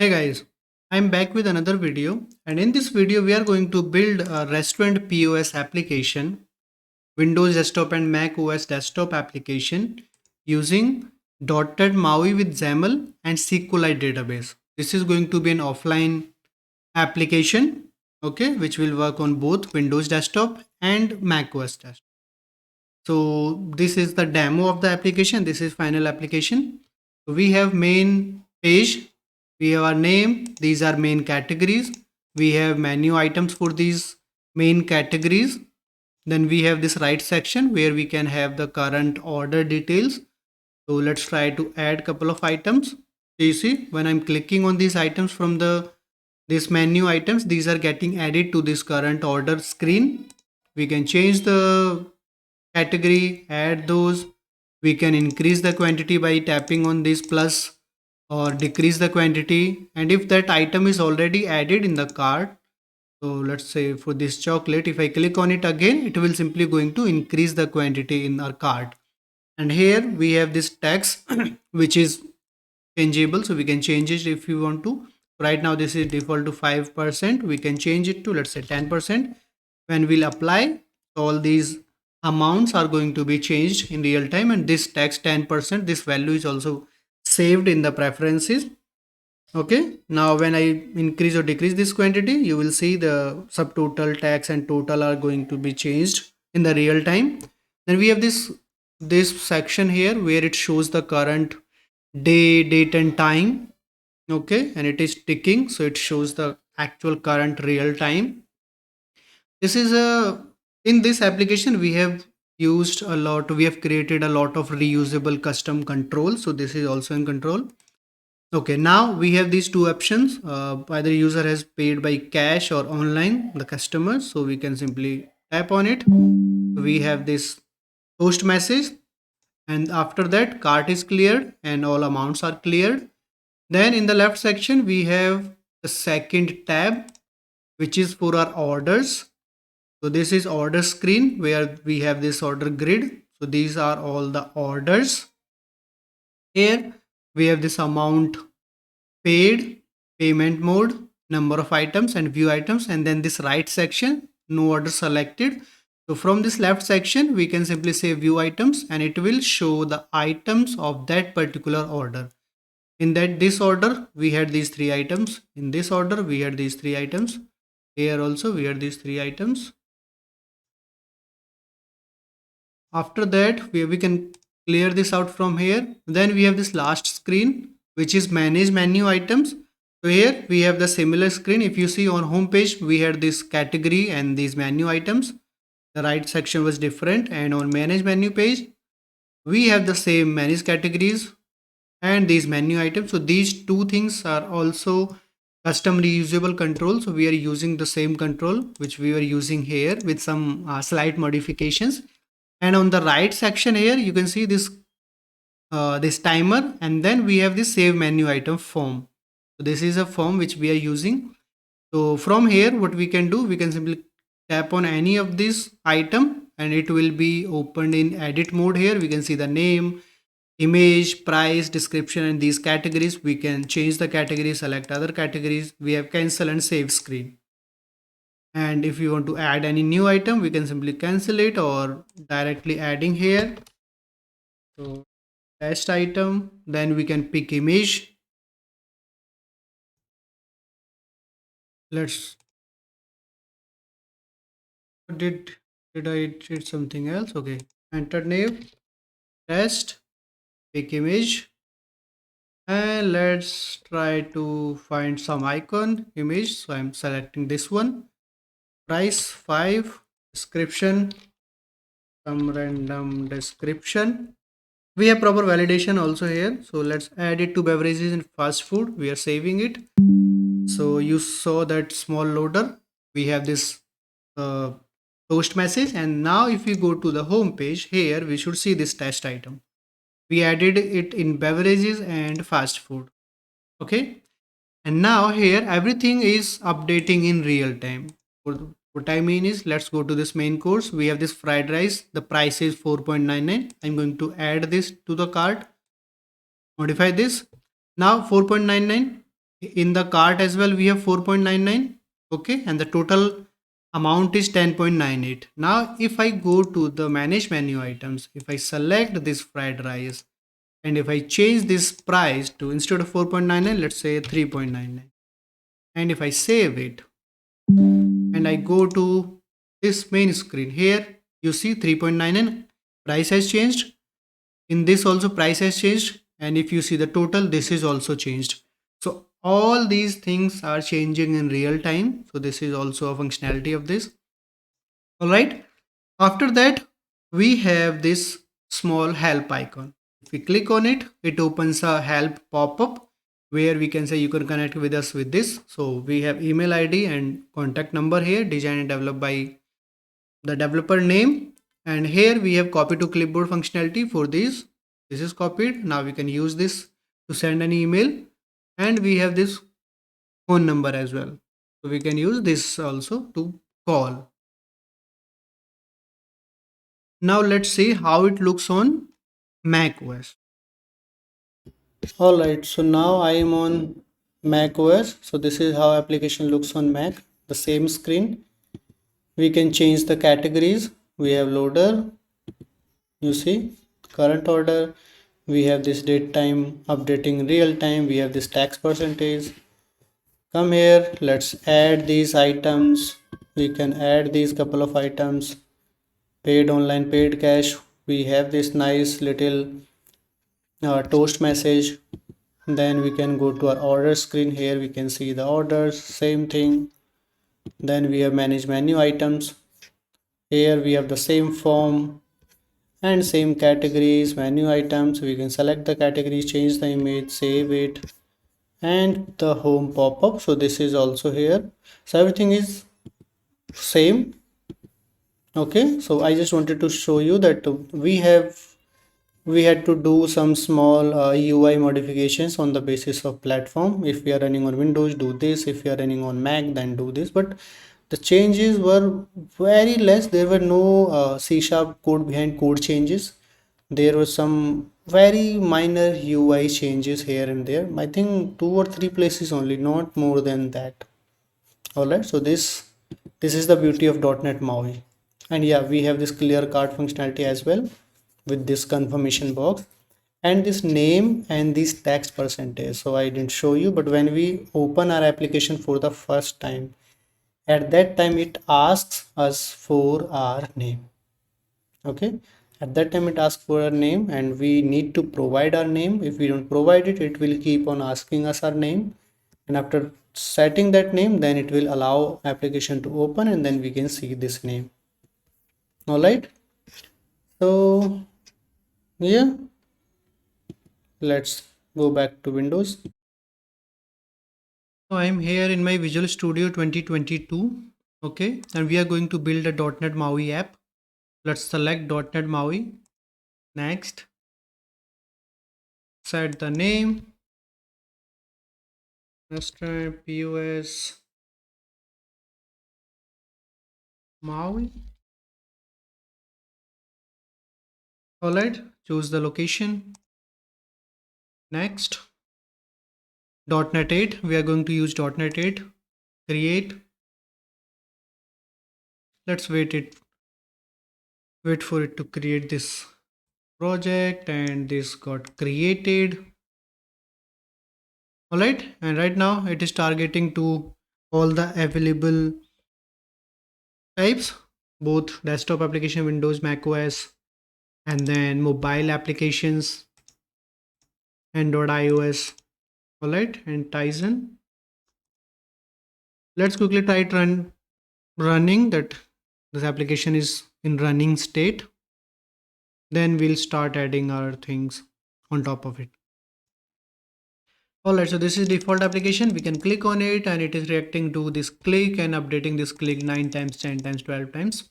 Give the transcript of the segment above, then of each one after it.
Hey guys, I'm back with another video, and in this video we are going to build a restaurant POS application, Windows Desktop and Mac OS Desktop application using .NET MAUI with XAML and SQLite database. This is going to be an offline application, okay, which will work on both Windows Desktop and Mac OS Desktop. So this is the demo of the application. This is final application. We have main page, we have our name, these are main categories, we have menu items for these main categories. Then we have this right section where we can have the current order details. So let's try to add couple of items. So you see when I'm clicking on these items from the this menu items, these are getting added to this current order screen. We can change the category, add those. We can increase the quantity by tapping on this plus or decrease the quantity. And if that item is already added in the cart, so let's say for this chocolate, if I click on it again, it will simply going to increase the quantity in our cart. And here we have this text which is changeable, so we can change it if you want to. Right now this is default to 5%. We can change it to, let's say, 10%. When we'll apply, all these amounts are going to be changed in real time, and this text 10%, this value is also saved in the preferences. Okay, now when I increase or decrease this quantity, you will see the subtotal, tax and total are going to be changed in the real time. Then we have this section here where it shows the current day, date and time. Okay, and it is ticking, so it shows the actual current real time. This is a In this application we have used a lot, we have created a lot of reusable custom control, so this is also in control. Okay, now we have these two options. Either user has paid by cash or online, the customer. So we can simply tap on it. We have this post message, and after that, cart is cleared and all amounts are cleared. Then in the left section, we have the second tab, which is for our orders. So this is order screen where we have this order grid. So these are all the orders. Here we have this amount paid, payment mode, number of items and view items, and then this right section, no order selected. So from this left section, we can simply say view items and it will show the items of that particular order. In this order, we had these three items. In this order, we had these three items. Here also, we had these three items. After that, we can clear this out from here. Then we have this last screen, which is manage menu items. So here we have the similar screen. If you see on home page, we had this category and these menu items. The right section was different, and on manage menu page, we have the same manage categories and these menu items. So these two things are also custom reusable control. So we are using the same control which we were using here with some slight modifications. And on the right section here, you can see this timer, and then we have this save menu item form. So this is a form which we are using. So from here, what we can do, we can simply tap on any of this item and it will be opened in edit mode. Here we can see the name, image, price, description, and these categories. We can change the category, select other categories. We have cancel and save screen. And if you want to add any new item, we can simply cancel it or directly adding here. So test item, then we can pick image. Let's did I did something else? Okay, enter name, test, pick image, and let's try to find some icon image. So I'm selecting this one. Price 5, description, some random description. We have proper validation also here. So let's add it to beverages and fast food. We are saving it. So you saw that small loader. We have this post message, and now if we go to the home page, here we should see this test item. We added it in beverages and fast food. Okay, and now here everything is updating in real time. What I mean is, let's go to this main course. We have this fried rice. The price is 4.99. I'm going to add this to the cart. Modify this. Now 4.99. In the cart as well we have 4.99. Okay, and the total amount is 10.98. Now if I go to the manage menu items, if I select this fried rice, and if I change this price to, instead of 4.99, let's say 3.99, and if I save it and I go to this main screen, here you see 3.99 price has changed. In this also price has changed, and if you see the total, this is also changed. So all these things are changing in real time. So this is also a functionality of this. All right, after that we have this small help icon. If we click on it, it opens a help pop-up where we can say you can connect with us with this. So we have email ID and contact number here, designed and developed by the developer name, and here we have copy to clipboard functionality for this. This is copied. Now we can use this to send an email, and we have this phone number as well, so we can use this also to call. Now let's see how it looks on Mac OS. Alright, so now I am on Mac OS. So this is how application looks on Mac. The same screen. We can change the categories. We have loader. You see current order. We have this date time updating real time. We have this tax percentage. Come here. Let's add these items. We can add these couple of items. Paid online, paid cash. We have this nice little toast message. Then we can go to our order screen. Here we can see the orders, same thing. Then we have manage menu items. Here we have the same form and same categories, menu items. We can select the categories, change the image, save it, and the home pop-up. So this is also here. So everything is same. Okay, so I just wanted to show you that we had to do some small UI modifications on the basis of platform. If we are running on Windows, do this. If we are running on Mac, then do this. But the changes were very less. There were no C# code behind code changes. There were some very minor UI changes here and there. I think 2 or 3 places only, not more than that. Alright, so this is the beauty of .NET MAUI. And yeah, we have this clear card functionality as well with this confirmation box and this name and this tax percentage. So I didn't show you, but when we open our application for the first time, at that time it asks us for our name. Okay, at that time it asks for our name and we need to provide our name. If we don't provide it, it will keep on asking us our name, and after setting that name, then it will allow application to open and then we can see this name. All right, so yeah, let's go back to Windows. So I'm here in my Visual Studio 2022. Okay, and we are going to build a .NET MAUI app. Let's select .NET MAUI. Next, set the name, Restaurant POS MAUI. Alright, choose the location. Next, .NET 8. We are going to use .NET 8. Create. Let's wait for it to create this project, and this got created. Alright, and right now it is targeting to all the available types, both desktop application, Windows, macOS, and then mobile applications, Android, iOS. Alright, and Tizen. Let's quickly try it running that this application is in running state. Then we'll start adding our things on top of it. Alright, so this is default application. We can click on it and it is reacting to this click and updating this click 9 times, 10 times, 12 times.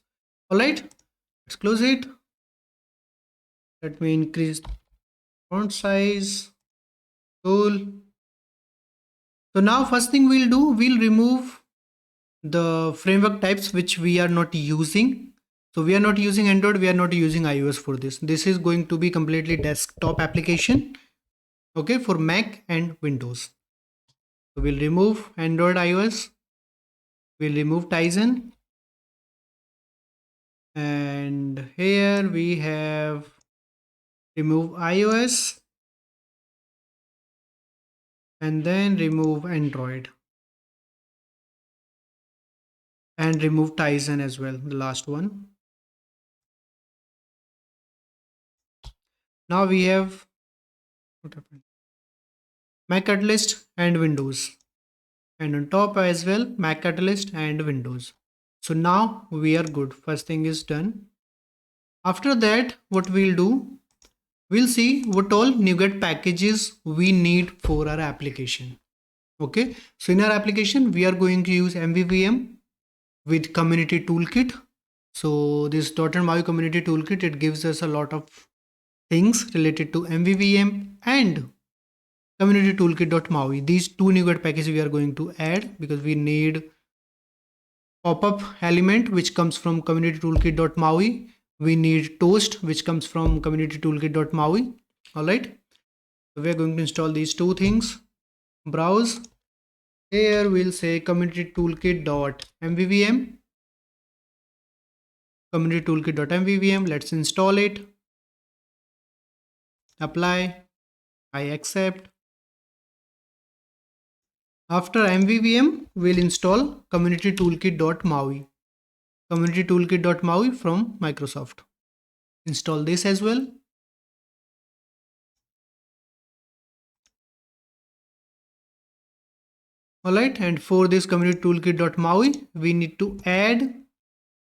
Alright, let's close it. Let me increase font size. Cool. So now first thing we'll do, we'll remove the framework types which we are not using. So we are not using Android, we are not using iOS for this. This is going to be completely desktop application. Okay, for Mac and Windows. So we'll remove Android iOS, we'll remove Tizen, and here we have remove iOS and then remove Android and remove Tizen as well, the last one. Now we have what happened? Mac Catalyst and Windows, and on top as well Mac Catalyst and Windows. So now we are good. First thing is done. After that, what we'll do, we'll see what all NuGet packages we need for our application. Okay, so in our application we are going to use MVVM with community toolkit. So this .NET MAUI community toolkit, it gives us a lot of things related to MVVM and community toolkit.maui. These two NuGet packages we are going to add because we need pop-up element which comes from community toolkit.maui. We need toast which comes from community toolkit.maui. All right, so we are going to install these two things. Browse. Here we'll say community toolkit.mvvm. Community toolkit.mvvm. Let's install it. Apply. I accept. After MVVM, we'll install community toolkit.maui. Community toolkit.maui from Microsoft. Install this as well. Alright, and for this community toolkit.maui, we need to add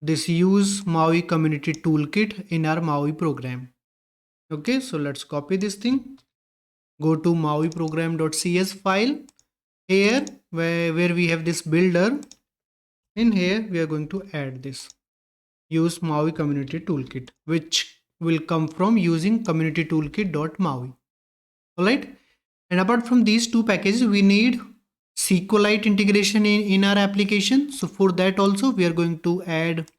this use MAUI community toolkit in our MAUI program. Okay, so let's copy this thing. Go to MAUI program.cs file. Here, where we have this builder, in here we are going to add this use MAUI community toolkit, which will come from using community toolkit.maui. Alright, and apart from these two packages, we need SQLite integration in our application. So for that also we are going to add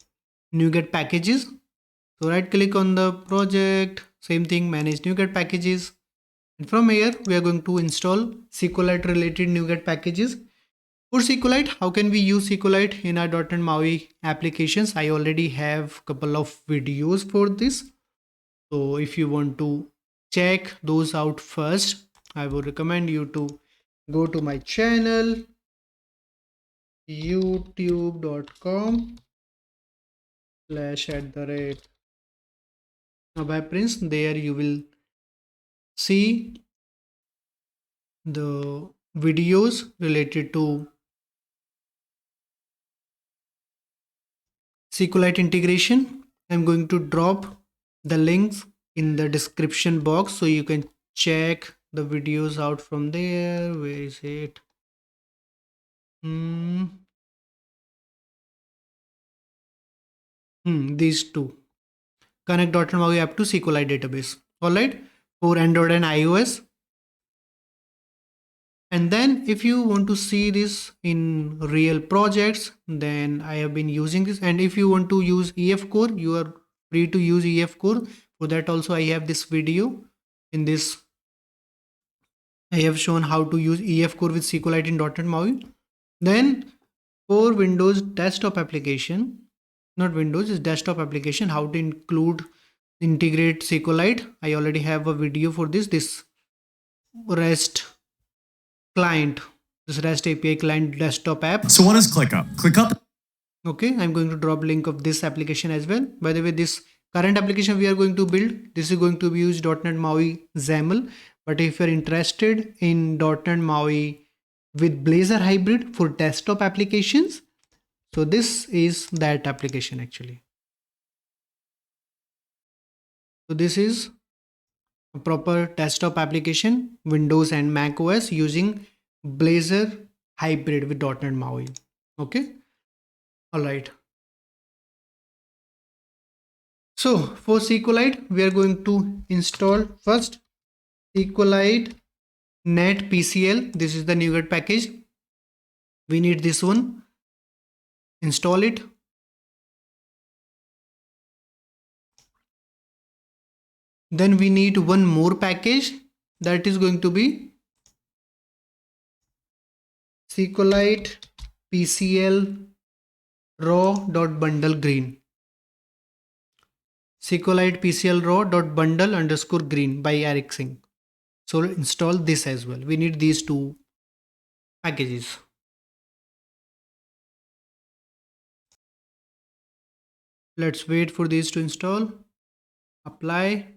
NuGet packages. So right click on the project, same thing, manage NuGet packages, and from here we are going to install SQLite related NuGet packages. For SQLite, how can we use SQLite in our .NET MAUI applications? I already have a couple of videos for this. So if you want to check those out first, I would recommend you to go to my channel, youtube.com/Abhay Prince. There you will see the videos related to SQLite integration. I'm going to drop the links in the description box so you can check the videos out from there. Where is it? These two. Connect .NET MAUI app to SQLite database. Alright, for Android and iOS. And then if you want to see this in real projects, then I have been using this. And if you want to use EF Core, you are free to use EF Core. For that also I have this video. In this I have shown how to use EF Core with SQLite in .NET MAUI. Then for Windows desktop application, not Windows, is desktop application, how to integrate SQLite. I already have a video for this REST client, this REST API client desktop app. So what is ClickUp? ClickUp. Okay, I'm going to drop link of this application as well. By the way, this current application we are going to build, this is going to be used .NET MAUI XAML. But if you're interested in .NET MAUI with Blazor hybrid for desktop applications, so this is that application actually. So this is a proper desktop application, Windows and macOS using Blazor hybrid with .NET MAUI. Okay. All right. So for SQLite, we are going to install first SQLite net PCL. This is the NuGet package. We need this one. Install it. Then we need one more package, that is going to be SQLite PCL raw.bundle green. SQLite PCL raw.bundle underscore green by Eric Singh. So install this as well. We need these two packages. Let's wait for these to install. Apply.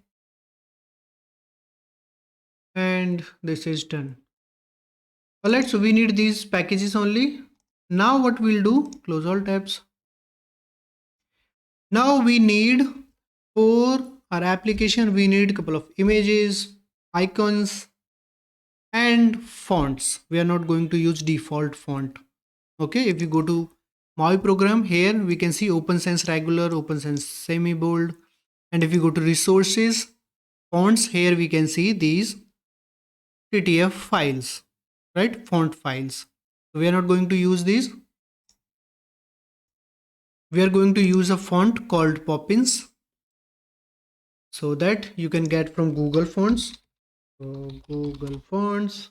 And this is done. Alright, so we need these packages only. Now what we'll do, close all tabs. Now we need, for our application, we need a couple of images, icons, and fonts. We are not going to use default font. Okay, if you go to MAUI program, here we can see Open Sans regular, Open Sans semi bold. And if you go to resources, fonts, here we can see these TTF files, right? Font files. So we are not going to use these. We are going to use a font called Poppins, so that you can get from Google Fonts. So Google Fonts.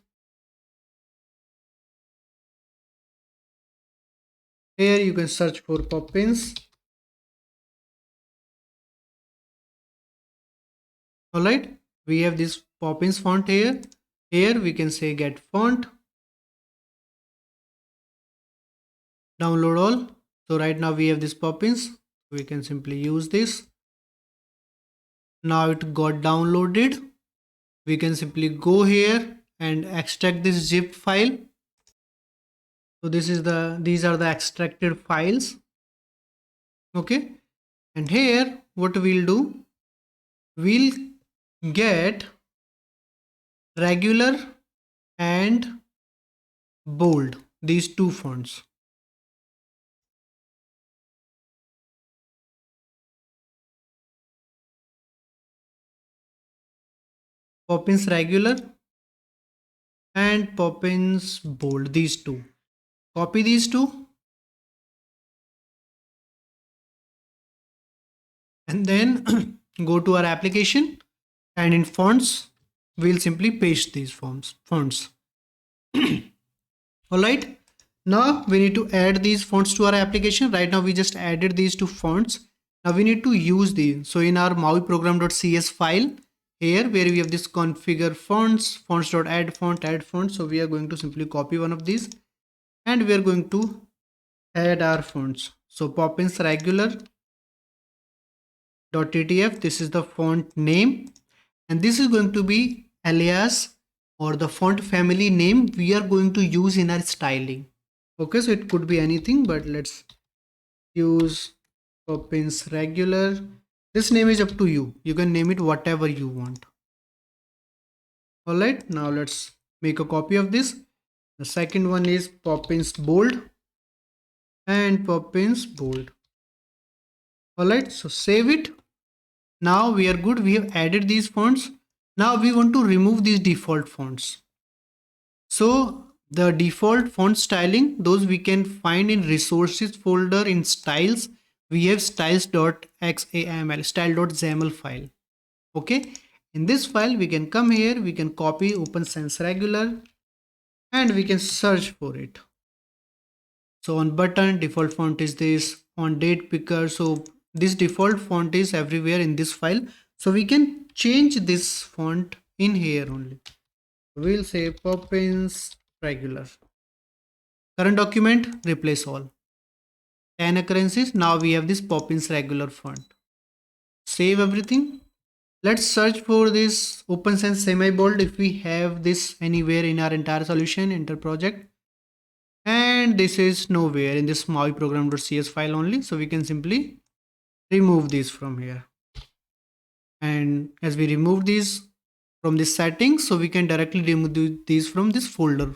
Here you can search for Poppins. Alright, we have this Poppins font here. Here we can say get font. Download all. So right now we have this Poppins. We can simply use this. Now it got downloaded. We can simply go here and extract this zip file. So these are the extracted files. Okay, and here what we'll do, we'll get regular and bold, these two fonts. Poppins regular and Poppins bold, these two. Copy these two and then go to our application, and in fonts we'll simply paste these fonts. Alright, now we need to add these fonts to our application. Right now we just added these two fonts. Now we need to use these. So in our MAUI program.cs file, here where we have this configure fonts, fonts.add font. So we are going to simply copy one of these and we are going to add our fonts. So Poppins regular .ttf, this is the font name, and this is going to be alias or the font family name we are going to use in our styling. Okay, so it could be anything, but let's use Poppins regular. This name is up to you. You can name it whatever you want. Alright, now let's make a copy of this. The second one is Poppins bold and Poppins bold. Alright, so save it. Now we are good. We have added these fonts. Now we want to remove these default fonts. So the default font styling, those we can find in resources folder. In styles, we have styles.xaml, style.xaml file. Okay, in this file we can come here, we can copy Open Sans regular and we can search for it. So on button, default font is this. On date picker, so this default font is everywhere in this file, so we can change this font in here only. We'll say Poppins regular. Current document, replace all. 10 occurrences. Now we have this Poppins regular font. Save everything. Let's search for this Open Sans semi bold if we have this anywhere in our entire solution, enter project. And this is nowhere in this MAUI program.cs file only, so we can simply remove these from here. And as we remove these from this settings, so we can directly remove these from this folder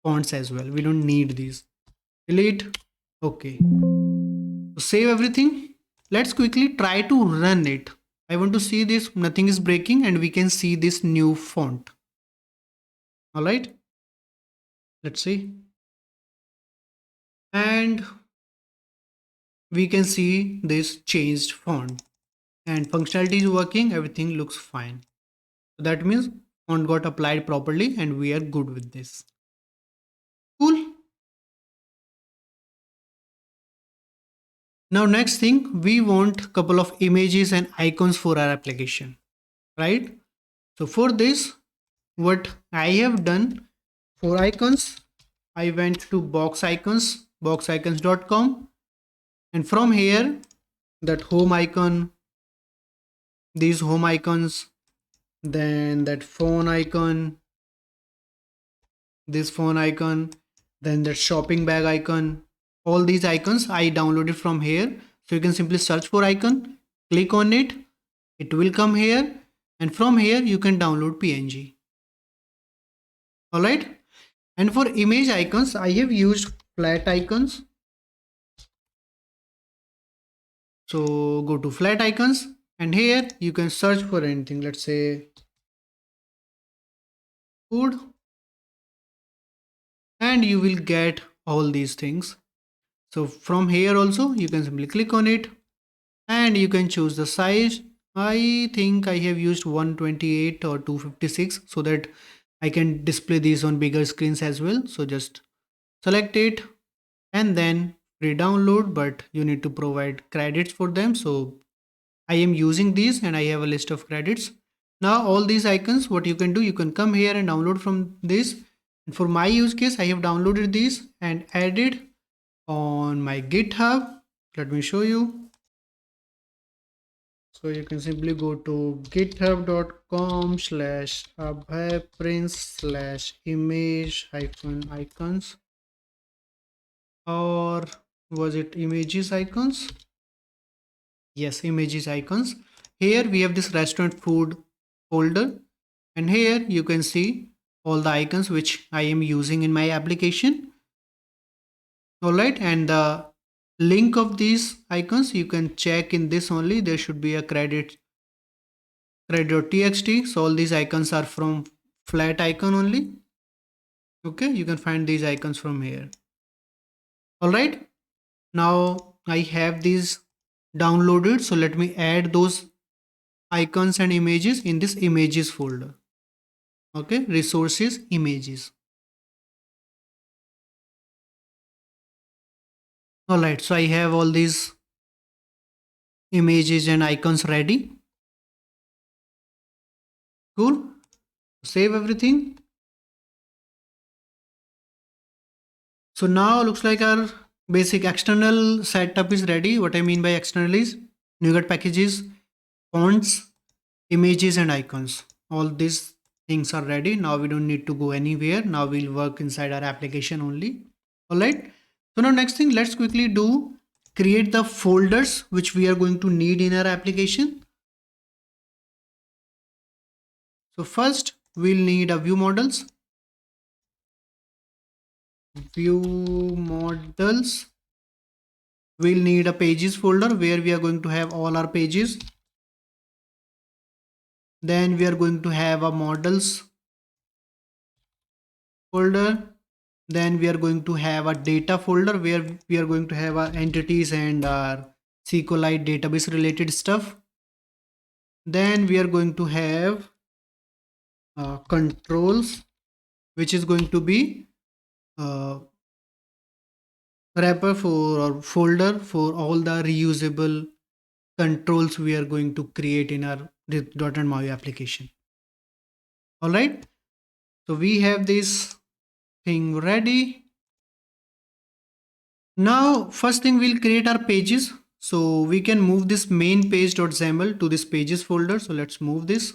fonts as well. We don't need these. Delete. Okay, so save everything. Let's quickly try to run it. I want to see this, nothing is breaking, and we can see this new font. All right, let's see. And we can see this changed font and functionality is working, everything looks fine. So that means font got applied properly and we are good with this. Cool. Now next thing, we want couple of images and icons for our application, right? So for this, what I have done for icons, I went to box icons, boxicons.com, and from here, that home icon, these home icons, then that phone icon, this phone icon, then that shopping bag icon, all these icons I downloaded from here. So you can simply search for icon, click on it, it will come here, and from here you can download PNG. All right. And for image icons, I have used flat icons. So go to flat icons, and here you can search for anything. Let's say food, and you will get all these things. So from here also you can simply click on it, and you can choose the size. I think I have used 128 or 256 so that I can display these on bigger screens as well. So just select it and then free download, but you need to provide credits for them. So I am using these and I have a list of credits. Now all these icons, what you can do, you can come here and download from this. And for my use case, I have downloaded these and added on my GitHub. Let me show you. So you can simply go to github.com/Abhay Prince/image icons, or was it images icons? Yes, images icons. Here we have this restaurant food folder, and here you can see all the icons which I am using in my application. All right, and the link of these icons you can check in this only. There should be a credit.txt. So all these icons are from flat icon only. Okay, you can find these icons from here. All right, now I have these downloaded, so let me add those icons and images in this images folder. Okay, resources, images. All right, so I have all these images and icons ready. Cool. Save everything. So now looks like our basic external setup is ready. What I mean by external is NuGet packages, fonts, images and icons. All these things are ready. Now we don't need to go anywhere. Now we'll work inside our application only. All right. So now next thing, let's quickly do create the folders which we are going to need in our application. So first we'll need a view models. We'll need a pages folder where we are going to have all our pages. Then we are going to have a models folder. Then we are going to have a data folder where we are going to have our entities and our SQLite database related stuff. Then we are going to have controls, which is going to be wrapper for or folder for all the reusable controls we are going to create in our .NET MAUI application. All right, so we have this thing ready. Now first thing, we'll create our pages, so we can move this main page.xaml to this pages folder. So let's move this,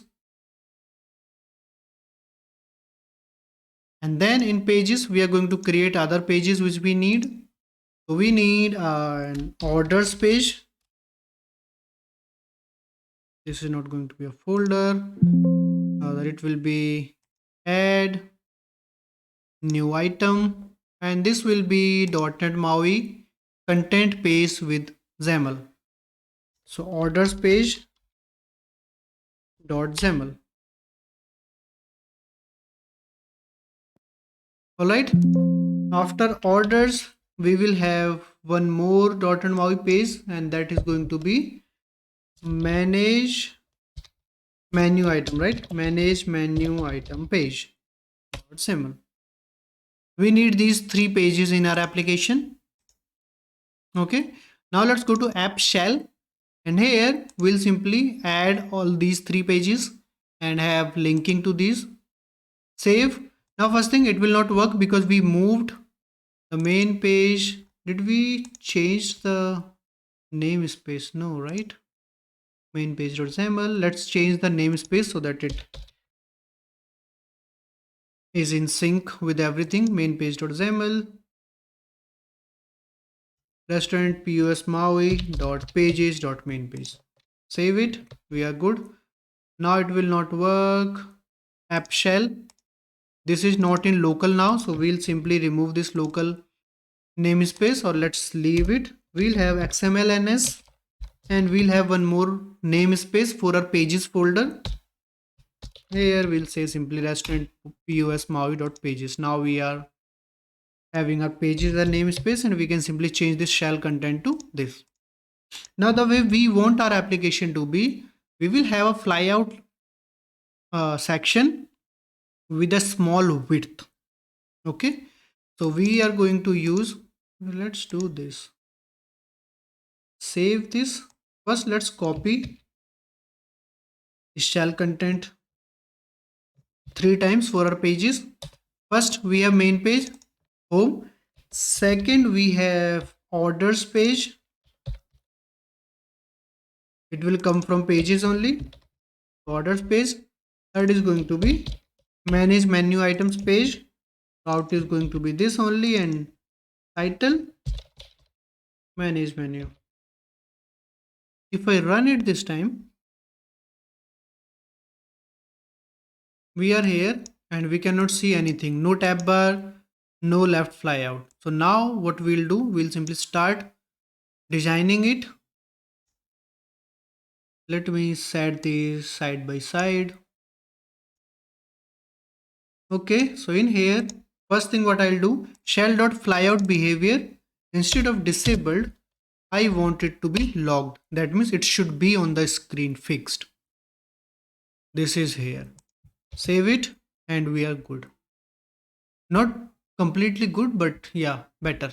and then in pages we are going to create other pages which we need. So we need an orders page. This is not going to be a folder. It will be add new item, and this will be .NET MAUI content page with XAML. So orders page .xaml. All right. After orders, we will have one more .NET MAUI page, and that is going to be manage menu item, right? Manage menu item page .xaml. We need these three pages in our application. Okay. Now let's go to app shell, and here we'll simply add all these 3 pages and have linking to these. Save. Now first thing, it will not work because we moved the main page. Did we change the namespace? No, right? Main page.xml. Let's change the namespace so that it is in sync with everything. Main page.xml. Restaurant POS MAUI dot pages dot main page. Save it. We are good. Now it will not work. App shell. This is not in local now, so we'll simply remove this local namespace, or let's leave it. We'll have XMLNS, and we'll have one more namespace for our pages folder. Here we'll say simply restaurant POS MAUI dot pages. Now we are having our pages as namespace, and we can simply change this shell content to this. Now the way we want our application to be, we will have a flyout section with a small width. Okay, so we are going to use, let's do this. Save this. First let's copy shell content 3 times for our pages. First we have main page, home. Second we have orders page. It will come from pages only. Orders page. Third is going to be manage menu items page. Route is going to be this only, and title manage menu. If I run it this time, we are here and we cannot see anything. No tab bar, no left flyout. So now what we'll do, we'll simply start designing it. Let me set these side by side. Okay, so in here, first thing what I'll do, shell.flyout behavior, instead of disabled, I want it to be logged. That means it should be on the screen fixed. This is here. Save it and we are good. Not completely good, but yeah, better.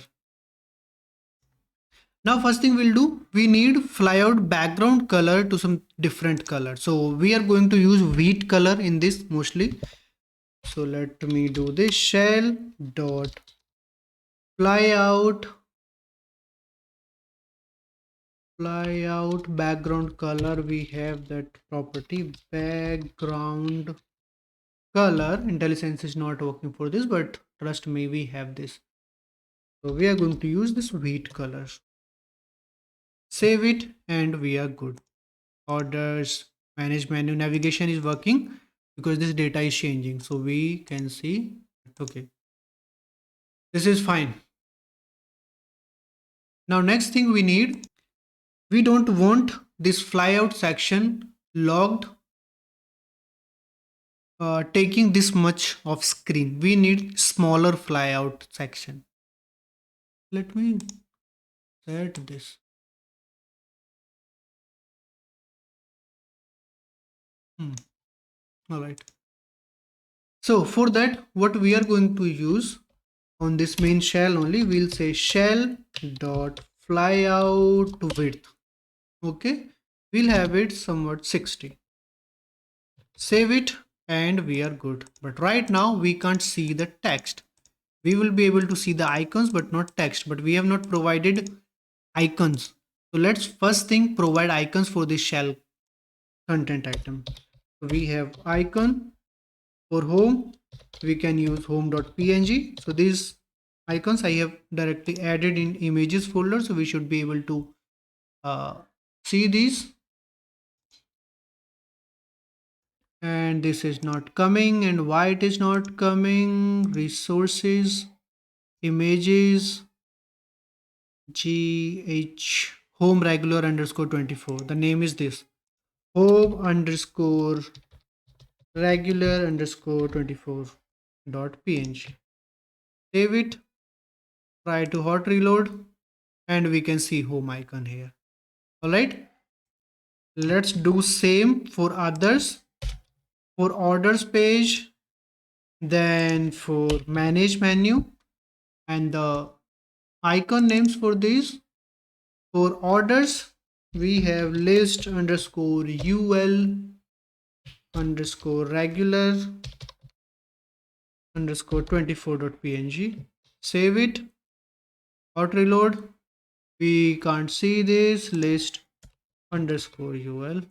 Now first thing we'll do, we need flyout background color to some different color. So we are going to use wheat color in this mostly. So let me do this, shell dot flyout background color. We have that property background color. IntelliSense is not working for this, but trust me, we have this. So we are going to use this wheat color. Save it and we are good. Orders, manage menu, navigation is working because this data is changing, so we can see. Okay, this is fine. Now next thing we need, we don't want this flyout section logged taking this much of screen. We need smaller flyout section. Let me set this. All right. So for that, what we are going to use on this main shell only, we'll say shell dot flyout width. Okay, we'll have it somewhat 60. Save it and we are good. But right now we can't see the text. We will be able to see the icons but not text, but we have not provided icons. So let's first thing provide icons for this shell content item. We have icon for home. We can use home.png. So these icons I have directly added in images folder, so we should be able to see these. And this is not coming, and why it is not coming? Resources, images, gh home regular underscore 24. The name is this, home underscore regular underscore 24 dot png. Save it, try to hot reload, and we can see home icon here. All right, let's do same for others. For orders page, then for manage menu, and the icon names for these, For orders, we have list underscore ul underscore regular underscore 24.png. Save it. Hot reload. We can't see this list underscore ul,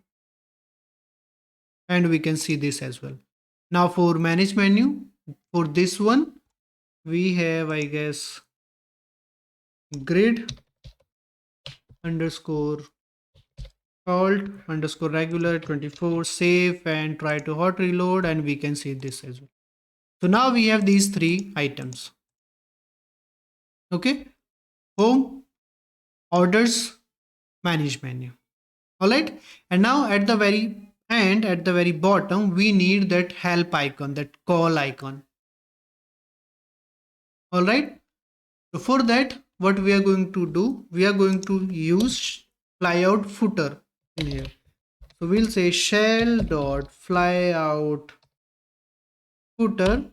and we can see this as well. Now for manage menu, for this one we have, I guess, grid underscore alt underscore regular 24. Save and try to hot reload, and we can see this as well. So now we have these three items. Okay, home, orders, manage menu. All right, and now at the very end, at the very bottom, we need that help icon, that call icon. All right, so for that, what we are going to do, we are going to use flyout footer in here. So we'll say shell dot flyout footer.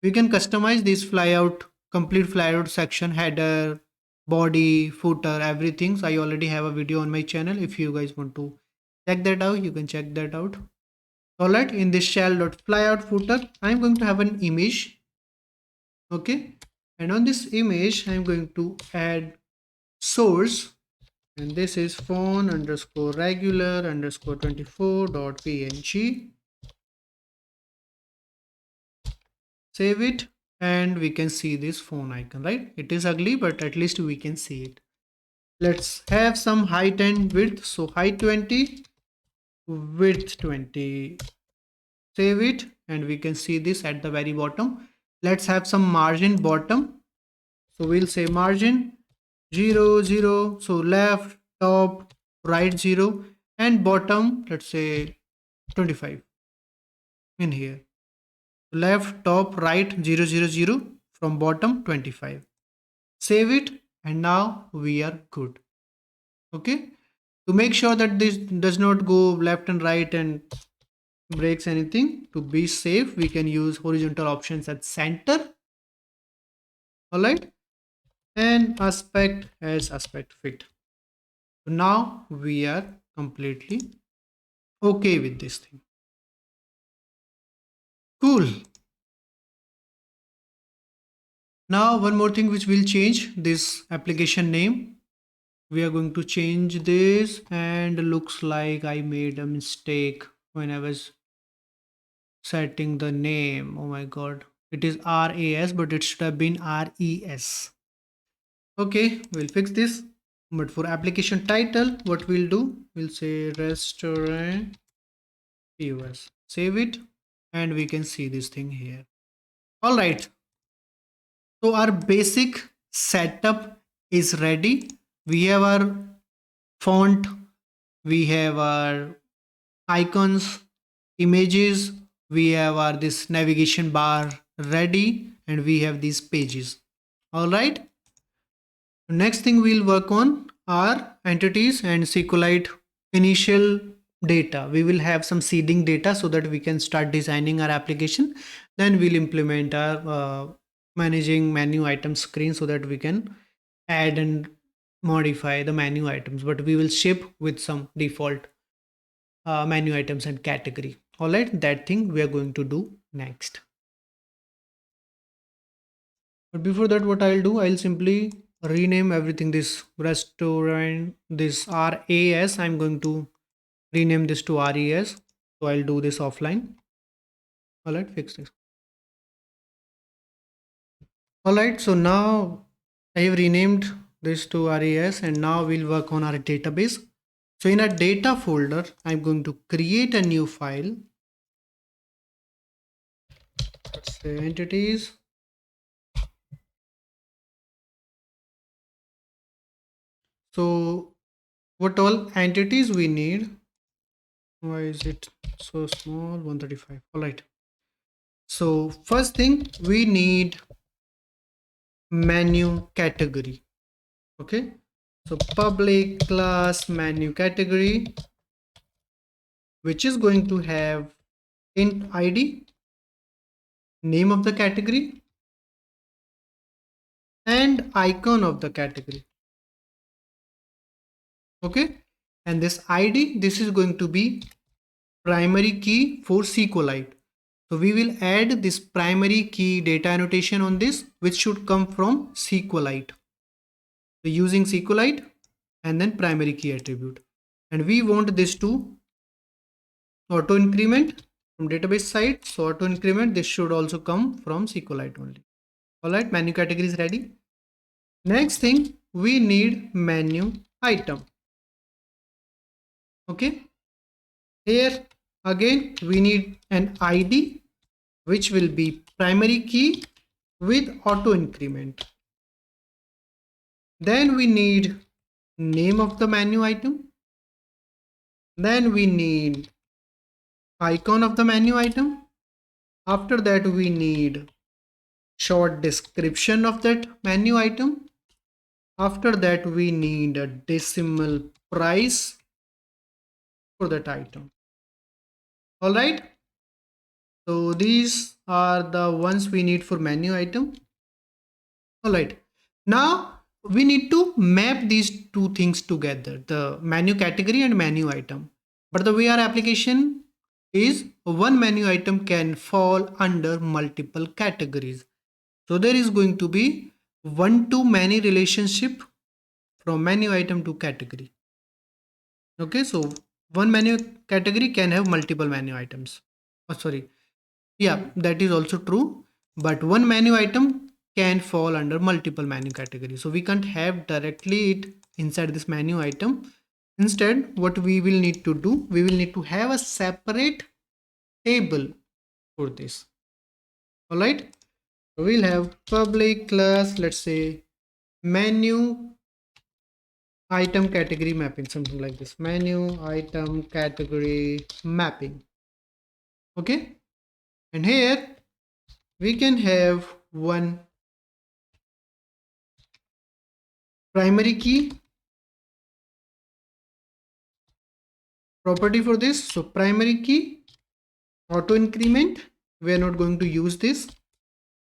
We can customize this flyout, complete flyout section, header, body, footer, everything. So I already have a video on my channel. If you guys want to check that out, you can check that out. All right, in this shell.flyout footer, I'm going to have an image. Okay, and on this image, I'm going to add source, and this is phone underscore regular underscore 24.png. Save it, and we can see this phone icon, right? It is ugly, but at least we can see it. Let's have some height and width. So height 20, width 20. Save it, and we can see this at the very bottom. Let's have some margin bottom. So we'll say margin 0 0. So left, top, right 0, and bottom, let's say 25 in here. Left, top, right 0 0 0, from bottom 25. Save it, and now we are good. Okay, to make sure that this does not go left and right and breaks anything, to be safe, we can use horizontal options at center. All right, and aspect as aspect fit. So now we are completely okay with this thing. Cool. Now one more thing which will change, this application name. We are going to change this, and looks like I made a mistake when I was setting the name. Oh my god, it is RAS, but it should have been RES. Okay, we'll fix this. But for application title, what we'll do, we'll say Restaurant POS. Save it, and we can see this thing here. All right, so our basic setup is ready. We have our font, we have our icons, images, we have our this navigation bar ready, and we have these pages. All right, next thing we'll work on are entities and SQLite initial data. We will have some seeding data so that we can start designing our application. Then we'll implement our managing menu item screen so that we can add and modify the menu items, but we will ship with some default menu items and category. All right, that thing we are going to do next. But before that, what I'll do, I'll simply rename everything. This restaurant, this RAS, I'm going to rename this to RES. So I'll do this offline. All right, fix this. All right, so now I have renamed this to RES, and now we'll work on our database. So in our data folder, I'm going to create a new file. Let's say entities. So what all entities we need? Why is it so small? 135. All right. So first thing, we need menu category. Okay. So public class menu category, which is going to have int ID, name of the category, and icon of the category. Okay, and this ID, this is going to be primary key for SQLite. So we will add this primary key data annotation on this, which should come from SQLite. So using SQLite and then primary key attribute, and we want this to auto increment from database side. So auto increment, this should also come from SQLite only. All right, menu category is ready. Next thing, we need menu item. Okay, here again we need an ID which will be primary key with auto increment. Then we need name of the menu item. Then we need icon of the menu item. After that we need short description of that menu item. After that we need a decimal price for that item. All right, so these are the ones we need for menu item. All right, now we need to map these two things together, the menu category and menu item. But the way our application is, one menu item can fall under multiple categories. So there is going to be one to many relationship from menu item to category. Okay, so one menu category can have multiple menu items. Oh, sorry. Yeah, that is also true. But one menu item can fall under multiple menu categories. So we can't have directly it inside this menu item. Instead, what we will need to do, we will need to have a separate table for this. All right. So we'll have public class, let's say menu item category mapping, something like this. Menu item category mapping. Okay. And here we can have one primary key property for this. So primary key auto increment, we are not going to use this.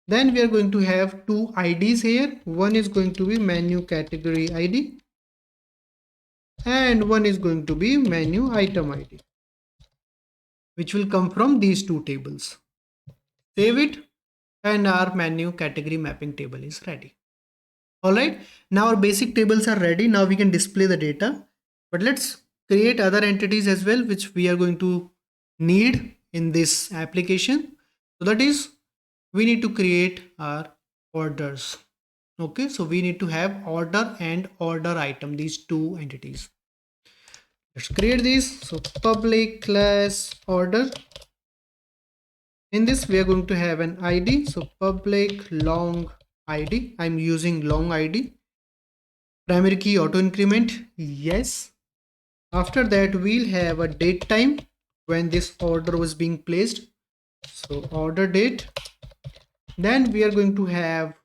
Then we are going to have two IDs here. One is going to be menu category ID and one is going to be menu item ID, which will come from these two tables. Save it and our menu category mapping table is ready. All right, now our basic tables are ready. Now we can display the data, but let's create other entities as well, which we are going to need in this application. So that is, we need to create our orders. Okay, so we need to have order and order item, these two entities. Let's create this. So public class order. In this we are going to have an ID. So public long ID. I'm using long ID. Primary key auto increment, yes. After that we'll have a date time when this order was being placed. So order date. Then we are going to have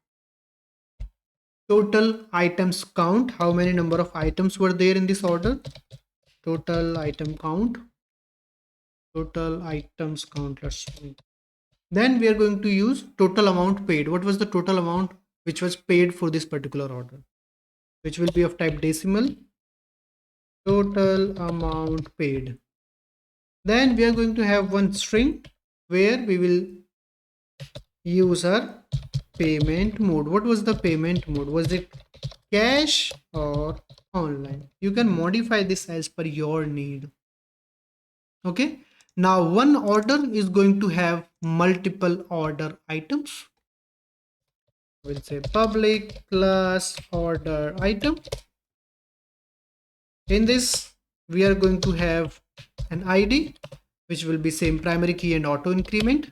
total items count, how many number of items were there in this order. Total item count, total items count. Let's see. Then we are going to use total amount paid. What was the total amount which was paid for this particular order, which will be of type decimal. Total amount paid. Then we are going to have one string where we will use our payment mode. What was the payment mode? Was it cash or online? You can modify this as per your need. Okay, now one order is going to have multiple order items. We'll say public class order item. In this we are going to have an ID which will be same primary key and auto increment.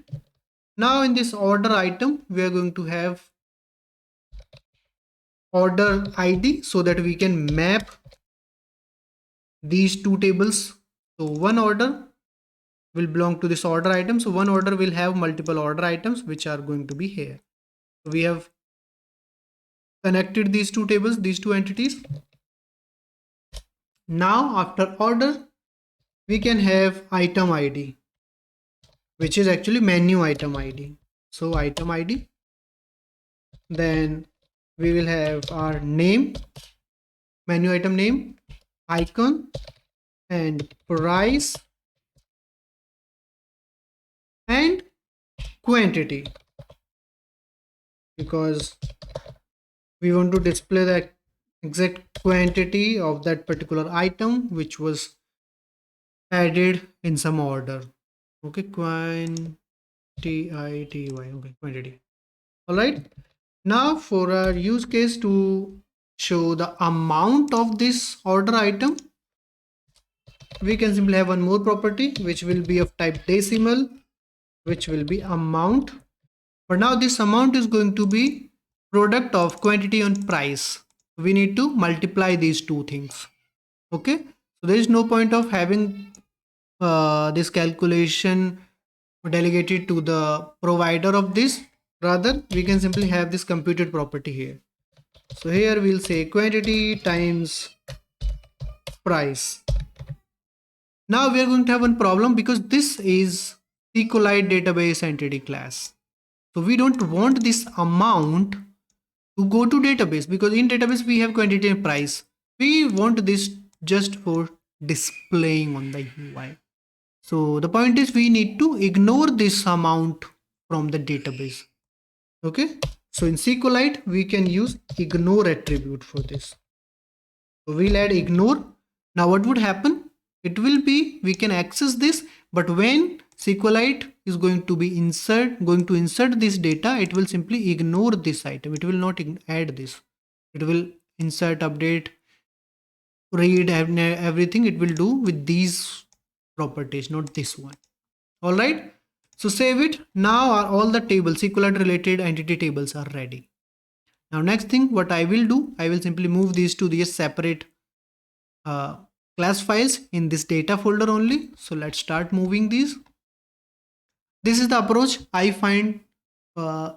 Now in this order item we are going to have order ID so that we can map these two tables. So one order will belong to this order item. So one order will have multiple order items which are going to be here. So we have connected these two tables, these two entities. Now after order we can have item ID, which is actually menu item ID. So item ID. Then we will have our name, menu item name. icon and price and quantity, because we want to display the exact quantity of that particular item which was added in some order. Okay, quantity, okay, quantity. All right. Now for our use case to show the amount of this order item, we can simply have one more property which will be of type decimal, which will be amount. But now this amount is going to be product of quantity and price. We need to multiply these two things. Okay, so there is no point of having this calculation delegated to the provider of this. Rather, we can simply have this computed property here. So here we'll say quantity times price. Now we are going to have one problem because this is SQLite database entity class. So we don't want this amount to go to database, because in database we have quantity and price. We want this just for displaying on the UI. So the point is we need to ignore this amount from the database. Okay. So in SQLite we can use ignore attribute for this. So we'll add ignore. Now what would happen? It will be, we can access this, but when SQLite is going to insert this data, it will simply ignore this item. It will not add this. It will insert, update, read, everything it will do with these properties, not this one. All right. So save it. Now all the tables, SQLite related entity tables are ready. Now next thing what I will do, I will simply move these to these separate class files in this data folder only. So let's start moving these. This is the approach I find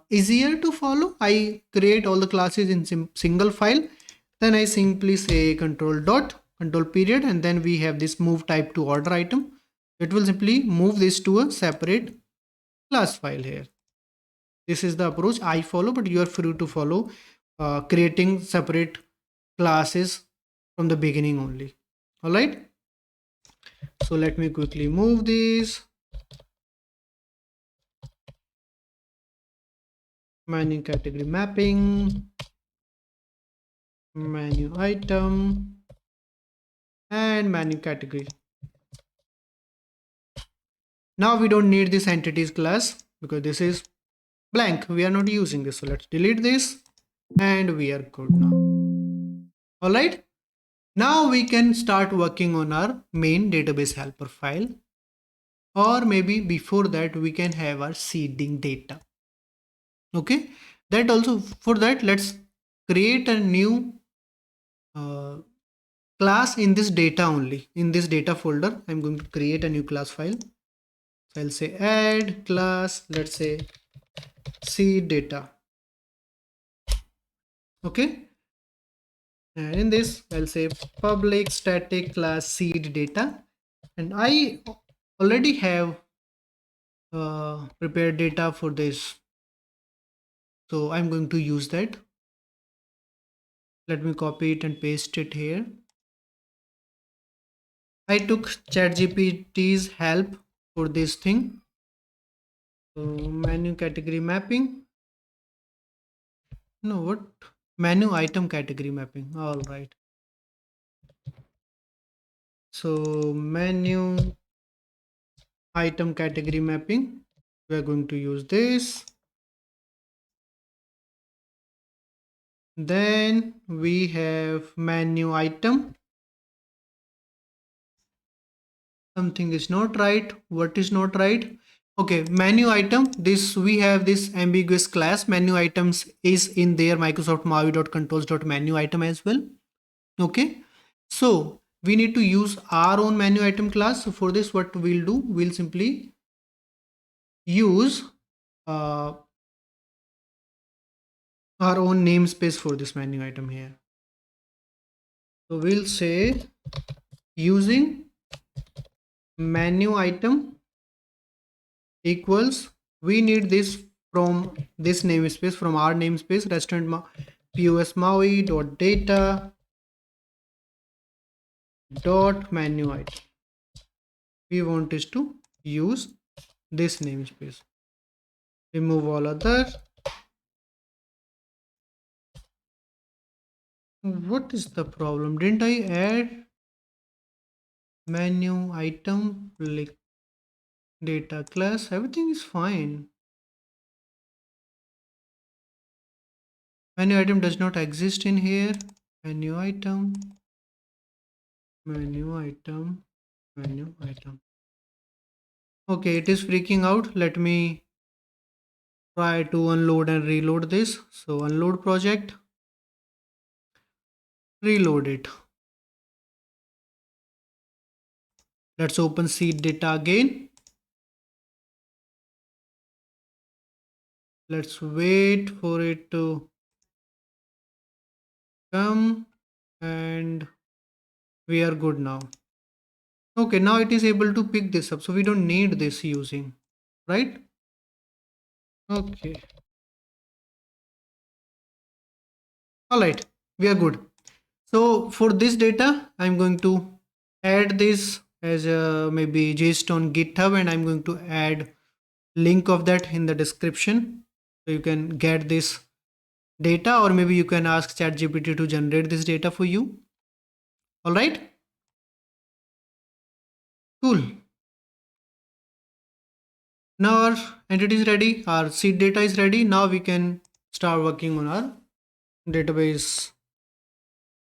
easier to follow. I create all the classes in single file. Then I simply say control dot, control period, and then we have this move type to order item. It will simply move this to a separate class file here. This is the approach I follow, but you are free to follow creating separate classes from the beginning only. All right. So let me quickly move this. Menu category mapping, menu item, and menu category. Now we don't need this entities class because this is blank. We are not using this. So let's delete this and we are good now. All right. Now we can start working on our main database helper file, or maybe before that we can have our seeding data. Okay. That also, for that, let's create a new class in this data only. In this data folder, I'm going to create a new class file. So I'll say add class, let's say seed data. Okay. And in this, I'll say public static class seed data. And I already have prepared data for this. So I'm going to use that. Let me copy it and paste it here. I took ChatGPT's help for this thing. So menu category mapping. No, what? Menu item category mapping. All right. So menu item category mapping. We are going to use this. Then we have menu item. Something is not right. What is not right? Okay, menu item. This we have this ambiguous class. Menu items is in there Microsoft MAUI.controls.menu item as well. Okay, so we need to use our own menu item class. So for this, what we'll do, we'll simply use our own namespace for this menu item here. So we'll say using menu item equals, we need this from this namespace, from our namespace, Restaurant POS MAUI dot data dot menu item. We want is to use this namespace. Remove all other. What is the problem? Didn't I add menu item like data class? Everything is fine. Menu item does not exist in here. Menu item, menu item, menu item. Okay, it is freaking out. Let me try to unload and reload this. So unload project, reload it. Let's open seed data again. Let's wait for it to come and we are good now. Okay, now it is able to pick this up. So we don't need this using, right? Okay. All right, we are good. So for this data, I'm going to add this as a maybe JSON on GitHub, and I'm going to add link of that in the description. So you can get this data, or maybe you can ask ChatGPT to generate this data for you. All right. Cool. Now our entity is ready. Our seed data is ready. Now we can start working on our database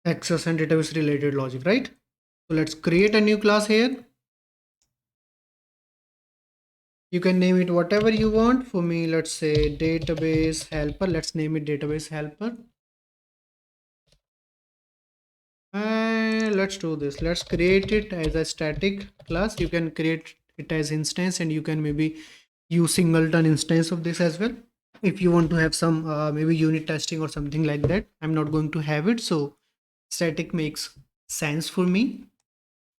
access and database related logic, right? So let's create a new class here. You can name it whatever you want. For me, let's say database helper. Let's name it database helper. And let's do this. Let's create it as a static class. You can create it as instance, and you can maybe use singleton instance of this as well. If you want to have some maybe unit testing or something like that. I'm not going to have it. So static makes sense for me.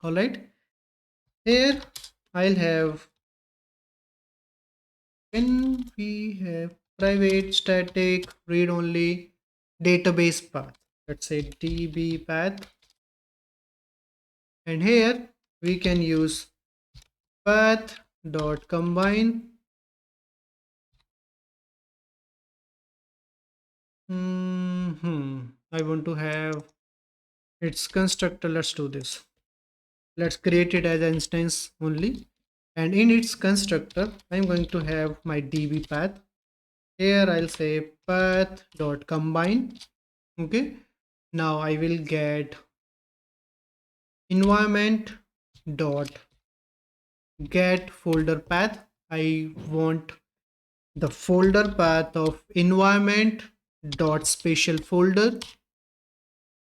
All right. Here I'll have, when we have private static read only database path, let's say db path, and here we can use path dot combine I want to have its constructor. Let's do this. Let's create it as an instance only, and in its constructor I'm going to have my db path. Here I'll say path dot combine. Okay, now I will get environment dot get folder path. I want the folder path of environment dot special folder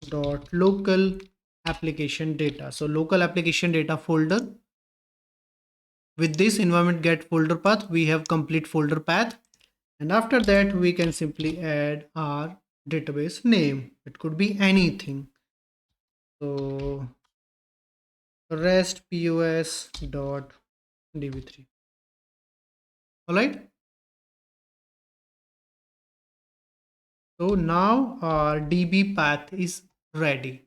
dot local application data. So local application data folder. With this environment get folder path, we have complete folder path, and after that we can simply add our database name. It could be anything. So rest pos dot db3. All right. So now our db path is ready.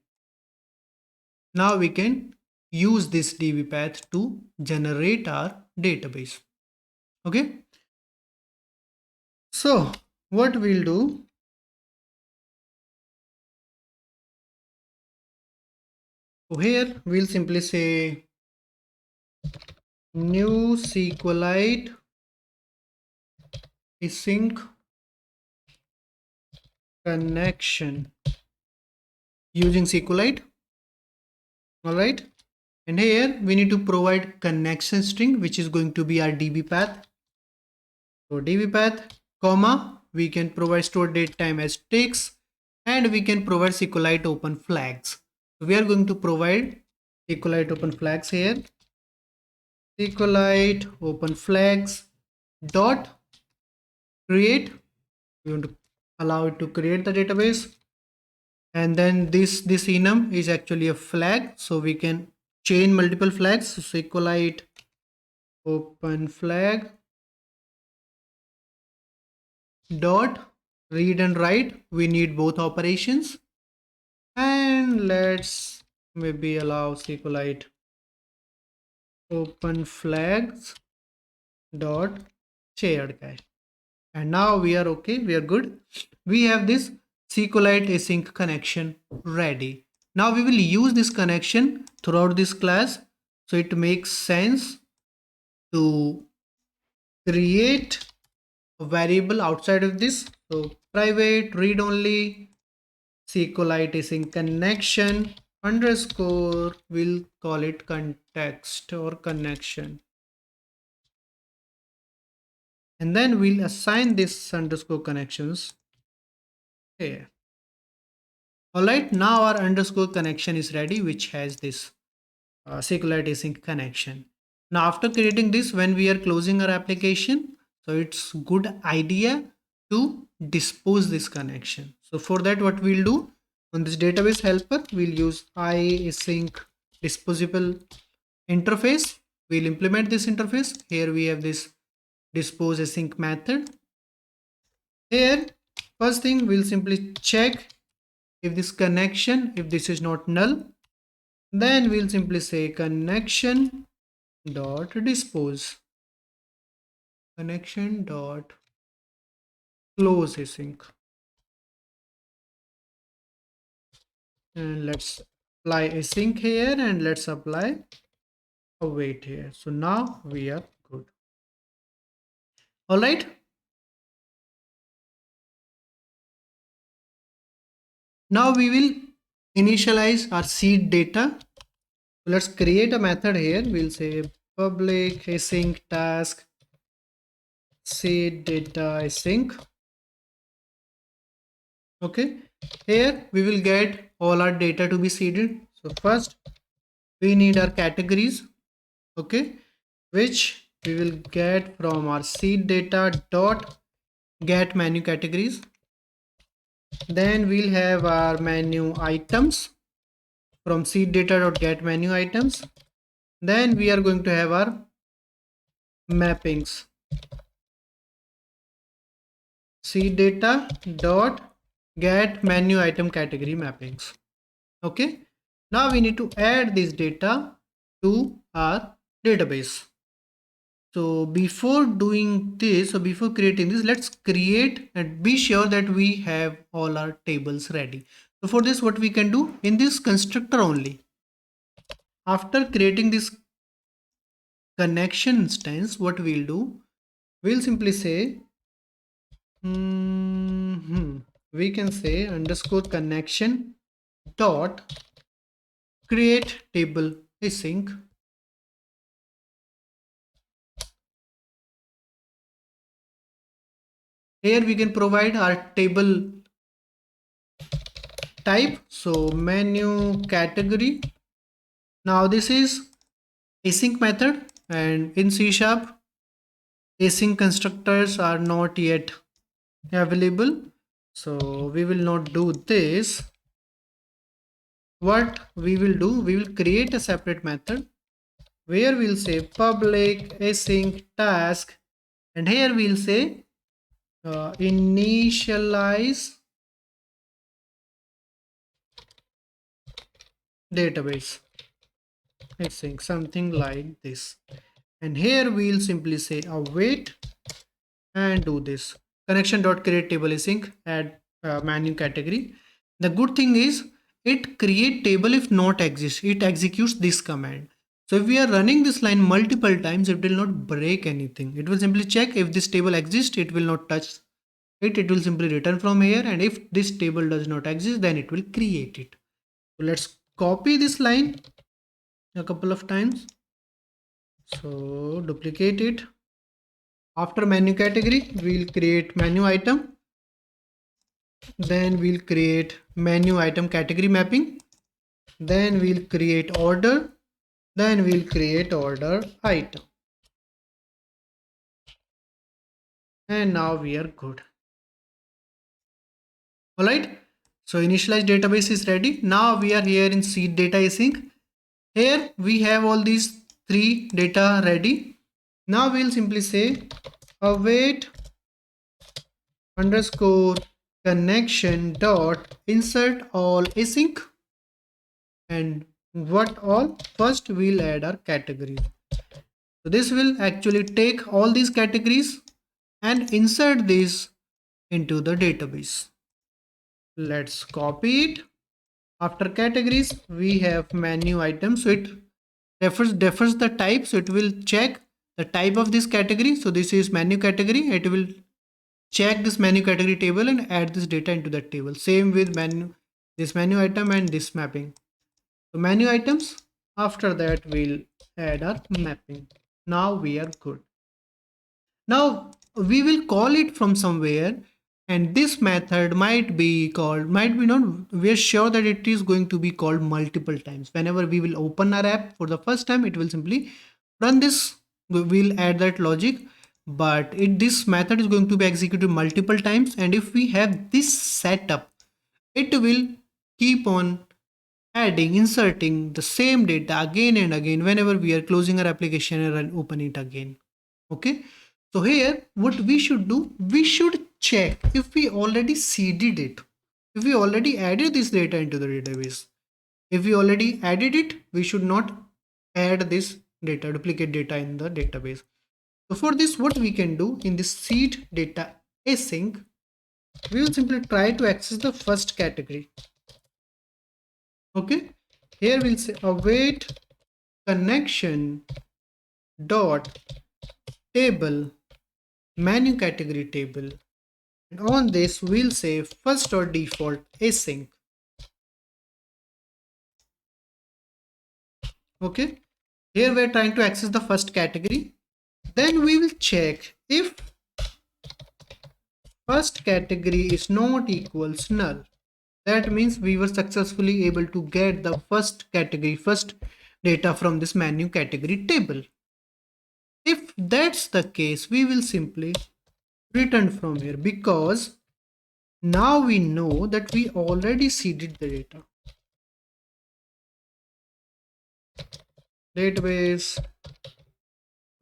Now we can use this db path to generate our database. Okay. So what we'll do, so here we'll simply say new SQLite async connection using SQLite. All right. And here we need to provide connection string, which is going to be our db path. So db path, comma, we can provide store date time as text, and we can provide SQLite open flags. So we are going to provide SQLite open flags here. SQLite open flags dot create. We want to allow it to create the database, and then this enum is actually a flag, so we can chain multiple flags. So SQLite open flag dot read and write. We need both operations, and let's maybe allow SQLite open flags dot shared cache. And now we are okay, we are good. We have this SQLite async connection ready. Now we will use this connection throughout this class. So it makes sense to create a variable outside of this. So private read only SQLite async connection underscore, we'll call it context or connection. And then we'll assign this underscore connections here. Alright, now our underscore connection is ready, which has this SQLite async connection. Now after creating this, when we are closing our application, so it's good idea to dispose this connection. So for that, what we'll do on this database helper, we'll use iAsync disposable interface. We'll implement this interface. Here we have this dispose async method. Here, first thing, we'll simply check if this connection, if this is not null, then we'll simply say connection dot dispose, connection dot close async, and let's apply async here and let's apply await here. So now we are good. All right. Now we will initialize our seed data. Let's create a method here. We'll say public async task seed data async. Okay, here we will get all our data to be seeded. So first we need our categories, okay, which we will get from our seed data dot get menu categories. Then we'll have our menu items from seed data dot get menu items. Then we are going to have our mappings, seed data dot get menu item category mappings. Okay, now we need to add this data to our database. So before doing this, or before creating this, let's create and be sure that we have all our tables ready. So for this, what we can do in this constructor only, after creating this connection instance, what we'll do, we'll simply say, we can say underscore connection dot create table async. Here we can provide our table type. So menu category. Now this is async method, and in C# async constructors are not yet available. So we will not do this. What we will do, we will create a separate method where we'll say public async task, and here we'll say initialize database async, something like this. And here we'll simply say await and do this connection dot create table async, add menu category. The good thing is it create table if not exist, it executes this command. So if we are running this line multiple times, it will not break anything. It will simply check if this table exists, it will not touch it, it will simply return from here, and if this table does not exist, then it will create it. So let's copy this line a couple of times. So duplicate it. After menu category, we'll create menu item. Then we'll create menu item category mapping. Then we'll create order. Then we'll create order item. And now we are good. Alright. So initialized database is ready. Now we are here in seed data async. Here we have all these three data ready. Now we'll simply say await underscore connection dot insert all async, and What all? First we'll add our categories. So this will actually take all these categories and insert these into the database. Let's copy it. After categories, we have menu items. So it defers the type. So it will check the type of this category. So this is menu category. It will check this menu category table and add this data into that table. Same with menu, this menu item and this mapping. So menu items. After that, we'll add our mapping. Now we are good. Now we will call it from somewhere, and this method might be called, might be not, we are sure that it is going to be called multiple times. Whenever we will open our app for the first time, it will simply run this, we'll add that logic, but this method is going to be executed multiple times. And if we have this setup, it will keep on adding, inserting the same data again and again whenever we are closing our application and open it again. Okay, so here what we should do, we should check if we already seeded it, if we already added this data into the database. If we already added it, we should not add this data, duplicate data in the database. So for this, what we can do in this seed data async, we will simply try to access the first category. Okay, here we'll say await connection dot table menu category table, and on this we'll say first or default async. Okay, here we're trying to access the first category. Then we will check if first category is not equals null. That means we were successfully able to get the first category, first data from this menu category table. If that's the case, we will simply return from here, because now we know that we already seeded the data. Database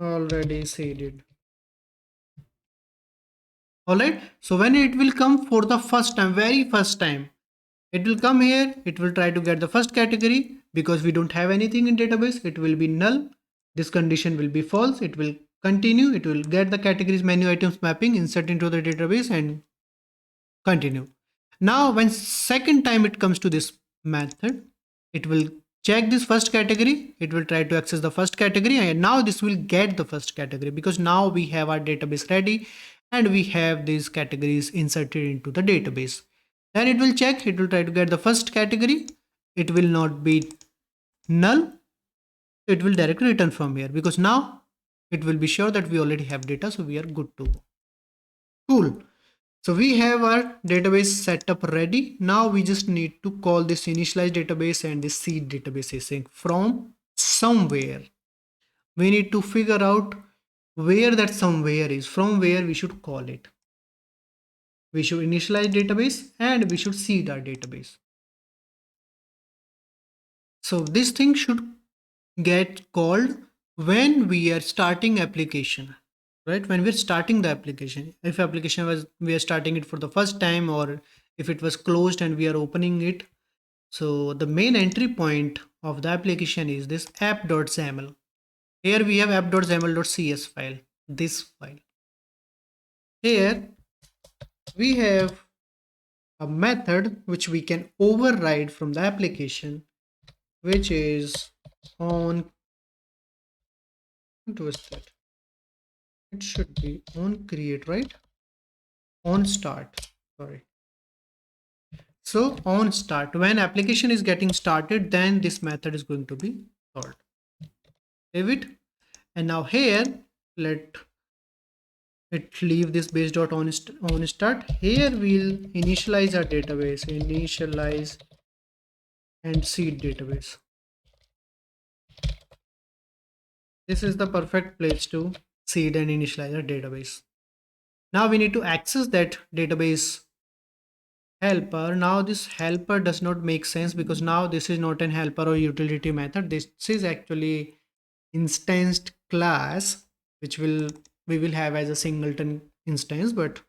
already seeded. Alright, so when it will come for the first time, very first time, it will come here, it will try to get the first category. Because we don't have anything in database, it will be null. This condition will be false. It will continue, it will get the categories menu items mapping, insert into the database and continue. Now when second time it comes to this method, it will check this first category, it will try to access the first category, and now this will get the first category because now we have our database ready and we have these categories inserted into the database. Then it will check, it will try to get the first category, it will not be null, it will directly return from here because now it will be sure that we already have data, so we are good to go. Cool. So we have our database setup ready. Now we just need to call this initialize database and this seed database async from somewhere. We need to figure out where that somewhere is, from where we should call it. We should initialize database and we should seed our database. So this thing should get called when we are starting application, right? When we're starting the application, if application was, we are starting it for the first time, or if it was closed and we are opening it. So the main entry point of the application is this app.xaml. Here we have app.xaml.cs file, this file. Here we have a method which we can override from the application, which is on, what was that? It should be on create, right? On start, sorry. So on start, when application is getting started, then this method is going to be called. Save it. And now here, let it leave this base.on start. Here we'll initialize our database, initialize and seed database. This is the perfect place to seed and initialize our database. Now we need to access that database helper. Now this helper does not make sense because now this is not an helper or utility method. This is actually instanced class, which we will have as a singleton instance, but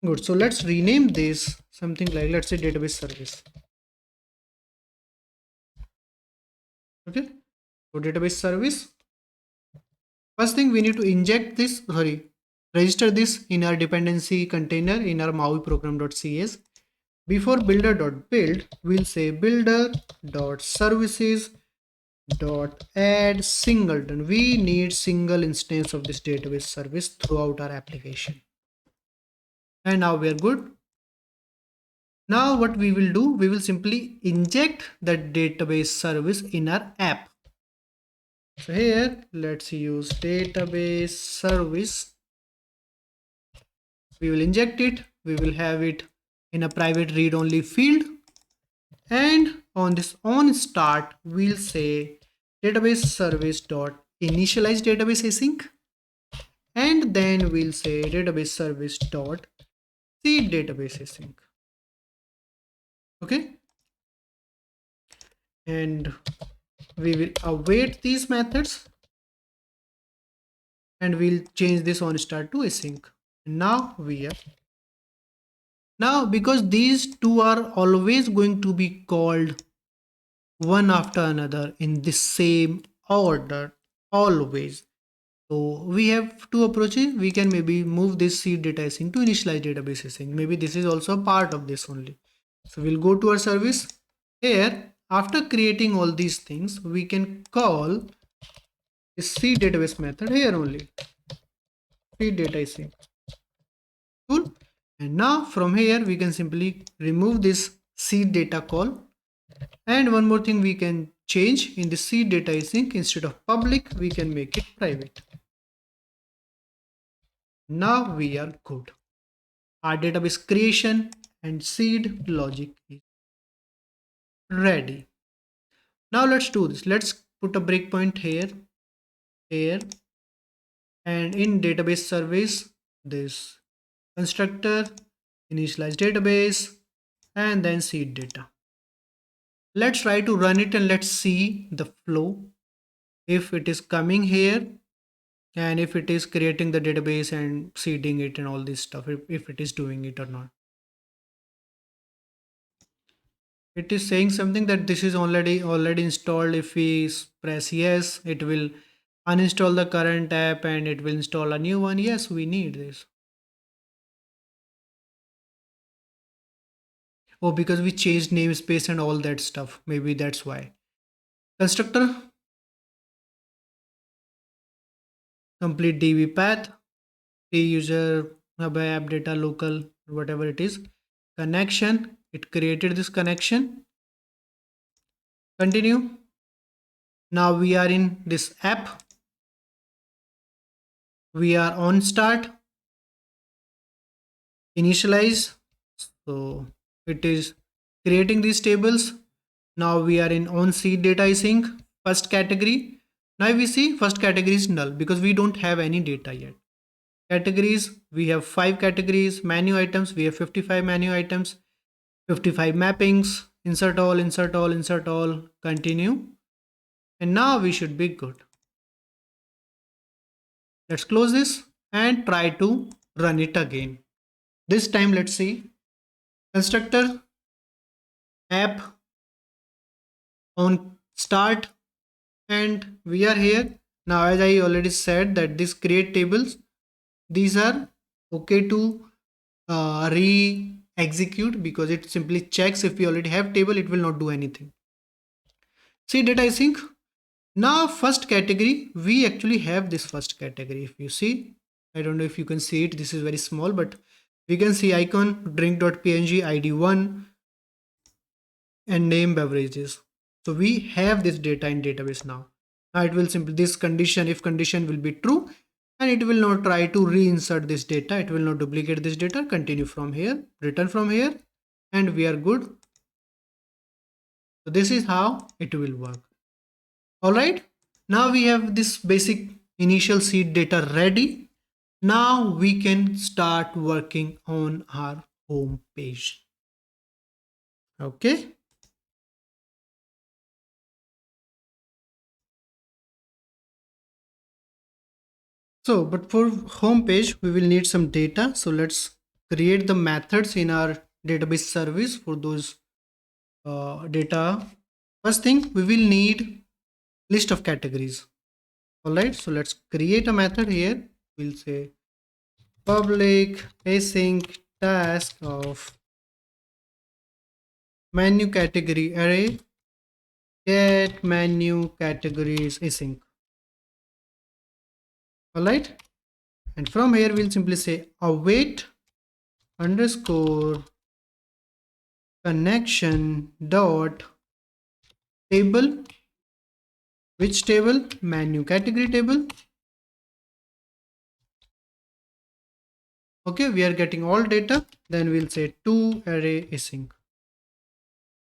good. So let's rename this something like, let's say database service. Okay, so database service. First thing we need to inject this, register this in our dependency container in our MAUI program.cs. Before builder.build, we'll say builder.services.add singleton. We need single instance of this database service throughout our application. And now we are good. Now what we will do, we will simply inject that database service in our app. So here, let's use database service. We will inject it. We will have it in a private read-only field. And on this on start, we'll say database service dot initialize database async. And then we'll say database service dot seed database async. Okay. And we will await these methods and we'll change this on start to async. Now because these two are always going to be called one after another in the same order, always. So we have two approaches. We can maybe move this seed data async to initialize database async. Maybe this is also a part of this only. So we'll go to our service. Here, after creating all these things, we can call this seed database method here only. Seed data async. Cool. And now from here, we can simply remove this seed data call. And one more thing we can change in the seed data async, instead of public, we can make it private. Now we are good. Our database creation and seed logic is ready. Now let's do this. Let's put a breakpoint here, and in database service, this constructor, initialize database, and then seed data. Let's try to run it and let's see the flow. If it is coming here and if it is creating the database and seeding it and all this stuff, if it is doing it or not. It is saying something that this is already installed. If we press yes, it will uninstall the current app and it will install a new one. Yes, we need this. Oh, because we changed namespace and all that stuff. Maybe that's why. Constructor, complete db path, the user Abhay app data local, whatever it is. Connection, it created this connection. Continue. Now we are in this app. We are on start. Initialize. So it is creating these tables. Now we are in on seed data async, first category. Now we see first category is null because we don't have any data yet. Categories, we have 5 categories. Menu items, we have 55 menu items, 55 mappings. Insert all, insert all, insert all, continue. And now we should be good. Let's close this and try to run it again. This time let's see. Constructor app on start, and we are here. Now as I already said that this create tables, these are okay to re-execute because it simply checks if we already have table, it will not do anything. See data async. Now first category, we actually have this first category. If you see, I don't know if you can see it, this is very small, but we can see icon drink.png id 1 and name beverages. So we have this data in database now. Now it will simply this condition, if condition will be true, and it will not try to reinsert this data. It will not duplicate this data. Continue from here, return from here, and we are good. So this is how it will work. All right. Now we have this basic initial seed data ready. Now we can start working on our home page. Okay. So, but for home page, we will need some data. So let's create the methods in our database service for those data. First thing, we will need list of categories. All right, so let's create a method here. We'll say public async task of menu category array get menu categories async. All right, and from here we'll simply say await underscore connection dot table. Which table? Menu category table. Okay, we are getting all data. Then we'll say to array async,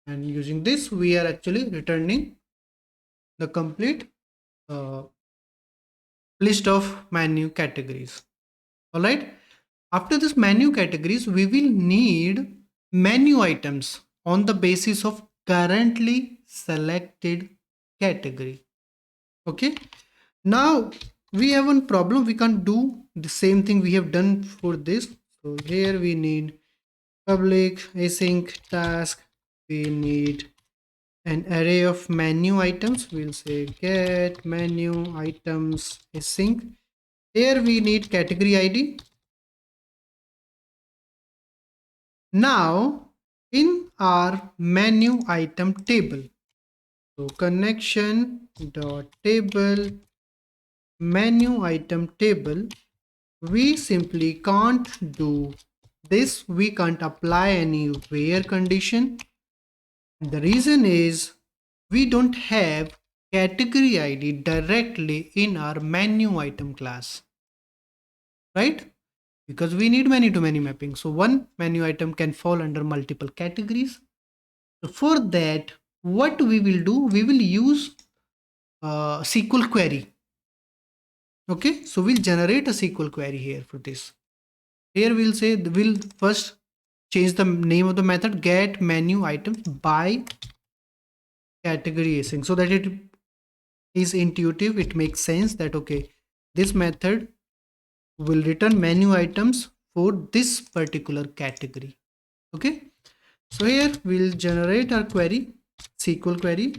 and using this we are actually returning the complete uh, list of menu categories. All right, after this menu categories we will need menu items on the basis of currently selected category. Okay, now we have one problem. We can't do the same thing we have done for this. So here we need public async task. We need an array of menu items. We'll say get menu items async. Here we need category ID. Now in our menu item table, so connection dot table menu item table, we simply can't do this. We can't apply any where condition. The reason is we don't have category ID directly in our menu item class, right? Because we need many to many mapping. So one menu item can fall under multiple categories. So for that, what we will do, we will use SQL query. Okay, so we'll generate a SQL query here for this. Here we'll say we'll first change the name of the method get menu items by category async, so that it is intuitive. It makes sense that okay, this method will return menu items for this particular category. Okay, so here we'll generate our query, SQL query.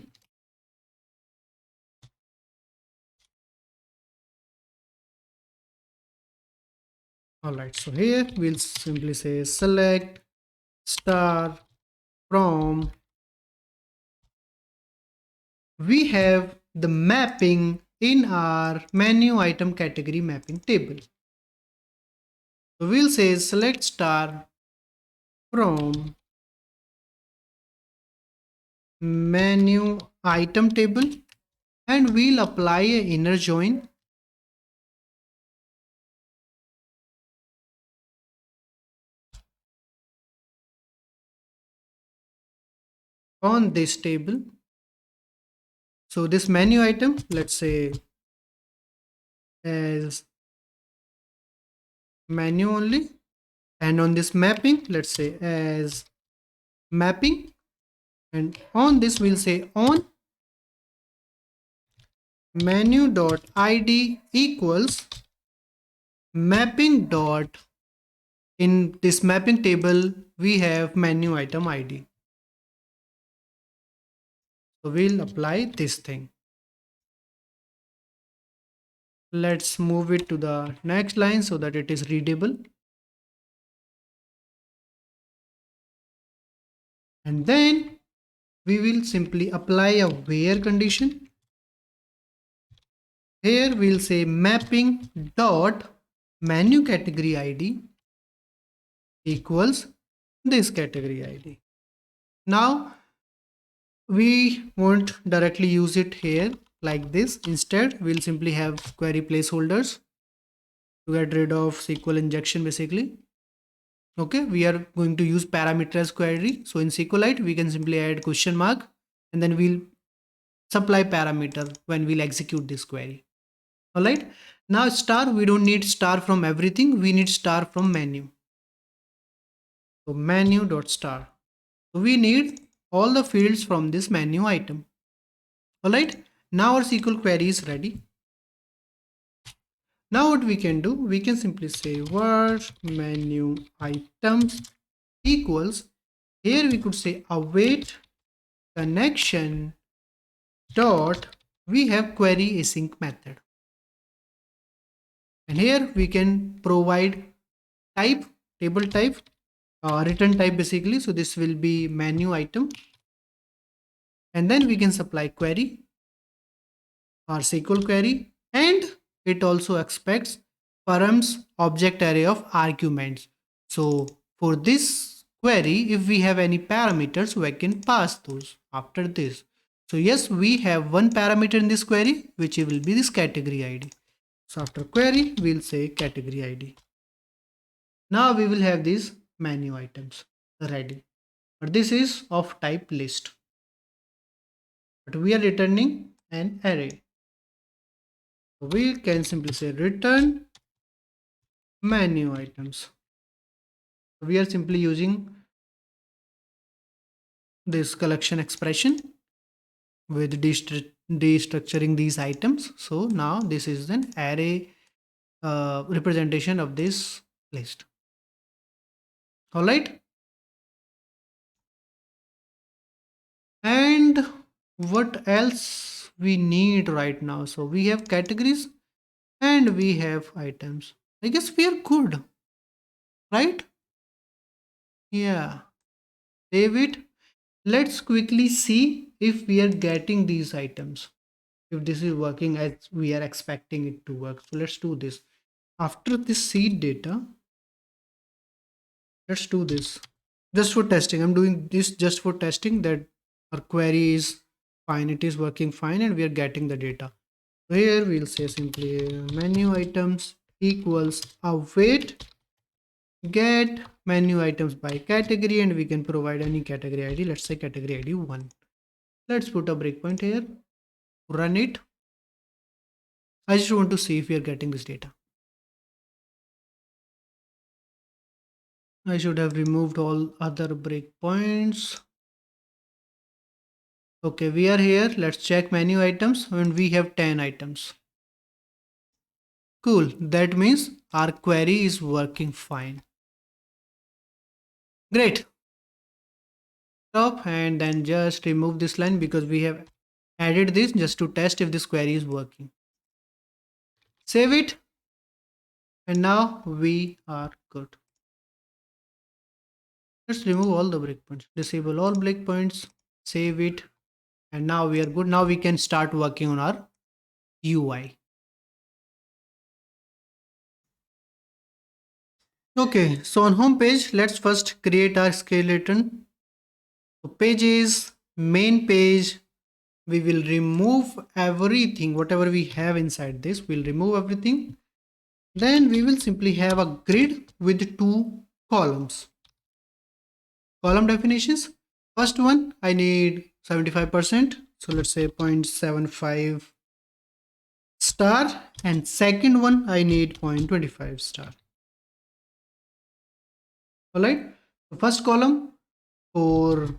All right, so here we'll simply say select star from, we have the mapping in our menu item category mapping table. So we'll say select star from menu item table, and we'll apply a inner join on this table. So this menu item, let's say as menu only, and on this mapping, let's say as mapping, and on this we'll say on menu dot id equals mapping dot, in this mapping table we have menu item id. So we'll apply this thing. Let's move it to the next line so that it is readable. And then we will simply apply a where condition. Here we'll say mapping dot menu category ID equals this category ID. Now we won't directly use it here like this. Instead we'll simply have query placeholders to get rid of SQL injection basically. Okay, we are going to use parameterized query. So in SQLite we can simply add question mark, and then we'll supply parameter when we'll execute this query. All right, now star, we don't need star from everything, we need star from menu. So menu dot star, so we need all the fields from this menu item. All right, now our SQL query is ready. Now what we can do, we can simply say var menu items equals, here we could say await connection dot we have query async method, and here we can provide type, table type, return type basically. So this will be menu item, and then we can supply query or SQL query, and it also expects params object array of arguments. So for this query, if we have any parameters, we can pass those after this. So yes, we have one parameter in this query, which will be this category ID. So after query, we'll say category ID. Now we will have these menu items ready, but this is of type list, but we are returning an array. We can simply say return menu items. We are simply using this collection expression with destructuring these items. So now this is an array representation of this list. All right. And what else we need right now? So we have categories and we have items. I guess we are good, right? Yeah. Save it. Let's quickly see if we are getting these items, if this is working as we are expecting it to work. So let's do this. After this seed data, let's do this just for testing. I'm doing this just for testing that our query is fine, it is working fine, and we are getting the data. So here we'll say simply menu items equals await get menu items by category, and we can provide any category ID. Let's say category ID 1. Let's put a breakpoint here, run it. I just want to see if we are getting this data. I should have removed all other breakpoints. Okay, we are here. Let's check menu items, and we have 10 items. Cool. That means our query is working fine. Great. Stop and then just remove this line because we have added this just to test if this query is working. Save it. And now we are good. Let's remove all the breakpoints. Disable all breakpoints. Save it. And now we are good. Now we can start working on our UI. Okay, so on home page, let's first create our skeleton. So pages, main page, we will remove everything, whatever we have inside this, we'll remove everything. Then we will simply have a grid with 2 columns. Column definitions. First one, I need 75%. So let's say 0.75 star, and second one I need 0.25 star. All right. The first column for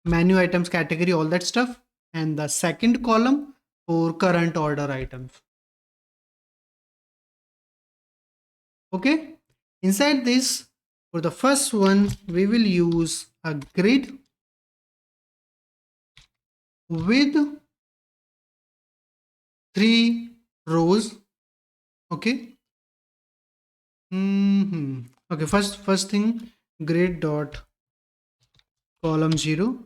menu items category, all that stuff, and the second column for current order items. Okay. Inside this, for the first one, we will use a grid with 3 rows. Okay. Okay, first thing, grid dot column 0.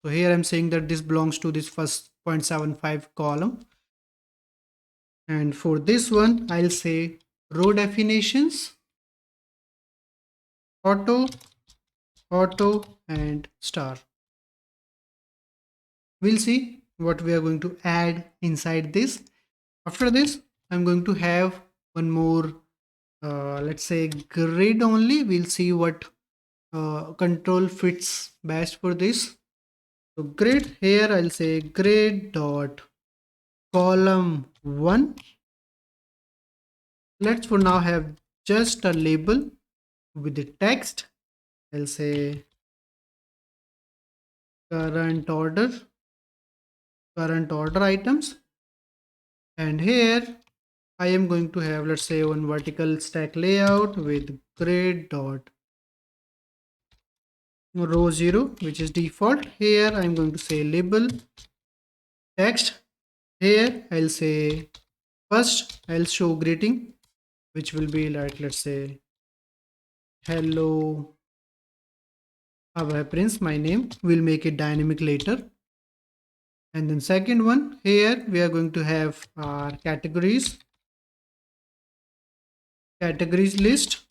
So here I'm saying that this belongs to this first 0.75 column, and for this one I'll say row definitions auto, and star. We'll see what we are going to add inside this. After this, I'm going to have one more let's say grid only. We'll see what control fits best for this. So grid, here I'll say grid dot column 1. Let's for now have just a label with the text. I'll say current order items, and here I am going to have, let's say, one vertical stack layout with grid dot row 0, which is default. Here I'm going to say label text, Here I'll say first I'll show greeting, which will be like, let's say, hello Abhay Prince, my name. We'll make it dynamic later. And then second one, here we are going to have our categories list.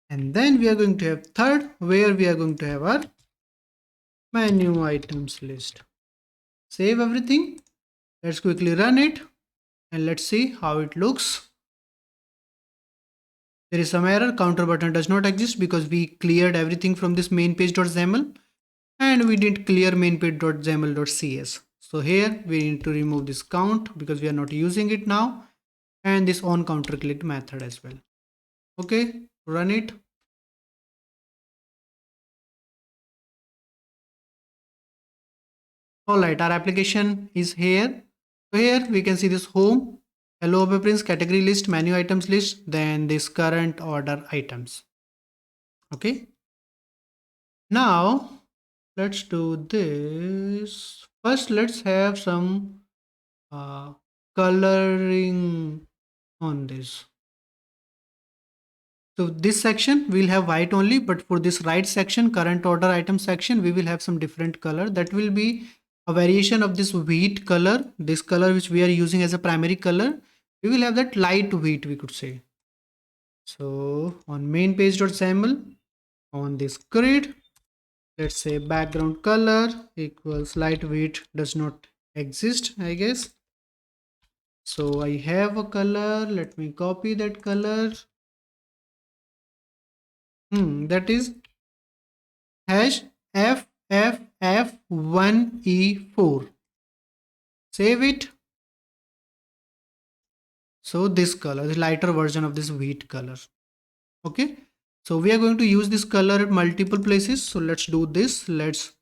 And then we are going to have third, where we are going to have our menu items list. Save everything. Let's quickly run it and let's see how it looks. There is some error, counter button does not exist because we cleared everything from this main page.xaml and we didn't clear main page.xaml.cs. So here we need to remove this count because we are not using it now, and this on counter clicked method as well. Okay, run it. All right, our application is here. So here we can see this home, hello Abhay Prince, category list, menu items list, then this current order items. Okay. Now let's do this. First, let's have some coloring on this. So this section we'll have white only, but for this right section, current order item section, we will have some different color. That will be a variation of this wheat color, this color which we are using as a primary color. We will have that light wheat, we could say. So on main page.xaml, on this grid, let's say background color equals light wheat does not exist, I guess. So I have a color, let me copy that color. That is hash FFF1E4. Save it. So this color, the lighter version of this wheat color. Okay. So we are going to use this color at multiple places. So let's do this. Let's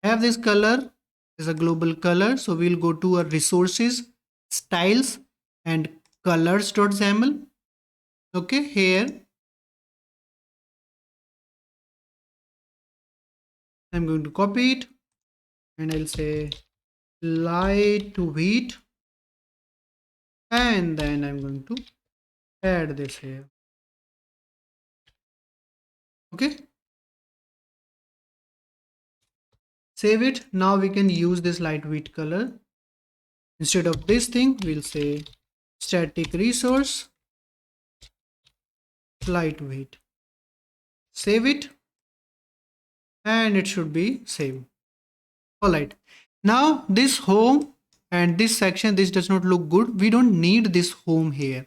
have this color as a global color. So we'll go to our resources, styles, and colors.xaml. Okay, here I'm going to copy it and I'll say light wheat, and then I'm going to add this here. Okay, save it. Now we can use this light wheat color. Instead of this thing, we'll say static resource light wheat. Save it, and it should be same. All right, now this home and this section, this does not look good. We don't need this home here.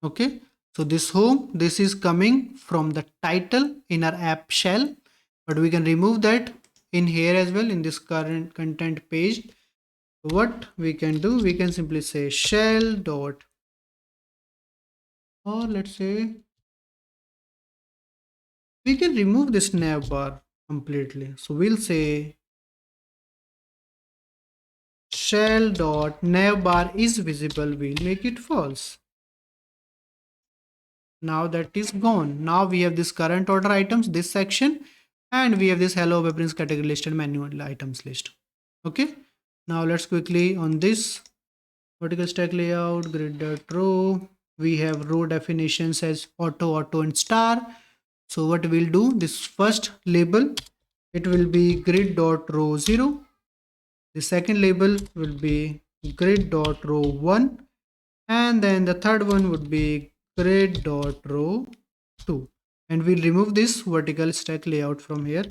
Okay, so this home, this is coming from the title in our app shell, but we can remove that in here as well in this current content page. What we can do, we can simply say shell dot, or let's say we can remove this nav bar completely. So we'll say shell dot nav bar is visible, we'll make it false. Now that is gone. Now we have this current order items, this section, and we have this hello Abhay Prince category list and manual items list. Okay, now let's quickly on this vertical stack layout, grid.row, we have row definitions as auto and star. So what we'll do, this first label, it will be grid.row 0. The second label will be grid.row 1, and then the third one would be grid.row 2, and we'll remove this vertical stack layout from here.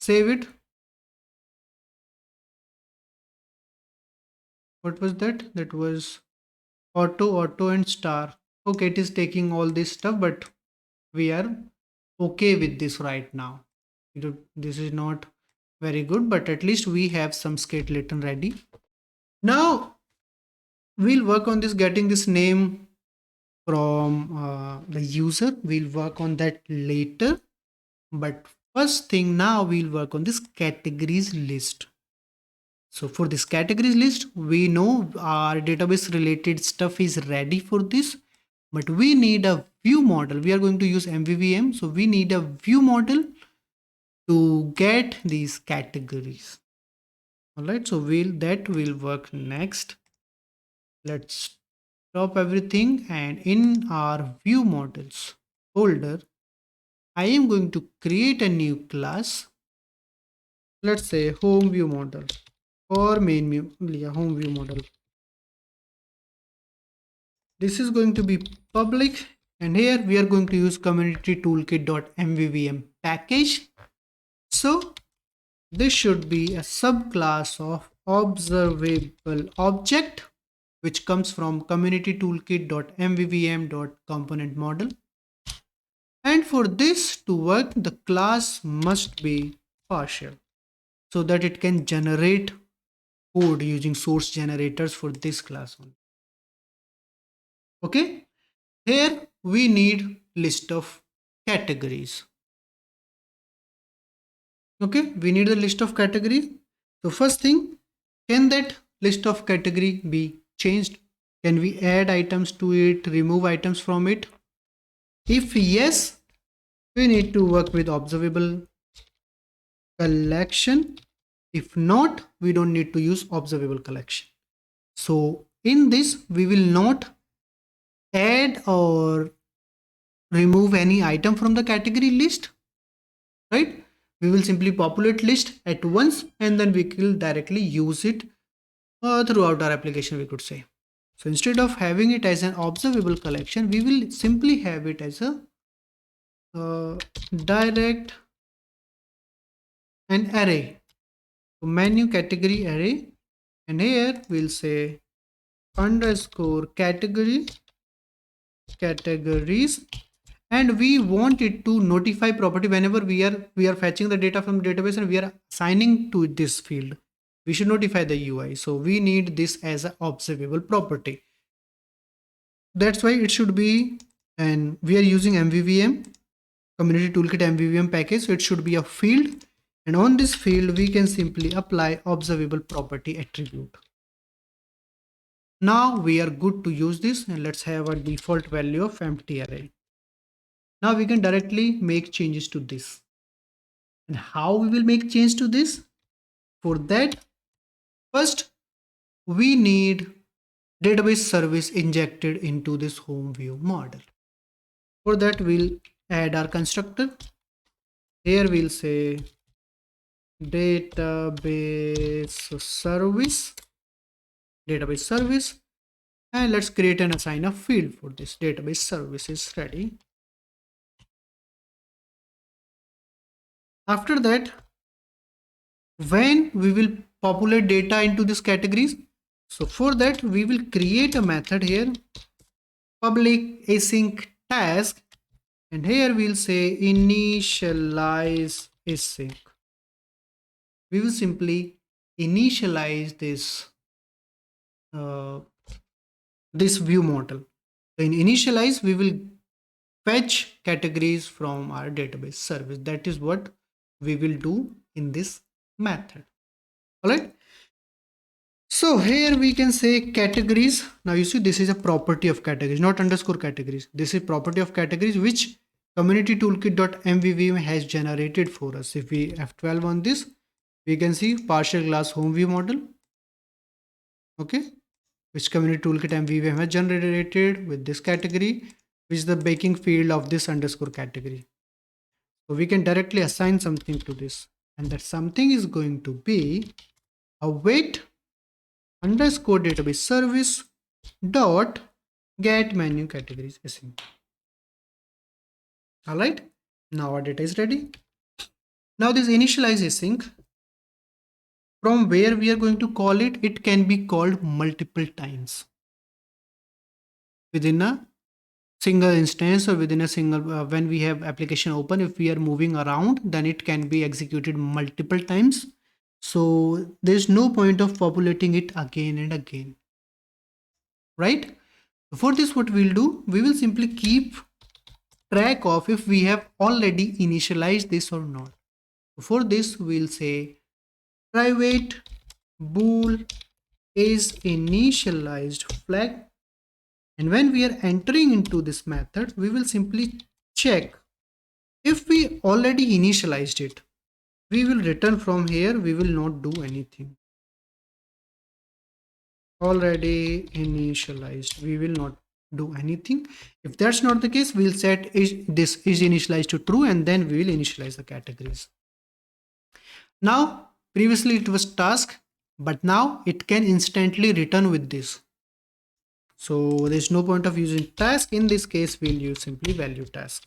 Save it. What was that? That was auto and star. Okay, it is taking all this stuff, but we are okay with this right now. This is not very good, but at least we have some skeleton ready. Now we'll work on this, getting this name from the user. We'll work on that later, but first thing, now we'll work on this categories list. So for this categories list, we know our database related stuff is ready for this, but we need a view model. We are going to use MVVM, so we need a view model to get these categories. All right, so that will work next. Let's stop everything, and in our view models folder, I am going to create a new class. Let's say home view model or main view, yeah, home view model. This is going to be public, and here we are going to use community toolkit.mvvm package. So this should be a subclass of observable object, which comes from community toolkit.mvvm.component model. And for this to work, the class must be partial so that it can generate code using source generators for this class one. Okay, here we need list of categories. Okay, we need the list of categories. So first thing, can that list of category be changed? Can we add items to it, remove items from it? If yes, we need to work with observable collection. If not, we don't need to use observable collection. So in this, we will not add or remove any item from the category list, right? We will simply populate list at once, and then we will directly use it throughout our application, we could say. So instead of having it as an observable collection, we will simply have it as a direct an array, so menu category array, and here we'll say underscore categories, and we want it to notify property whenever we are fetching the data from the database and we are assigning to this field. We should notify the UI. So we need this as an observable property. That's why it should be, and we are using MVVM, community toolkit MVVM package. So it should be a field, and on this field we can simply apply observable property attribute. Now we are good to use this, and let's have a default value of empty array. Now we can directly make changes to this. And how we will make change to this? For that, first we need database service injected into this home view model. For that, we'll add our constructor. Here we'll say database service, and let's create and assign a field for this. Database service is ready. After that, when we will populate data into these categories, so for that we will create a method here, public async task, and here we'll say initialize async. We will simply initialize this this view model. So in initialize, we will fetch categories from our database service. That is what we will do in this method. All right. So here we can say categories. Now you see this is a property of categories, not underscore categories. This is property of categories which community toolkit.mvvm has generated for us. If we F12 on this, we can see partial class home view model. Okay, which community toolkit MVVM has generated with this category, which is the baking field of this underscore category. So we can directly assign something to this, and that something is going to be await underscore database service dot get menu categories async. All right, now our data is ready. Now this initialize async, from where we are going to call it, it can be called multiple times within a single instance or within a single when we have application open. If we are moving around, then it can be executed multiple times. So there's no point of populating it again and again, right? For this, what we'll do, we will simply keep track of if we have already initialized this or not. For this, we'll say private bool is initialized flag, and when we are entering into this method, we will simply check if we already initialized it. we will return from here. We will not do anything. Already initialized. We will not do anything. If that's not the case, we'll set this is initialized to true, and then we will initialize the categories. Now, previously it was task, but now it can instantly return with this. So there's no point of using task. In this case, we'll use simply value task.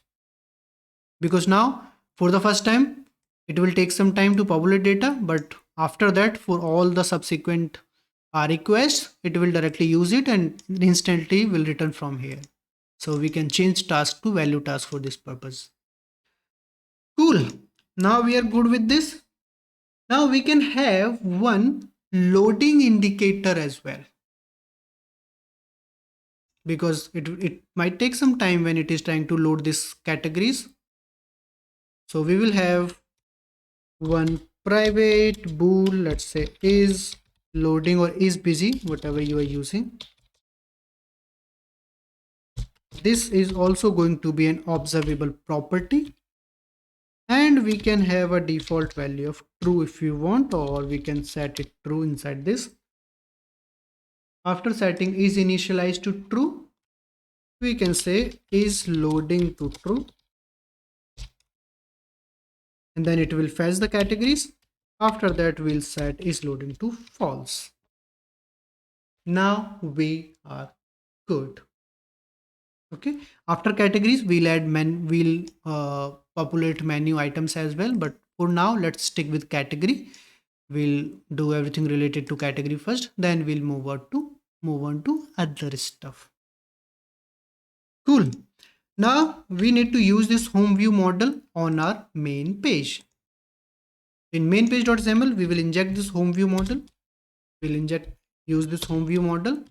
Because now, for the first time, it will take some time to populate data, but after that, for all the subsequent requests, it will directly use it and instantly will return from here. So we can change task to value task for this purpose. Cool. Now we are good with this. Now we can have one loading indicator as well, because it might take some time when it is trying to load these categories. So we will have one private bool, let's say is loading or is busy, whatever you are using. This is also going to be an observable property, and we can have a default value of true if you want, or we can set it true inside this. After setting is initialized to true, we can say is loading to true, and then it will fetch the categories. After that, we'll set is loading to false. Now we are good. Okay, after categories, we'll add we'll populate menu items as well, but for now let's stick with category. We'll do everything related to category first, then we'll move on to other stuff. Cool. Now we need to use this home view model on our main page. In main page.xml, we will inject this home view model. We'll use this home view model.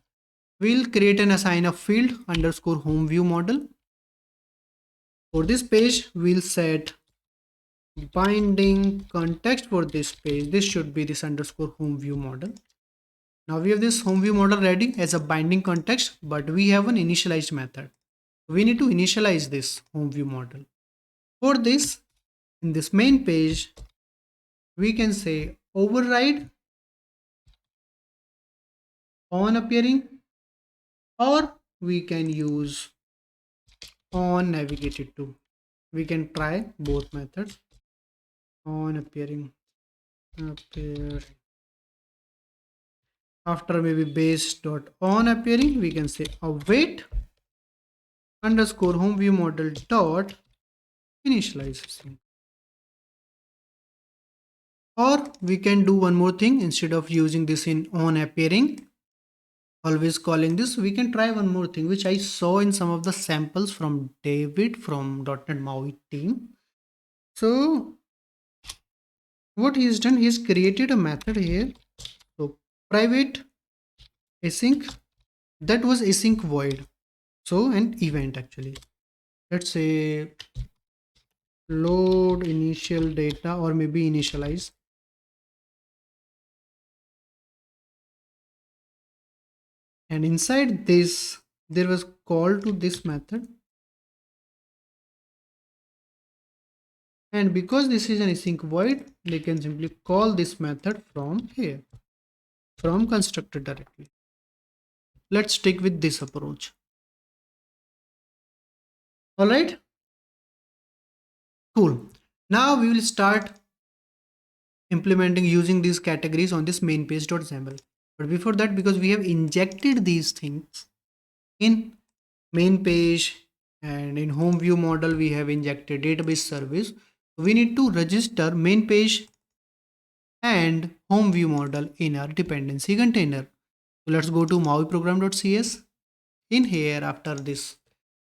We'll create and assign a field underscore home view model. For this page, we'll set binding context for this page. This should be this underscore home view model. Now we have this home view model ready as a binding context, but we have an initialized method. We need to initialize this home view model. For this, in this main page, we can say override on appearing, or we can use on navigated to. We can try both methods. On appearing, after maybe base dot on appearing, we can say await underscore home view model dot initialization. Or we can do one more thing. Instead of using this in on appearing, always calling this, we can try one more thing which I saw in some of the samples from David from .NET MAUI team. So what he's done, he's created a method here. So private async, that was async void, so an event actually. Let's say load initial data, or maybe initialize. And inside this, there was call to this method. And because this is an async void, they can simply call this method from here, from constructor directly. Let's stick with this approach. All right. Cool. Now we will start implementing using these categories on this main page.xml. But before that, because we have injected these things in main page and in home view model, we have injected database service. We need to register main page and home view model in our dependency container. So let's go to MAUI program.cs. In here, after this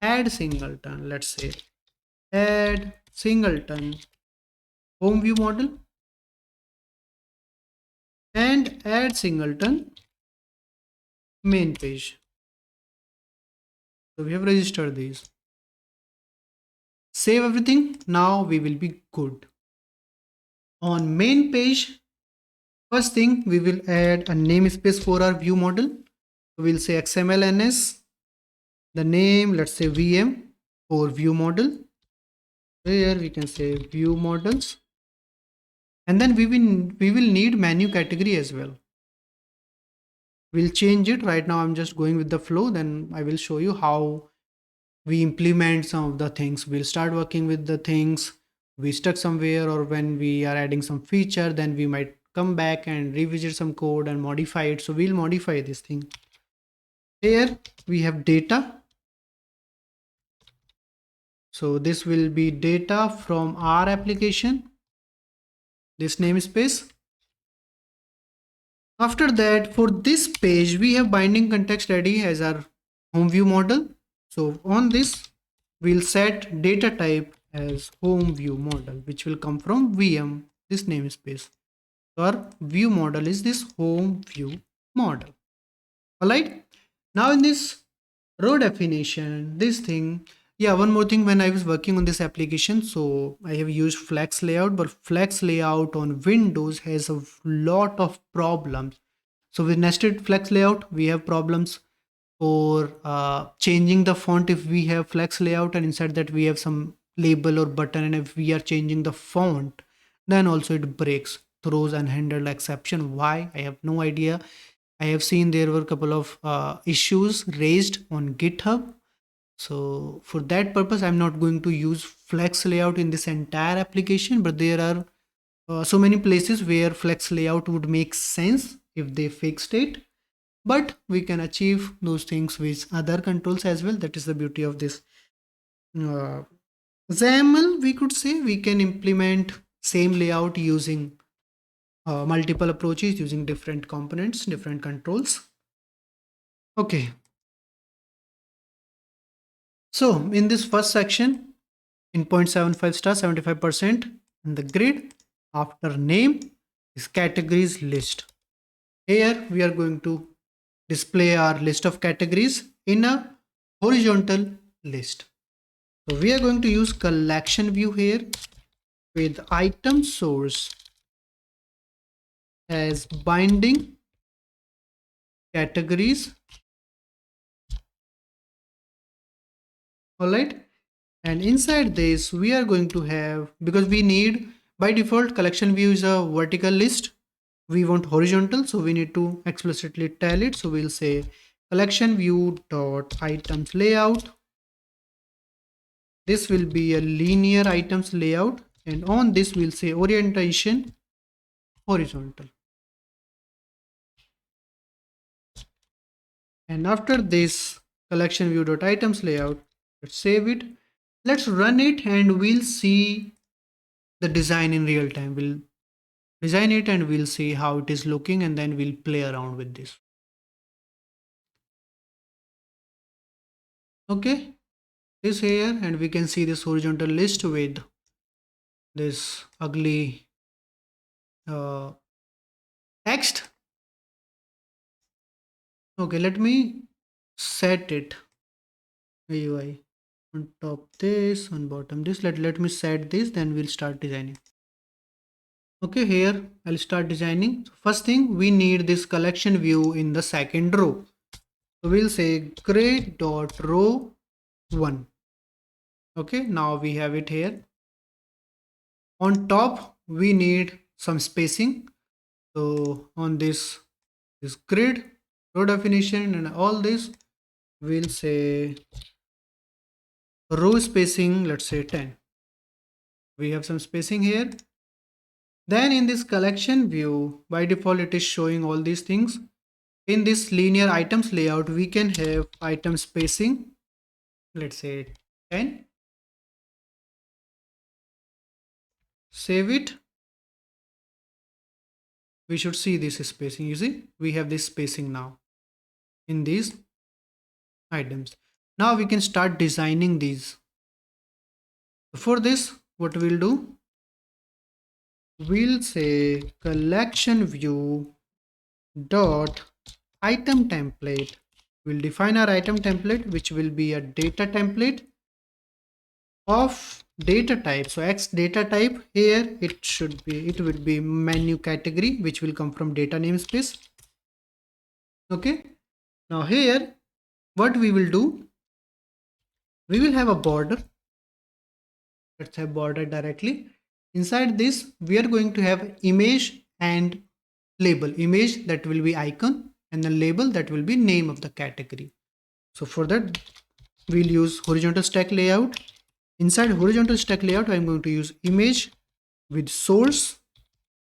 add singleton, let's say add singleton home view model and add singleton main page. So we have registered these. Save everything. Now we will be good. On main page, first thing, we will add a namespace for our view model. We'll say XMLNS, the name, let's say VM for view model. Here we can say view models. And then we will need menu category as well. We'll change it. Right now I'm just going with the flow, then I will show you how we implement some of the things. We'll start working with the things we stuck somewhere, or when we are adding some feature, then we might come back and revisit some code and modify it. So we'll modify this thing. Here we have data. So this will be data from our application, this namespace. After that, for this page, we have binding context ready as our home view model. So on this, we'll set data type as home view model, which will come from VM, this namespace. So our view model is this home view model. All right. Now in this row definition, this thing, yeah, one more thing. When I was working on this application, so I have used flex layout, but flex layout on Windows has a lot of problems. So with nested flex layout, we have problems for changing the font if we have flex layout, and inside that we have some label or button, and if we are changing the font, then also it breaks, throws unhandled exception. Why? I have no idea. I have seen there were a couple of issues raised on GitHub. So for that purpose, I'm not going to use flex layout in this entire application, but there are so many places where flex layout would make sense if they fixed it. But we can achieve those things with other controls as well. That is the beauty of this XAML. We could say we can implement same layout using multiple approaches, using different components, different controls. Okay. So in this first section, in 0.75 star, 75% in the grid, after name is categories list. Here we are going to display our list of categories in a horizontal list. So we are going to use collection view here with item source as binding categories. All right. And inside this, we are going to have, because we need, by default, collection view is a vertical list. We want horizontal, so we need to explicitly tell it. So we'll say collection view dot items layout. This will be a linear items layout, and on this we'll say orientation horizontal. And after this collection view dot items layout, let's save it. Let's run it and we'll see the design in real time. We'll design it and we'll see how it is looking, and then we'll play around with this. Okay, this here, and we can see this horizontal list with this ugly text. Okay, let me set it MAUI on top this, on bottom this. Let me set this, then we'll start designing. Okay, here I'll start designing. First thing, we need this collection view in the second row. So we'll say grid dot row 1. Okay, now we have it here. On top, we need some spacing. So on this grid, row definition and all this, we'll say row spacing, let's say 10. We have some spacing here. Then in this collection view, by default, it is showing all these things. In this linear items layout, we can have item spacing, let's say 10. Save it. We should see this spacing. You see, we have this spacing now in these items. Now we can start designing these. For this, what we'll do, we'll say collection view dot item template. We'll define our item template, which will be a data template of data type. So X data type here, it will be menu category, which will come from data namespace. Okay. Now here, what we will do, we will have a border. Let's have border directly. Inside this, we are going to have image and label. Image, that will be icon, and the label, that will be name of the category. So for that, we'll use horizontal stack layout. Inside horizontal stack layout, I'm going to use image with source,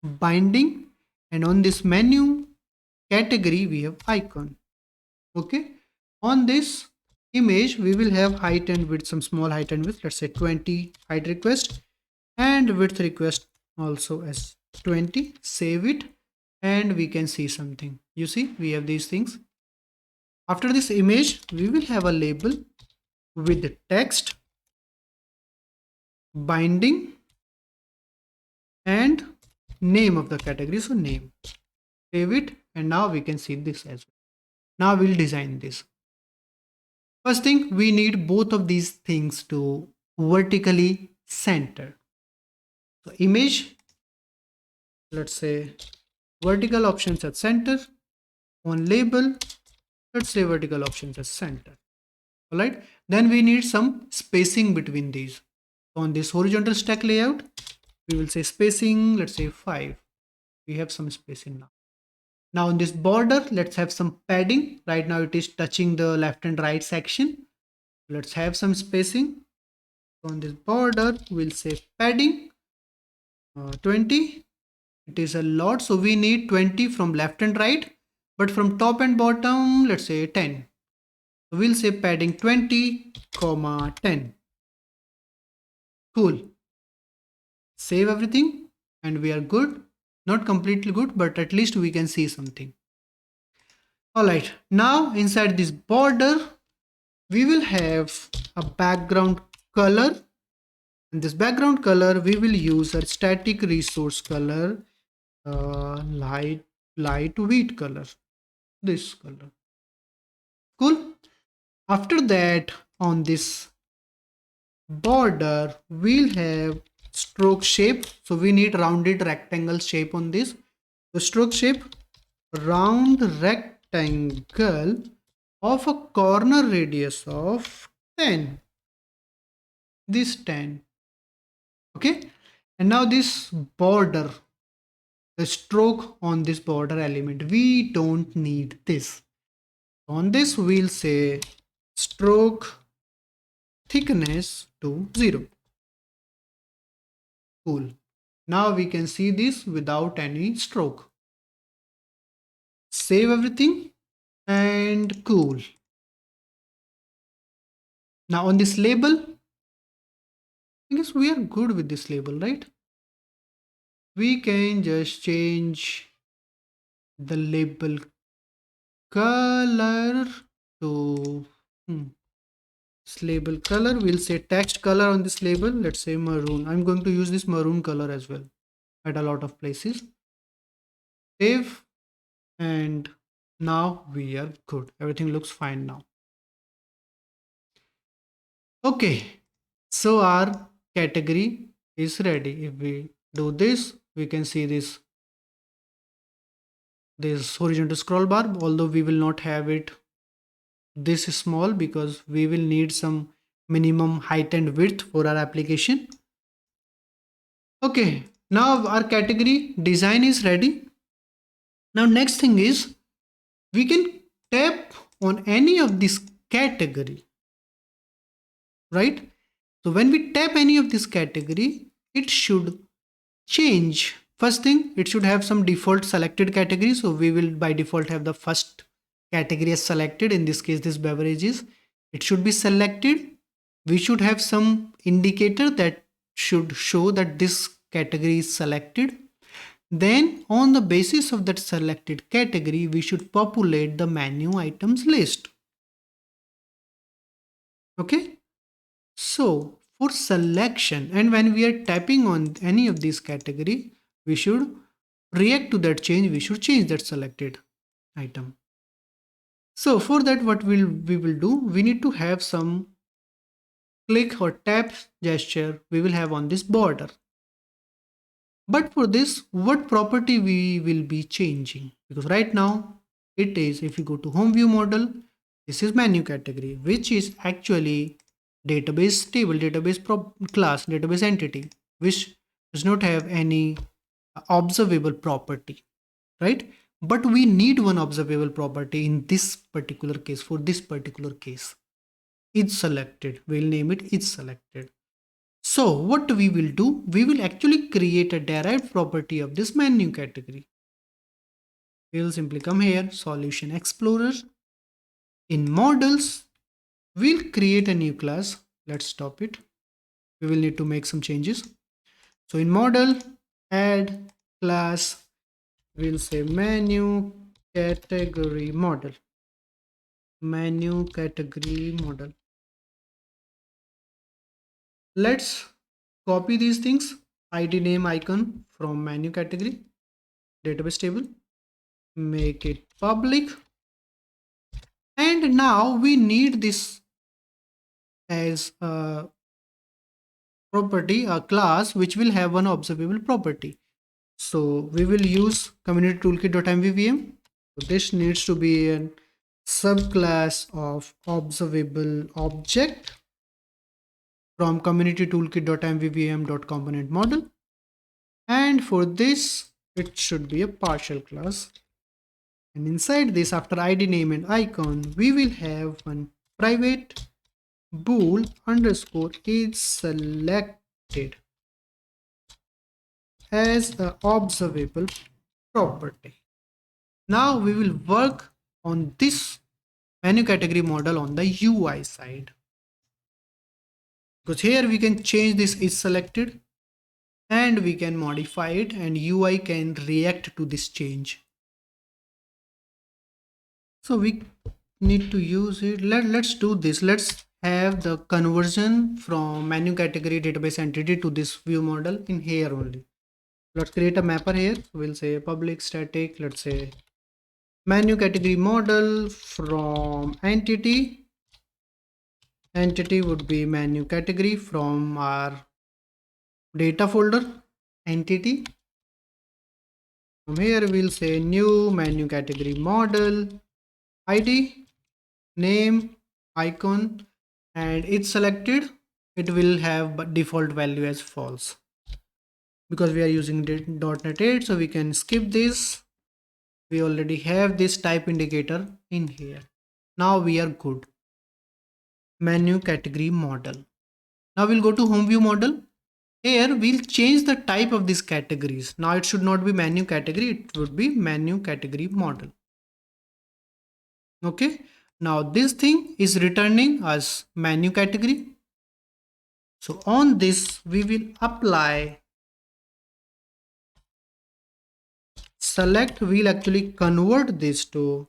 binding, and on this menu category, we have icon. Okay. On this image, we will have height and width, some small height and width, let's say 20 height request, and width request also as 20. Save it, and we can see something. You see, we have these things. After this image, we will have a label with text, binding, and name of the category. So name. Save it, and now we can see this as well. Now we'll design this. First thing, we need both of these things to vertically center. So image, let's say vertical options at center. On label, let's say vertical options at center. All right. Then we need some spacing between these. On this horizontal stack layout, we will say spacing, let's say 5. We have some spacing now. Now on this border, let's have some padding. Right now it is touching the left and right section. Let's have some spacing. On this border, we'll say padding 20. It is a lot, so we need 20 from left and right, but from top and bottom, let's say 10. So we'll say padding 20, 10. Cool. Save everything, and we are good. Not completely good, but at least we can see something. All right. Now inside this border, we will have a background color. In this background color, we will use a static resource color, light wheat color. This color. Cool. After that, on this border, we'll have stroke shape. So we need rounded rectangle shape on this. The stroke shape, round rectangle of a corner radius of 10. This 10. Okay. And now this border, the stroke on this border element, we don't need this. On this, we'll say stroke thickness to 0. Cool. Now we can see this without any stroke. Save everything, and cool. Now on this label, I guess we are good with this label, right? We can just change the label color to this label color. We'll say text color on this label. Let's say maroon. I'm going to use this maroon color as well at a lot of places. Save, and now we are good. Everything looks fine now. Okay, so our category is ready. If we do this, we can see this horizontal scroll bar, although we will not have it this small because we will need some minimum height and width for our application. Okay, now our category design is ready. Now next thing is we can tap on any of this category, right? So when we tap any of this category, it should change. First thing, it should have some default selected category. So we will by default have the first category as selected. In this case, this beverages. It should be selected. We should have some indicator that should show that this category is selected. Then on the basis of that selected category, we should populate the menu items list. Okay. So for selection, and when we are tapping on any of these category, we should react to that change. We should change that selected item. So for that, what we will do, we need to have some click or tap gesture we will have on this border. But for this, what property we will be changing? Because right now it is, if you go to home view model, this is menu category, which is actually database table, database class, database entity, which does not have any observable property, right? But we need one observable property in this particular case. For this particular case, is selected, we'll name it is selected. So what we will do, we will actually create a derived property of this menu category. We'll simply come here, solution explorer. In models, we'll create a new class. Let's stop it. We will need to make some changes. So in model, add class, we'll say menu category model. Menu category model. Let's copy these things. ID name icon from menu category, database table, make it public. And now we need this as a property, a class which will have one observable property. So we will use community toolkit.mvvm. So this needs to be a subclass of observable object from community toolkit.mvvm.component model. And for this, it should be a partial class. And inside this, after ID name and icon, we will have one private bool underscore is selected as an observable property. Now we will work on this menu category model on the UI side, because here we can change this is selected and we can modify it, and UI can react to this change. So we need to use it. Let's do this. Let's have the conversion from menu category database entity to this view model in here only. Let's create a mapper here. We'll say public static, let's say menu category model from entity. Entity would be menu category from our data folder entity. From here we'll say new menu category model, ID, name, icon, and it's selected. It will have default value as false because we are using .NET 8, so we can skip this. We already have this type indicator in here. Now we are good. Menu category model. Now we'll go to home view model. Here we'll change the type of these categories. Now it should not be menu category, it would be menu category model. Okay, now this thing is returning as menu category. So on this we will apply select. We'll actually convert this to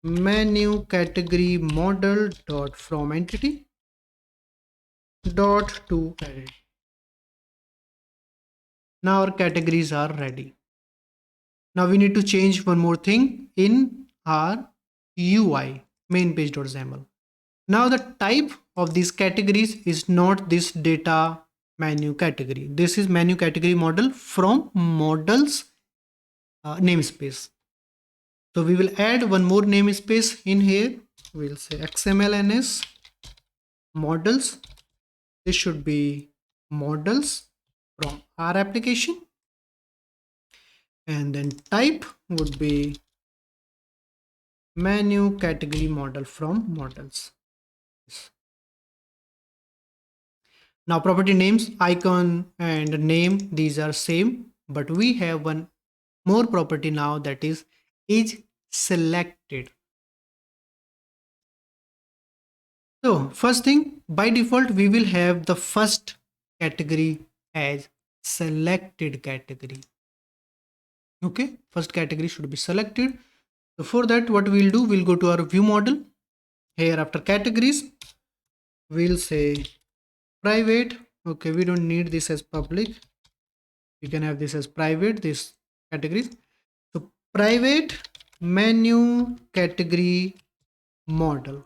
menu category model dot from entity dot to edit. Now our categories are ready. Now we need to change one more thing in our UI main page.xaml. Now the type of these categories is not this data menu category. This is menu category model from models namespace. So we will add one more namespace in here. We'll say XMLNS models. This should be models from our application. And then type would be menu category model from models. Now property names, icon and name, these are same, but we have one more property now, that is selected. So first thing, by default we will have the first category as selected category. Okay, first category should be selected. So for that, what we'll do, we'll go to our view model. Here after categories, we'll say private. Okay, we don't need this as public. You can have this as private, this categories. So private menu category model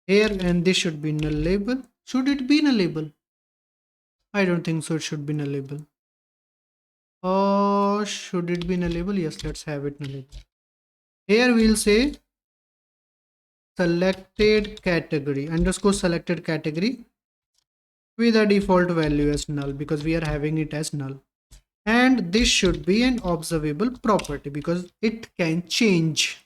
here, and this should be null label. Should it be null label? I don't think so. It should be null label. Or should it be null label? Yes, let's have it null label. Here we'll say selected category underscore selected category with a default value as null because we are having it as null. And this should be an observable property because it can change.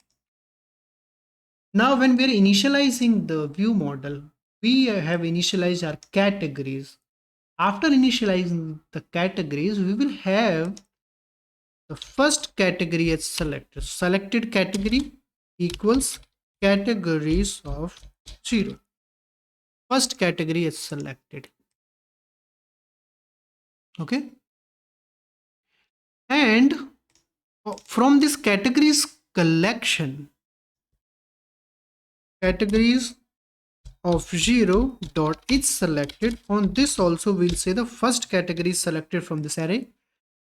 Now when we are initializing the view model, we have initialized our categories. After initializing the categories, we will have the first category as selected. Selected category equals categories of 0. First category is selected. Okay. And from this categories collection, categories of 0 dot is selected. On this also we'll say the first category is selected from this array,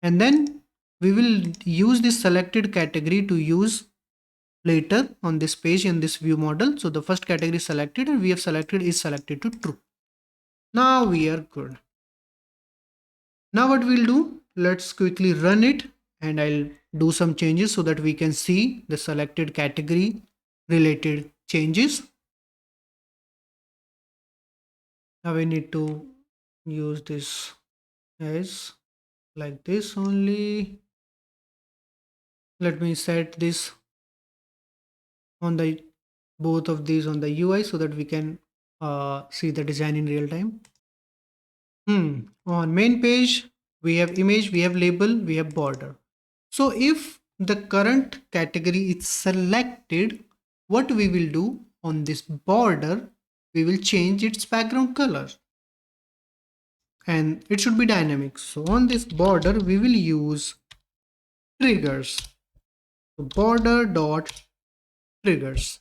and then we will use this selected category to use later on this page in this view model. So the first category is selected and we have selected is selected to true. Now we are good. Now what we'll do, let's quickly run it and I'll do some changes so that we can see the selected category related changes. Now we need to use this as like this only. Let me set this on the both of these on the UI so that we can see the design in real time. On main page, we have image, we have label, we have border. So if the current category is selected, what we will do on this border, we will change its background color. And it should be dynamic. So on this border, we will use triggers. So border dot triggers.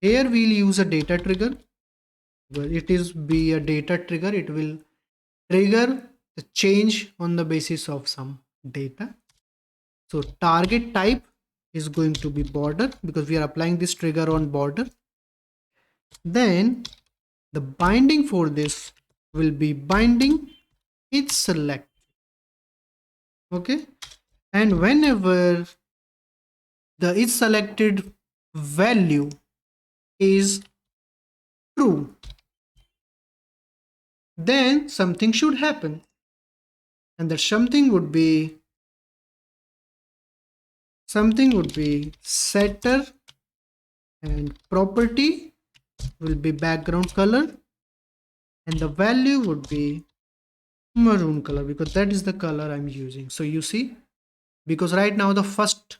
Here we'll use a data trigger. Well, it is be a data trigger. It will trigger the change on the basis of some data. So target type is going to be border because we are applying this trigger on border. Then the binding for this will be binding is select. Okay. And whenever the is selected value is true, then something should happen. And that something would be setter and property will be background color and the value would be maroon color because that is the color I'm using. So you see, because right now the first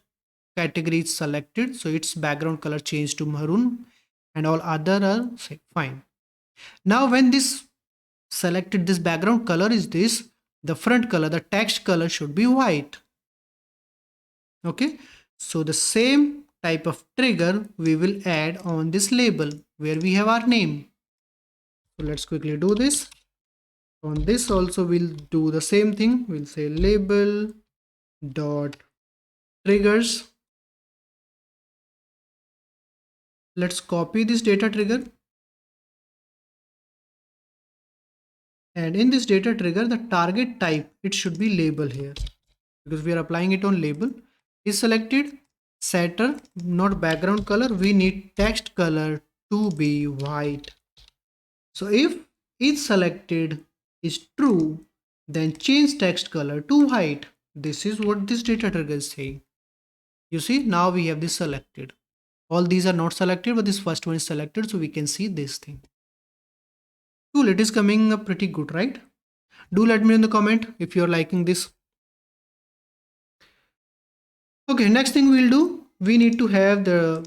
category is selected, so its background color changed to maroon and all other are fine. Now when this selected, this background color is this, the front color, the text color should be white. Okay, so the same type of trigger we will add on this label where we have our name. So let's quickly do this. On this also we'll do the same thing. We'll say label dot triggers. Let's copy this data trigger. And in this data trigger, the target type, it should be label here because we are applying it on label. Is selected setter, not background color. We need text color to be white. So if is selected is true, then change text color to white. This is what this data trigger is saying. You see, now we have this selected. All these are not selected, but this first one is selected, so we can see this thing. Cool, it is coming up pretty good, right? Do let me know in the comment if you're liking this. Okay, next thing we'll do, we need to have the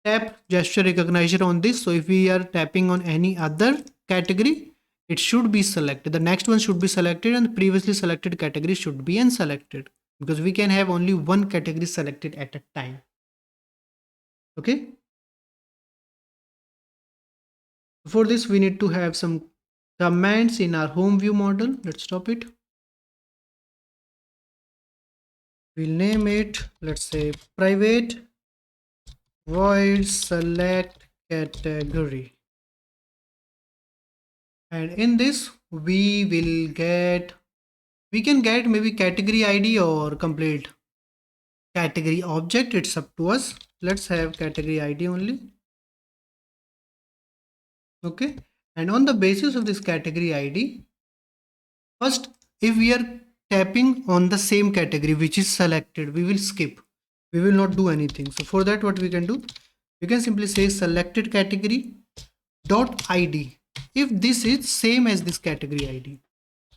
tap gesture recognition on this. So if we are tapping on any other category, it should be selected. The next one should be selected and the previously selected category should be unselected because we can have only one category selected at a time. Okay. For this, we need to have some commands in our home view model. Let's stop it. We'll name it, let's say private void select category. And in this, we can get maybe category ID or complete category object. It's up to us. Let's have category ID only. Okay. And on the basis of this category ID, first, if we are tapping on the same category which is selected, we will skip. We will not do anything. So for that, what we can do, we can simply say selected category dot ID. If this is same as this category ID,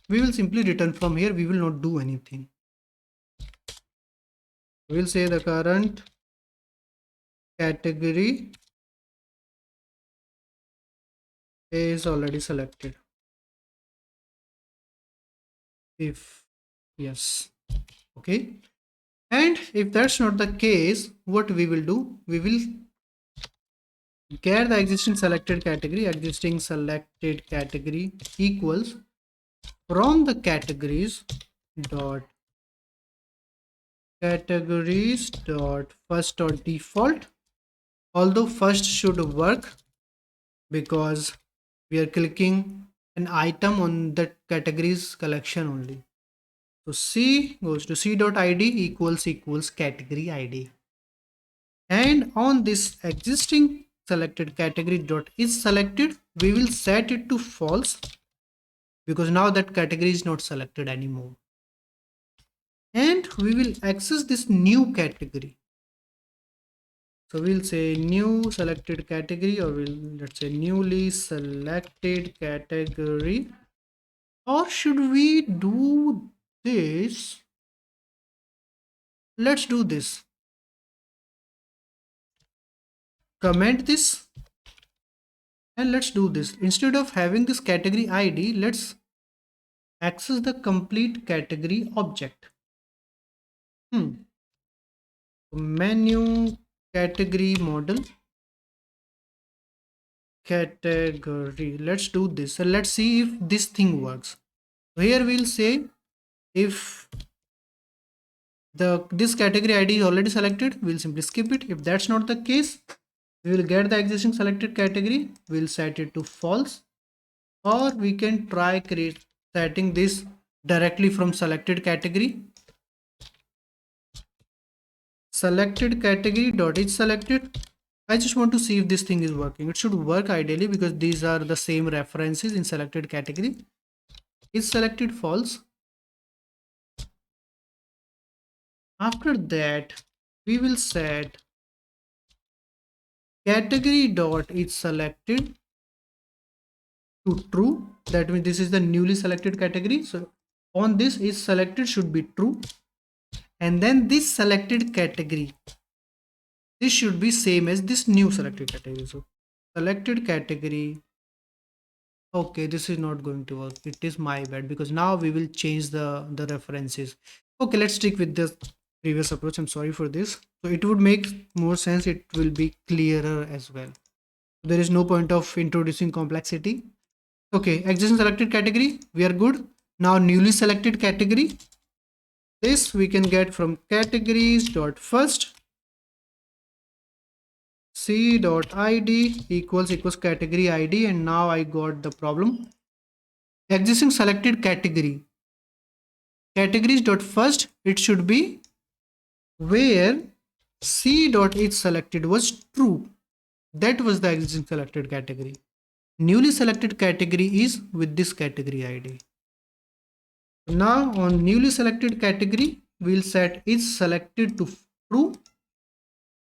we will simply return from here. We will not do anything. We will say the current category is already selected. If yes, okay. And if that's not the case, what we will do, we will get the existing selected category equals from the categories dot first dot default, although first should work because we are clicking an item on that categories collection only. So C goes to C.id equals category ID. And on this existing selected category dot is selected, we will set it to false because now that category is not selected anymore. And we will access this new category. So we'll say new selected category, or let's say newly selected category. Or should we do this? Let's do this. Comment this and let's do this. Instead of having this category ID, let's access the complete category object. Menu category model category. Let's do this. So let's see if this thing works. Here we'll say if this category ID is already selected, we'll simply skip it. If that's not the case, we will get the existing selected category, we'll set it to false, or we can try setting this directly from selected category. Selected category dot is selected. I just want to see if this thing is working. It should work ideally because these are the same references in selected category. Is selected false. After that, we will set category dot is selected to true. That means this is the newly selected category. So on this is selected should be true. And then this selected category, this should be same as this new selected category. So selected category. Okay, this is not going to work. It is my bad because now we will change the references. Okay, let's stick with the previous approach. I'm sorry for this. So it would make more sense. It will be clearer as well. There is no point of introducing complexity. Okay, existing selected category, we are good. Now newly selected category. This we can get from categories dot first C.id equals category ID, and now I got the problem. Existing selected category. Categories dot first, it should be where C dot is selected was true. That was the existing selected category. Newly selected category is with this category ID. Now on newly selected category, we'll set is selected to true,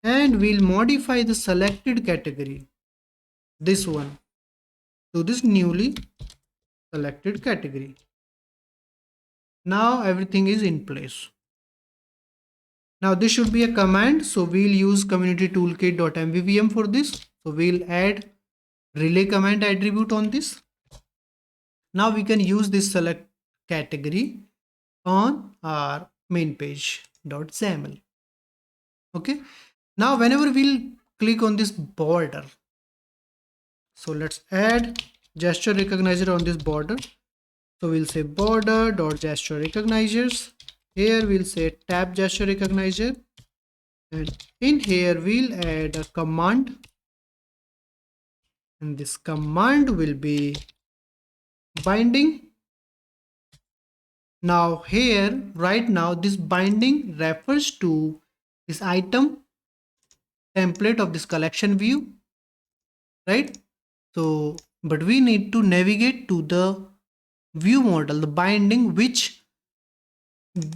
and we'll modify the selected category, this one, to this newly selected category. Now everything is in place. Now this should be a command, so we'll use community toolkit.mvvm for this. So we'll add relay command attribute on this. Now we can use this select category on our main page.xaml. Okay. Now whenever we'll click on this border, so let's add gesture recognizer on this border. So we'll say border.gesture recognizers. Here we'll say tab gesture recognizer, and in here we'll add a command, and this command will be binding. Now here right now this binding refers to this item template of this collection view, right? So but we need to navigate to the view model, the binding which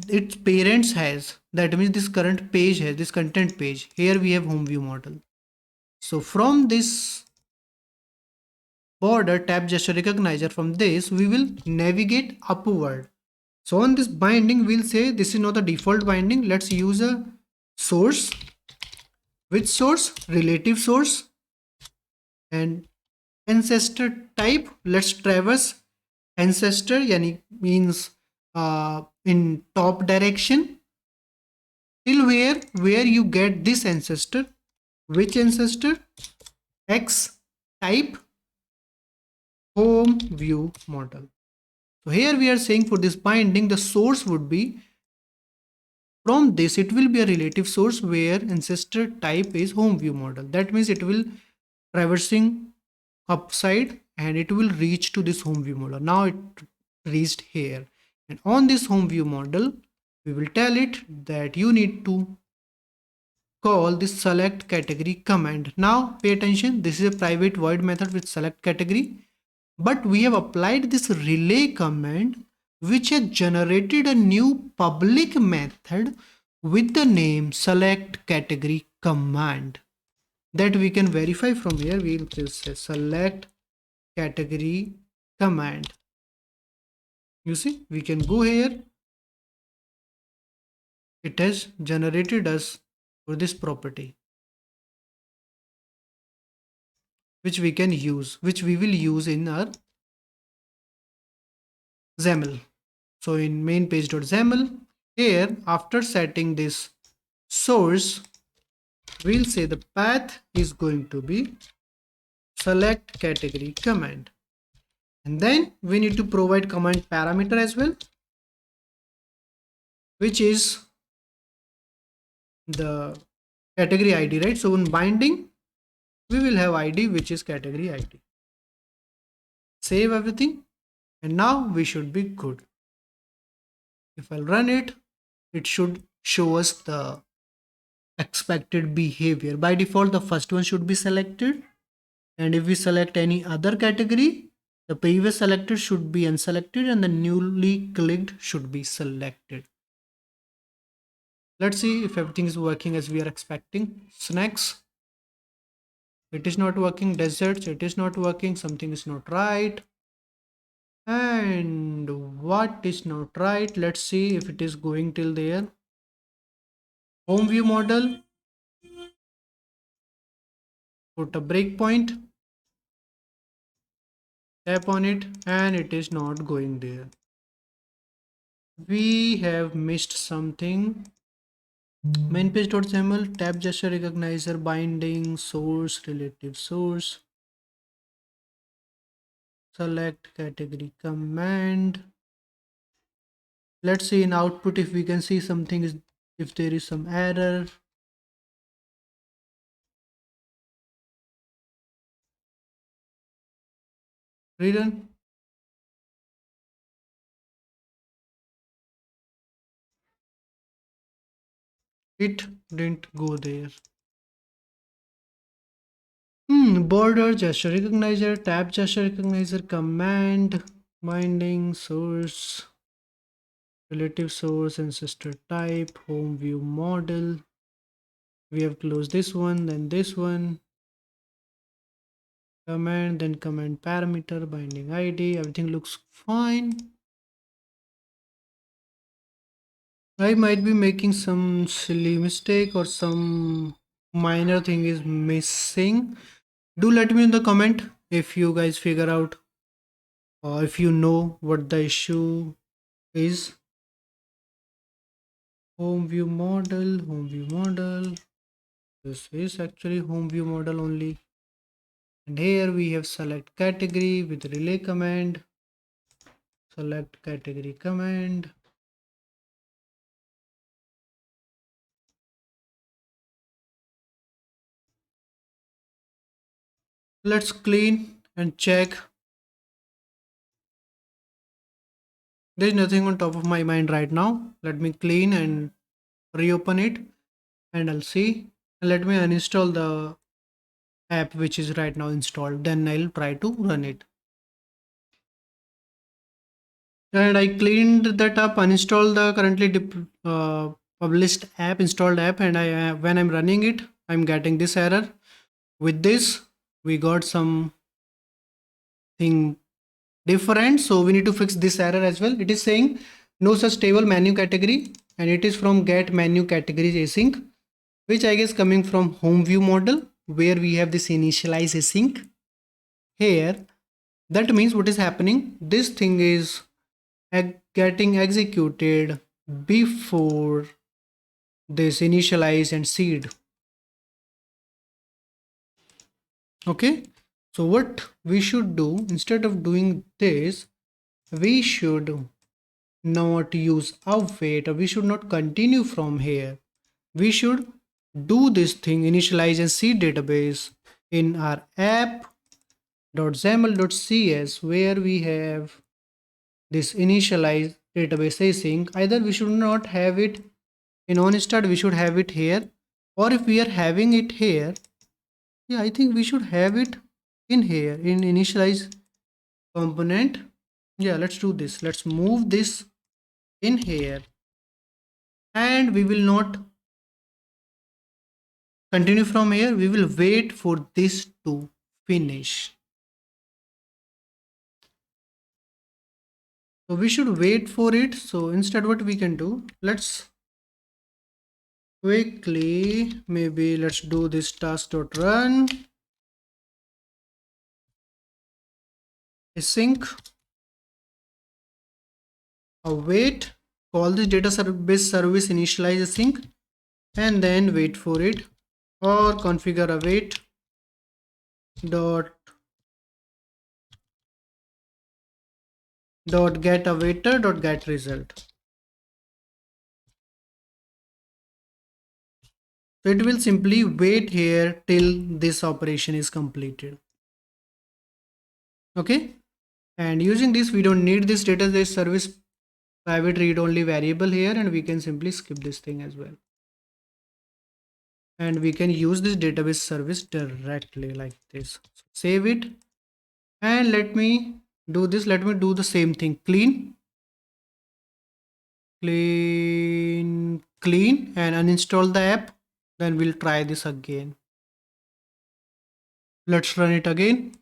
its parents has. That means this current page has this content page. Here we have home view model. So from this border tab gesture recognizer, from this we will navigate upward. So on this binding we'll say this is not the default binding. Let's use a source. Which source? Relative source. And ancestor type, let's traverse ancestor, yani means in top direction till where you get this ancestor. Which ancestor? X type home view model. So here we are saying for this binding the source would be, from this it will be a relative source where ancestor type is home view model. That means it will traversing upside and it will reach to this home view model. Now it reached here, and on this home view model we will tell it that you need to call this select category command. Now pay attention, this is a private void method with select category, but we have applied this relay command which has generated a new public method with the name select category command. That we can verify from here. We will just say select category command. You see, we can go here. It has generated us for this property, which we can use, which we will use in our XAML. So in main page.xaml, here after setting this source, we'll say the path is going to be select category command. And then we need to provide command parameter as well, which is the category ID, right? So in binding, we will have ID, which is category ID. Save everything, and now we should be good. If I'll run it, it should show us the expected behavior. By default, the first one should be selected, and if we select any other category, the previous selected should be unselected and the newly clicked should be selected. Let's see if everything is working as we are expecting. Snacks, it is not working. Desserts, it is not working. Something is not right. And what is not right? Let's see if it is going till there. Home view model, put a breakpoint, tap on it, and it is not going there. We have missed something. Main page.xaml, tab gesture recognizer, binding, source, relative source, select category command. Let's see in output if we can see something is, if there is some error. Rerun. It didn't go there. Border gesture recognizer, tab gesture recognizer, command, binding, source, relative source, ancestor type, home view model. We have closed this one, then this one, command, then command parameter, binding ID. Everything looks fine. I might be making some silly mistake or some minor thing is missing. Do let me in the comment if you guys figure out or if you know what the issue is. Home view model, home view model. This is actually home view model only. And here we have select category with relay command. Select category command. Let's clean and check. There's nothing on top of my mind right now. Let me clean and reopen it and I'll see. And let me uninstall the app which is right now installed. Then I'll try to run it. And I cleaned that up, uninstalled the currently published app, installed app, and I when I'm running it, I'm getting this error. With this, we got something different, so we need to fix this error as well. It is saying no such table menu category, and it is from get menu categories async, which I guess coming from home view model where we have this initialize async here. That means what is happening, this thing is getting executed before this initialize and seed. Okay, so what we should do, instead of doing this, we should not use await, or we should not continue from here. We should do this thing, initialize and seed database in our app.xaml.cs, where we have this initialize database async. Either we should not have it in onStart, we should have it here, or if we are having it here, yeah, I think we should have it in here in initialize component. Yeah, let's do this. Let's move this in here, and we will not continue from here. We will wait for this to finish. So we should wait for it. So instead what we can do, let's quickly, maybe let's do this task.run async await, call this database service initialize async, and then wait for it, or configure await dot get awaiter dot get result. So it will simply wait here till this operation is completed. Okay, and using this, we don't need this database service private read only variable here, and we can simply skip this thing as well, and we can use this database service directly like this. So save it, and let me do this. Let me do the same thing, clean, and uninstall the app. Then we'll try this again. Let's run it again.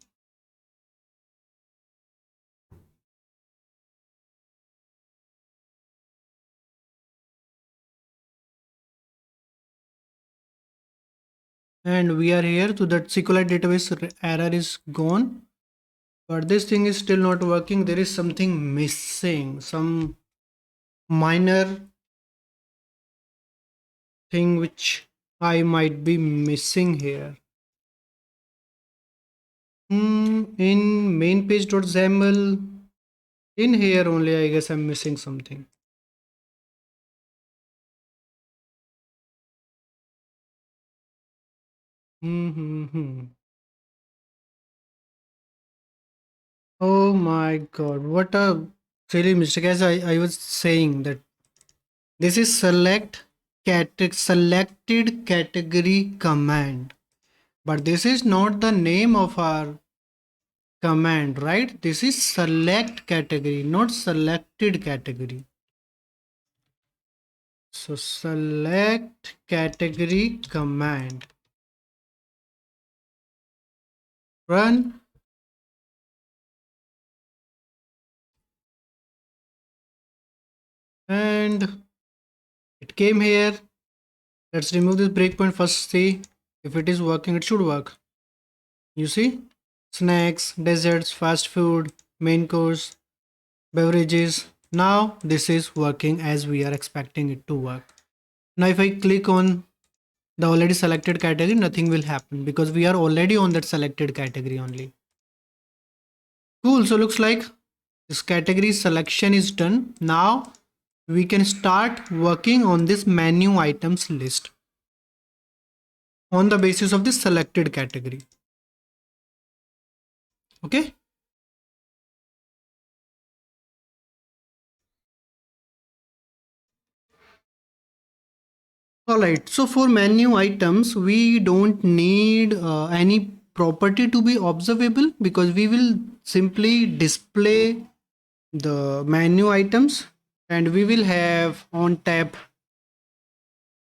And we are here. So that SQLite database error is gone, but this thing is still not working. There is something missing, some minor thing which I might be missing here. In main page.xaml, in here only, I guess I'm missing something. Oh my god, what a silly mistake. As I was saying that this is selected category command, but this is not the name of our command, right? This is select category, not selected category. So select category command, run, and it came here. Let's remove this breakpoint first, see if it is working. It should work. You see, snacks, desserts, fast food, main course, beverages. Now this is working as we are expecting it to work. Now if I click on the already selected category, nothing will happen because we are already on that selected category only. Cool. So looks like this category selection is done. Now we can start working on this menu items list on the basis of this selected category. Okay. Alright, so for menu items, we don't need any property to be observable because we will simply display the menu items and we will have on tab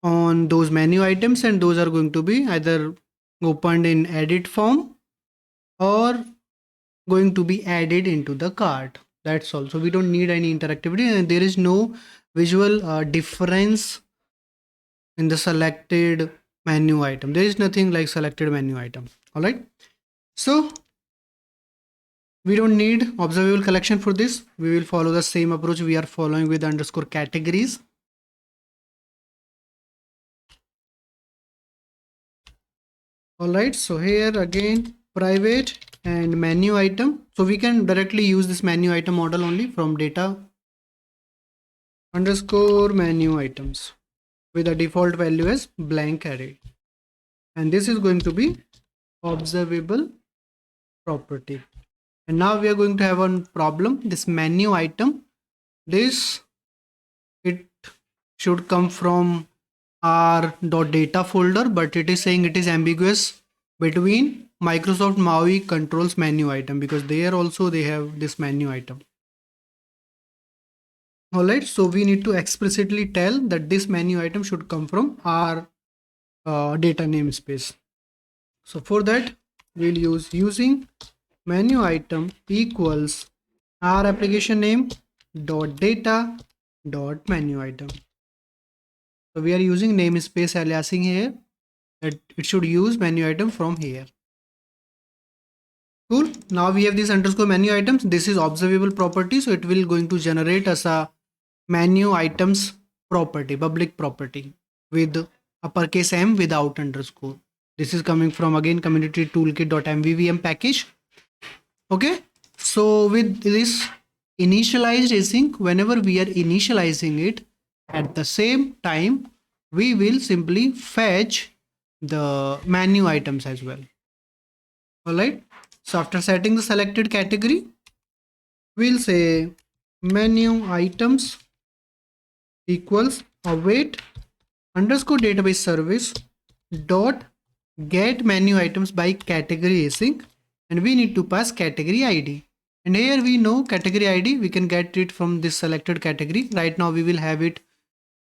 on those menu items, and those are going to be either opened in edit form or going to be added into the cart. That's all. So we don't need any interactivity, and there is no visual difference in the selected menu item. There is nothing like selected menu item. All right. So we don't need observable collection for this. We will follow the same approach we are following with underscore categories. All right. So here again, private and menu item. So we can directly use this menu item model only from data underscore menu items with a default value as blank array. And this is going to be observable property. And now we are going to have a problem. This menu item, it should come from our .data folder, but it is saying it is ambiguous between Microsoft MAUI controls menu item because there also they have this menu item. All right, so we need to explicitly tell that this menu item should come from our data namespace. So for that, we'll use using menu item equals our application name dot data dot menu item. So we are using namespace aliasing here, that it should use menu item from here. Cool. Now we have this underscore menu items. This is observable property, so it will going to generate as a menu items property, public property with uppercase M without underscore. This is coming from again community toolkit.mvvm package. Okay, so with this initialized async, whenever we are initializing it, at the same time we will simply fetch the menu items as well. All right, so after setting the selected category, we'll say menu items equals await underscore database service dot get menu items by category async, and we need to pass category ID. And here we know category ID, we can get it from this selected category. Right now we will have it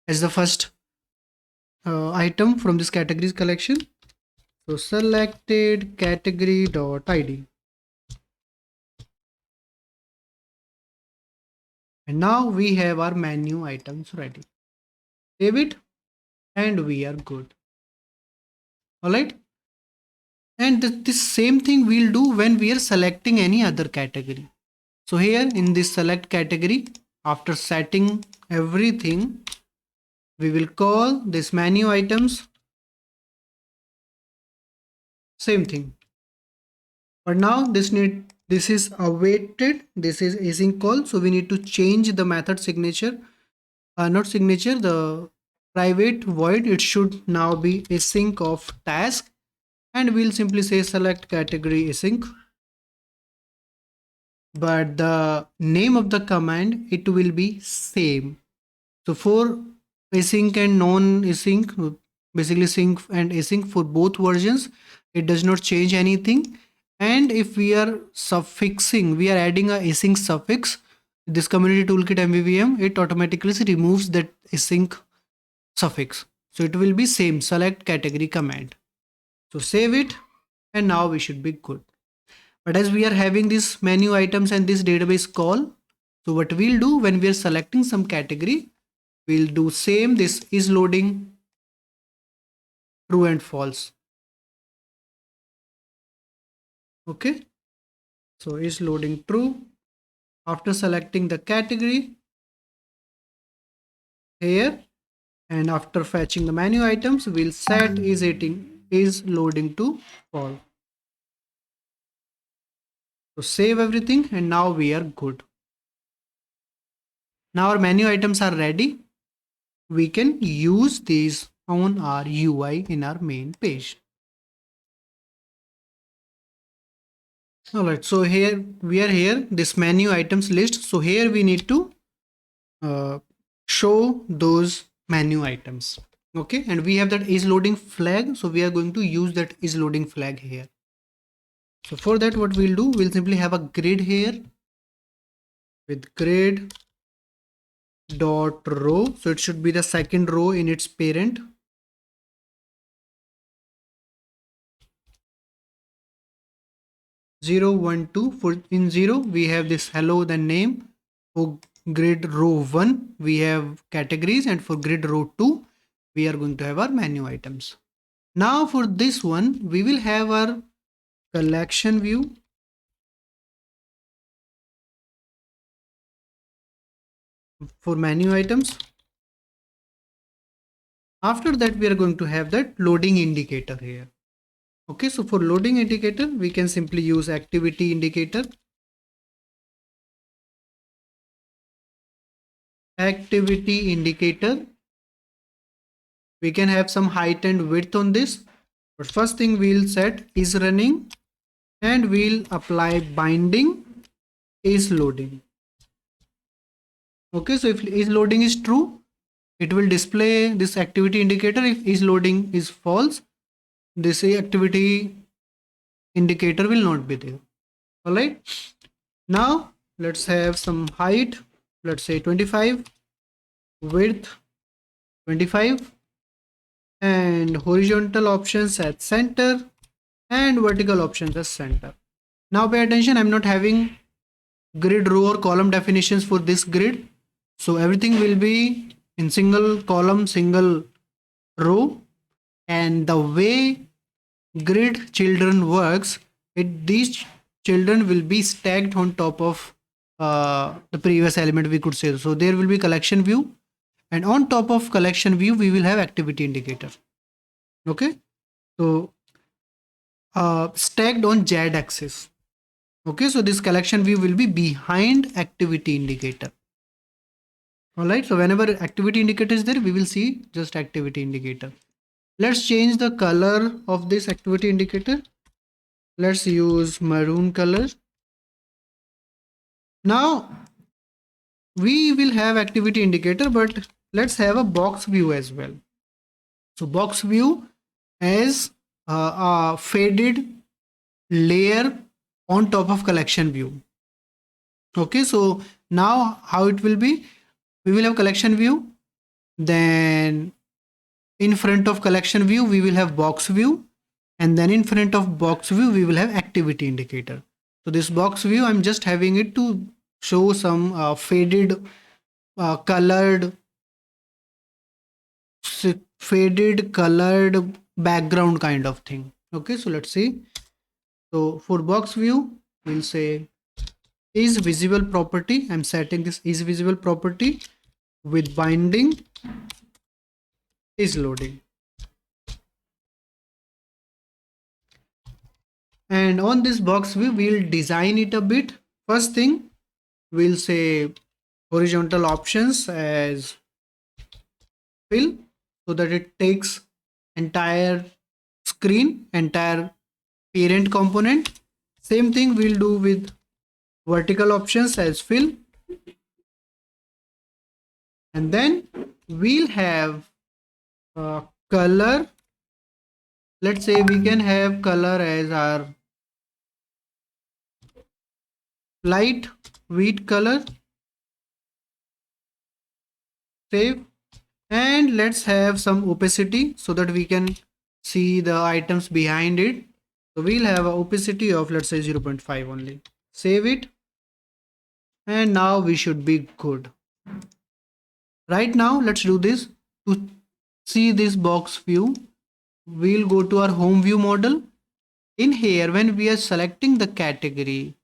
as the first item from this categories collection. So selected category dot ID. And now we have our menu items ready. Save it and we are good. All right. And this same thing we'll do when we are selecting any other category. So here in this select category, after setting everything, we will call this menu items, same thing. But now this is awaited, this is async call, so we need to change the method signature, not signature, the private void, it should now be async of task, and we'll simply say select category async. But the name of the command, it will be same. So for async and non-async, basically sync and async for both versions, it does not change anything. And if we are suffixing, we are adding a async suffix, this community toolkit mvvm, it automatically removes that async suffix. So it will be same select category command. So save it, and now we should be good. But as we are having these menu items and this database call, so what we'll do when we are selecting some category, we'll do same, this is loading true and false. Okay, so is loading true. After selecting the category here, and after fetching the menu items, we'll set is loading to false. So save everything, and now we are good. Now our menu items are ready. We can use these on our UI in our main page. All right, so here we are here, this menu items list. So here we need to show those menu items. Okay, and we have that is loading flag, so we are going to use that is loading flag here. So for that, what we'll do, we'll simply have a grid here with grid dot row. So it should be the second row in its parent. Zero, 1, 2. For in 0, we have this hello, the name. For grid row 1, we have categories, and for grid row 2, we are going to have our menu items. Now for this one, we will have our collection view. For menu items. After that, we are going to have that loading indicator here. Okay, so for loading indicator, we can simply use activity indicator. Activity indicator. We can have some height and width on this. But first thing we'll set is running, and we'll apply binding is loading. Okay, so if is loading is true, it will display this activity indicator. If is loading is false, this activity indicator will not be there. All right, now let's have some height, let's say 25, width 25, and horizontal options at center and vertical options as center. Now pay attention, I'm not having grid row or column definitions for this grid, so everything will be in single column, single row. And the way grid children works, these children will be stacked on top of the previous element, we could say. So there will be collection view, and on top of collection view we will have activity indicator. Okay, so stacked on Z axis. Okay, so this collection view will be behind activity indicator. All right, so whenever activity indicator is there, we will see just activity indicator. Let's change the color of this activity indicator. Let's use maroon color. Now we will have activity indicator, but let's have a box view as well. So box view as a faded layer on top of collection view. Okay, so now how it will be, we will have collection view, then in front of collection view we will have box view, and then in front of box view we will have activity indicator. So this box view, I'm just having it to show some faded colored background kind of thing. Okay, so let's see. So for box view, we'll say is visible property. I'm setting this is visible property with binding is loading. And on this box view, we'll design it a bit. First thing, we'll say horizontal options as fill, so that it takes entire screen, entire parent component. Same thing we'll do with vertical options as fill, and then we'll have color. Let's say we can have color as our light wheat color. Save, and let's have some opacity so that we can see the items behind it. So we'll have an opacity of, let's say, 0.5 only. Save it, and now we should be good. Right now, let's do this. To see this box view, we'll go to our home view model. In here, when we are selecting the category,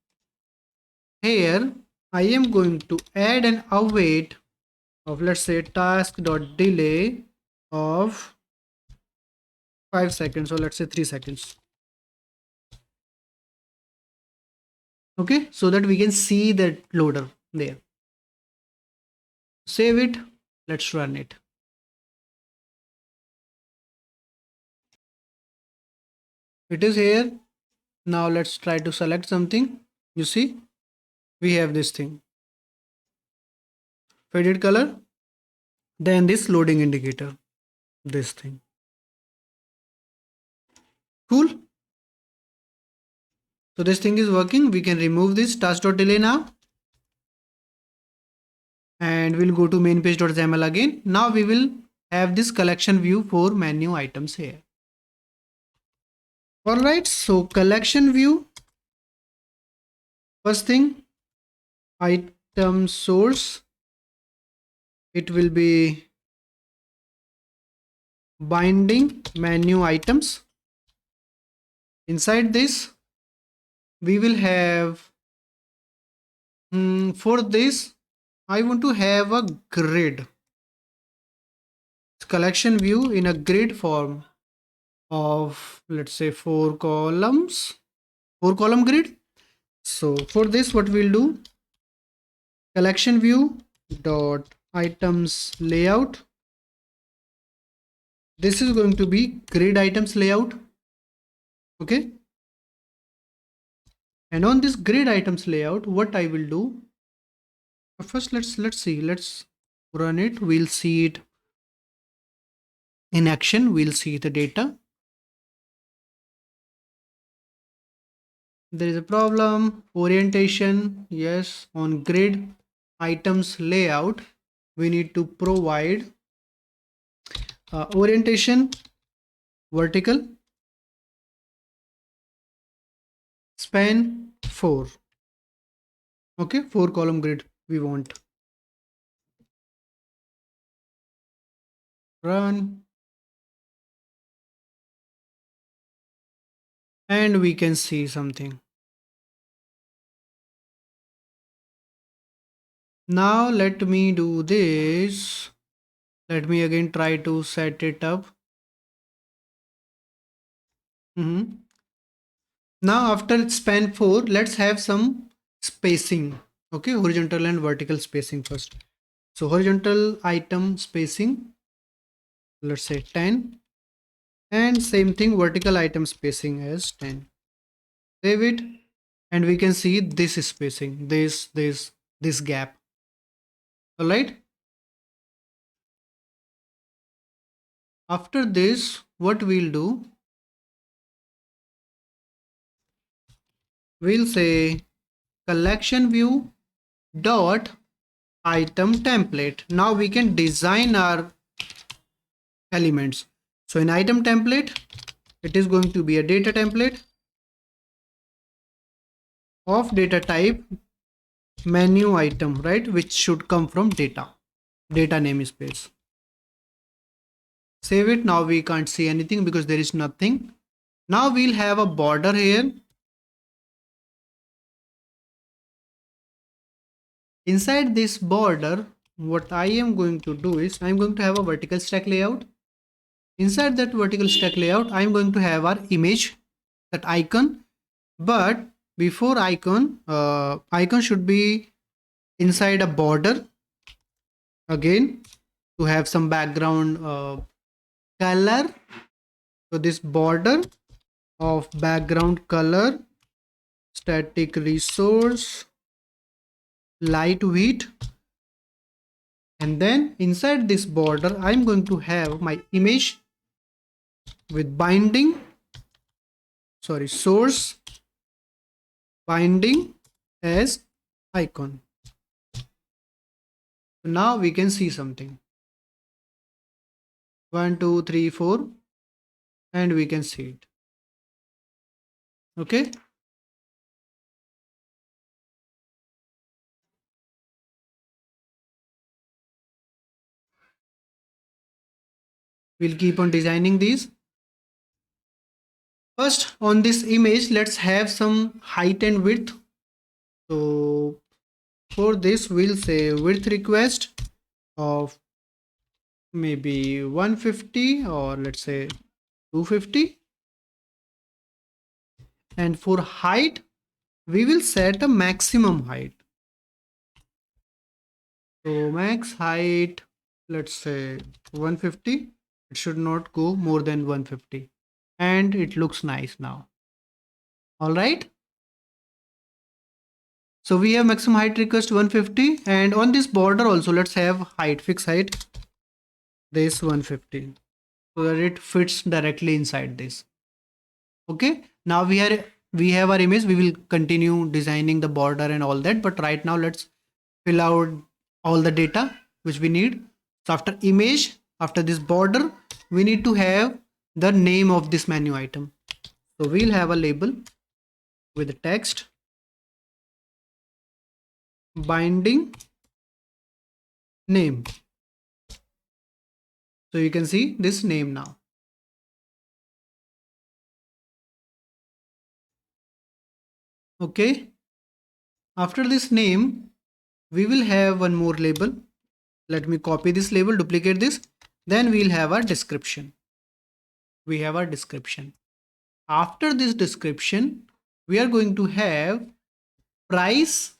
here I am going to add an await of, let's say, task.delay of 5 seconds, or let's say 3 seconds. Okay, so that we can see that loader there. Save it, let's run it. It is here. Now let's try to select something. You see, we have this thing, faded color, then this loading indicator. this thing. Cool. So this thing is working. We can remove this task.delay now. And we'll go to main page.xaml again. Now we will have this collection view for menu items here. Alright, so collection view. First thing, item source. It will be binding menu items. Inside this, we will have, for this, I want to have a grid. Collection view in a grid form of, let's say, 4 columns, 4-column grid. So for this, what we'll do, collection view dot items layout. This is going to be grid items layout. Okay. And on this grid items layout, what I will do, first let's run it. We'll see it in action. We'll see the data. There is a problem. Orientation, yes. On grid items layout, we need to provide orientation vertical, span 4. Okay, 4-column grid we want. Run. And we can see something. Now let me do this. Let me again try to set it up. Now after span 4, let's have some spacing. Okay, horizontal and vertical spacing first. So horizontal item spacing, let's say 10. And same thing, vertical item spacing as 10. Save it. And we can see this spacing, this gap. All right. After this, what we'll do, we'll say collection view dot item template. Now we can design our elements. So in item template, it is going to be a data template of data type menu item, right, which should come from data namespace. Save it. Now we can't see anything because there is nothing. Now we'll have a border here. Inside this border, what I am going to do is I'm going to have a vertical stack layout. Inside that vertical stack layout, I'm going to have our image, that icon. But before icon, icon should be inside a border. Again, to have some background color. So this border of background color, static resource, light weight, and then inside this border I'm going to have my image with binding, source binding as icon. So now we can see something. 1 2 3 4, and we can see it. Okay. We'll keep on designing these. First, on this image, let's have some height and width. So for this, we'll say width request of maybe 150 or let's say 250. And for height, we will set a maximum height. So max height, let's say 150. It should not go more than 150. And it looks nice now. All right. So we have maximum height request 150, and on this border also let's have height, fixed height, this 150. so that it fits directly inside this. Okay, now we have our image. We will continue designing the border and all that, but right now let's fill out all the data which we need. So after image, after this border, we need to have the name of this menu item. So we'll have a label with the text binding name. So you can see this name now. Okay, after this name, we will have one more label. Let me copy this label, duplicate this. Then we'll have our description. We have our description. After this description, we are going to have price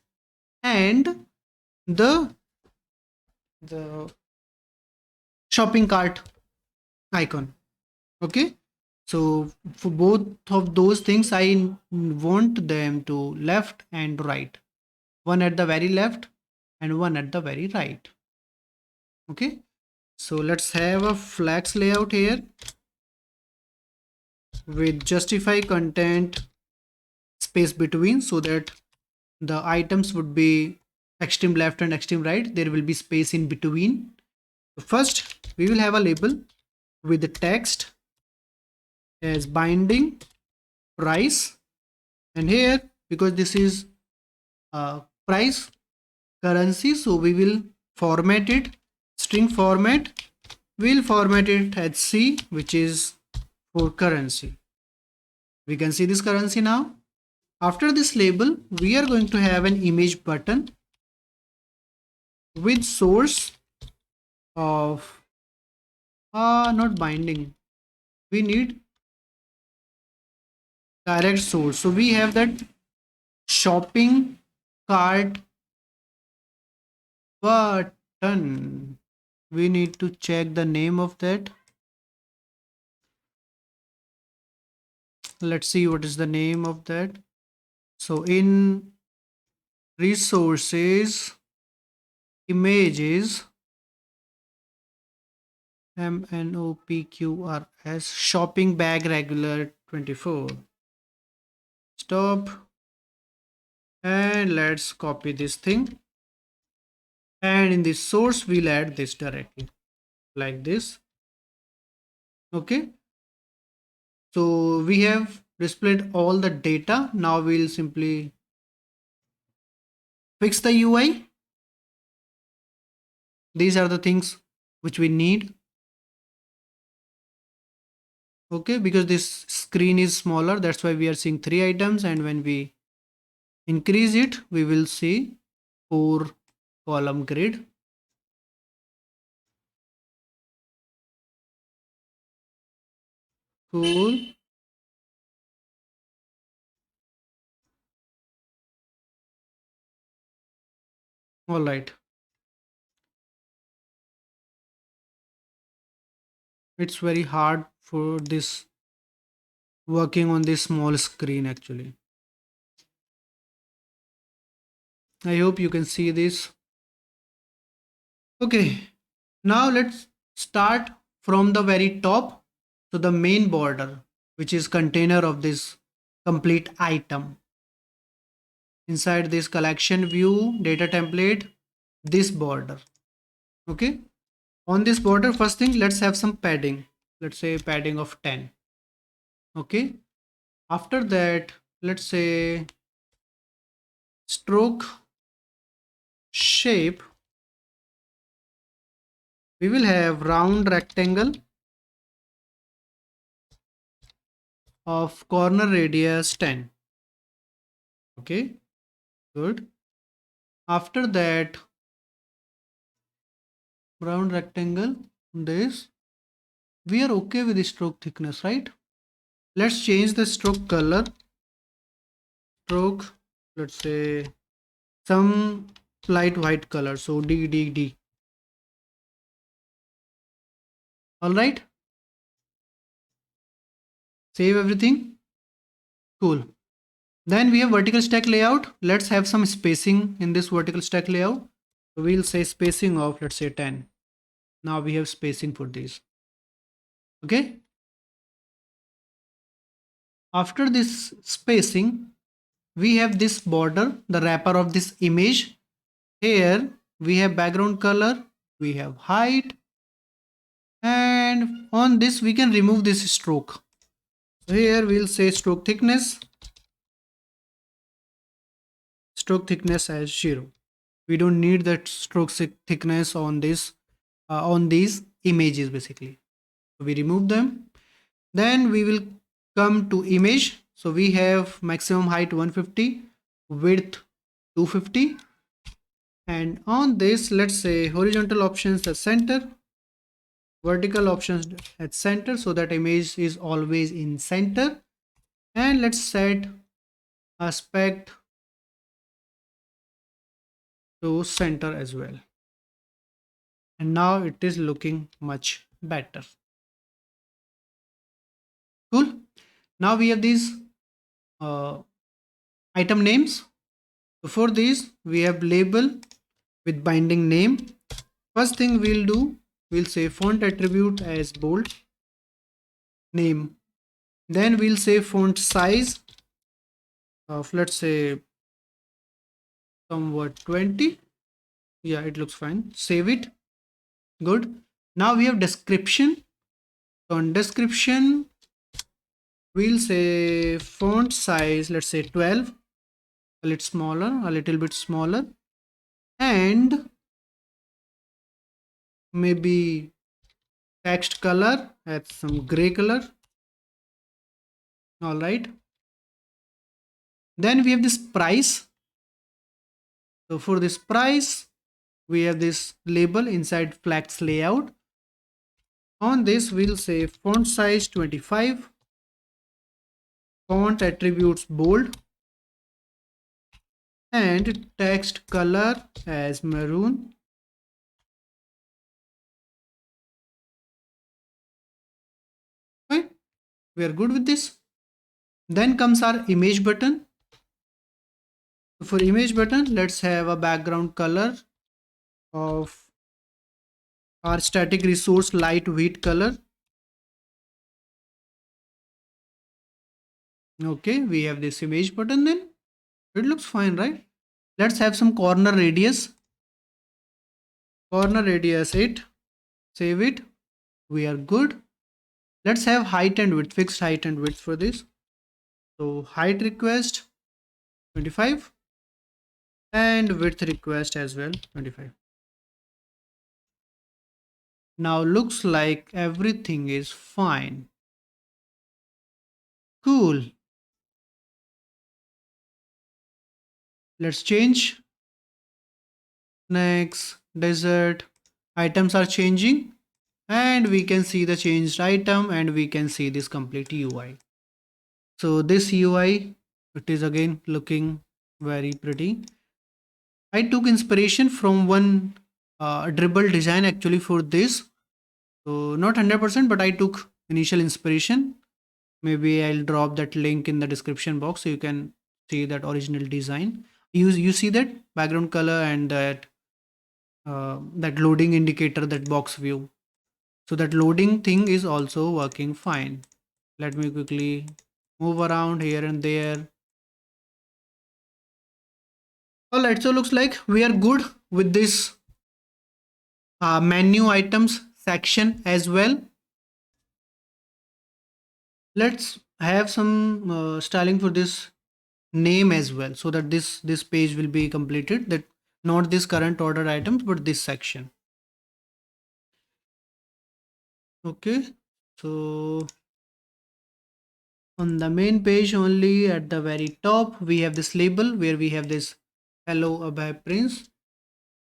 and the shopping cart icon. Okay, so for both of those things, I want them to left and right, one at the very left and one at the very right. Okay, so let's have a flex layout here with justify content space between, so that the items would be extreme left and extreme right. There will be space in between. First, we will have a label with the text as binding price, and here, because this is price currency, so we will format it string format. We'll format it as C, which is for currency. We can see this currency now. After this label, we are going to have an image button with source of not binding, we need direct source. So we have that shopping cart button. We need to check the name of that. Let's see what is the name of that. So in resources, images, MNOPQRS, shopping bag regular 24. Stop. And let's copy this thing. And in the source, we'll add this directly like this. Okay. So we have displayed all the data. Now we'll simply fix the UI. These are the things which we need. Okay, because this screen is smaller, that's why we are seeing 3 items, and when we increase it, we will see 4 column grid. Cool. All right. It's very hard for this working on this small screen actually. I hope you can see this. Okay, now let's start from the very top. So the main border, which is container of this complete item. Inside this collection view, data template, this border. Okay, on this border, first thing, let's have some padding. Let's say padding of 10. Okay, after that, let's say stroke shape, we will have round rectangle of corner radius 10. Okay, good. After that, round rectangle, this, we are okay with the stroke thickness, right? Let's change the stroke color. Stroke, let's say some light white color, so D. All right, save everything. Cool. Then we have vertical stack layout. Let's have some spacing in this vertical stack layout. So we'll say spacing of, let's say 10. Now we have spacing for this. Okay. After this spacing, we have this border, the wrapper of this image. Here we have background color, we have height, and on this we can remove this stroke. So here we'll say stroke thickness as 0. We don't need that stroke thickness on this on these images basically. So we remove them. Then we will come to image. So we have maximum height 150, width 250, and on this let's say horizontal options at center, vertical options at center, so that image is always in center. And let's set aspect to center as well. And now it is looking much better. Cool. Now we have these uh, item names. So for these we have label with binding name. First thing we'll do, we'll say font attribute as bold, name. Then we'll say font size of, let's say, somewhat 20. Yeah, it looks fine. Save it. Good. Now we have description. So on description, we'll say font size, let's say 12, a little bit smaller, and maybe text color at some gray color. All right. Then we have this price. So for this price, we have this label inside flex layout. On this, we'll say font size 25, font attributes bold, and text color as maroon. Fine, we are good with this. Then comes our image button. For image button, let's have a background color of our static resource light wheat color. Okay, we have this image button. Then it looks fine, right? Let's have some corner radius. Corner radius 8. Save it. We are good. Let's have height and width, fixed height and width for this. So height request 25 and width request as well 25. Now looks like everything is fine. Cool. Let's change. Next, desert. Items are changing, and we can see the changed item, and we can see this complete UI. So this UI, it is again looking very pretty. I took inspiration from one dribble design actually for this. So not 100%, but I took initial inspiration. Maybe I'll drop that link in the description box so you can see that original design. You see that background color and that loading indicator, that box view. So that loading thing is also working fine. Let me quickly move around here and there. Alright, so looks like we are good with this menu items section as well. Let's have some styling for this name as well, so that this page will be completed, that not this current order items but this section. Okay, so on the main page only at the very top we have this label where we have this hello Abhay Prince,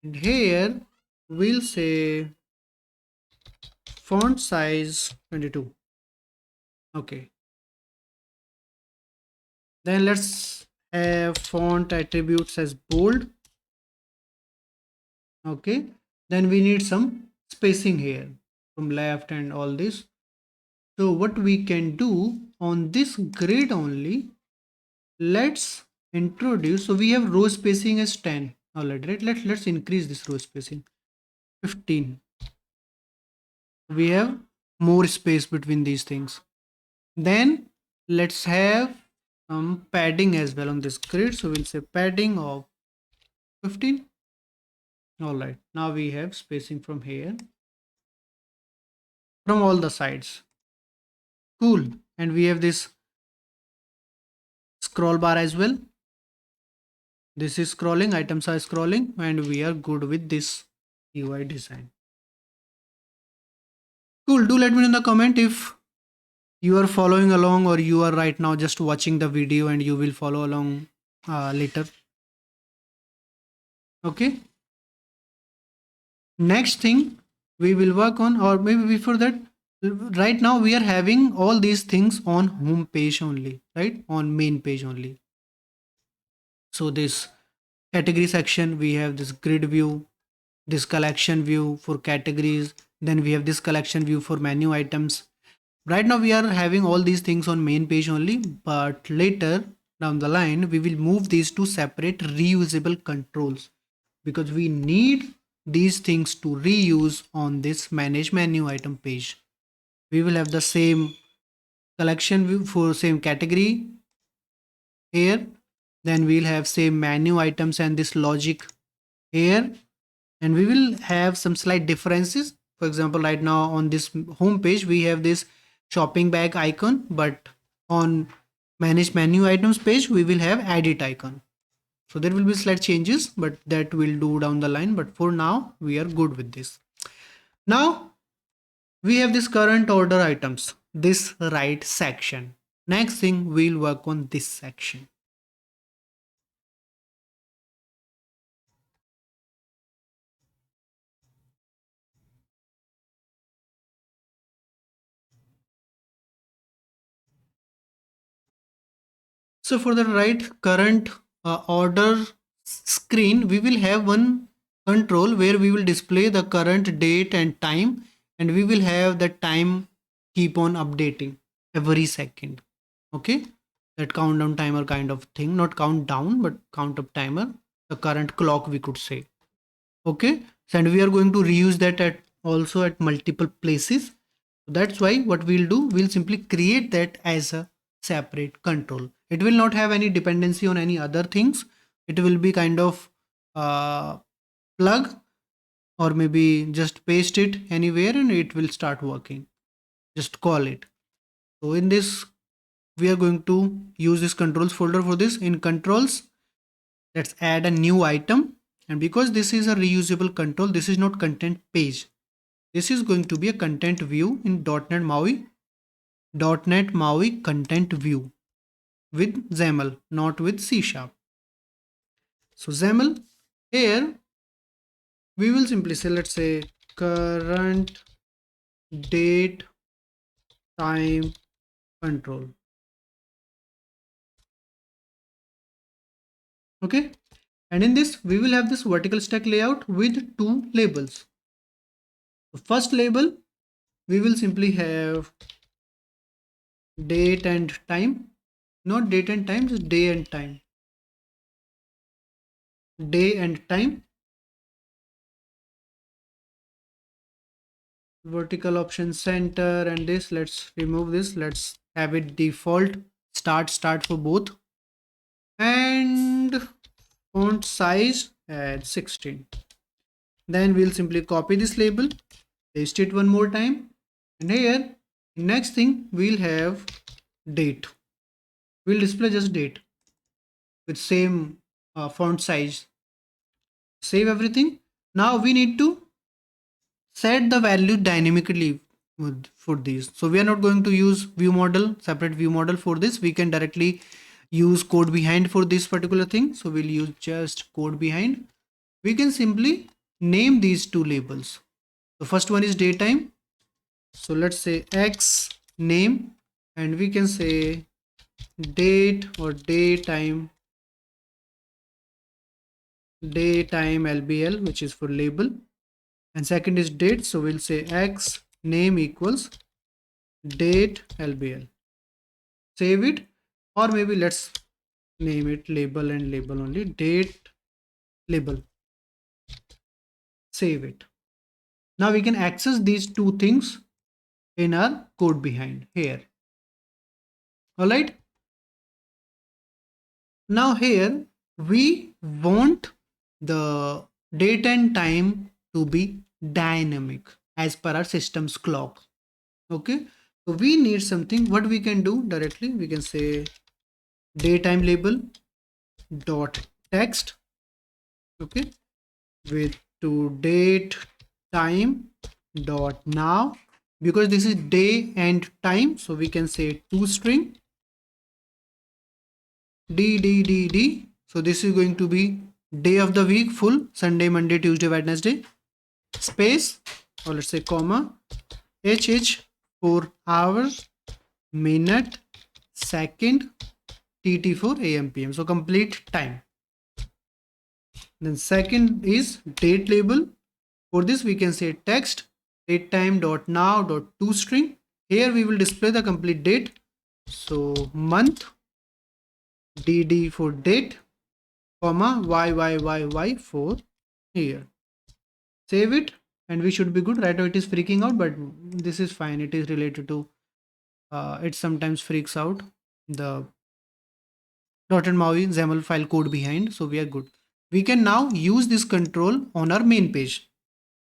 and here we'll say font size 22. Okay, then let's have font attributes as bold. Okay, then we need some spacing here from left and all this. So what we can do on this grid only, let's introduce, so we have row spacing as 10 already, right? Let's increase this row spacing 15. We have more space between these things. Then let's have some padding as well on this grid. So we'll say padding of 15. All right, now we have spacing from here, from all the sides. Cool. And we have this scroll bar as well. This is scrolling, items are scrolling, and we are good with this UI design. Cool. Do let me know in the comment if you are following along or you are right now just watching the video and you will follow along later. Okay. Next thing we will work on, or maybe before that, right now we are having all these things on home page only, right? On main page only. So this category section, we have this grid view, this collection view for categories, then we have this collection view for menu items. Right now we are having all these things on main page only, but later down the line we will move these to separate reusable controls, because we need these things to reuse on this manage menu item page. We will have the same collection view for same category here, then we'll have same menu items and this logic here, and we will have some slight differences. For example, right now on this home page we have this shopping bag icon, but on manage menu items page we will have edit icon. So there will be slight changes, but that we'll do down the line. But for now we are good with this. Now we have this current order items, this right section. Next thing we'll work on this section. So for the right current order screen, we will have one control where we will display the current date and time, and we will have the time keep on updating every second. Okay, that countdown timer kind of thing, not countdown but count up timer, the current clock we could say. Okay, so and we are going to reuse that at also at multiple places. That's why what we'll do, we'll simply create that as a separate control. It will not have any dependency on any other things. It will be kind of plug, or maybe just paste it anywhere and it will start working. Just call it. So in this we are going to use this controls folder. For this, in controls, let's add a new item, and because this is a reusable control, this is not content page. This is going to be a content view in .NET MAUI. .NET MAUI content view with XAML, not with C#. So XAML, here we will simply say, let's say current date time control. Okay, and in this we will have this vertical stack layout with two labels. The first label, we will simply have date and time, not date and time, just day and time. Day and time. Vertical option center, and this, let's remove this, let's have it default start for both, and font size at 16. Then we'll simply copy this label, paste it one more time, and here next thing we'll have date. We'll display just date with same font size. Save everything. Now we need to set the value dynamically for these. So we are not going to use view model, separate view model for this. We can directly use code behind for this particular thing. So we'll use just code behind. We can simply name these two labels. The first one is daytime. So let's say X name, and we can say date or daytime LBL, which is for label, and second is date. So we'll say X name equals date LBL. Save it, or maybe let's name it label and label only, date label. Save it. Now we can access these two things in our code behind here. All right. Now here we want the date and time to be dynamic as per our system's clock. Okay. So we need something. What we can do directly, we can say daytime label dot text. Okay. With to date time dot now, because this is day and time, so we can say to string d. So this is going to be day of the week, full Sunday, Monday, Tuesday, Wednesday, space, or let's say comma, h for hours, minute, second, tt for am pm, so complete time. Then second is date label. For this we can say text date time dot now dot to string. Here we will display the complete date, so month, dd for date, comma y for here. Save it and we should be good. Right now it is freaking out, but this is fine. It is related to it sometimes freaks out the Net MAUI XAML file code behind, so we are good. We can now use this control on our main page.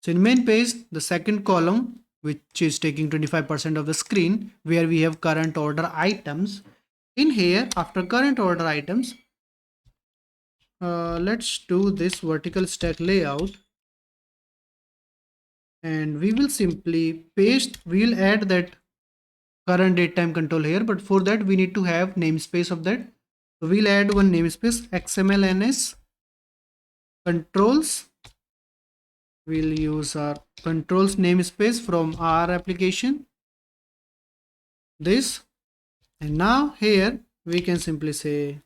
So in main page, the second column, which is taking 25% of the screen, where we have current order items. In here, after current order items, let's do this vertical stack layout. And we will simply paste, we will add that current date time control here. But for that, we need to have namespace of that. So we'll add one namespace, XMLNS controls. We'll use our controls namespace from our application, this. And now here we can simply say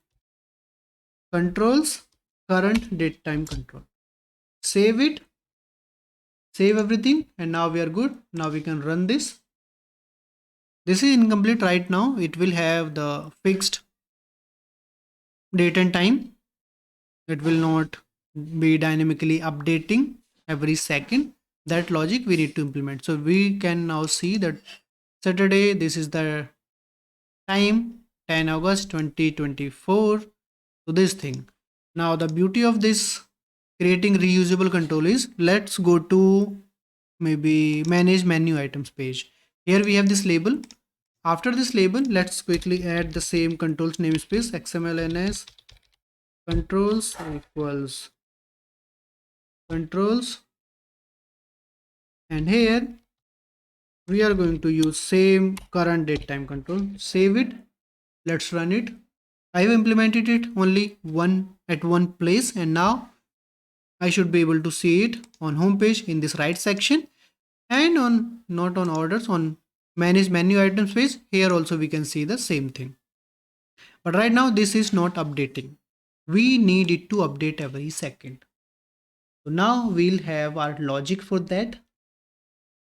controls current date time control. Save it, save everything, and now we are good. Now we can run this. This is incomplete right now. It will have the fixed date and time. It will not be dynamically updating every second. That logic we need to implement. So we can now see that Saturday, this is the time, 10 August 2024. So this thing. Now the beauty of this creating reusable control is, let's go to maybe manage menu items page. Here we have this label. After this label, let's quickly add the same controls namespace, XMLNS controls equals controls, and here we are going to use same current date time control. Save it, let's run it. I have implemented it only at one place, and now I should be able to see it on home page in this right section, and on not on orders, on manage menu items page. Here also we can see the same thing, but right now this is not updating. We need it to update every second. So now we'll have our logic for that.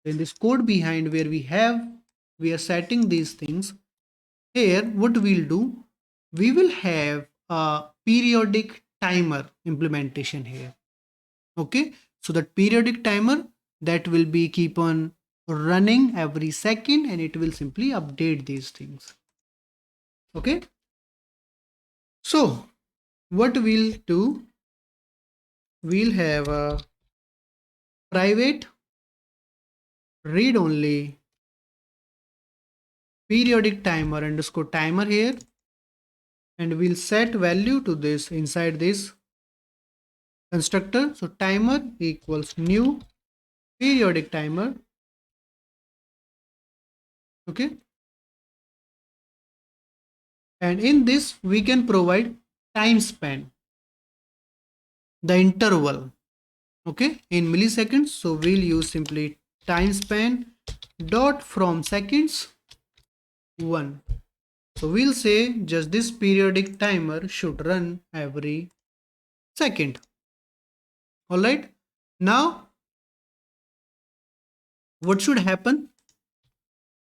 In this code behind where we are setting these things, here what we'll do, we will have a periodic timer implementation here. Okay, so that periodic timer that will be keep on running every second, and it will simply update these things. Okay, so what we'll do, we'll have a private read only periodic timer underscore timer here, and we'll set value to this inside this constructor. So timer equals new periodic timer. Okay, and in this we can provide time span, the interval, okay, in milliseconds. So we'll use simply time span dot from seconds 1. So we'll say just this periodic timer should run every second. All right, now what should happen,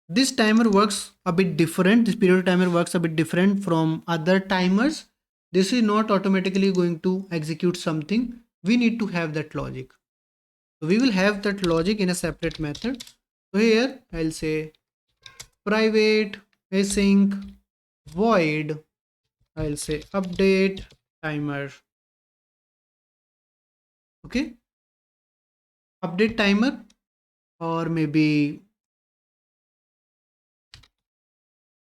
this timer works a bit different. This periodic timer works a bit different from other timers. This is not automatically going to execute something. We need to have that logic. So we will have that logic in a separate method. So here I'll say private async void, I'll say update timer. Okay, update timer, or maybe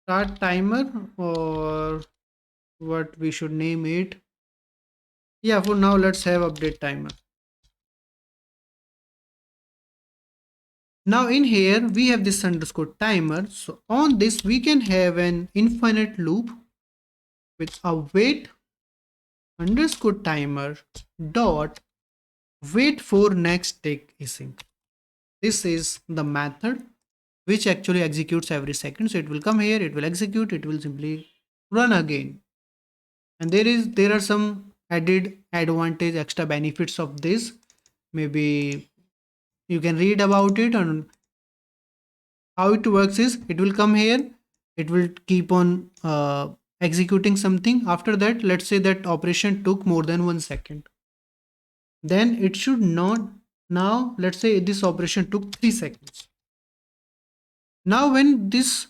start timer, or what we should name it. Yeah, for now let's have update timer. Now in here we have this underscore timer. So on this we can have an infinite loop with a wait underscore timer dot wait for next take async. This is the method which actually executes every second. So it will come here, it will execute, it will simply run again. And there are some added advantage, extra benefits of this. Maybe you can read about it. And how it works is, it will come here, it will keep on executing something. After that, let's say that operation took more than 1 second, then it should not. Now let's say this operation took 3 seconds. Now when this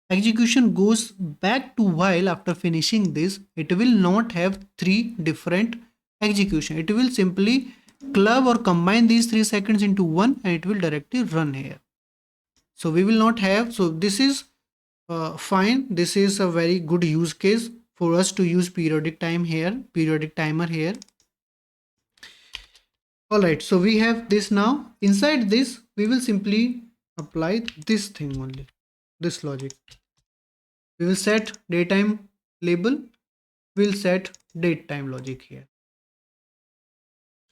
execution goes back to while after finishing this, it will not have three different execution. It will simply club or combine these 3 seconds into one, and it will directly run here. So we will not have. So this is fine. This is a very good use case for us to use periodic time here, periodic timer here. All right, so we have this. Now inside this we will simply apply this thing only, this logic. We will set daytime label, we'll set date time logic here.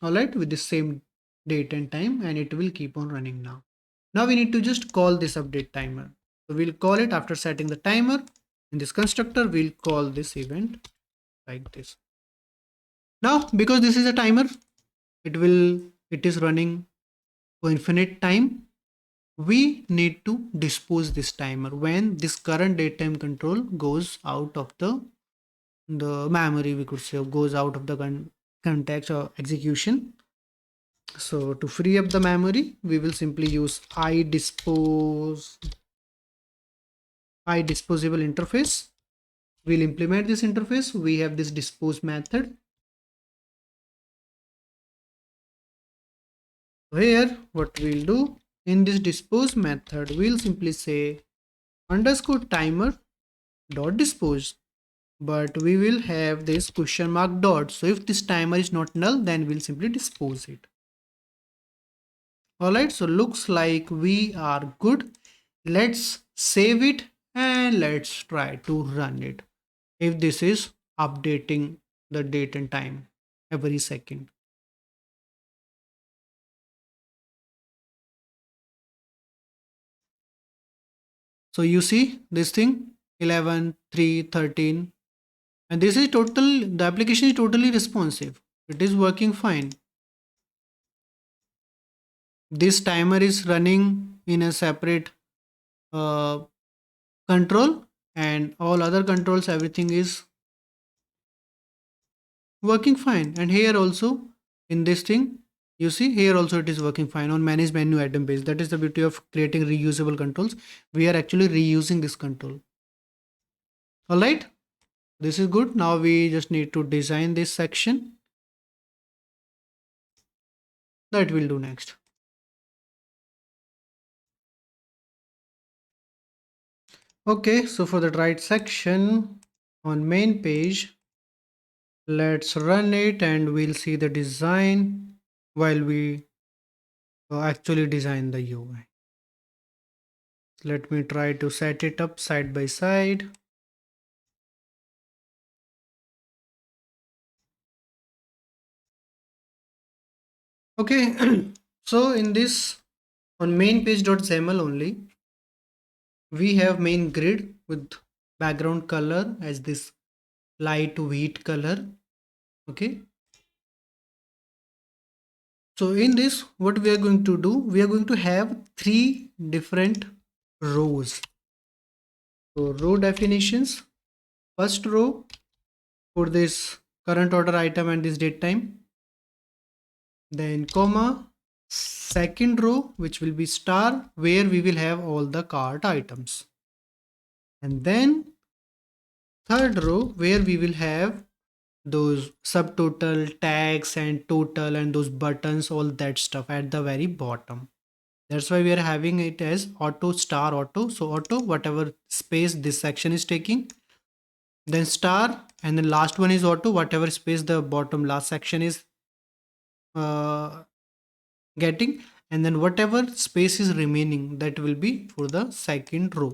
All right, with the same date and time, and it will keep on running. Now we need to just call this update timer. So we'll call it after setting the timer. In this constructor we'll call this event like this. Now because this is a timer, it is running for infinite time. We need to dispose this timer when this current datetime control goes out of the memory, we could say, goes out of the context or execution. So to free up the memory, we will simply use idisposable interface. We'll implement this interface. We have this dispose method. Here what we'll do, in this dispose method we'll simply say underscore timer dot dispose, but we will have this question mark dot. So if this timer is not null, then we'll simply dispose it. All right, so looks like we are good. Let's save it and let's try to run it. If this is updating the date and time every second. So you see this thing 11, 3, 13, and this is total, the application is totally responsive. It is working fine. This timer is running in a separate control, and all other controls, everything is working fine. And here also in this thing, you see here also it is working fine on manage menu item base. That is the beauty of creating reusable controls. We are actually reusing this control. All right, this is good. Now we just need to design this section. That we'll do next. Okay, so for the right section on main page, let's run it and we'll see the design while we actually design the UI. Let me try to set it up side by side. Okay, so in this on main page.xaml only, we have main grid with background color as this light wheat color. Okay, so in this, what we are going to do, we are going to have three different rows. So row definitions, first row for this current order item and this date time, then comma, second row, which will be star, where we will have all the cart items. And then third row, where we will have those subtotal tags and total and those buttons, all that stuff at the very bottom. That's why we are having it as auto star auto. So auto, whatever space this section is taking, then star, and then last one is auto, whatever space the bottom last section is uh, getting, and then whatever space is remaining, that will be for the second row,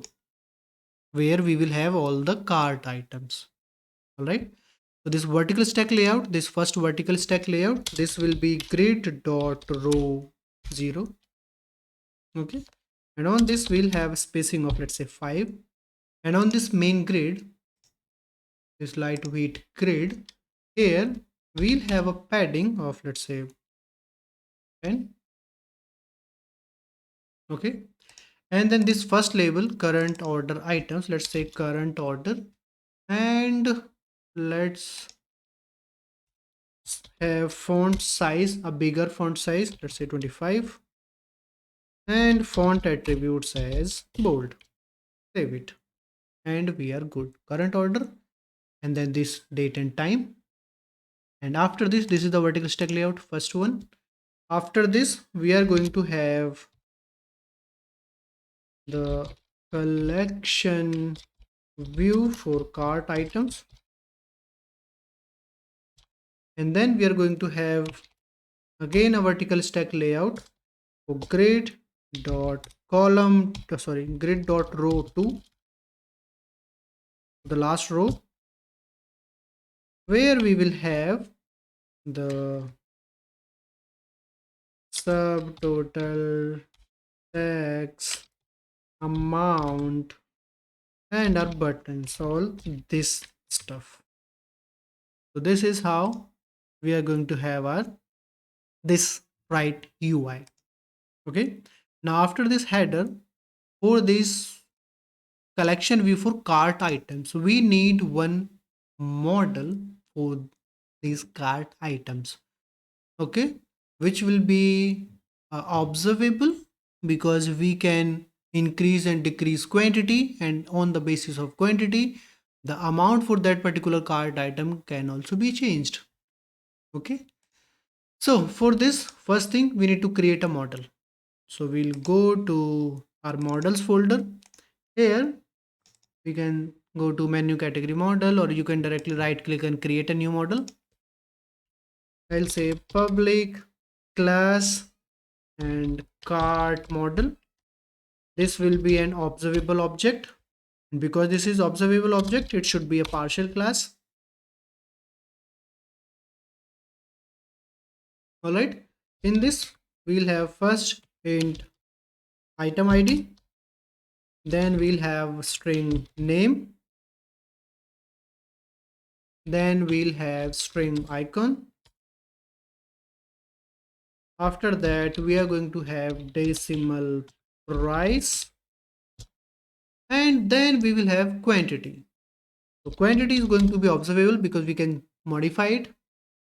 where we will have all the cart items. All right. So this vertical stack layout, this first vertical stack layout, this will be grid dot row 0. Okay. And on this we'll have spacing of, let's say, 5. And on this main grid, this lightweight grid, here we'll have a padding of, let's say, 10. Okay. And then this first label, current order items, let's say current order, and let's have font size, a bigger font size, let's say 25, and font attributes as bold. Save it, and we are good. Current order, and then this date and time. And after this is the vertical stack layout, first one. After this, we are going to have the collection view for cart items, and then we are going to have again a vertical stack layout for grid dot column, sorry, grid dot row 2, the last row, where we will have the subtotal, tax, amount, and our buttons, all this stuff. So this is how we are going to have our this right UI. Okay. Now after this header, for this collection view for cart items, we need one model for these cart items. Okay, which will be observable, because we can increase and decrease quantity, and on the basis of quantity, the amount for that particular cart item can also be changed. Okay, so for this, first thing we need to create a model. So we'll go to our models folder. Here we can go to menu category model, or you can directly right click and create a new model. I'll say public class and cart model. This will be an observable object. Because this is observable object, it should be a partial class. All right. In this, we'll have first int item ID. Then we'll have string name. Then we'll have string icon. After that, we are going to have decimal price. And then we will have quantity. So quantity is going to be observable because we can modify it.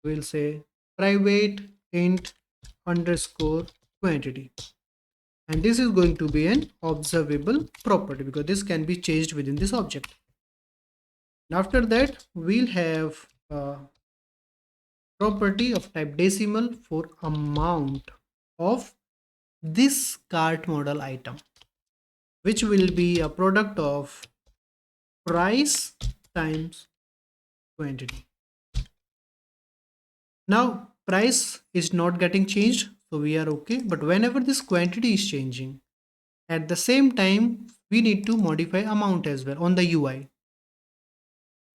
We'll say private int underscore quantity. And this is going to be an observable property because this can be changed within this object. And after that, we'll have a property of type decimal for amount of this cart model item, which will be a product of price times quantity. Now price is not getting changed, so we are okay. But whenever this quantity is changing, at the same time we need to modify amount as well on the UI.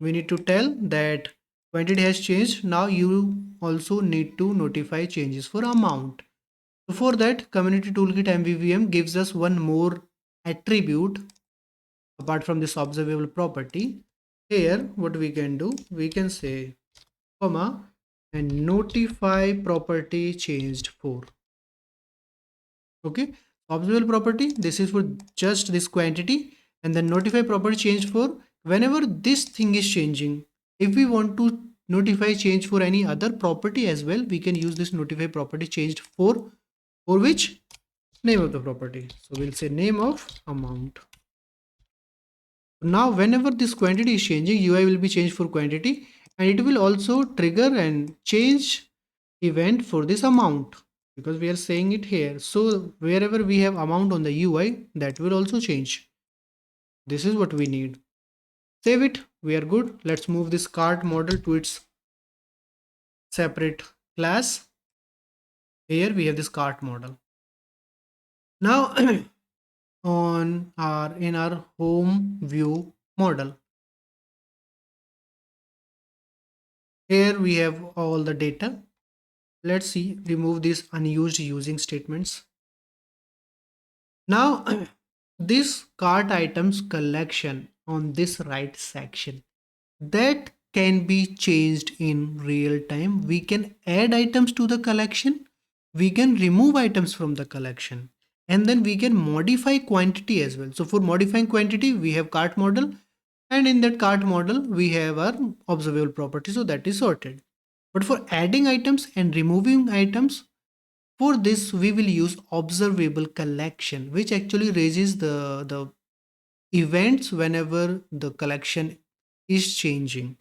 We need to tell that quantity has changed. Now you also need to notify changes for amount. So for that, community toolkit MVVM gives us one more attribute apart from this observable property. Here what we can do, we can say comma and notify property changed for. Okay, observable property, this is for just this quantity, and then notify property changed for whenever this thing is changing. If we want to notify change for any other property as well, we can use this notify property changed for for which name of the property. So we'll say name of amount. Now whenever this quantity is changing, UI will be changed for quantity, and it will also trigger and change event for this amount, because we are saying it here. So wherever we have amount on the UI, that will also change. This is what we need. Save it. We are good. Let's move this cart model to its separate class. Here we have this cart model. Now in our home view model, here we have all the data. Let's see, remove these unused using statements. Now this cart items collection on this right section, that can be changed in real time. We can add items to the collection, we can remove items from the collection, and then we can modify quantity as well. So for modifying quantity, we have cart model, and in that cart model we have our observable property, so that is sorted. But for adding items and removing items, for this we will use observable collection, which actually raises the events whenever the collection is changing,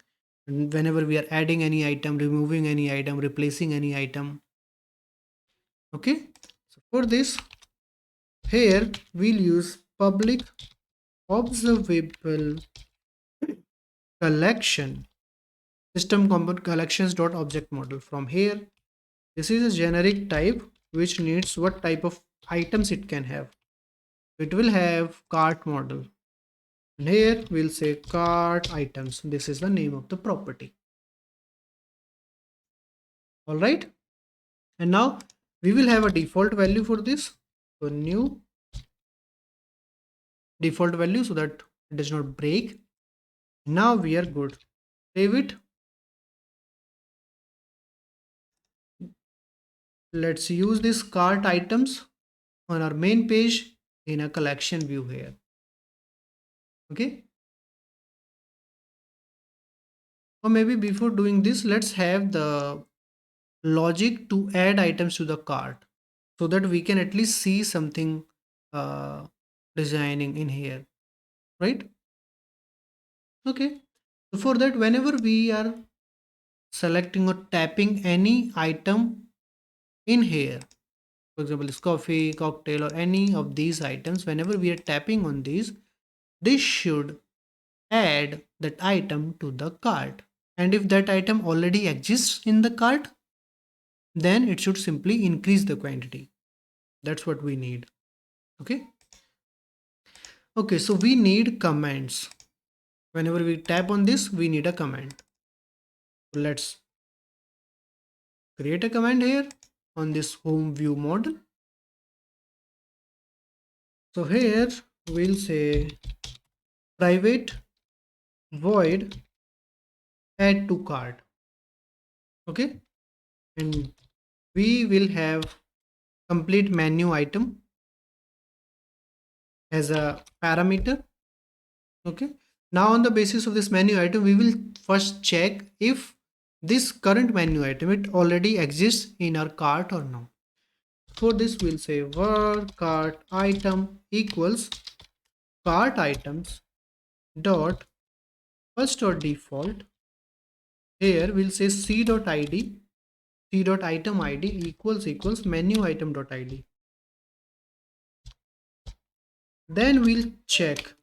and whenever we are adding any item, removing any item, replacing any item. Okay, so for this, here we'll use public observable collection system component collections dot object model. From here, this is a generic type which needs what type of items it can have. It will have cart model, and here we'll say cart items. This is the name of the property. All right, and now we will have a default value for this. So new default value, so that it does not break. Now we are good. Save it. Let's use this cart items on our main page in a collection view here. Okay, or maybe before doing this, let's have the logic to add items to the cart, so that we can at least see something uh, designing in here, right? Okay, so for that, whenever we are selecting or tapping any item in here, for example this coffee, cocktail, or any of these items, whenever we are tapping on these, this should add that item to the cart. And if that item already exists in the cart, then it should simply increase the quantity. That's what we need. Okay, okay, so we need commands. Whenever we tap on this, we need a command. Let's create a command here on this home view model. So here we'll say private void add to cart. Okay, and we will have complete menu item as a parameter. Okay, now on the basis of this menu item, we will first check if this current menu item, it already exists in our cart or not. For this, we'll say var cart item equals cart items dot first or default. Here we'll say c dot id, c dot item id equals menu item dot id. Then we'll check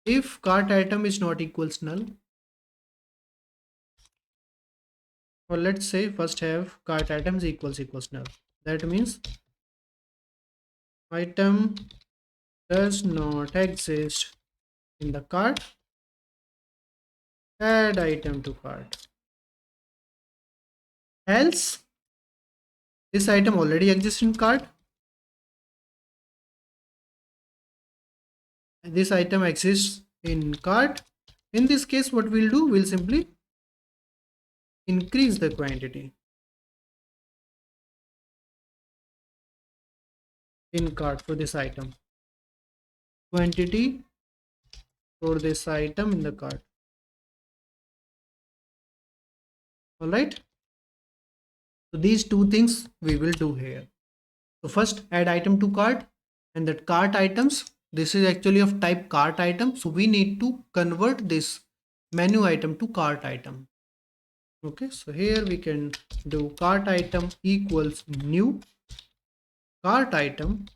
if cart item is not equals null, or let's say first have cart items equals null. That means item does not exist in the cart, add item to cart. Else this item already exists in cart, this item exists in cart. In this case, what we'll do, we'll simply increase the quantity in cart for this item, quantity for this item in the cart. All right, so these two things we will do here. So first add item to cart, and that cart items, this is actually of type cart item. So we need to convert this menu item to cart item. Okay, so here we can do cart item equals new cart item.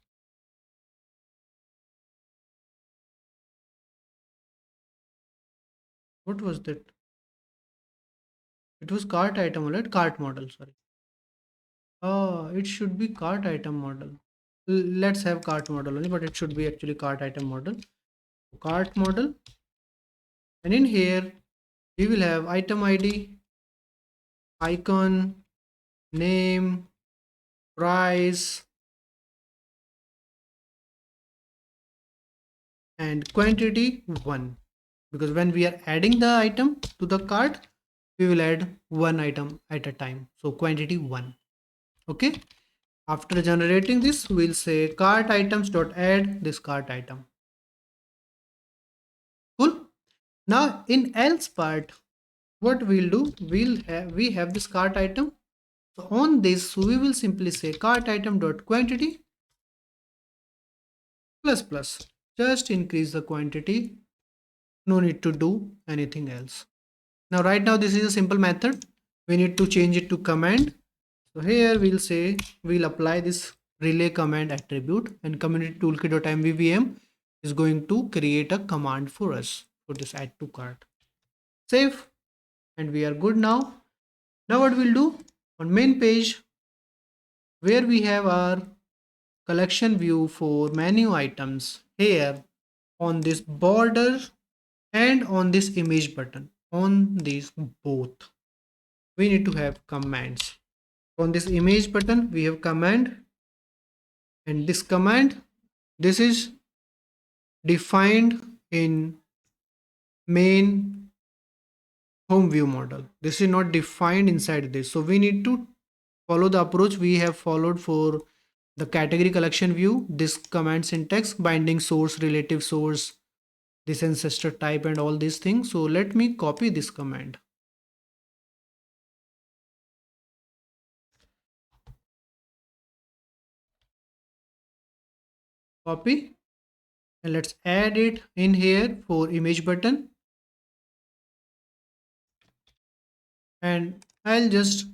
What was that? It was cart item, right? Cart model, sorry. Oh, it should be cart item model. Let's have cart model only, but it should be actually cart item model. Cart model, and in here we will have item ID, icon, name, price, and quantity 1. Because when we are adding the item to the cart, we will add one item at a time. So quantity 1. Okay. After generating this, we'll say cart items dot add this cart item. Cool. Now in else part, what we'll do, we have this cart item. So on this, we will simply say cart item dot quantity plus plus. Just increase the quantity. No need to do anything else. Now right now this is a simple method. We need to change it to command. So here we'll say we'll apply this relay command attribute, and community toolkit.mvvm is going to create a command for us for this add to cart. Save, and we are good now. Now what we'll do, on main page where we have our collection view for menu items, here on this border and on this image button, on these both we need to have commands. On this image button we have command, and this command, this is defined in main home view model. This is not defined inside this, so we need to follow the approach we have followed for the category collection view. This command syntax, binding source, relative source, this ancestor type, and all these things. So let me copy this command. Copy, and let's add it in here for image button, and I'll just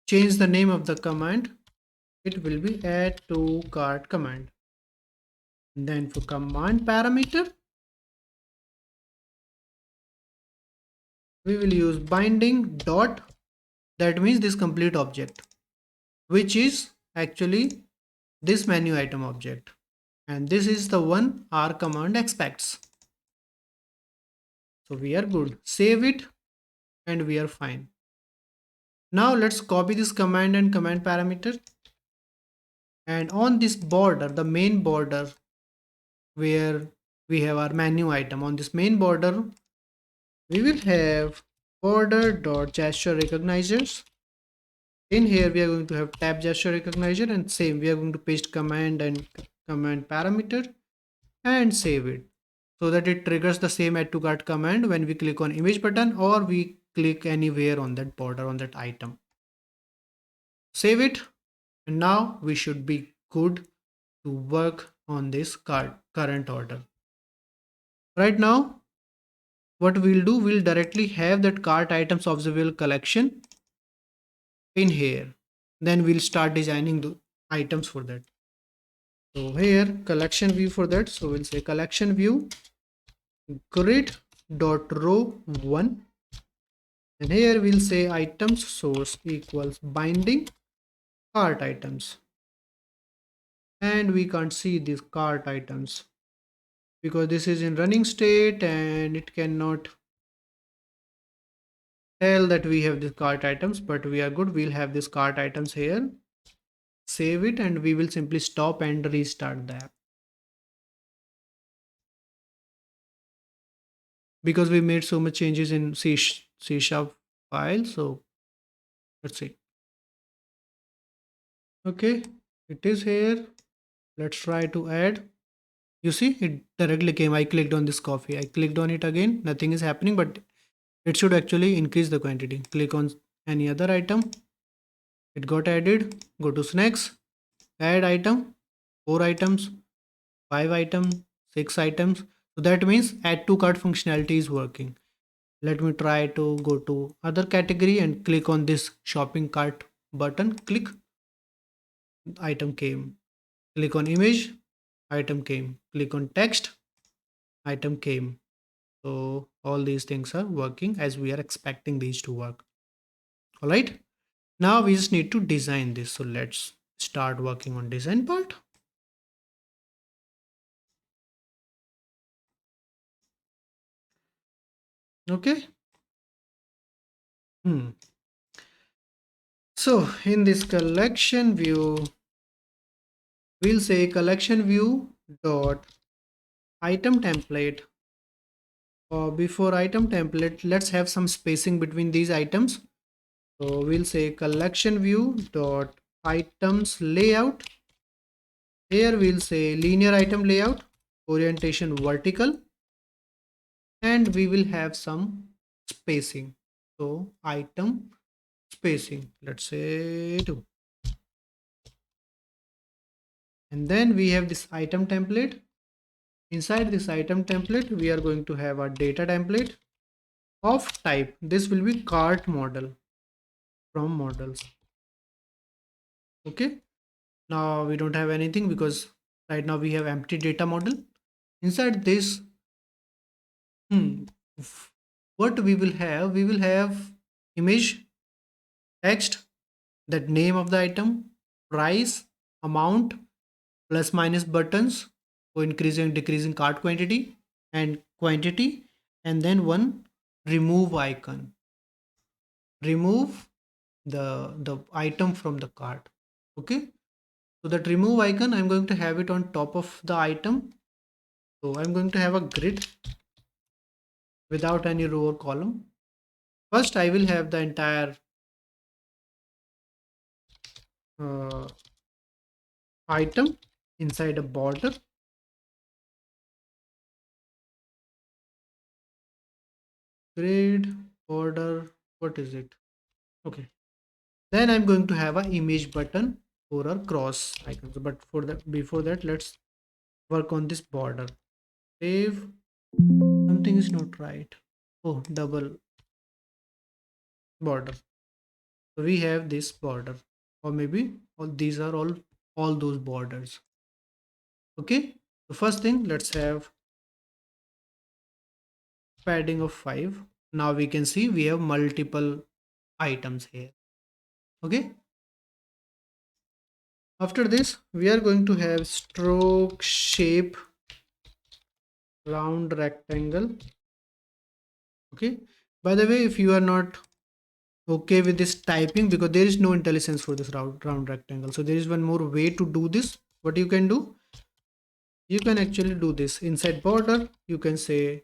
change the name of the command. It will be add to cart command. And then for command parameter, we will use binding dot, that means this complete object, which is actually this menu item object, and this is the one our command expects. So we are good. Save it, and we are fine. Now let's copy this command and command parameter, and on this border, the main border where we have our menu item, on this main border we will have border dot gesture recognizers. In here we are going to have tab gesture recognizer, and same we are going to paste command and command parameter and save it, so that it triggers the same add to cart command when we click on image button or we click anywhere on that border, on that item. Save it, and now we should be good to work on this current order. Right now what we'll do, we'll directly have that cart items observable collection in here. Then we'll start designing the items for that. So here collection view for that. So we'll say collection view grid dot row 1, and here we'll say items source equals binding cart items, and we can't see these cart items because this is in running state and it cannot tell that we have these cart items, but we are good. We'll have these cart items here. Save it, and we will simply stop and restart the app, because we made so much changes in C# file. So let's see. Okay, it is here. Let's try to add. You see it directly came. I clicked on this coffee, I clicked on it again, nothing is happening, but it should actually increase the quantity. Click on any other item, it got added. Go to snacks, add item, 4 items, 5 items, 6 items. So that means add to cart functionality is working. Let me try to go to other category and click on this shopping cart button. Click, item came. Click on image, item came. Click on text, item came. So all these things are working as we are expecting these to work. All right. Now we just need to design this. So let's start working on design part. Okay. Hmm. So in this collection view, we'll say collection view dot item template. Before item template, let's have some spacing between these items. So we'll say collection view dot items layout. Here we'll say linear item layout, orientation vertical, and we will have some spacing. So item spacing, let's say 2. And then we have this item template. Inside this item template, we are going to have a data template of type. This will be cart model from models. Okay. Now we don't have anything because right now we have empty data model. Inside this, what we will have image, text, that name of the item, price, amount, plus minus buttons for increasing and decreasing cart quantity, and then one remove icon. Remove the item from the cart. Okay. So that remove icon, I'm going to have it on top of the item. So I'm going to have a grid without any row or column. First, I will have the entire uh, item inside a border. Grid, border, what is it? Okay. Then I'm going to have an image button for a cross icon. But for that, before that, let's work on this border. Save. Something is not right. Oh, double border. So we have this border, or maybe all these are all those borders. Okay. The first thing, let's have padding of 5. Now we can see we have multiple items here. Okay. After this, we are going to have stroke shape round rectangle. Okay. By the way, if you are not okay with this typing, because there is no IntelliSense for this round rectangle, so there is one more way to do this. What you can do, you can actually do this inside border. You can say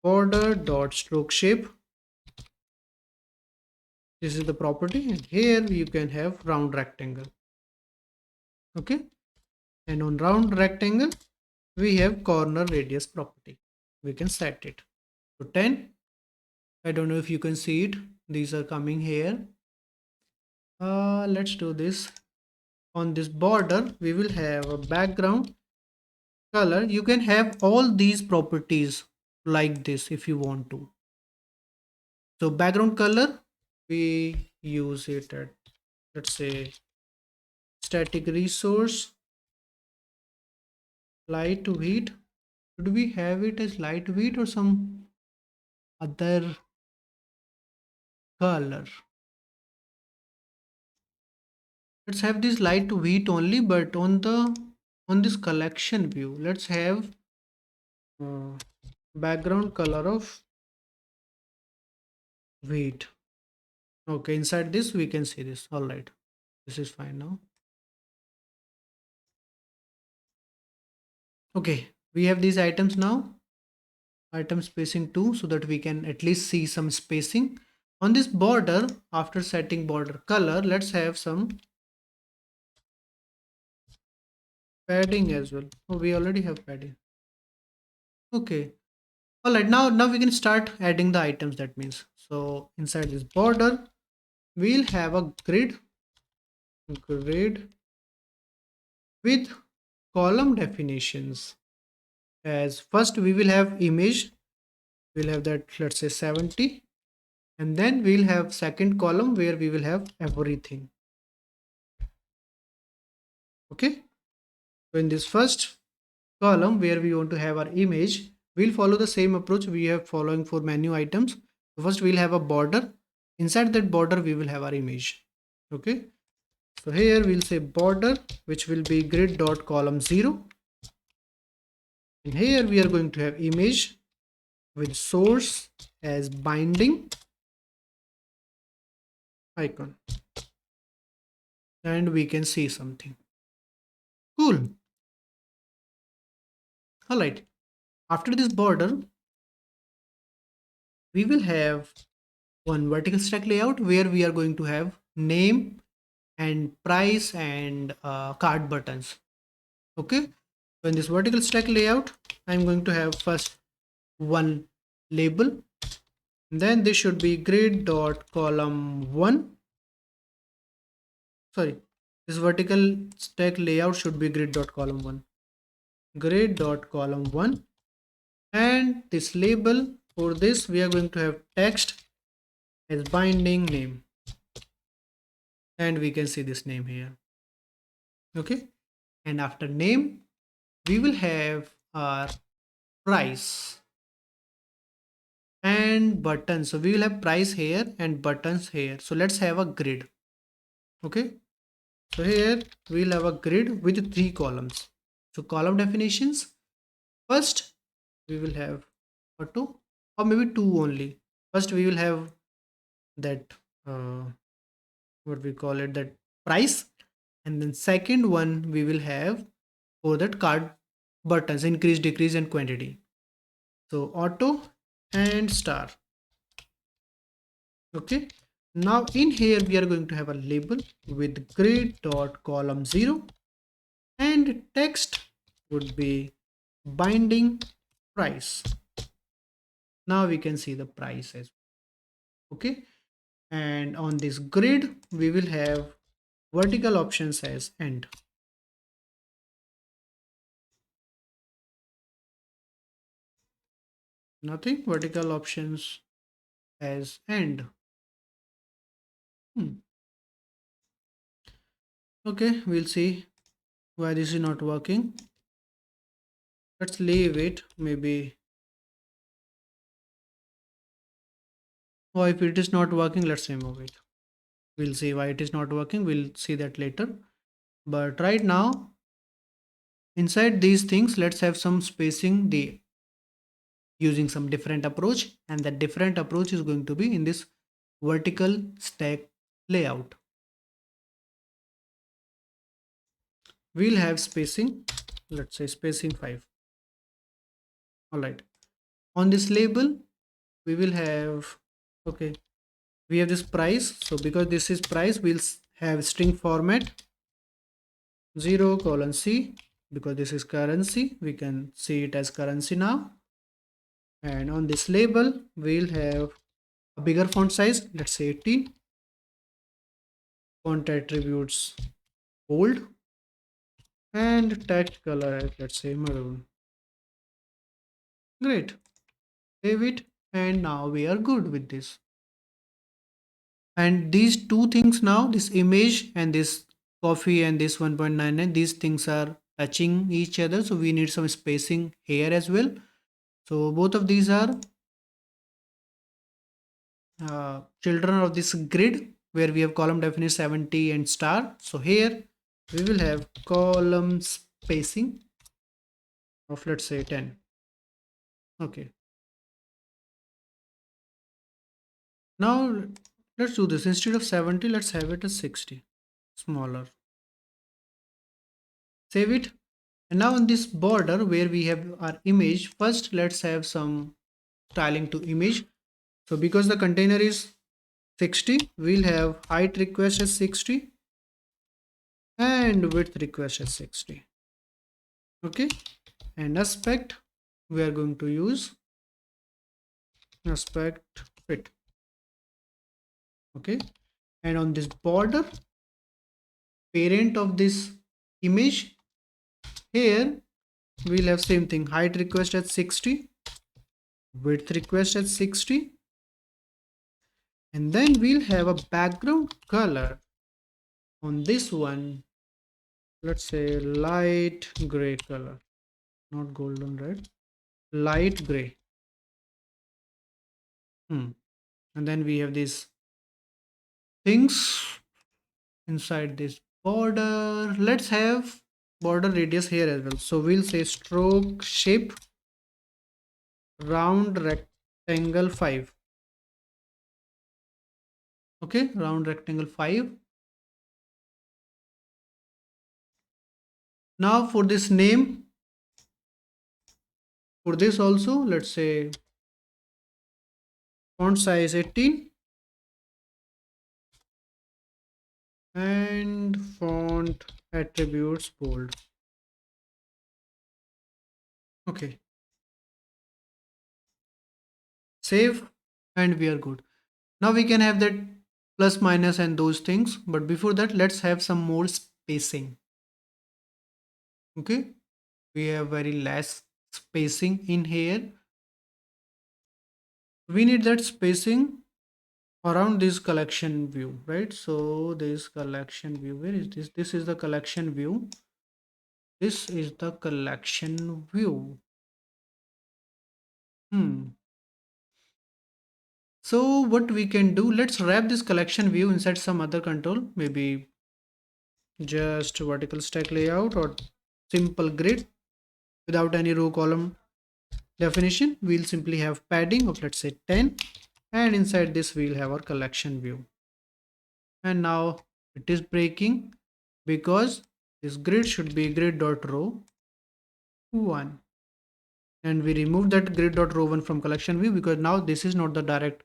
border dot stroke shape. This is the property, and here you can have round rectangle. Okay. And on round rectangle, we have corner radius property. We can set it to 10. I don't know if you can see it. These are coming here. Let's do this. On this border, we will have a background color. You can have all these properties like this if you want to. So background color, we use it at, let's say, static resource, lightweight. Should we have it as lightweight or some other color? Let's have this lightweight only, but on this collection view, let's have uh, background color of wheat. Okay, inside this we can see this. All right, this is fine now. Okay, we have these items now. Item spacing 2, so that we can at least see some spacing. On this border, after setting border color, let's have some padding as well. Oh, we already have padding. Okay. All right, now we can start adding the items. That means, so inside this border, we'll have a grid with column definitions. As first we will have image, we'll have that, let's say 70, and then we'll have second column where we will have everything. Okay, so in this first column where we want to have our image, we'll follow the same approach we have following for menu items. First we'll have a border. Inside that border we will have our image. Okay, so here we'll say border, which will be grid dot column 0, and here we are going to have image with source as binding icon, and we can see something cool. All right, after this border we will have one vertical stack layout where we are going to have name and price and card buttons. Okay, so in this vertical stack layout I'm going to have first one label, then this should be grid dot column 1. Sorry, this vertical stack layout should be grid dot column 1, grid dot column 1, and this label, for this we are going to have text as binding name, and we can see this name here. Okay, and after name we will have our price and buttons. So we will have price here and buttons here. So let's have a grid. Okay, so here we'll have a grid with 3 columns. So column definitions, first we will have auto, or maybe 2 only. First we will have that what we call it, that price, and then second one we will have for that card buttons, increase, decrease and quantity. So auto and star. Okay, now in here we are going to have a label with grid dot column 0, and text would be binding price. Now we can see the price as well. Okay, and on this grid we will have vertical options as end. Nothing, vertical options as end. Okay, we'll see why this is not working. Let's leave it, maybe. Or if it is not working, let's remove it. We'll see why it is not working, we'll see that later. But right now, inside these things, let's have some spacing, the using some different approach, and that different approach is going to be in this vertical stack layout. We'll have spacing, let's say spacing 5. All right, on this label we will have, okay, we have this price. So because this is price, we'll have string format 0 colon C, because this is currency, we can see it as currency now. And on this label we'll have a bigger font size, let's say 18, font attributes bold, and text color as, let's say, maroon. Great, save it, and now we are good with this. And these two things now, this image and this coffee and this 1.99, these things are touching each other, so we need some spacing here as well. So both of these are children of this grid where we have column definition 70 and star. So here we will have column spacing of, let's say, 10. Okay, now let's do this. Instead of 70, let's have it as 60, smaller. Save it. And now on this border where we have our image, first let's have some styling to image. So because the container is 60, we'll have height request as 60 and width request as 60. Okay, and aspect we are going to use aspect fit. Okay, and on this border, parent of this image Here we'll have same thing, height request at 60, width request at 60, and then we'll have a background color on this one. Let's say light gray color, not golden red, light gray. And then we have these things inside this border. Let's have border radius here as well. So we'll say stroke shape round rectangle 5. Okay, round rectangle 5. Now for this name, for this also, let's say font size 18 and font attributes bold. Okay, save, and we are good. Now we can have that plus minus and those things, but before that let's have some more spacing. Okay, we have very less spacing in here. We need that spacing around this collection view, right? So this collection view, where is this? This is the collection view. This is the collection view. So what we can do, let's wrap this collection view inside some other control, maybe just vertical stack layout or simple grid without any row column definition. We'll simply have padding of, let's say, 10, and inside this we'll have our collection view. And now it is breaking because this grid should be grid.row 1, and we remove that grid.row 1 from collection view because now this is not the direct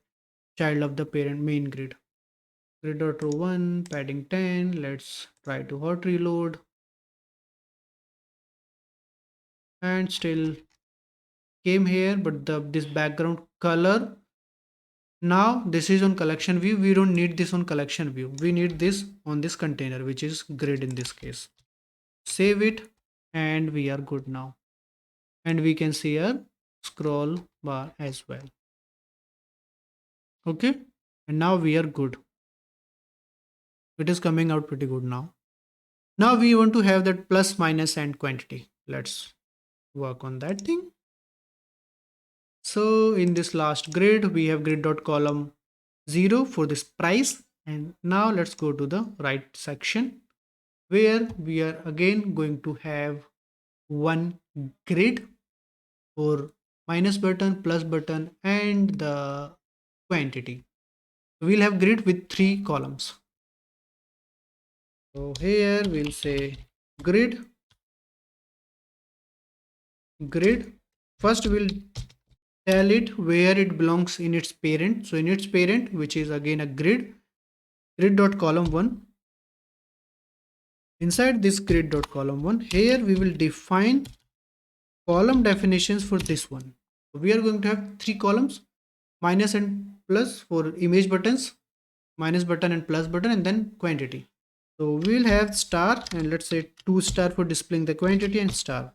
child of the parent main grid. Grid.row 1 padding 10. Let's try to hot reload, and still came here, but this background color, now this is on collection view. We don't need this on collection view. We need this on this container, which is grid in this case. Save it, and we are good now. And we can see our scroll bar as well. Okay, and now we are good. It is coming out pretty good now. Now we want to have that plus, minus, and quantity. Let's work on that thing. So in this last grid, we have grid.column 0 for this price. And now let's go to the right section where we are again going to have one grid for minus button, plus button, and the quantity. We'll have grid with 3 columns. So here we'll say grid. First we'll tell it where it belongs in its parent. So in its parent, which is again a grid.column 1. Inside this grid.column 1, here we will define column definitions for this one. We are going to have 3 columns, minus and plus for image buttons, minus button and plus button, and then quantity. So we will have star, and let's say 2 star for displaying the quantity, and star.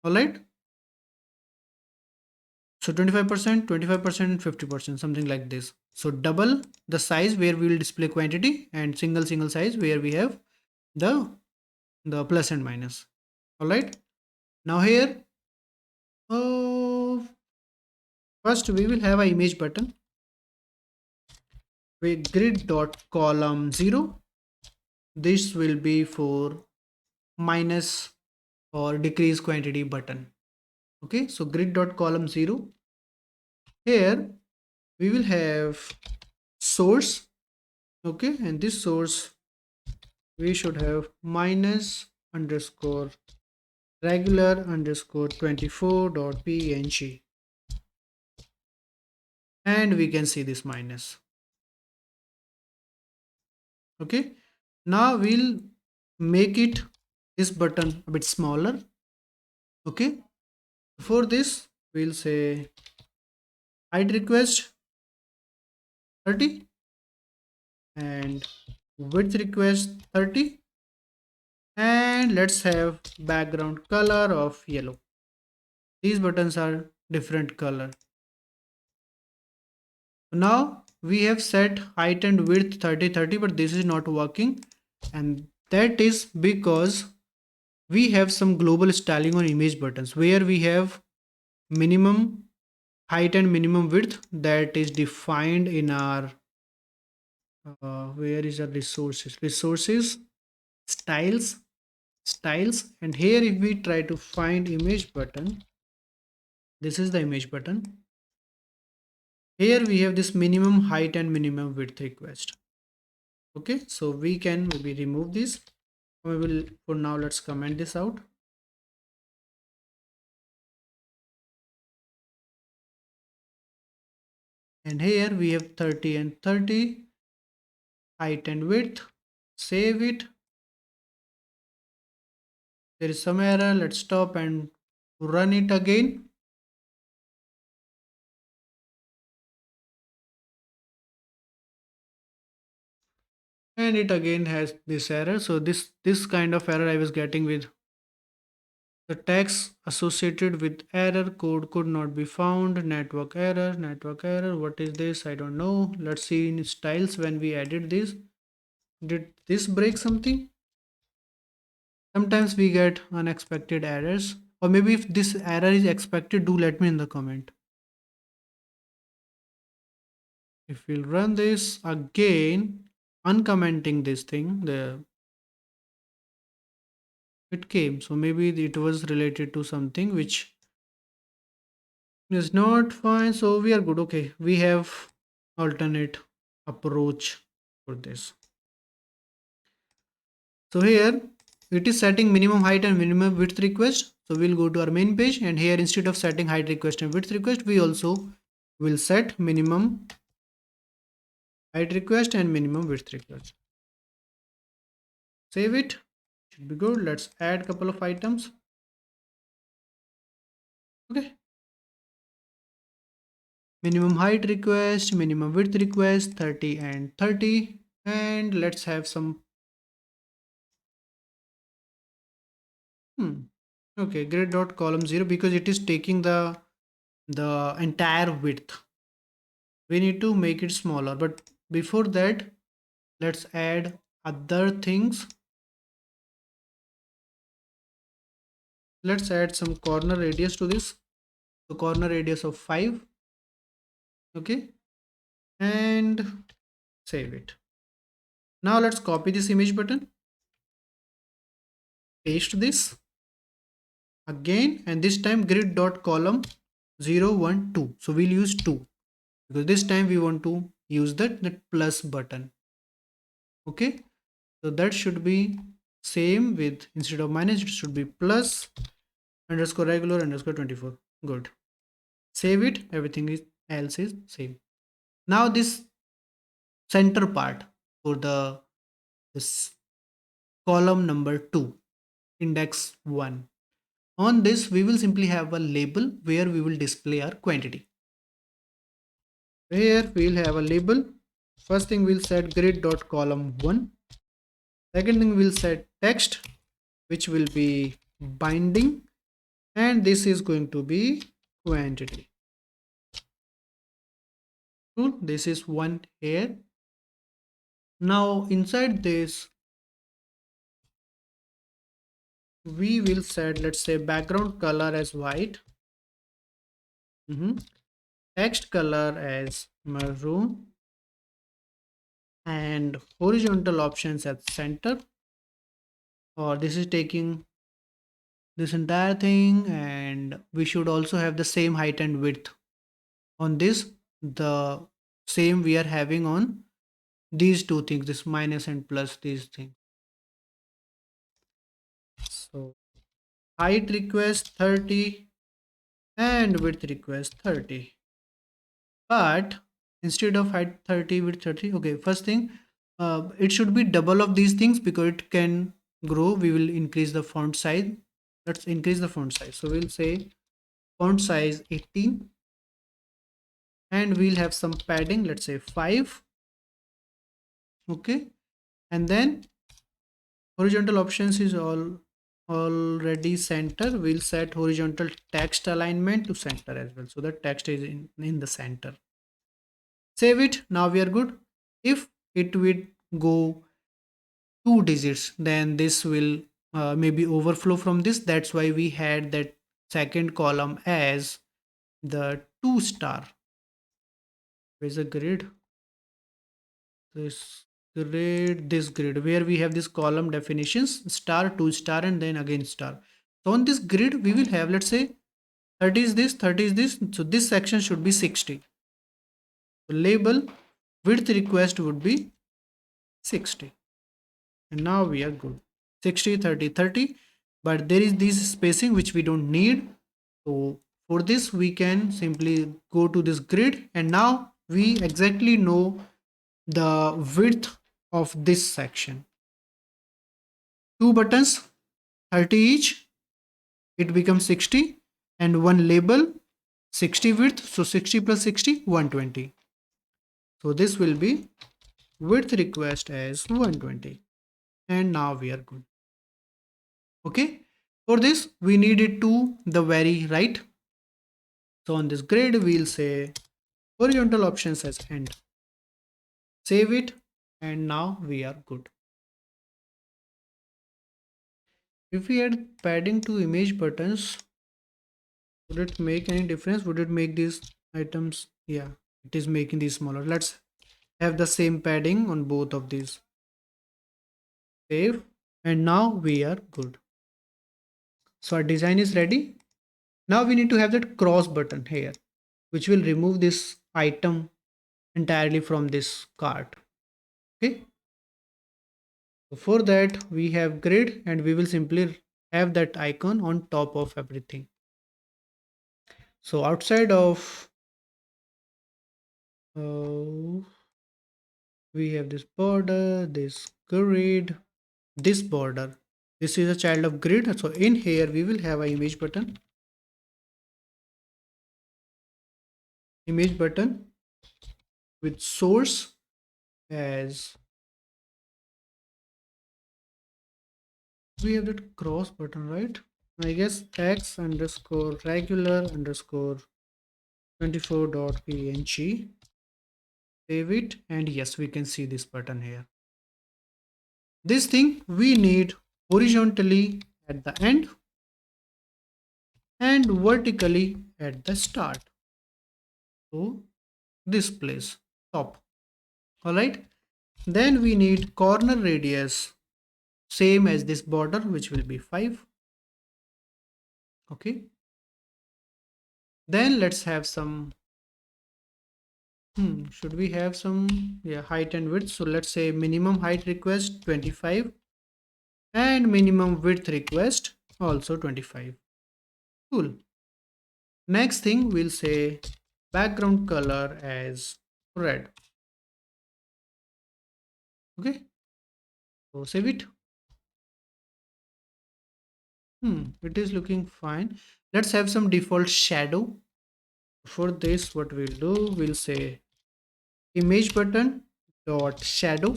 All right. So 25%, 25%, 50%, something like this. So double the size where we will display quantity, and single size where we have the plus and minus. All right. Now here, first we will have an image button with grid.column 0. This will be for minus or decrease quantity button. Okay, so grid.column 0. Here we will have source. Okay, and this source we should have minus underscore regular underscore 24.png, and we can see this minus. Okay, now we'll make it this button a bit smaller. Okay, for this we'll say height request 30 and width request 30, And let's have background color of yellow. These buttons are different color. Now we have set height and width 30-30, but this is not working, and that is because we have some global styling on image buttons where we have minimum height and minimum width that is defined in our where is our resources styles, and here if we try to find image button, this is the image button. Here we have this minimum height and minimum width request. Okay, so we can maybe remove this. We will, for now, let's comment this out. And here we have 30 and 30 height and width. Save it. There is some error. Let's stop and run it again. And it again has this error. So this kind of error I was getting with the text associated with error code could not be found. Network error. What is this? I don't know. Let's see in styles when we added this. Did this break something? Sometimes we get unexpected errors, or maybe if this error is expected, do let me in the comment. If we'll run this again, uncommenting this thing, it came. So maybe it was related to something which is not fine. So we are good. Okay, we have alternate approach for this. So here it is setting minimum height and minimum width request. So we'll go to our main page, and here instead of setting height request and width request, we also will set minimum height request and minimum width request. Save it. Should be good. Let's add a couple of items. Okay. Minimum height request, minimum width request, 30 and 30. And let's have some. Okay, grid dot column 0 because it is taking the entire width. We need to make it smaller, but before that, let's add other things. Let's add some corner radius to this. So corner radius of 5. Okay, and save it. Now let's copy this image button, paste this again, and this time grid dot column 0 1 2. So we'll use 2 because this time we want to use that plus button. Okay, so that should be same with, instead of minus it should be plus underscore regular underscore 24. Good. Save it. Everything is else is same. Now this center part for this column number 2, index 1. On this, we will simply have a label where we will display our quantity. Here we'll have a label. First thing we'll set grid dot column 1. Second thing we'll set text, which will be binding, and this is going to be quantity. Cool. This is one here. Now inside this, we will set, let's say, background color as white. Text color as maroon, and horizontal options at center, or this is taking this entire thing, and we should also have the same height and width on this, the same we are having on these two things, this minus and plus, these things. So height request 30 and width request 30, but instead of height 30 width 30, okay, first thing, it should be double of these things because it can grow. We will increase the font size. Let's increase the font size. So we'll say font size 18, and we'll have some padding, let's say 5. Okay, and then Horizontal options is all already center. We'll set horizontal text alignment to center as well, so the text is in the center. Save it. Now we are good. If it would go 2 digits, then this will maybe overflow from this. That's why we had that second column as the 2 star. Where's the grid? This grid where we have this column definitions, star, 2 star, and then again star. So on this grid we will have, let's say 30 is this, 30 is this, so this section should be 60. So label width request would be 60, and now we are good. 60, 30, 30, but there is this spacing which we don't need. So for this we can simply go to this grid, and now we exactly know the width of this section. 2 buttons, 30 each, it becomes 60, and one label, 60 width, so 60 plus 60, 120. So this will be width request as 120, and now we are good. Okay, for this we need it to the very right. So on this grid we'll say horizontal options as end. Save it, and now we are good. If we add padding to image buttons, would it make any difference? Would it make these items? Yeah, it is making these smaller. Let's have the same padding on both of these. Save, and now we are good. So our design is ready. Now we need to have that cross button here, which will remove this item entirely from this cart. Okay. So for that we have grid, and we will simply have that icon on top of everything. So outside of we have this border, this grid, this border. This is a child of grid. So in here we will have an image button. Image button with source as, we have that cross button, right? I guess x underscore regular underscore 24.png. Save it, and yes, we can see this button here. This thing we need horizontally at the end and vertically at the start. So this place top. All right, then we need corner radius same as this border, which will be 5. Okay, then let's have some should we have some, yeah, height and width. So let's say minimum height request 25 and minimum width request also 25. Cool. Next thing, we'll say background color as red. Okay, so save it. It is looking fine. Let's have some default shadow. For this, what we'll do, we'll say image button dot shadow,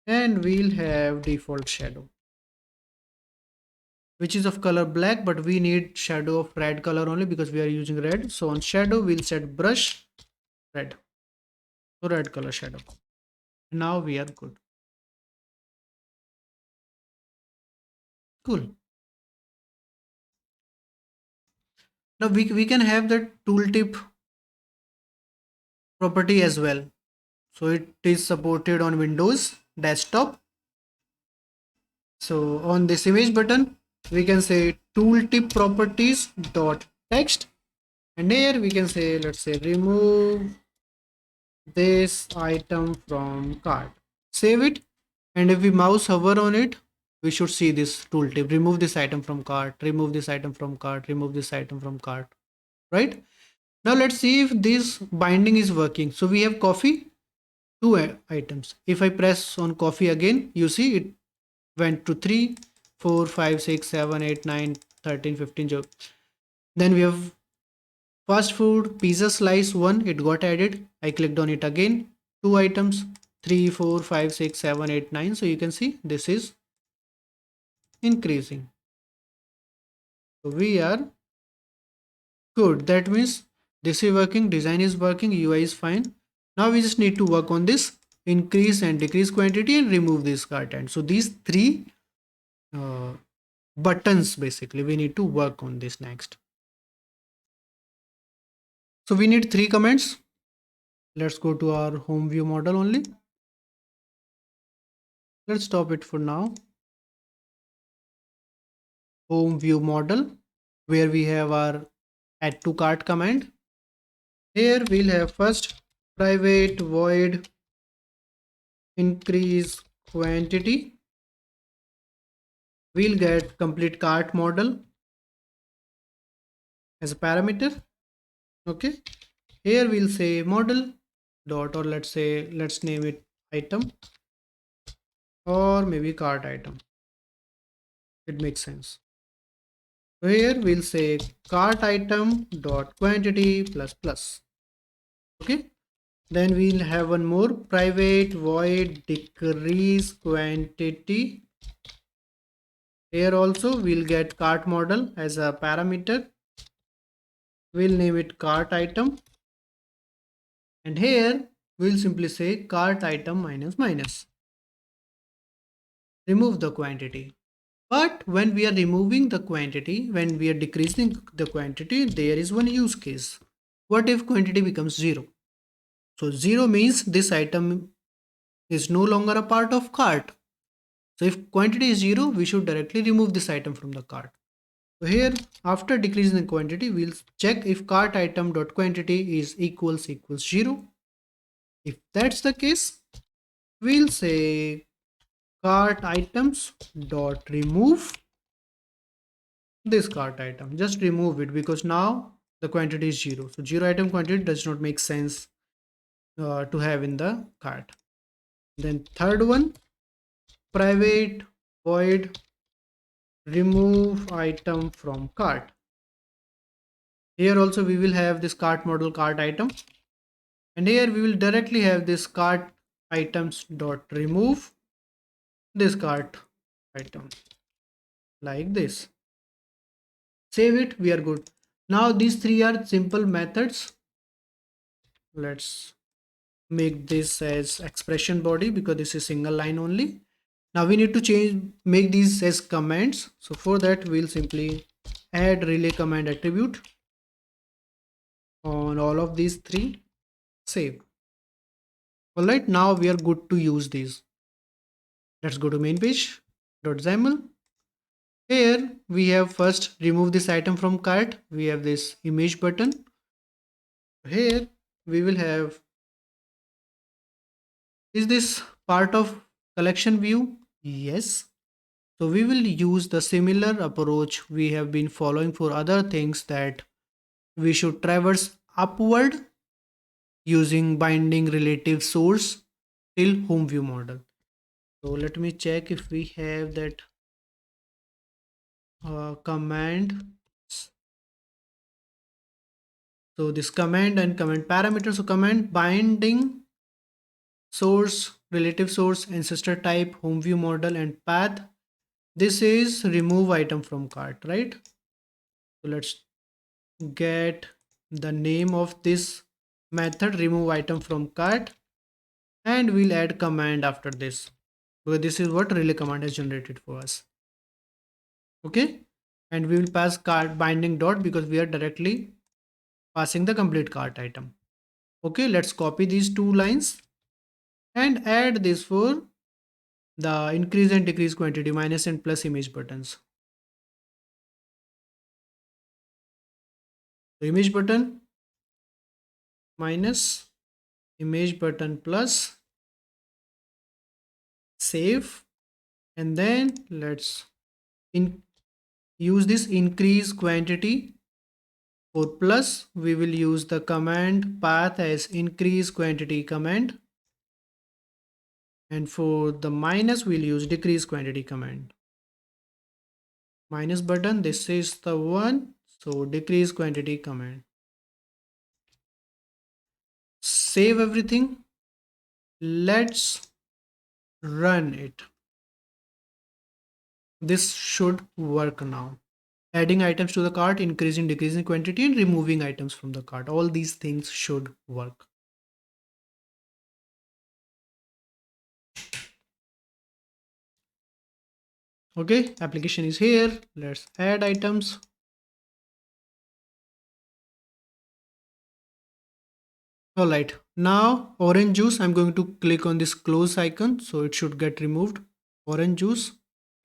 and we'll have default shadow, which is of color black, but we need shadow of red color only because we are using red. So on shadow we'll set brush red, so red color shadow. Now we are good. Cool. Now we can have the tooltip property as well. So it is supported on Windows desktop. So on this image button we can say tooltip properties dot text, and here we can say, let's say, remove this item from cart. Save it, and if we mouse hover on it, we should see this tooltip: remove this item from cart, remove this item from cart, remove this item from cart. Right, now let's see if this binding is working. So we have coffee, 2 items. If I press on coffee again, you see it went to 3, 4, 5, 6, 7, 8, 9, 13, 15. Then we have fast food pizza slice 1, it got added. I clicked on it again, 2 items, 3, 4, 5, 6, 7, 8, 9. So you can see this is increasing. So we are good. That means this is working, design is working, UI is fine. Now we just need to work on this increase and decrease quantity and remove this cart. And so these three uh, buttons basically we need to work on this next. So we need three comments. Let's go to our home view model only. Let's stop it for now. Home view model, where we have our add to cart command. Here we'll have first private void increase quantity. We'll get complete cart model as a parameter. Okay, here we'll say model dot, or let's say let's name it item, or maybe cart item. It makes sense. So here we'll say cart item dot quantity plus plus. Okay, then we'll have one more private void decrease quantity. Here also we'll get cart model as a parameter. We'll name it cart item, and here we'll simply say cart item minus minus. Remove the quantity. But when we are removing the quantity, when we are decreasing the quantity, there is one use case. What if quantity becomes 0? So 0 means this item is no longer a part of cart. So if quantity is 0, we should directly remove this item from the cart. So here, after decreasing the quantity, we'll check if cart item dot quantity is equals 0. If that's the case, we'll say cart items dot remove this cart item. Just remove it because now the quantity is 0. So 0 item quantity does not make sense to have in the cart. Then third one, private void remove item from cart. Here also we will have this cart model cart item, and here we will directly have this cart items dot remove this cart item like this. Save it, we are good. Now these three are simple methods. Let's make this as expression body because this is single line only. Now we need to make these as commands. So for that we'll simply add relay command attribute on all of these three. Save. Alright, now we are good to use these. Let's go to main page.xaml. Here we have first remove this item from cart. We have this image button. Here we will have, is this part of collection view? Yes. So we will use the similar approach we have been following for other things, that we should traverse upward using binding relative source till home view model. So let me check if we have that command. So this command and command parameter. So command binding source, relative source, ancestor type, home view model, and path. This is remove item from cart, right? So let's get the name of this method, remove item from cart, and we'll add command after this because this is what relay command has generated for us. Okay, and we will pass cart binding dot because we are directly passing the complete cart item. Okay, let's copy these two lines and add this for the increase and decrease quantity, minus and plus image buttons. So image button minus, image button plus, save, and then let's use this increase quantity. For plus, we will use the command path as increase quantity command, and for the minus we'll use decrease quantity command. Minus button, this is the one, so decrease quantity command. Save everything. Let's run it. This should work now. Adding items to the cart, increasing, decreasing quantity, and removing items from the cart. All these things should work. Okay, application is here. Let's add items. All right, now orange juice, I'm going to click on this close icon, so it should get removed. Orange juice,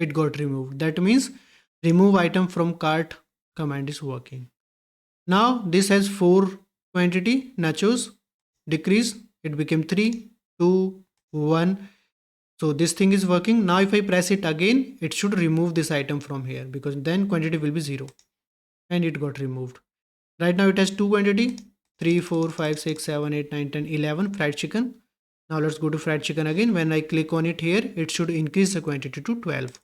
it got removed. That means remove item from cart command is working. Now this has 4 quantity nachos, decrease, it became 3, 2, 1. So this thing is working. Now if I press it again, it should remove this item from here, because then quantity will be 0, and it got removed. Right now it has 2 quantity, 3, 4, 5, 6, 7, 8, 9, 10, 11 fried chicken. Now let's go to fried chicken again. When I click on it here, it should increase the quantity to 12,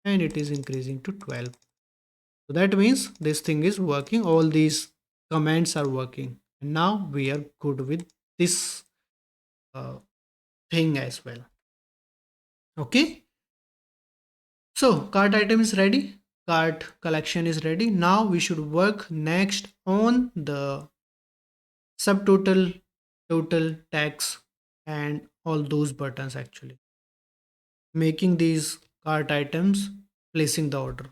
and it is increasing to 12. So that means this thing is working. All these commands are working. And now we are good with this thing as well. Okay. So cart item is ready. Cart collection is ready. Now we should work next on the subtotal, total, tax, and all those buttons, actually making these cart items, placing the order.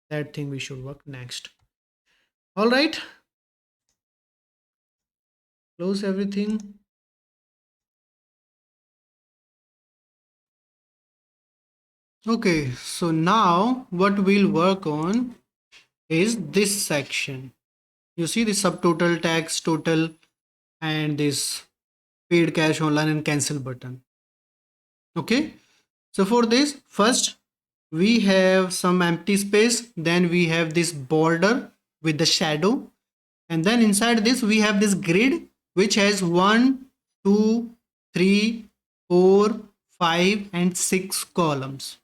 That thing we should work next. All right, close everything. Okay, so now what we'll work on is this section. You see the subtotal, tax, total, and this paid cash online and cancel button. Okay, so for this, first we have some empty space, then we have this border with the shadow, and then inside this we have this grid which has 1, 2, 3, 4, 5 and 6 columns.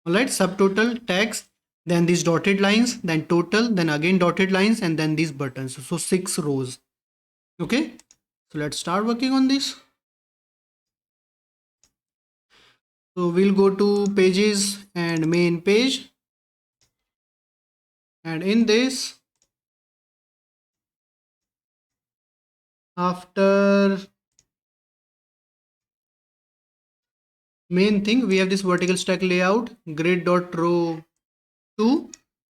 All right, subtotal, tax, then these dotted lines, then total, then again dotted lines, and then these buttons. So 6 rows. Okay, so let's start working on this. So we'll go to pages and main page, and in this, after main thing, we have this vertical stack layout, grid.row 2,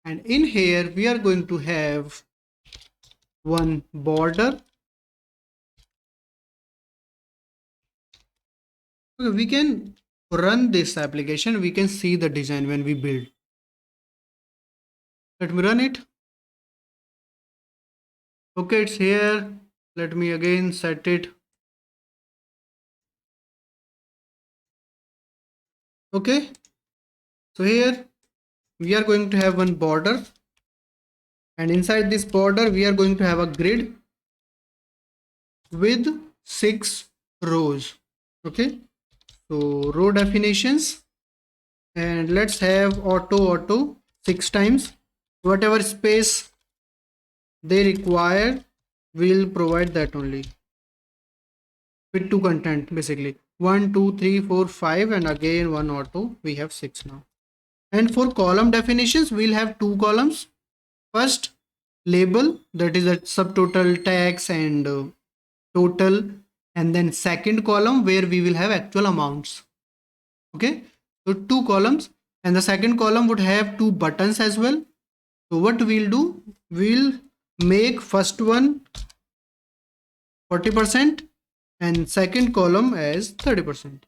and in here we are going to have one border. Okay, we can run this application, we can see the design when we build. Let me run it. Okay, it's here. Let me again set it. Okay, so here we are going to have one border, and inside this border we are going to have a grid with 6 rows. Okay, so row definitions, and let's have auto 6 times. Whatever space they require, we'll provide that only with 2 content, basically 1, 2, 3, 4, 5, and again one auto. We have 6 now. And for column definitions, we'll have 2 columns. First, label, that is a subtotal, tax, and total, and then second column where we will have actual amounts. Okay, so 2 columns, and the second column would have 2 buttons as well. So what we'll do, we'll make first one 40% and second column as 30%.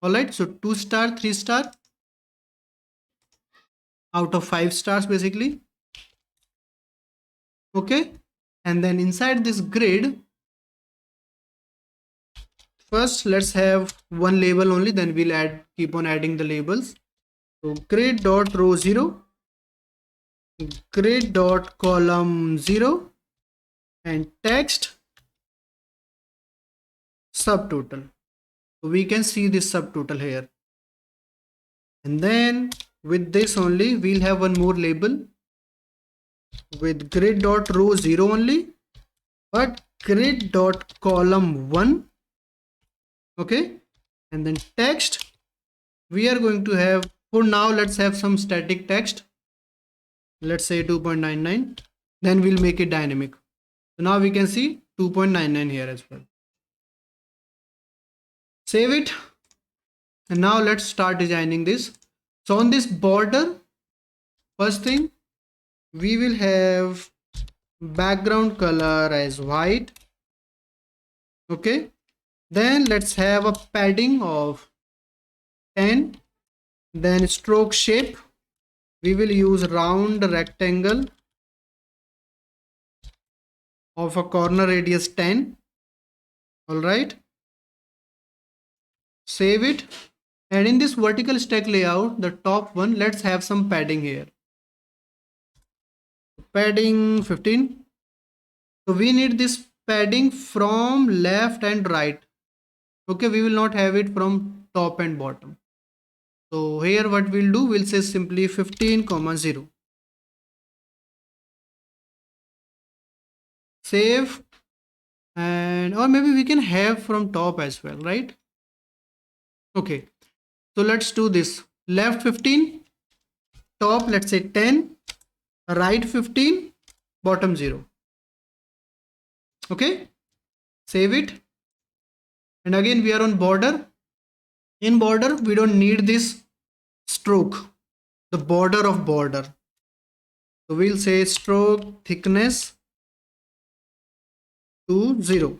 All right, so 2 star, 3 star out of 5 stars basically. Okay, and then inside this grid, first let's have one label only, then we'll keep on adding the labels. So grid dot row 0, grid dot column 0, and text subtotal. So we can see this subtotal here, and then with this only we'll have one more label with grid dot row 0 only, but grid dot column 1 Okay, and then text, we are going to have, for now let's have some static text, let's say 2.99, then we'll make it dynamic. So now we can see 2.99 here as well. Save it, and now let's start designing this. So on this border, first thing, we will have background color as white. Okay, then let's have a padding of 10. Then stroke shape, we will use round rectangle of a corner radius 10. All right, save it. And in this vertical stack layout, the top one, let's have some padding here. Padding 15. So we need this padding from left and right. Okay, we will not have it from top and bottom. So here what we'll do, we'll say simply 15,0. Save, and or maybe we can have from top as well, right? Okay, so let's do this. Left 15, top let's say 10, right 15, bottom 0. Okay, save it. And again we are on border. In border we don't need this stroke, the border of border. So we'll say stroke thickness to 0.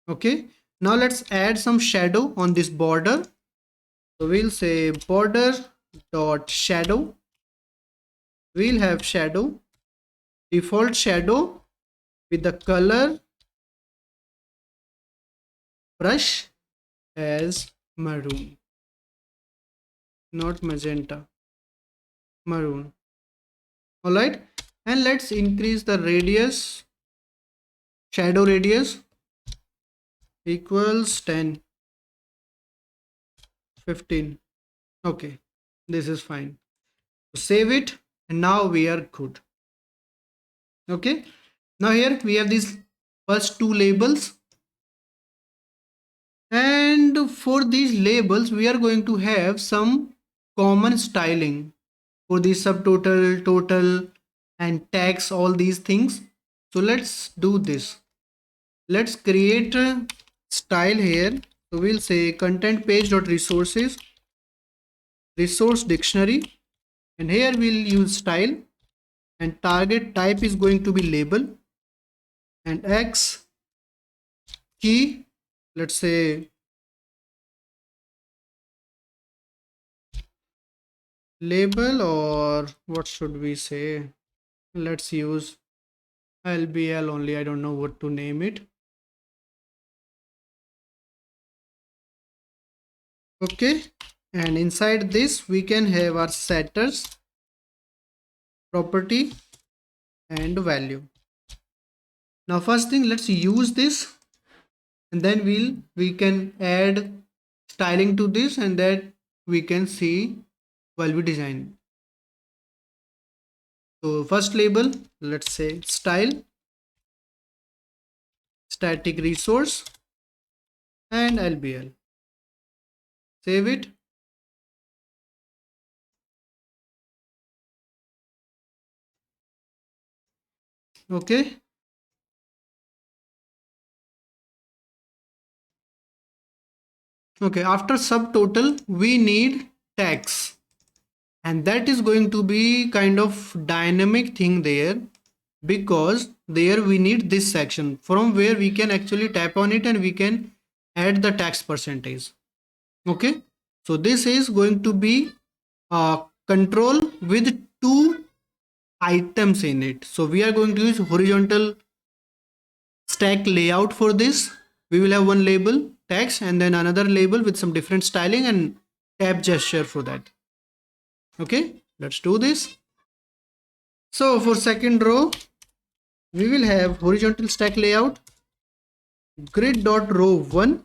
Okay, now let's add some shadow on this border. So we'll say border dot shadow. We'll have shadow, default shadow with the color brush as maroon, not magenta, maroon. All right, and let's increase the radius, shadow radius equals 10, 15. Okay, this is fine. Save it, and now we are good. Okay, now here we have these first two labels, and for these labels we are going to have some common styling for the subtotal, total, and tags, all these things. So let's do this. Let's create a style here. So we'll say content page dot resources, resource dictionary, and here we'll use style, and target type is going to be label, and X key, let's say label, or what should we say? Let's use LBL only. I don't know what to name it. Okay, and inside this we can have our setters, property, and value. Now first thing, let's use this, and then we can add styling to this, and that we can see while we design. So first label, let's say style, static resource, and LBL. Save it. Okay, okay, after subtotal we need tags, and that is going to be kind of dynamic thing there, because there we need this section from where we can actually tap on it and we can add the tax percentage. Okay, so this is going to be a control with two items in it. So we are going to use horizontal stack layout for this. We will have one label text and then another label with some different styling and tab gesture for that. Okay, let's do this. So for second row, we will have horizontal stack layout, grid dot row 1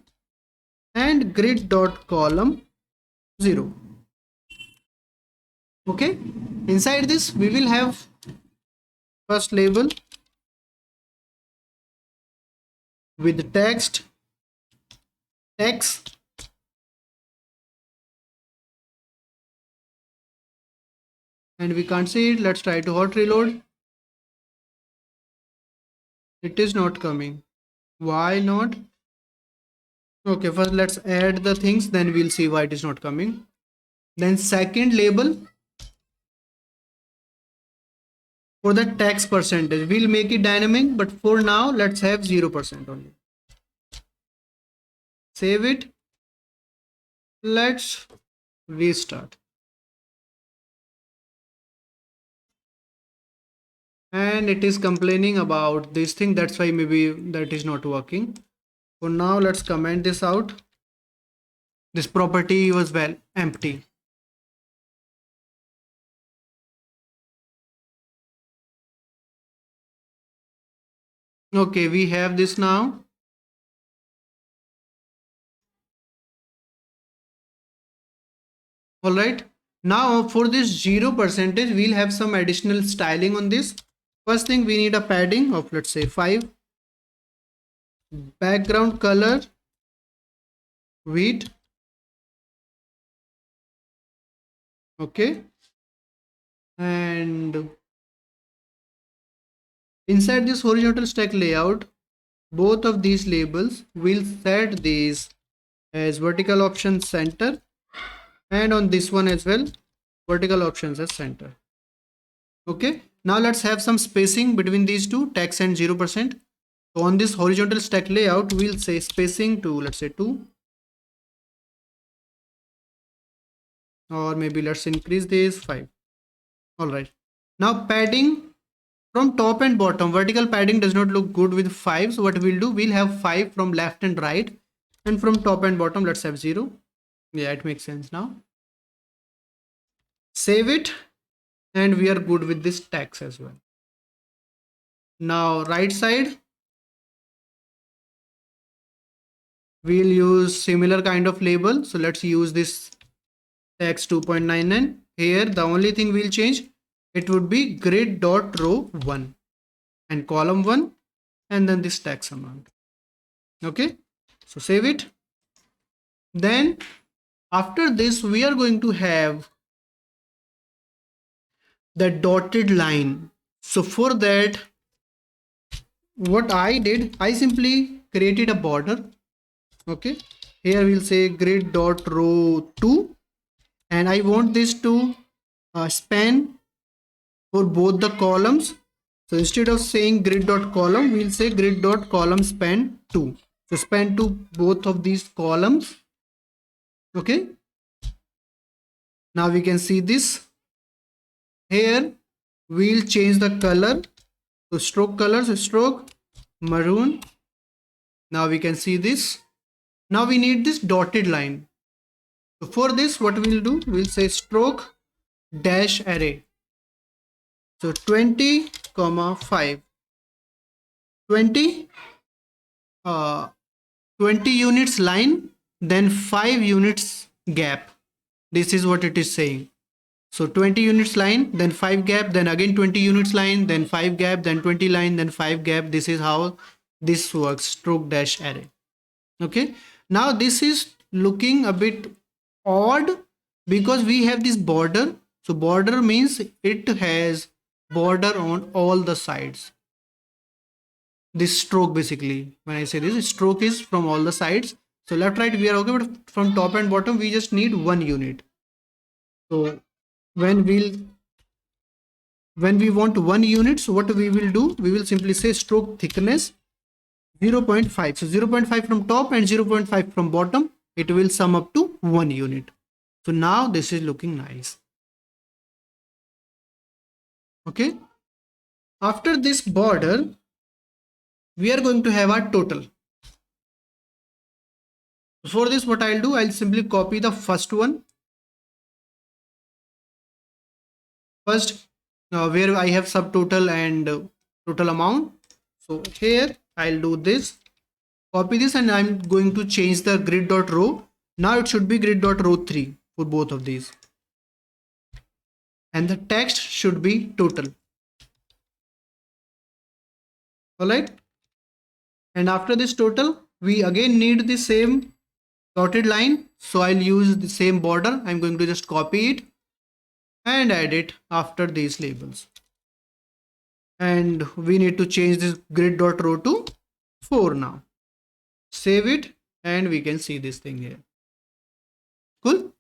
and grid dot column 0. Okay, inside this we will have first label with text, text, and we can't see it. Let's try to hot reload. It is not coming. Why not? Okay, first let's add the things, then we'll see why it is not coming. Then second label for the text percentage, we'll make it dynamic, but for now let's have 0% only. Save it. Let's restart. And it is complaining about this thing, that's why maybe that is not working. For now let's comment this out. This property was well empty. Okay, we have this now. All right, now for this 0%, we'll have some additional styling on this. First thing, we need a padding of, let's say, 5. Background color wheat. Okay, and inside this horizontal stack layout, both of these labels will set these as vertical option center, and on this one as well, vertical options as center. Okay, now let's have some spacing between these two, text and 0%. So on this horizontal stack layout, we'll say spacing to, let's say, 2, or maybe let's increase this 5. All right, now padding from top and bottom, vertical padding does not look good with 5. So what we'll do, we'll have 5 from left and right, and from top and bottom let's have 0. Yeah, it makes sense now. Save it, and we are good with this text as well. Now right side, we'll use similar kind of label. So let's use this text 2.99. Here the only thing we'll change, it would be grid dot row 1 and column 1, and then this text amount. Okay, so save it. Then after this, we are going to have the dotted line. So for that, what I did, I simply created a border. Okay, here we'll say grid dot row 2, and I want this to span for both the columns. So instead of saying grid dot column, we'll say grid dot column span 2. So span to both of these columns. Okay, now we can see this. Here we'll change the color to stroke color, so stroke maroon. Now we can see this. Now we need this dotted line. So for this, what we'll do, we'll say stroke dash array. So 20 comma 5, 20 20 units line, then 5 units gap. This is what it is saying. So 20 units line, then 5 gap, then again 20 units line, then 5 gap, then 20 line, then 5 gap. This is how this works, stroke dash array. Okay, now this is looking a bit odd because we have this border. So border means it has border on all the sides. This stroke, basically, when I say this, stroke is from all the sides. So left, right, we are okay, but from top and bottom, we just need 1 unit. So when we want 1 unit, so what we will do, we will simply say stroke thickness 0.5. So 0.5 from top and 0.5 from bottom, it will sum up to 1 unit. So now this is looking nice. Okay, after this border, we are going to have our total. For this, what I'll do, I'll simply copy the first one. First, where I have subtotal and total amount. So here I'll do this, copy this, and I'm going to change the grid dot row. Now it should be grid dot row 3 for both of these. And the text should be total. All right. And after this total, we again need the same dotted line. So I'll use the same border. I'm going to just copy it and add it after these labels. And we need to change this grid.row to 4 now. Save it and we can see this thing here. Cool.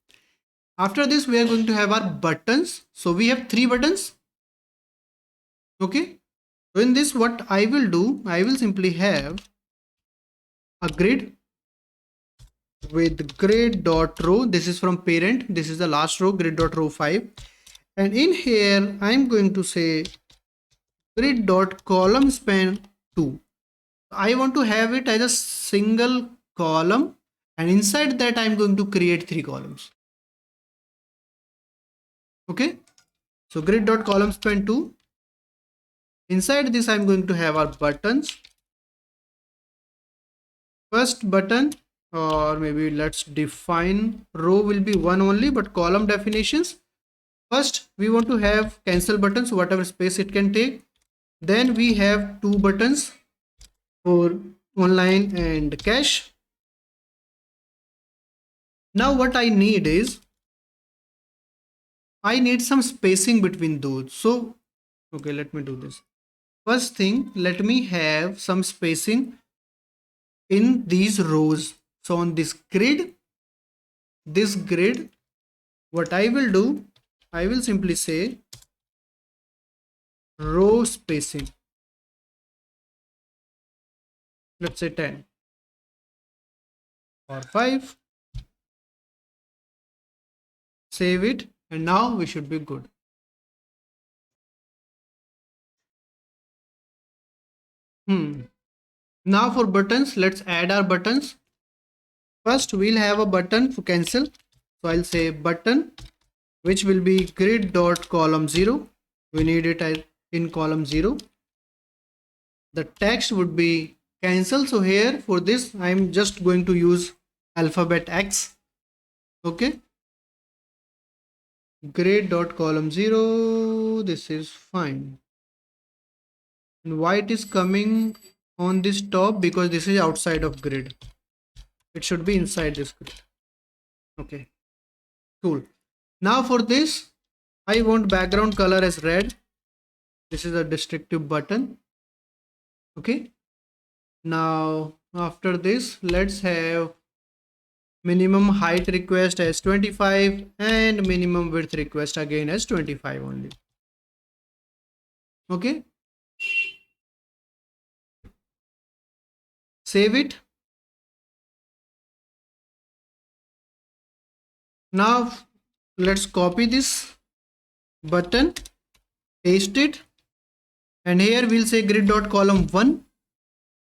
After this, we are going to have our buttons. So we have 3 buttons. Okay. So in this, what I will do, I will simply have a grid with grid.row. This is from parent. This is the last row, grid.row 5. And in here, I'm going to say grid.column span 2. I want to have it as a single column, and inside that I'm going to create 3 columns. Okay. So grid.column span 2. Inside this, I'm going to have our buttons. First button, or maybe let's define row will be 1 only, but column definitions. First, we want to have cancel buttons, whatever space it can take. Then we have 2 buttons for online and cache. Now what I need is, I need some spacing between those. So, okay, let me do this. First thing, let me have some spacing in these rows. So on this grid, what I will do, I will simply say row spacing. Let's say 10 or 5. Save it, and now we should be good. Now for buttons, let's add our buttons. First, we'll have a button for cancel. So I'll say button, which will be grid.column 0. We need it in column 0. The text would be cancel. So here for this, I'm just going to use alphabet X. Okay. Grid.column 0. This is fine. And why it is coming on this top? Because this is outside of grid. It should be inside this grid. Okay, cool. Now for this, I want background color as red. This is a descriptive button. Okay. Now after this, let's have minimum height request as 25 and minimum width request again as 25 only. Okay. Save it. Now let's copy this button, paste it, and here we'll say grid.column 1,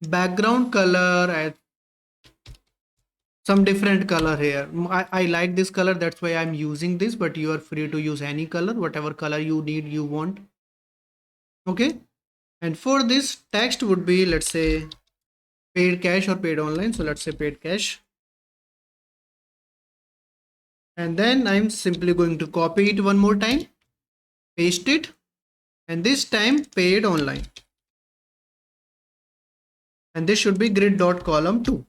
background color at some different color here. I like this color, that's why I'm using this, but you are free to use any color, whatever color you need, you want. Okay. And for this, text would be, let's say, paid cash or paid online. So let's say paid cash. And then I'm simply going to copy it one more time, paste it, and this time paid online. And this should be grid.column 2.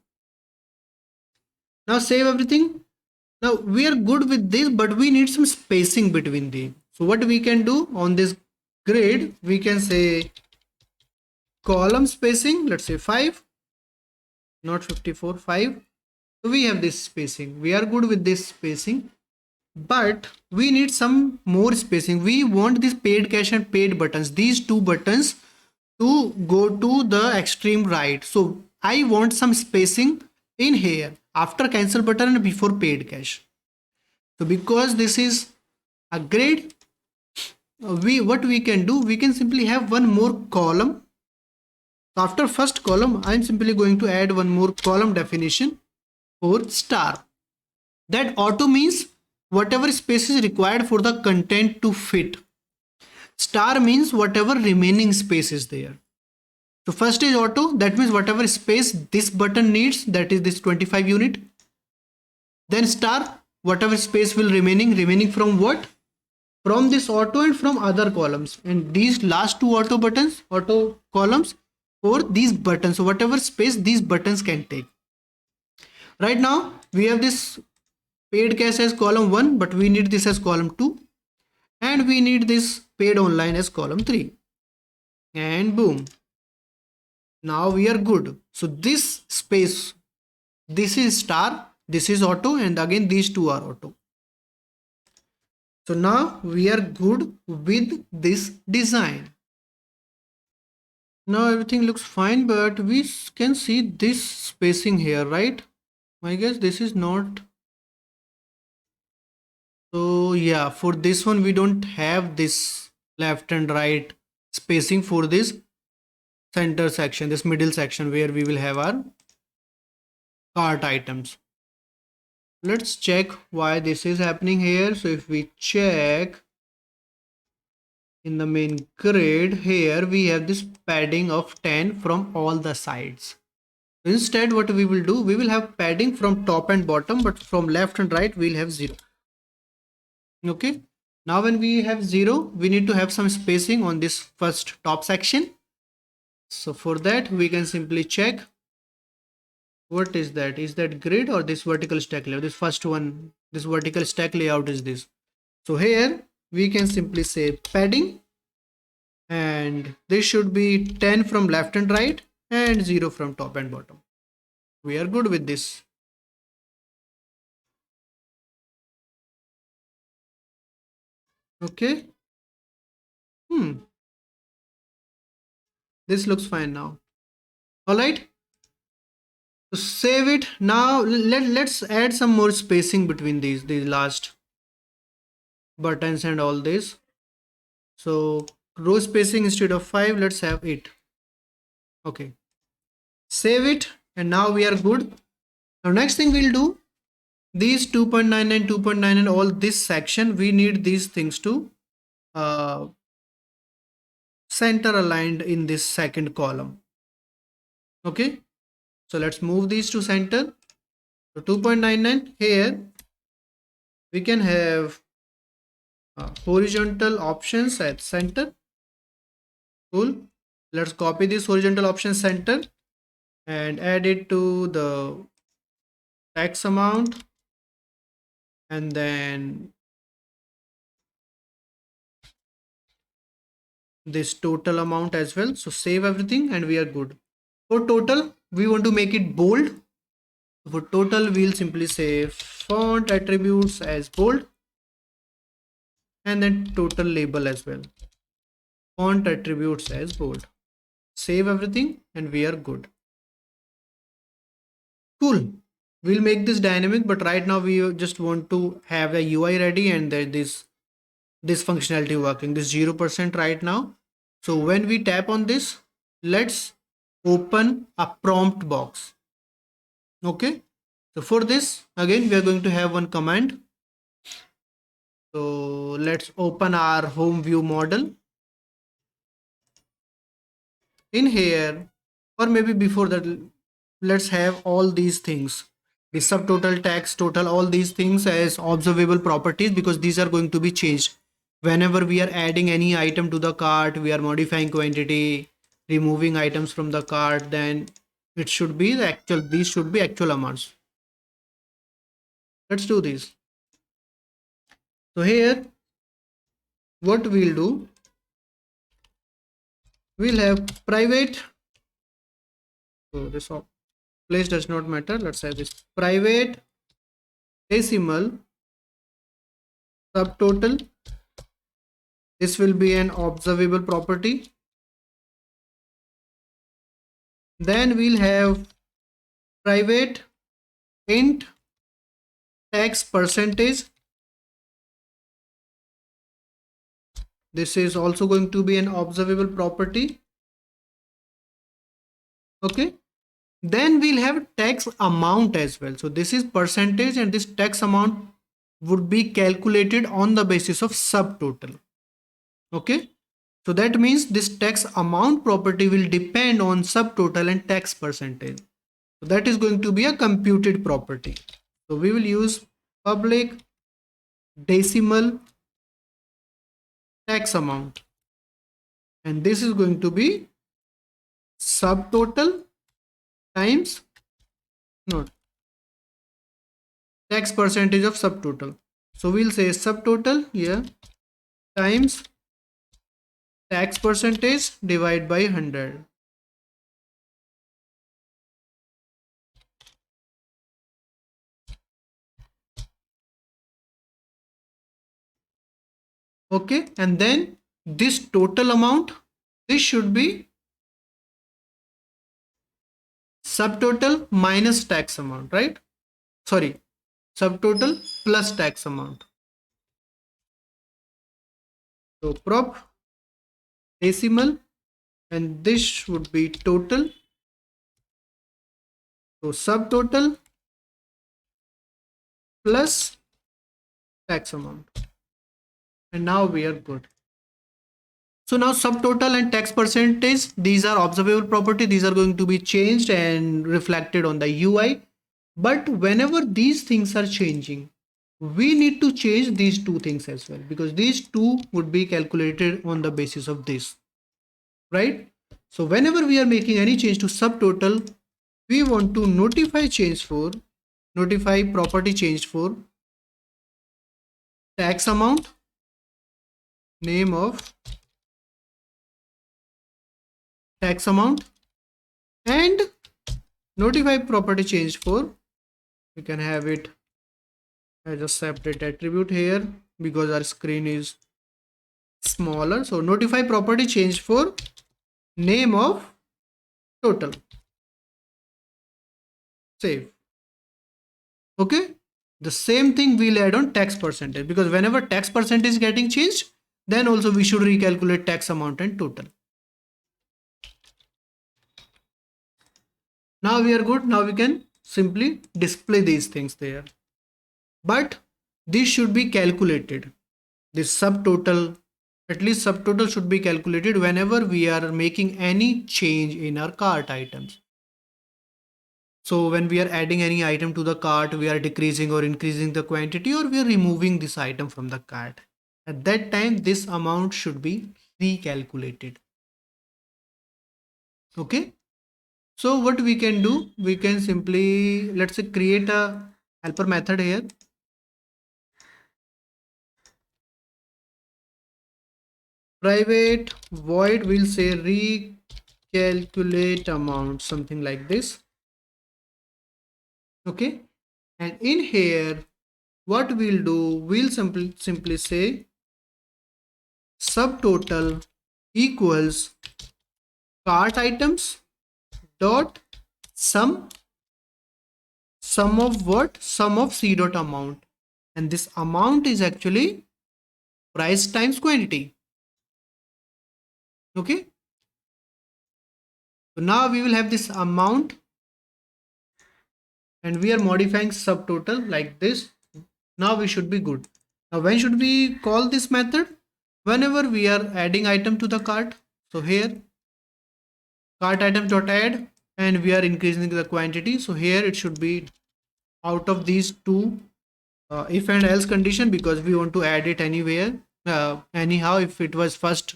Now save everything. Now we are good with this, but we need some spacing between them. So what we can do on this grid, we can say column spacing, let's say 5, not 54, 5. So we have this spacing. We are good with this spacing, but we need some more spacing. We want this paid cache and paid buttons, these 2 buttons, to go to the extreme right. So I want some spacing in here after cancel button and before paid cache. So because this is a grid, what we can do, we can simply have one more column. So after first column, I'm simply going to add one more column definition for star. That auto means whatever space is required for the content to fit. Star means whatever remaining space is there. So first is auto, that means whatever space this button needs, that is this 25 unit. Then star, whatever space will remaining from what? From this auto and from other columns. And these last 2 auto buttons, auto columns for these buttons. So whatever space these buttons can take. Right now, we have this paid cash as column 1, but we need this as column 2, and we need this paid online as column 3, and boom, now we are good. So this space, this is star, this is auto, and again these two are auto. So now we are good with this design. Now everything looks fine, but we can see this spacing here, right? I guess this is not. So yeah, for this one we don't have this left and right spacing for this center section, this middle section where we will have our cart items. Let's check why this is happening here. So if we check in the main grid here, we have this padding of 10 from all the sides. Instead, what we will do, we will have padding from top and bottom, but from left and right we'll have 0. Okay, now when we have 0, we need to have some spacing on this first top section. So for that we can simply check, what is that? Is that grid or this vertical stack layout? This first one, this vertical stack layout is this. So here we can simply say padding, and this should be 10 from left and right and 0 from top and bottom. We are good with this. Okay. This looks fine now. All right. So save it. Now let's add some more spacing between these last buttons and all this. So row spacing, instead of 5, let's have 8. Okay. Save it, and now we are good. Now next thing we'll do, these 2.99, 2.9 and all this section, we need these things to center aligned in this second column. Okay, so let's move these to center. So 2.99 here we can have horizontal options at center. Cool. Let's copy this horizontal option center and add it to the tax amount, and then this total amount as well. So save everything and we are good. For total, we want to make it bold. For total, we'll simply say font attributes as bold, and then total label as well, font attributes as bold. Save everything and we are good. Cool. We'll make this dynamic, but right now we just want to have a UI ready and this functionality working, this 0% right now. So when we tap on this, let's open a prompt box. Okay, so for this again we are going to have one command. So let's open our home view model. In here, or maybe before that, let's have all these things, the subtotal, tax, total, all these things as observable properties, because these are going to be changed whenever we are adding any item to the cart, we are modifying quantity, removing items from the cart, then it should be the actual, these should be actual amounts. Let's do this. So here what we'll do, we'll have private, so this place does not matter, let's have this private decimal subtotal. This will be an observable property. Then we'll have private int tax percentage. This is also going to be an observable property. Okay, then we'll have tax amount as well. So this is percentage, and this tax amount would be calculated on the basis of subtotal. Okay, so that means this tax amount property will depend on subtotal and tax percentage. So that is going to be a computed property. So we will use public decimal tax amount, and this is going to be subtotal times, no, tax percentage of subtotal. So we'll say subtotal here times tax percentage divided by 100. Okay, and then this total amount, this should be subtotal minus tax amount, right? Sorry, subtotal plus tax amount. So prop decimal, and this would be total. So subtotal plus tax amount. And now we are good. So now subtotal and tax percentage, these are observable property. These are going to be changed and reflected on the UI. But whenever these things are changing, we need to change these two things as well, because these two would be calculated on the basis of this, right? So whenever we are making any change to subtotal, we want to notify property change for tax amount, name of tax amount, and notify property change for, we can have it as a separate attribute here because our screen is smaller. So notify property change for name of total. Save. Okay, the same thing we'll add on tax percentage, because whenever tax percentage is getting changed, then also we should recalculate tax amount and total. Now we are good. Now we can simply display these things there, but this should be calculated. This subtotal, at least subtotal should be calculated whenever we are making any change in our cart items. So when we are adding any item to the cart, we are decreasing or increasing the quantity, or we are removing this item from the cart. At that time, this amount should be recalculated. Okay. So what we can do, we can simply, let's say, create a helper method here. Private void will say recalculate amount, something like this. Okay. And in here, what we'll do, we'll simply say subtotal equals cart items dot sum of what, sum of c dot amount, and this amount is actually price times quantity. Okay, so now we will have this amount, and we are modifying subtotal like this. Now we should be good. Now when should we call this method? Whenever we are adding item to the cart. So here cart items dot add, and we are increasing the quantity. So here it should be out of these two if and else condition, because we want to add it anywhere, anyhow, if it was first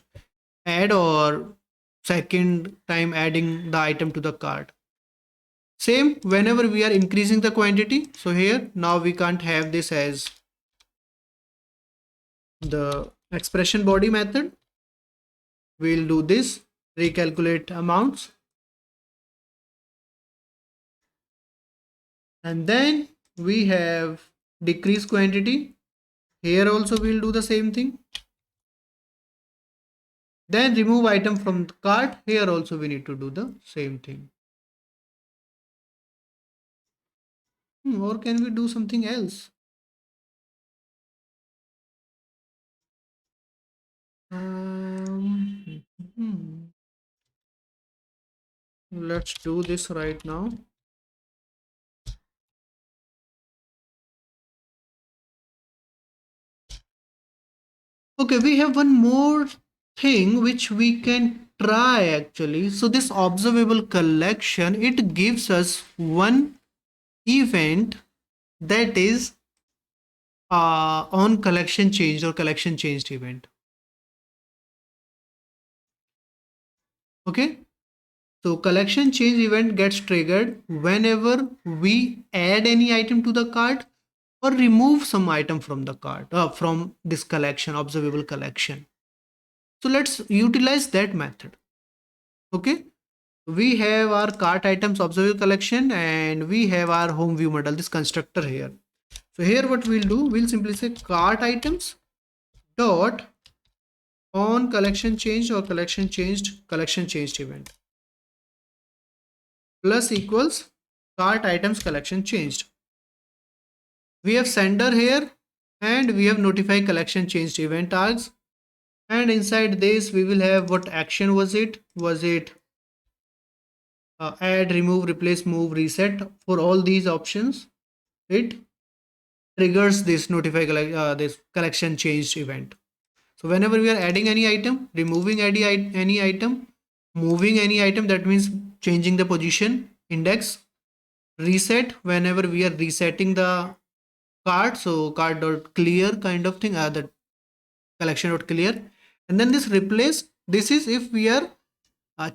add or second time adding the item to the cart. Same whenever we are increasing the quantity. So here now we can't have this as the expression body method. We'll do this recalculate amounts, and then we have decrease quantity. Here also we'll do the same thing. Then remove item from the cart. Here also we need to do the same thing. Or can we do something else? Hmm. Let's do this right now. Okay, we have one more thing which we can try actually. So this observable collection, it gives us one event that is on collection changed or collection changed event. Okay, so collection change event gets triggered whenever we add any item to the cart or remove some item from the cart, from this collection, observable collection. So let's utilize that method. Okay, we have our cart items observable collection and we have our home view model, this constructor here. So here what we'll do, we'll simply say cart items dot on collection changed or collection changed event plus equals cart items collection changed. We have sender here and we have notify collection changed event tags, and inside this we will have what action was it add, remove, replace, move, reset. For all these options it triggers this notify this collection changed event. So whenever we are adding any item, removing any item, moving any item, that means changing the position index, reset whenever we are resetting the card, so card dot clear kind of thing, the collection dot clear, and then this replace, this is if we are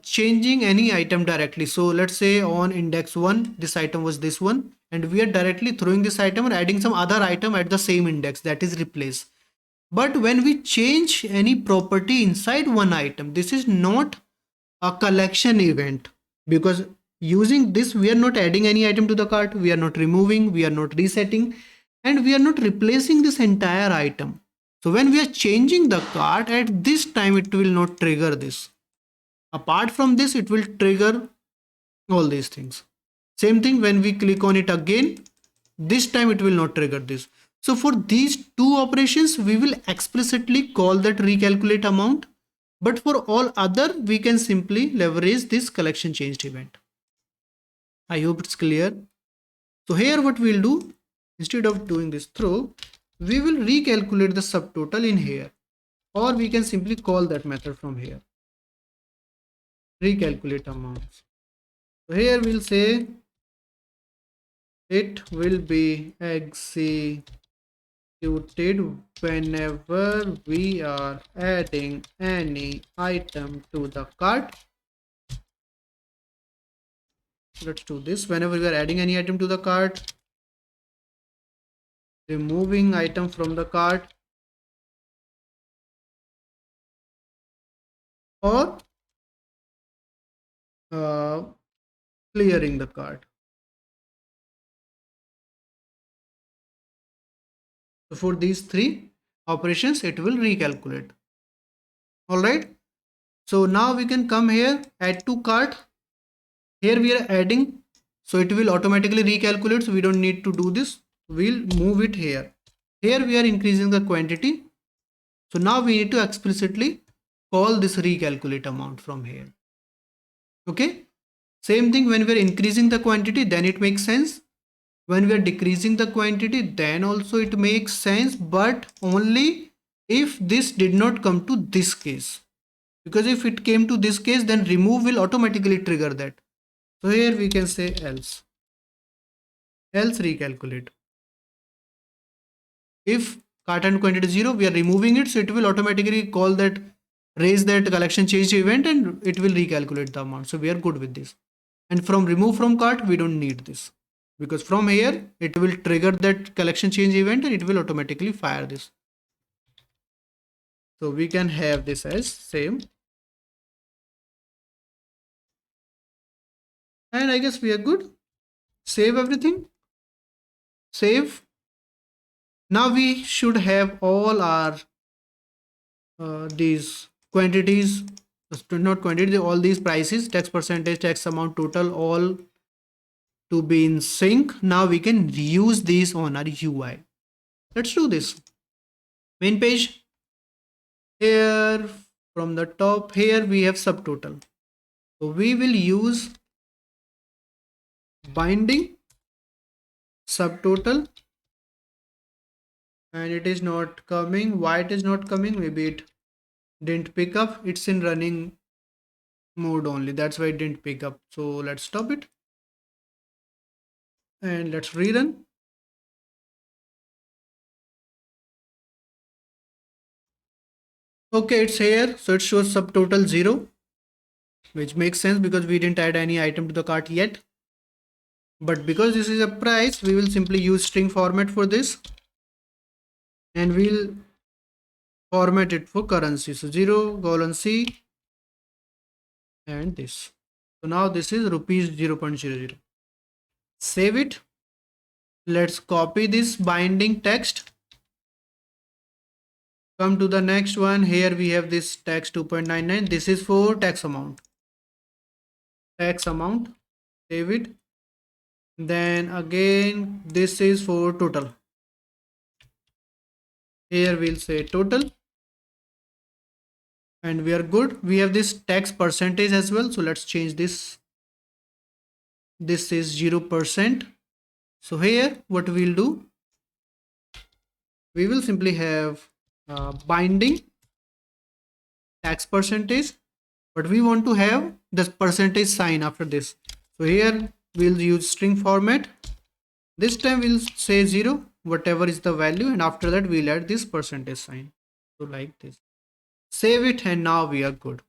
changing any item directly. So let's say on index 1 this item was this one and we are directly throwing this item or adding some other item at the same index, that is replace. But when we change any property inside one item, this is not a collection event, because using this we are not adding any item to the cart, we are not removing, we are not resetting, and we are not replacing this entire item. So when we are changing the cart, at this time it will not trigger this. Apart from this, it will trigger all these things. Same thing when we click on it again, this time it will not trigger this. So for these two operations we will explicitly call that recalculate amount, but for all other we can simply leverage this collection changed event. I hope it's clear. So here what we'll do, instead of doing this throw, we will recalculate the subtotal in here, or we can simply call that method from here, recalculate amounts. So here we'll say it will be executed whenever we are adding any item to the cart. Let's do this. Whenever we are adding any item to the cart, removing item from the cart, or clearing the cart. So for these three operations it will recalculate. All right, so now we can come here, add to cart. Here we are adding, so it will automatically recalculate, so we don't need to do this. We'll move it here. Here we are increasing the quantity, so now we need to explicitly call this recalculate amount from here. Okay, same thing when we are increasing the quantity, then it makes sense. When we are decreasing the quantity, then also it makes sense, but only if this did not come to this case, because if it came to this case, then remove will automatically trigger that. So here we can say else recalculate. If cart and quantity is 0, we are removing it, so it will automatically call that, raise that collection change event, and it will recalculate the amount. So we are good with this. And from remove from cart, we don't need this, because from here it will trigger that collection change event and it will automatically fire this. So we can have this as same, and I guess we are good. Save everything, save. Now we should have all our these quantities, not quantity, all these prices, tax percentage, tax amount, total, all to be in sync. Now we can reuse these on our UI. Let's do this. Main page. Here from the top, here we have subtotal. So we will use binding subtotal, and it is not coming. Why it is not coming? Maybe it didn't pick up. It's in running mode only, that's why it didn't pick up. So let's stop it and let's rerun. Okay, it's here, so it shows subtotal 0, which makes sense because we didn't add any item to the cart yet. but because this is a price, we will simply use string format for this, and we'll format it for currency. So 0:C and this. So now this is rupees 0.00. Save it. Let's copy this binding text. Come to the next one. Here we have this tax 2.99. This is for tax amount. Tax amount. Save it. Then again, this is for total. Here we'll say total. And we are good. We have this tax percentage as well. So let's change this. This is 0%. So here what we'll do, we will simply have binding tax percentage, but we want to have the percentage sign after this. So here we'll use string format. This time we'll say 0, whatever is the value, and after that we'll add this percentage sign. So like this. Save it, and now we are good.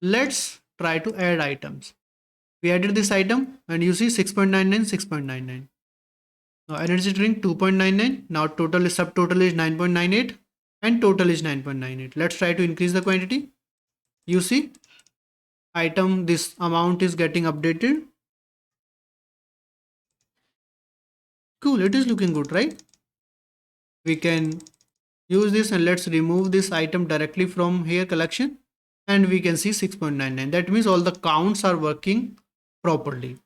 Let's try to add items. We added this item and you see 6.99, 6.99. Now energy drink 2.99. Now total is subtotal is 9.98 and total is 9.98. Let's try to increase the quantity. You see item, this amount is getting updated. Cool, it is looking good, right? We can use this, and let's remove this item directly from here collection, and we can see 6.99. That means all the counts are working properly.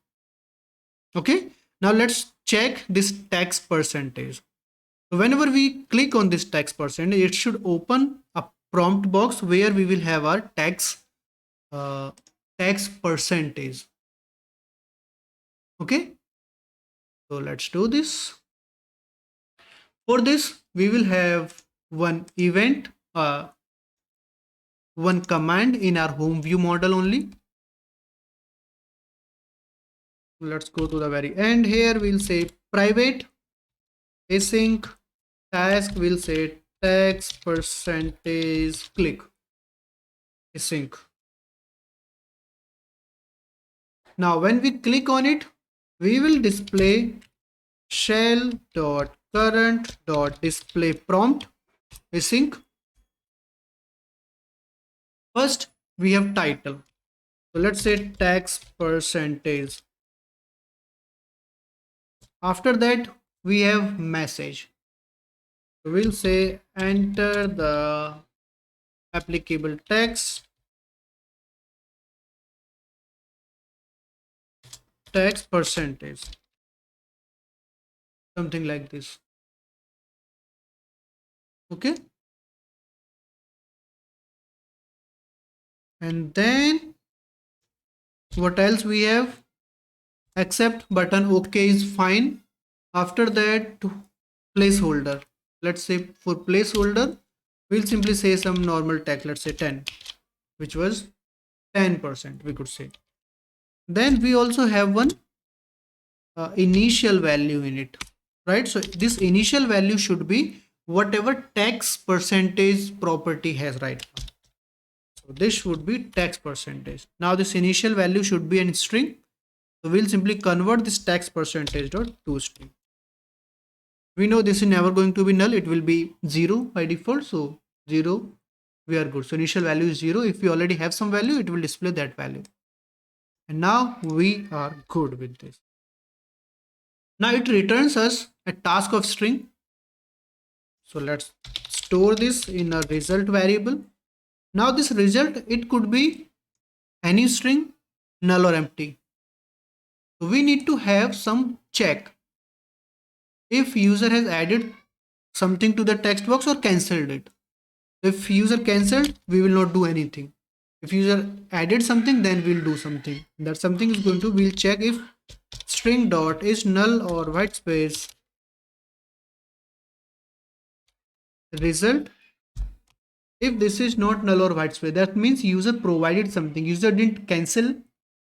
Okay, now let's check this tax percentage. So whenever we click on this tax percentage, it should open a prompt box where we will have our tax percentage. Okay, so let's do this. For this, we will have one event, one command in our home view model only. Let's go to the very end. Here we'll say private async task, we'll say tax percentage click async. Now when we click on it, we will display shell.current.display prompt async. First we have title, so let's say tax percentage. After that we have message, so we'll say enter the applicable tax percentage, something like this. Okay, and then what else we have? Accept button, okay is fine. After that placeholder, let's say for placeholder we'll simply say some normal text, let's say 10, which was 10%, we could say. Then we also have one initial value in it, right? So this initial value should be whatever tax percentage property has right now. So this should be tax percentage. Now this initial value should be a string, so we'll simply convert this tax percentage dot to string. We know this is never going to be null, it will be 0 by default, so 0, we are good. So initial value is 0. If we already have some value, it will display that value. And now we are good with this. Now it returns us a task of string. So let's store this in a result variable. Now this result, it could be any string, null or empty. So we need to have some check if user has added something to the text box or cancelled it. If user cancelled, we will not do anything. If user added something, then we'll do something. That something is going to, we'll check if string dot is null or white space result. If this is not null or white space, that means user provided something, user didn't cancel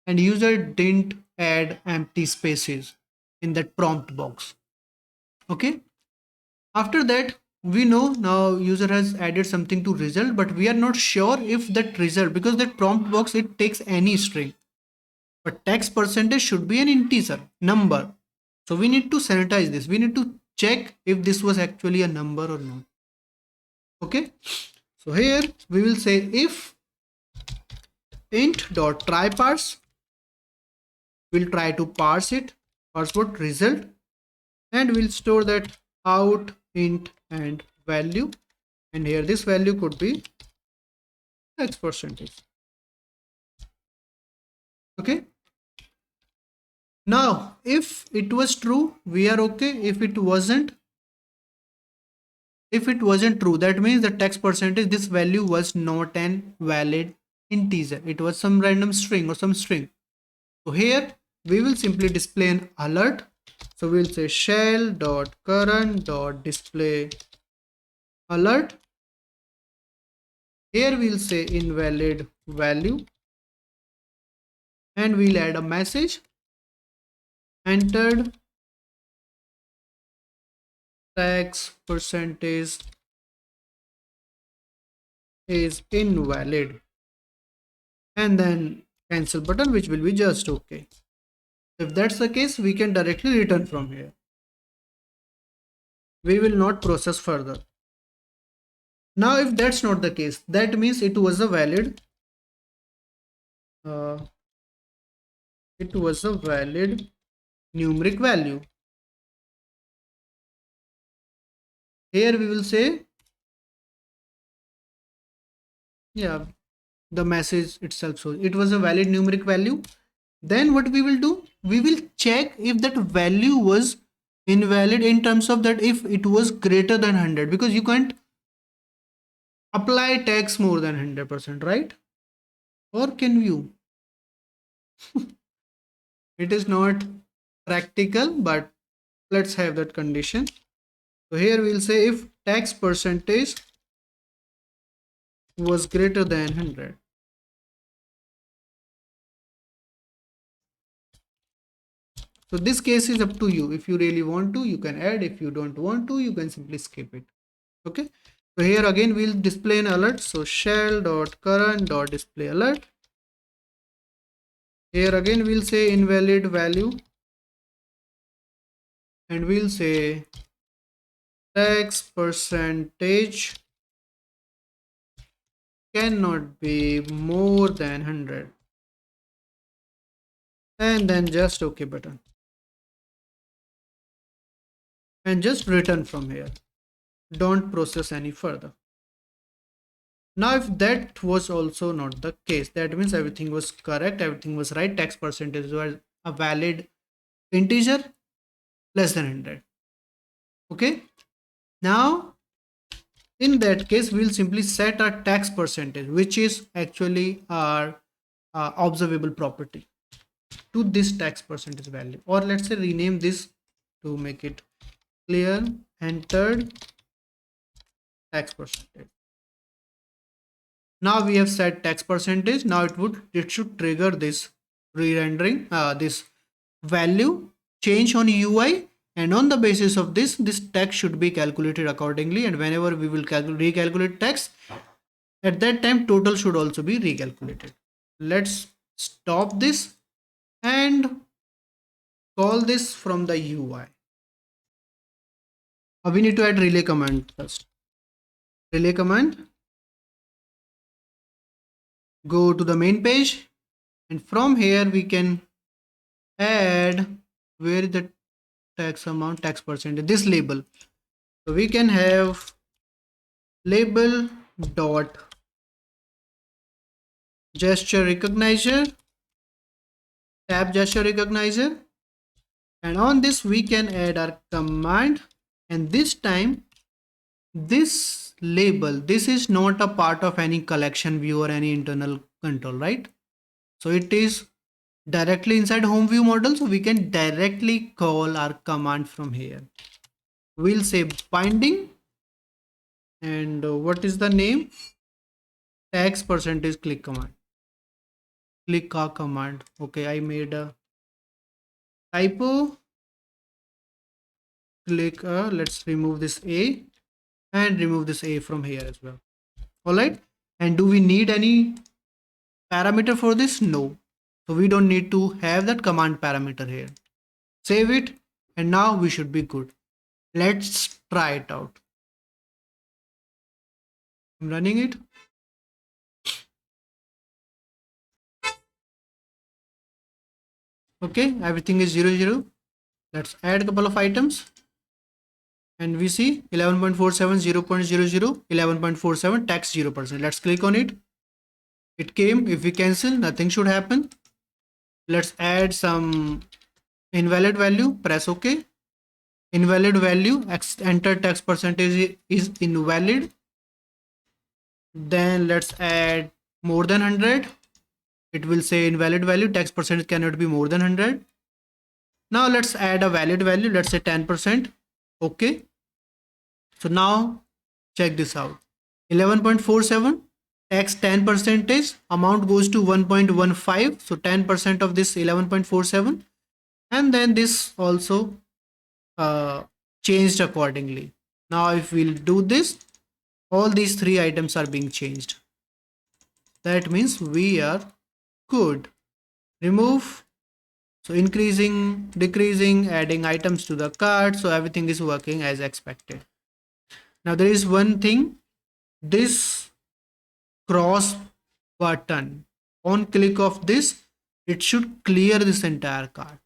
and user didn't add empty spaces in that prompt box. Okay, after that we know now user has added something to result, but we are not sure if that result, because that prompt box, it takes any string, but tax percentage should be an integer number. So we need to sanitize this. We need to check if this was actually a number or not. Okay, so here we will say if int dot try parse, we'll try to parse it, parse what result, and we'll store that out int and value, and here this value could be X percentage. Okay, now if it was true we are okay. If it wasn't true, that means the tax percentage, this value was not an valid integer, it was some random string or some string. So here we will simply display an alert. So we'll say shell dot current dot display alert. Here we'll say invalid value, and we'll add a message entered tax percentage is invalid, and then cancel button, which will be just okay. If that's the case, we can directly return from here. We will not process further. Now if that's not the case, that means it was a valid numeric value. Here we will say, yeah, the message itself shows it was a valid numeric value. Then what we will do, we will check if that value was invalid in terms of that if it was greater than 100, because you can't apply tax more than 100%, right? Or can you? It is not practical, but let's have that condition. So here we'll say if tax percentage was greater than 100. So this case is up to you. If you really want to, you can add. If you don't want to, you can simply skip it. Okay. So here again we'll display an alert. So shell dot current dot display alert. Here again we'll say invalid value, and we'll say tax percentage cannot be more than 100, and then just OK button, and just return from here. Don't process any further. Now if that was also not the case, that means everything was correct, everything was right, tax percentage was a valid integer less than 100. Okay, now in that case we'll simply set our tax percentage, which is actually our observable property, to this tax percentage value, or let's say rename this to make it clear, entered tax percentage. Now we have set tax percentage. Now it should trigger this re-rendering, this value change on UI, and on the basis of this tax should be calculated accordingly, and whenever we will recalculate tax, at that time total should also be recalculated. Let's stop this and call this from the UI. We need to add relay command first. Relay command, go to the main page, and from here we can add, where is the tax amount, tax percentage, this label. So we can have label dot gesture recognizer, tab gesture recognizer, and on this we can add our command, and this time this label, this is not a part of any collection view or any internal control, right? So it is directly inside home view model, so we can directly call our command from here. We'll say binding, and what is the name, tax percentage click command, click command. Okay, I made a typo, click let's remove this a and remove this a from here as well. All right, and do we need any parameter for this? No. So we don't need to have that command parameter here. Save it, and now we should be good. Let's try it out. I'm running it. Okay, everything is 0, 0. Let's add a couple of items. And we see 11.47, 0.00, 11.47, tax 0%. Let's click on it. It came. If we cancel, nothing should happen. Let's add some invalid value. Press OK. Invalid value, enter tax percentage is invalid. Then let's add more than 100. It will say invalid value, tax percentage cannot be more than 100. Now let's add a valid value. Let's say 10%. Okay. So now check this out. 11.47 tax 10 percentage, amount goes to 1.15. So 10% of this 11.47, and then this also changed accordingly. Now if we'll do this, all these three items are being changed. That means we are good. Remove. So increasing, decreasing, adding items to the cart. So everything is working as expected. Now there is one thing, this cross button, on click of this, it should clear this entire cart.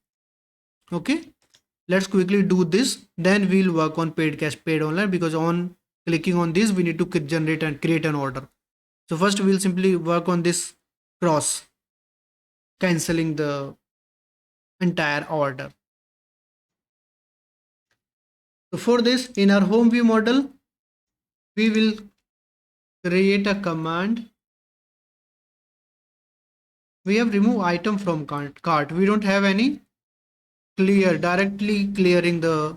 Okay, let's quickly do this, then we'll work on paid cash, paid online, because on clicking on this we need to generate and create an order. So first we'll simply work on this cross, canceling the entire order. So for this, in our home view model, we will create a command. We have remove item from cart. We don't have any clear, directly clearing the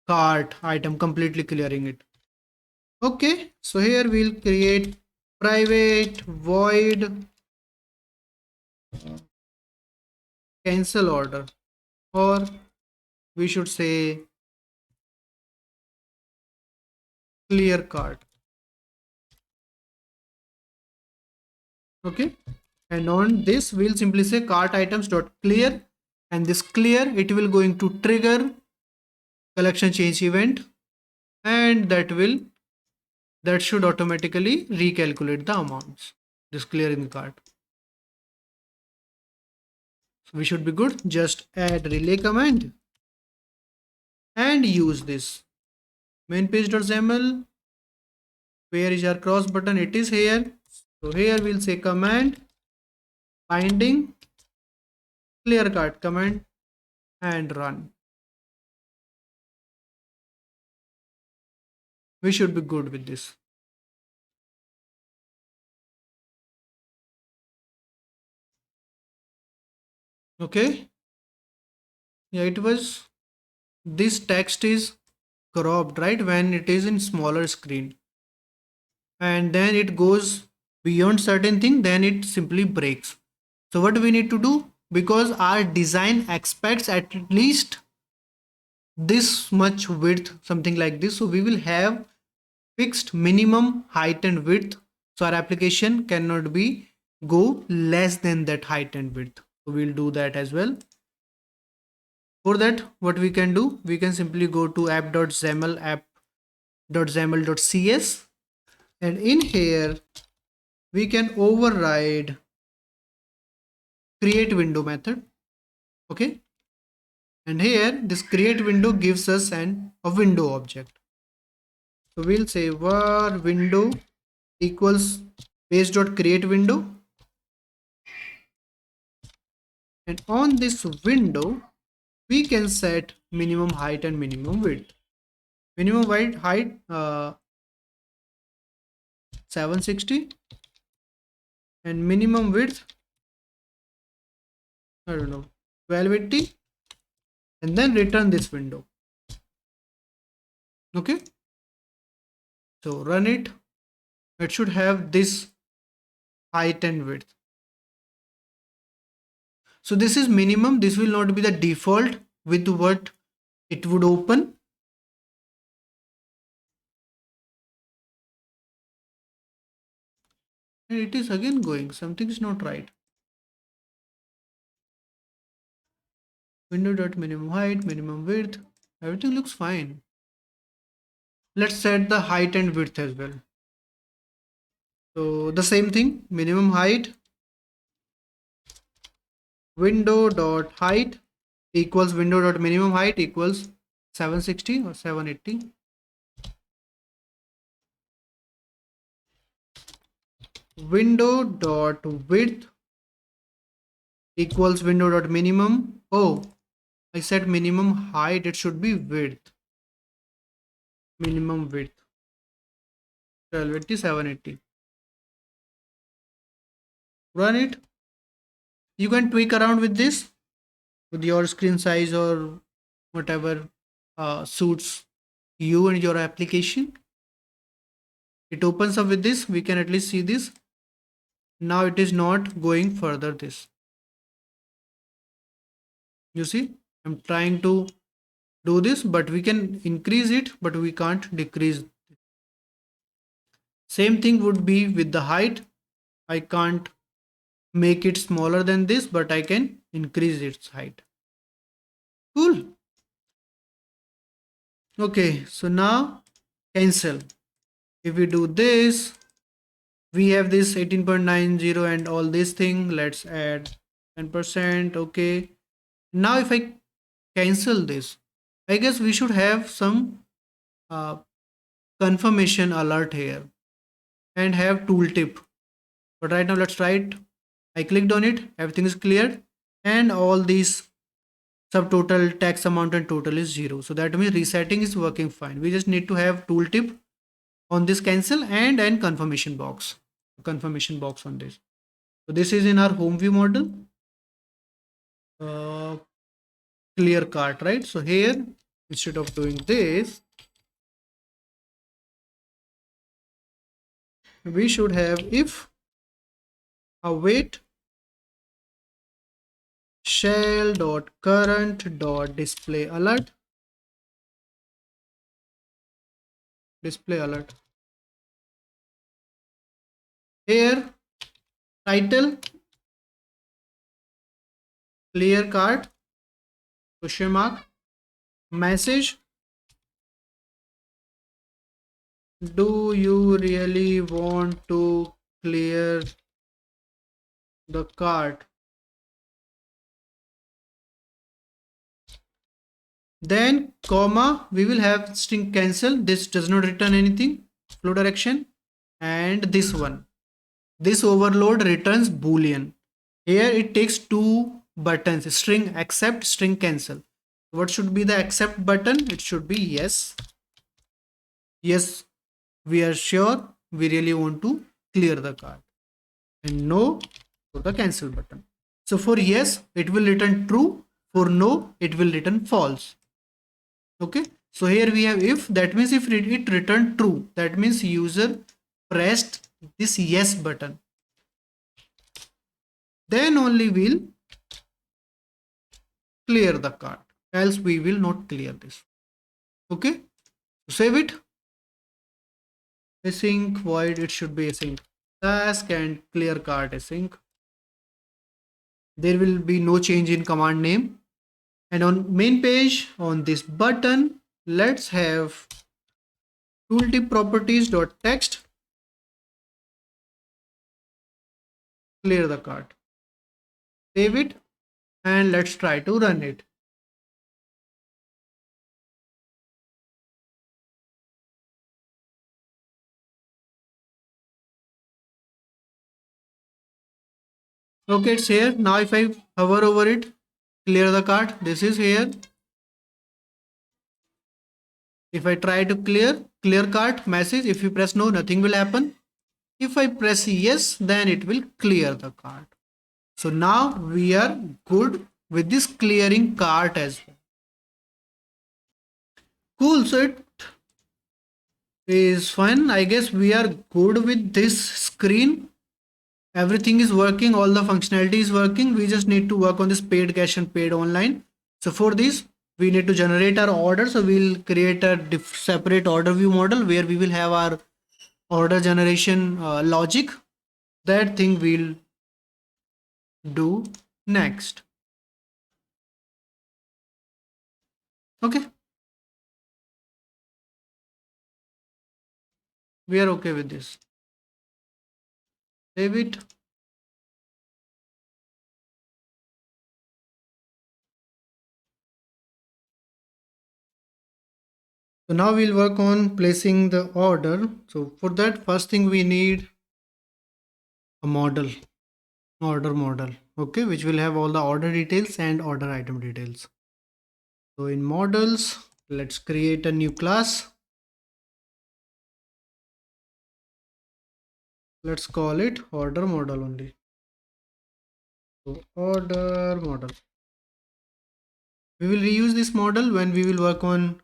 cart item, completely clearing it. Okay, so here we'll create private void cancel order, or we should say clear cart. Okay, and on this we'll simply say cart items dot clear, and this clear, it will going to trigger collection change event, and that should automatically recalculate the amounts, this clear in the cart. So we should be good. Just add relay command and use this main page.xaml. Where is our cross button? It is here. So here we'll say command finding clear cart command and run. We should be good with this. Okay, yeah, it was, this text is cropped, right, when it is in smaller screen, and then it goes beyond certain thing, then it simply breaks. So what we need to do, because our design expects at least this much width, something like this, so we will have fixed minimum height and width, so our application cannot be go less than that height and width. So we'll do that as well. For that, what we can do, we can simply go to app.xaml, app.xaml.cs, and in here we can override create window method. Okay, and here this create window gives us a window object. So we'll say var window equals base.create window, and on this window we can set minimum height and minimum width. Minimum height 760, and minimum width, I don't know, 1280, and then return this window. Okay, so run it. It should have this height and width. So this is minimum. This will not be the default with what it would open. And it is again going, something is not right. Window dot minimum height, minimum width, everything looks fine. Let's set the height and width as well. So the same thing, minimum height, window dot height equals window dot minimum height equals 760 or 780. Window dot width equals window dot minimum. Oh, I said minimum height, it should be width. Minimum width 1280, 780. Run it. You can tweak around with this with your screen size or whatever suits you and your application. It opens up with this. We can at least see this. Now it is not going further this. You see, I'm trying to do this, but we can increase it, but we can't decrease. Same thing would be with the height. I can't make it smaller than this, but I can increase its height. Cool. Okay, so now cancel. If we do this, we have this 18.90 and all this thing. Let's add 10%. Okay. Now if I cancel this, I guess we should have some uh, confirmation alert here and have tooltip. But right now let's try it. I clicked on it, everything is cleared, and all these subtotal, tax amount and total is 0. So that means resetting is working fine. We just need to have tooltip on this cancel and an confirmation box on this. So this is in our home view model. Clear cart, right? So here, instead of doing this, we should have if await shell dot current dot display alert. Here title clear cart question mark, message, do you really want to clear the cart? Then comma, we will have string cancel. This does not return anything, flow direction, and this one, this overload returns boolean. Here it takes two buttons, string accept, string cancel. What should be the accept button? It should be yes. Yes, we are sure we really want to clear the cart, and no for the cancel button. So for yes, it will return true. For no, it will return false. Okay, so here we have if, that means if it returned true, that means user pressed this yes button, then only we'll clear the cart, else we will not clear this. Okay, save it, async void, it should be async task and clear cart async. There will be no change in command name. And on main page, on this button, let's have tooltip properties.text, clear the cart. Save it and let's try to run it. Okay, it's here. Now if I hover over it, clear the cart, this is here. If I try to clear cart message, if you press no, nothing will happen. If I press yes, then it will clear the cart. So now we are good with this clearing cart as well. Cool, so it is fun. I guess we are good with this screen. Everything is working, all the functionality is working. We just need to work on this paid cache and paid online. So for this, we need to generate our order. So we'll create a separate order view model where we will have our order generation logic. That thing we'll do next. Okay, we are okay with this. Save it. So now we'll work on placing the order. So for that, first thing we need a model, order model, okay, which will have all the order details and order item details. So in models, let's create a new class. Let's call it order model only. So order model. We will reuse this model when we will work on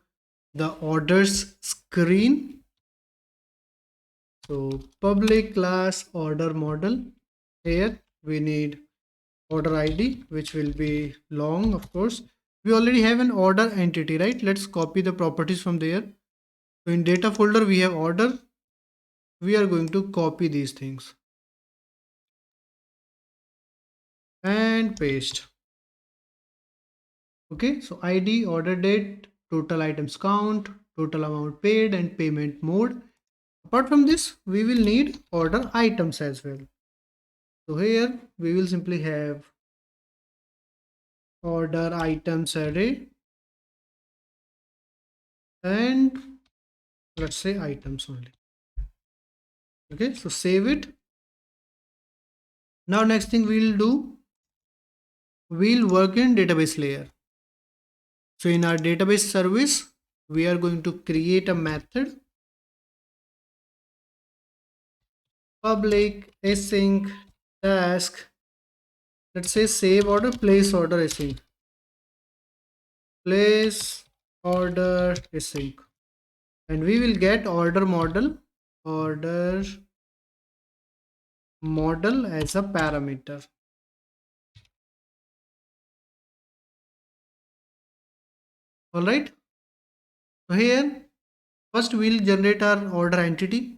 the orders screen. So public class order model. Here we need order ID, which will be long, of course. We already have an order entity, right? Let's copy the properties from there. So in data folder, we have order. We are going to copy these things and paste. Okay, so ID, order date, total items count, total amount paid, and payment mode. Apart from this, we will need order items as well. So here we will simply have order items array and let's say items only. Okay, so save it. Now next thing we'll do, we'll work in database layer. So in our database service, we are going to create a method public async task. Let's say save order, place order async, place order async, and we will get order model as a parameter. All right. So here first we'll generate our order entity.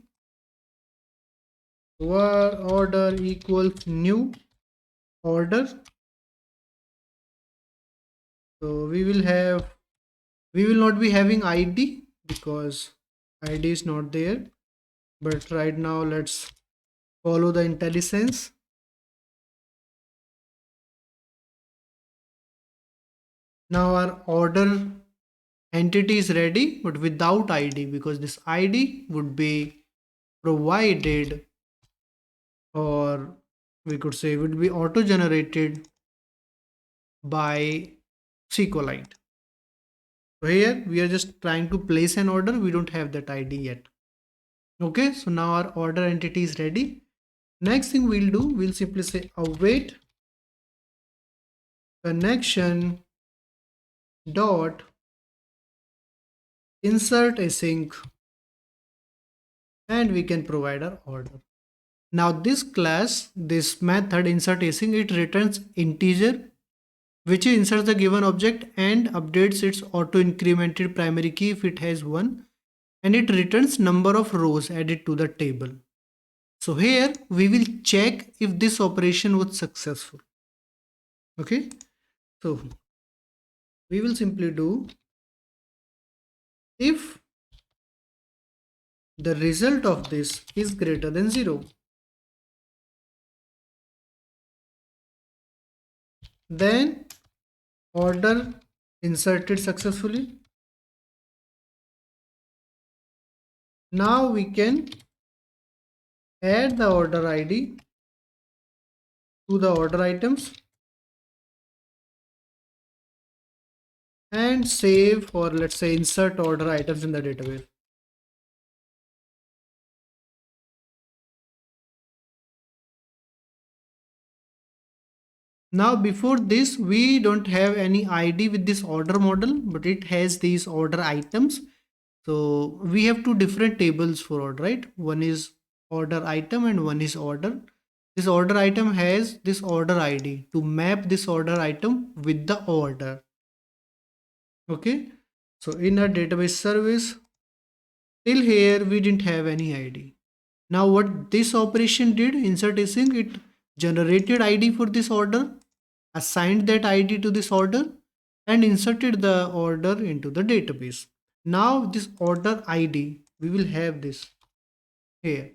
Order equals new order. So we will not be having ID because ID is not there. But right now let's follow the IntelliSense. Now our order entity is ready, but without ID because this ID would be provided, or we could say would be auto generated by SQLite. So here we are just trying to place an order. We don't have that ID yet. Okay, so now our order entity is ready. Next thing we'll do, we'll simply say await connection dot insert async, and we can provide our order. Now this class, this method insert async, it returns integer which inserts the given object and updates its auto incremented primary key if it has one, and it returns number of rows added to the table. So here we will check if this operation was successful. Okay, so we will simply do if the result of this is greater than 0, then order inserted successfully. Now we can add the order ID to the order items and save, or let's say insert order items in the database. Now before this, we don't have any ID with this order model, but it has these order items. So we have two different tables for order, right? One is order item and one is order. This order item has this order ID to map this order item with the order. Okay. So in our database service, till here we didn't have any ID. Now what this operation did, insert async, it generated ID for this order, assigned that ID to this order, and inserted the order into the database. Now this order ID, we will have this here.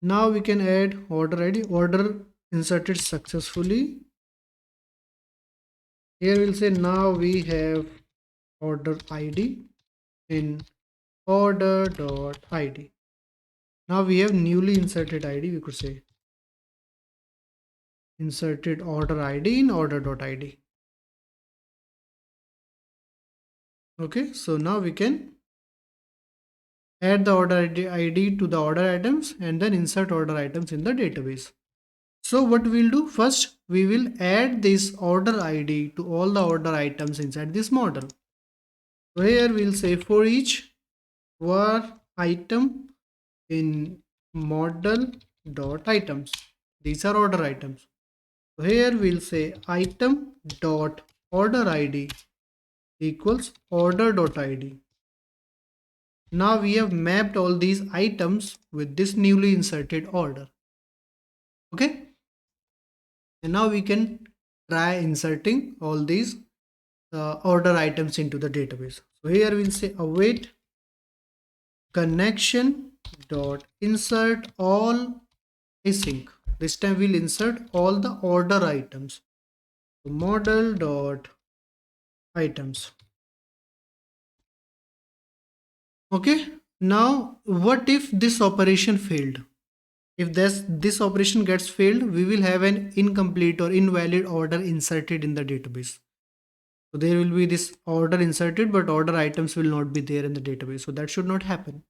Now we can add order ID, order inserted successfully. Here we'll say now we have order ID in order.id. Now we have newly inserted ID, we could say inserted order ID in order.id. Okay, so now we can add the order ID to the order items and then insert order items in the database. So what we'll do first, we will add this order ID to all the order items inside this model. So here we'll say for each var item in model.items. These are order items. So here we'll say item dot order ID equals order.id. Now we have mapped all these items with this newly inserted order. Okay. And now we can try inserting all these order items into the database. So here we'll say await connection dot insert all async. This time we'll insert all the order items. So model dot items. Okay. Now what if this operation failed? If this operation gets failed, we will have an incomplete or invalid order inserted in the database. So there will be this order inserted, but order items will not be there in the database. So that should not happen.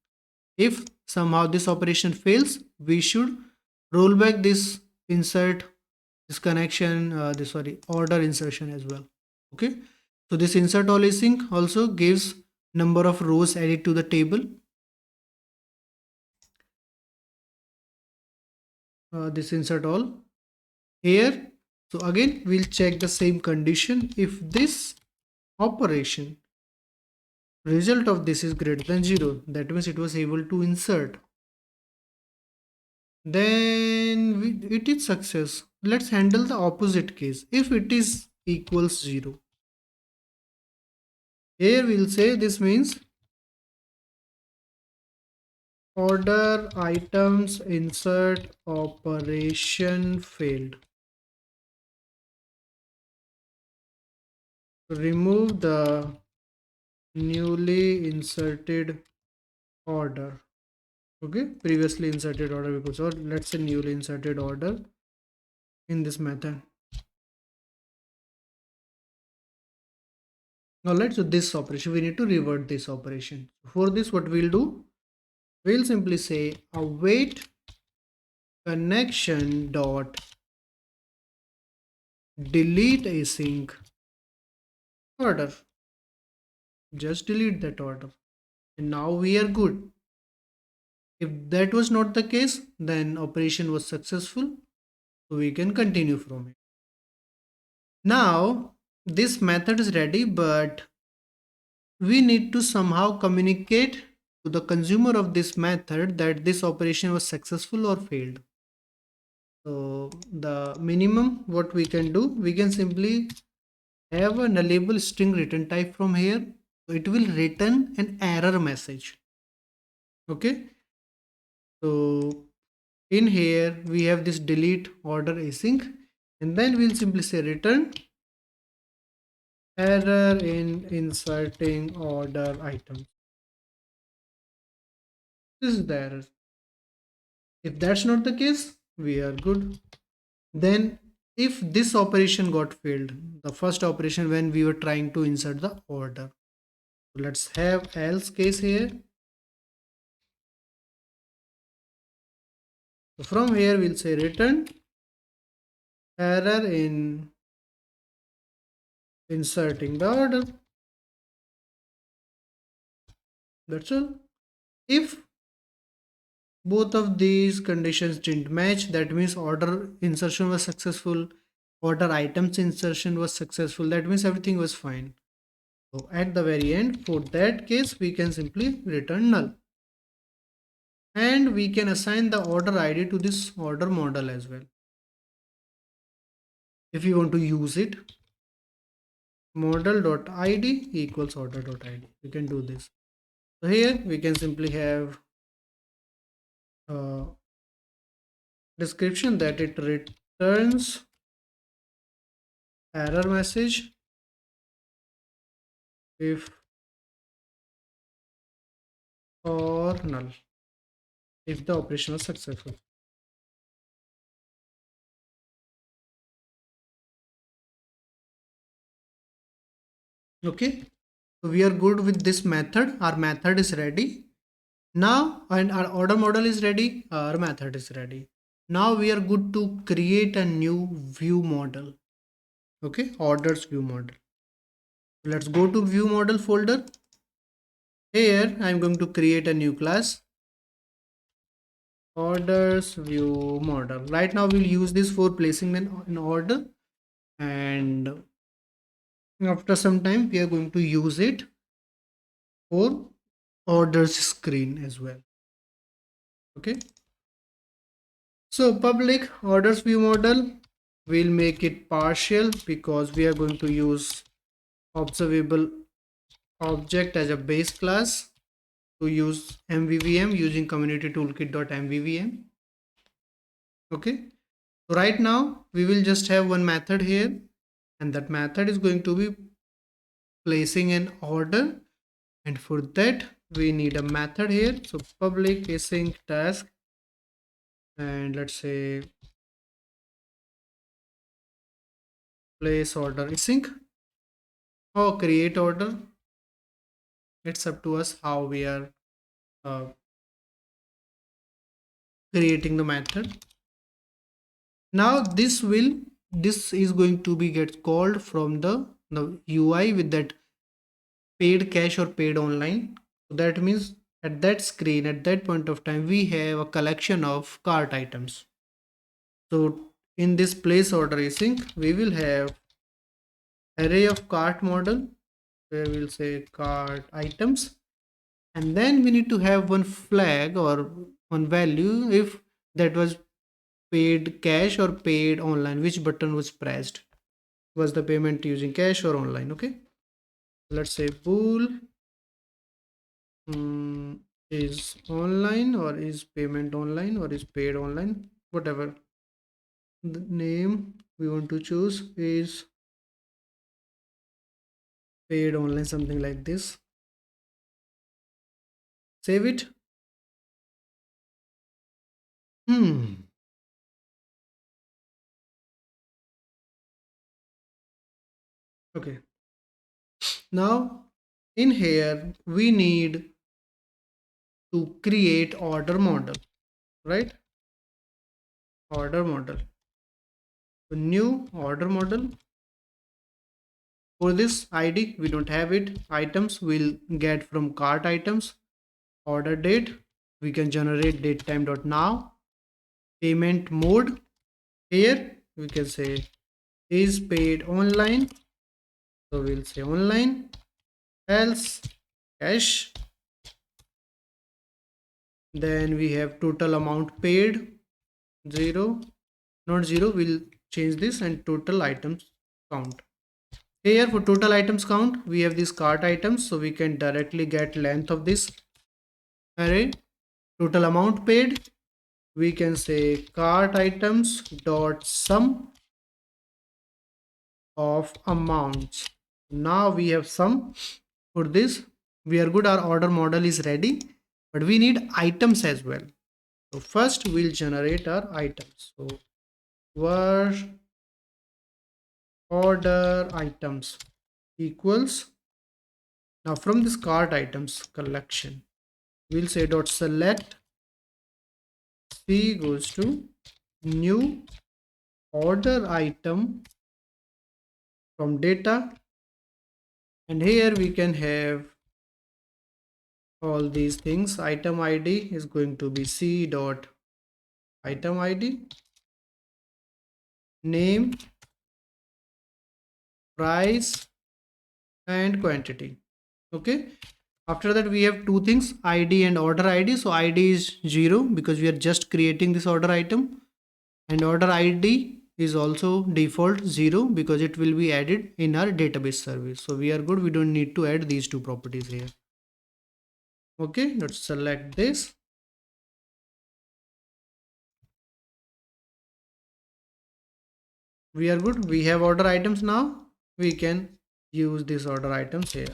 If somehow this operation fails, we should roll back this insert, this connection, order insertion as well. Okay. So this insert all async also gives number of rows added to the table. This insert all here. So again, we'll check the same condition. If this operation result of this is greater than 0, that means it was able to insert, then it is success. Let's handle the opposite case. If it is equals 0, here we'll say this means order items insert operation failed. Remove the newly inserted order. Okay, previously inserted order, because, or let's say newly inserted order in this method. Now let's do this operation. We need to revert this operation. For this, what we'll do, we'll simply say await connection dot delete async order. Just delete that order, and now we are good. If that was not the case, then operation was successful, so we can continue from it. Now this method is ready, but we need to somehow communicate to the consumer of this method that this operation was successful or failed. So the minimum what we can do, we can simply have a nullable string return type from here. So it will return an error message. Okay. So in here we have this delete order async, and then we'll simply say return error in inserting order item. This is the error. If that's not the case, we are good. Then if this operation got failed, the first operation when we were trying to insert the order, let's have else case here. So from here we'll say return error in inserting the order. That's all. If both of these conditions didn't match, that means order insertion was successful, order items insertion was successful, that means everything was fine. So at the very end, for that case, we can simply return null. And we can assign the order ID to this order model as well, if you want to use it. model.id equals order.id. We can do this. So here we can simply have a description that it returns error message if or null if the operation was successful. Okay, so we are good with this method. Our method is ready now, and our order model is ready. Our method is ready. Now we are good to create a new view model. Okay, orders view model. Let's go to view model folder. Here I'm going to create a new class, orders view model. Right now we'll use this for placing them in order, and after some time we are going to use it for orders screen as well. Okay, so public orders view model, we'll make it partial because we are going to use observable object as a base class to use MVVM using community toolkit.mvvm. Okay, so right now we will just have one method here, and that method is going to be placing an order, and for that we need a method here. So public async task, and let's say place order async or create order. It's up to us how we are uh, creating the method. Now this is going to be get called from the UI with that paid cash or paid online. So that means at that screen, at that point of time, we have a collection of cart items. So in this place order async, we will have array of cart model where we'll say cart items, and then we need to have one flag or one value if that was paid cash or paid online, which button was pressed, was the payment using cash or online. Okay, let's say bool is online or is payment online or is paid online, whatever the name we want to choose is paid online, something like this. Save it. Okay, now in here we need to create order model, right? Order model, so new order model. For this ID we don't have it. Items will get from cart items. Order date, we can generate datetime.now. Payment mode, here we can say is paid online, so we'll say online, else cash. Then we have total amount paid, 0, not 0, we'll change this, and total items count. Here for total items count we have these cart items, so we can directly get length of this array. Total amount paid, we can say cart items dot sum of amounts. Now we have sum. For this we are good, our order model is ready, but we need items as well. So first we'll generate our items. So var order items equals, now from this cart items collection we'll say dot select c goes to new order item from data, and here we can have all these things. Item ID is going to be c dot item ID, name, price, and quantity. Okay, after that we have two things, ID and order ID. So ID is 0 because we are just creating this order item, and order ID is also default 0 because it will be added in our database service. So we are good. We don't need to add these two properties here. Okay, let's select this. We are good. We have order items now. We can use these order items here.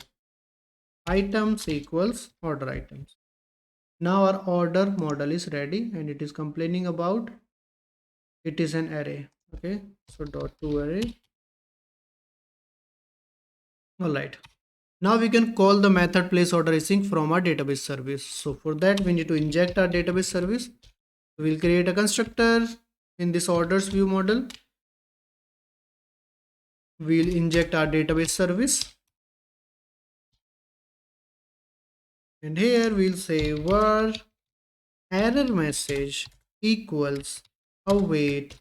Items equals order items. Now our order model is ready and it is complaining about it is an array. Okay, so dot to array. All right. Now we can call the method place order async from our database service. So for that we need to inject our database service. We'll create a constructor in this orders view model. We'll inject our database service. And here we'll say var error message equals await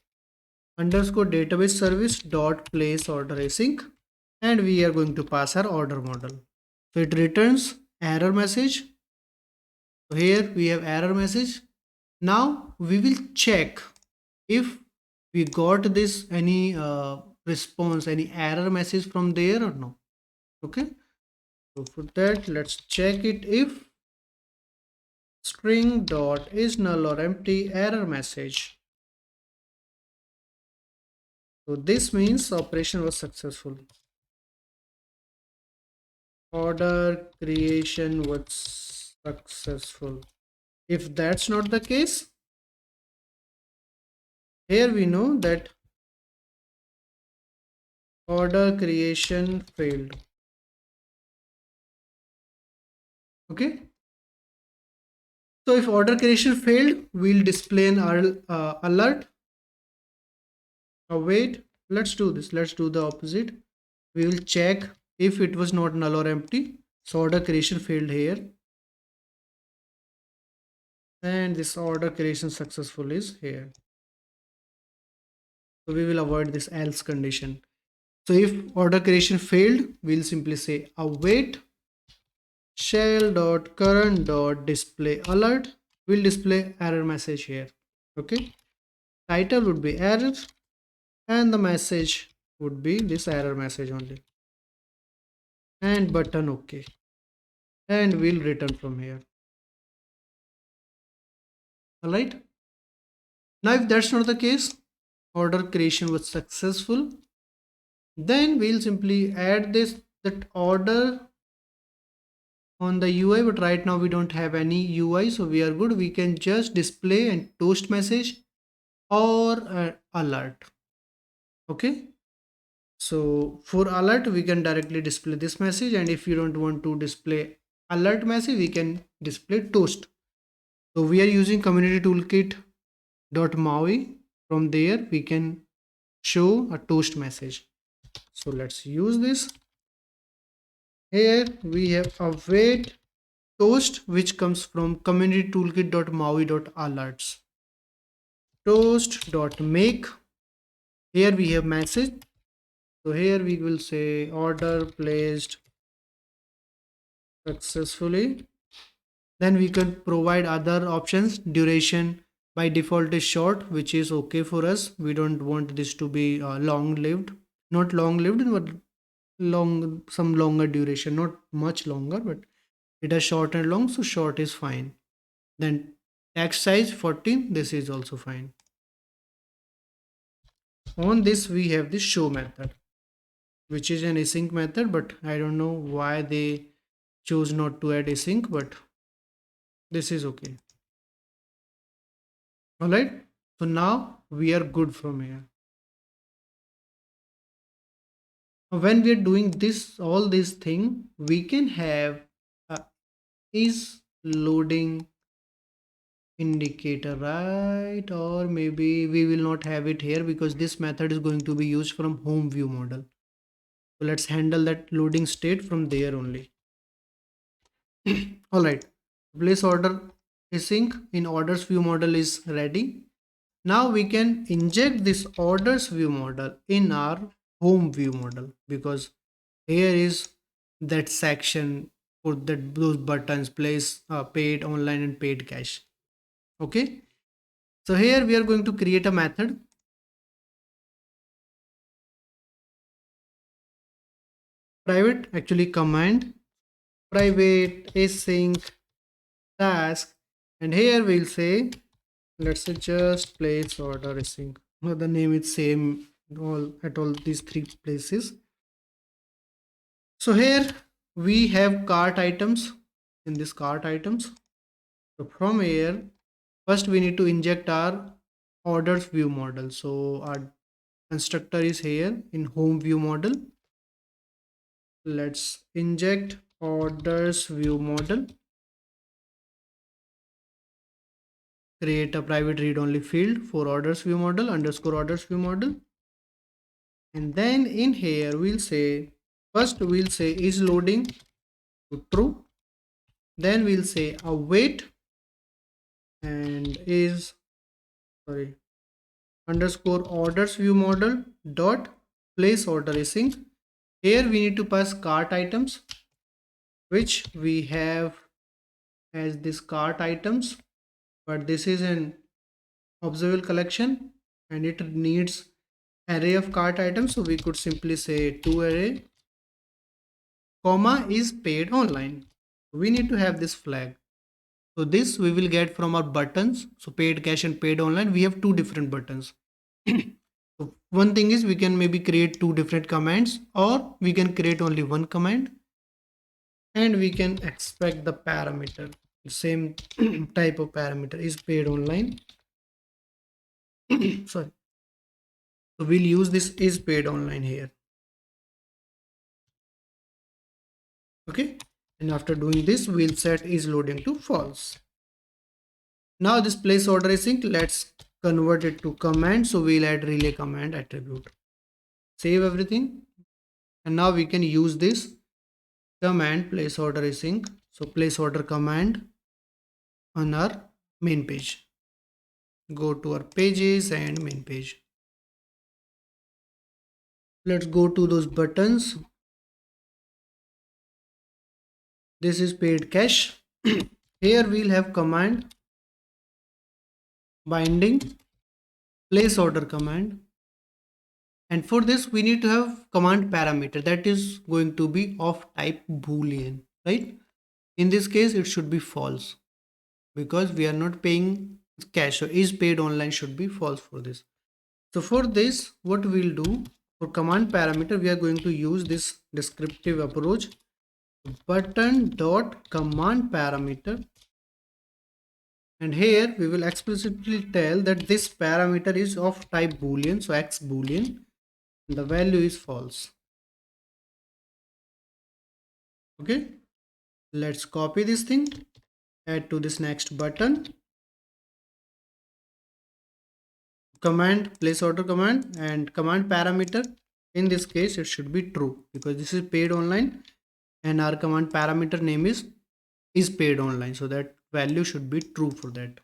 underscore database service dot place order async, and we are going to pass our order model. So it returns error message. So here we have error message. Now we will check if we got this any response, any error message from there or no. Okay, so for that let's check it. If string dot is null or empty error message, so this means operation was successful. Order creation was successful. If that's not the case, here we know that order creation failed. Okay, so if order creation failed, we'll display an alert. Wait, let's do this. Let's do the opposite. We will check if it was not null or empty. So order creation failed here, and this order creation successful is here. So we will avoid this else condition. So if order creation failed, we'll simply say await shell.current.display alert will display error message here. Okay, title would be error and the message would be this error message only, and button OK, and we'll return from here. All right, now if that's not the case, order creation was successful, then we'll simply add this that order on the UI, but right now we don't have any UI, so we are good. We can just display and toast message or alert. Okay, so for alert we can directly display this message, and if you don't want to display alert message, we can display toast. So we are using community toolkit.maui. From there we can show a toast message. So let's use this. Here we have await toast, which comes from community toolkit.maui.alerts. Toast.make. Here we have message. So here we will say order placed successfully. Then we can provide other options. Duration by default is short, which is okay for us. We don't want this to be long lived, not long lived, but some longer duration, not much longer, but it has short and long, so short is fine. Then text size 14, this is also fine. On this we have the show method, which is an async method, but I don't know why they chose not to add async, but this is okay. All right, so now we are good from here. When we are doing this all this thing, we can have is loading indicator, right? Or maybe we will not have it here because this method is going to be used from home view model. So let's handle that loading state from there only. All right, place order async in orders view model is ready. Now we can inject this orders view model in our home view model, because here is that section for that those buttons place paid online and paid cash. Okay, so here we are going to create a method. private actually command private async task, and here we'll say, let's say just place order async. Now the name is same all at all these three places. So here we have cart items. In this cart items, so from here first we need to inject our orders view model. So our constructor is here in home view model. Let's inject orders view model, create a private read-only field for orders view model underscore orders view model, and then in here we'll say, first we'll say is loading to true, then we'll say await and is, sorry, underscore orders view model dot place order async. Here we need to pass cart items, which we have as this cart items, but this is an observable collection and it needs array of cart items, so we could simply say to array comma is paid online. We need to have this flag. So this we will get from our buttons. So paid cash and paid online, we have two different buttons. So one thing is we can maybe create two different commands, or we can create only one command, and we can expect the parameter, same type of parameter is paid online. Sorry. So we'll use this is paid online here. Okay. And after doing this, we'll set is loading to false. Now this place order async, let's convert it to command. So we'll add relay command attribute. Save everything. And now we can use this command place order async. So place order command on our main page. Go to our pages and main page. Let's go to those buttons. This is paid cash. Here we'll have command binding place order command, and for this we need to have command parameter that is going to be of type boolean, right? In this case it should be false because we are not paying cash, so is paid online should be false for this. So for this what we'll do, for command parameter we are going to use this descriptive approach, button dot command parameter, and here we will explicitly tell that this parameter is of type boolean, so x boolean, the value is false. Okay, let's copy this thing, add to this next button, command place order command, and command parameter, in this case it should be true because this is paid online and our command parameter name is paid online, so that value should be true for that.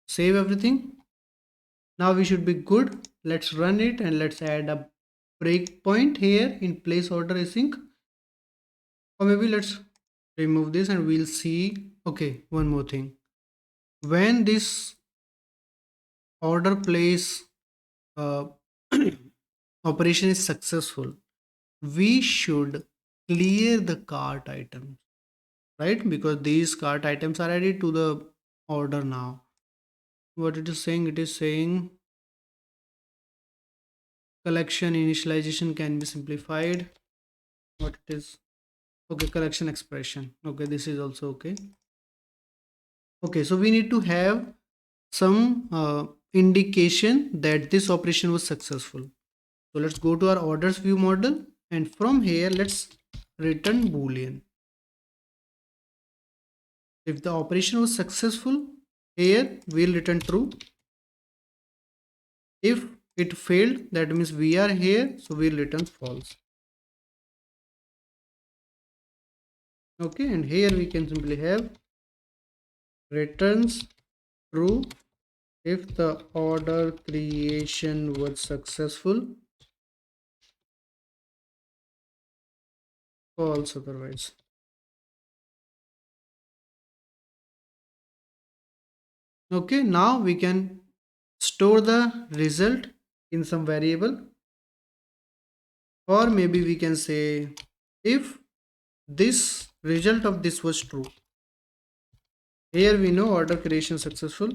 Save everything. Now we should be good. Let's run it and let's add a breakpoint here in place order async, or maybe let's remove this and we'll see. Okay, one more thing, when this order place uh, operation is successful, we should clear the cart items, right? Because these cart items are added to the order now. What it is saying, it is saying collection initialization can be simplified. What it is, okay, collection expression, okay, this is also okay. Okay, so we need to have some indication that this operation was successful. So let's go to our orders view model, and from here let's return boolean. If the operation was successful, here we'll return true. If it failed, that means we are here, so we'll return false. Okay, and here we can simply have returns true if the order creation was successful, false otherwise. Okay, now we can store the result in some variable. or maybe we can say if this result of this was true. Here we know order creation successful.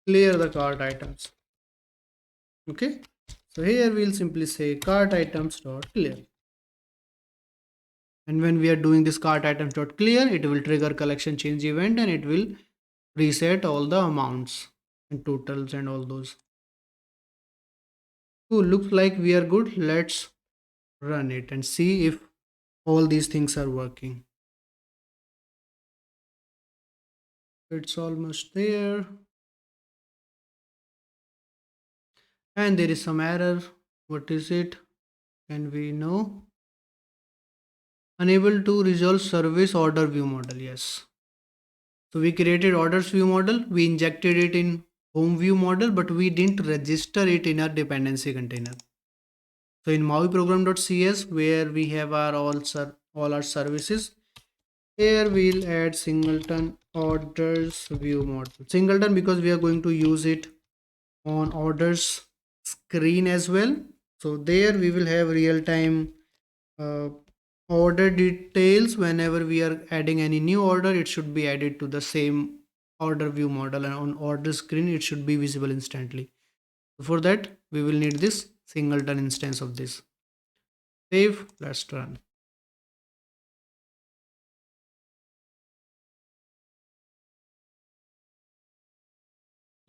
Clear the cart items. Okay, so here we'll simply say cart items dot clear, and when we are doing this cart items dot clear, it will trigger collection change event and it will reset all the amounts and totals and all those. Cool, looks like we are good. Let's run it and see if all these things are working. It's almost there, and there is some error. What is it? Can we know? Unable to resolve service order view model. Yes, so we created orders view model, we injected it in home view model, but we didn't register it in our dependency container. So in MAUI program.cs, where we have our all our services, here we'll add singleton orders view model. Singleton because we are going to use it on orders screen as well. So there we will have real-time uh, order details. Whenever we are adding any new order, it should be added to the same order view model, and on order screen it should be visible instantly. For that we will need this singleton instance of this. Save, let's run.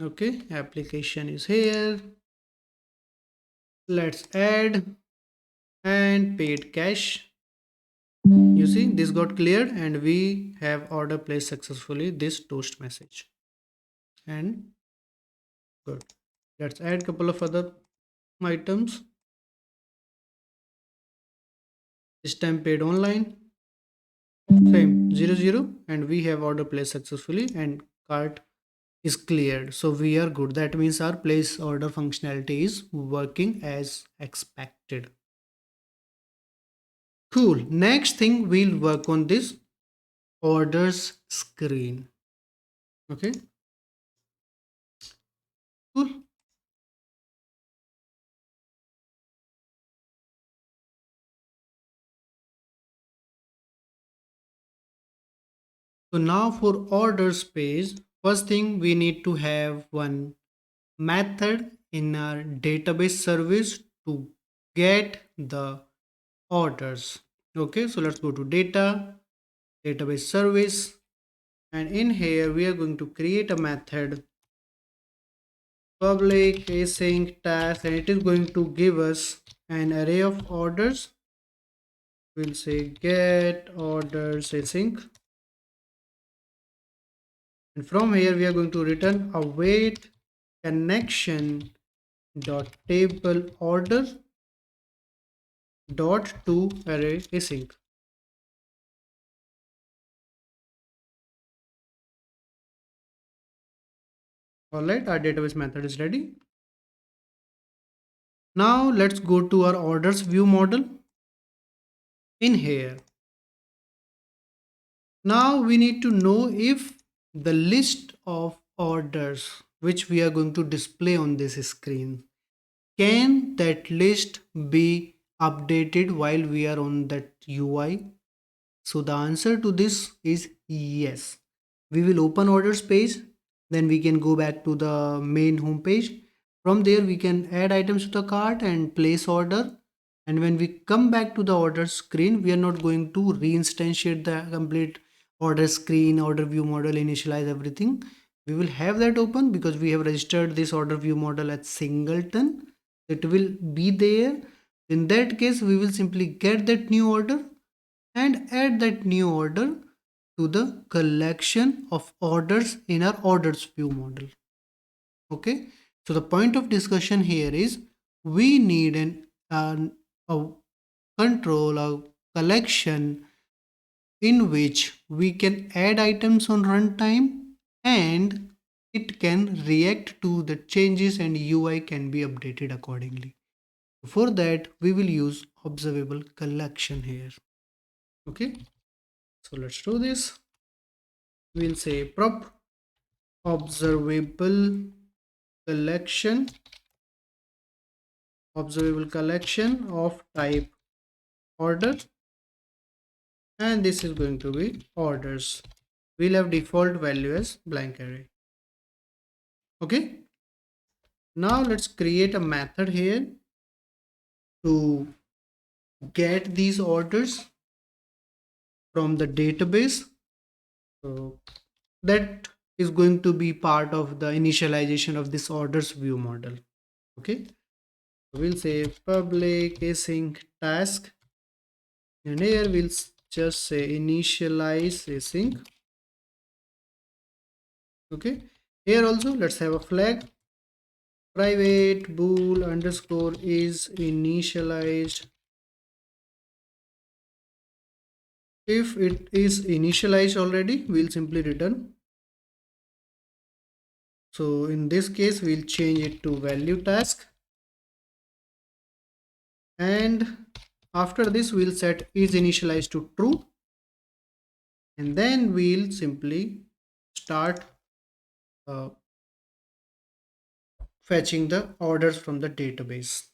Okay, application is here. Let's add and paid cash. You see this got cleared and we have order placed successfully, this toast message. And good, let's add couple of other items. This time paid online, same 00, and we have order placed successfully and cart is cleared, so we are good. That means our place order functionality is working as expected. Cool, next thing we'll work on this orders screen. Okay, cool. So now for orders page, first thing we need to have one method in our database service to get the orders. Okay, so let's go to data, database service, and in here we are going to create a method public async task, and it is going to give us an array of orders. We'll say get orders async, and from here we are going to return await connection dot table order dot to array async. Alright, our database method is ready. Now let's go to our orders view model. In here, now we need to know if the list of orders which we are going to display on this screen, can that list be updated while we are on that UI? So the answer to this is yes. We will open orders page, then we can go back to the main home page. From there we can add items to the cart and place order. And when we come back to the order screen, we are not going to reinstantiate the complete order screen, order view model, initialize everything. We will have that open because we have registered this order view model at singleton. It will be there. In that case, we will simply get that new order and add that new order to the collection of orders in our orders view model. Okay, so the point of discussion here is we need a control, a collection in which we can add items on runtime and it can react to the changes and UI can be updated accordingly. For that we will use observable collection here. Okay, so let's do this. We'll say prop observable collection, observable collection of type order, and this is going to be orders. We'll have default value as blank array. Okay, now let's create a method here to get these orders from the database. So that is going to be part of the initialization of this orders view model. Okay, we'll say public async task, and here we'll just say initialize async. Okay, here also let's have a flag, private bool underscore is initialized. If it is initialized already, we'll simply return. So in this case, we'll change it to value task, and after this we'll set is initialized to true, and then we'll simply start uh, fetching the orders from the database.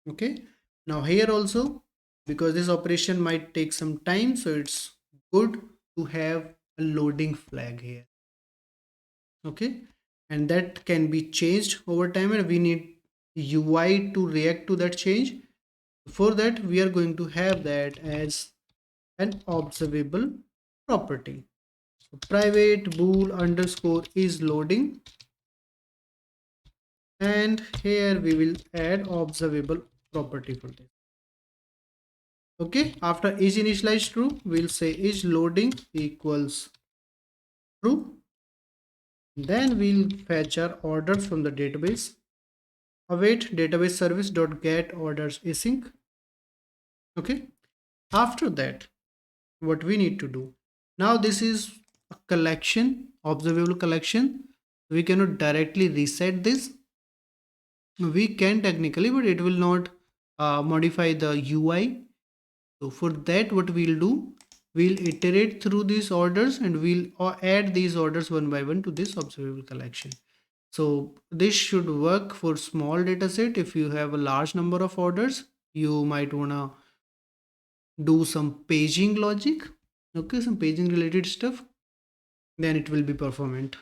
Okay, now here also, because this operation might take some time, so it's good to have a loading flag here. Okay, and that can be changed over time, and we need UI to react to that change. For that, we are going to have that as an observable property. So private bool underscore is loading, and here we will add observable property for this. Okay, after is initialized true, we'll say is loading equals true. Then we'll fetch our orders from the database. Await database service dot get orders async. Okay, after that, what we need to do now, this is a collection, observable collection. We cannot directly reset this. We can technically, but it will not modify the UI. So for that, what we'll do, we'll iterate through these orders, and we'll add these orders one by one to this observable collection. So this should work for small data set. If you have a large number of orders, you might wanna do some paging logic. Okay, some paging related stuff, then it will be performant.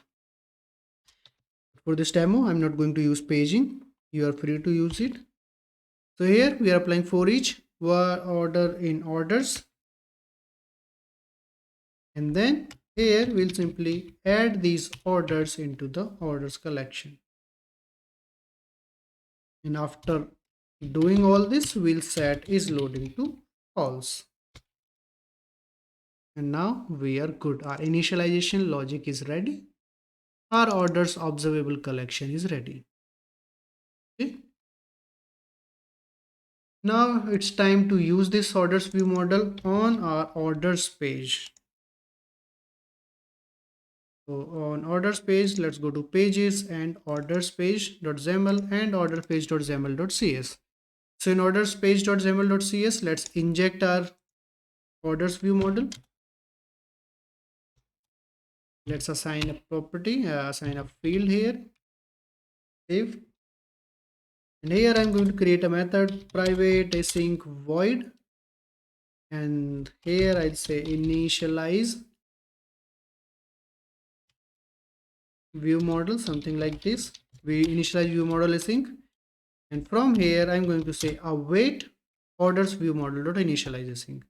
For this demo, I'm not going to use paging. You are free to use it. So here we are applying for each order in orders, and then here we'll simply add these orders into the orders collection. And after doing all this, we'll set is loading to false. And now we are good. Our initialization logic is ready. Our orders observable collection is ready. Okay. Now it's time to use this orders view model on our orders page. So on orders page, let's go to pages and orders page.xaml and order page.xaml.cs. So in orders page.xaml.cs, let's inject our orders view model. Let's assign a property, assign a field here, save. And here I'm going to create a method private async void, and here I'll say initialize view model, something like this. We initialize view model async, and from here I'm going to say await orders view model dot initialize async,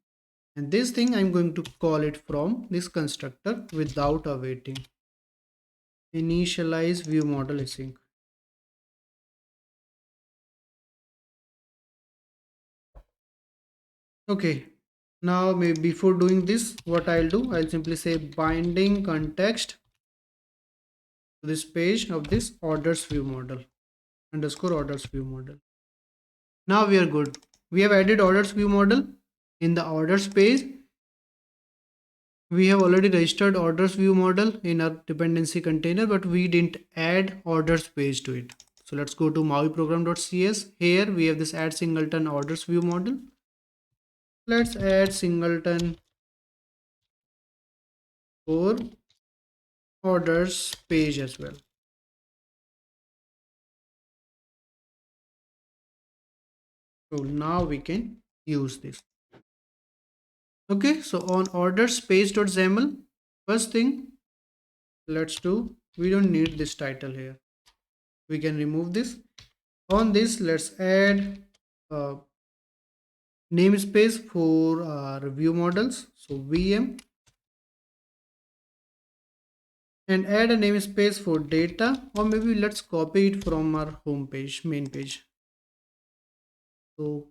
and this thing I'm going to call it from this constructor without awaiting, initialize view model async. Okay, now maybe before doing this, what I'll do, I'll simply say binding context to this page of this orders view model underscore orders view model. Now we are good. We have added orders view model in the orders page. We have already registered orders view model in our dependency container, but we didn't add orders page to it. So let's go to MAUI program.cs. Here we have this add singleton orders view model. Let's add singleton for orders page as well. So now we can use this. Okay, so on orders page.xaml, first thing let's do, we don't need this title here. We can remove this. On this, let's add a namespace for our view models. So VM, and add a namespace for data, or maybe let's copy it from our home page, main page. So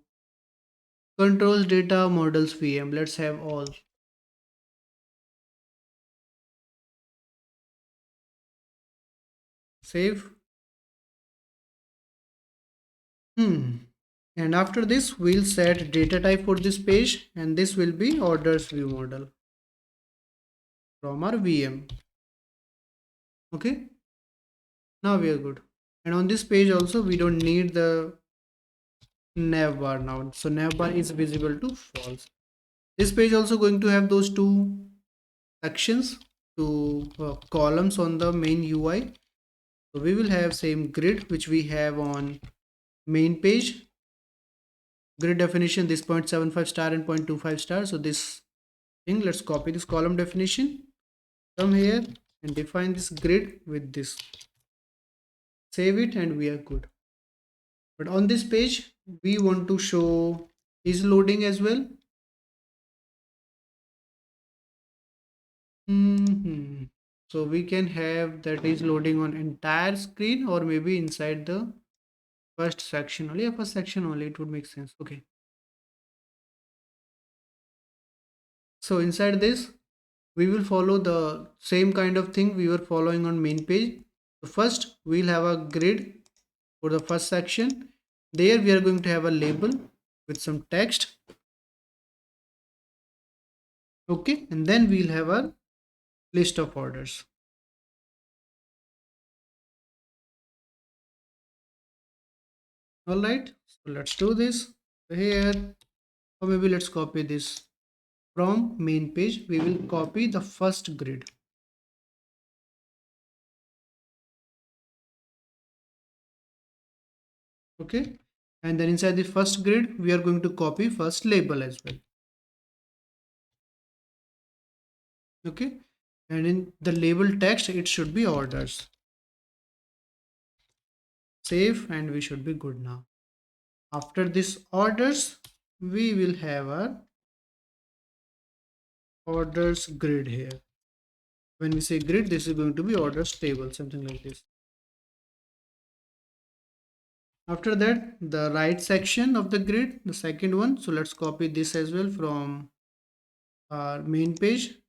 controls data models VM, let's have all. Save. And after this, we'll set data type for this page, and this will be orders view model from our VM. Okay, now we are good. And on this page also, we don't need the nav bar now. So nav bar is visible to false. This page also going to have those two sections, two columns on the main UI. So we will have same grid which we have on main page. Grid definition, this 0.75 star and 0.25 star. So this thing, let's copy this column definition, come here and define this grid with this. Save it and we are good. But on this page, we want to show is loading as well. So we can have that is loading on entire screen or maybe inside the first section only. First section only, it would make sense. Okay. So inside this, we will follow the same kind of thing we were following on main page. So first, we'll have a grid for the first section. There we are going to have a label with some text. Okay. And then we'll have a list of orders. All right. So let's do this here. Or maybe let's copy this from main page. We will copy the first grid. Okay. And then inside the first grid, we are going to copy first label as well. Okay. And in the label text, it should be orders. Save and we should be good now. After this orders, we will have a orders grid here. When we say grid, this is going to be orders table, something like this. After that, the right section of the grid, the second one. So let's copy this as well from our main page.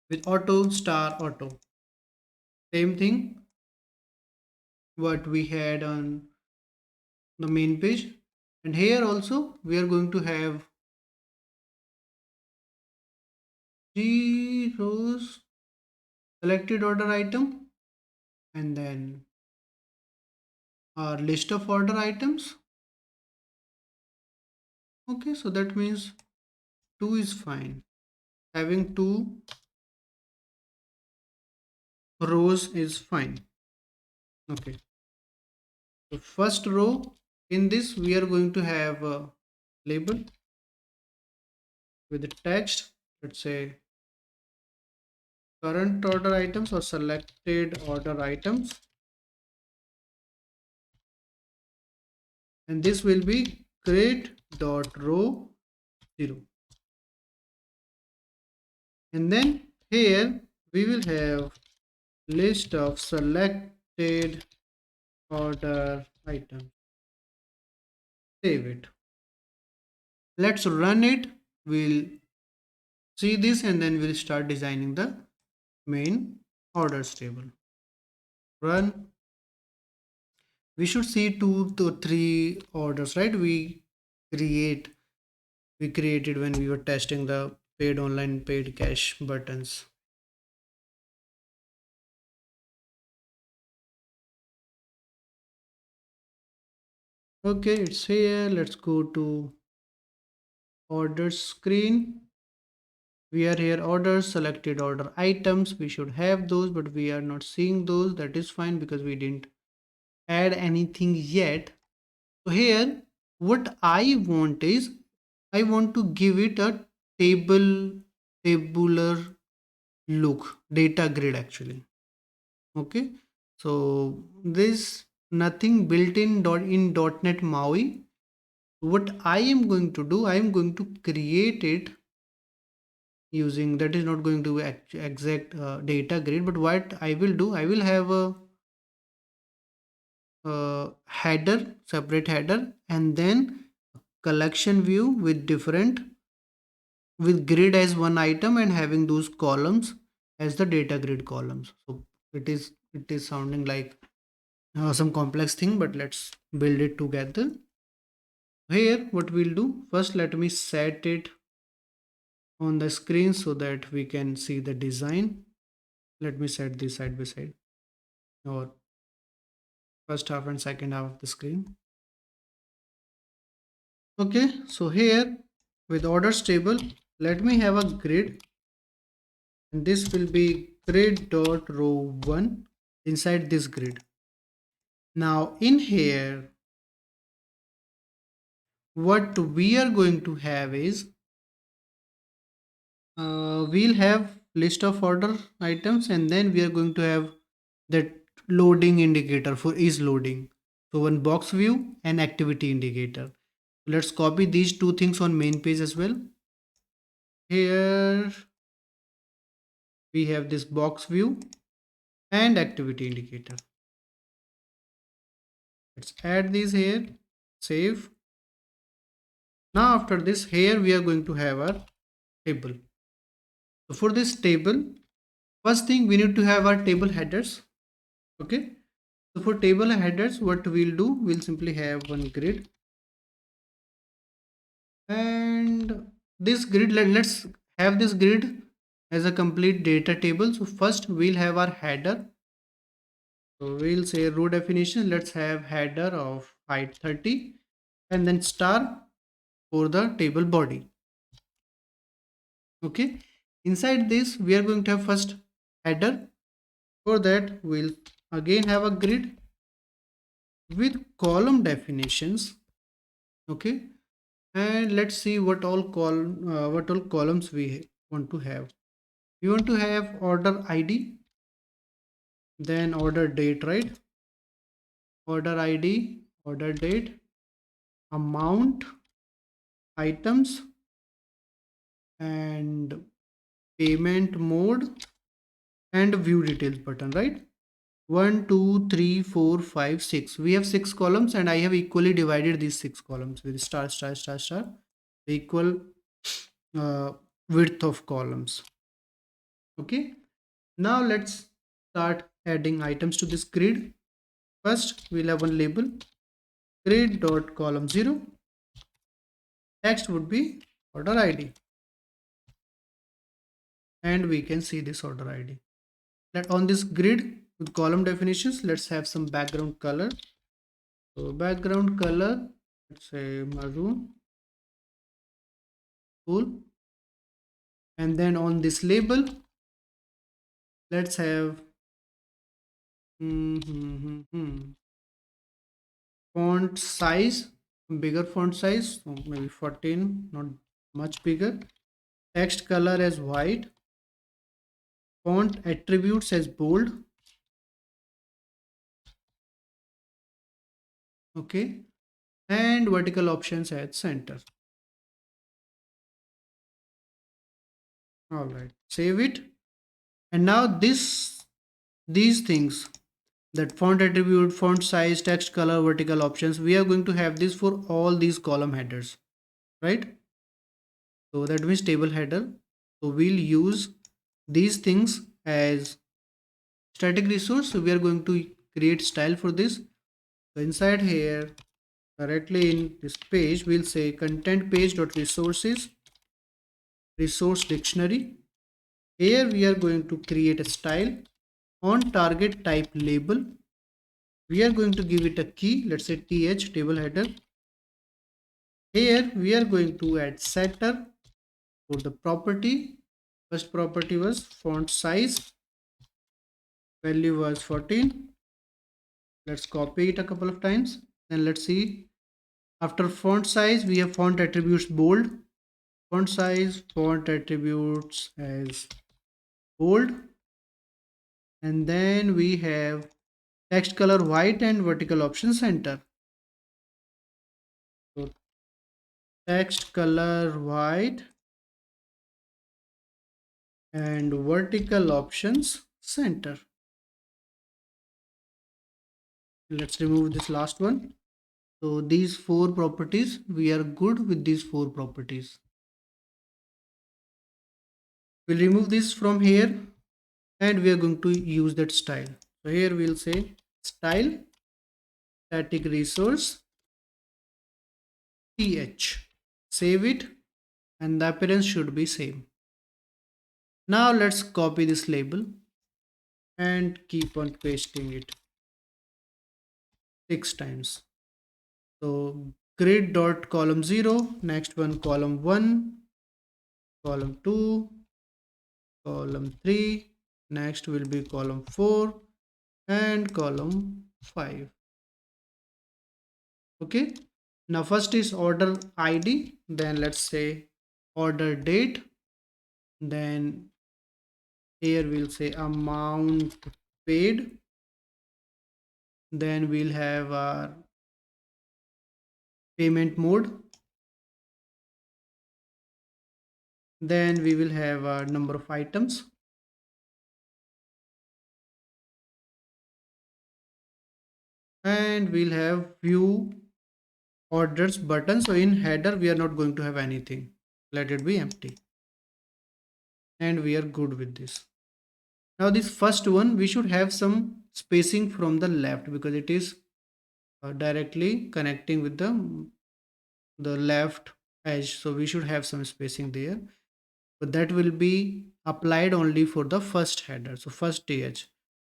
With auto star auto. Same thing what we had on the main page. And here also we are going to have 3 rows selected order item and then our list of order items. Okay, so that means 2 is fine. Having 2 rows is fine. Okay, the first row in this we are going to have a label with the text, let's say current order items or selected order items, and this will be create dot row 0. And then here we will have list of selected order items. Save it. Let's run it. We'll see this and then we'll start designing the main orders table. Run. We should see 2 to 3 orders, right? We created when we were testing the paid online, paid cash buttons. Okay, it's here. Let's go to order screen. We are here orders, selected order items. We should have those, but we are not seeing those. That is fine because we didn't add anything yet. So here, what I want is, I want to give it a tabular look, data grid actually. Okay, so there's nothing built in .NET MAUI. What I am going to do, I am going to create it using, that is not going to be exact data grid, but what I will do, I will have a header, separate header, and then collection view with different, with grid as one item and having those columns as the data grid columns. So it is sounding like some complex thing, but let's build it together. Here what we'll do, first let me set it on the screen so that we can see the design. Let me set this side by side, or first half and second half of the screen. Okay, so here with orders table, let me have a grid, and this will be grid dot row 1 inside this grid. Now in here, what we are going to have is, we'll have list of order items, and then we are going to have that loading indicator for is loading. So one box view and activity indicator. Let's copy these two things on main page as well. Here we have this box view and activity indicator. Let's add these here, save. Now after this, here we are going to have our table. So for this table, first thing we need to have our table headers. Okay, so for table headers, what we'll do, we'll simply have one grid, and this grid, let's have this grid as a complete data table. So first we'll have our header. So we'll say row definition, let's have header of height 30, and then star for the table body. Okay, inside this we are going to have first header. For that we'll again have a grid with column definitions. Okay, and let's see what all columns we want to have. We want to have order ID, then order date, right? Order ID, order date, amount, items, and payment mode, and view details button, right? 1 2 3 4 5 6. We have 6 columns, and I have equally divided these 6 columns with star star star star, equal uh, width of columns. Okay, now let's start adding items to this grid. First we'll have one label, grid dot column 0. Next would be order ID, and we can see this order ID. Let on this grid with column definitions, let's have some background color. So background color, let's say maroon, cool. And then on this label, let's have font size, bigger font size, so maybe 14, not much bigger. Text color as white, font attributes as bold. Okay, and vertical options at center. All right, save it. And now these things, that font attribute, font size, text color, vertical options, we are going to have this for all these column headers, right? So that means table header. So we'll use these things as static resource. So we are going to create style for this. So inside here, directly in this page, we'll say content page dot resources, resource dictionary. Here we are going to create a style on target type label. We are going to give it a key, let's say th, table header. Here we are going to add setter for the property, First property was font size, value was 14. Let's copy it a couple of times. Then let's see. After font size, we have font attributes bold. Font size, font attributes as bold. And then we have text color white and vertical option center. So text color white and vertical options center. Let's remove this last one. So these four properties, we are good with these four properties. We'll remove this from here and we are going to use that style. So here we'll say style static resource th. Save it and the appearance should be same. Now let's copy this label and keep on pasting it 6 times. So grid dot column 0, next one column 1, column 2, column 3, next will be column 4 and column 5. Okay, now first is order ID, then let's say order date, then here we'll say amount paid, then we'll have our payment mode, then we will have a number of items, and we'll have view orders button. So in header we are not going to have anything, let it be empty, and we are good with this. Now this first one we should have some spacing from the left because it is directly connecting with the left edge, so we should have some spacing there, but that will be applied only for the first header, so first th.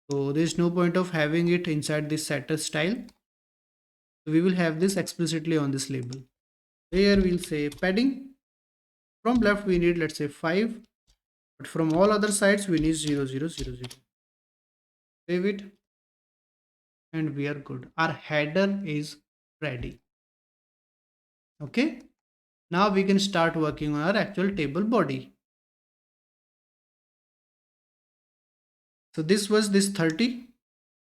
So there is no point of having it inside this setter style. So we will have this explicitly on this label. Here we'll say padding. From left we need, let's say 5, but from all other sides we need 0 0 0 0. Save it and we are good. Our header is ready. Okay, now we can start working on our actual table body. So this was this 30.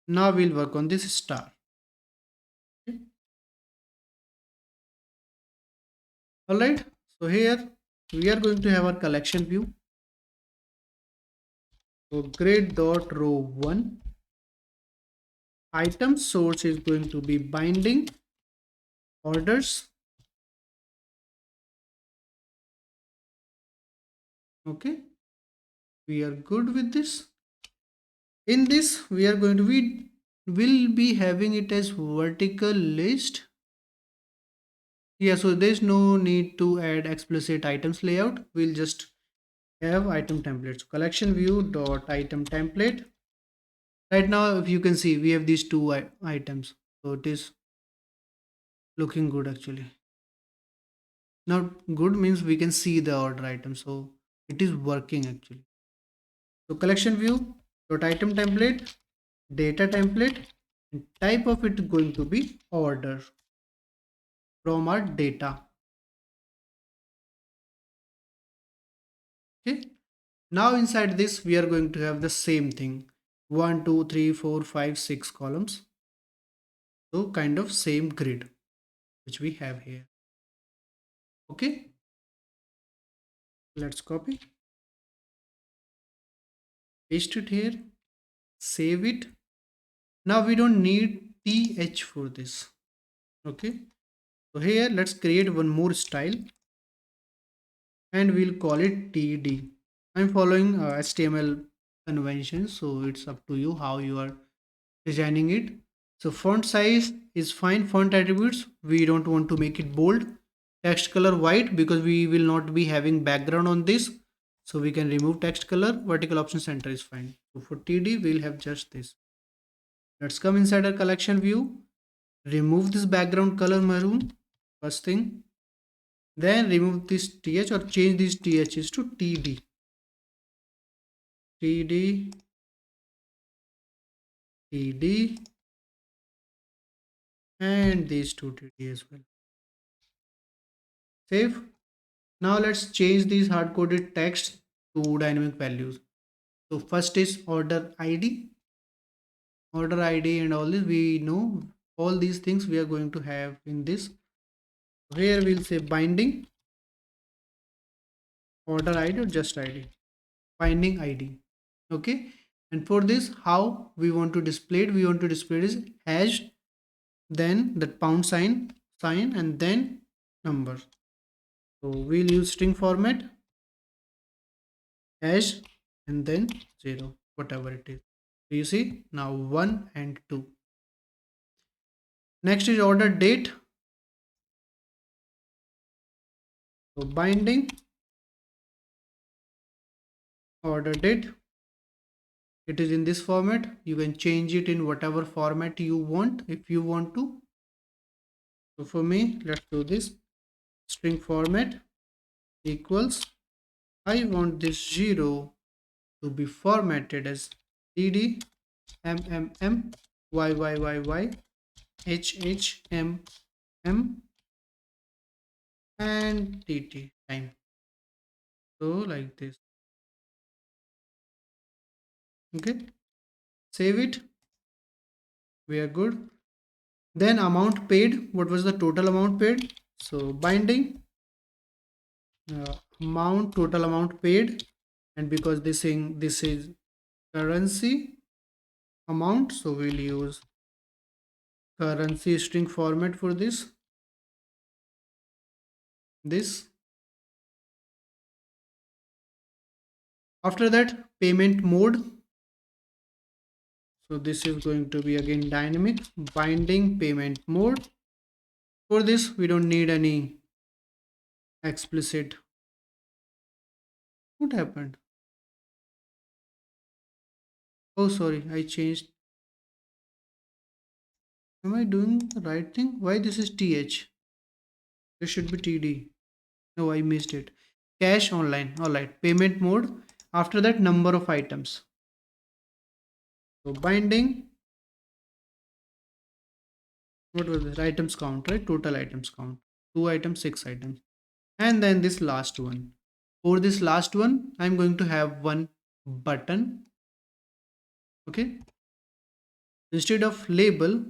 Now we'll work on this star. Okay. All right, so here we are going to have our collection view. So grid dot row 1, item source is going to be binding orders. Okay, we are good with this. In this we are going to will be having it as vertical list. Yeah, so there's no need to add explicit items layout. We'll just have item template. So collection view dot item template. Right now, if you can see, we have these two items, so it is looking good actually. Now good means we can see the order item, so it is working actually. So collection view dot item template, data template, and type of it going to be order from our data. Okay, now inside this we are going to have the same thing, 1 2 3 4 5 6 columns, so kind of same grid which we have here. Okay, let's copy, paste it here, save it. Now we don't need th for this. Okay, so here let's create one more style and we'll call it td. I'm following HTML conventions, so it's up to you how you are designing it. So font size is fine. Font attributes, we don't want to make it bold. Text color white because we will not be having background on this, so we can remove text color. Vertical option center is fine. So for td we'll have just this. Let's come inside our collection view, remove this background color maroon first thing, then remove this th or change these ths to td. TD, TD, and these two TD as well. Save. Now let's change these hard-coded text to dynamic values. So first is order ID and all this we know. All these things we are going to have in this. Here we'll say binding, order ID or just ID, binding ID. Okay. And for this, how we want to display it? We want to display it is hash, then the pound sign, and then number. So we'll use string format, hash, and then 0, whatever it is. So you see now 1 and 2. Next is order date. So binding, order date. It is in this format. You can change it in whatever format you want if you want to. So for me, let's do this. String format equals, I want this 0 to be formatted as dd mmm yyyy hhm and tt time. So like this. Okay, save it. We are good. Then amount paid. What was the total amount paid? So binding amount, total amount paid, and because this is currency amount, so we'll use currency string format for this. After that, payment mode. So this is going to be again dynamic, binding payment mode. For this we don't need any explicit. What happened? Oh sorry, I changed. Am I doing the right thing? Why this is th? This should be td. No, I missed it. Cash online. All right, payment mode. After that, number of items. So binding, what was this? Items count, right? Total items count. 2 items, 6 items. And then this last one. For this last one, I'm going to have one button. Okay. Instead of label,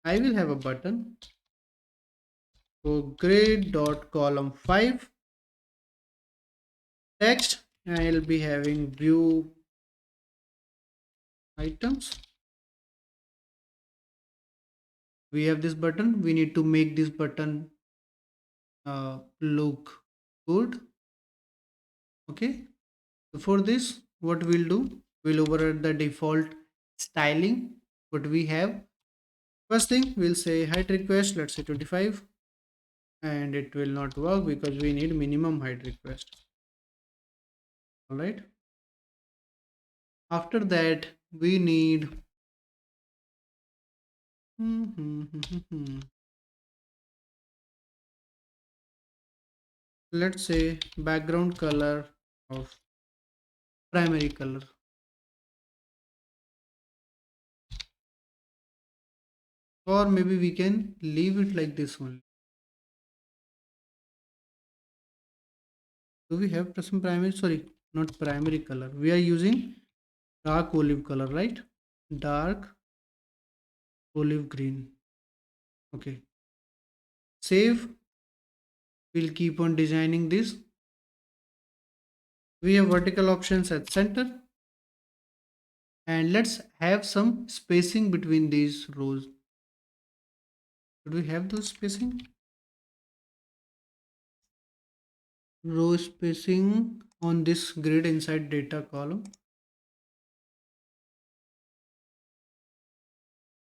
I will have a button. So grade dot column 5 text. I'll be having view items. We have this button. We need to make this button look good. Okay. So for this, what we'll do, we'll override the default styling what we have. First thing, we'll say height request, let's say 25, and it will not work because we need minimum height request. All right. After that, we need let's say background color of primary color. Or maybe we can leave it like this one. Do we have some primary? Sorry, not primary color. We are using dark olive color, right? Dark olive green. Okay. Save. We'll keep on designing this. We have vertical options at center. And let's have some spacing between these rows. Should we have those spacing? Row spacing on this grid inside data column.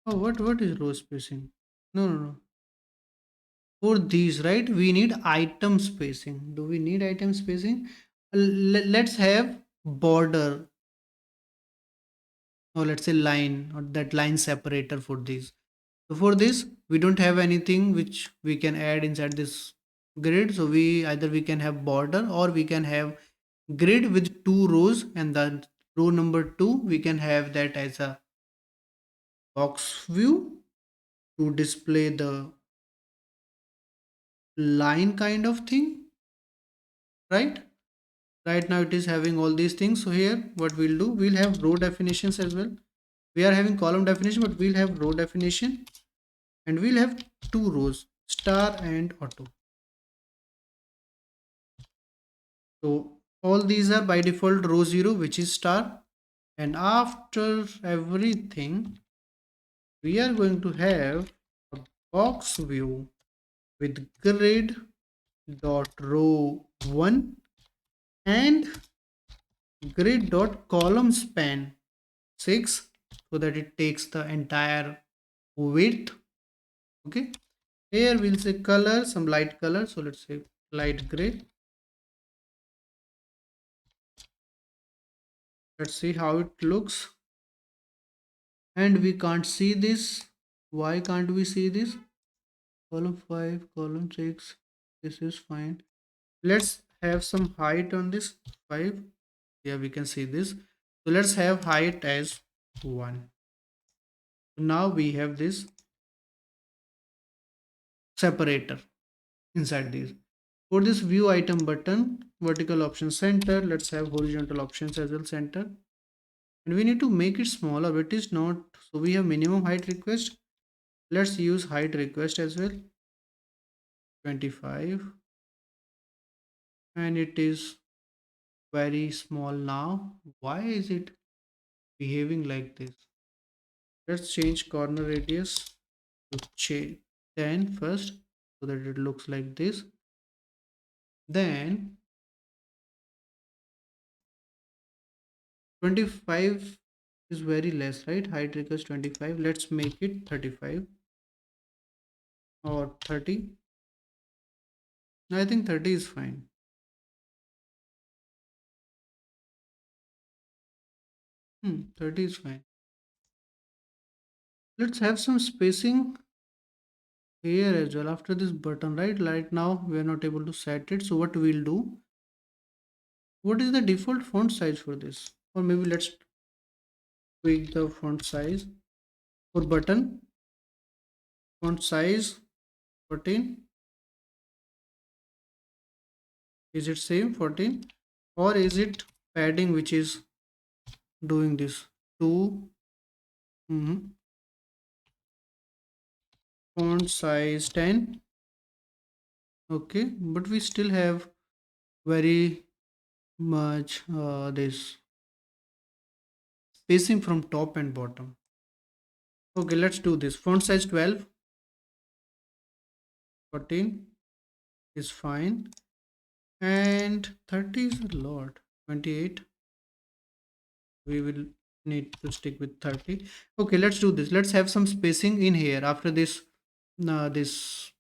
Oh, what is row spacing? No. For these, right, we need item spacing. Do we need item spacing? Let's have border, or let's say line, or that line separator for these. So for this, we don't have anything which we can add inside this grid. So we can have border or we can have grid with two rows, and the row number 2 we can have that as a box view to display the line kind of thing, right? Right now it is having all these things. So here what we'll do, we'll have row definitions as well. We are having column definition, but we'll have row definition, and we'll have two rows, star and auto. So all these are by default row 0, which is star, and after everything we are going to have a box view with grid dot row 1 and grid dot column span 6, so that it takes the entire width. Okay, here we'll say color, some light color, so let's say light gray. Let's see how it looks. And we can't see this. Why can't we see this? Column 5, column 6, this is fine. Let's have some height on this 5. Yeah, we can see this. So let's have height as 1. Now we have this separator inside this. For this view item button, vertical option center, let's have horizontal options as well center. And we need to make it smaller, but it is not. So we have minimum height request. Let's use height request as well, 25, and it is very small now. Why is it behaving like this? Let's change corner radius to 10 first, so that it looks like this. Then 25 is very less, right? Height request 25. Let's make it 35 or 30. I think 30 is fine. Hmm, 30 is fine. Let's have some spacing here as well after this button, right now we are not able to set it. So what we'll do, what is the default font size for this? Or maybe let's tweak the font size for button. Font size 14. Is it same 14, or is it padding which is doing this? 2. Font size 10. Okay, but we still have very much this spacing from top and bottom. Okay, let's do this. Font size 12, 14 is fine, and 30 is a lot. 28, we will need to stick with 30. Okay, let's do this. Let's have some spacing in here after this this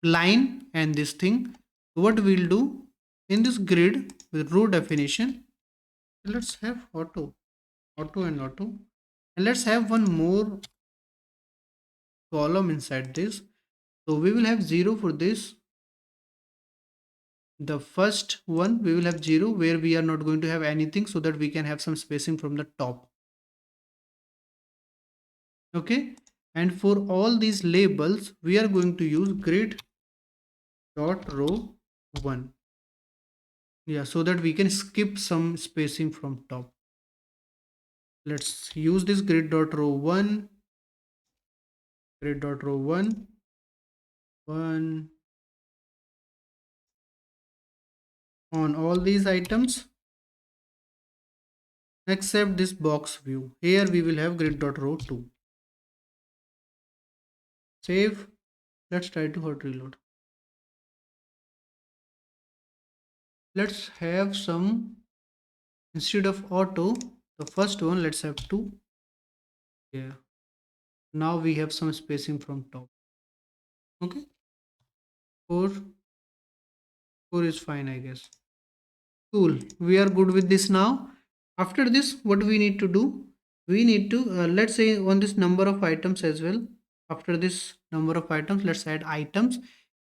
line and this thing. What we'll do, in this grid with row definition, let's have auto and auto, and let's have one more column inside this. So we will have 0 for this. The first one we will have 0, where we are not going to have anything, so that we can have some spacing from the top. Okay, and for all these labels we are going to use grid dot row 1. Yeah, so that we can skip some spacing from top. Let's use this grid dot row 1, grid dot row 1, 1 on all these items except this box view. Here we will have grid dot row 2. Save. Let's try to hot reload. Let's have some, instead of auto, the first one, let's have 2. Yeah, now we have some spacing from top. Okay, 4 is fine, I guess. Cool, we are good with this. Now after this, what we need to do, we need to let's say on this number of items as well. After this number of items, let's add items.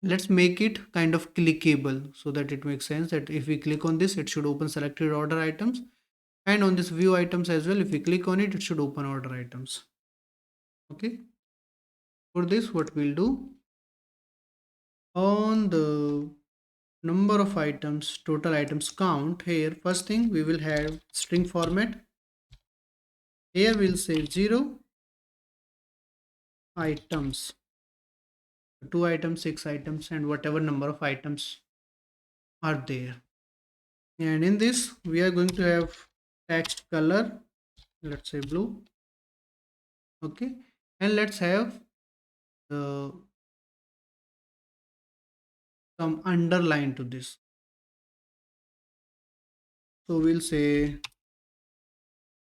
Let's make it kind of clickable so that it makes sense that if we click on this, it should open selected order items. And on this view items as well, if we click on it, it should open order items. Okay. For this, what we'll do, on the number of items, total items count here, first thing we will have string format. Here we'll say 0 items, 2 items, 6 items, and whatever number of items are there. And in this, we are going to have text color, let's say blue. Okay. And let's have uh, some underline to this. So we'll say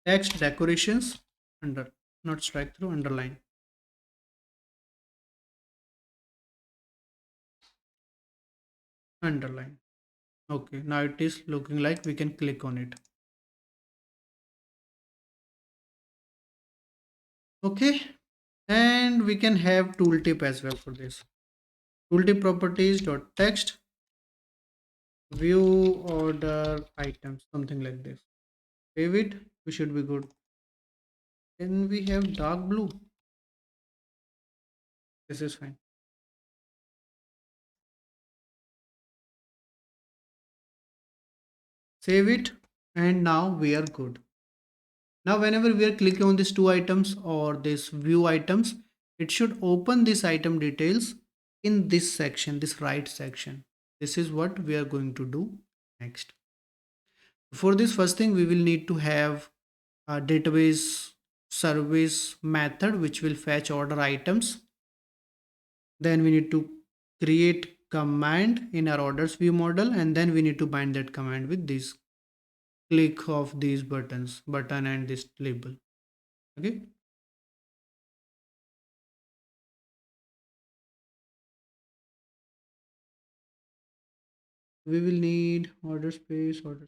text decorations under, not strike through, underline. Underline. Okay, now it is looking like we can click on it. Okay, and we can have tooltip as well for this. Tooltip properties dot text view order items, something like this. Save it, we should be good. Then we have dark blue. This is fine. Save it, and now we are good. Now whenever we are clicking on these two items or this view items, it should open this item details in this section, this right section. This is what we are going to do next. For this, first thing we will need to have a database service method which will fetch order items. Then we need to create command in our orders view model, and then we need to bind that command with this click of these button and this label. Okay. We will need order space, order.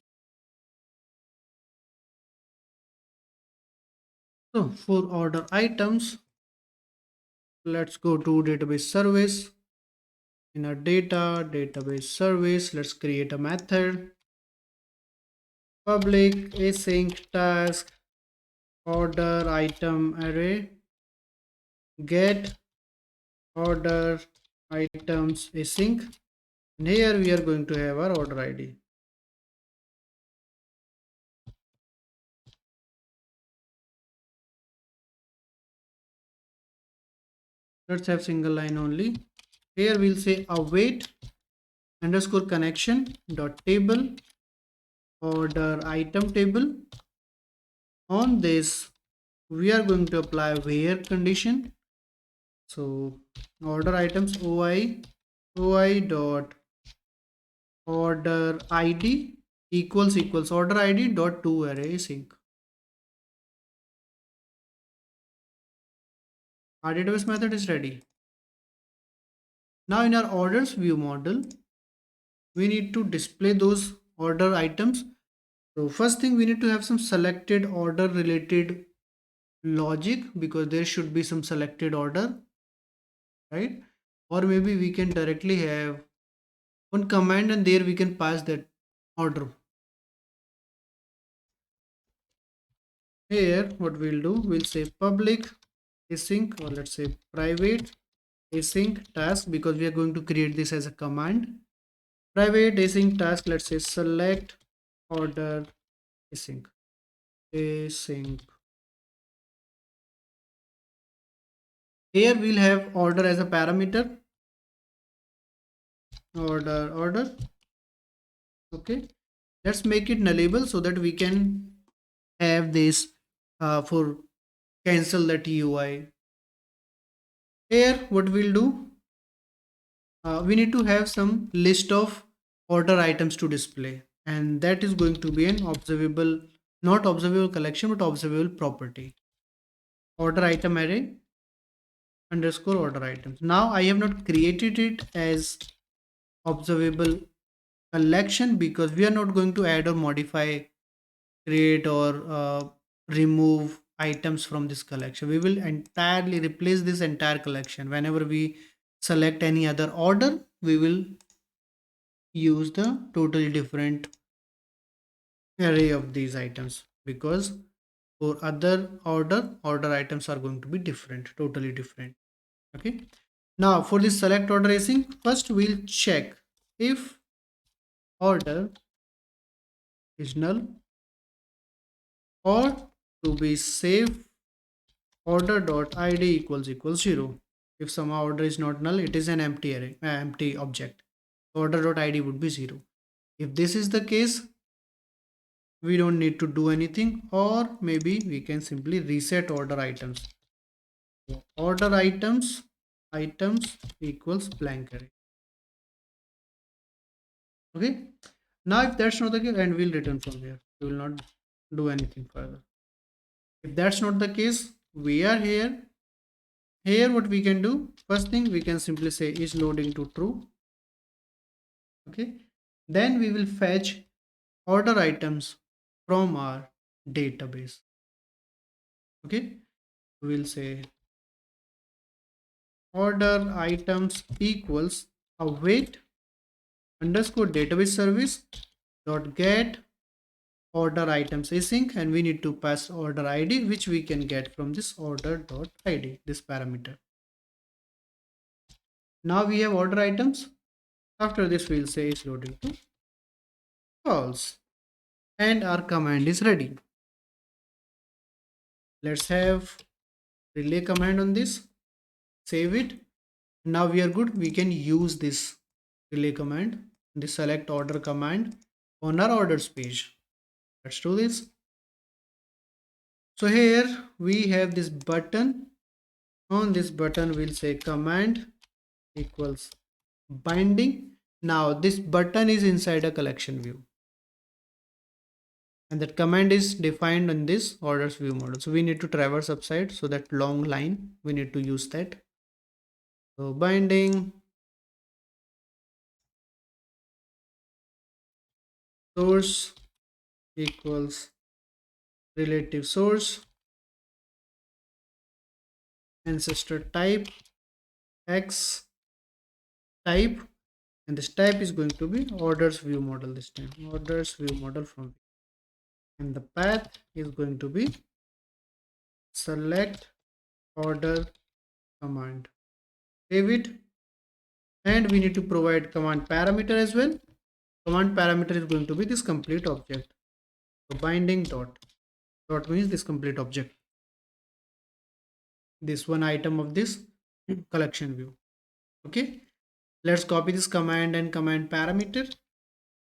So for order items, let's go to database service. In our database service, let's create a method, public async task order item array get order items async, and here we are going to have our order id. Let's have single line only. Here we'll say await underscore connection dot table order item table. On this, we are going to apply where condition. So order items oi dot order id equals order id dot to array sync. Our database method is ready. Now in our orders view model, we need to display those order items. So first thing, we need to have some selected order related logic, because there should be some selected order, right? Or maybe we can directly have one command and there we can pass that order. Here what we'll do, we'll say public async, or let's say private async task, because we are going to create this as a command. Private async task, let's say select order async. Here we'll have order as a parameter, order. Okay, let's make it nullable so that we can have this for cancel the TUI. Here what we'll do, we need to have some list of order items to display, and that is going to be an observable, not observable collection but observable property, order item array underscore order items. Now I have not created it as observable collection because we are not going to add or modify, create or remove items from this collection. We will entirely replace this entire collection. Whenever we select any other order, we will use the totally different array of these items, because for other order items are going to be different, totally different. Okay, now for this select order async, first we'll check if order is null, or to be safe, order dot id equals 0. If somehow order is not null, it is an empty array, empty object. Order dot id would be 0. If this is the case, we don't need to do anything, or maybe we can simply reset order items. Order items equals blank array. Okay, now if that's not the case, and we'll return from here, we will not do anything further. If that's not the case, we are here what we can do, first thing we can simply say is loading to true. Okay, then we will fetch order items from our database. Okay, we'll say order items equals await underscore database service dot get order items async, and we need to pass order id, which we can get from this order dot id, this parameter. Now we have order items. After this we'll say is loading to false, and our command is ready. Let's have relay command on this, save it. Now we are good, we can use this relay command, the select order command, on our orders page. Let's do this. So here we have this button. On this button we'll say command equals binding. Now this button is inside a collection view, and that command is defined in this orders view model. So we need to traverse upside, so that long line we need to use that. So binding source equals relative source ancestor type x type, and this type is going to be orders view model, this time orders view model from, and the path is going to be select order command. Save it, and we need to provide command parameter as well. Command parameter is going to be this complete object. So binding dot means this complete object, this one item of this collection view. Okay, let's copy this command and command parameter.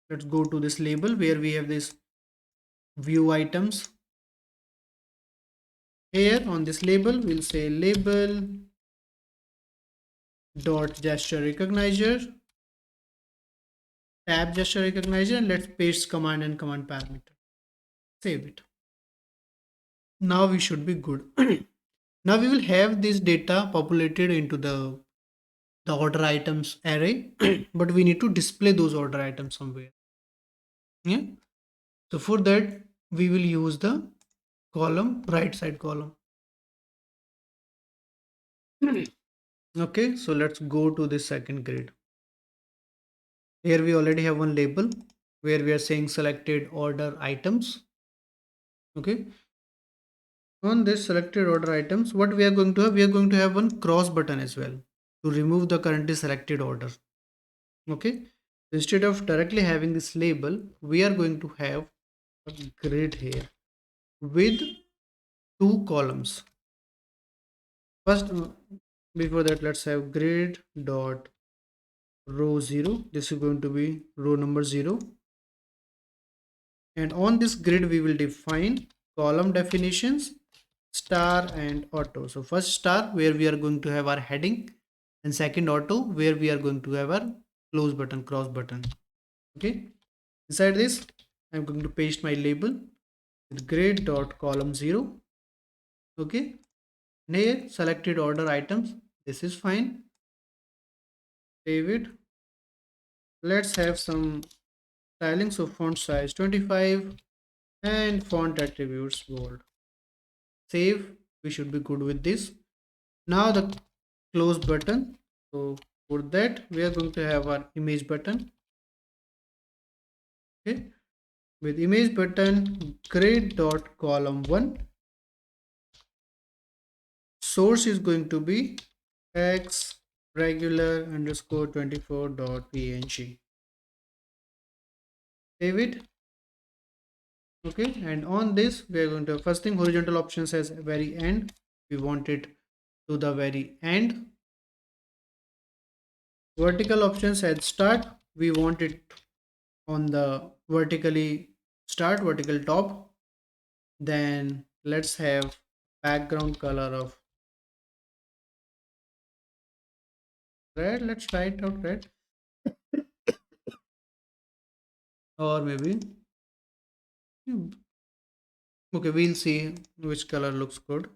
Let's go to this label where we have this view items. Here on this label we'll say label dot gesture recognizer, tab gesture recognizer, and let's paste command and command parameter. Save it. Now we should be good. Now we will have this data populated into the order items array, but we need to display those order items somewhere. Yeah, so for that we will use the column, right side column. Okay, so let's go to the second grid. Here we already have one label where we are saying selected order items. Okay, on this selected order items, what we are going to have, we are going to have one cross button as well to remove the currently selected order. Okay, instead of directly having this label, we are going to have a grid here with two columns. First, before that, let's have grid dot row 0. This is going to be row number 0, and on this grid we will define column definitions star and auto. So first star where we are going to have our heading, and second auto where we are going to have our close button, cross button. Okay, inside this I'm going to paste my label with grid dot column 0. Okay, and here selected order items, this is fine. Save it. Let's have some styling, so font size 25 and font attributes bold. Save. We should be good with this. Now the close button, so For that, we are going to have our image button. Okay, with image button, grid dot column one. Source is going to be x regular underscore 24 dot png. Save it. Okay, and on this we are going to first thing, horizontal options as very end. We want it to the very end. Vertical options at start. We want it on the vertically start, vertical top. Then let's have background color of red. Let's try it out red, or maybe hmm, okay, we'll see which color looks good.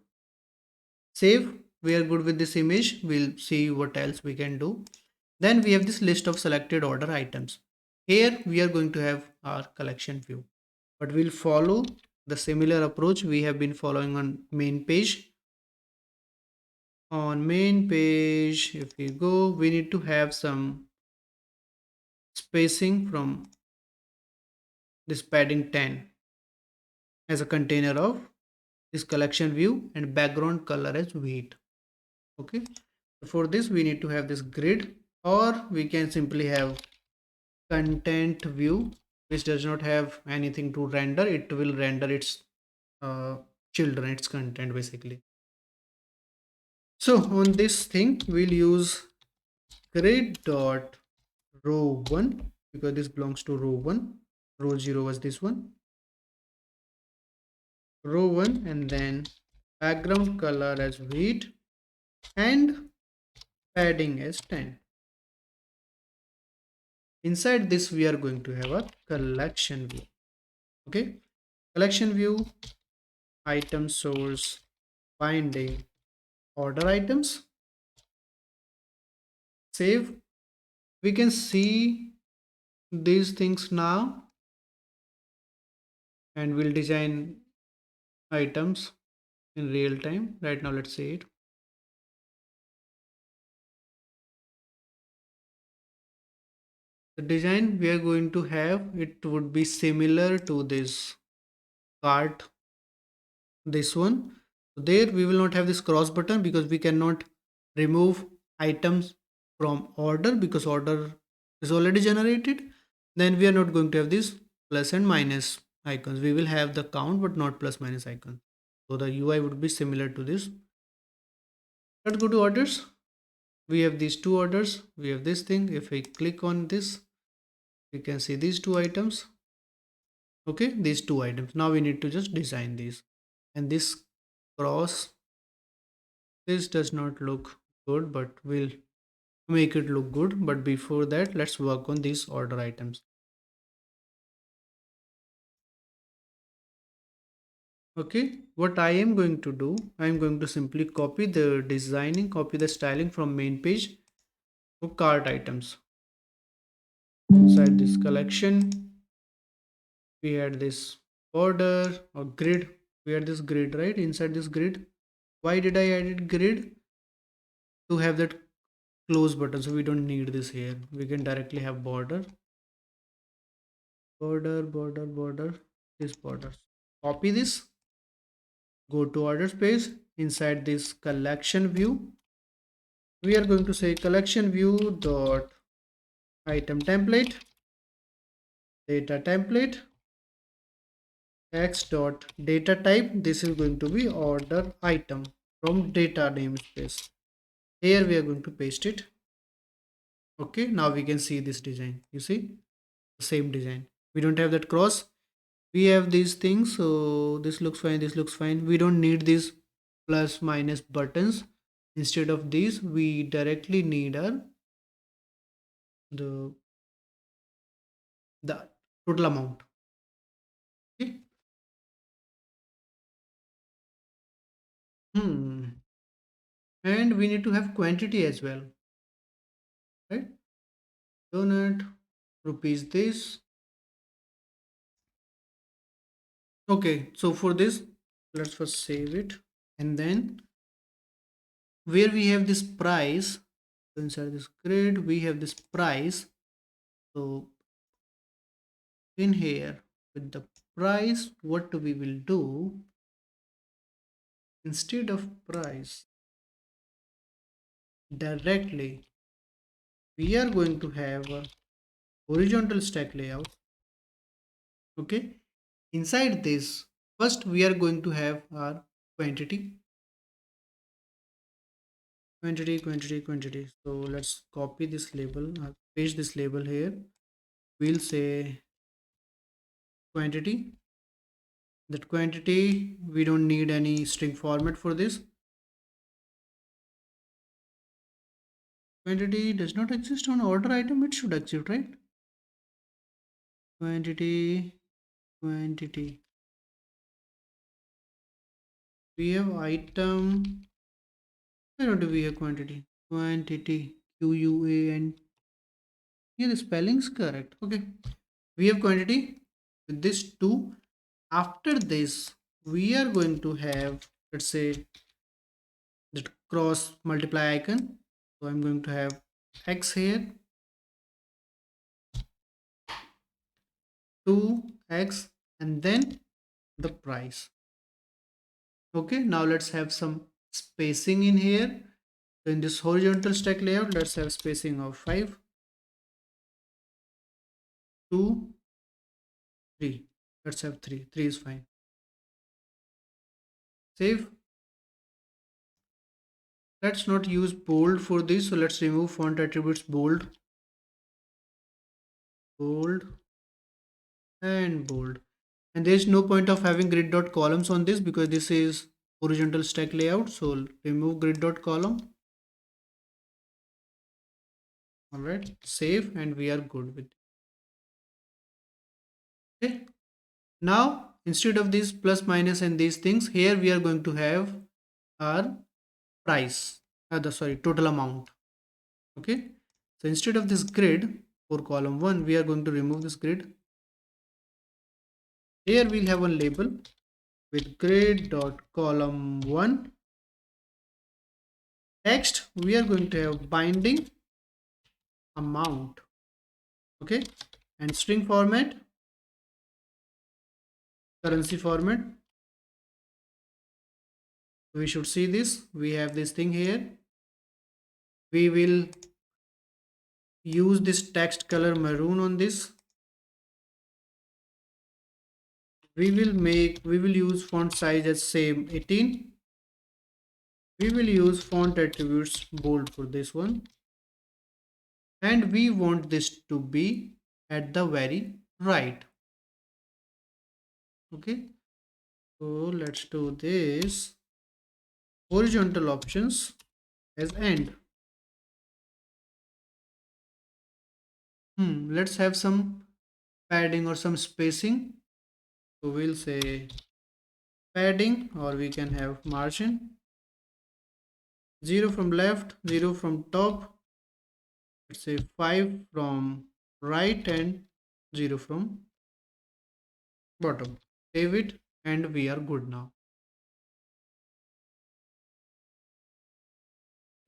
Save. We are good with this image. We'll see what else we can do. Then we have this list of selected order items. Here we are going to have our collection view, but we'll follow the similar approach we have been following on main page. On main page, if we go, we need to have some spacing from this padding 10 as a container of this collection view and background color as wheat. Okay, for this we need to have this grid, or we can simply have content view which does not have anything to render. It will render its uh, children, its content basically. So on this thing we'll use grid dot row 1 because this belongs to row 1. Row 0 was this one. Row 1, and then background color as wheat and padding as 10. Inside this we are going to have a collection view. Okay, collection view, item source, binding, order items. Save. We can see these things now, and we'll design items in real time. Right now let's see it. The design we are going to have, it would be similar to this cart, this one. So there we will not have this cross button because we cannot remove items from order because order is already generated. Then we are not going to have this plus and minus icons. We will have the count but not plus minus icon. So the UI would be similar to this. Let's go to orders. We have these two orders. We have this thing. If I click on this, we can see these two items. Okay, these two items. Now we need to just design these. And this cross, this does not look good, but we'll make it look good. But before that, let's work on these order items. Okay, what I am going to do, I am going to simply copy the designing, copy the styling from main page to cart items. Inside this collection, we had this border or grid. We had this grid, right? Inside this grid, why did I add grid? To have that close button, so we don't need this here. We can directly have border, border, this border. Copy this, go to order space. Inside this collection view, we are going to say collection view dot item template, data template, x dot data type. This is going to be order item from data namespace. Here we are going to paste it. Okay, now we can see this design. You see the same design. We don't have that cross. We have these things, so this looks fine, this looks fine. We don't need these plus minus buttons. Instead of these, we directly need our the the total amount. Okay. And we need to have quantity as well, right? Donut rupees this. Okay, so for this, let's first save it, and then where we have this price, So inside this grid, we have this price. So in here with the price, what we will do, instead of price directly, we are going to have a horizontal stack layout. Okay, inside this, first we are going to have our quantity, quantity. So let's copy this label, paste this label here. We'll say quantity. That quantity, we don't need any string format for this. Quantity does not exist on order item, it should exist, right? Quantity. We have item. Why don't we have quantity? Quantity. QUAN. Yeah, the spelling is correct. Okay. We have quantity with this 2. After this, we are going to have, let's say, the cross multiply icon. So I'm going to have X here, 2x, and then the price. Okay, now let's have some spacing in here. So in this horizontal stack layout, let's have spacing of 5, 2, 3. Let's have 3. 3 is fine. Save. Let's not use bold for this. So let's remove font attributes bold, bold, and bold. And there is no point of having grid dot columns on this because this is horizontal stack layout. So remove grid dot column. All right, save, and we are good with it. Okay. Now instead of this plus minus and these things, here we are going to have our price, total amount. Okay, so instead of this grid for column 1, we are going to remove this grid. Here we'll have one label with grid dot column 1 text. We are going to have binding amount. Okay, and string format, currency format. We should see this. We have this thing here. We will use this text color maroon on this. We will use font size as same 18. We will use font attributes bold for this one, and we want this to be at the very right. Okay, so let's do this horizontal options as end. Let's have some padding or some spacing. So we'll say padding, or we can have margin, 0 from left, 0 from top, let's say 5 from right, and 0 from bottom. Save it, and we are good now.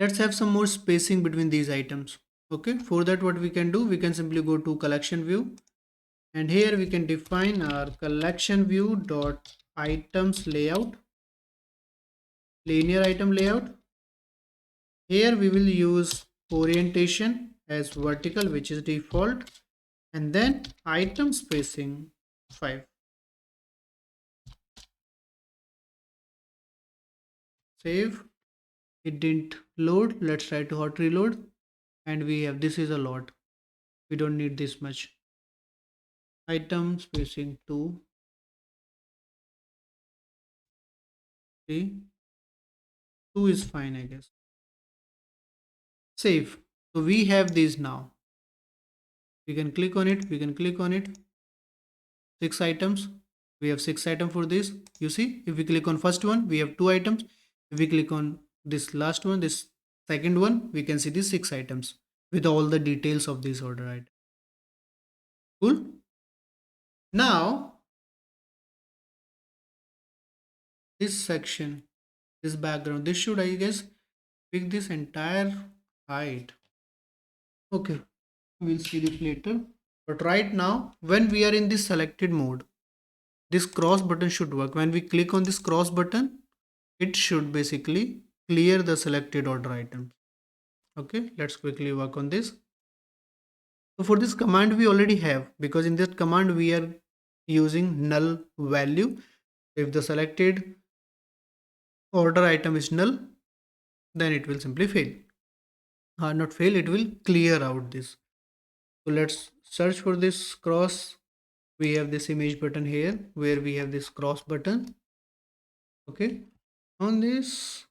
Let's have some more spacing between these items. Okay, for that what we can do, we can simply go to collection view, and here we can define our collection view dot items layout, linear item layout. Here we will use orientation as vertical, which is default, and then item spacing 5. Save. It didn't load. Let's try to hot reload, and we have, this is a lot. We don't need this much. Item spacing 2, 3, 2 is fine, I guess. Save. So we have these now. We can click on it. We can click on it. 6 items. We have 6 items for this. You see, if we click on first one, we have 2 items. If we click on this last one, this second one, we can see these 6 items with all the details of this order item. Cool. Now this section, this background, this should, I guess, pick this entire height. Okay, we'll see this later. But right now, when we are in this selected mode, this cross button should work. When we click on this cross button, it should basically clear the selected order items. Okay, let's quickly work on this. So for this command we already have, because in that command we are using null value. If the selected order item is null, then it will simply fail. Not fail, it will clear out this. So let's search for this cross. We have this image button here where we have this cross button. Okay, on this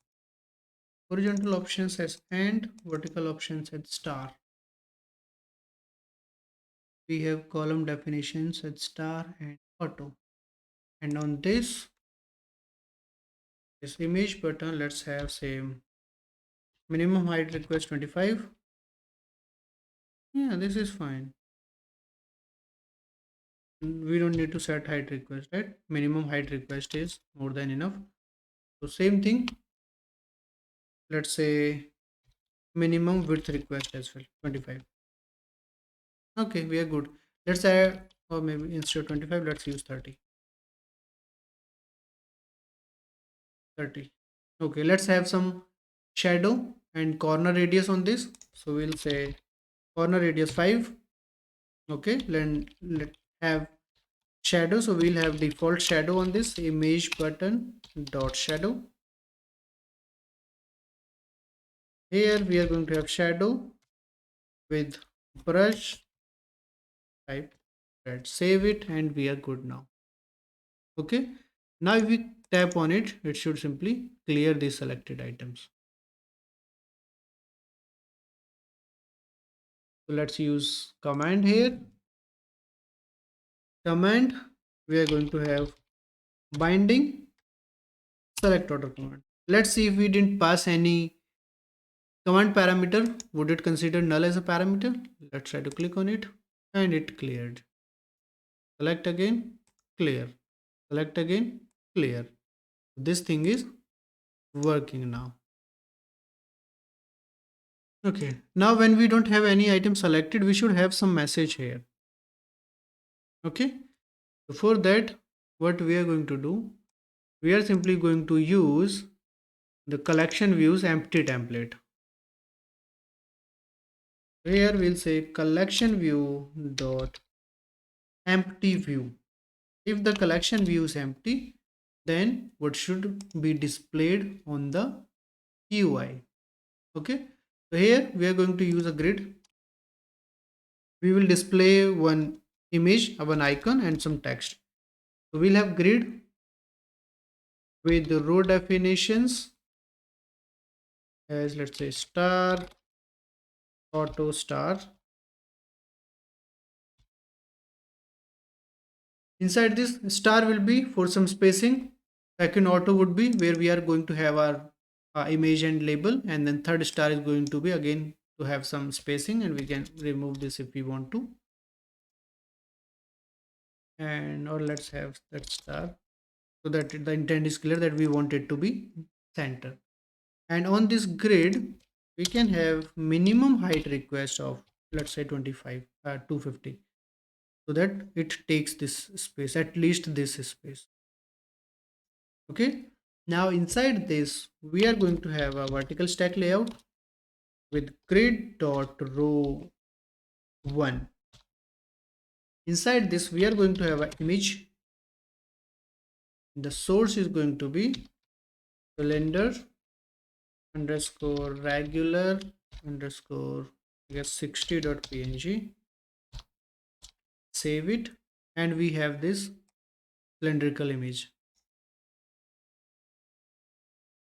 horizontal option says and, vertical option says star. We have column definitions at star and auto. And on this image button, let's have same minimum height request 25. Yeah, this is fine. We don't need to set height request, right? Minimum height request is more than enough. So same thing, let's say minimum width request as well, 25. Okay, we are good. Let's add, or maybe instead of 25, let's use 30. 30. Okay, let's have some shadow and corner radius on this. So we'll say corner radius 5. Okay, let have shadow. So we'll have default shadow on this image button dot shadow. Here we are going to have shadow with brush type. Let's save it and we are good now. Okay, now if we tap on it, it should simply clear the selected items. So let's use command here. Command, we are going to have binding select order command. Let's see if we didn't pass any command parameter, would it consider null as a parameter? Let's try to click on it and it cleared. Select again, clear. Select again, clear. This thing is working now. Okay, now when we don't have any item selected, we should have some message here. Okay, so for that, what we are going to do, we are simply going to use the collection views empty template. Here we'll say collection view dot empty view. If the collection view is empty, then what should be displayed on the UI? Okay, so here we are going to use a grid. We will display one image, one icon and some text. So we'll have grid with the row definitions as, let's say, star, auto, star. Inside this, star will be for some spacing. Second auto would be where we are going to have our image and label, and then third star is going to be again to have some spacing, and we can remove this if we want to. And or let's have that star so that the intent is clear that we want it to be center. And on this grid, we can have minimum height request of, let's say, 25, 250, so that it takes this space, at least this space. Okay, now inside this we are going to have a vertical stack layout with grid dot row 1. Inside this we are going to have an image. The source is going to be cylinder underscore regular underscore, I guess, 60.png. Save it, and we have this cylindrical image.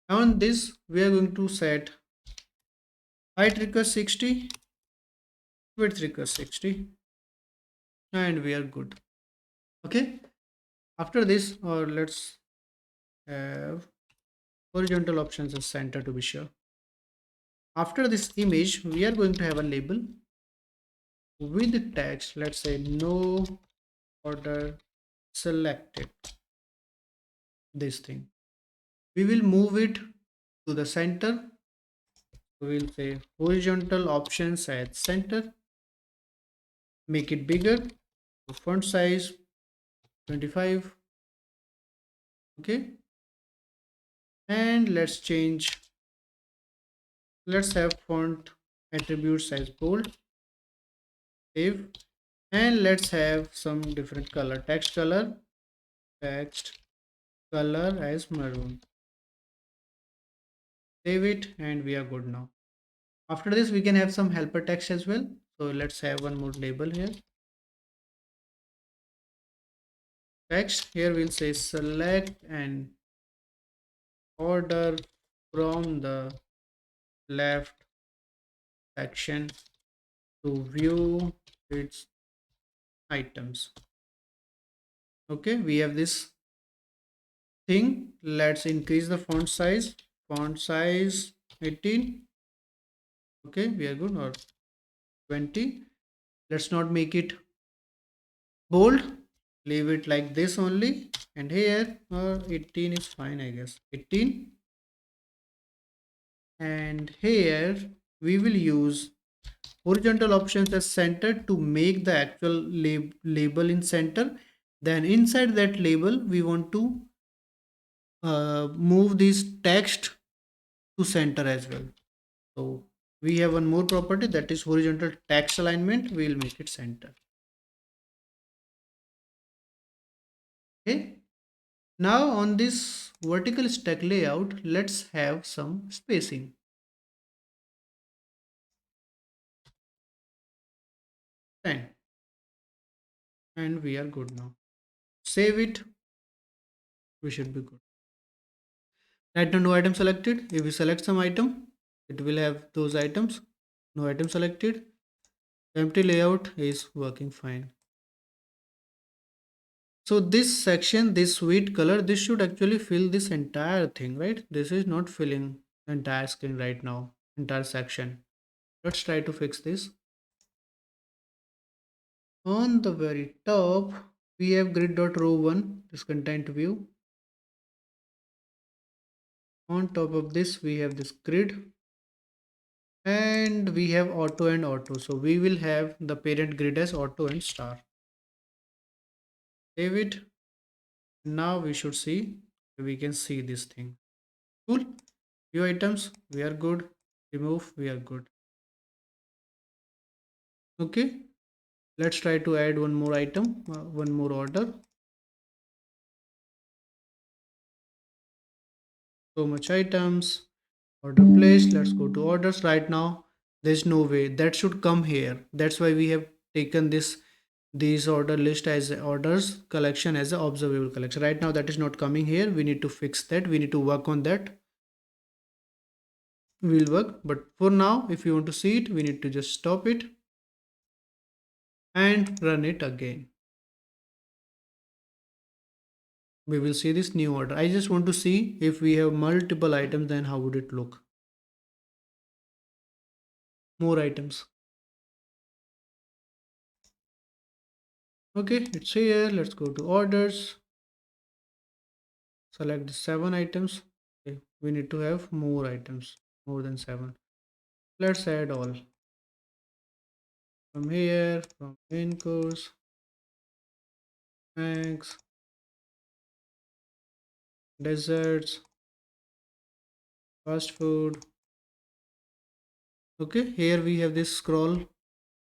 On this we are going to set height request 60, width request 60, and we are good. Okay, after this, or let's have horizontal options as center to be sure. After this image we are going to have a label with text, let's say no order selected. This thing we will move it to the center We will say horizontal options at center, make it bigger, font size 25. Okay, and let's have font attribute size bold, save, and let's have some different color, text color as maroon, save it, and we are good now. After this we can have some helper text as well, so let's have one more label here. Text here we'll say select and order from the left section to view its items. Okay, we have this thing. Let's increase the font size 18. Okay, we are good, or 20. Let's not make it bold, leave it like this only, and here 18 is fine, I guess, 18. And here we will use horizontal options as center to make the actual label in center. Then inside that label we want to move this text to center as well. So we have one more property, that is horizontal text alignment. We will make it center. Okay, now on this vertical stack layout, let's have some spacing. 10, and we are good now. Save it, we should be good. Right now no item selected. If we select some item, it will have those items. No item selected. Empty layout is working fine. So this section, this sweet color, this should actually fill this entire thing, right? This is not filling the entire screen right now, entire section. Let's try to fix this. On the very top, we have grid.row1, this content view. On top of this, we have this grid, and we have auto and auto. So we will have the parent grid as auto and star. Save it. Now we should see, we can see this thing. Cool. View items, we are good. Remove, we are good. Okay, let's try to add one more item, one more order. So much items, order placed. Let's go to orders. Right now there's no way that should come here. That's why we have taken these order list as orders collection as an observable collection. Right now that is not coming here. We need to fix that. We need to work on that. Will work, but for now if you want to see it, we need to just stop it and run it again. We will see this new order. I just want to see if we have multiple items, then how would it look. More items. Okay, it's here. Let's go to orders, select the 7 items. Okay, we need to have more items, more than 7. Let's add all from here, from main course, snacks, desserts, fast food. Okay, here we have this scroll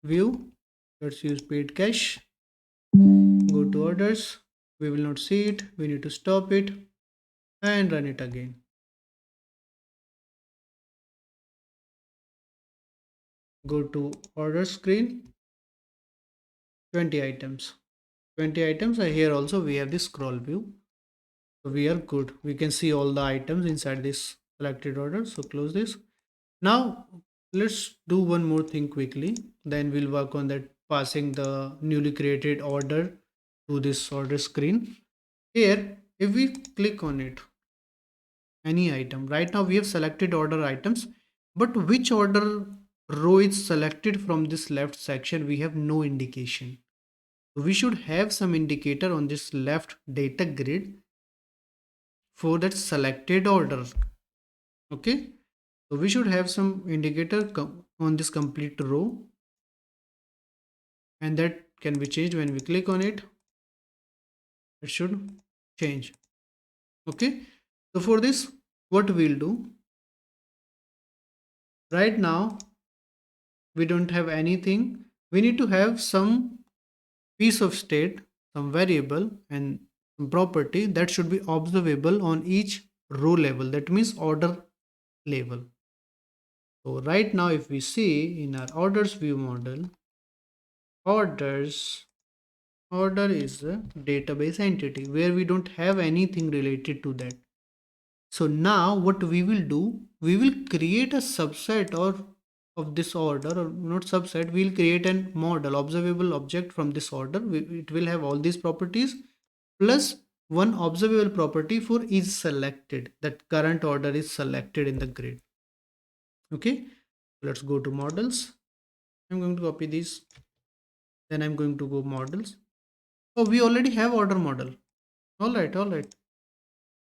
view. Let's use paid cache. Go to orders. We will not see it. We need to stop it and run it again. Go to order screen. 20 items. 20 items. Here also we have this scroll view. So we are good. We can see all the items inside this selected order. So close this. Now let's do one more thing quickly. Then we'll work on that, passing the newly created order to this order screen. Here, if we click on it, any item, right now we have selected order items, but which order row is selected from this left section, we have no indication. We should have some indicator on this left data grid for that selected order. Okay, So we should have some indicator on this complete row, and that can be changed when we click on it. It should change. Okay, so for this, what we'll do right now, we don't have anything. We need to have some piece of state, some variable and some property that should be observable on each row level. That means order level. So right now, if we see in our orders view model, orders order is a database entity where we don't have anything related to that. So now what we will do, we will create a subset or of this order, or not subset, we'll create a model observable object from this order. It will have all these properties plus one observable property for is selected, that current order is selected in the grid. Okay, let's go to models. I'm going to copy these, then I'm going to go models. Oh, we already have order model. All right, all right.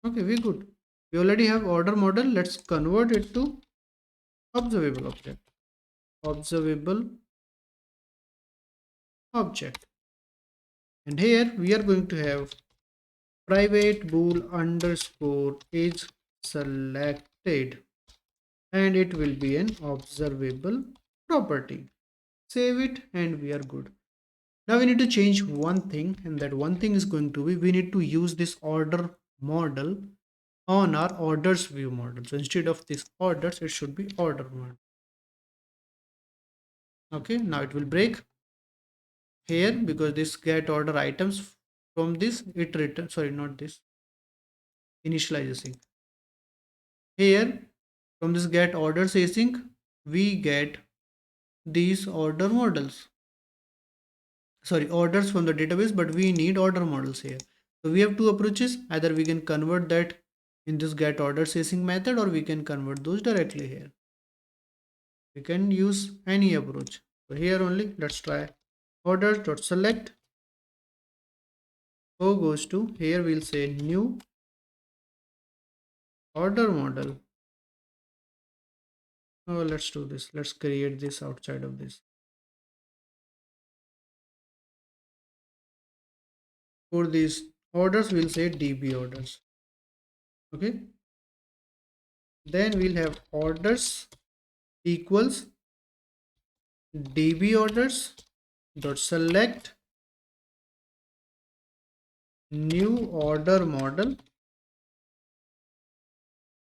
Okay, we good. We already have order model. Let's convert it to observable object. Observable object. And here we are going to have private bool underscore is selected, and it will be an observable property. Save it and we are good. Now we need to change one thing, and that one thing is going to be, we need to use this order model on our orders view model. So instead of this orders, it should be order model. Okay, now it will break here because this get order items from this, it return, sorry, not this, initializing. Here from this get orders async, we get these order models, sorry, orders from the database, but we need order models here. So we have two approaches. Either we can convert that in this get orders async method, or we can convert those directly here. We can use any approach. So here only, let's try orders.select. O goes to, here we'll say new order model. Oh, let's do this. Let's create this outside of this. For these orders, we'll say DB orders. Okay. Then we'll have orders equals DB orders dot select new order model.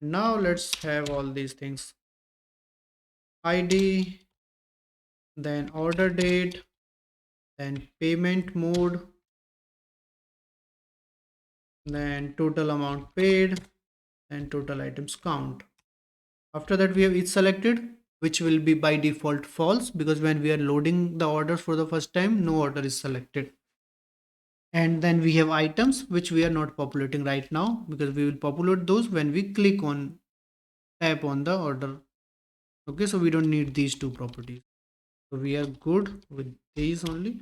Now let's have all these things: ID, then order date, then payment mode, then total amount paid, and total items count. After that, we have each selected, which will be by default false, because when we are loading the orders for the first time, no order is selected. And then we have items, which we are not populating right now, because we will populate those when we click on, tap on the order. Okay, so we don't need these two properties. So we are good with these only.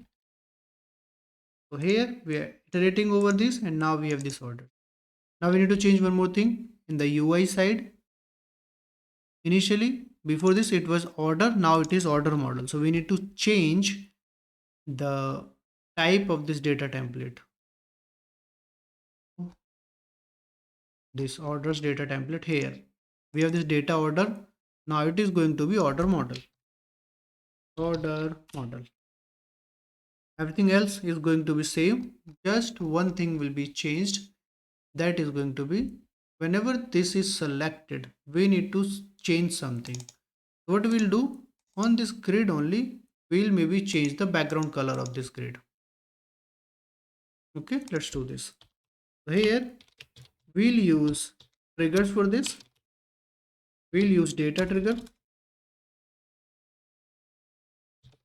So here we are iterating over this, and now we have this order. Now we need to change one more thing in the UI side. Initially, before this, it was order, now it is order model. So we need to change the type of this data template. This orders data template here. We have this data order. Now it is going to be order model. Order model. Everything else is going to be same. Just one thing will be changed. That is going to be, whenever this is selected, we need to change something. What we'll do on this grid only, we'll maybe change the background color of this grid. Okay, let's do this. So here we'll use triggers for this. We'll use data trigger.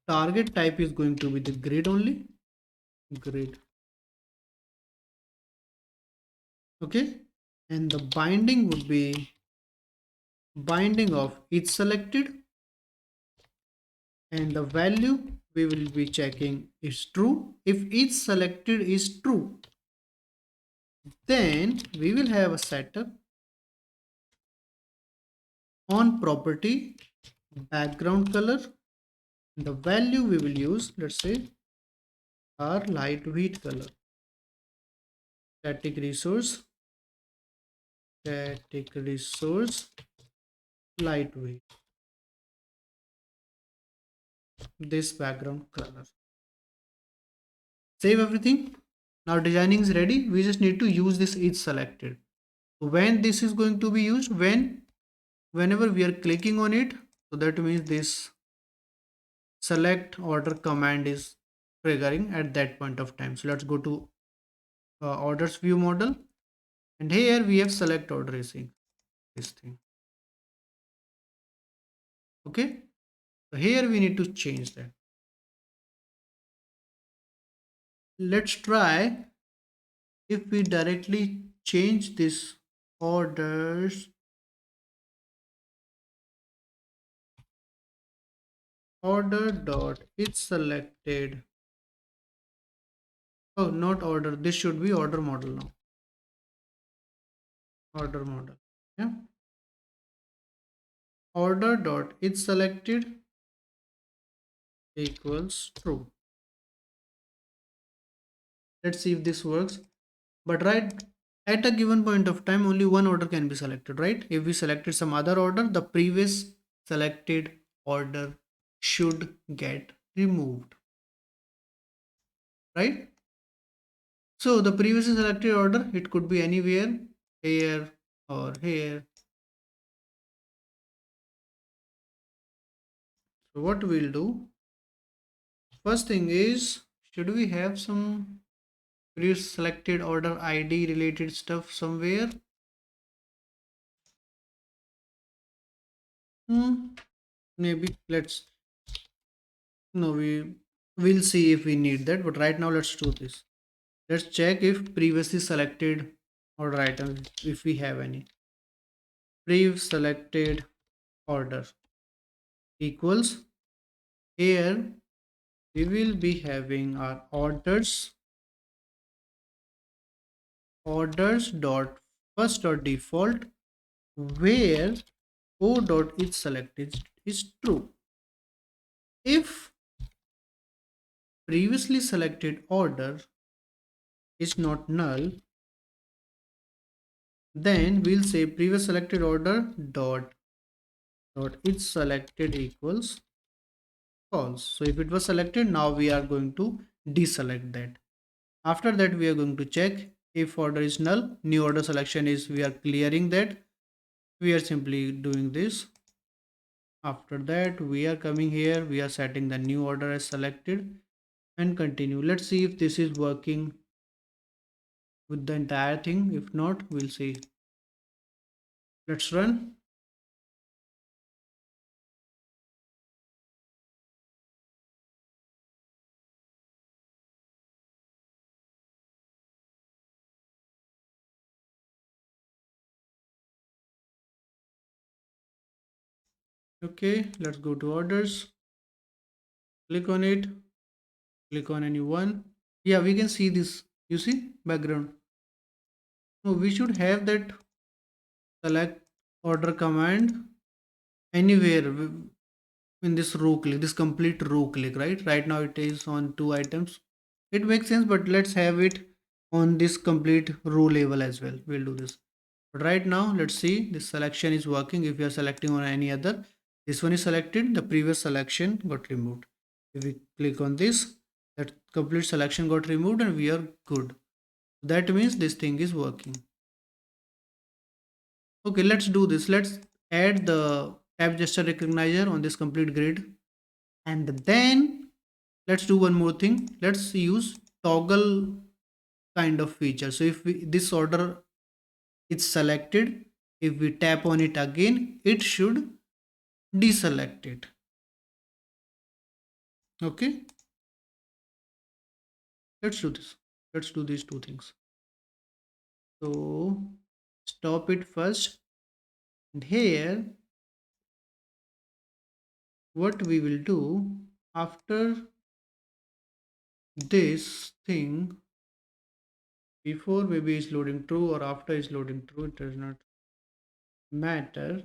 Target type is going to be the grid only. Grid. Okay, and the binding would be binding of each selected, and the value we will be checking is true. If each selected is true, then we will have a setup on property background color. The value we will use, let's say, our light wheat color. Static resource, static resource, lightweight. This background color. Save everything. Now designing is ready. We just need to use this is selected. When this is going to be used, whenever we are clicking on it, so that means this select order command is triggering at that point of time. So let's go to orders view model, and here we have select order receiving this thing. Okay, so here we need to change that. Let's try if we directly change this orders order dot it's selected. Oh, not order, this should be order model. Now order model, yeah, order dot it's selected equals true. Let's see if this works. But right at a given point of time, only one order can be selected, right? If we selected some other order, the previous selected order should get removed, right? So the previously selected order, it could be anywhere, here or here. So what we'll do, first thing is, should we have some previous selected order ID related stuff somewhere? Maybe let's, no, we'll see if we need that, but right now let's do this. Let's check if previously selected order items, if we have any. Selected order equals, here we will be having our orders dot first dot default, where o dot is selected is true. If previously selected order is not null, then we'll say previous selected order dot is selected equals false. So if it was selected, now we are going to deselect that. After that, we are going to check if order is null, new order selection is, we are clearing that. We are simply doing this. After that, we are coming here, we are setting the new order as selected and continue. Let's see if this is working with the entire thing. If not, we'll see. Let's run. Okay, let's go to orders, click on it, click on any one. Yeah, we can see this, you see background. No, we should have that select order command anywhere in this row click, this complete row click, right now it is on two items. It makes sense, but let's have it on this complete row level as well. We'll do this, but right now let's see this selection is working. If you are selecting on any other, this one is selected, the previous selection got removed. If we click on this, that complete selection got removed and we are good. That means this thing is working. Okay, let's do this. Let's add the tab gesture recognizer on this complete grid, and then let's do one more thing. Let's use toggle kind of feature. So if this order is selected, if we tap on it again, it should deselect it. Okay, let's do this. Let's do these two things. So stop it first, and here what we will do, after this thing, before maybe is loading true or after is loading true, it does not matter.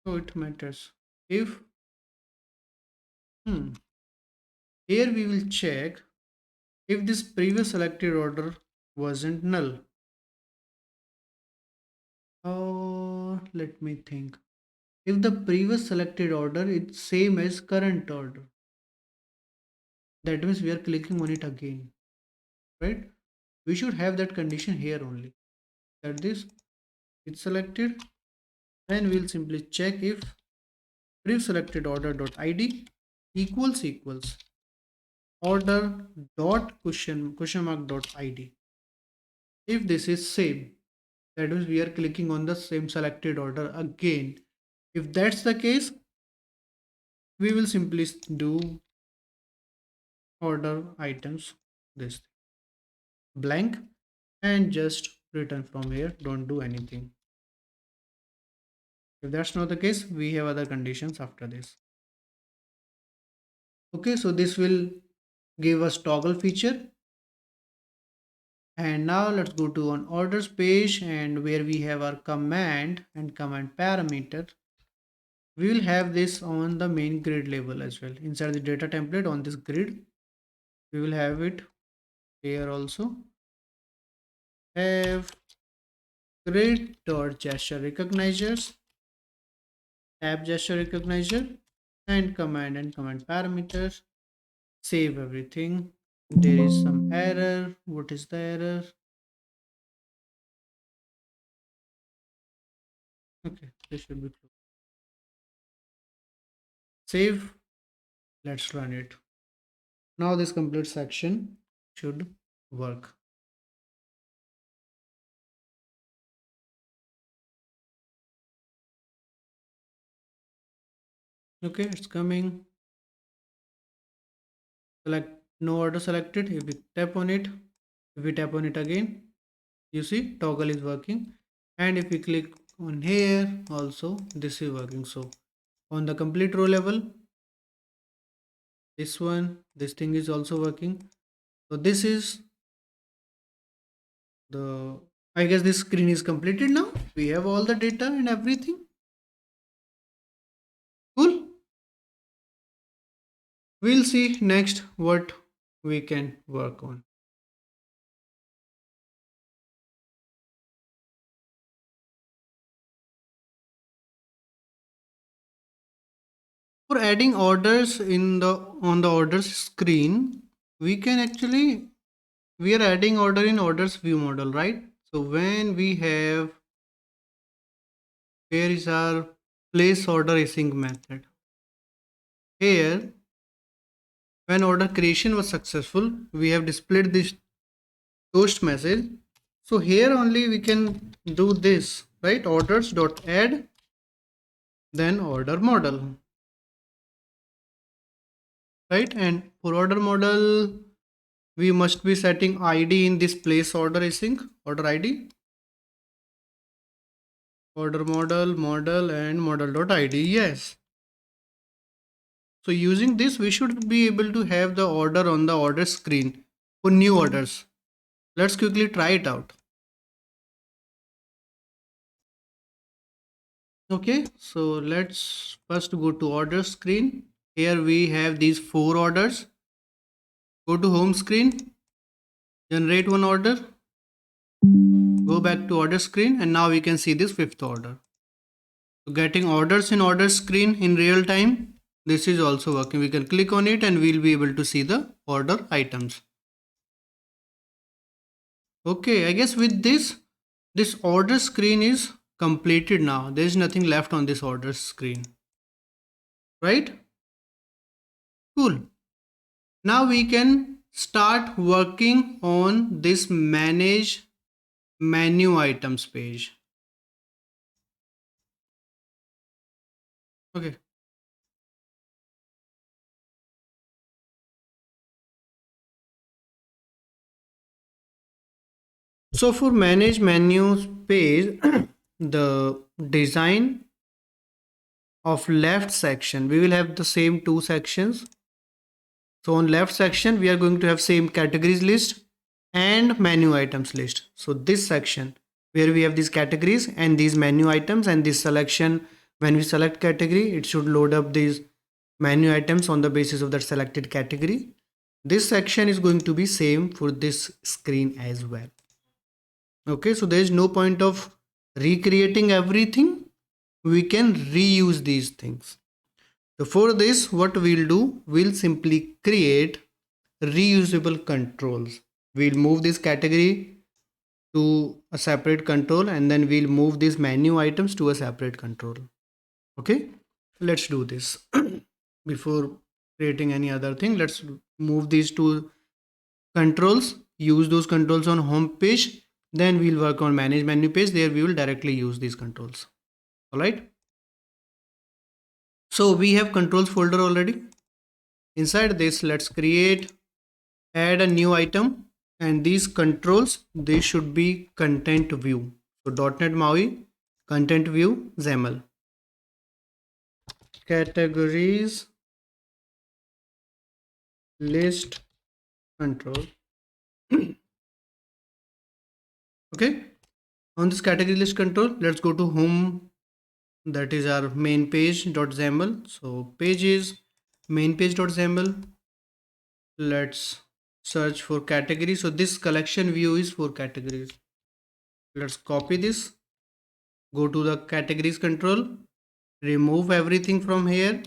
So it matters. If here we will check if this previous selected order wasn't null. Or let me think. If the previous selected order is same as current order, that means we are clicking on it again, right? We should have that condition here only, that this is selected, and we'll simply check if pre-selected order.id equals order dot question mark dot id. If this is same, that means we are clicking on the same selected order again. If that's the case, we will simply do order items this blank and just return from here, don't do anything. If that's not the case, we have other conditions after this. Okay, so this will give us toggle feature. And now let's go to an orders page, and where we have our command and command parameter. We will have this on the main grid level as well. Inside the data template on this grid, we will have it here also. Have grid dot gesture recognizers, tab gesture recognizer, and command parameters. Save everything. There is some error. What is the error? Okay, this should be closed. Save. Let's run it. Now this complete section should work. Okay, it's coming. Select no order selected. If we tap on it, if we tap on it again, you see toggle is working. And if we click on here also, this is working. So on the complete row level, this thing is also working. So this is the, I guess this screen is completed now. We have all the data and everything. Cool. We'll see next what we can work on. For adding orders in the on the orders screen, we can actually, we are adding order in orders view model, right? So when we have, here is our place order async method. Here, when order creation was successful, we have displayed this toast message. So here only we can do this, right? Orders dot add, then order model, right? And for order model, we must be setting id in this place order async order id, order model and model.id. Yes, so using this we should be able to have the order on the order screen for new orders. Let's quickly try it out. Okay, so let's first go to order screen. Here we have these 4 orders. Go to home screen, generate one order, go back to order screen, and now we can see this 5th order. So getting orders in order screen in real time, this is also working. We can click on it and we'll be able to see the order items. Okay, I guess with this order screen is completed now. There is nothing left on this order screen, right? Cool. Now we can start working on this manage menu items page. Okay. So for manage menus page, the design of left section, we will have the same 2 sections. So on left section, we are going to have same categories list and menu items list. So this section where we have these categories and these menu items and this selection When we select category, it should load up these menu items on the basis of that selected category. This section is going to be same for this screen as well. Okay, so there is no point of recreating everything. We can reuse these things. So for this, what we'll do, we'll simply create reusable controls. We'll move this category to a separate control, and then we'll move these menu items to a separate control. Okay, let's do this. Before creating any other thing, let's move these two controls, use those controls on home page, then we'll work on manage menu page. There we will directly use these controls. All right, so we have controls folder already. Inside this, let's add a new item, and these controls, they should be content view. So .NET MAUI content view XAML categories list control. Okay, on this category list control, let's go to home, that is our main page.xaml. So page is main page.xaml. Let's search for category. So this collection view is for categories. Let's copy this, go to the categories control, remove everything from here,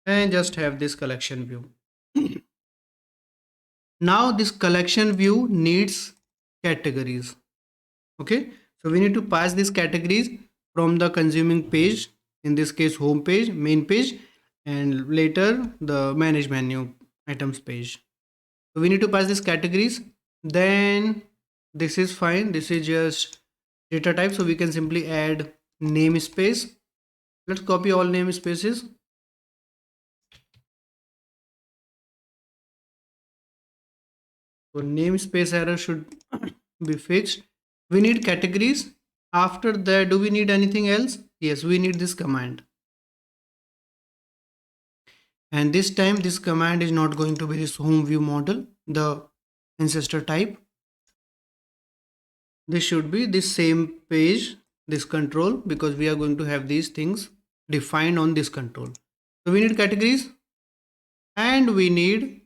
and just have this collection view. Now this collection view needs categories. Okay, so we need to pass these categories from the consuming page, in this case home page, main page, and later the manage menu items page. So we need to pass these categories. Then this is fine, this is just data type, so we can simply add namespace. Let's copy all namespaces. So namespace error should be fixed. We need categories. After that, do we need anything else? Yes, we need this command. And this time this command is not going to be this home view model, the ancestor type. This should be this same page, this control, because we are going to have these things defined on this control. So we need categories and we need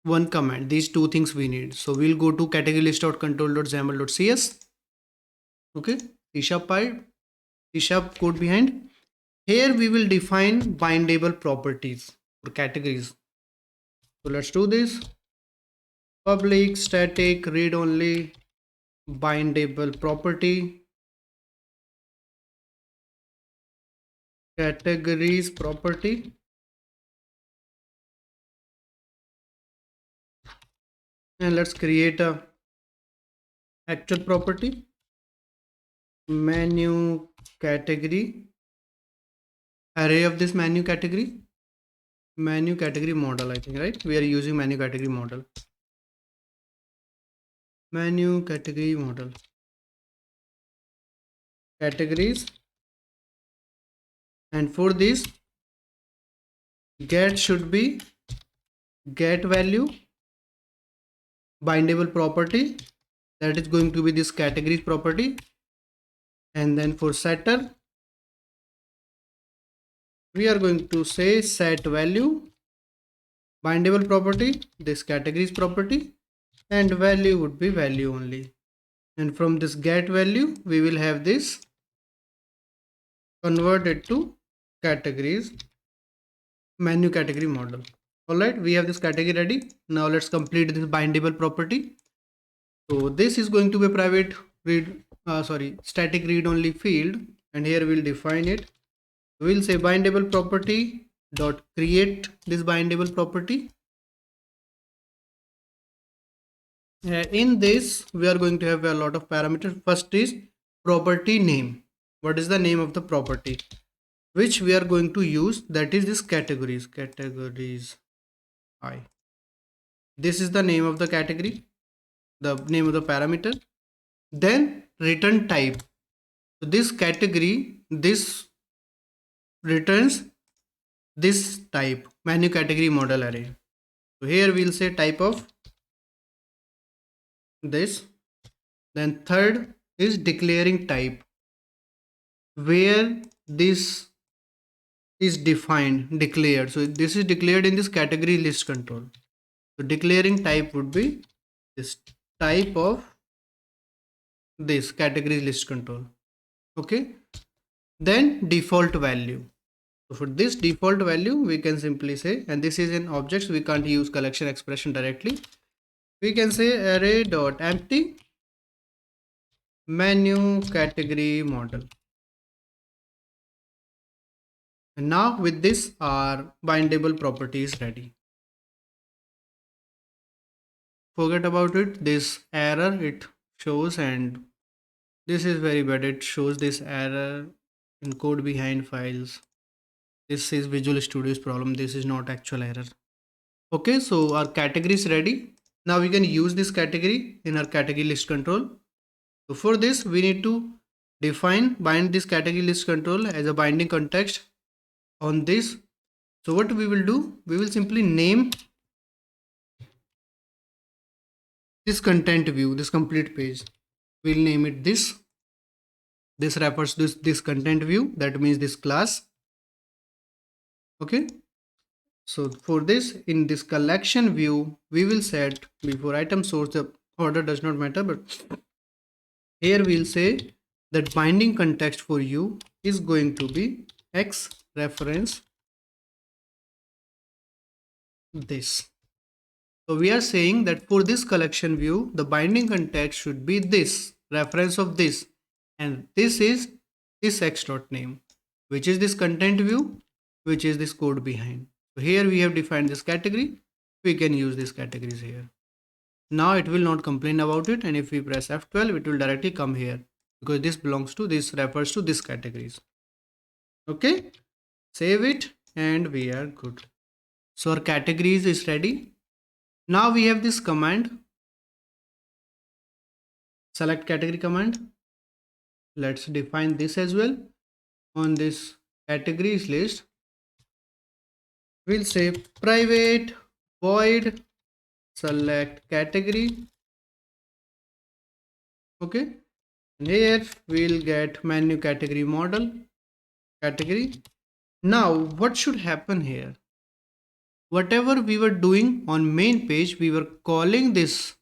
one command. These two things we need. So we'll go to category list.control.xaml.cs. Okay, C# code behind. Here we will define bindable properties for categories. So let's do this. Public static read only bindable property categories property, and let's create a actual property menu category, array of this menu category model. I think, right, we are using menu category model, categories, and for this get should be get value bindable property, that is going to be this categories property. And then for setter, we are going to say set value bindable property, this categories property, and value would be value only. And from this get value, we will have this converted to categories menu category model. All right, we have this category ready. Now let's complete this bindable property. So this is going to be a private static read only field, and here we'll define it. We'll say bindable property dot create this bindable property. In this we are going to have a lot of parameters. First is property name. What is the name of the property which we are going to use? That is this categories I. This is the name of the category, the name of the parameter. Then return type. So this category, this returns this type, menu category model array. So here we'll say type of this. Then third is declaring type, where this is defined, declared. So this is declared in this category list control. So declaring type would be this type of this category list control. Okay. Then default value. So for this default value, we can simply say, and this is an object, so we can't use collection expression directly. We can say array dot empty menu category model. And now with this, our bindable property is ready. Forget about it. This error it shows, and this is very bad. It shows this error in code behind files. This is Visual Studio's problem. This is not actual error. Okay, so our category is ready. Now we can use this category in our category list control. So for this, we need to bind this category list control as a binding context on this. So what we will do, we will simply name this content view, this complete page. We'll name it this. This refers to this content view. That means this class. Okay. So for this, in this collection view, we will set before item source, the order does not matter, but here we'll say that binding context for you is going to be X reference this. So we are saying that for this collection view, the binding context should be this reference of this, and this is this X dot name, which is this content view, which is this code behind. So here we have defined this category. We can use these categories here. Now it will not complain about it, and if we press F12, it will directly come here because this belongs to this, refers to this categories. Okay, save it, and we are good. So our categories is ready. Now we have this command, select category command. Let's define this as well. On this categories list, we'll say private void select category. Okay, and here we'll get menu category model category. Now what should happen here? Whatever we were doing on main page, we were calling this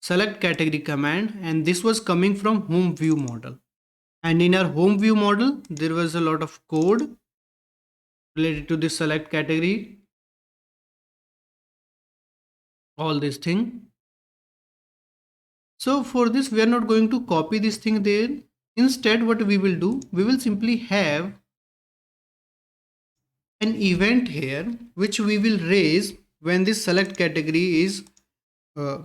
select category command, and this was coming from home view model. And in our home view model, there was a lot of code related to this select category, all this thing. So for this, we are not going to copy this thing there. Instead, what we will do, we will simply have an event here, which we will raise when this select category is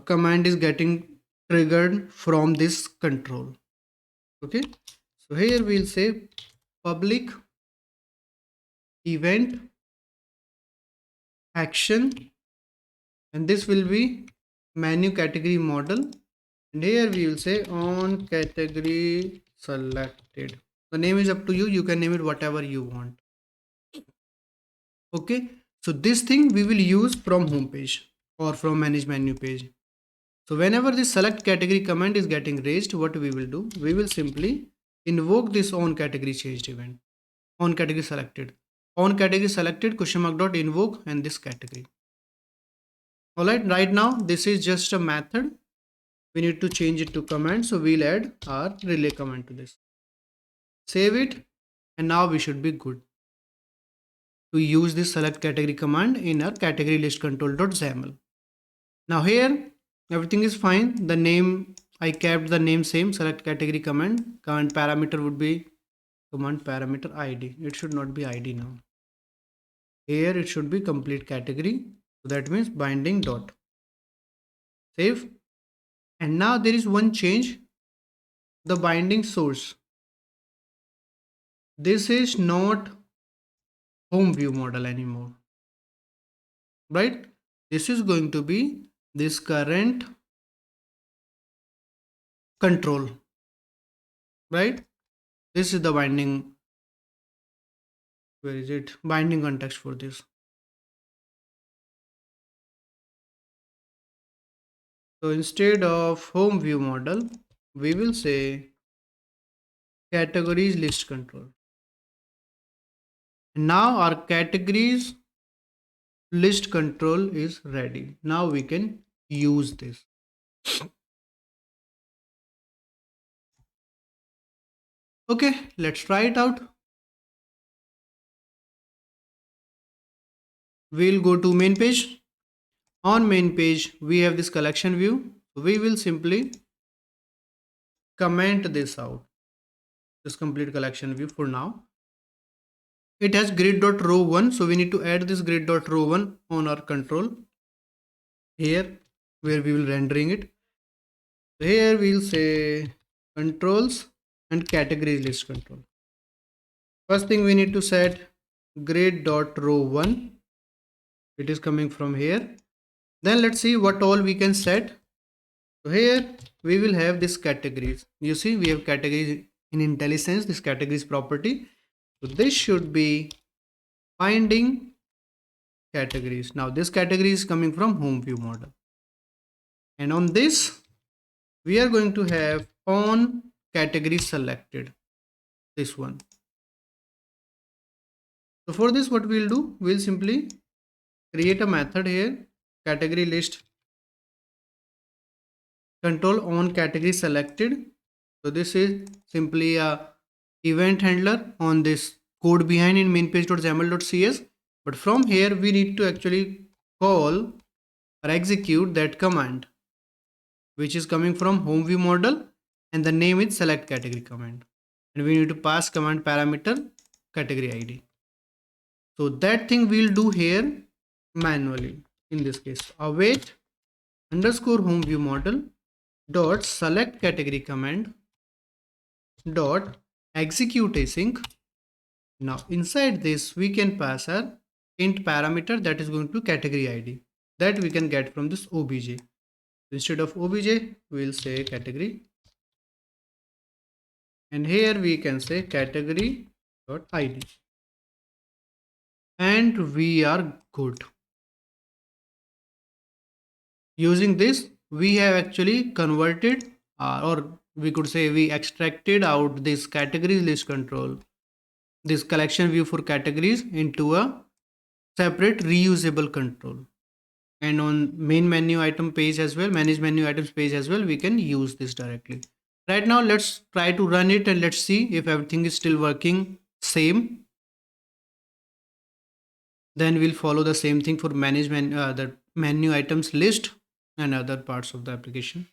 command is getting triggered from this control. Okay, so here we'll say public event action, and this will be menu category model, and here we will say on category selected. The name is up to you, you can name it whatever you want. Okay, so this thing we will use from home page or from manage menu page. So whenever this select category command is getting raised, what we will do, we will simply invoke this on category changed event, on category selected, question mark dot invoke and this category. All right now this is just a method. We need to change it to command, so we'll add our relay command to this. Save it, and now we should be good to use this select category command in our category list control.xaml. Now here everything is fine. The name, I kept the name same, select category command. Command parameter would be command parameter id. It should not be id now. Here it should be complete category. So that means binding dot. Save. And now there is one change. The binding source. This is not home view model anymore. Right? This is going to be this current control. Right? This is the binding. Where is it? Binding context for this. So instead of home view model, we will say categories list control. Now our categories list control is ready. Now we can use this. Okay, let's try it out. We'll go to main page. On main page, we have this collection view. We will simply comment this out, this complete collection view for now. It has grid.row1, so we need to add this grid.row1 on our control here where we will rendering it. So here we'll say controls and category list control. First thing we need to set grid.row1. It is coming from here. Then let's see what all we can set. So here we will have this categories. You see we have categories in IntelliSense, this categories property. So this should be finding categories. Now this category is coming from home view model. And on this we are going to have on category selected, this one. So for this what we'll do, we'll simply create a method here, category list control on category selected. So this is simply a event handler on this code behind in main page.xaml.cs. But from here we need to actually call or execute that command, which is coming from home view model, and the name is select category command. And we need to pass command parameter category ID. So that thing we'll do here manually. In this case, await underscore home view model dot select category command dot execute async. Now inside this we can pass our int parameter that is going to category ID that we can get from this obj. Instead of obj we'll say category, and here we can say category dot id, and we are good. Using this we have actually converted or we could say we extracted out this categories list control, this collection view for categories, into a separate reusable control. And on main menu item page as well, manage menu items page as well, we can use this directly. Right now let's try to run it and let's see if everything is still working same. Then we'll follow the same thing for manage the menu items list and other parts of the application.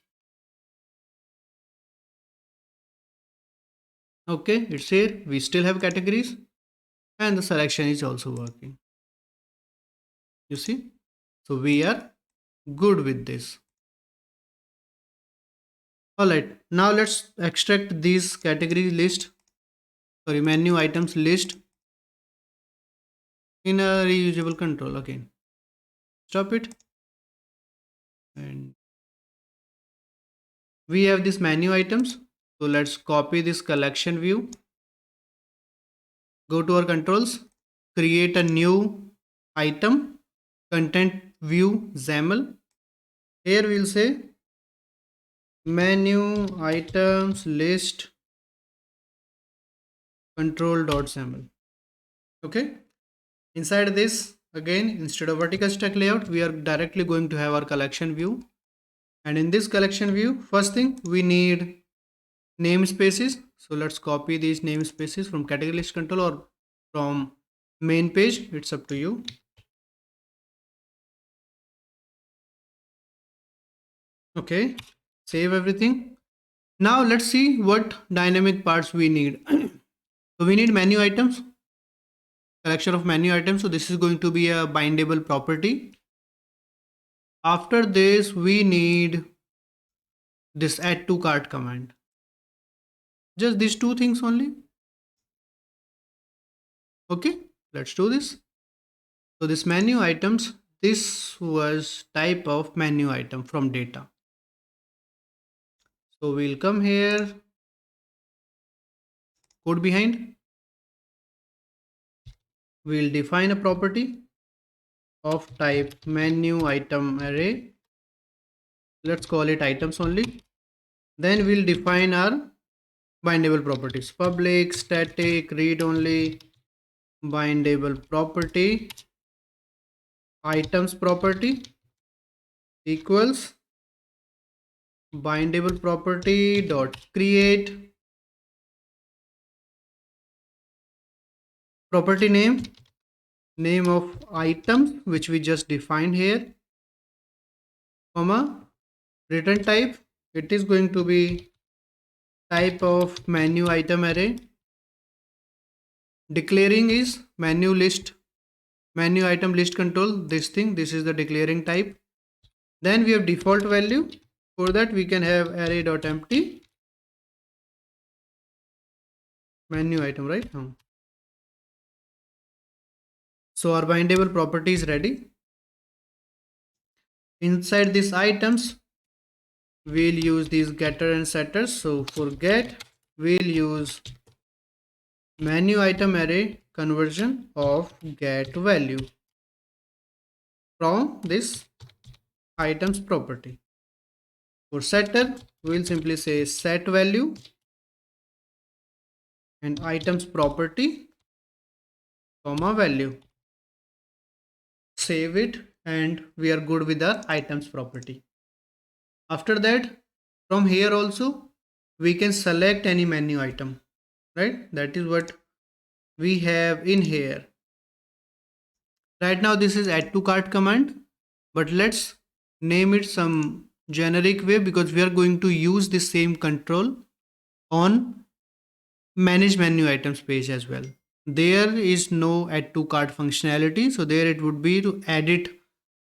Okay, it's here. We still have categories and the selection is also working. You see? So we are good with this. Alright, now let's extract these category list, sorry, menu items list in a reusable control again. Stop it. And we have this menu items. So let's copy this collection view. Go to our controls, create a new item, content view XAML. Here we'll say menu items list control.xaml. Okay. Inside this, again, instead of vertical stack layout, we are directly going to have our collection view. And in this collection view, first thing we need namespaces. So let's copy these namespaces from category list control or from main page. It's up to you. Okay, save everything. Now let's see what dynamic parts we need. So we need menu items, collection of menu items. So this is going to be a bindable property. After this, we need this add to cart command. Just these two things only. Okay, let's do this. So this menu items, this was type of menu item from data. So we'll come here, code behind. We'll define a property of type menu item array. Let's call it items only. Then we'll define our bindable properties, public, static, read only, bindable property items property equals bindable property dot create property name of items which we just defined here, comma, return type, it is going to be type of menu item array, declaring is menu item list control, this is the declaring type. Then we have default value. For that we can have array.empty menu item, right? So our bindable property is ready. Inside these items we'll use these getter and setters. So for get we'll use menu item array conversion of get value from this items property. For setter we'll simply say set value and items property comma value. Save it and we are good with our items property. After that, from here also we can select any menu item, right? That is what we have in here. Right now this is add to cart command, but let's name it some generic way because we are going to use the same control on manage menu items page as well. There is no add to cart functionality, so there it would be to edit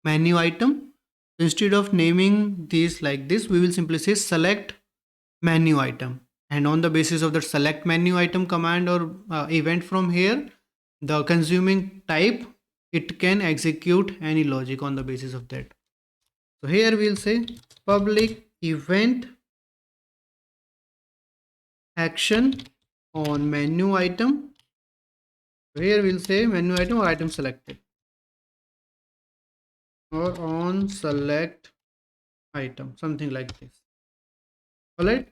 menu item. Instead of naming these like this, we will simply say select menu item, and on the basis of the select menu item command or event from here, the consuming type, it can execute any logic on the basis of that. So here we'll say public event action on menu item. Here we'll say menu item or item selected or on select item, something like this. All right,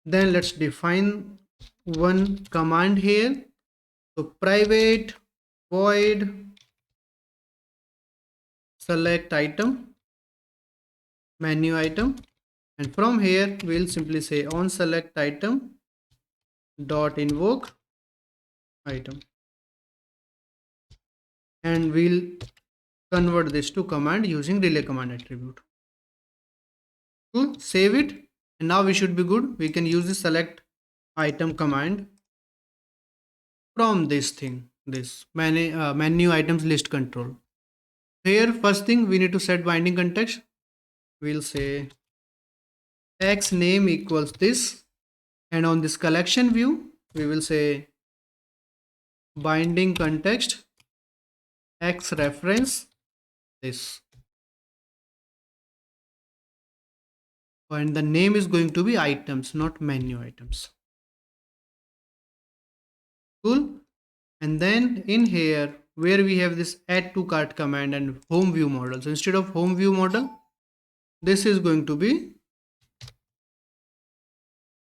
then let's define one command here. So private void select item menu item, and from here we'll simply say on select item dot invoke item, and we'll convert this to command using relay command attribute. Cool, save it, and now we should be good. We can use the select item command from this menu items list control. Here first thing we need to set binding context. We'll say x name equals this, and on this collection view we will say binding context x reference this, and the name is going to be items, not menu items. Cool, and then in here where we have this add to cart command and home view model, so instead of home view model this is going to be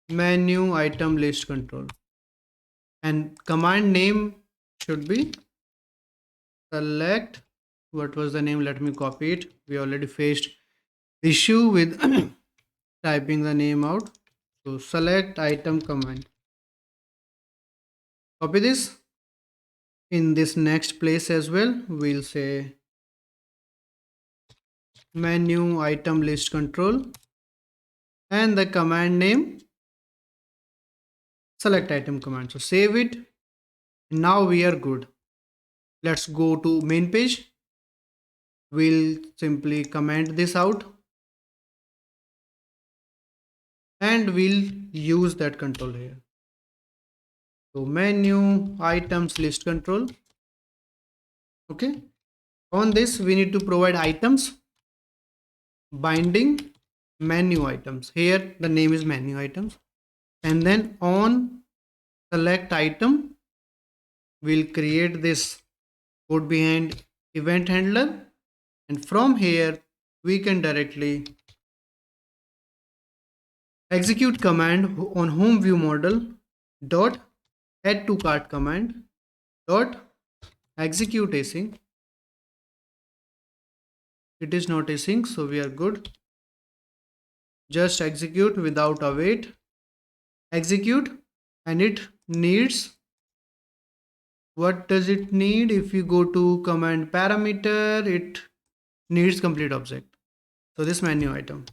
menu item list control, and command name should be select, what was the name, let me copy it, we already faced issue with typing the name out. So select item command, copy this. In this next place as well we'll say menu item list control and the command name select item command. So save it, now we are good. Let's go to main page. We'll simply comment this out and we'll use that control here. So menu items list control. Okay, on this we need to provide items binding menu items. Here the name is menu items, and then on select item we'll create this code behind event handler, and from here we can directly execute command on home view model dot add to cart command. dot execute async. It is not async, so we are good. Just execute without await. Execute, and it needs, what does it need? If you go to command parameter, it needs complete object. So this menu item.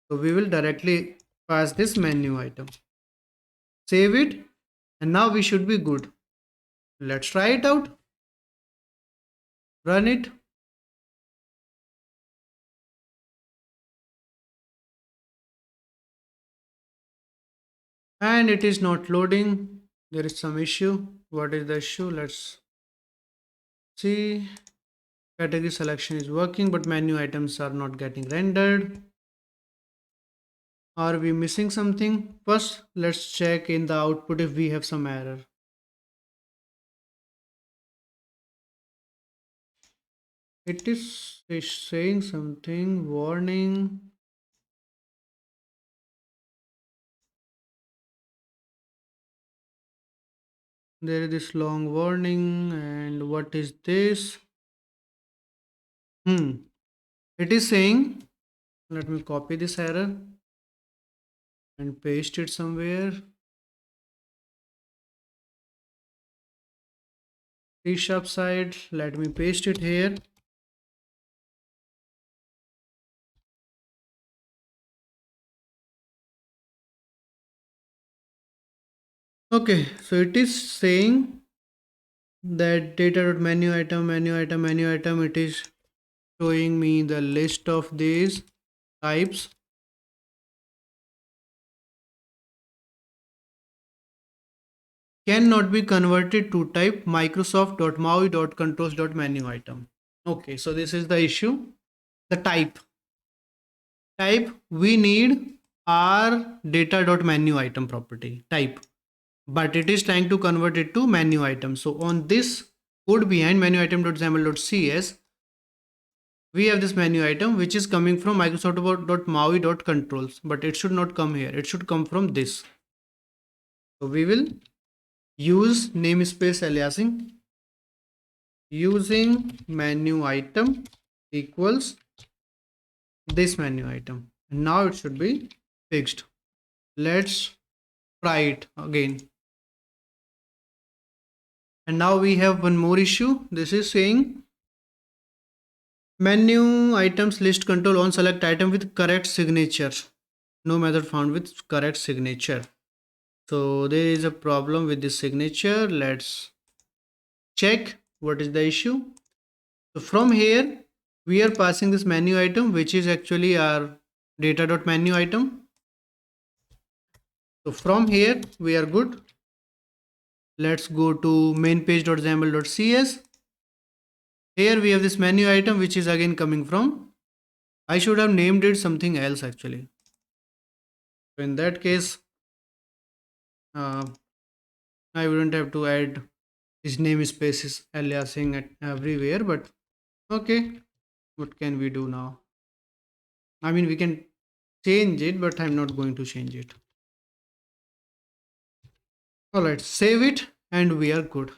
So we will directly pass this menu item. Save it, and now we should be good. Let's try it out. Run it. And it is not loading. There is some issue. What is the issue? Let's see. Category selection is working, but menu items are not getting rendered. Are we missing something? First, let's check in the output if we have some error. It is saying something, warning. There is this long warning, and what is this? It is saying, let me copy this error and paste it somewhere. C# side, let me paste it here. Okay, so it is saying that data.menu item, menu item, menu item, it is showing me the list of these types. Cannot be converted to type Microsoft.maui.controls.menu item. Okay, so this is the issue. The type we need our data.menu item property type, but it is trying to convert it to menu item. So on this code behind menu item.xaml.cs, we have this menu item which is coming from Microsoft.maui.controls, but it should not come here. It should come from this. So we will use namespace aliasing using menu item equals this menu item. And now it should be fixed. Let's try it again. And now we have one more issue. This is saying menu items list control on select item with correct signature. No method found with correct signature. So there is a problem with this signature. Let's check what is the issue. So from here, we are passing this menu item, which is actually our data.menu item. So from here, we are good. Let's go to main page.xaml.cs. Here we have this menu item, which is again coming from, I should have named it something else actually. So in that case, I wouldn't have to add his namespaces aliasing at everywhere, but okay, what can we do now? I mean, we can change it, but I'm not going to change it. All right, save it and we are good.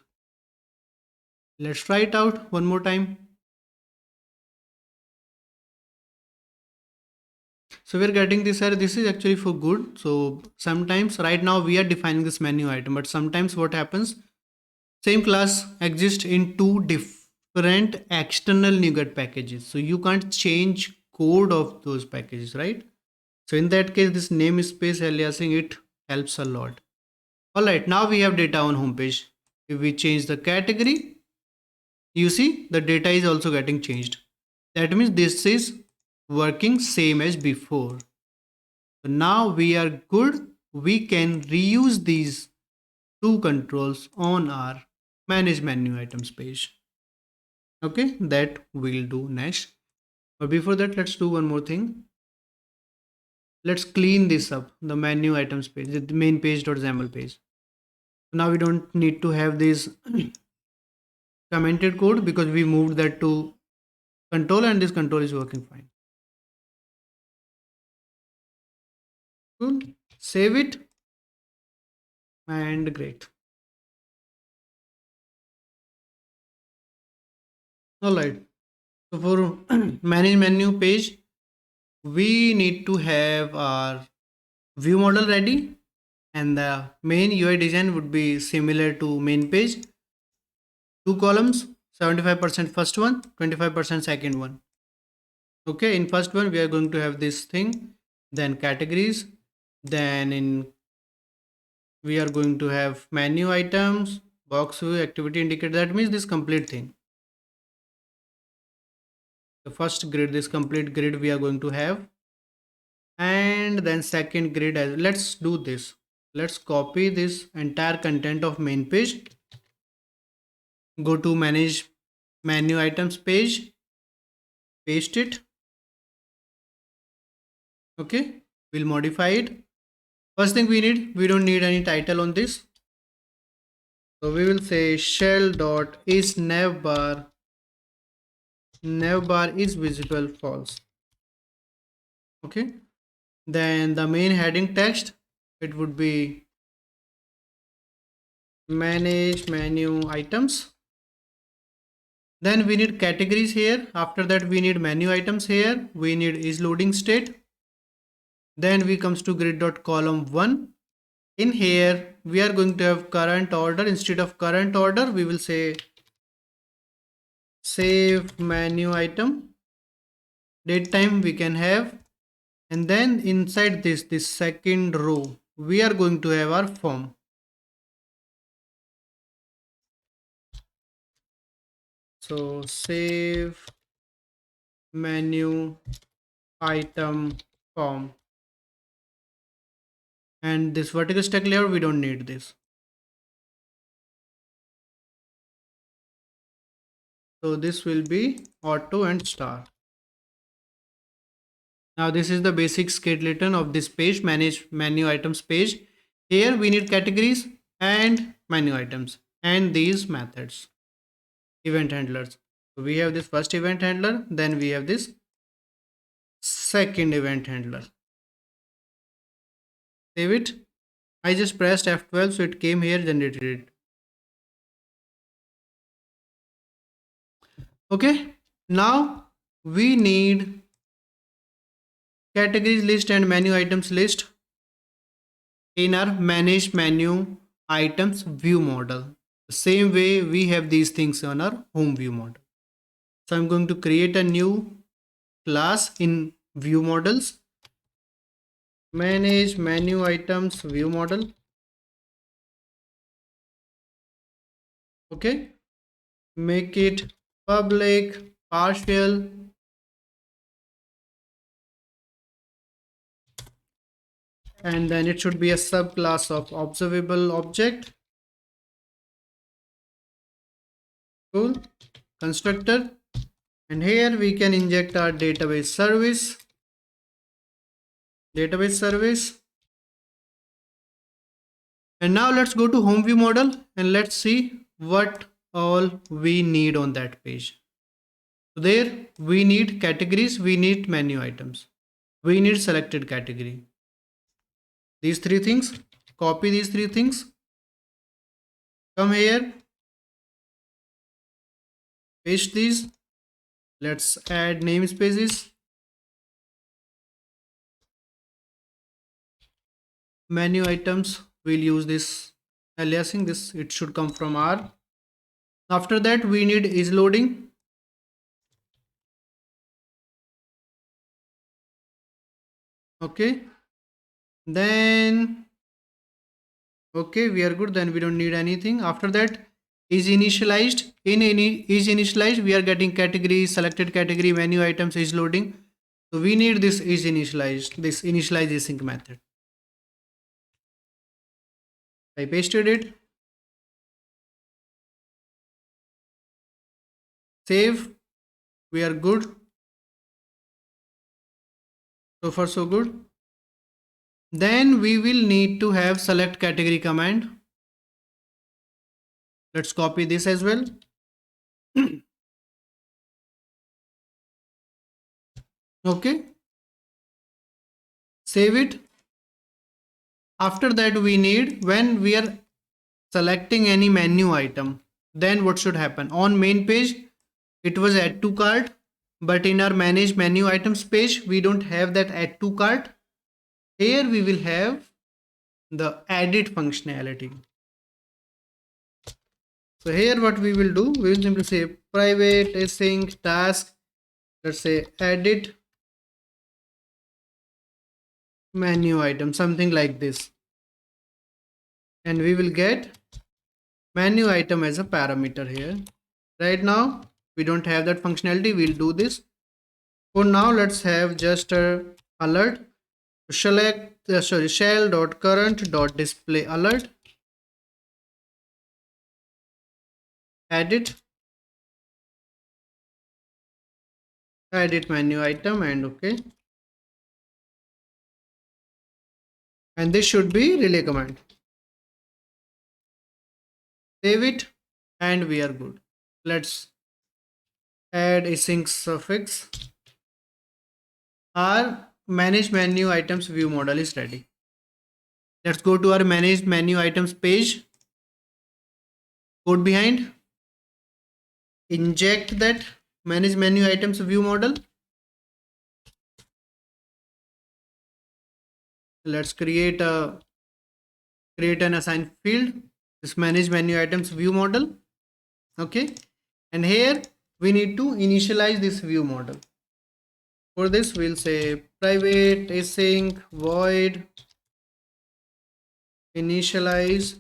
Let's try it out one more time. So we're getting this error. This is actually for good. So sometimes right now we are defining this menu item, but sometimes what happens, same class exists in two different external NuGet packages. So you can't change code of those packages, right? So in that case, this namespace aliasing, it helps a lot. All right, now we have data on homepage. If we change the category, you see the data is also getting changed. That means this is working same as before. So now we are good. We can reuse these two controls on our manage menu items page. Okay, that we'll do next. But before that, let's do one more thing. Let's clean this up, the menu items page, the main page.xaml page. Now we don't need to have this commented code because we moved that to control and this control is working fine. Cool. Save it and great. All right. So for manage menu page, we need to have our view model ready, and the main UI design would be similar to main page. Two columns, 75% first one, 25% second one. Okay, in first one we are going to have this thing, then categories, then in we are going to have menu items, box view, activity indicator. That means this complete thing. The first grid, this complete grid we are going to have, and then second grid as let's do this. Let's copy this entire content of main page, go to manage menu items page, paste it. Okay, we'll modify it. First thing we don't need any title on this, so we will say shell dot is navbar is visible false. Okay, then the main heading text, it would be manage menu items. Then we need categories here. After that we need menu items here. We need is loading state. Then we comes to grid.column1. In here we are going to have current order. Instead of current order we will say save menu item. Date time we can have, and then inside this second row we are going to have our form. So save menu item form, and this vertical stack layout we don't need this. So this will be auto and star. Now this is the basic skeleton of this page, manage menu items page. Here we need categories and menu items and these methods, event handlers. So we have this first event handler, then we have this second event handler. Save it. I just pressed F12 so it came here, generated it. Okay, now we need categories list and menu items list in our manage menu items view model. The same way we have these things on our home view model. So I'm going to create a new class in view models, manage menu items view model. Okay, make it public partial, and then it should be a subclass of observable object. Cool. Constructor, and here we can inject our database service. And now let's go to home view model and let's see what all we need on that page. So there we need categories, we need menu items, we need selected category. These three things, copy these three things, come here, paste these. Let's add namespaces. Menu items, we'll use this aliasing, this it should come from R. After that we need is loading. Okay, then okay, we are good, then we don't need anything. After that is initialized. In any is initialized we are getting category, selected category, menu items, is loading. So we need this is initialized, this initialize async method. I pasted it, save, we are good. So far so good. Then we will need to have select category command. Let's copy this as well. Okay, save it. After that we need, when we are selecting any menu item, then what should happen on main page, it was add to cart, but in our manage menu items page, we don't have that add to cart. Here we will have the edit functionality. So here what we will do, we will simply say private async task, let's say edit menu item, something like this. And we will get menu item as a parameter here. Right now, we don't have that functionality. We'll do this. For now, let's have just a alert. Select shell.current.display alert. Edit menu item and okay. And this should be relay command. Save it and we are good. Let's add async suffix. Our manage menu items view model is ready. Let's go to our managed menu items page. Code behind. Inject that manage menu items view model. Let's create an assigned field. This manage menu items view model. Okay. And here we need to initialize this view model. For this, we'll say private async void initialize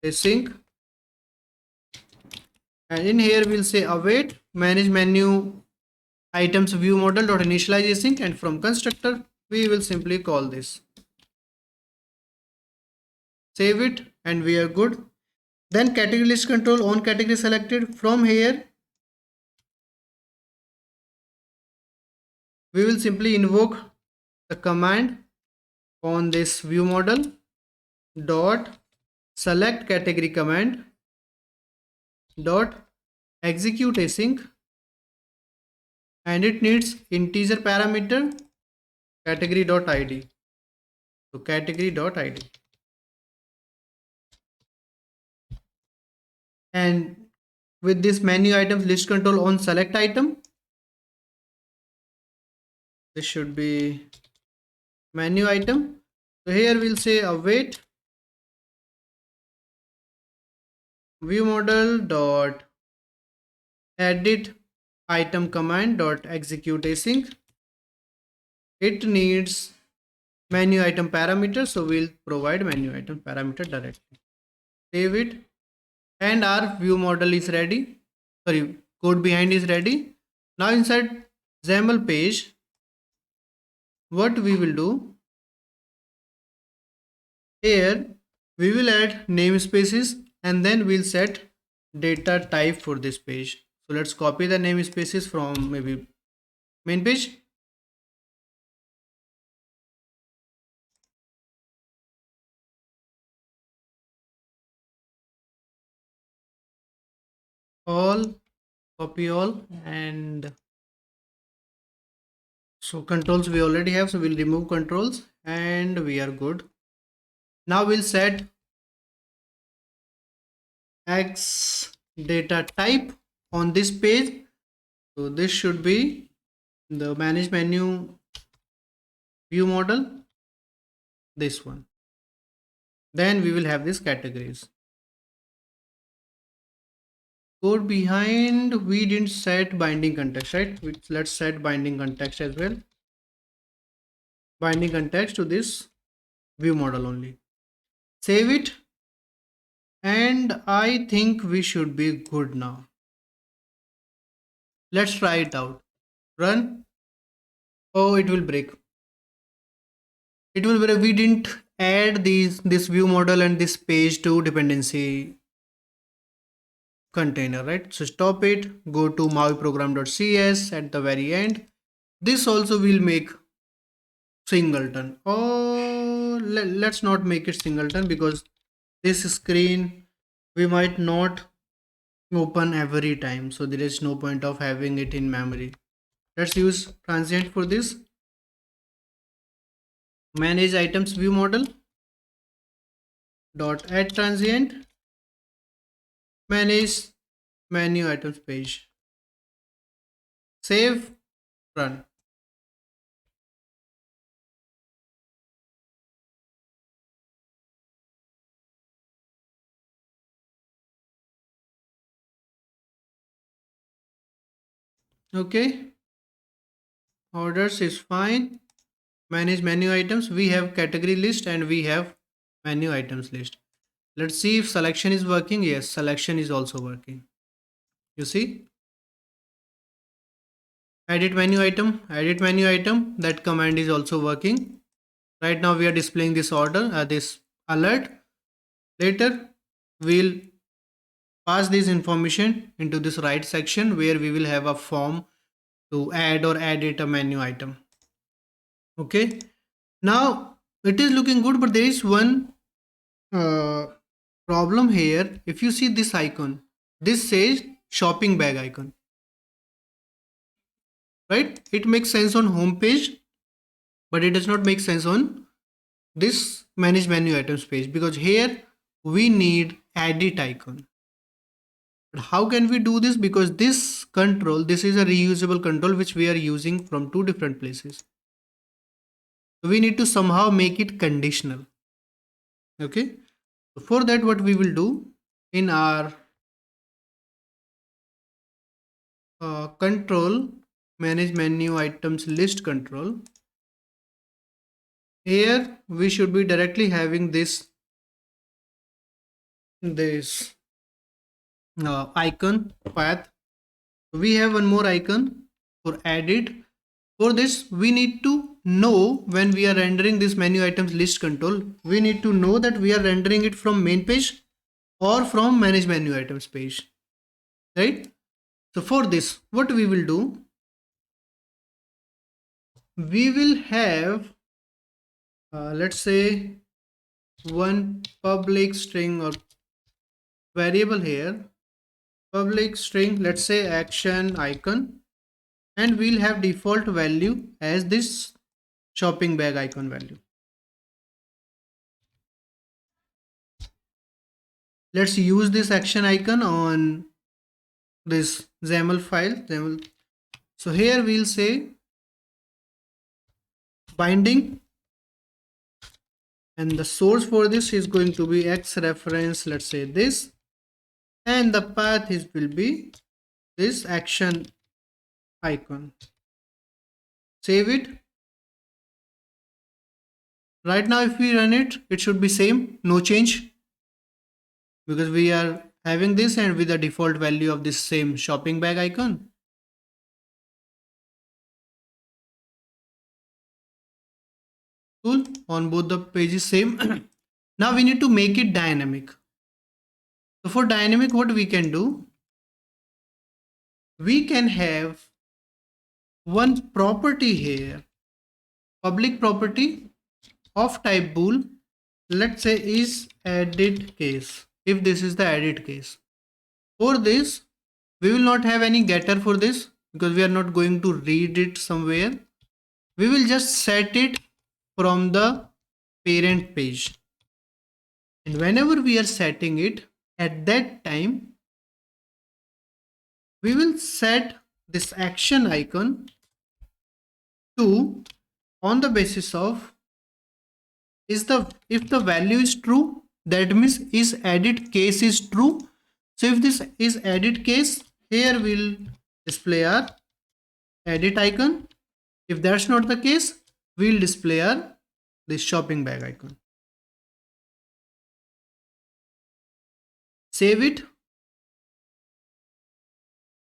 async, and in here we'll say await manage menu items view model dot initialize async, and from constructor we will simply call this. Save it and we are good. Then category list control on category selected. From here we will simply invoke the command on this view model dot select category command dot execute async, and it needs integer parameter category.id. So category.id, and with this menu items list control on select item, this should be menu item. So here we'll say await view model dot edit item command dot execute async. It needs menu item parameter, so we'll provide menu item parameter directly. Save it and our view model is ready. Sorry, code behind is ready. Now inside XAML page, what we will do here, we will add namespaces and then we'll set data type for this page. So let's copy the namespaces from maybe main page. All, copy all, and so controls we already have, so we'll remove controls and we are good. Now we'll set X data type on this page. So this should be the manage menu view model, this one. Then we will have these categories. Code behind, we didn't set binding context, right? Let's set binding context as well. Binding context to this view model only. Save it. And I think we should be good now. Let's try it out. Run. Oh, it will break. It will break. We didn't add this view model and this page to dependency container, right? So stop it. Go to MAUI program.cs at the very end. This also will make singleton. Oh, let's not make it singleton because this screen we might not open every time, so there is no point of having it in memory. Let's use transient for this. Manage items view model dot add transient, manage menu items page. Save, run. Okay, orders is fine. Manage menu items. We have category list and we have menu items list. Let's see if selection is working. Yes, selection is also working. You see, edit menu item, edit menu item. That command is also working. Right now we are displaying this order, this alert. Later, we'll pass this information into this right section where we will have a form to add or edit a menu item. Okay, now it is looking good, but there is one uh, problem here. If you see this icon, this says shopping bag icon, right? It makes sense on home page, but it does not make sense on this manage menu items page, because here we need edit icon. But how can we do this? Because this control, this is a reusable control which we are using from two different places. So we need to somehow make it conditional. Okay. So for that, what we will do in our control, manage menu items list control, here we should be directly having this icon path. We have one more icon for edit. For this, we need to know when we are rendering this menu items list control, we need to know that we are rendering it from main page or from manage menu items page, right? So for this, what we will do, we will have, let's say, one public string or variable here, public string, let's say action icon, and we'll have default value as this shopping bag icon value. Let's use this action icon on this XAML file. XAML. So here we'll say binding, and the source for this is going to be X reference, let's say this, and the path is will be this action icon. Save it. Right now if we run it, it should be same, no change, because we are having this and with the default value of this same shopping bag icon. Cool, on both the pages same. Now we need to make it dynamic. So for dynamic, what we can do, we can have one property here, public property of type bool, let's say is edit case, if this is the edit case. For this, we will not have any getter for this because we are not going to read it somewhere. We will just set it from the parent page, and whenever we are setting it, at that time we will set this action icon to, on the basis of, is the, if the value is true, that means is edit case is true. So if this is edit case, here we'll display our edit icon. If that's not the case, we'll display our this shopping bag icon. Save it.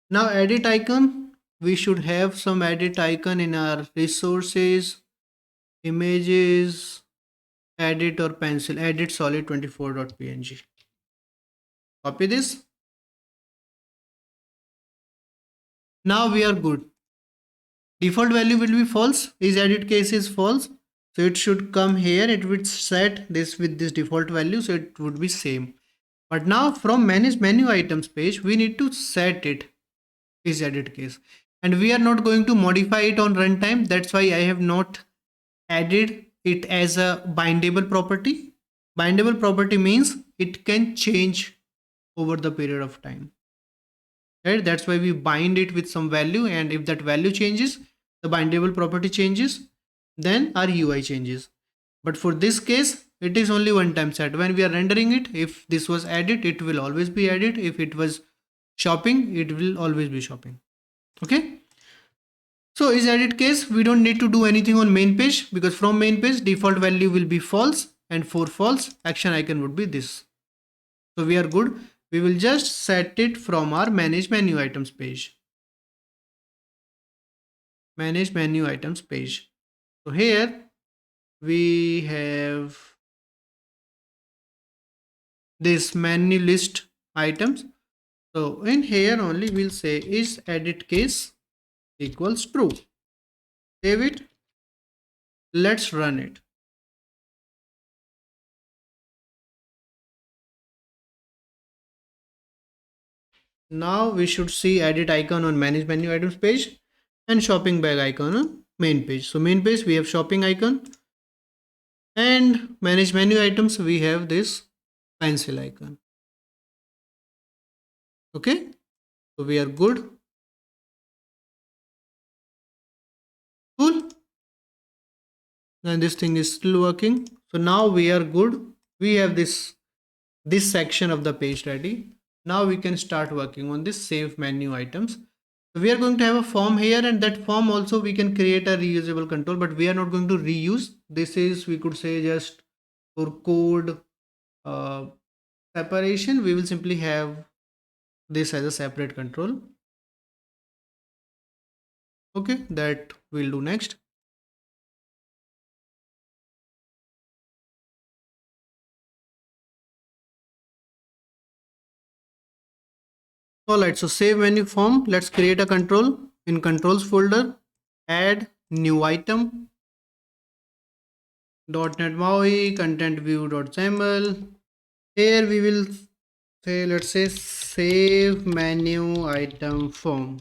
Now edit icon, we should have some edit icon in our resources, images, edit or pencil, edit solid24.png. Copy this. Now we are good. Default value will be false, is edit case is false, so it should come here, it would set this with this default value, so it would be same. But now from manage menu items page, we need to set it is edit case, and we are not going to modify it on runtime. That's why I have not added it as a bindable property. Bindable property means it can change over the period of time. right? That's why we bind it with some value, and if that value changes, the bindable property changes, then our UI changes. But for this case, it is only one time set. When we are rendering it, if this was added, it will always be added. If it was shopping, it will always be shopping. Okay. So is edit case, we don't need to do anything on main page, because from main page default value will be false, and for false action icon would be this. So we are good. We will just set it from our manage menu items page. Manage menu items page. So here we have this menu list items. So in here only we'll say is edit case equals true. Save it. Let's run it. Now we should see edit icon on manage menu items page and shopping bag icon on main page. So main page we have shopping icon, and manage menu items we have this pencil icon. Okay, so we are good. Cool. And this thing is still working. So now we are good. We have this section of the page ready. Now we can start working on this save menu items. So we are going to have a form here, and that form also we can create a reusable control, but we are not going to reuse. This is, we could say, just for code separation. We will simply have this as a separate control. Okay, that we'll do next. Alright, so save menu form. Let's create a control. In controls folder, add new item, .NET MAUI content view.xaml. Here we will say, let's say, save menu item form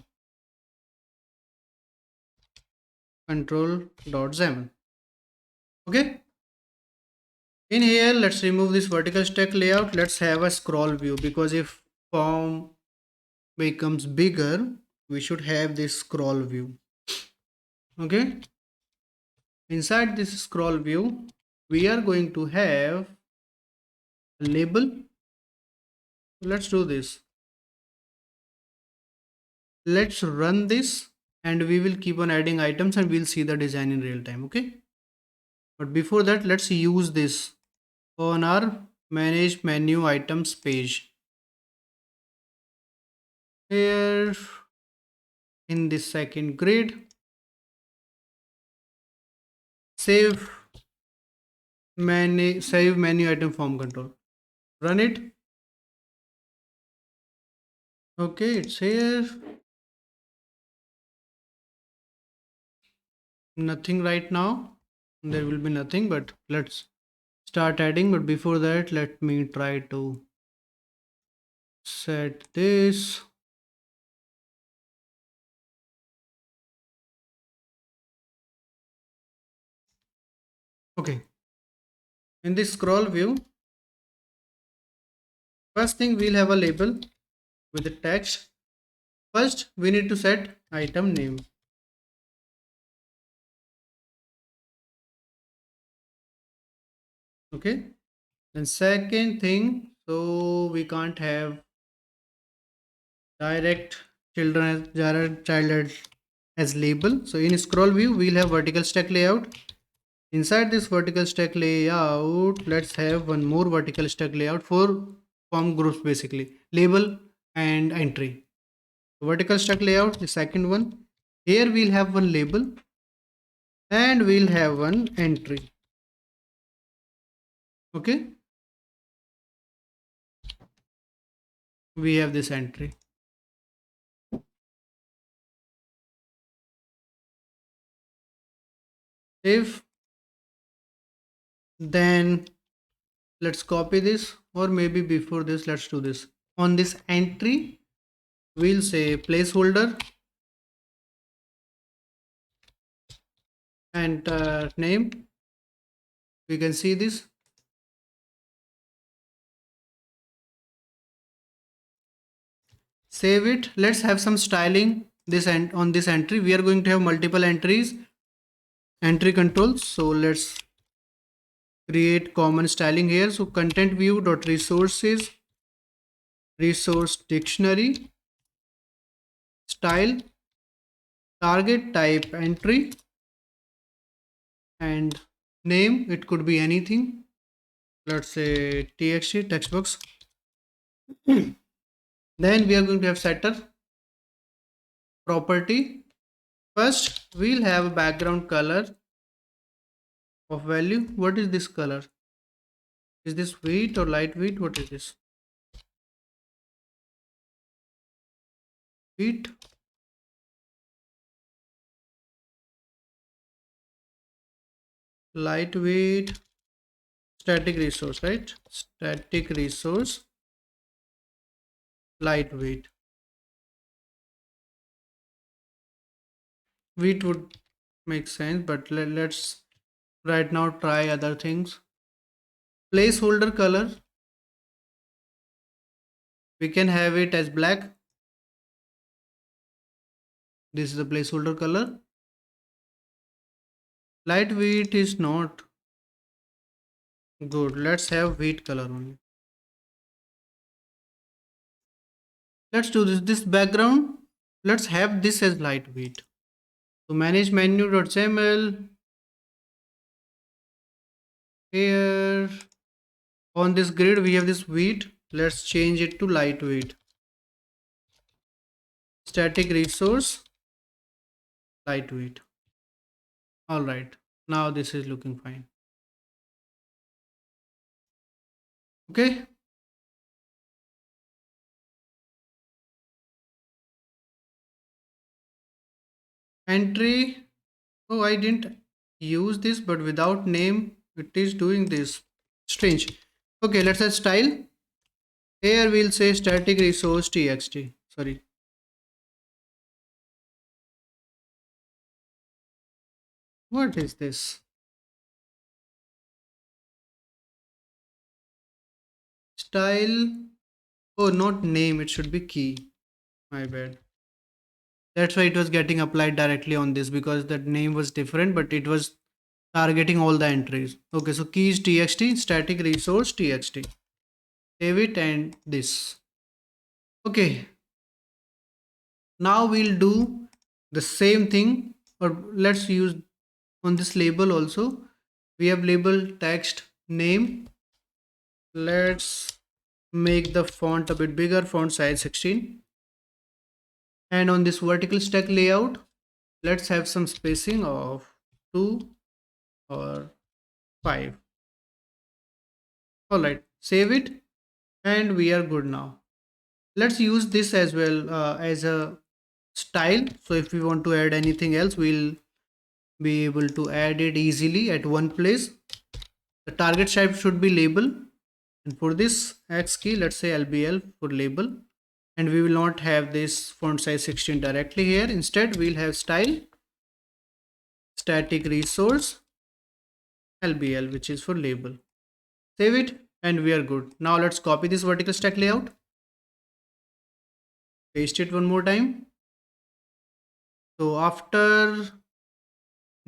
control.xaml. Okay. In here, let's remove this vertical stack layout. Let's have a scroll view, because if form becomes bigger, we should have this scroll view. Okay. Inside this scroll view, we are going to have a label. Let's do this. Let's run this, and we will keep on adding items, and we'll see the design in real time. Okay. But before that, let's use this on our manage menu items page. Here in this second grid, save menu item form control. Run it. Okay, it's here. Nothing right now. There will be nothing, but let's start adding. But before that, let me try to set this. Okay. In this scroll view, first thing, we'll have a label with the text. First, we need to set item name. Okay. And second thing, so we can't have direct child as label. So in scroll view, we'll have vertical stack layout. Inside this vertical stack layout, let's have one more vertical stack layout for form groups, basically label and entry. Vertical stack layout, the second one. Here we'll have one label, and we'll have one entry. Okay. We have this entry. If then let's copy this, or maybe before this, let's do this. On this entry, we'll say placeholder and name. We can see this. Save it. Let's have some styling this and on this entry. We are going to have multiple entries, entry controls. So let's create common styling here. So content view dot resources, resource dictionary, style, target type entry, and name. It could be anything. Let's say txt text box. Then we are going to have setter property. First, we'll have a background color of value. What is this color? Is this wheat or light wheat? What is this? Wheat. Lightweight. Static resource, right? Static resource. Lightweight. Wheat would make sense, but let's right now try other things. Placeholder color. We can have it as black. This is the placeholder color. Light wheat is not good. Let's have wheat color only. Let's do this background. Let's have this as light wheat. So manage menu.xml. Here on this grid we have this wheat. Let's change it to lightweight. Static resource lightweight. All right, now this is looking fine. Okay, entry. Oh, I didn't use this, but without name it is doing this. Strange. Okay, let's add style. Here we'll say static resource txt. Sorry. What is this? Style. Oh, not name. It should be key. My bad. That's why it was getting applied directly on this, because that name was different, but it was targeting all the entries. Okay, so key is txt, static resource txt. Save it and this. Okay, now we'll do the same thing, or let's use on this label also. We have label text name. Let's make the font a bit bigger, font size 16. And on this vertical stack layout, let's have some spacing of 2 or 5. All right, save it and we are good now. Let's use this as well as a style. So if we want to add anything else, we'll be able to add it easily at one place. The target type should be label, and for this X key, let's say LBL for label, and we will not have this font size 16 directly here. Instead we'll have style, static resource, LBL, which is for label. Save it and we are good. Now let's copy this vertical stack layout, paste it one more time. So after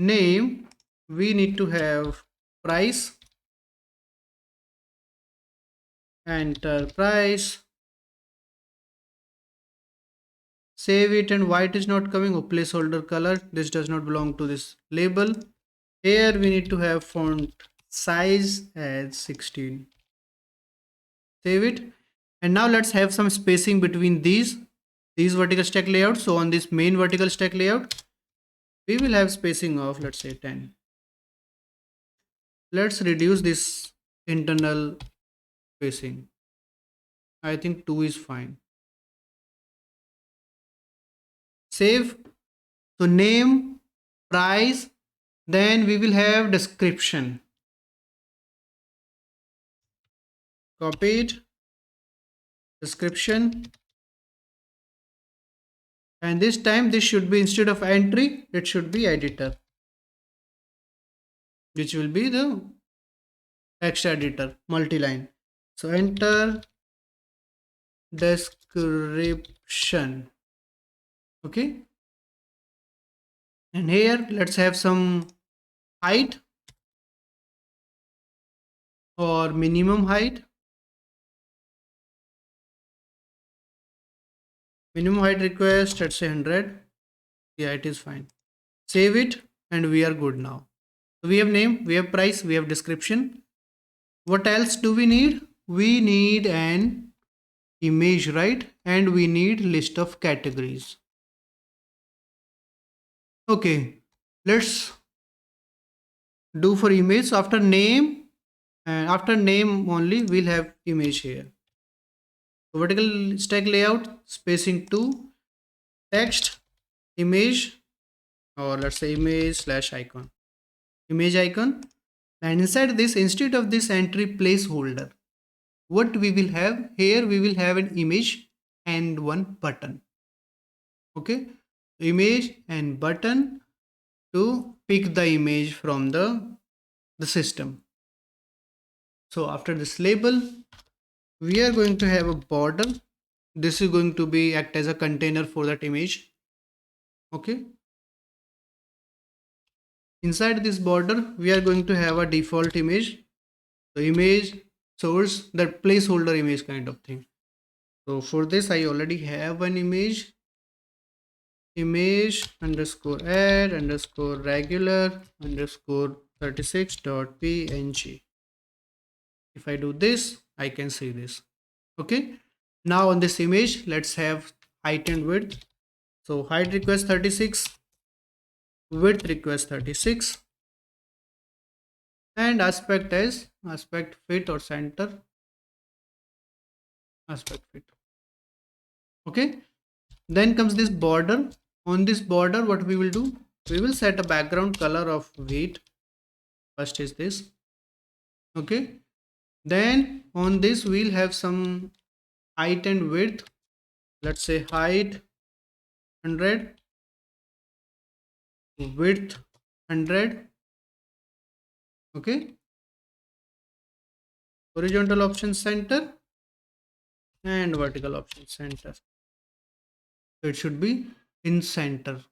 name we need to have price, enter price, save it, and why it is not coming? Oh, placeholder color, this does not belong to this label. Here we need to have font size as 16. Save it, and now let's have some spacing between these vertical stack layouts. So on this main vertical stack layout we will have spacing of, let's say, 10. Let's reduce this internal spacing. I think 2 is fine. Save. So name, price, then we will have description. Copy it, description, and this time this should be, instead of entry, it should be editor, which will be the text editor, multi-line. So enter description. Okay, and here let's have some height or minimum height. Minimum height request, let's say 100. Yeah, it is fine. Save it and we are good now. So we have name, we have price, we have description. What else do we need? We need an image, right? And we need list of categories. Okay, let's do for image. After name and after name only we'll have image here. So vertical stack layout, spacing 2, text, image, or let's say image slash icon, image icon. And inside this, instead of this entry placeholder, what we will have here, we will have an image and one button. Okay, image and button to pick the image from the system. So after this label, we are going to have a border. This is going to be act as a container for that image. Okay, inside this border we are going to have a default image, the image source, that placeholder image kind of thing. So for this I already have an image, image underscore add underscore regular underscore 36.png. If I do this, I can see this. Okay, now on this image let's have height and width. So height request 36, width request 36, and aspect as aspect fit or center, aspect fit. Okay, then comes this border. On this border what we will do, we will set a background color of wheat. First is this. Okay, then on this we'll have some height and width. Let's say height 100, width 100. Okay, horizontal option center and vertical option center. So it should be in center.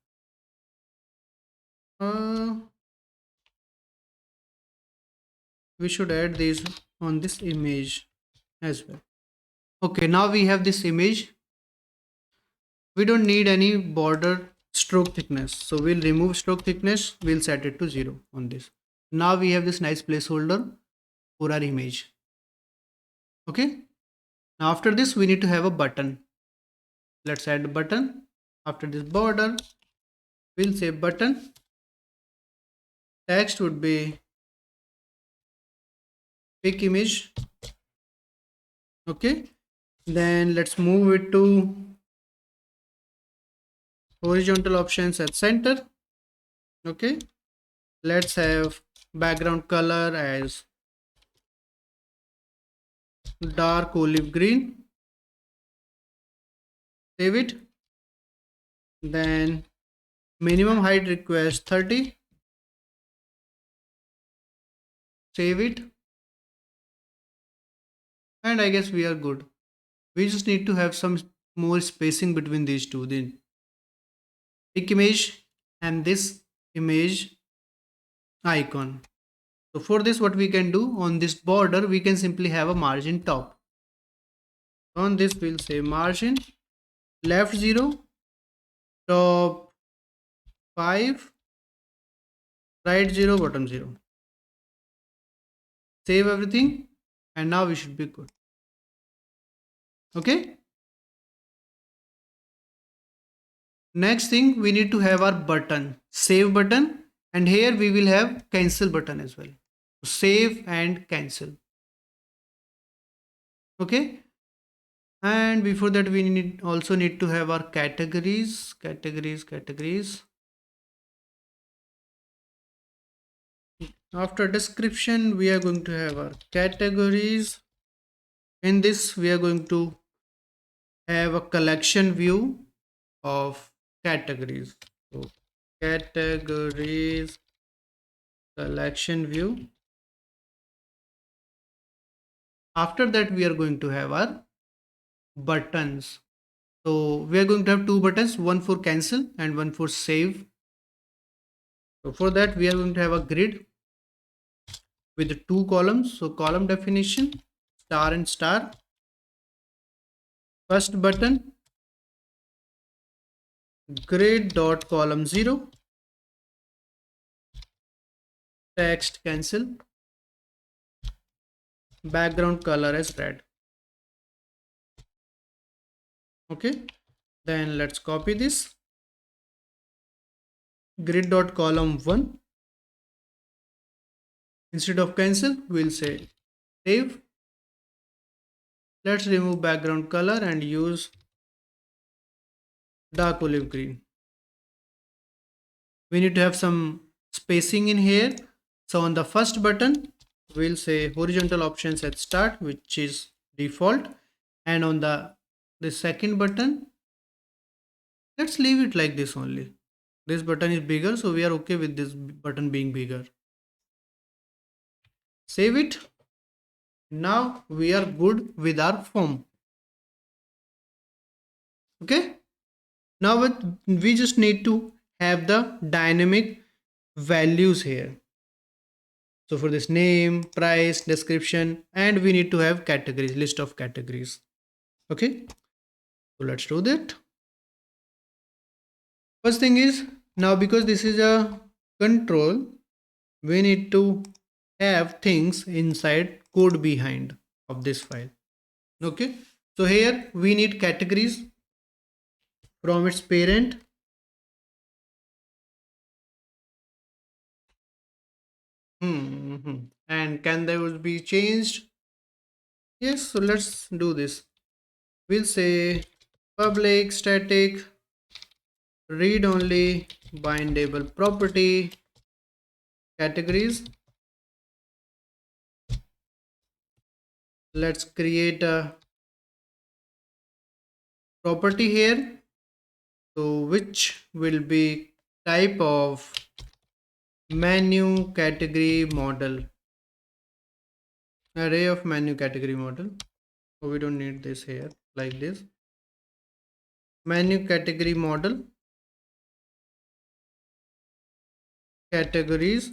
We should add these on this image as well. Okay, now we have this image. We don't need any border stroke thickness, so we'll remove stroke thickness, we'll set it to 0 on this. Now we have this nice placeholder for our image. Okay, now after this we need to have a button. Let's add a button. After this border we'll say button, text would be pick image. Okay, then let's move it to horizontal options at center. Okay, let's have background color as dark olive green. Save it. Then minimum height request 30. Save it. And I guess we are good. We just need to have some more spacing between these two. Then pick image and this image icon. So for this what we can do, on this border we can simply have a margin top. On this we'll say margin left 0, top 5, right 0, bottom 0. Save everything and now we should be good. Okay, next thing we need to have our button, save button, and here we will have cancel button as well. Save and cancel. Okay, and before that we need also need to have our categories. After description we are going to have our categories. In this we are going to have a collection view of categories. So categories collection view. After that we are going to have our buttons. So we are going to have two buttons, one for cancel and one for save. So for that we are going to have a grid with two columns. So column definition, star and star. First button, grid dot column 0, text cancel, background color as red. Okay, then let's copy this. Grid dot column 1, instead of cancel we'll say save. Let's remove background color and use dark olive green. We need to have some spacing in here. So on the first button we'll say horizontal options at start, which is default, and on the second button let's leave it like this only. This button is bigger, so we are okay with this button being bigger. Save it. Now we are good with our form. Okay, now we just need to have the dynamic values here. So for this name, price, description, and we need to have categories, list of categories. Okay, so let's do that. First thing is, now because this is a control, we need to have things inside code behind of this file. Okay, so here we need categories from its parent. And can those be changed? Yes, so let's do this. We'll say public static read only bindable property categories. Let's create a property here, so which will be type of menu category model, array of menu category model. So we don't need this here, like this, menu category model categories.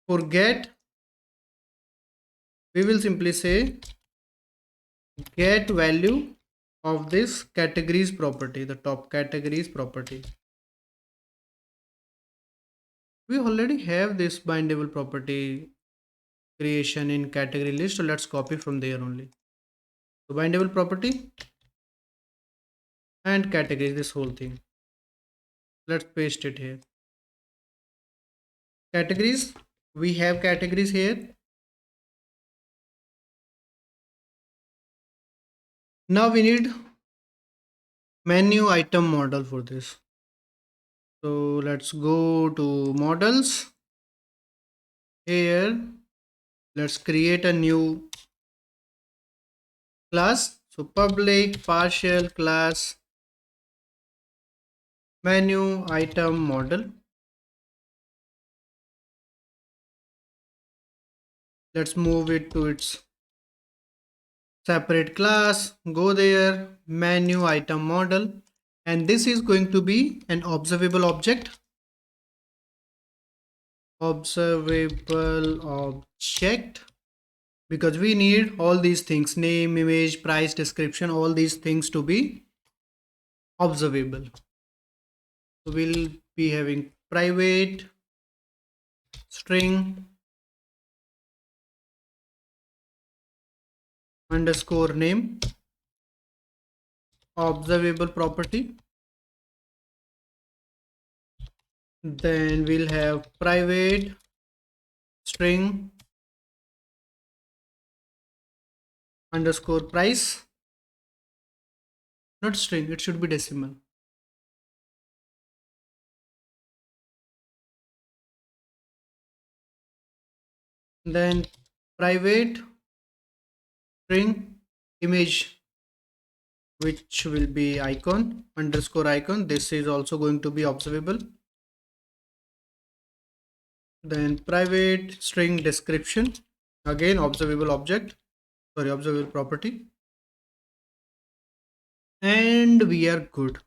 For get, we will simply say get value of this categories property, the top categories property. We already have this bindable property creation in category list, so let's copy from there only. So bindable property and categories, this whole thing, let's paste it here. Categories, we have categories here. Now we need menu item model for this. So let's go to models. Here let's create a new class. So public partial class menu item model. Let's move it to its separate class. Go there, menu item model, and this is going to be an observable object. Observable object, because we need all these things, name, image, price, description, all these things to be observable. So we'll be having private string underscore name observable property. Then we'll have private string underscore price, not string, it should be decimal. Then private string image, which will be icon underscore icon, this is also going to be observable. Then private string description, again observable object. sorry, observable property, and we are good.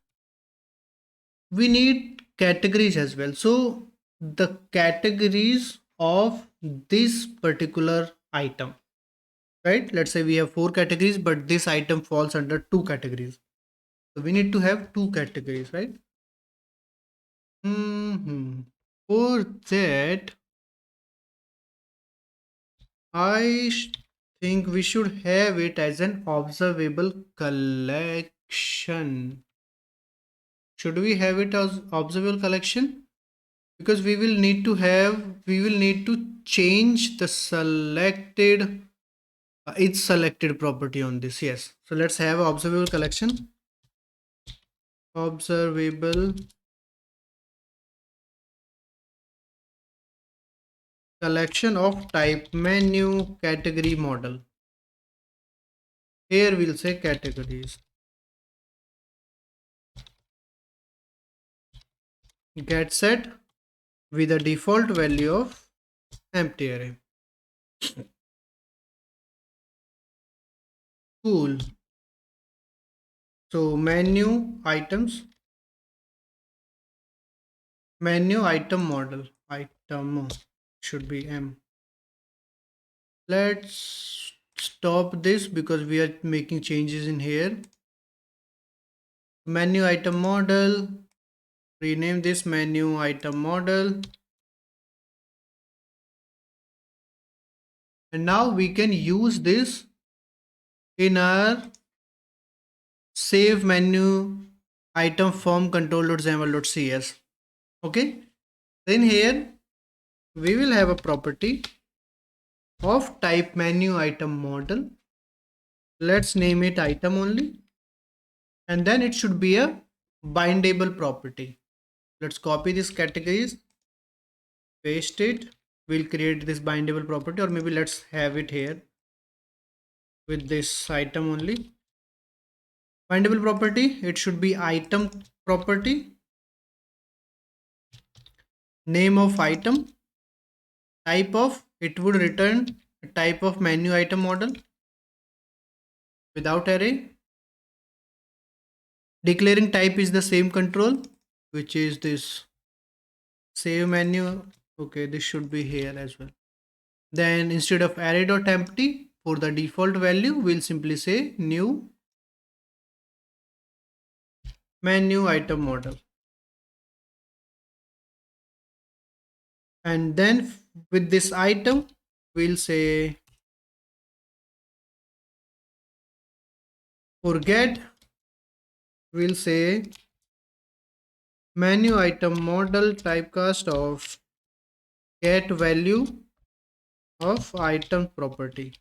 We need categories as well. So the categories of this particular item, right? Let's say we have 4 categories, but this item falls under 2 categories. So we need to have 2 categories, right? For that, think we should have it as an observable collection. Should we have it as observable collection? Because we will need to change the selected its selected property on this. Yes. So let's have observable collection. Observable collection of type menu category model. Here we'll say categories. Get set with a default value of empty array. Cool. So menu items, menu item model, item should be M. Let's stop this because we are making changes in here. Menu item model, rename this menu item model. And now we can use this in our save menu item form control.xaml.cs. Okay. Then here we will have a property of type menu item model. Let's name it item only. And then it should be a bindable property. Let's copy these categories, paste it. We'll create this bindable property, or maybe let's have it here with this item only. Bindable property, it should be item property, name of item, type of, it would return a type of menu item model without array. Declaring type is the same control, which is this save menu. Okay, this should be here as well. Then instead of array.empty, for the default value, we'll simply say new menu item model. And then with this item, we'll say for get, we'll say menu item model typecast of get value of item property.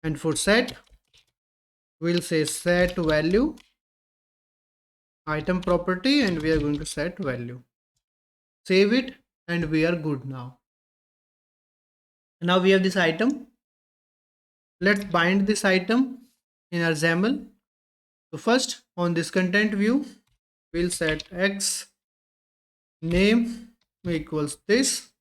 And for set, we'll say set value item property, and we are going to set value. Save it, and we are good now. Now we have this item. Let's bind this item in our XAML. So first on this content view, we'll set x name equals this.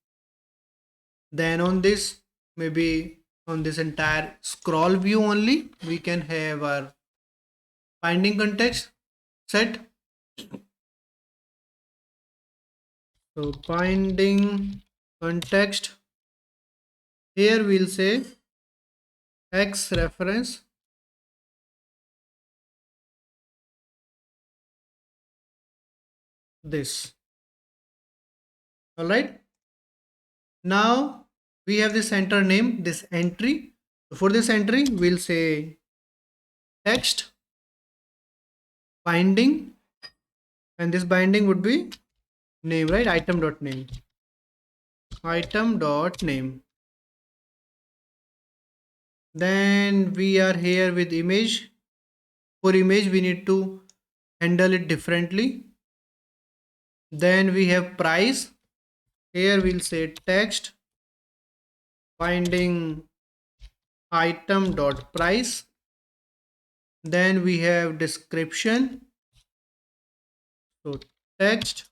Then on this, maybe on this entire scroll view only, we can have our binding context set. So binding context, here we'll say x reference this. All right. Now we have this enter name, this entry. For this entry, we'll say text binding, and this binding would be name, right? Item.name. Item.name. Then we are here with image. For image, we need to handle it differently. Then we have price. Here we'll say text binding item.price. Then we have description. So text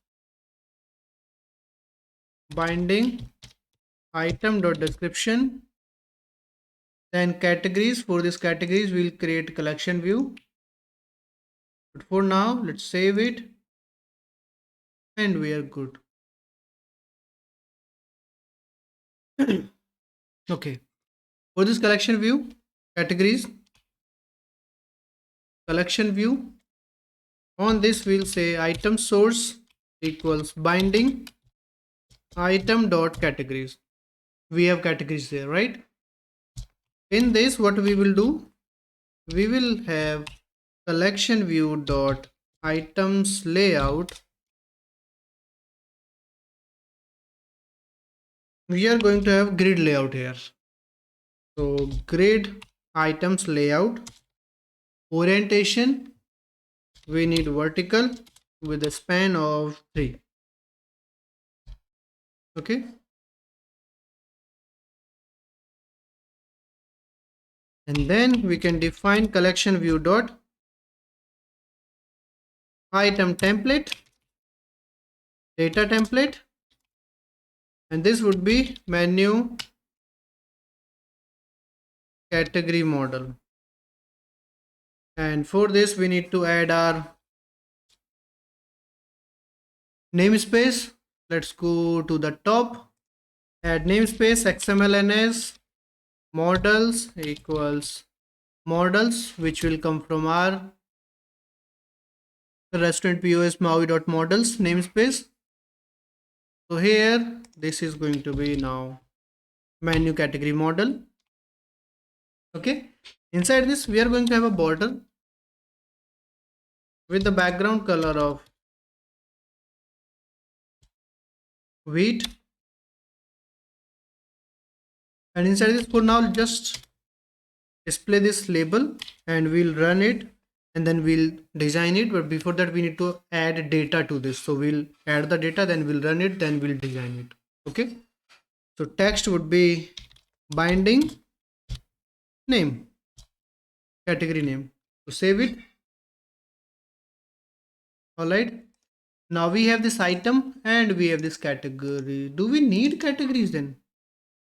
binding item.description. Then categories, for these categories we'll create collection view. But for now, let's save it and we are good. Okay, for this collection view, categories, collection view, on this we'll say item source equals binding item dot categories. We have categories there, right? In this, what we will do, we will have collection view dot items layout. We are going to have grid layout here. So grid items layout, orientation, we need vertical with a span of 3. Okay. And then we can define collection view dot item template, data template, and this would be menu category model. And for this we need to add our namespace. Let's go to the top, add namespace XMLNS models equals models, which will come from our Restaurant POS MAUI.models namespace. So here this is going to be now menu category model. Okay, inside this we are going to have a border with the background color of wheat, and inside this, for now, just display this label and we'll run it and then we'll design it. But before that we need to add data to this, so we'll add the data, then we'll run it, then we'll design it. Okay, so text would be binding name, category name. So save it. All right, now we have this item and we have this category. Do we need categories then?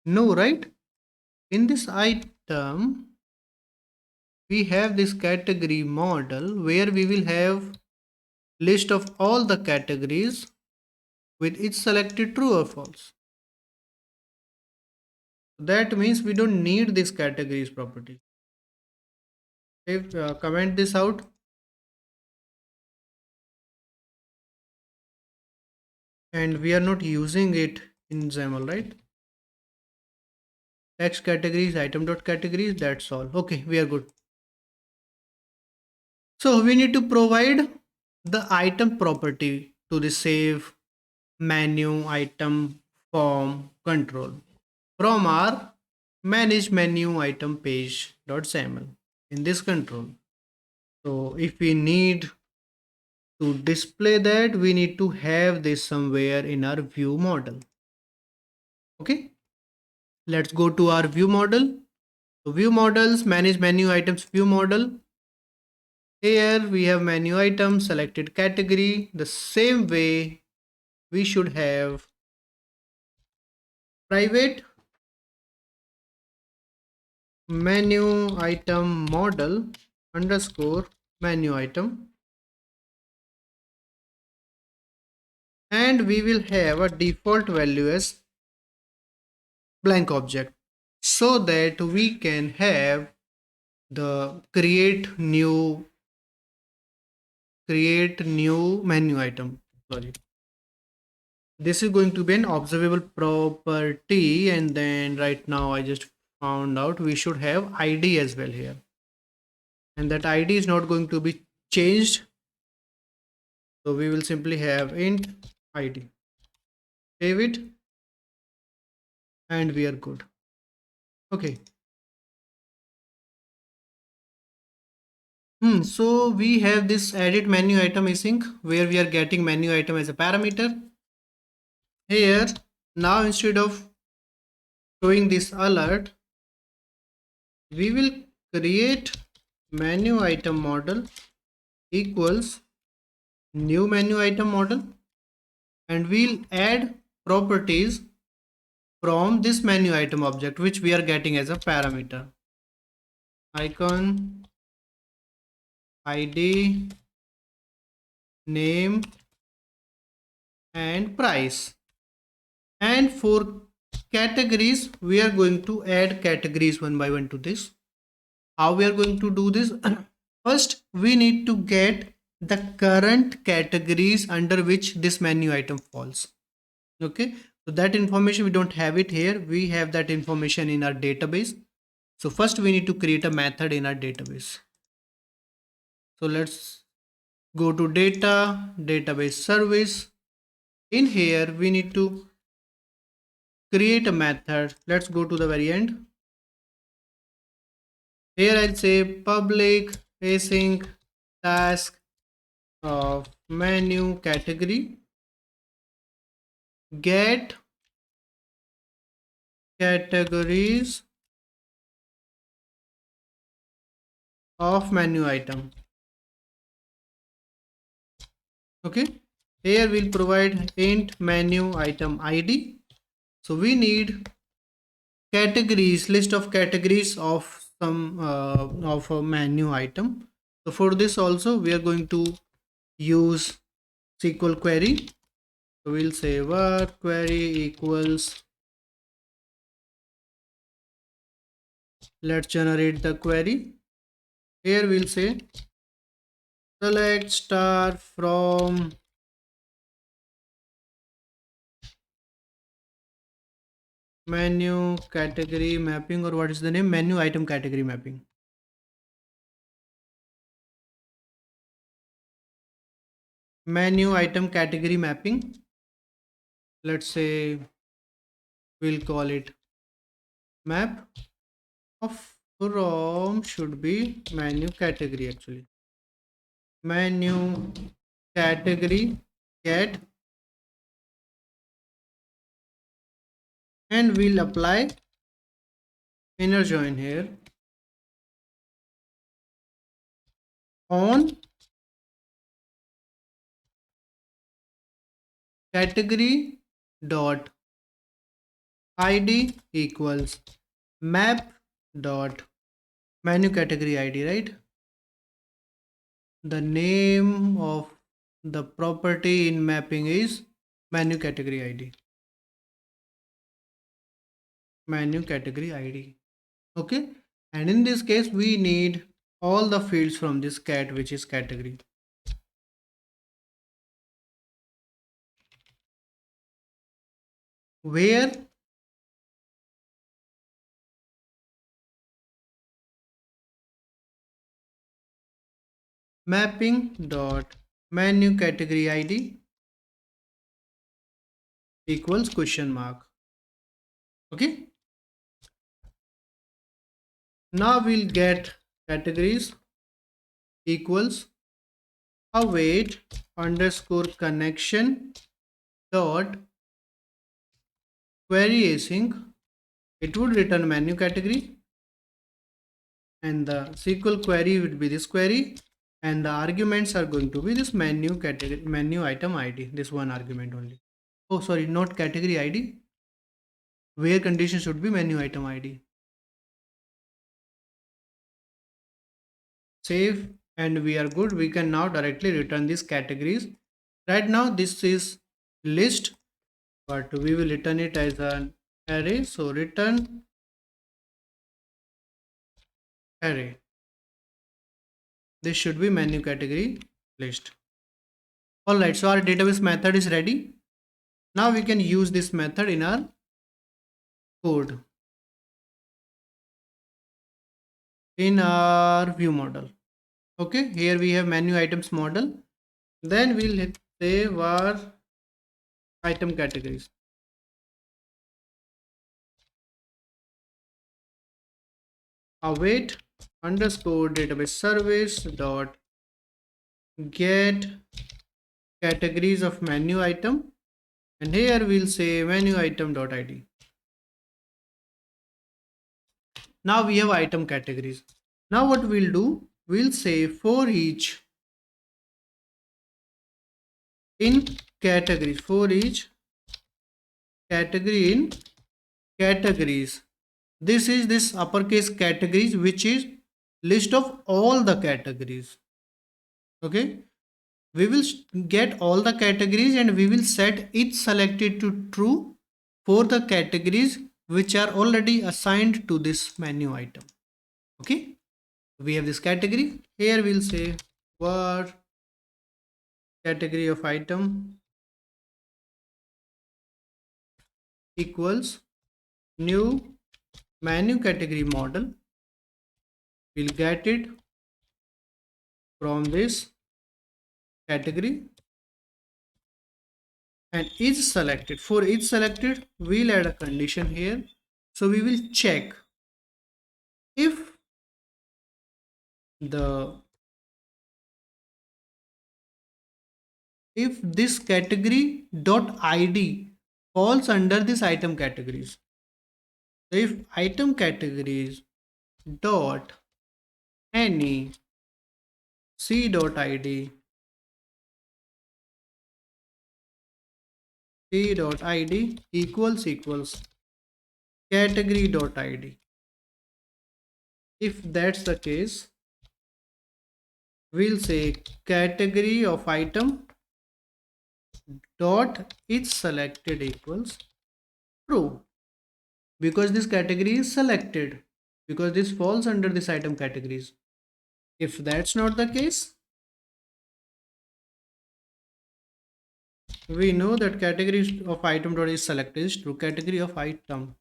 No, right? In this item we have this category model where we will have list of all the categories with each selected true or false. That means we don't need this categories property. If comment this out, and we are not using it in XAML, right? Text categories, item dot categories, that's all. Okay, we are good. So we need to provide the item property to the save menu item form control from our manage menu item page.xaml in this control. So if we need to display that, we need to have this somewhere in our view model. Okay, let's go to our view model. So view models, manage menu items view model. Here we have menu item, selected category. The same way we should have private menu item model underscore menu item, and we will have a default value as blank object so that we can have the create new menu item. Sorry, this is going to be an observable property, and then right now I just found out we should have ID as well here, and that ID is not going to be changed, so we will simply have int ID. Save it and we are good. Okay, so we have this edit menu item async where we are getting menu item as a parameter. Here now, instead of showing this alert, we will create menu item model equals new menu item model, and we'll add properties from this menu item object which we are getting as a parameter. icon, ID, name and price. And for categories, we are going to add categories one by one to this. How we are going to do this? First, we need to get the current categories under which this menu item falls. Okay, so that information we don't have it here. We have that information in our database. So first we need to create a method in our database. So let's go to data, database service. In here, we need to create a method. Let's go to the very end. Here I'll say public async task of menu category get categories of menu item. Okay, here we'll provide int menu item ID. So we need categories, list of categories of some of a menu item. So for this also we are going to use SQL query. So we'll say var query equals, let's generate the query. Here we'll say select star from menu category mapping, or what is the name, menu item category mapping. Menu item category mapping. Let's say we'll call it map of from should be menu category actually. Menu category get, and we'll apply inner join here on category dot id equals map dot menu category id, right? The name of the property in mapping is menu category id. Menu category id. Okay, and in this case we need all the fields from this cat, which is category. Where mapping dot menu category id equals question mark. Okay, now we'll get categories equals await underscore connection dot query async. It would return menu category, and the SQL query would be this query, and the arguments are going to be this menu category, menu item id, this one argument only. Oh sorry, not category id, where condition should be menu item id. Save, and we are good. We can now directly return these categories. Right now this is list, but we will return it as an array. So return array. This should be menu category list. Alright, so our database method is ready. Now we can use this method in our code, in our view model. Okay, here we have menu items model. Then we'll hit save our item categories. Await underscore database service dot get categories of menu item, and here we'll say menu item dot id. Now we have item categories. Now what we'll do, we'll say for each in categories, for each category in categories. This is this uppercase categories which is list of all the categories. Okay, we will get all the categories and we will set each selected to true for the categories which are already assigned to this menu item. Okay, we have this category here. We'll say var category of item equals new menu category model. We'll get it from this category and is selected. For each selected, we'll add a condition here. So we will check if the this category dot id falls under this item categories. So if item categories dot any c dot id equals category dot id, if that's the case, we'll say category of item dot is selected equals true, because this category is selected, because this falls under this item categories. If that's not the case, we know that category of item dot is selected is true. Category of item.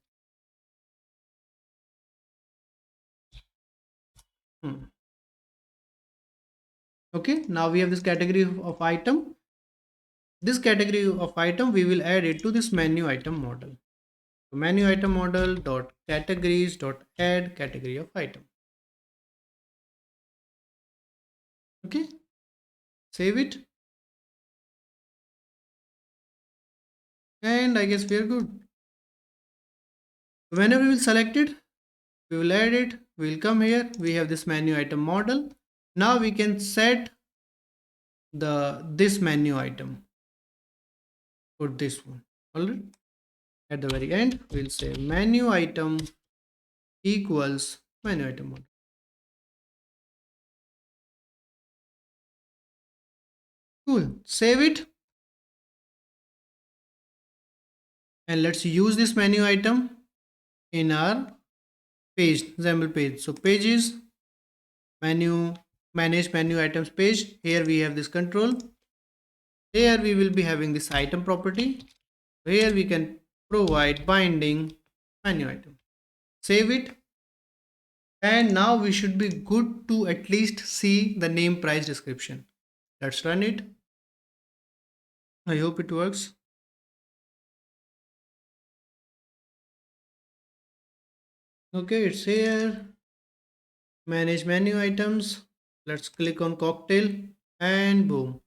Okay, now we have this category of item. This category of item we will add it to this menu item model. So menu item model dot categories dot add category of item. Okay, save it, and I guess we are good. Whenever we will select it, we will add it. We will come here. We have this menu item model. Now we can set this menu item for this one. Alright. At the very end, we'll say menu item equals menu item model. Cool. Save it. And let's use this menu item in our page, XAML page. So pages, menu, manage menu items page. Here we have this control. Here we will be having this item property. Here we can provide binding menu item. Save it. And now we should be good to at least see the name price description. Let's run it. I hope it works. Okay, it's here. Manage menu items. Let's click on cocktail and boom.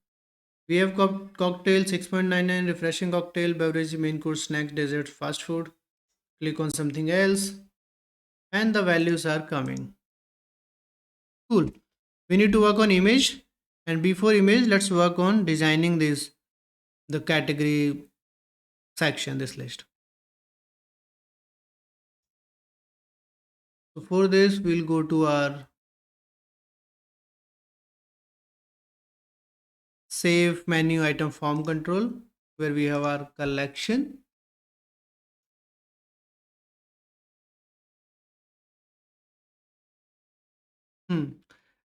We have cocktail 6.99, refreshing cocktail, beverage, main course, snacks, dessert, fast food. Click on something else and the values are coming. Cool. We need to work on image, and before image, let's work on designing the category section, this list. So for this, we'll go to our save menu item form control, where we have our collection.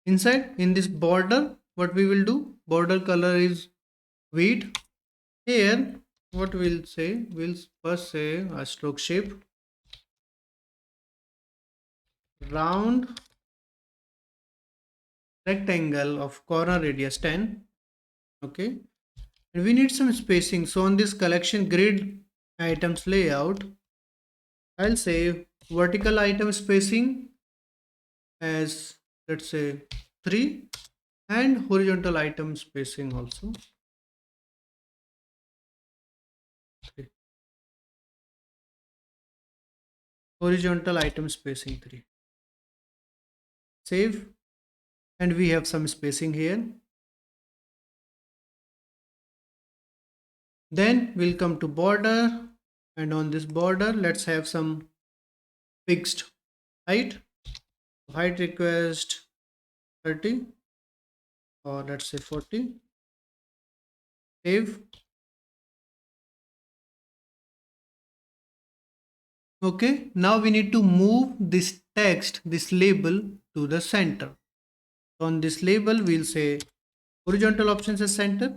Inside in this border, what we will do, border color is wheat. Here what we'll say, we'll first say a stroke shape, round rectangle of corner radius 10. Okay, and we need some spacing. So on this collection grid items layout, I'll say vertical item spacing as, let's say, 3, and horizontal item spacing also 3. Horizontal item spacing 3. Save, and we have some spacing here. Then we'll come to border, and on this border let's have some fixed height. height request 30 or let's say 40. Save. Okay, now we need to move this text, this label to the center. On this label, we'll say horizontal options as center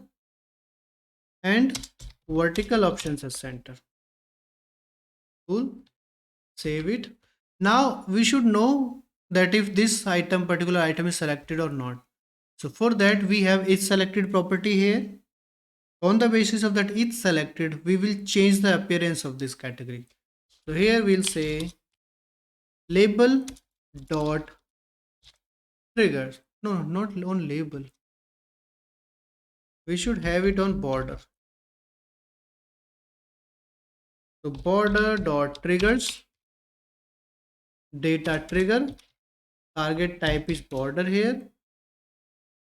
and vertical options as center. Cool. Save it. Now we should know that if this particular item is selected or not. So for that we have is selected property here. On the basis of that is selected, we will change the appearance of this category. So here we'll say label dot trigger. No, not on label. We should have it on border. So border dot triggers, data trigger, target type is border here,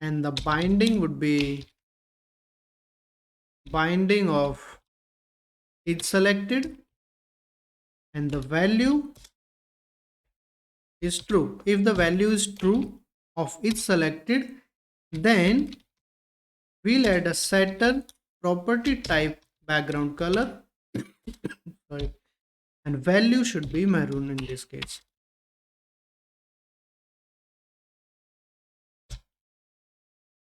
and the binding would be binding of is selected, and the value is true. If the value is true of is selected, then we'll add a setter property type background color sorry, and value should be maroon in this case.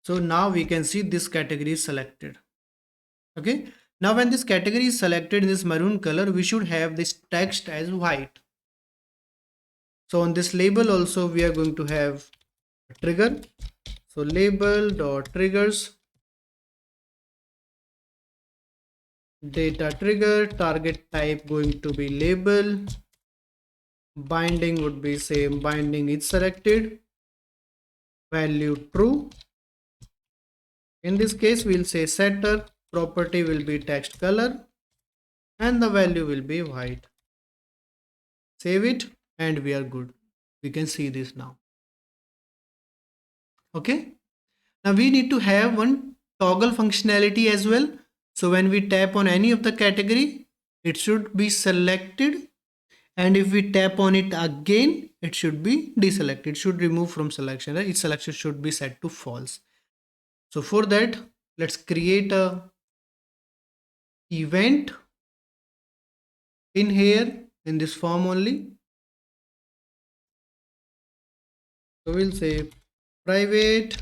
So now we can see this category is selected. Okay, now when this category is selected in this maroon color, we should have this text as white. So on this label also we are going to have a trigger. So label dot triggers, data trigger, target type going to be label, binding would be same, binding is selected, value true. In this case we'll say setter property will be text color and the value will be white. Save it and we are good. We can see this now. Okay, now we need to have one toggle functionality as well. So when we tap on any of the category, it should be selected, and if we tap on it again, it should be deselected. It should remove from selection, right? Its selection should be set to false. So for that, let's create a event in here in this form only. So we'll say private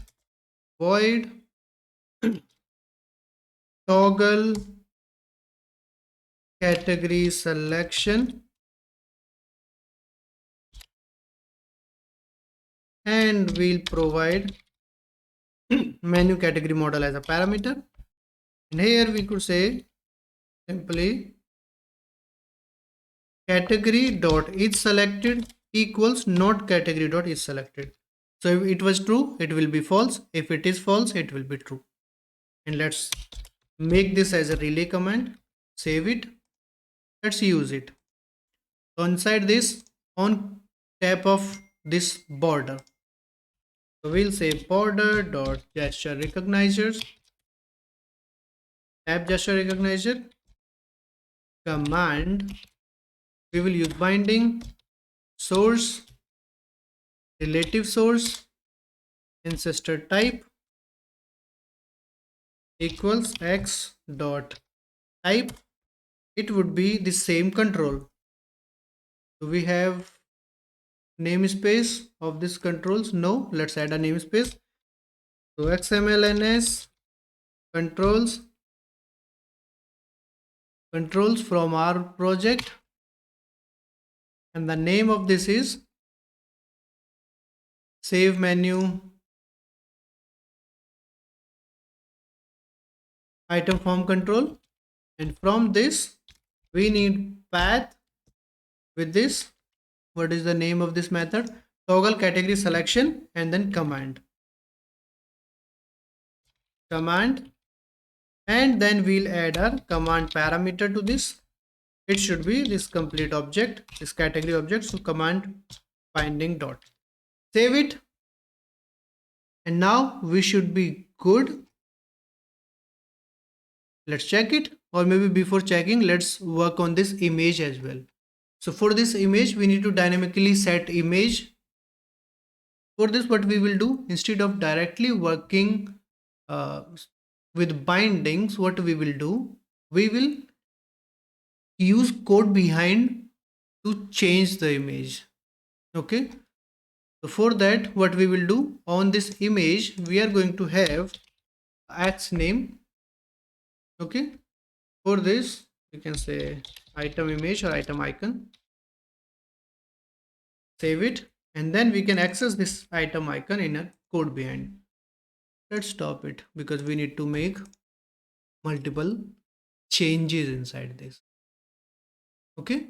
void toggle category selection, and we'll provide menu category model as a parameter. And here we could say simply category dot is selected equals not category dot is selected. So if it was true, it will be false. If it is false, it will be true. And let's make this as a relay command. Save it. Let's use it. So inside this, on tap of this border, so we'll say border dot gesture recognizers, tap gesture recognizer, command, we will use binding source, relative source, ancestor type equals x dot type. It would be the same control. Do we have namespace of this controls? No, let's add a namespace. So XMLNS controls from our project, and the name of this is save menu item form control, and from this we need path with this. What is the name of this method? Toggle category selection, and then command, and then we'll add our command parameter to this. It should be this complete object, this category object. So command binding dot. Save it, and now we should be good. Let's check it, or maybe before checking, let's work on this image as well. So for this image, we need to dynamically set image For this, what we will do, instead of directly working uh, with bindings, what we will do, we will use code behind to change the image. Okay, so for that, what we will do, on this image we are going to have X name. Okay, for this you can say item image or item icon, save it, and then we can access this item icon in a code behind. Let's stop it because we need to make multiple changes inside this. Okay,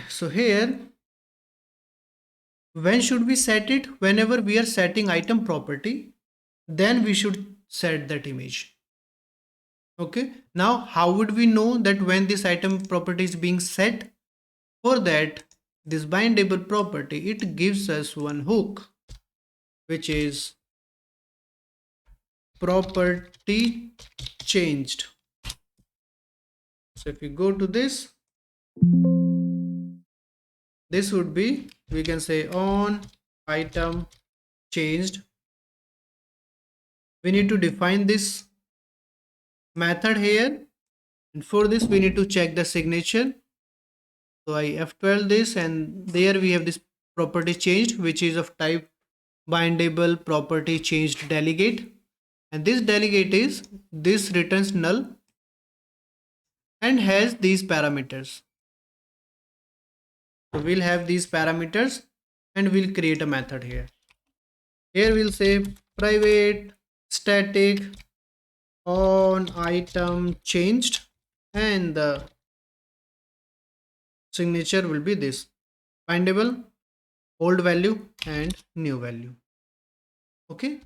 so here, when should we set it? Whenever we are setting item property, then we should set that image. Okay, now how would we know that when this item property is being set? For that, this bindable property, it gives us one hook, which is property changed. So if you go to this would be, we can say on item changed. We need to define this method here, and for this we need to check the signature. So I F12 this, and there we have this property changed, which is of type bindable property changed delegate, and this delegate is, this returns null and has these parameters. So we'll have these parameters and we'll create a method here. Here we'll say private static on item changed, and the signature will be this bindable old value and new value. Okay,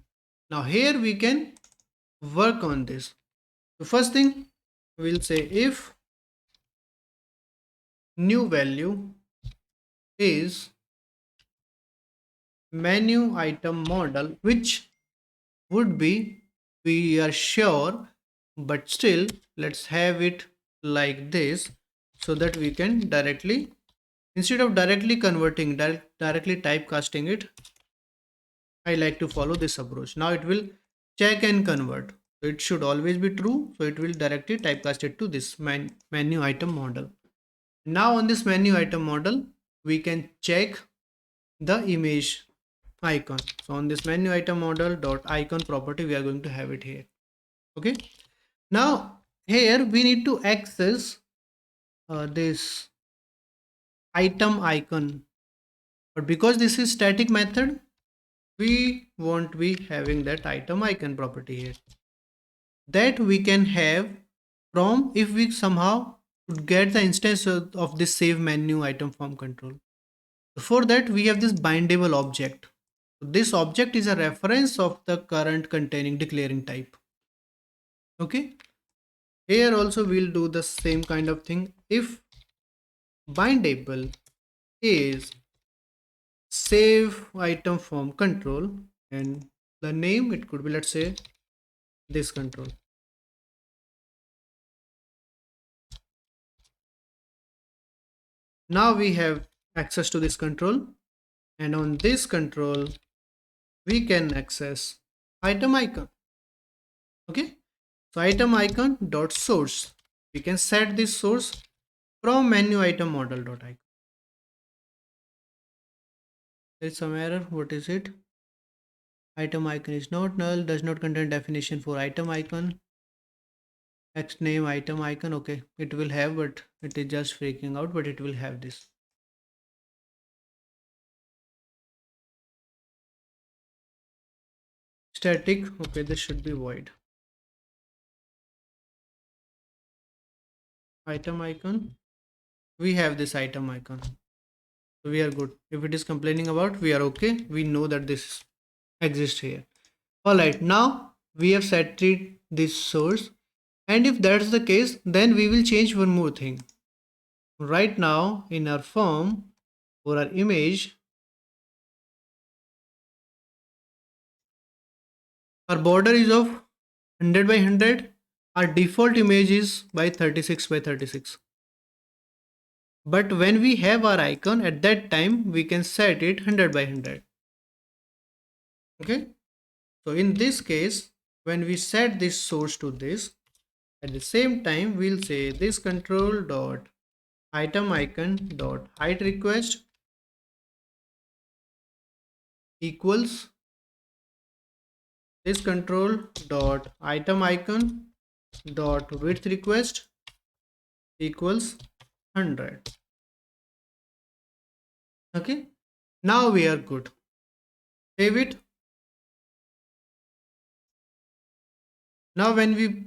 now here we can work on this. The first thing, we'll say if new value is menu item model, which would be, we are sure, but still let's have it like this so that we can directly, instead of directly converting, directly typecasting it, I like to follow this approach. Now it will check and convert, so it should always be true, so it will directly typecast it to this menu item model. Now on this menu item model, we can check the image icon. So on this menu item model dot icon property, we are going to have it here. Okay, now here we need to access this item icon, but because this is static method, we won't be having that item icon property here. That we can have from, if we somehow could get the instance of this save menu item form control. For that, we have this bindable object. This object is a reference of the current containing declaring type. Okay, here also we'll do the same kind of thing. If bindable is save item form control, and the name, it could be, let's say, this control. Now we have access to this control, and on this control we can access item icon. Okay, so item icon dot source, we can set this source from menu item model dot icon. There is some error. What is it? Item icon is not null, does not contain definition for item icon. X name item icon. Okay, it will have, but it is just freaking out, but it will have this. Static. Okay, this should be void. Item icon, we have this item icon, so we are good. If it is complaining about, we are okay, we know that this exists here. All right, now we have set this source, and if that's the case, then we will change one more thing. Right now in our form, for our image, our border is of 100 by 100. Our default image is by 36 by 36. But when we have our icon, at that time we can set it 100 by 100. Okay, so in this case, when we set this source to this, at the same time we'll say this control dot item icon dot height request equals this control dot item icon dot width request equals 100. Okay, now we are good. Save it. Now when we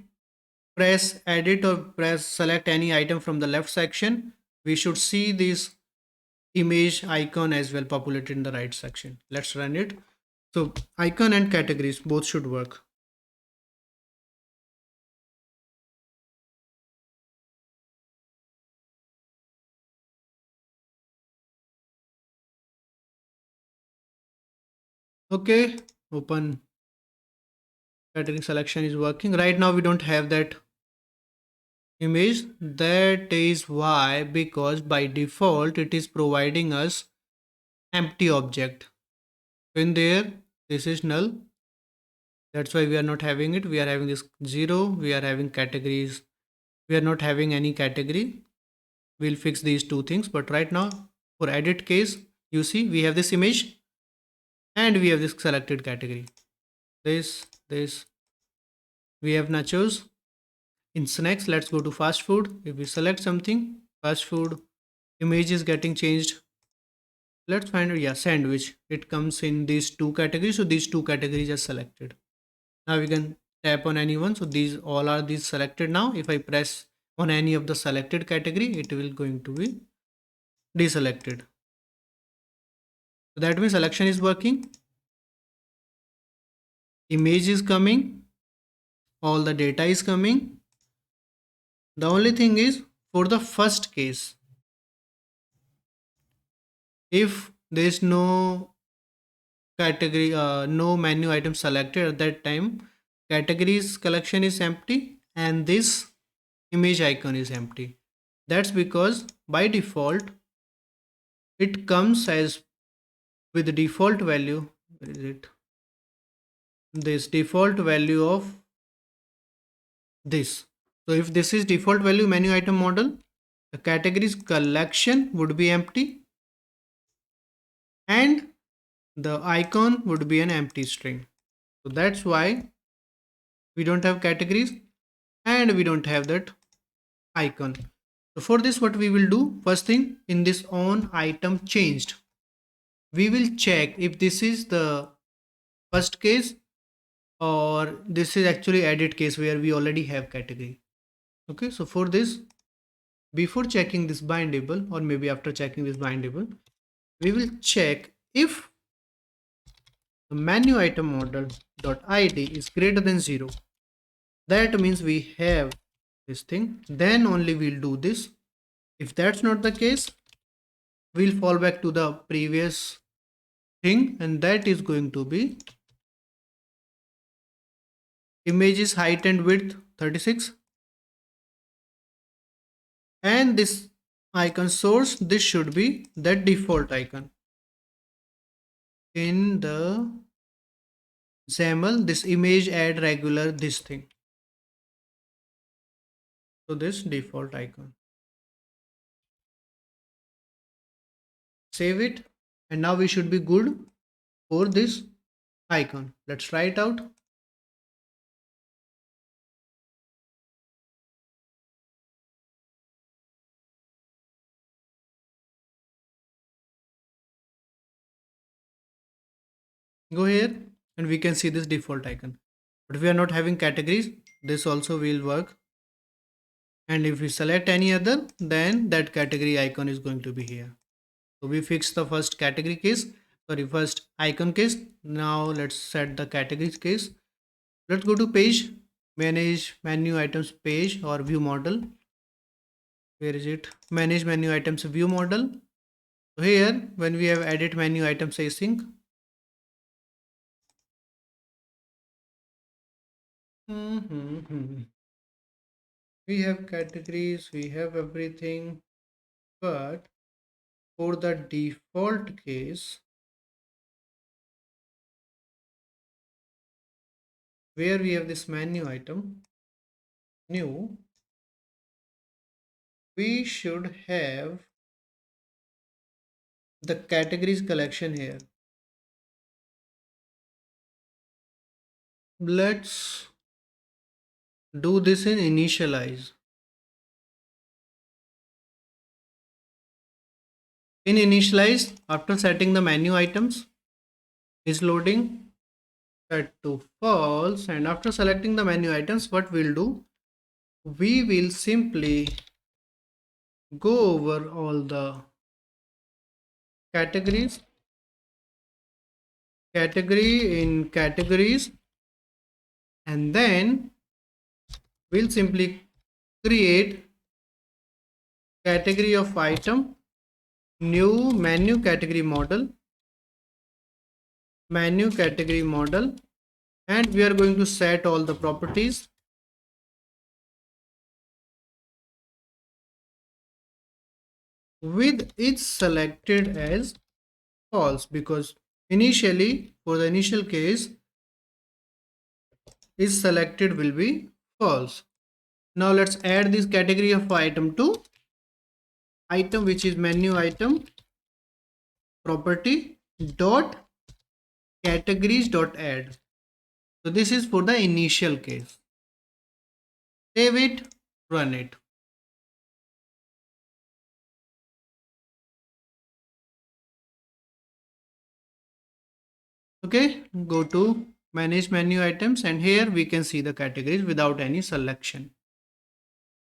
press edit or press select any item from the left section, we should see this image icon as well populated in the right section. Let's run it. So icon and categories both should work. Okay, open category selection is working. Right now we don't have that image. That is why, because by default it is providing us empty object. In there, this is null. That's why we are not having it. We are having this 0. We are having categories. We are not having any category. We'll fix these two things. But right now, for edit case, you see we have this image and we have this selected category. This. We have nachos. In snacks, let's go to fast food. If we select something, fast food, image is getting changed. Let's find, yeah, sandwich. It comes in these two categories. So these two categories are selected. Now we can tap on any one. So these all are these selected now. If I press on any of the selected category, it will going to be deselected. So that means selection is working. Image is coming. All the data is coming. The only thing is for the first case, if there is no category, no menu item selected at that time, categories collection is empty and this image icon is empty. That's because by default it comes as with the default value. Where is it? This default value of this. So if this is default value menu item model, the categories collection would be empty and the icon would be an empty string. So that's why we don't have categories and we don't have that icon. So for this, what we will do, first thing, in this on item changed, we will check if this is the first case or this is actually edit case where we already have category. Okay, so for this, before checking this bindable or maybe after checking this bindable, we will check if the menu item model dot id is greater than 0. That means we have this thing, then only we'll do this. If that's not the case, we'll fall back to the previous thing, and that is going to be images height and width 36, and this icon source, this should be that default icon in the XAML, this image add regular this thing. So this default icon, save it, and now we should be good for this icon. Let's try it out. Go here and we can see this default icon, but we are not having categories. This also will work, and if we select any other, then that category icon is going to be here. So we fixed the first category case, sorry, first icon case. Now let's set the categories case. Let's go to page, manage menu items page or view model. Where is it? Manage menu items view model. So here, when we have edit menu items async, we have categories, we have everything, but for the default case, where we have this menu item new, we should have the categories collection here. Let's do this in initialize. In initialize, after setting the menu items, is loading, set to false, and after selecting the menu items, what we'll do, we will simply go over all the categories, category in categories, and then we'll simply create category of item, new menu category model, and we are going to set all the properties. With it selected as false, because initially for the initial case is selected will be false. Now let's add this category of item to item, which is menu item property dot categories dot add. So this is for the initial case. Save it, run it. Okay, go to manage menu items, and here we can see the categories without any selection.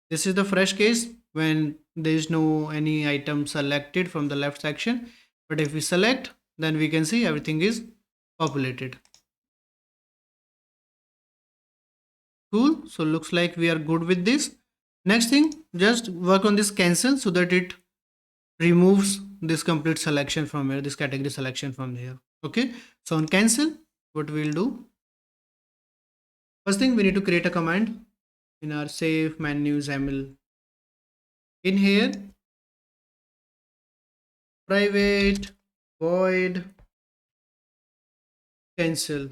This is the fresh case when there is no any item selected from the left section, but if we select, then we can see everything is populated. Cool. So looks like we are good with this. Next thing, just work on this cancel so that it removes this complete selection from here, this category selection from here. Okay, so on cancel, what we'll do, first thing we need to create a command in our save menu XAML. In here, private void cancel,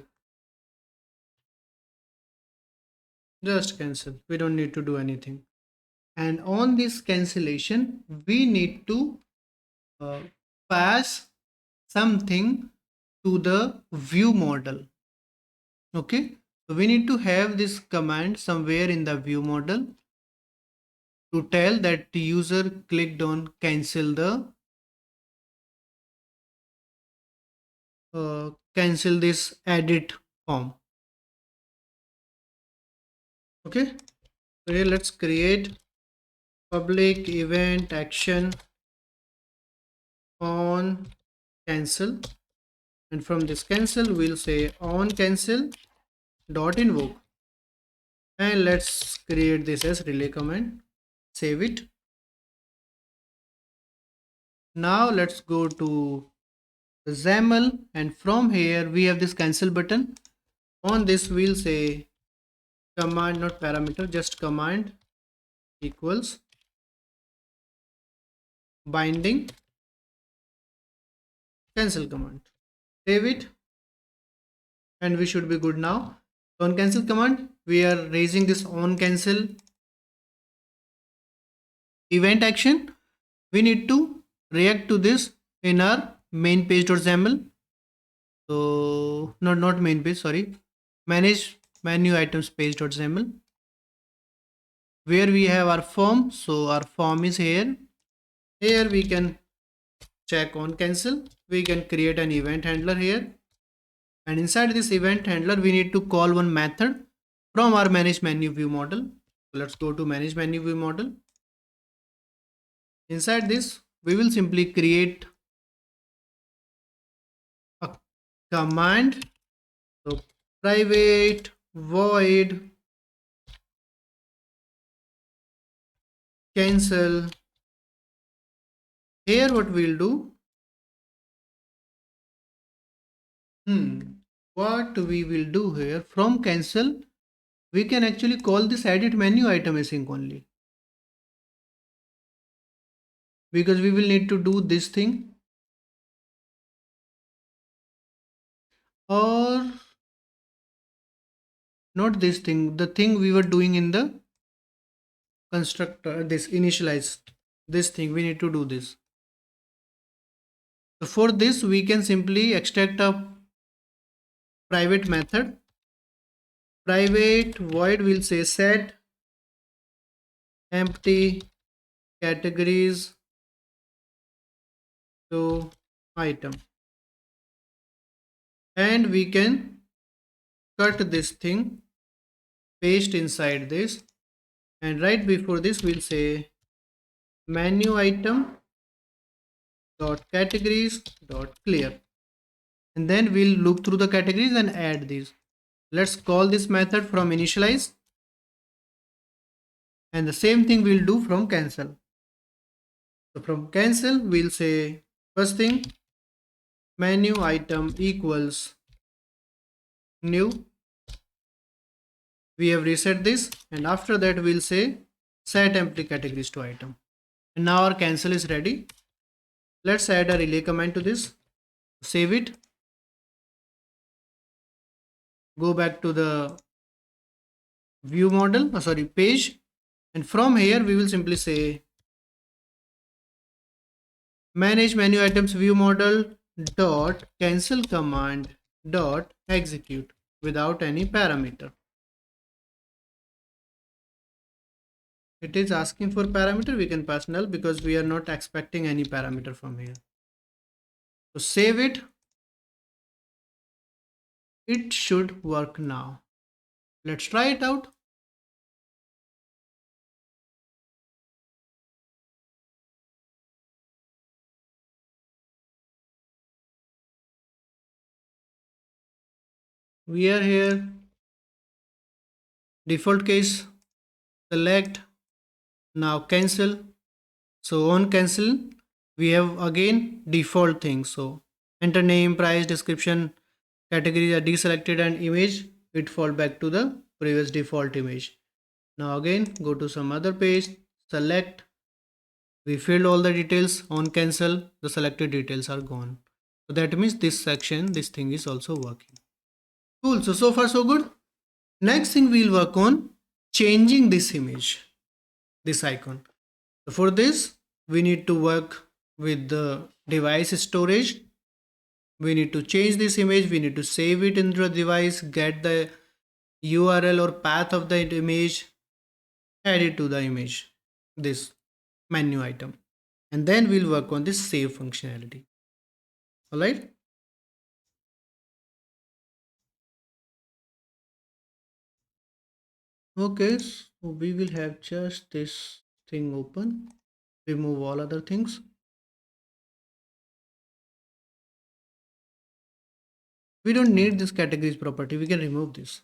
just cancel, we don't need to do anything. And on this cancellation we need to pass something to the view model. Okay, so we need to have this command somewhere in the view model to tell that the user clicked on cancel this edit form. Okay, so here let's create public event action on cancel, and from this cancel we'll say on cancel dot invoke, and let's create this as relay command. Save it. Now let's go to XAML, and from here we have this cancel button. On this we'll say command, not parameter, just command equals binding cancel command. Save it, and we should be good now. On cancel command, we are raising this on cancel event action. We need to react to this in our main page.xaml. So not main page, sorry, manage menu items page.xaml, where we have our form. So our form is here. Here we can check on cancel. We can create an event handler here, and inside this event handler we need to call one method from our manage menu view model. So let's go to manage menu view model. Inside this we will simply create a command. So private void cancel. Here what we'll do, what we will do here, from cancel we can actually call this edit menu item async only, because we will need to do this thing. Or not this thing, the thing we were doing in the constructor, this initialize, this thing we need to do this. So for this we can simply extract a private method. Private void will say set empty categories to item, and we can cut this thing, paste inside this, and right before this we'll say menu item dot categories dot clear, and then we'll look through the categories and add these. Let's call this method from initialize, and the same thing we'll do from cancel. So from cancel we'll say first thing menu item equals new, we have reset this, and after that we'll say set empty categories to item, and now our cancel is ready. Let's add a relay command to this, save it, go back to the view model, page, and from here we will simply say manage menu items view model dot cancel command dot execute without any parameter. It is asking for parameter, we can pass null because we are not expecting any parameter from here. So save it, it should work now. Let's try it out. We are here, default case, select, now cancel. So on cancel we have again default things, so enter name, price, description, categories are deselected, and image it fall back to the previous default image. Now again go to some other page, select, we filled all the details, on cancel the selected details are gone. So that means this section, this thing is also working. Cool. So far so good. Next thing we'll work on changing this image, this icon. So for this we need to work with the device storage. We need to change this image, we need to save it into the device, get the URL or path of the image, add it to the image, this menu item, and then we'll work on this save functionality. All right. Okay, so we will have just this thing open, remove all other things. We don't need this categories property, we can remove this.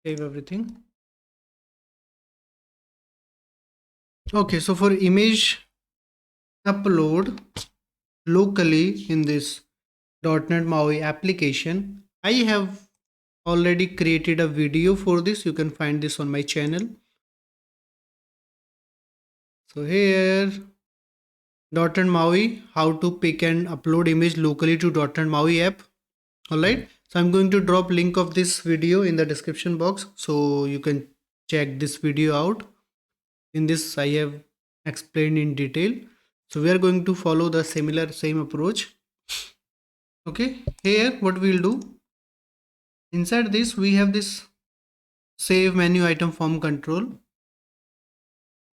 Save everything. Okay, so for image upload locally in this .NET MAUI application, I have already created a video for this. You can find this on my channel. So here .NET MAUI, how to pick and upload image locally to .NET MAUI app. Alright, so I'm going to drop link of this video in the description box so you can check this video out. In this I have explained in detail. So we are going to follow the same approach. Okay, here what we'll do, inside this we have this save menu item form control.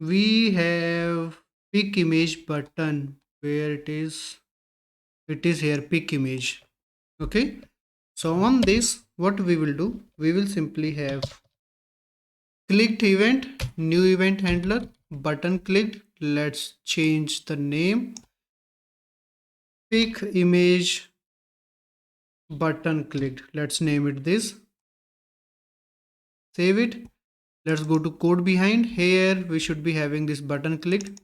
We have pick image button, where it is here, pick image. Okay, so on this what we will do, we will simply have clicked event, new event handler, button clicked, let's change the name, pick image button clicked, let's name it this, save it. Let's go to code behind. Here we should be having this button clicked,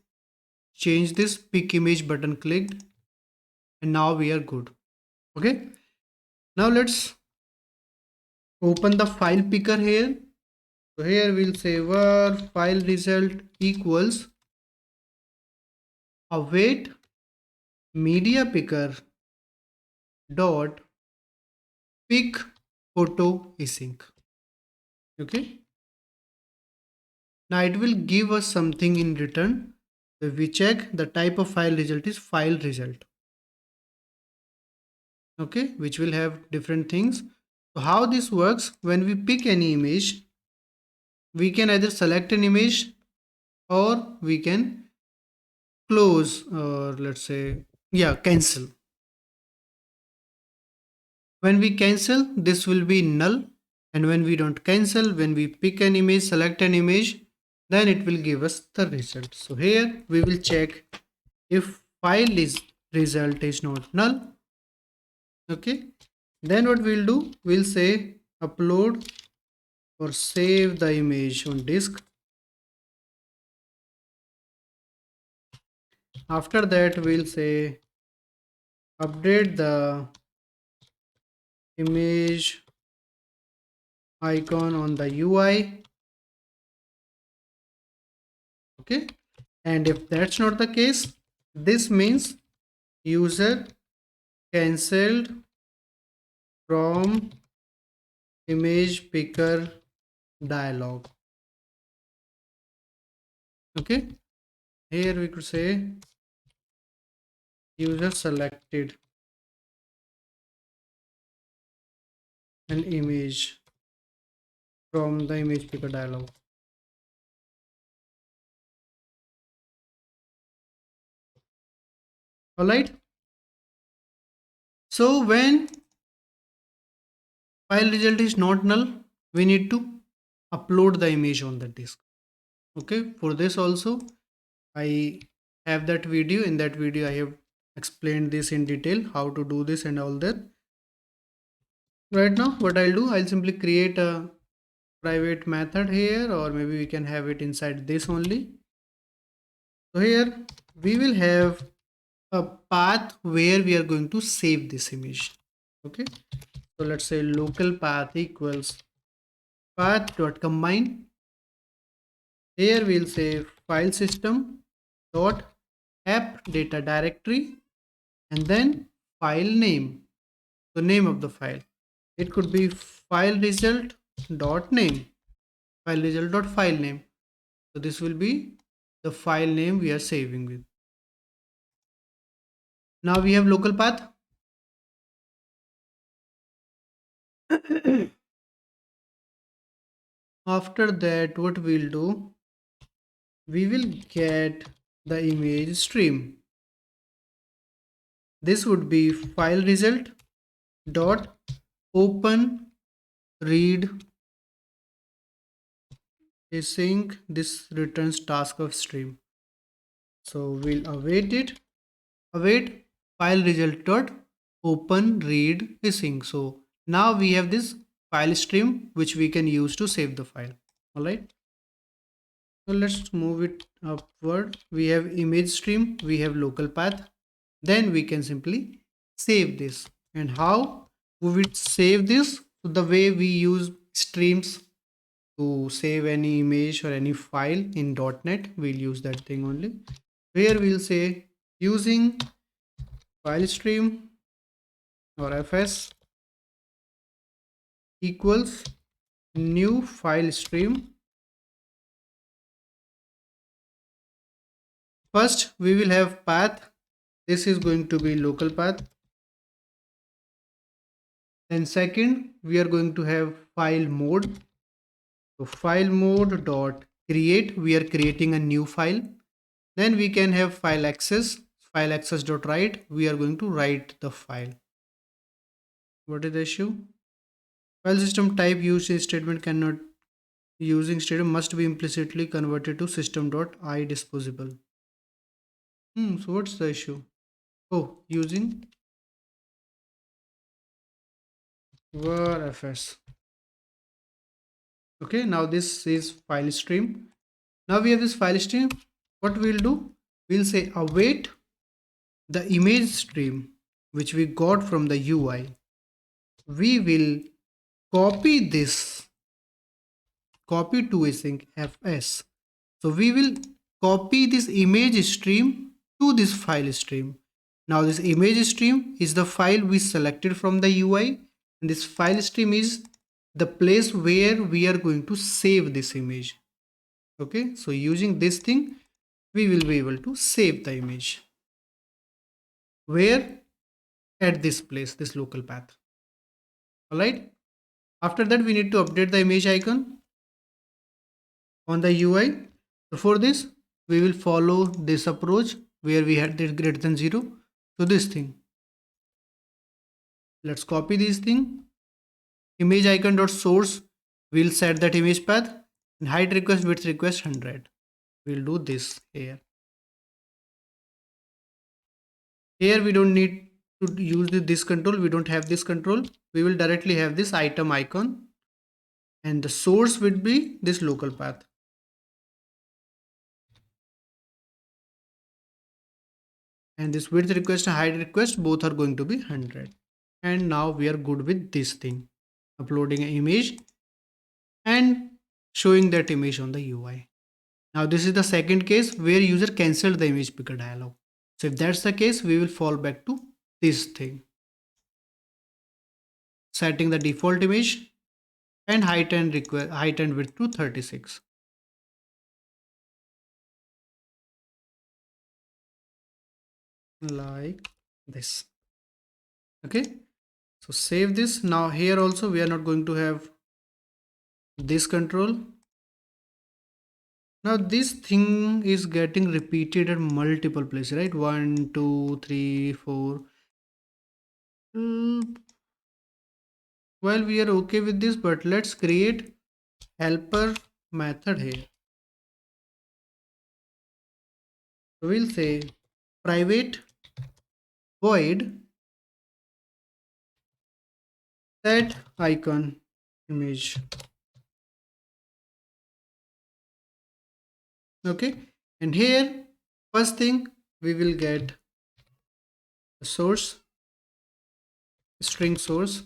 change this pick image button clicked, and now we are good. Okay, now let's open the file picker here. So here we'll say var file result equals await media picker dot pick photo async. Okay, now it will give us something in return. If we check, the type of file result is file result. Okay, which will have different things. So how this works, when we pick any image, we can either select an image or we can close, or let's say, yeah, cancel. When we cancel, this will be null, and when we don't cancel, when we pick an image, select an image, then it will give us the result. So here we will check if file is result is not null. Okay, then what we'll do, we'll say upload or save the image on disk. After that, we'll say update the image icon on the UI. Okay, and if that's not the case, this means user cancelled from image picker dialog. Okay, here we could say user selected an image from the image picker dialog. All right, so when file result is not null, we need to upload the image on the disk. Okay, for this also I have that video. In that video I have explained this in detail, how to do this and all that. Right now what I'll do, I'll simply create a private method here, or maybe we can have it inside this only. So here we will have a path where we are going to save this image. Okay, so let's say local path equals path dot combine. Here we'll say file system dot app data directory, and then file name, the name of the file. It could be file result dot name, file result dot file name. So this will be the file name we are saving with. Now we have local path. After that, what we'll do, we will get the image stream. This would be file result dot open read async. This returns task of stream. So we'll await it. Await file result dot open read async. So now we have this file stream which we can use to save the file. All right. So let's move it upward. We have image stream, we have local path. Then we can simply save this. And how we would save this? So the way we use streams to save any image or any file in .NET, we'll use that thing only. Here we'll say using file stream or fs equals new file stream. First we will have path. This is going to be local path. Then second we are going to have file mode. So file mode dot create, we are creating a new file. Then we can have file access dot write, we are going to write the file. What is the issue? File system type using statement cannot, using statement must be implicitly converted to system dot I disposable. So what's the issue? Oh, using varfs. Okay, now this is file stream. Now we have this file stream. What we'll do, we'll say await the image stream which we got from the UI. We will copy this, copy to async fs. So we will copy this image stream to this file stream. Now this image stream is the file we selected from the UI, And this file stream is the place where we are going to save this image. Okay, so using this thing we will be able to save the image. Where? At this place, this local path. Alright, after that we need to update the image icon on the UI. So for this we will follow this approach where we had this greater than 0. So this thing, let's copy this thing. Image icon dot source, we'll set that image path, and height request width request 100. We'll do this here. Here we don't need to use this control. We don't have this control. We will directly have this item icon, and the source would be this local path. And this width request and height request both are going to be 100. And now we are good with this thing, uploading an image and showing that image on the UI. Now this is the second case where user cancelled the image picker dialog. So if that's the case, we will fall back to this thing, setting the default image and height and width to 36. Like this. Okay, so save this. Now here also we are not going to have this control. Now this thing is getting repeated at multiple places, right? 1 2 3 4. Well, we are okay with this, but let's create helper method here. So we'll say private void set icon image. Okay, and here first thing we will get the source, string source,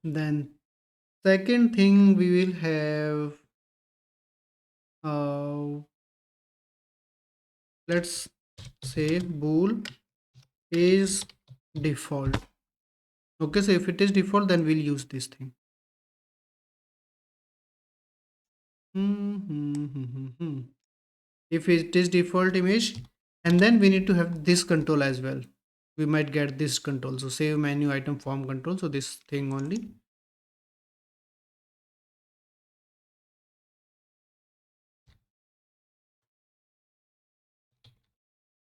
then second thing we will have let's say bool is default. Okay, so if it is default, then we'll use this thing. If it is default image, and then we need to have this control as well. We might get this control. So save menu item form control. So this thing only.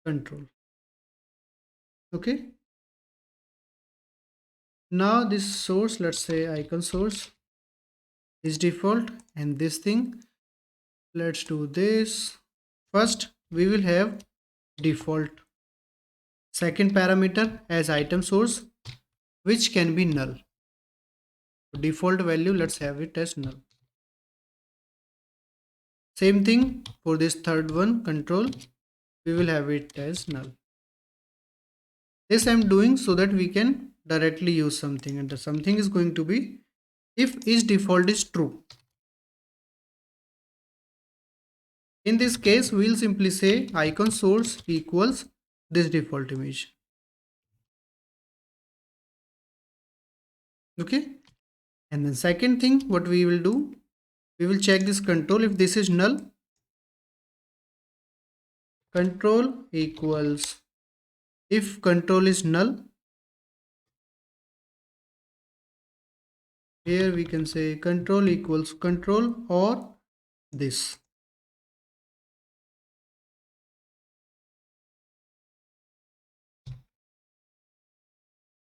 Control. Okay. Now this source, let's say icon source is default, and this thing, let's do this. First we will have default. Second parameter as item source, which can be null. Default value, let's have it as null. Same thing for this third one, control, we will have it as null. This I'm doing so that we can directly use something, and the something is going to be if is default is true. In this case, we'll simply say icon source equals this default image. Okay, and then second thing what we will do, we will check this control. If this is null, control equals, if control is null, here we can say control equals control or this.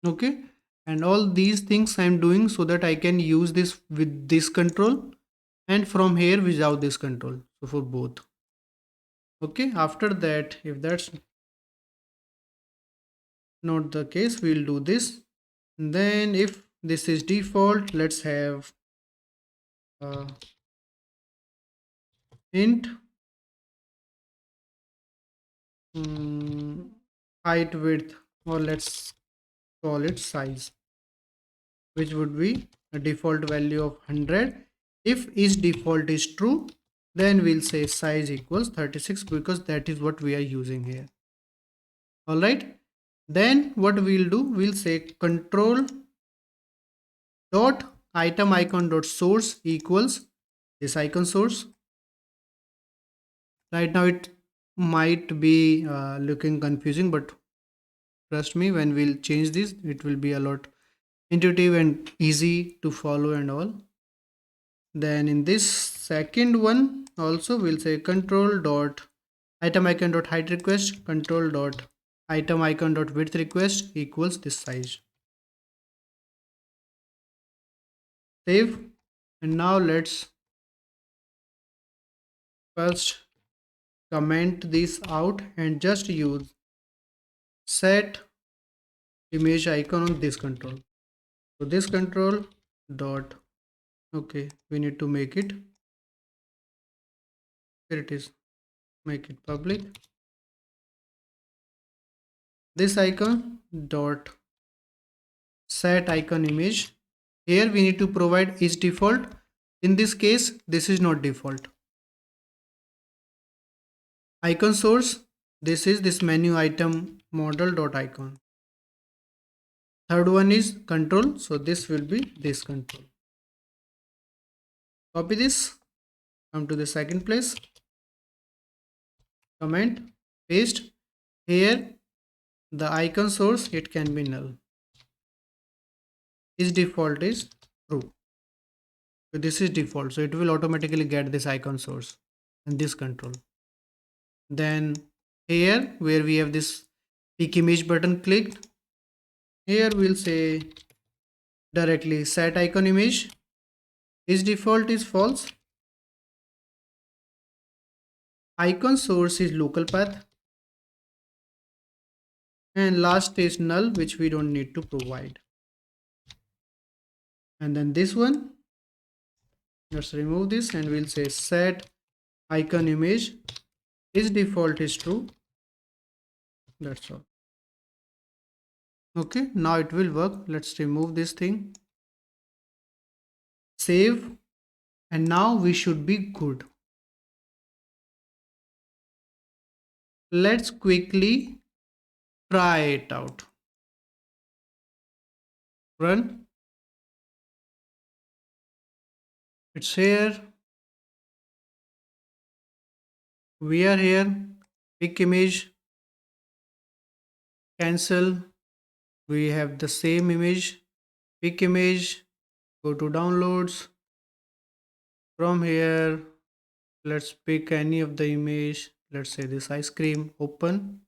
Okay, and all these things I'm doing so that I can use this with this control and from here without this control, so for both. Okay, after that, if that's not the case, we'll do this. And then if this is default, let's have int height width, or let's call it size, which would be a default value of 100. If is default is true, then we'll say size equals 36 because that is what we are using here. All right. Then what we'll do, we'll say control dot item icon dot source equals this icon source. Right now it might be looking confusing, but trust me, when we'll change this, it will be a lot intuitive and easy to follow and all. Then in this second one also we'll say control dot item icon dot height request, control dot item icon dot width request equals this size. Save. And now let's first comment this out and just use set image icon on this control. So this control dot, okay, we need to make it, here it is, make it public. This icon dot set icon image, here we need to provide is default. In this case this is not default. Icon source, this is this menu item model dot icon. Third one is control, so this will be this control. Copy this, come to the second place, comment, paste. Here the icon source, it can be null, is default is true. So this is default, so it will automatically get this icon source and this control. Then here where we have this pick image button clicked, here we'll say directly set icon image, is default is false, icon source is local path, and last is null, which we don't need to provide. And then this one, let's remove this and we'll say set icon image is default is true. That's all. Okay, now it will work. Let's remove this thing, save, and now we should be good. Let's quickly try it out. Run. It's here. We are here. Pick image, cancel. We have the same image. Pick image, go to downloads. From here, let's pick any of the image. Let's say this ice cream, open,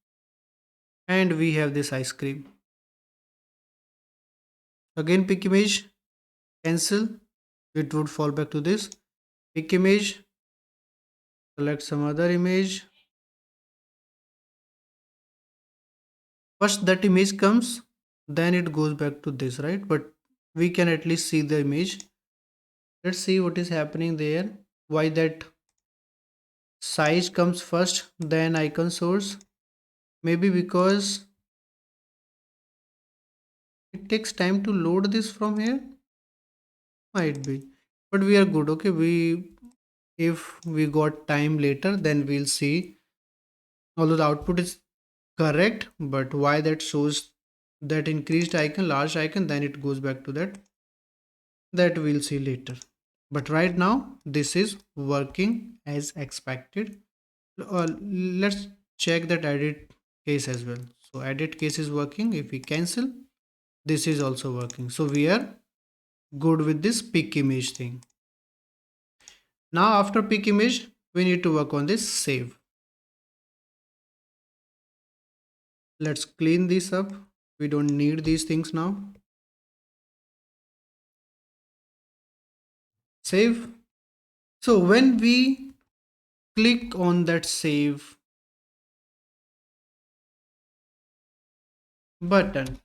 and we have this ice cream. Again pick image, cancel, it would fall back to this. Pick image, select some other image. First that image comes, then it goes back to this, right? But we can at least see the image. Let's see what is happening there. Why that size comes first, then icon source? Maybe because it takes time to load this from here. Might be, but we are good. Okay, if we got time later, then we'll see. Although the output is correct, but why that shows that increased icon, large icon, then it goes back to that we'll see later. But right now this is working as expected. Let's check that edit case as well. So edit case is working. If we cancel, this is also working. So we are good with this pick image thing. Now after pick image, we need to work on this save. Let's clean this up. We don't need these things now. Save. So when we click on that save button,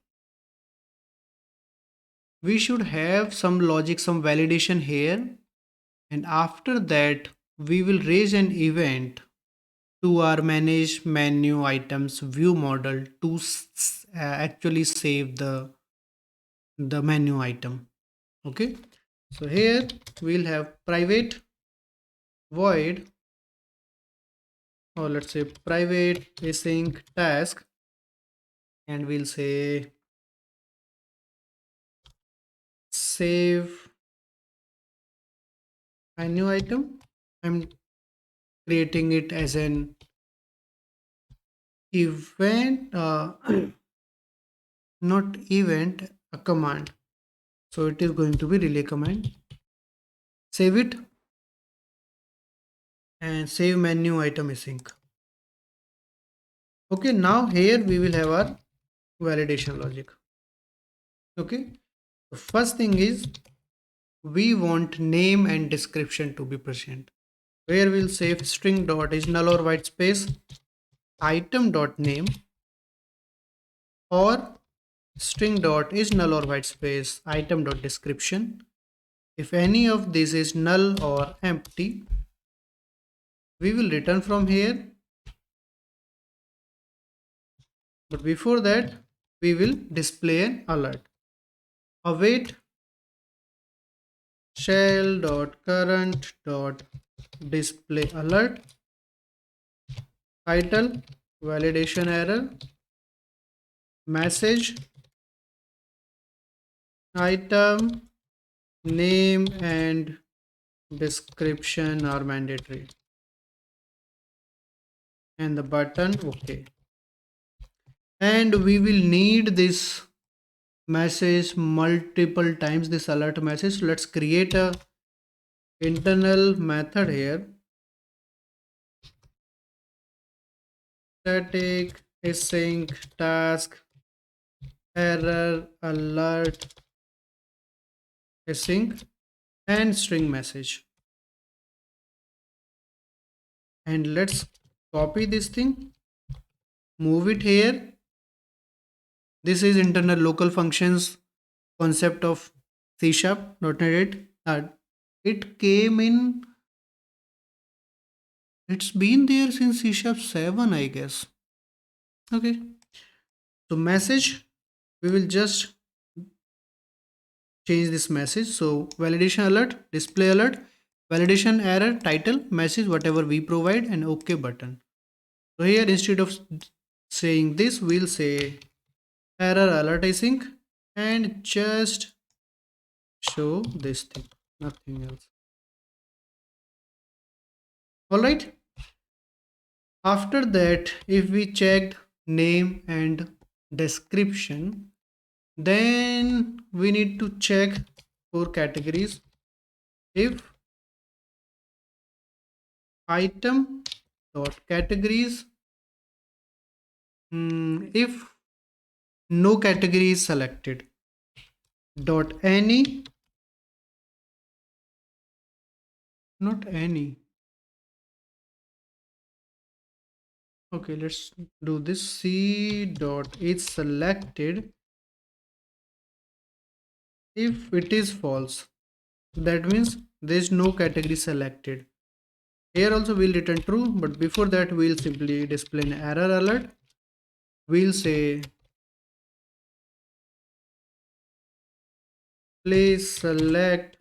we should have some logic, some validation here, and after that we will raise an event to our manage menu items view model to actually save the menu item. Okay, so here we'll have private void, or let's say private async task, and we'll say save menu item. I'm creating it as an event, not event, a command. So it is going to be relay command. Save it and save menu item async. Okay, now here we will have our validation logic. Okay, the first thing is we want name and description to be present. Where we'll save string dot is null or white space item dot name, or string dot is null or white space item dot description. If any of this is null or empty, we will return from here. But before that, we will display an alert. Await shell dot current dot display alert, title validation error, message item name and description are mandatory, and the button OK. And we will need this message multiple times, this alert message. So let's create a internal method here, static async task error alert async and string message. And let's copy this thing, move it here. This is internal local functions concept of C#, .NET 8. It came in, it's been there since C# 7, I guess. Okay, so message, we will just change this message. So validation alert, display alert, validation error, title, message, whatever we provide, and OK button. So here instead of saying this, we'll say error alert async and just show this thing, nothing else. All right. After that, if we checked name and description, then we need to check for categories. If item dot categories, if no category is selected, dot any, not any. Okay, let's do this. C dot is selected. If it is false, that means there is no category selected. Here also we'll return true, but before that we'll simply display an error alert. We'll say please select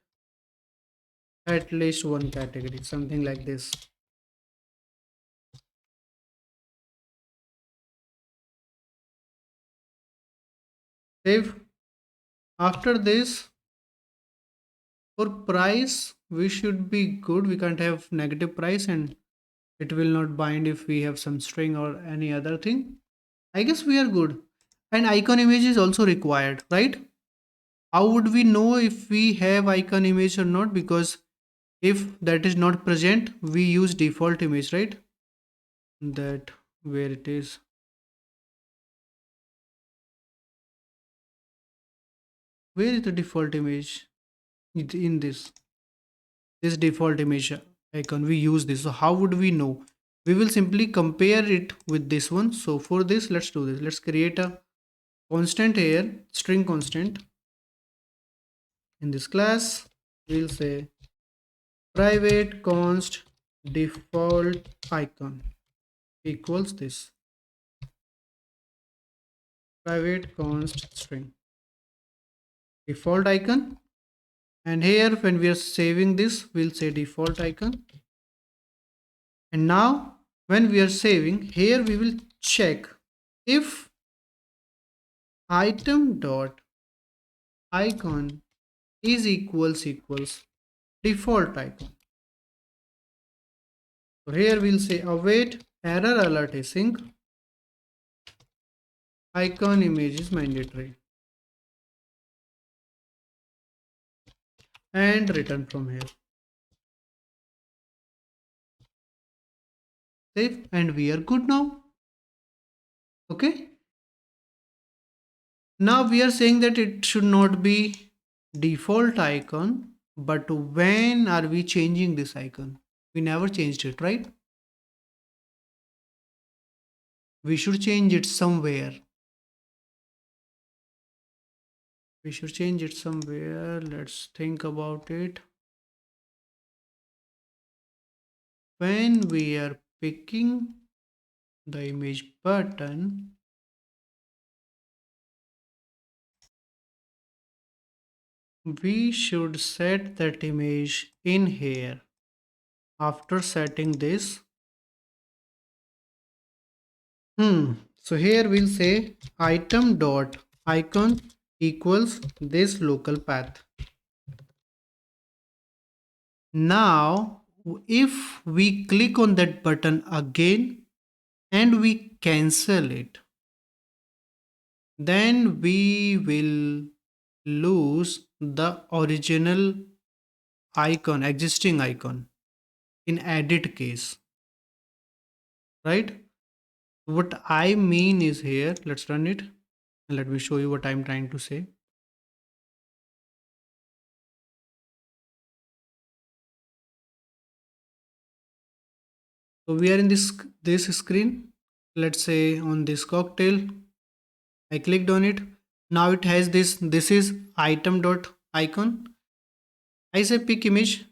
at least one category, something like this. Save. After this, for price, we should be good. We can't have negative price, and it will not bind if we have some string or any other thing. I guess we are good. And icon image is also required, right? How would we know if we have icon image or not? Because if that is not present, we use default image, right? That where it is. Where is the default image? It's in this default image icon. We use this. So how would we know? We will simply compare it with this one. So for this, let's do this. Let's create a constant here, string constant. In this class, we'll say private const default icon equals this private const string default icon. And here when we are saving this, we'll say default icon. And now when we are saving here, we will check if item dot icon is equals default icon. So here we'll say await error alert async, icon image is mandatory, and return from here. Save, and we are good now. Okay. Now we are saying that it should not be default icon, but when are we changing this icon? We never changed it, right? We should change it somewhere. We should change it somewhere. Let's think about it. When we are picking the image button, we should set that image in here. After setting this, so here we'll say item dot icon equals this local path. Now, if we click on that button again and we cancel it, then we will lose the original icon, existing icon in edit case, right? What I mean is here, let's run it and let me show you what I'm trying to say. So we are in this screen. Let's say on this cocktail, I clicked on it. Now it has this is item dot icon. I say pick image.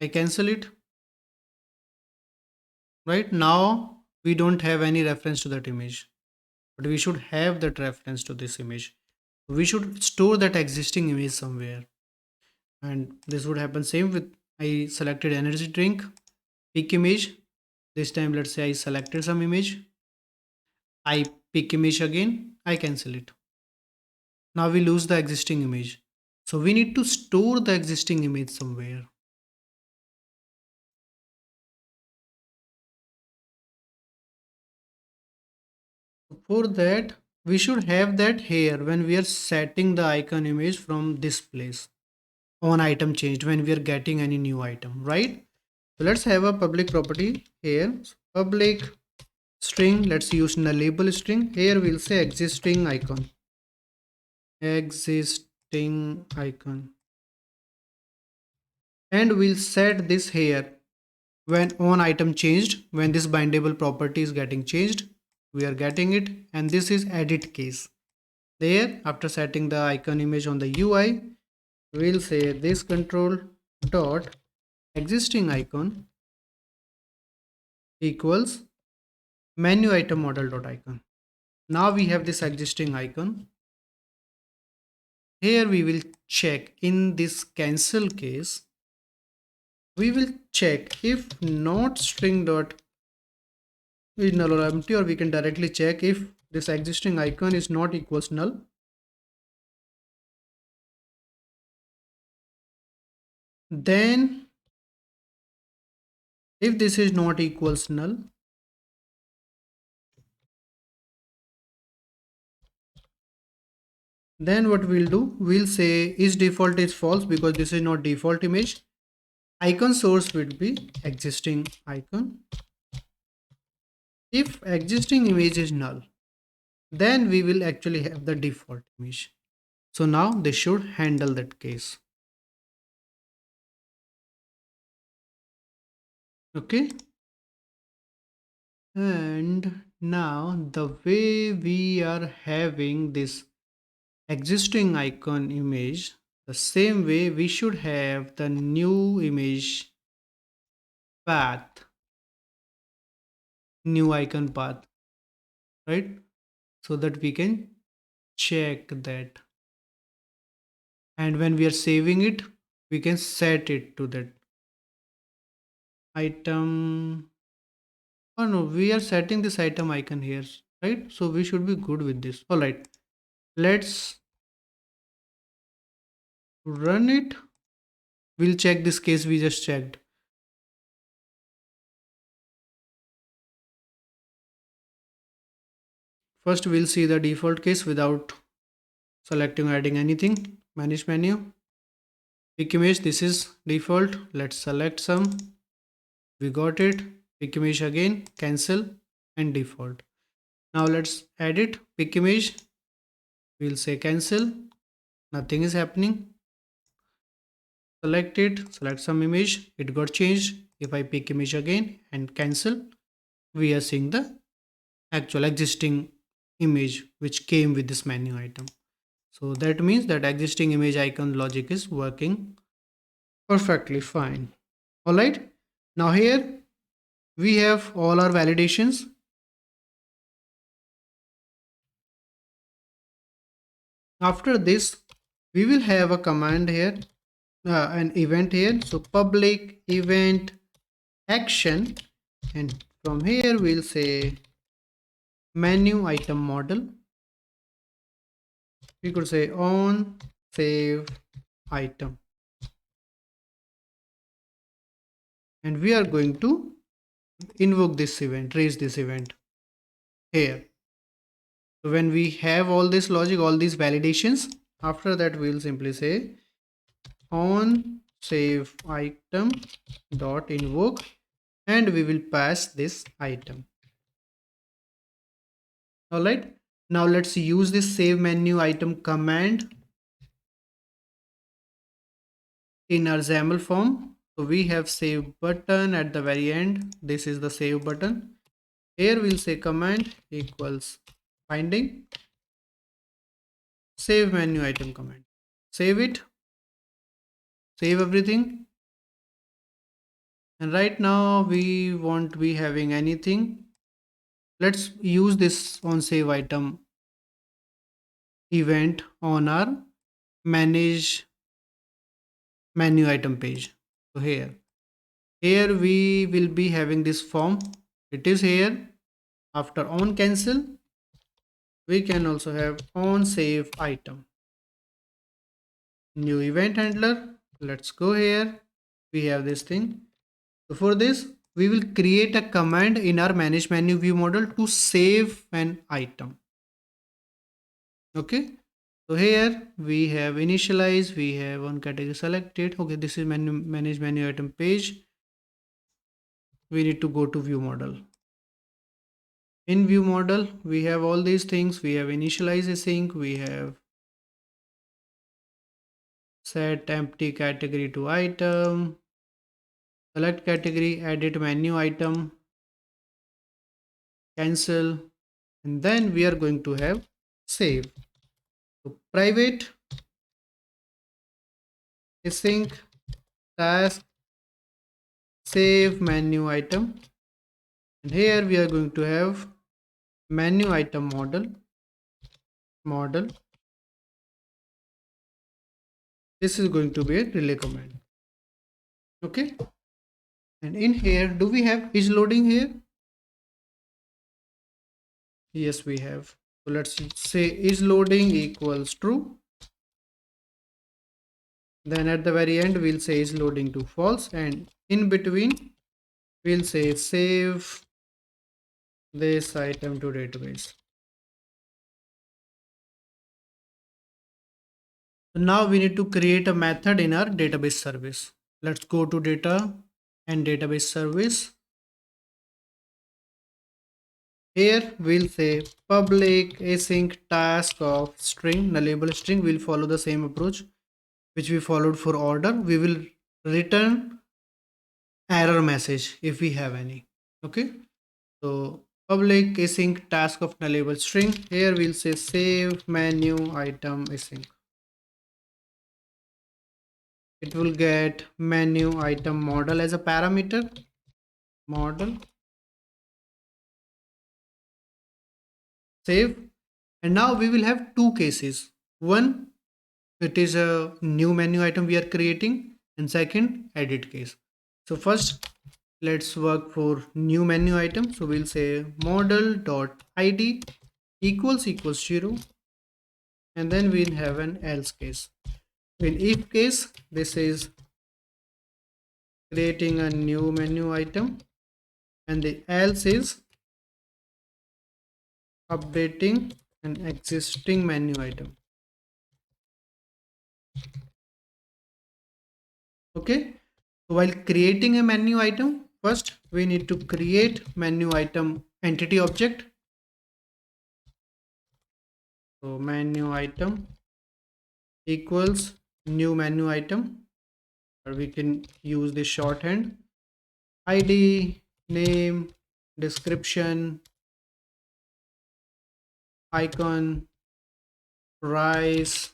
I cancel it. Right now we don't have any reference to that image, but we should have that reference to this image. We should store that existing image somewhere, and this would happen same with I selected energy drink, pick image. This time let's say I selected some image. I pick image again. I cancel it. Now we lose the existing image. So we need to store the existing image somewhere. For that, we should have that here when we are setting the icon image from this place on item changed when we are getting any new item, right? So let's have a public property here. So public string, let's use the label string. Here we'll say existing icon. Existing icon. And we'll set this here when on item changed, when this bindable property is getting changed, we are getting it, and this is edit case. There, after setting the icon image on the UI, we'll say this control dot existing icon equals menu item model dot icon. Now we have this existing icon. Here we will check in this cancel case. We will check if not string dot is null or empty, or we can directly check if this existing icon is not equals null. Then if this is not equals null, then what we'll do, we'll say is default is false because this is not default image. Icon source would be existing icon. If existing image is null, then we will actually have the default image. So now this should handle that case. Okay. And now the way we are having this existing icon image, the same way we should have the new image path, new icon path, right? So that we can check that. And when we are saving it, we can set it to that item. Oh no, we are setting this item icon here, right? So we should be good with this. All right. Let's run it. We'll check this case we just checked. First, we'll see the default case without selecting or adding anything. Manage menu. Pick image, this is default. Let's select some. We got it. Pick image again, cancel and default. Now let's add it. Pick image. We'll say cancel. Nothing is happening. Select it, select some image. It got changed. If I pick image again and cancel, we are seeing the actual existing image which came with this menu item. So that means that existing image icon logic is working perfectly fine. Alright, now here we have all our validations. After this, we will have a command here, an event here. So public event action, and from here we'll say menu item model. We could say on save item, and we are going to invoke this event, raise this event here. So when we have all this logic, all these validations, after that we'll simply say on save item dot invoke, and we will pass this item. All right, now let's use this save menu item command in our XAML form. So we have save button at the very end. This is the save button. Here we'll say command equals finding save menu item command. Save it, save everything. And right now we won't be having anything. Let's use this on save item event on our manage menu item page. So here we will be having this form. It is here. After on cancel, we can also have on save item. New event handler. Let's go here. We have this thing. So for this, we will create a command in our manage menu view model to save an item. Okay. So here we have initialize, we have one category selected. Okay, this is manage menu item page. We need to go to view model. In view model, we have all these things. We have initialize async, we have set empty category to item, select category, edit menu item, cancel, and then we are going to have save. So private async task save menu item, and here we are going to have menu item model. This is going to be a relay command. Okay, and in here, do we have is loading here? Yes, we have. So let's say is loading equals true. Then at the very end, we'll say is loading to false, and in between, we'll say save this item to database. So now we need to create a method in our database service. Let's go to data and database service. Here we'll say public async task of string, nullable string. We'll follow the same approach which we followed for order. We will return error message if we have any. Okay, so public async task of nullable string. Here we'll say save menu item async. It will get menu item model as a parameter. Model, save, and now we will have two cases. One, it is a new menu item we are creating, and second, edit case. So first, let's work for new menu item. So we'll say model.id equals 0, and then we'll have an else case. In if case, this is creating a new menu item, and the else is updating an existing menu item. Okay, so while creating a menu item, first we need to create menu item entity object. So menu item equals new menu item, or we can use the shorthand ID, name, description, icon, price,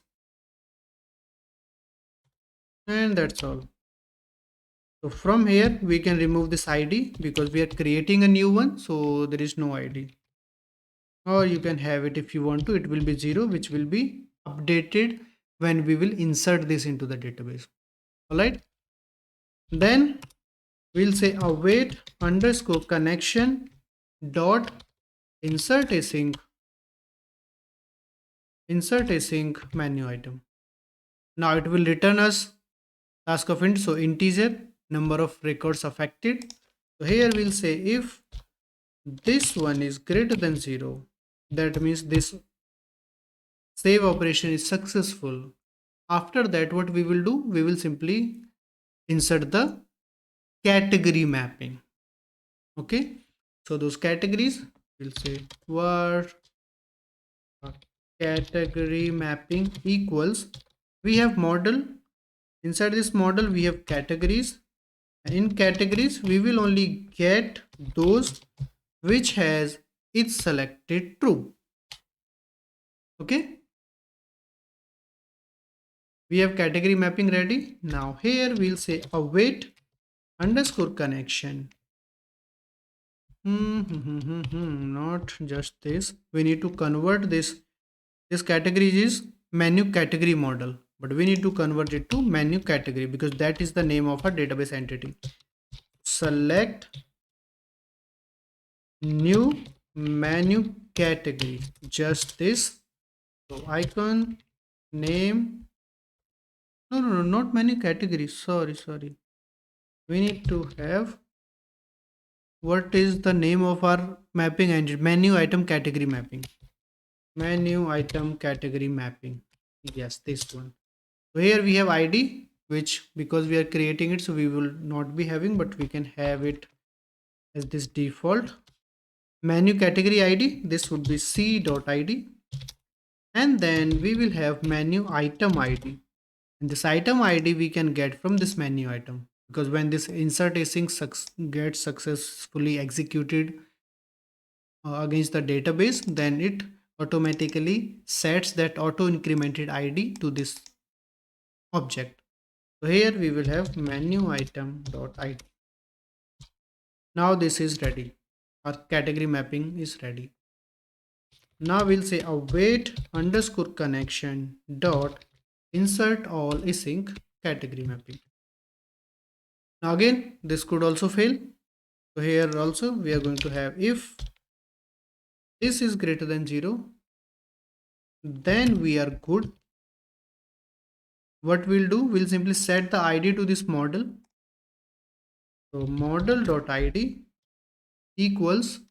and that's all. So from here we can remove this ID because we are creating a new one, so there is no ID. Or you can have it if you want to, it will be 0, which will be updated when we will insert this into the database. All right, then we'll say await underscore connection dot insert async menu item. Now it will return us task of int, so integer number of records affected. So here we'll say if this one is greater than 0, that means this save operation is successful. After that, what we will do, we will simply insert the category mapping. Okay, so those categories, we'll say var category mapping equals, we have model. Inside this model we have categories. In categories we will only get those which has it selected true. Okay, we have category mapping ready. Now here we'll say await underscore connection. Not just this, we need to convert this category is menu category model, but we need to convert it to menu category because that is the name of our database entity. Select new menu category, just this. So icon, name, no, not menu category, sorry, we need to have what is the name of our mapping engine, menu item category mapping. Menu item category mapping, yes, this one. So here we have ID, which because we are creating it, so we will not be having, but we can have it as this default. Menu category ID, this would be c.id, and then we will have menu item ID, and this item ID we can get from this menu item, because when this insert async gets successfully executed against the database, then it automatically sets that auto incremented ID to this object. So here we will have menu item dot id. Now this is ready, our category mapping is ready. Now we'll say await underscore connection dot insert all async category mapping. Now again, this could also fail. So here also we are going to have if this is greater than 0, then we are good. What we'll do, we'll simply set the ID to this model. So model.id equals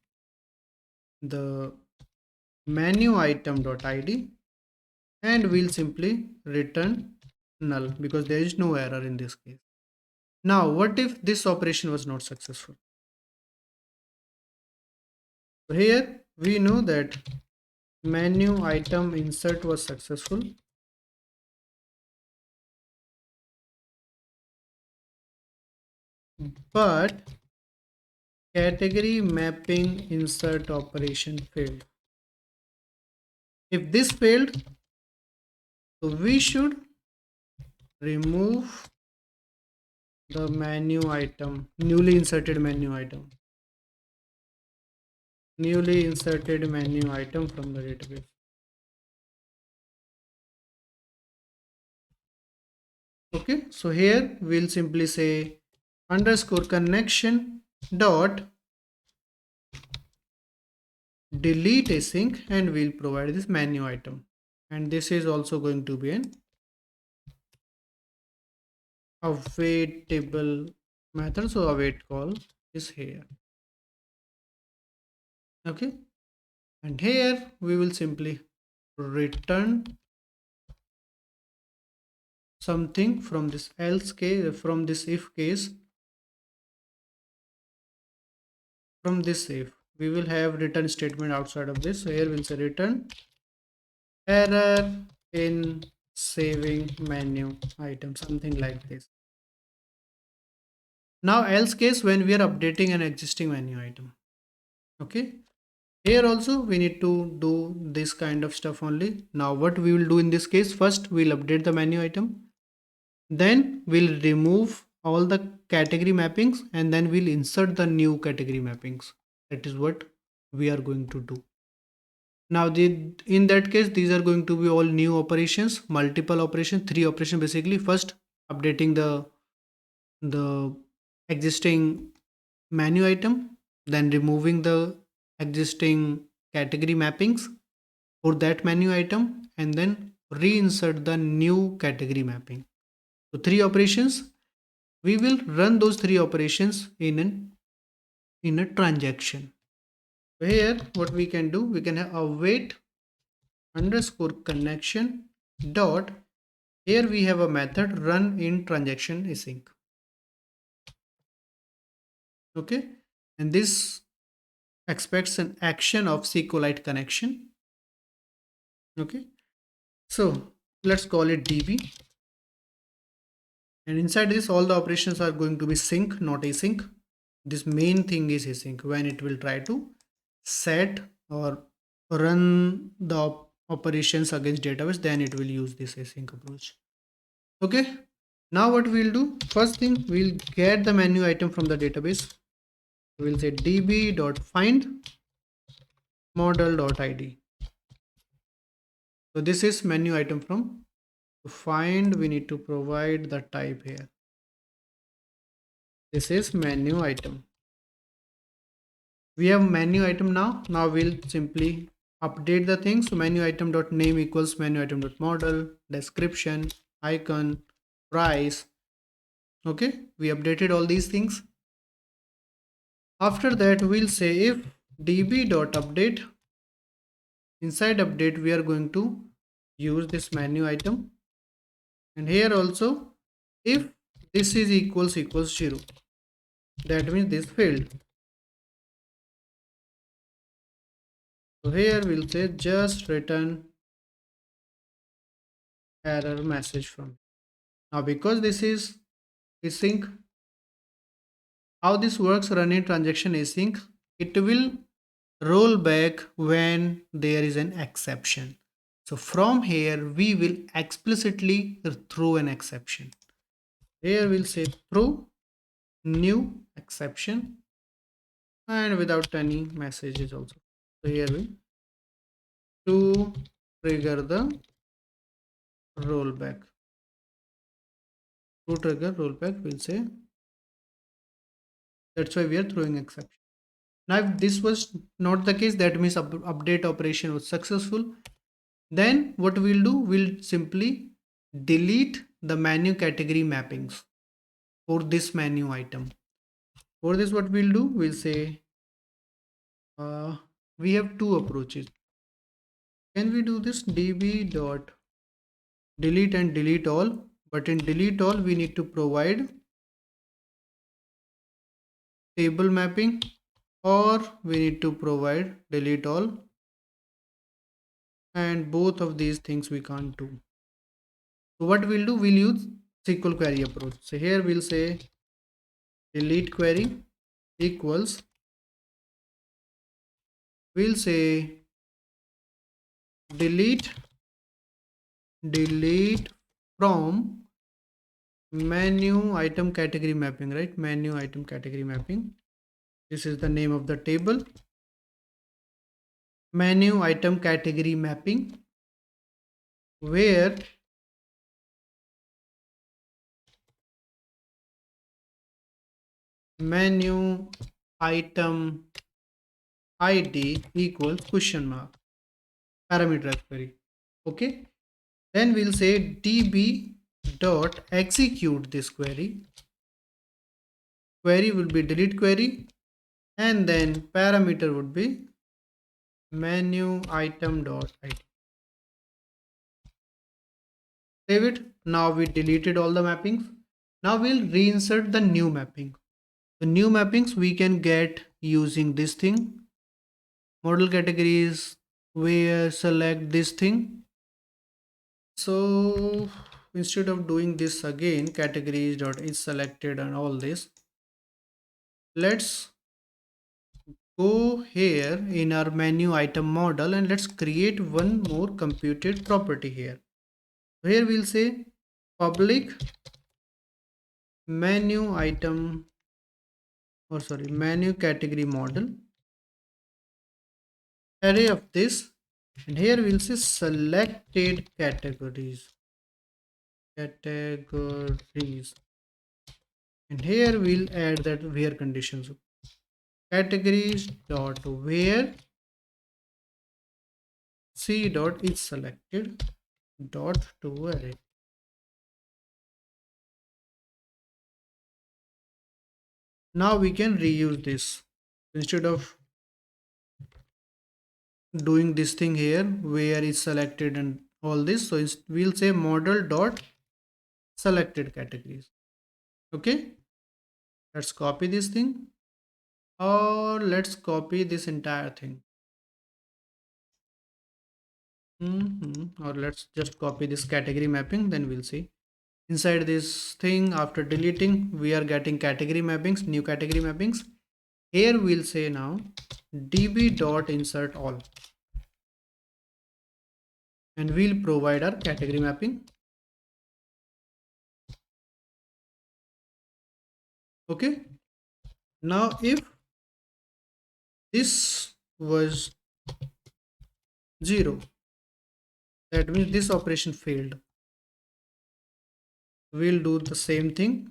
the menu item.id, and we'll simply return null because there is no error in this case. Now what if this operation was not successful? So here we know that menu item insert was successful, but category mapping insert operation failed. If this failed, so we should remove the menu item, newly inserted menu item from the database. Okay, so here we'll simply say underscore connection dot delete async, and we'll provide this menu item. and this is also going to be an awaitable method. So await call is here. Okay, and here we will simply return something from this else case, from this if case. From this if we will have return statement outside of this, so here we'll say return error in saving menu item, something like this. Now else case, when we are updating an existing menu item. Okay, here also we need to do this kind of stuff only. Now what we will do in this case, first we'll update the menu item, then we'll remove all the category mappings, and then we'll insert the new category mappings. That is what we are going to do. Now in that case, these are going to be all new operations, multiple operations, 3 operations basically. First, updating the existing menu item, then removing the existing category mappings for that menu item, and then reinsert the new category mapping. So 3 operations. We will run those 3 operations in a transaction. So here what we can do, we can have await underscore connection dot, here we have a method run in transaction async. Okay, and this expects an action of SQLite connection. Okay, so let's call it db, and inside this all the operations are going to be sync, not async. This main thing is async, when it will try to set or run the operations against database, then it will use this async approach. Okay, now what we'll do, first thing we'll get the menu item from the database. We'll say db.find model.id. So this is menu item from. To find, we need to provide the type here. This is menu item. We have menu item now. Now we'll simply update the things. So menu item dot name equals menu item dot model, description, icon, price. Okay, we updated all these things. After that, we'll say if db.update, inside update we are going to use this menu item, and here also if this is equals 0, that means this failed. So here we'll say just return error message from. Now because this is async, how this works, run in transaction async, it will roll back when there is an exception. So from here we will explicitly throw an exception. Here we'll say throw new exception, and without any messages also. So here we to trigger the rollback. To trigger rollback, we'll say that's why we are throwing exception. Now if this was not the case, that means update operation was successful. Then what we'll do, we'll simply delete the menu category mappings for this menu item. For this what we'll do, we'll say we have 2 approaches. Can we do this db dot delete and delete all, but in delete all we need to provide table mapping, or we need to provide delete all, and both of these things we can't do. So what we'll do, we'll use SQL query approach. So here we'll say delete query equals, we'll say delete from menu item category mapping, right? Menu item category mapping. This is the name of the table. Menu item category mapping, where menu item id equals question mark parameter query. Okay, then we'll say db dot execute this query. Query will be delete query, and then parameter would be menu item dot id. Save it. Now we deleted all the mappings. Now we'll reinsert the new mapping. The new mappings we can get using this thing, model categories, where select this thing. So instead of doing this again, categories dot is selected and all this, let's go here in our menu item model and let's create one more computed property here. So here we'll say public menu item, or sorry, menu category model, array of this, and here we'll say selected categories, and here we'll add that where conditions, categories dot where c dot is selected dot to array. Now we can reuse this. Instead of doing this thing here where is selected and all this, so we'll say model dot selected categories. Okay, let's copy this thing, or let's copy this entire thing. Or let's just copy this category mapping, then we'll see inside this thing. After deleting, we are getting category mappings, new category mappings. Here we'll say now db dot insert all, and we'll provide our category mapping. Okay, now if this was 0, that means this operation failed. We'll do the same thing,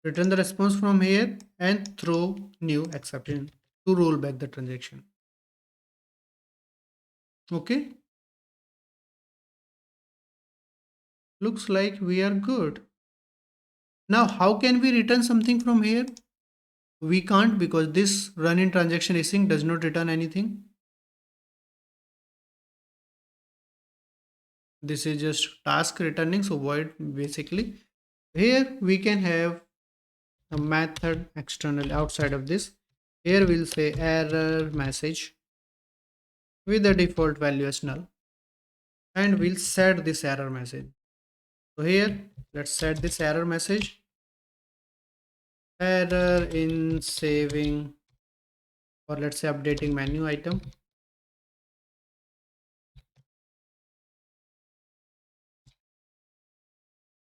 return the response from here and throw new exception to roll back the transaction. Okay, looks like we are good. Now how can we return something from here? We can't, because this run in transaction async does not return anything. This is just task returning, so void basically. Here we can have a method external outside of this. Here we'll say error message with the default value as null, and we'll set this error message. So here let's set this error message, error in saving, or let's say updating menu item.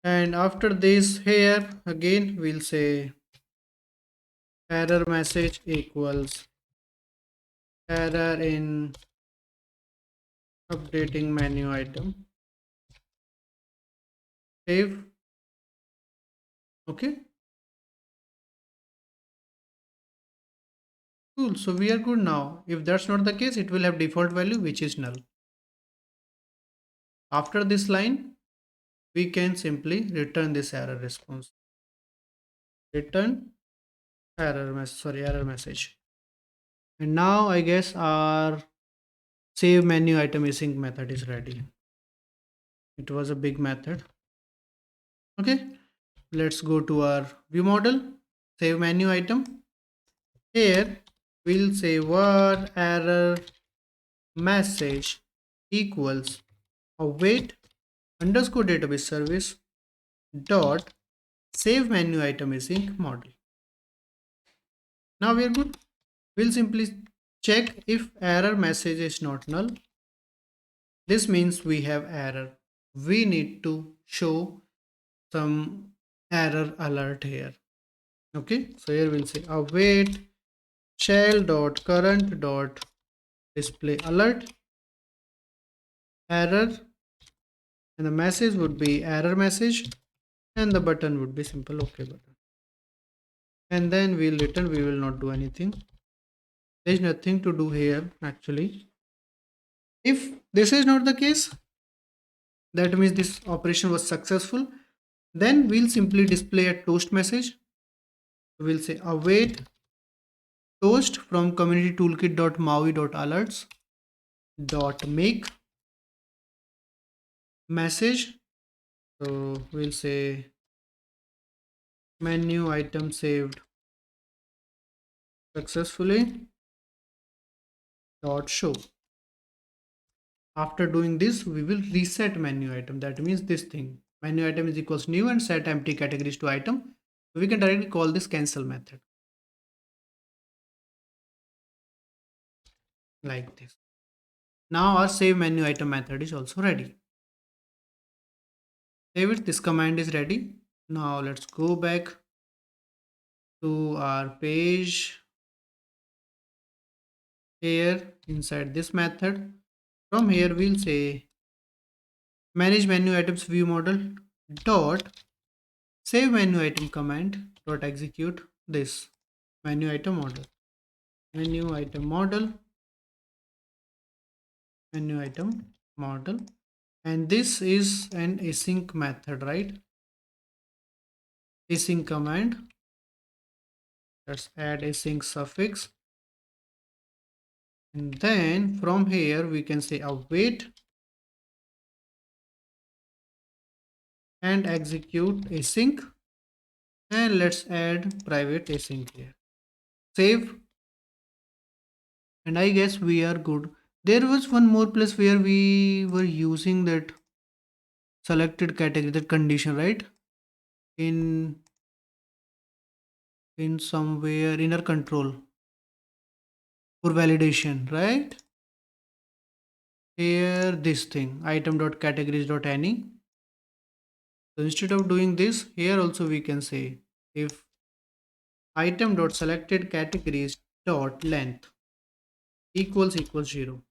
And after this, here again we'll say error message equals error in updating menu item. Save. Okay, cool. So we are good now. If that's not the case, it will have default value which is null. After this line, we can simply return this error response. Return error message. And now I guess our save menu item async method is ready. It was a big method. Okay, let's go to our view model, save menu item. Here we'll say var error message equals await underscore database service dot save menu item async model. Now we are good. We'll simply check if error message is not null. This means we have error. We need to show some error alert here. Okay, so here we'll say await shell dot current dot display alert error, and the message would be error message, and the button would be simple OK button. And then we'll return. We will not do anything. There's nothing to do here actually. If this is not the case, that means this operation was successful. Then we'll simply display a toast message. We'll say await toast from community toolkit.maui.alerts dot make message. So we'll say menu item saved successfully dot show. After doing this, we will reset menu item. That means this thing menu item is equals new and set empty categories to item. We can directly call this cancel method like this. Now our save menu item method is also ready. Save it. This command is ready. Now let's go back to our page here inside this method. From here we'll say manage menu items view model dot save menu item command dot execute this menu item model, menu item model, menu item model, and this is an async method, right? Async command. Let's add async suffix, and then from here we can say await and execute async, and let's add private async here. Save, and I guess we are good. There was one more place where we were using that selected category, that condition, right? In somewhere inner control for validation, right? Here this thing item.categories.any. So instead of doing this, here also we can say if item.selected categories dot length equals 0.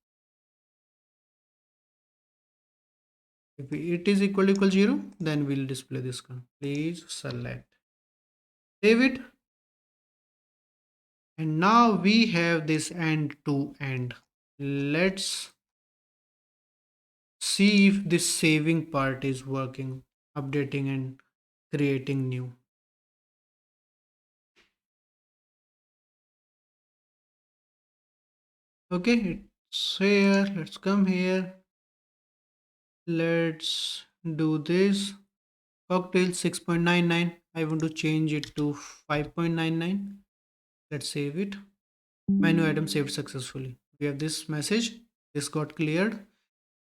If it is equal 0, then we'll display this one. Please select. Save it. And now we have this end to end. Let's see if this saving part is working, updating and creating new. Okay, it's here. Let's come here. Let's do this. Cocktail 6.99. I want to change it to 5.99. Let's save it. Menu item saved successfully. We have this message. This got cleared.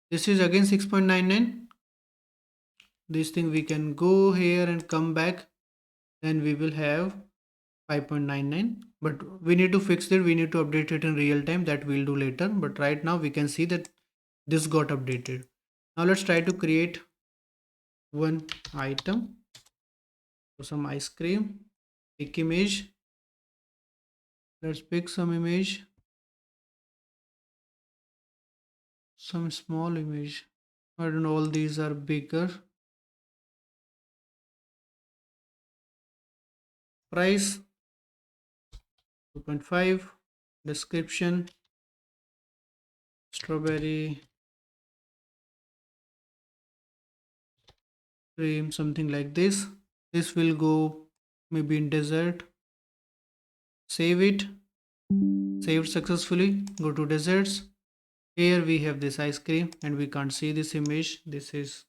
This is again 6.99. This thing we can go here and come back. Then we will have 5.99, but we need to fix it. We need to update it in real time. That we'll do later, but right now we can see that this got updated. Now let's try to create one item. So some ice cream, pick image. Let's pick some image, some small image. I don't know, all these are bigger. Price 2.5. Description strawberry cream, something like this. This will go maybe in dessert. Save it. Saved successfully. Go to desserts. Here we have this ice cream and we can't see this image. This is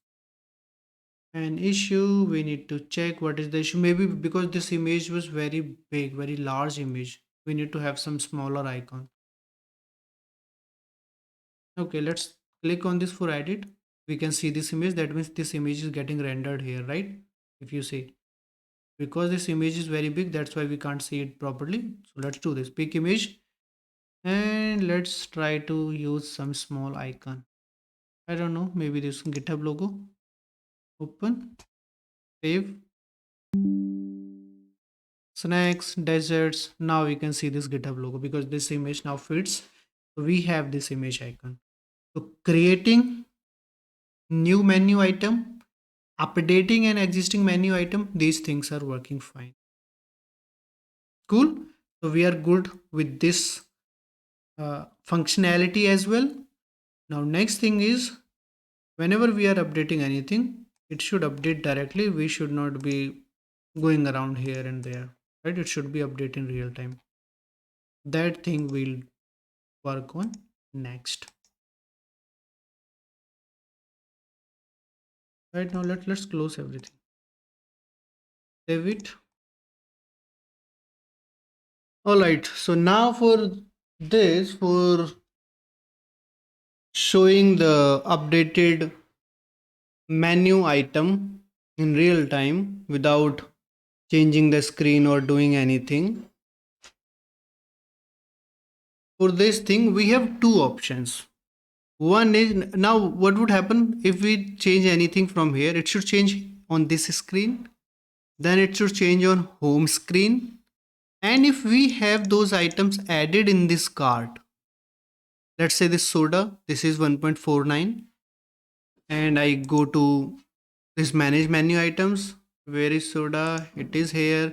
an issue. We need to check what is the issue. Maybe because this image was very big, very large image. We need to have some smaller icon. Okay, let's click on this for edit. We can see this image. That means this image is getting rendered here, right? If you see, because this image is very big, that's why we can't see it properly. So let's do this. Pick image and let's try to use some small icon. I don't know, maybe this GitHub logo. Open, save, snacks, desserts. Now we can see this GitHub logo because this image now fits. So we have this image icon. So creating new menu item, updating an existing menu item, these things are working fine. Cool. So we are good with this functionality as well. Now next thing is, whenever we are updating anything, it should update directly. We should not be going around here and there, right? It should be updated in real time. That thing we'll work on next. Right now, let's close everything. Save it. All right. So now for this, for showing the updated menu item in real time without changing the screen or doing anything. For this thing, we have two options. One is, now what would happen if we change anything from here? It should change on this screen, then it should change on home screen. And if we have those items added in this cart, let's say this soda, this is 1.49, and I go to this manage menu items. Where is soda? It is here.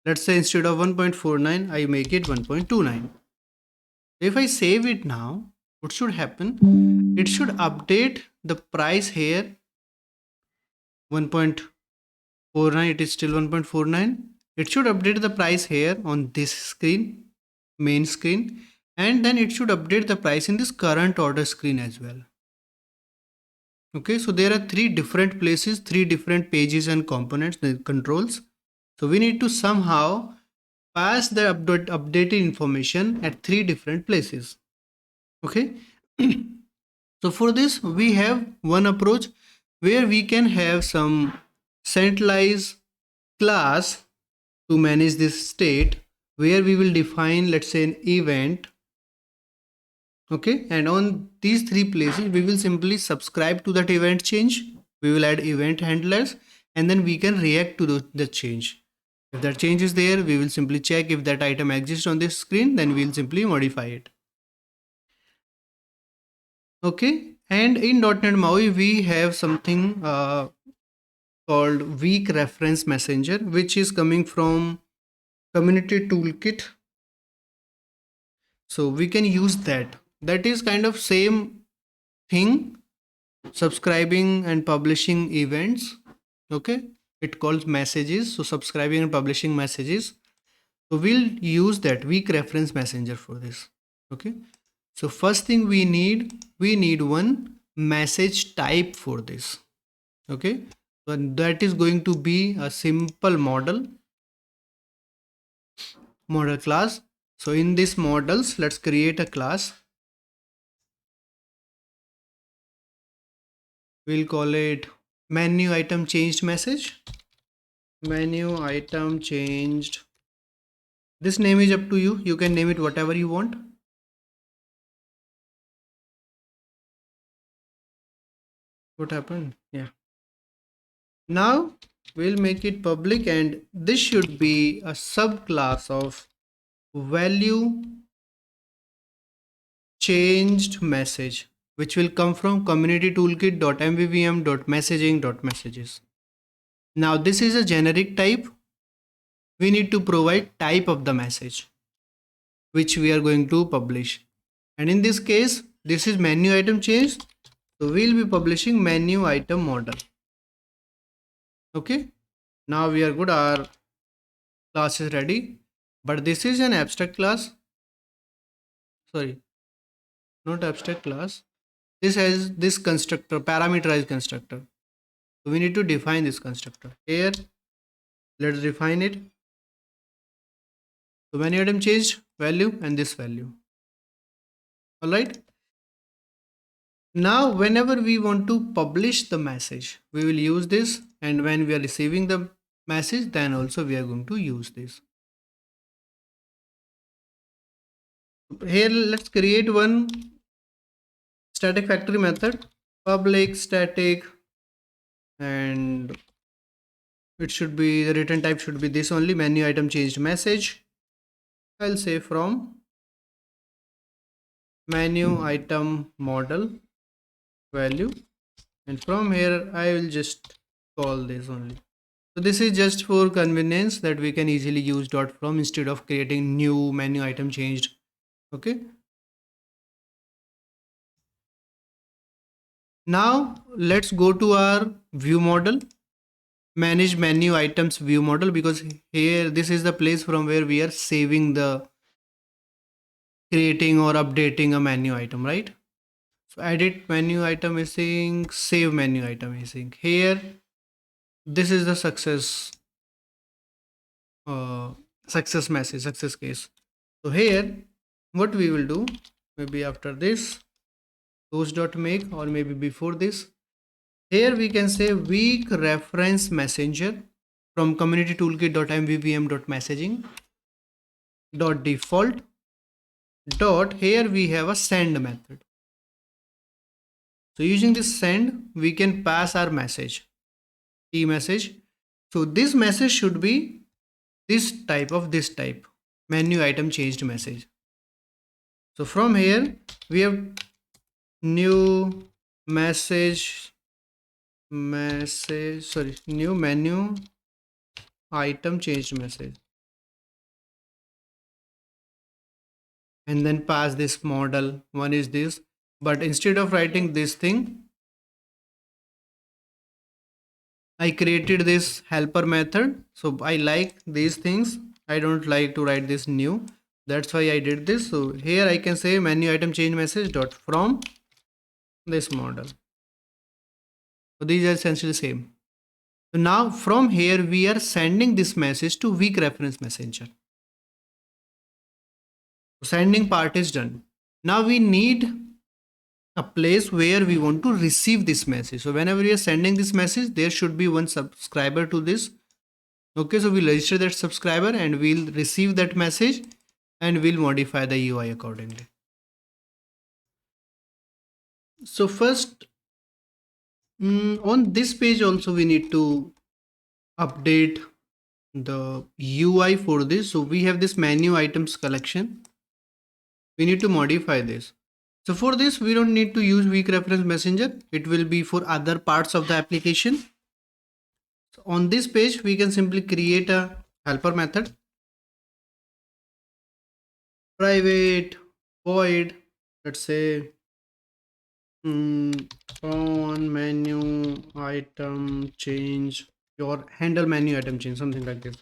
Let's say instead of 1.49, I make it 1.29. If I save it now, what should happen? It should update the price here 1.49. It is still 1.49. It should update the price here on this screen, main screen, and then it should update the price in this current order screen as well. Okay, so there are three different places, three different pages and components, the controls. So we need to somehow pass the updated information at three different places. Okay. So for this, we have one approach where we can have some centralized class to manage this state, where we will define, let's say, an event. Okay, and on these three places we will simply subscribe to that event change. We will add event handlers, and then we can react to the change. If that change is there, we will simply check if that item exists on this screen, then we'll simply modify it. Okay, and in .NET MAUI we have something called weak reference messenger, which is coming from community toolkit. So we can use that. That is kind of same thing, subscribing and publishing events. Okay, it calls messages. So subscribing and publishing messages. So we'll use that weak reference messenger for this. Okay, so first thing we need one message type for this. Okay, so that is going to be a simple model class. So in this models, let's create a class. We'll call it menu item changed message. Menu item changed. This name is up to you. You can name it whatever you want. What happened? Yeah. Now we'll make it public, and this should be a subclass of value changed message, which will come from community toolkit.mvvm.messaging.messages. Now this is a generic type. We need to provide type of the message which we are going to publish, and in this case this is menu item changed, so we'll be publishing menu item model. Okay, now we are good, our class is ready, but this is an abstract class. Sorry, not abstract class. This has this constructor, parameterized constructor. So we need to define this constructor here. Let's define it. So menu item changed value and this value. All right. Now whenever we want to publish the message, we will use this, and when we are receiving the message, then also we are going to use this. Here let's create one static factory method, public static, and it should be, the return type should be this only, menu item changed message. I'll say from menu item model value, and from here I will just call this only. So this is just for convenience that we can easily use .from instead of creating new menu item changed. Okay, Now let's go to our view model, manage menu items view model, because here this is the place from where we are saving the creating or updating a menu item, right? So edit menu item is saying, save menu item is saying. Here this is the uh, success message, success case. So here what we will do, maybe after this make, or maybe before this, here we can say weak reference messenger from community toolkit.mvvm.messaging dot default dot, here we have a send method. So using this send, we can pass our message, key message. So this message should be this type, menu item changed message. So from here we have new new menu item changed message, and then pass this model. One is this, but instead of writing this thing, I created this helper method. So I like these things, I don't like to write this new, that's why I did this. So here I can say menu item change message dot from this model. So these are essentially same. So now from here we are sending this message to weak reference messenger. Sending part is done. Now we need a place where we want to receive this message. So whenever we are sending this message, there should be one subscriber to this. Okay, so we'll register that subscriber and we'll receive that message and we'll modify the UI accordingly. So first, on this page also we need to update the UI for this. So we have this menu items collection. We need to modify this. So for this, we don't need to use weak reference messenger. It will be for other parts of the application. So on this page, we can simply create a helper method. Private void, let's say on menu item change, or handle menu item change, something like this.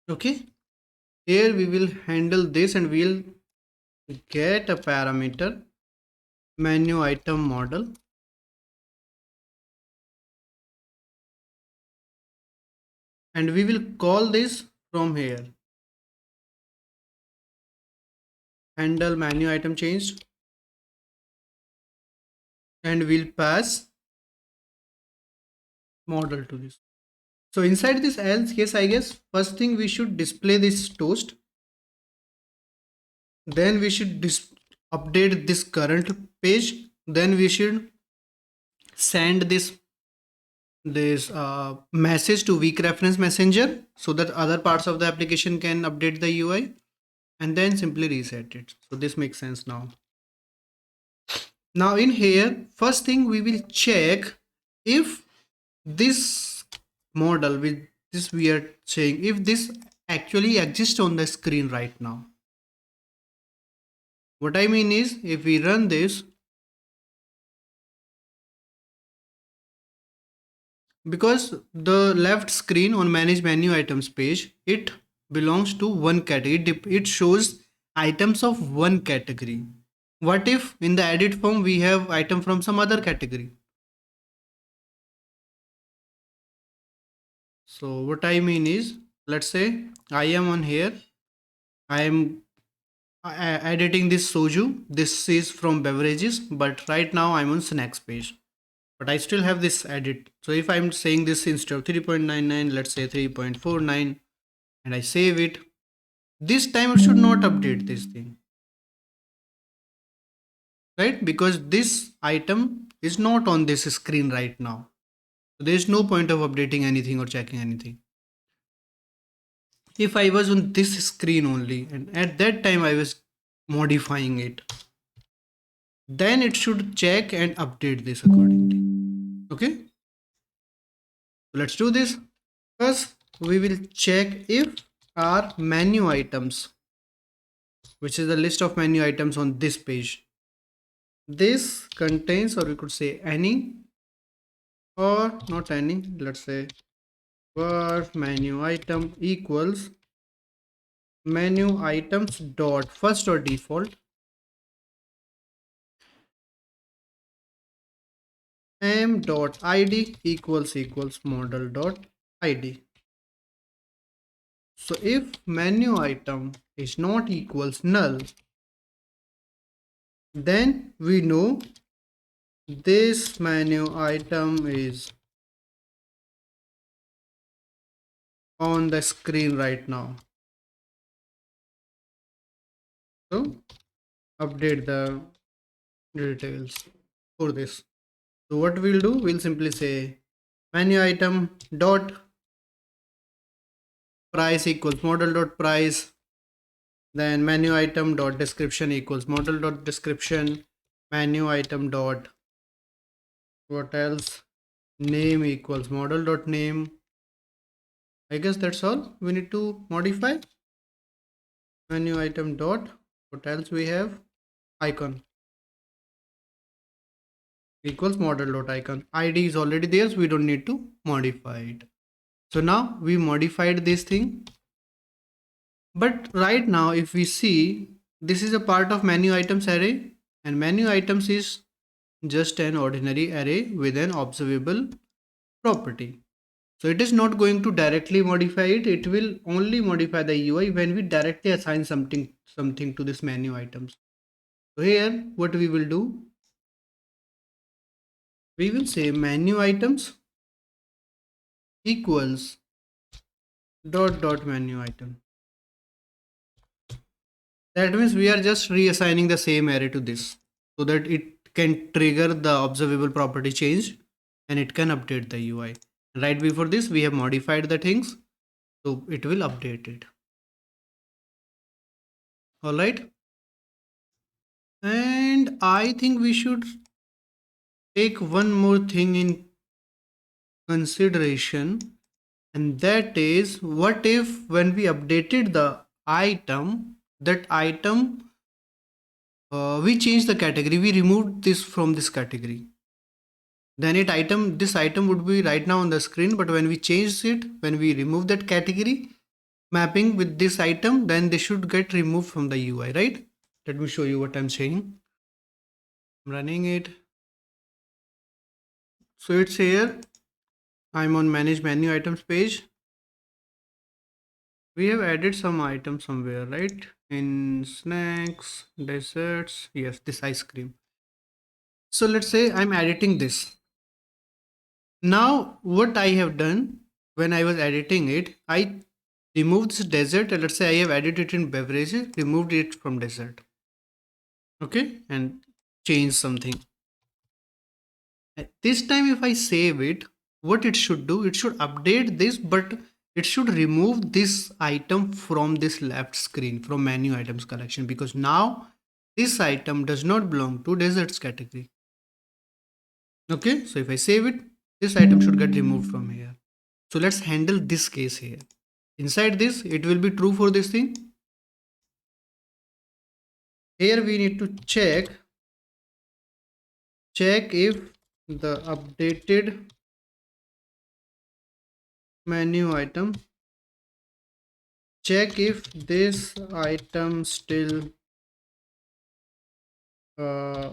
Okay, here we will handle this and we'll get a parameter menu item model, and we will call this from here handle menu item changed, and we'll pass model to this. So inside this else case, I guess first thing we should display this toast, then we should update this current page, then we should send this message to weak reference messenger so that other parts of the application can update the UI, and then simply reset it. So this makes sense now. Now in here, first thing we will check if this model with this we are saying, if this actually exists on the screen right now. What I mean is, if we run this, because the left screen on manage menu items page, it belongs to one category, it shows items of one category. What if in the edit form we have item from some other category? So what I mean is, let's say I am on here, I am editing this soju, this is from beverages, but right now I'm on snacks page, but I still have this edit. So if I'm saying this instead of 3.99, let's say 3.49, and I save it, this time it should not update this thing, right? Because this item is not on this screen right now. So there is no point of updating anything or checking anything. If I was on this screen only and at that time I was modifying it, then it should check and update this accordingly. Okay, so let's do this. First we will check if are menu items, which is the list of menu items on this page. This contains, or we could say any, or not any, let's say var menu item equals menu items dot first or default m dot id equals model dot id. So if menu item is not equals null, then we know this menu item is on the screen right now. So update the details for this. So what we'll do, we'll simply say menu item dot price equals model dot price, then menu item dot description equals model dot description, menu item dot what else, name equals model dot name. I guess that's all we need to modify. Menu item dot what else we have, icon equals model dot icon. ID is already there, so we don't need to modify it. So now we modified this thing, but right now if we see, this is a part of menu items array, and menu items is just an ordinary array with an observable property. So it is not going to directly modify it. It will only modify the UI when we directly assign something to this menu items. So here what we will do, we will say menu items equals dot menu item. That means we are just reassigning the same array to this so that it can trigger the observable property change and it can update the UI. Right before this, we have modified the things, so it will update it. All right. And I think we should take one more thing in consideration, and that is, what if when we updated the item, that item we changed the category, we removed this from this category, then this item would be right now on the screen, but when we change it, when we remove that category mapping with this item, then they should get removed from the UI, right? Let me show you what I'm saying. I'm running it. So it's here, I'm on manage menu items page. We have added some items somewhere, right? In snacks, desserts, yes, this ice cream. So let's say I'm editing this. Now what I have done, when I was editing it, I removed this dessert. Let's say I have added it in beverages, removed it from dessert. Okay, and change something. At this time, if I save it, what it should do, it should update this, but it should remove this item from this left screen, from menu items collection, because now this item does not belong to desserts category. Okay, so if I save it, this item should get removed from here. So let's handle this case here. Inside this, it will be true for this thing. Here we need to check if the updated menu item, check if this item still has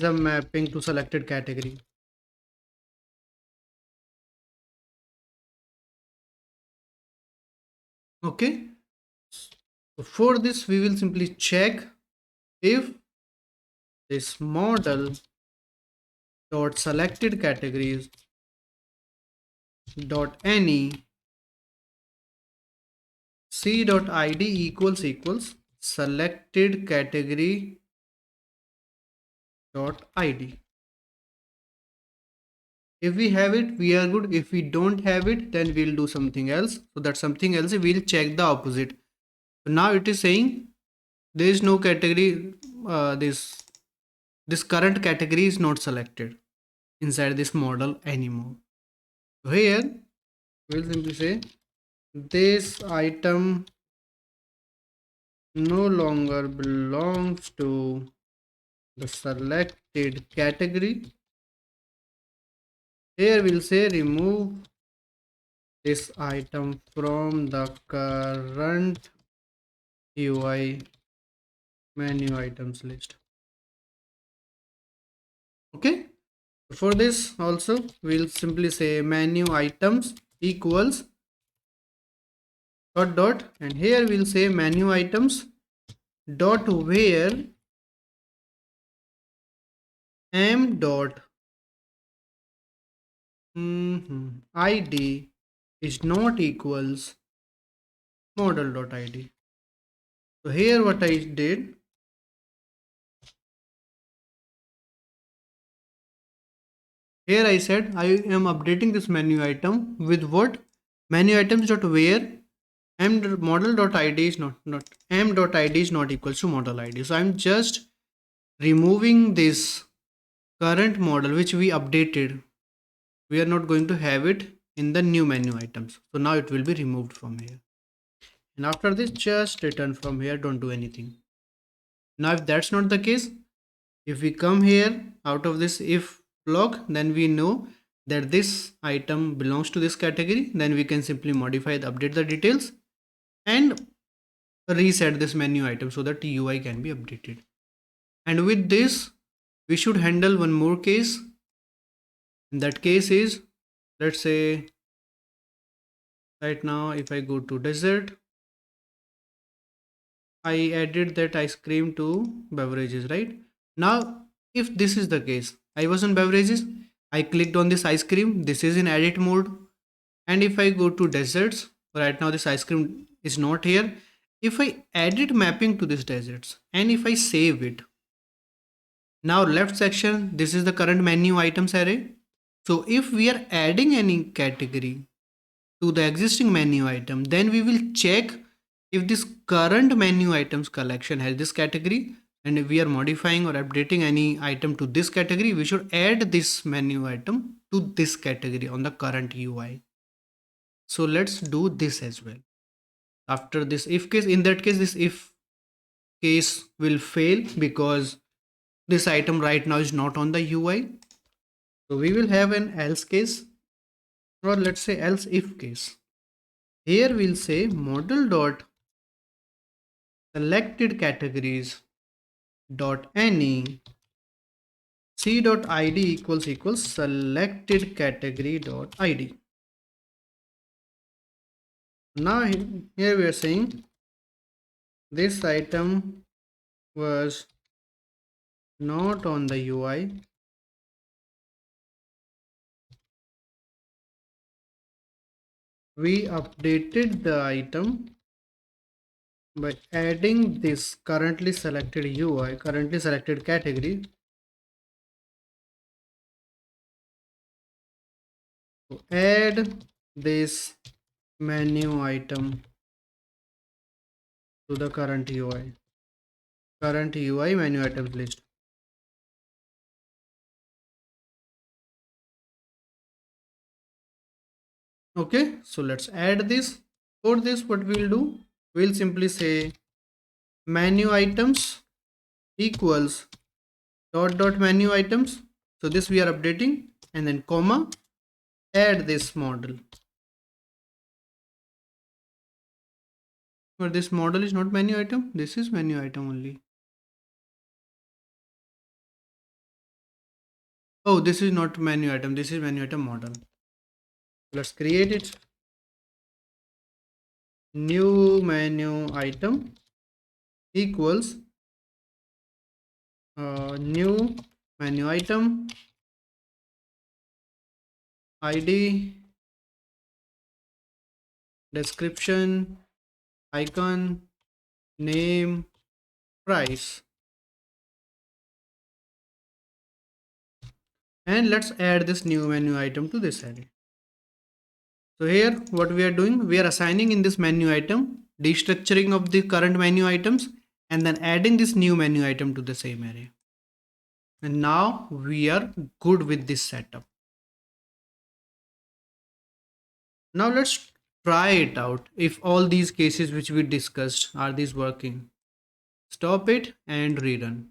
a mapping to selected category. Okay, so for this we will simply check if this model dot selected categories dot any c dot id equals selected category dot id. If we have it, we are good. If we don't have it, then we'll do something else. So that something else, we'll check the opposite. So now it is saying there is no category, this current category is not selected inside this model anymore. So here we'll simply say this item no longer belongs to the selected category. Here we'll say remove this item from the current UI menu items list. Okay, for this also we'll simply say menu items equals dot dot, and here we'll say menu items dot where m dot id is not equals model dot id. So here what I did, here I said I am updating this menu item with what menu items dot where m model dot id is not m dot id is not equals to model id. So I'm just removing this current model which we updated. We are not going to have it in the new menu items. So now it will be removed from here. And after this, just return from here, don't do anything. Now if that's not the case, if we come here out of this if block, then we know that this item belongs to this category. Then we can simply modify the update the details and reset this menu item so that UI can be updated. And with this, we should handle one more case. In that case is, let's say right now if I go to desert, I added that ice cream to beverages, right? Now, if this is the case, I was on beverages, I clicked on this ice cream, this is in edit mode. And if I go to desserts, right now this ice cream is not here. If I edit mapping to this desserts and if I save it, now left section, this is the current menu items array. So if we are adding any category to the existing menu item, then we will check if this current menu items collection has this category, and if we are modifying or updating any item to this category, we should add this menu item to this category on the current UI. So let's do this as well. After this if case, in that case this if case will fail because this item right now is not on the UI. So we will have an else case, or let's say else if case. Here we'll say model dot selected categories dot any c dot id equals selected category dot id. Now here we are saying this item was not on the UI. We updated the item by adding this currently selected UI, currently selected category. So add this menu item to the current UI menu items list. Okay, so let's add this. For this, what we'll do, we'll simply say menu items equals dot dot menu items. So this we are updating, and then comma, add this model. But this model is not menu item, this is menu item only. Oh, this is not menu item, this is menu item model. Let's create it. New menu item equals new menu item id description icon name price, and let's add this new menu item to this array. So here what we are doing, we are assigning in this menu item destructuring of the current menu items and then adding this new menu item to the same array. And now we are good with this setup. Now let's try it out. If all these cases which we discussed, are these working? Stop it and rerun.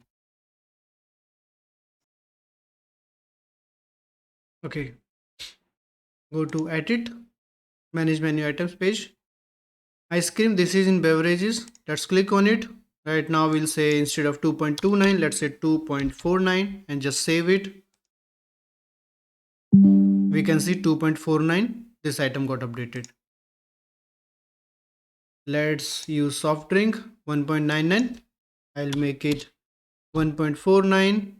Okay, go to edit, manage menu items page. Ice cream, this is in beverages. Let's click on it. Right now we'll say instead of 2.29, let's say 2.49 and just save it. We can see 2.49, this item got updated. Let's use soft drink 1.99. I'll make it 1.49,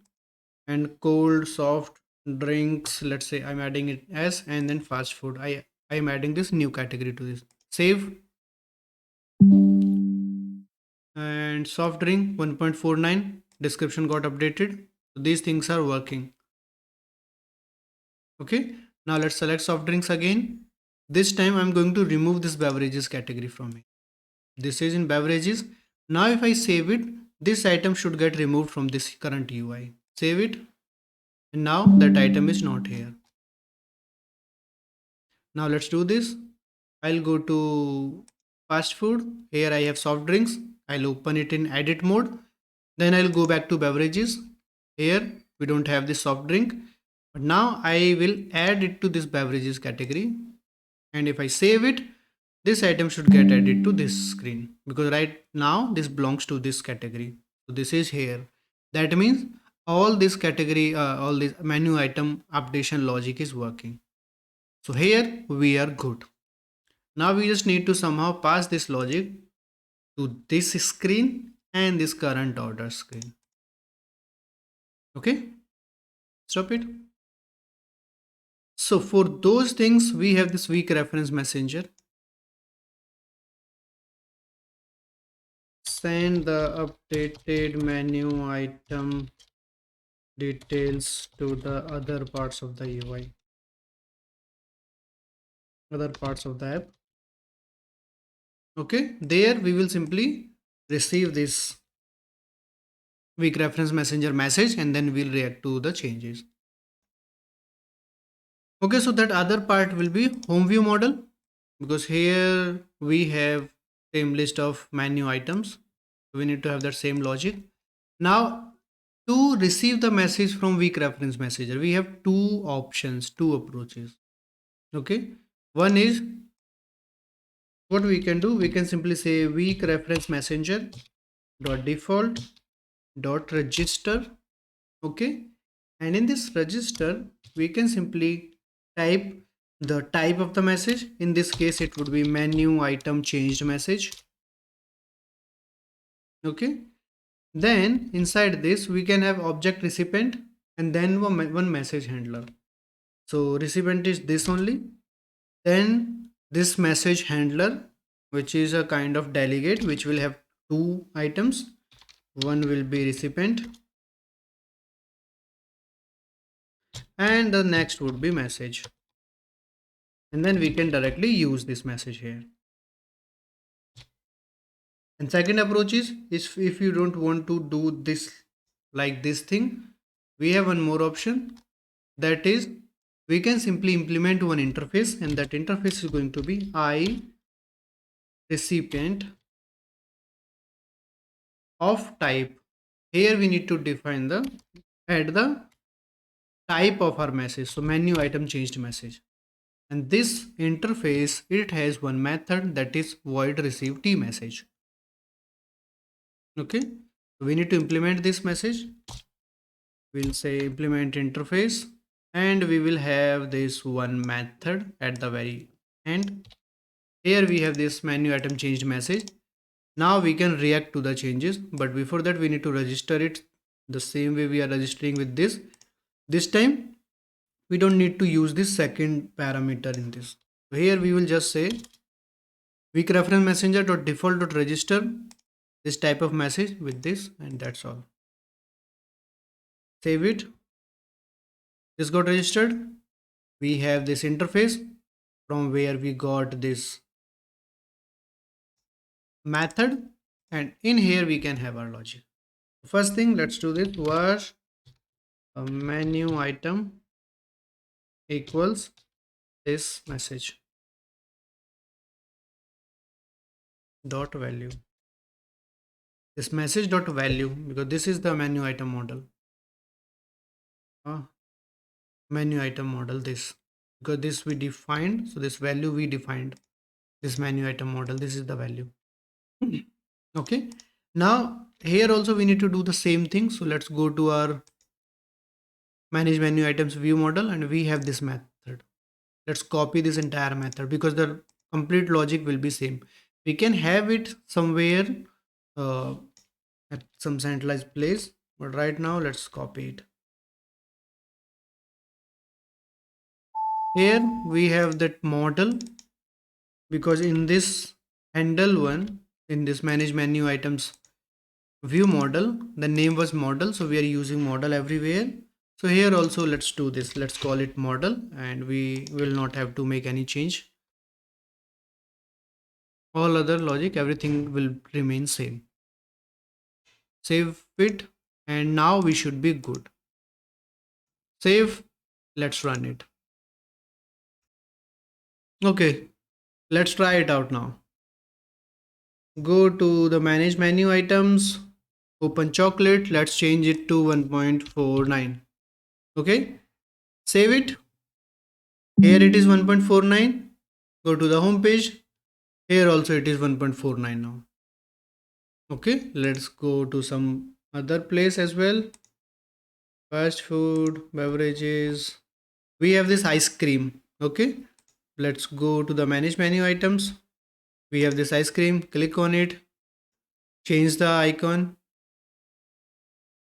and cold soft drinks, let's say I'm adding it as, and then fast food. I'm adding this new category to this. Save. And soft drink 1.49, description got updated. So these things are working. Okay, now let's select soft drinks again. This time I'm going to remove this beverages category from it. This is in beverages. Now if I save it, this item should get removed from this current UI. Save it, and now that item is not here. Now let's do this. I'll go to fast food. Here I have soft drinks. I'll open it in edit mode. Then I'll go back to beverages. Here we don't have this soft drink, but now I will add it to this beverages category. And if I save it, this item should get added to this screen, because right now this belongs to this category. So this is here. That means all this category, all this menu item updation logic is working. So here we are good. Now we just need to somehow pass this logic to this screen and this current order screen. Okay, stop it. So for those things, we have this weak reference messenger. Send the updated menu item details to the other parts of the UI, other parts of the app. Okay, there we will simply receive this weak reference messenger message, and then we'll react to the changes. Okay, so that other part will be home view model, because here we have same list of menu items. We need to have that same logic. Now to receive the message from weak reference messenger, we have two options, two approaches. Okay, one is, what we can do, we can simply say weak reference messenger dot default dot register. Okay, and in this register we can simply type the type of the message. In this case it would be menu item changed message. Okay, then inside this we can have object recipient and then one message handler. So recipient is this only, then this message handler, which is a kind of delegate which will have two items. One will be recipient and the next would be message, and then we can directly use this message here. And second approach is if you don't want to do this like this thing, we have one more option. That is, we can simply implement one interface, and that interface is going to be I recipient of type. Here we need to define the add the type of our message. So menu item changed message. And this interface, it has one method, that is void receive t message. Okay, so we need to implement this message. We'll say implement interface, and we will have this one method at the very end. Here we have this menu item changed message. Now we can react to the changes, but before that we need to register it the same way we are registering with this. This time we don't need to use this second parameter in this. So here we will just say weak reference messenger dot default dot register this type of message with this, and that's all. Save it. This got registered. We have this interface from where we got this method, and in here we can have our logic. First thing, let's do this. Was a menu item equals this message. dot value. This message dot value, because this is the menu item model. Menu item model, this, because this we defined, so this value we defined, this menu item model, this is the value. Okay, now here also we need to do the same thing. So let's go to our manage menu items view model, and we have this method. Let's copy this entire method because the complete logic will be same. We can have it somewhere uh, at some centralized place, but right now let's copy it. Here we have that model, because in this handle one, in this manage menu items view model, the name was model, so we are using model everywhere. So here also let's do this, let's call it model, and we will not have to make any change. All other logic, everything will remain same. Save it, and now we should be good. Save, let's run it. Okay, let's try it out now. Go to the manage menu items, open chocolate, let's change it to 1.49. Okay, save it. Here it is 1.49. Go to the home page. Here also it is 1.49 now. Okay, let's go to some other place as well. Fast food, beverages. We have this ice cream. Okay, let's go to the manage menu items. We have this ice cream. Click on it. Change the icon.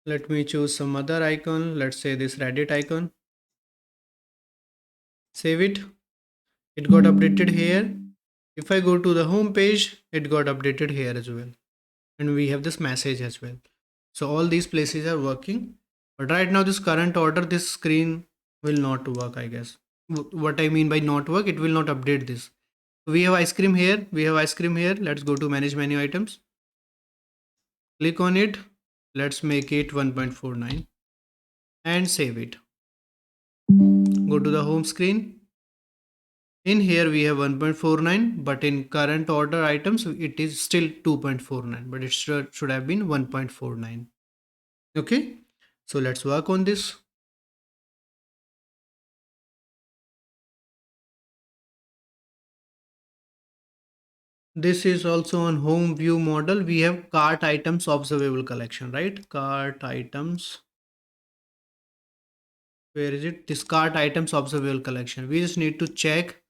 Let me choose some other icon. Let's say this Reddit icon. Save it. It got updated here. If I go to the home page, it got updated here as well. And we have this message as well. So all these places are working. But right now this current order, this screen will not work, I guess. What I mean by not work, it will not update this. We have ice cream here. We have ice cream here. Let's go to manage menu items. Click on it. Let's make it 1.49 and save it. Go to the home screen. In here we have 1.49, but in current order items it is still 2.49, but it should have been 1.49. Okay, so let's work on this. This is also on home view model. We have cart items observable collection, right? Cart items. Where is it? This cart items observable collection. We just need to check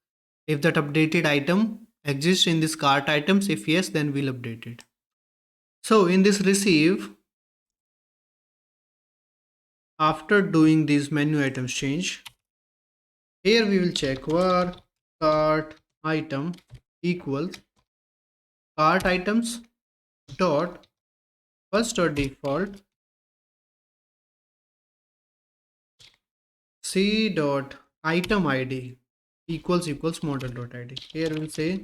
if that updated item exists in this cart items. If yes, then we'll update it. So in this receive, after doing these menu items change, here we will check var cart item equals cart items dot first or default c dot item id equals model dot id. Here we'll say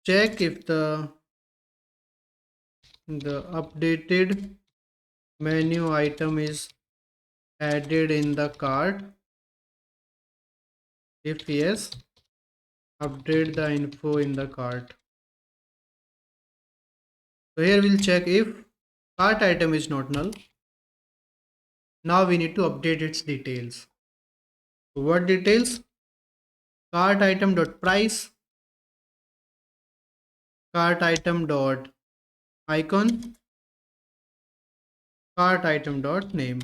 check if the updated menu item is added in the cart. If yes, update the info in the cart. So here we'll check if cart item is not null. Now we need to update its details. What details? Cart item dot price, cart item dot icon, cart item dot name.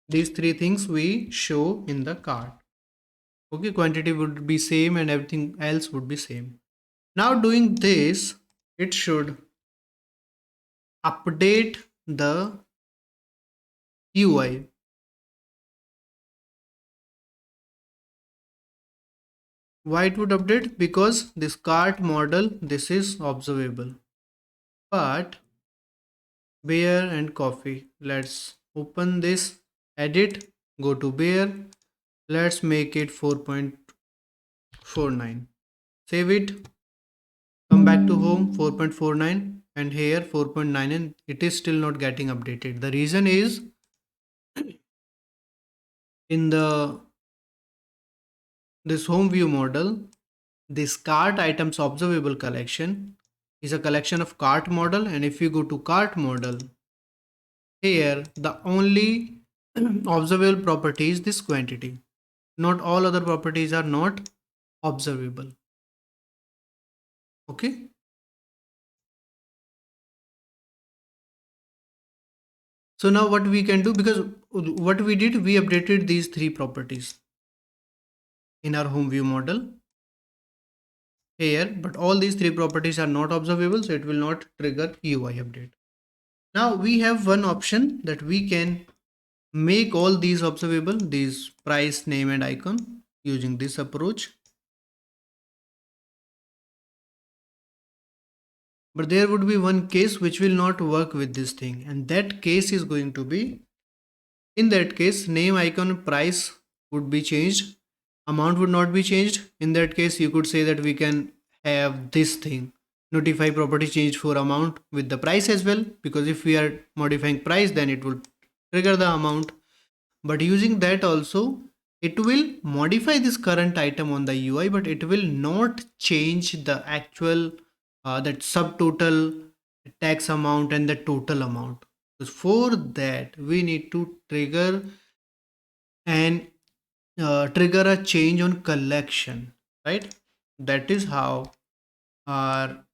These three things we show in the cart. Okay, quantity would be same and everything else would be same. Now doing this, it should update the UI. Why it would update? Because this cart model, this is observable. But beer and coffee, let's open this, edit, go to beer, let's make it 4.49. Save it, come back to home, 4.49, and here 4.9, and it is still not getting updated. The reason is in the this home view model, this cart items observable collection is a collection of cart model, and if you go to cart model, here the only observable property is this quantity. Not all other properties are not observable. Okay. So now what we can do, because what we did, we updated these three properties in our home view model here, but all these three properties are not observable, so it will not trigger UI update. Now we have one option that we can make all these observable, these price, name and icon, using this approach. But there would be one case which will not work with this thing, and that case is going to be, in that case, name, icon, price would be changed, amount would not be changed. In that case, you could say that we can have this thing, notify property change for amount with the price as well, because if we are modifying price, then it will trigger the amount. But using that also, it will modify this current item on the UI, but it will not change the actual that subtotal, tax amount and the total amount. So for that, we need to trigger and trigger a change on collection, right? That is how our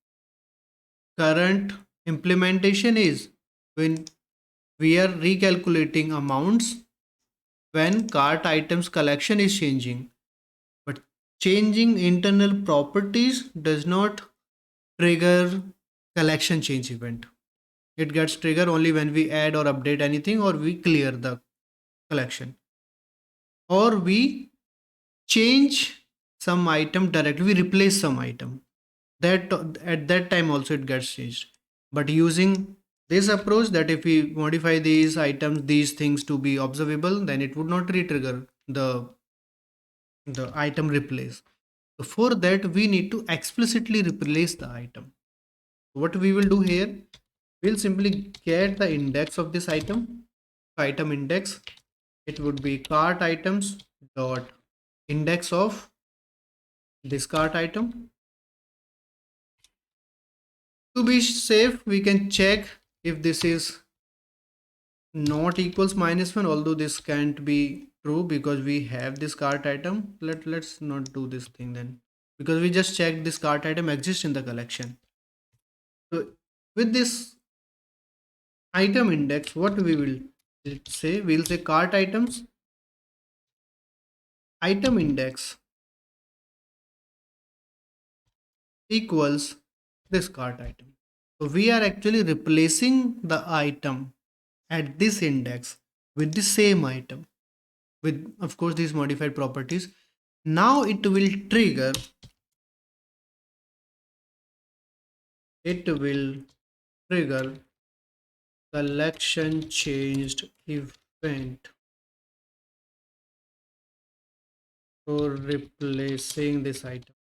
current implementation is, when we are recalculating amounts when cart items collection is changing. But changing internal properties does not trigger collection change event. It gets triggered only when we add or update anything, or we clear the collection, or we change some item directly, we replace some item. That at that time also it gets changed. But using this approach, that if we modify these items, these things to be observable, then it would not re-trigger the item replace. So for that, we need to explicitly replace the item. What we will do here, we'll simply get the index of this item index. It would be cart items dot index of this cart item. To be safe, we can check if this is not equals -1, although this can't be true because we have this cart item. Let's not do this thing then, because we just checked this cart item exists in the collection. So with this item index, what we will say, we'll say cart items item index equals this cart item. So we are actually replacing the item at this index with the same item, with of course these modified properties. Now it will trigger collection changed event for replacing this item,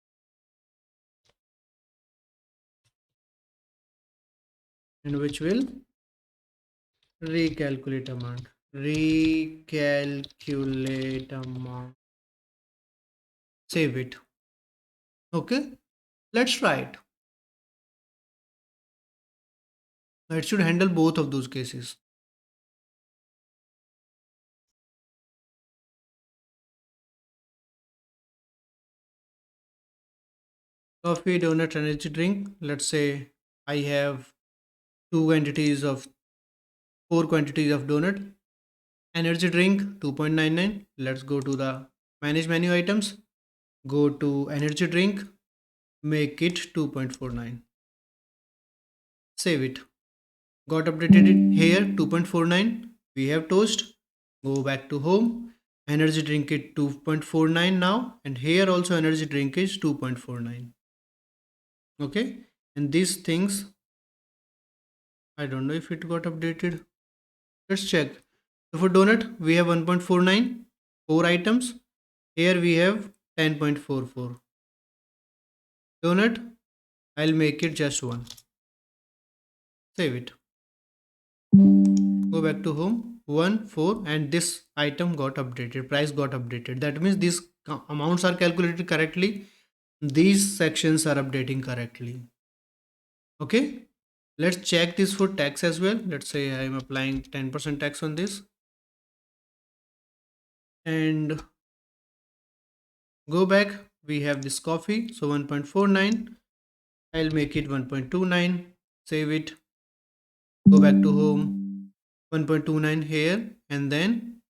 and which will recalculate amount, save it. Okay, let's try it. It should handle both of those cases. Coffee, donut, energy drink. Let's say I have four quantities of donut. Energy drink 2.99. Let's go to the manage menu items. Go to energy drink. Make it 2.49. Save it. Got updated it here 2.49. We have toast. Go back to home. Energy drink it 2.49 now, and here also energy drink is 2.49. Okay, and these things, I don't know if it got updated. Let's check. So for donut, we have 1.49, 4 items. Here we have 10.44. Donut, I'll make it just one. Save it. Go back to home. 1, 4, and this item got updated. Price got updated. That means these amounts are calculated correctly. these sections are updating correctly. Okay, let's check this for tax as well. Let's say I am applying 10% tax on this and go back. We have this coffee, so 1.49. I'll make it 1.29. Save it. Go back to home. 1.29 here and then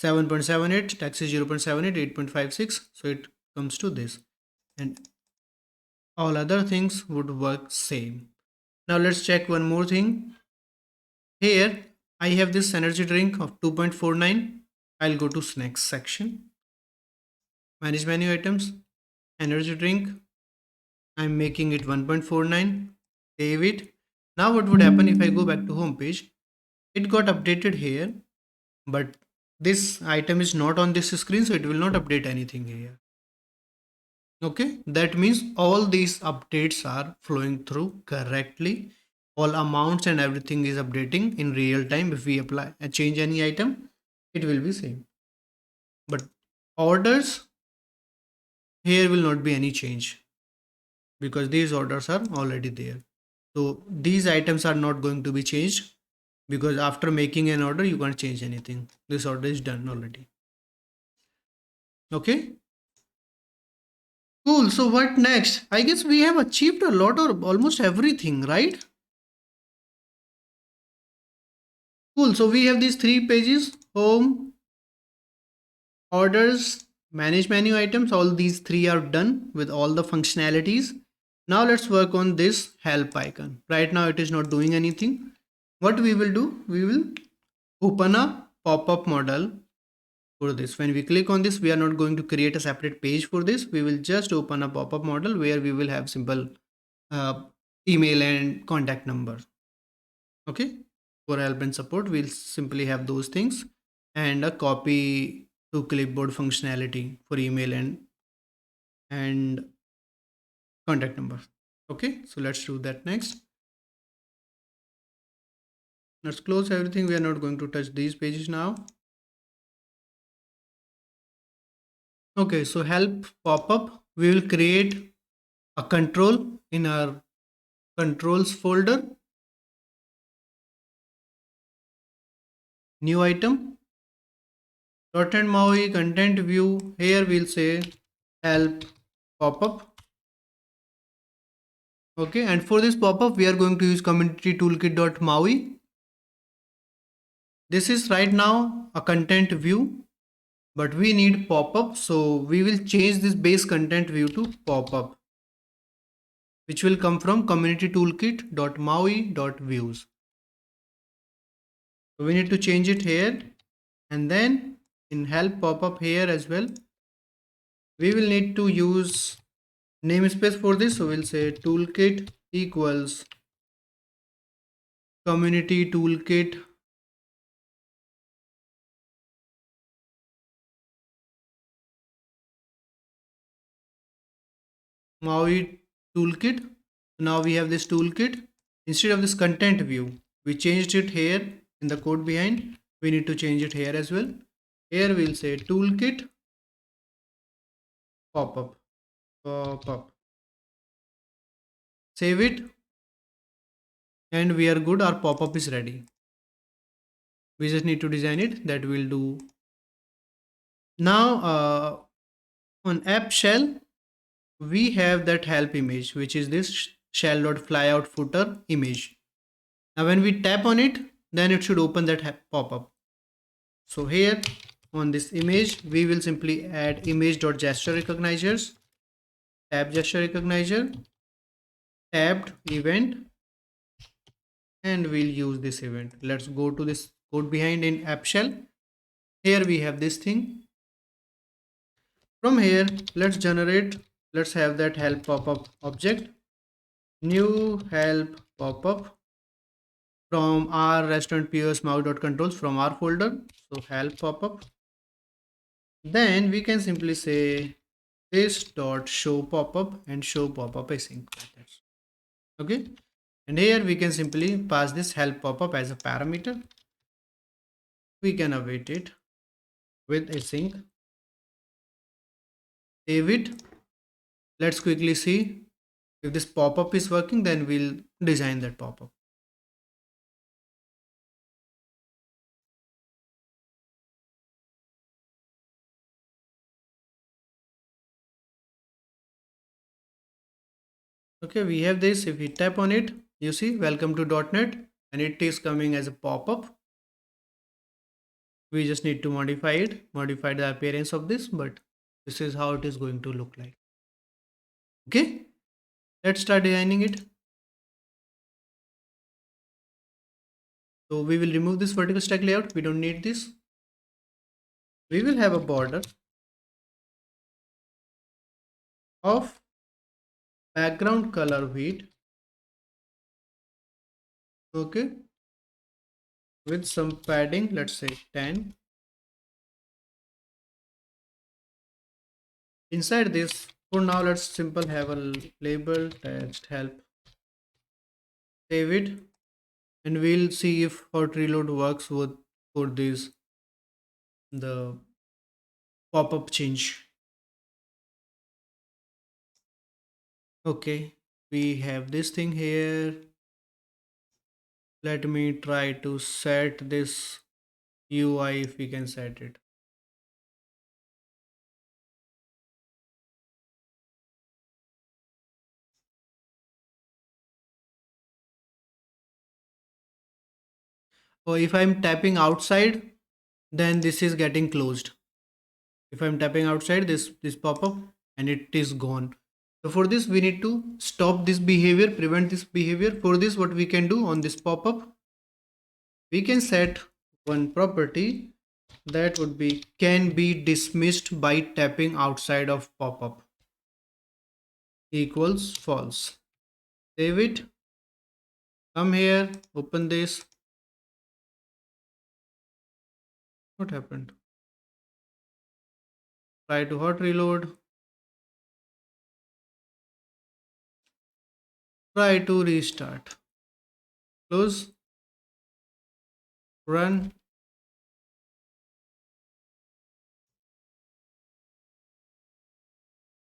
7.78. Tax is 0.78, 8.56. So it comes to this, and all other things would work same. Now let's check one more thing. Here I have this energy drink of 2.49. I'll go to snacks section, manage menu items, energy drink. I'm making it 1.49. Save it. Now what would happen if I go back to home page? It got updated here, but this item is not on this screen, so it will not update anything here. Okay, that means all these updates are flowing through correctly. All amounts and everything is updating in real time. If we apply change any item, it will be same. But orders, here will not be any change because these orders are already there. So these items are not going to be changed because after making an order, you can't change anything. This order is done already. Okay, cool. So what next? I guess we have achieved a lot or almost everything, right? Cool. So we have these three pages: home, orders, manage menu items. All these three are done with all the functionalities. Now let's work on this help icon. Right now it is not doing anything. What we will do, we will open a pop-up model for this. When we click on this, we are not going to create a separate page for this. We will just open a pop-up model where we will have simple uh, email and contact number. Okay, for help and support, we'll simply have those things and a copy to clipboard functionality for email and contact number. Okay, so let's do that next. Let's close everything. We are not going to touch these pages now. Okay, so help pop-up, we will create a control in our controls folder, new item, .NET MAUI content view. Here we'll say help pop-up. Okay, and for this pop-up we are going to use community toolkit.maui. This is right now a content view, but we need pop-up, so we will change this base content view to pop-up, which will come from community toolkit.maui.views. So we need to change it here, and then in help pop-up here as well, we will need to use namespace for this. So we'll say toolkit equals community toolkit MAUI toolkit. Now we have this toolkit. Instead of this content view, we changed it here in the code behind. We need to change it here as well. Here we'll say toolkit pop-up. Save it, and we are good. Our pop-up is ready. We just need to design it. That we'll do now. On app shell, we have that help image, which is this shell.flyout footer image. Now when we tap on it, then it should open that pop-up. So here on this image, we will simply add image.gesture recognizers, tab gesture recognizer, tabbed event, and we'll use this event. Let's go to this code behind in app shell. Here we have this thing. From here, let's have that help pop-up object, new help pop-up from our restaurant POS MAUI.controls from our folder. So help pop-up. Then we can simply say this dot show pop-up and show pop-up async methods. Okay, and here we can simply pass this help pop-up as a parameter. We can await it with async, save it. Let's quickly see if this pop-up is working, then we'll design that pop-up. Okay, we have this. If we tap on it, you see welcome to .NET and it is coming as a pop-up. We just need to modify it, modify the appearance of this, but this is how it is going to look like. Okay, let's start designing it. So we will remove this vertical stack layout. We don't need this. We will have a border of background color wheat. Okay, with some padding, let's say 10. Inside this, for now, let's simple have a label text help. Save it, and we'll see if hot reload works with for this the pop-up change. Okay, we have this thing here. Let me try to set this UI if we can set it. Or if I'm tapping outside, then this is getting closed. If I'm tapping outside this pop-up and it is gone. So for this we need to stop this behavior, prevent this behavior. For this, what we can do on this pop-up, we can set one property that would be can be dismissed by tapping outside of pop-up equals false. Save it, come here, open this. What happened? Try to hot reload, try to restart, close, run.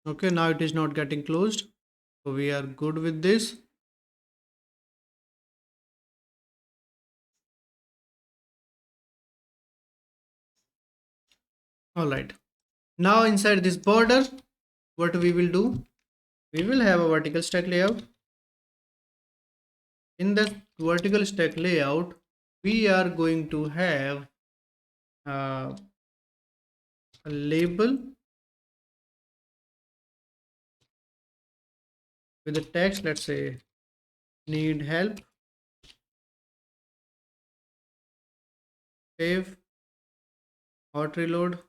Okay, now it is not getting closed, so we are good with this. All right, now inside this border, what we will do, we will have a vertical stack layout. In the vertical stack layout, we are going to have uh, a label with the text, let's say need help, save, hot reload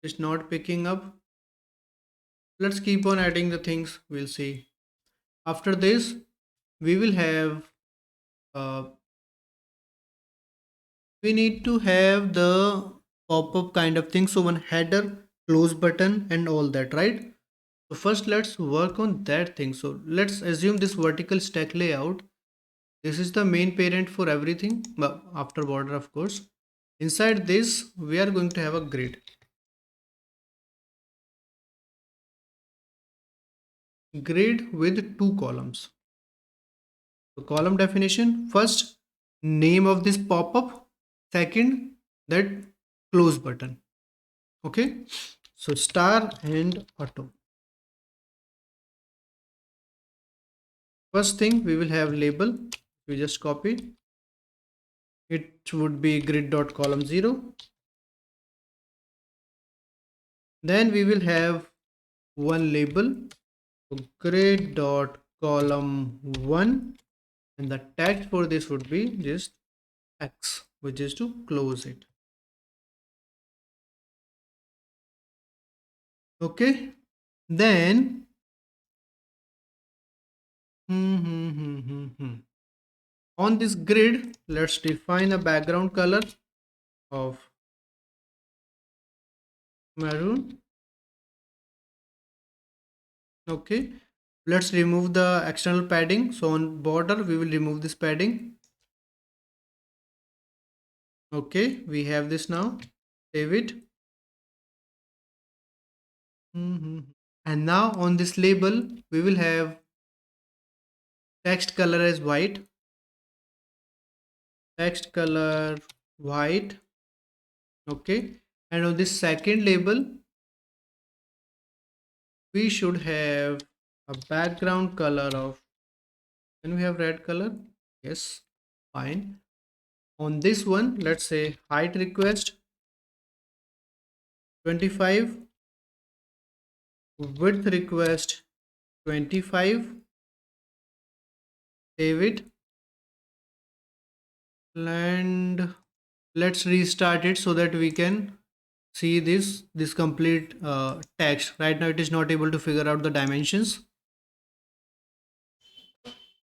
is not picking up. Let's keep on adding the things, we'll see. After this, we will have uh, we need to have the pop-up kind of thing, so one header, close button and all that, right? So first let's work on that thing. So let's assume this vertical stack layout, this is the main parent for everything, but after border of course. Inside this we are going to have a grid with two columns. So column definition, first name of this pop-up, second that close button. Okay, so star and auto. First thing we will have label, we just copy it, would be grid.column 0. Then we will have one label, so grid.column 1, and the tag for this would be just X, which is to close it. Okay, then on this grid, let's define a background color of maroon. Okay, let's remove the external padding. So on border, we will remove this padding. Okay, we have this now. Save it. And now on this label, we will have text color as white, text color white. Okay. And on this second label, we should have a background color of, can we have red color? Yes, fine. On this one, let's say height request 25, width request 25, save it, and let's restart it so that we can see this complete text. Right now it is not able to figure out the dimensions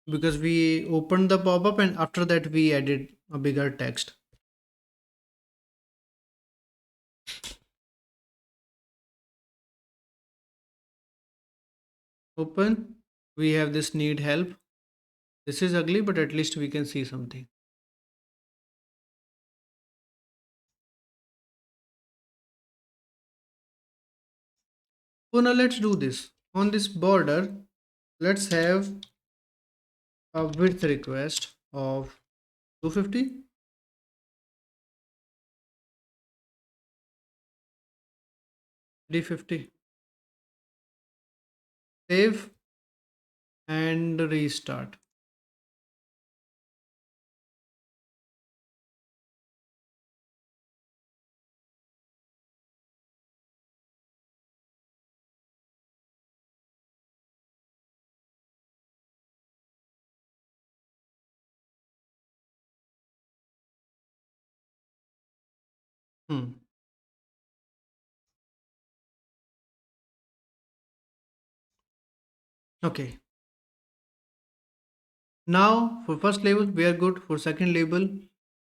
because we opened the pop-up and after that we added a bigger text. Open, we have this need help. This is ugly, but at least we can see something. So now let's do this. On this border, let's have a width request of 250, 350. Save and restart. Hmm. Okay. Now for first label we are good. For second label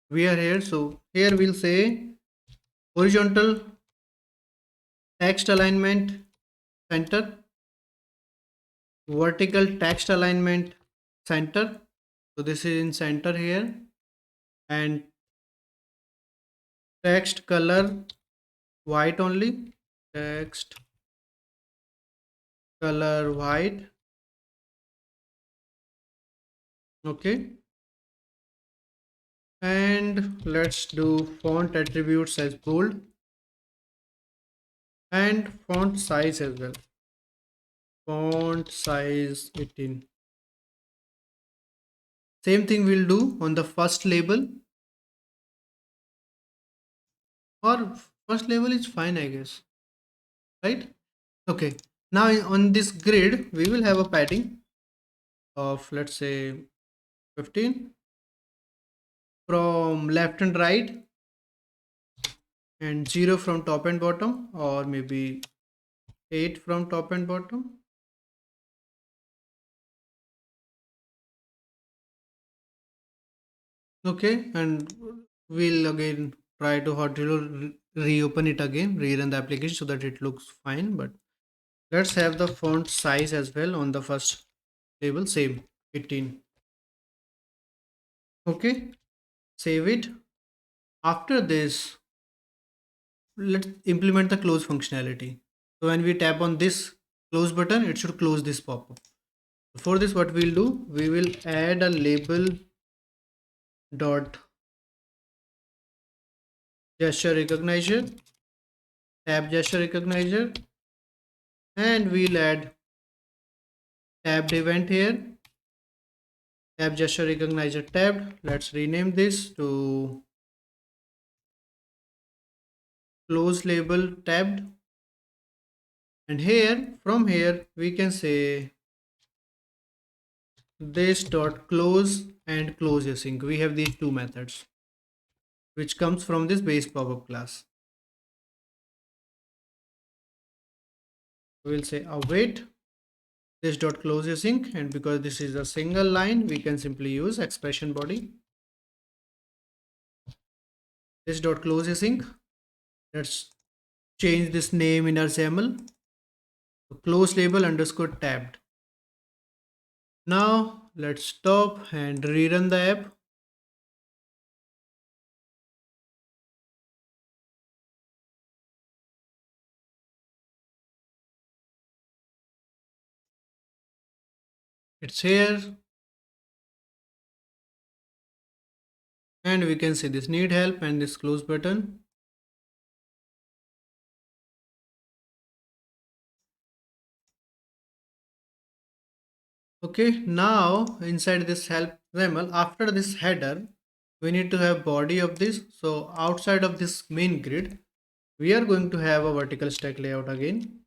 we are here. So here we'll say horizontal text alignment center, vertical text alignment center. So this is in center here, and text color white only. Text color white. Okay. And let's do font attributes as bold and font size as well. Font size 18. Same thing we'll do on the first label, or first label is fine, I guess, right? Okay. Now on this grid, we will have a padding of, let's say, 15 from left and right, and 0 from top and bottom, or maybe 8 from top and bottom. Okay, and we'll again try to hot reopen it again, rerun the application so that it looks fine. But let's have the font size as well on the first label, same 18. Okay, save it. After this, let's implement the close functionality. So when we tap on this close button, it should close this pop-up. For this, what we'll do, we will add a label dot gesture recognizer, tab gesture recognizer, and we'll add tabbed event here. Tab gesture recognizer tabbed. Let's rename this to close label tabbed. And here, from here, we can say this dot close and close async. We have these two methods which comes from this base pop-up class. We'll say await this dot close async, and because this is a single line, we can simply use expression body. This dot close async. Let's change this name in our XAML. Close label underscore tabbed. Now let's stop and rerun the app. It's here, and we can see this need help and this close button. Okay, now inside this help XAML, after this header, we need to have body of this. So outside of this main grid, we are going to have a vertical stack layout again,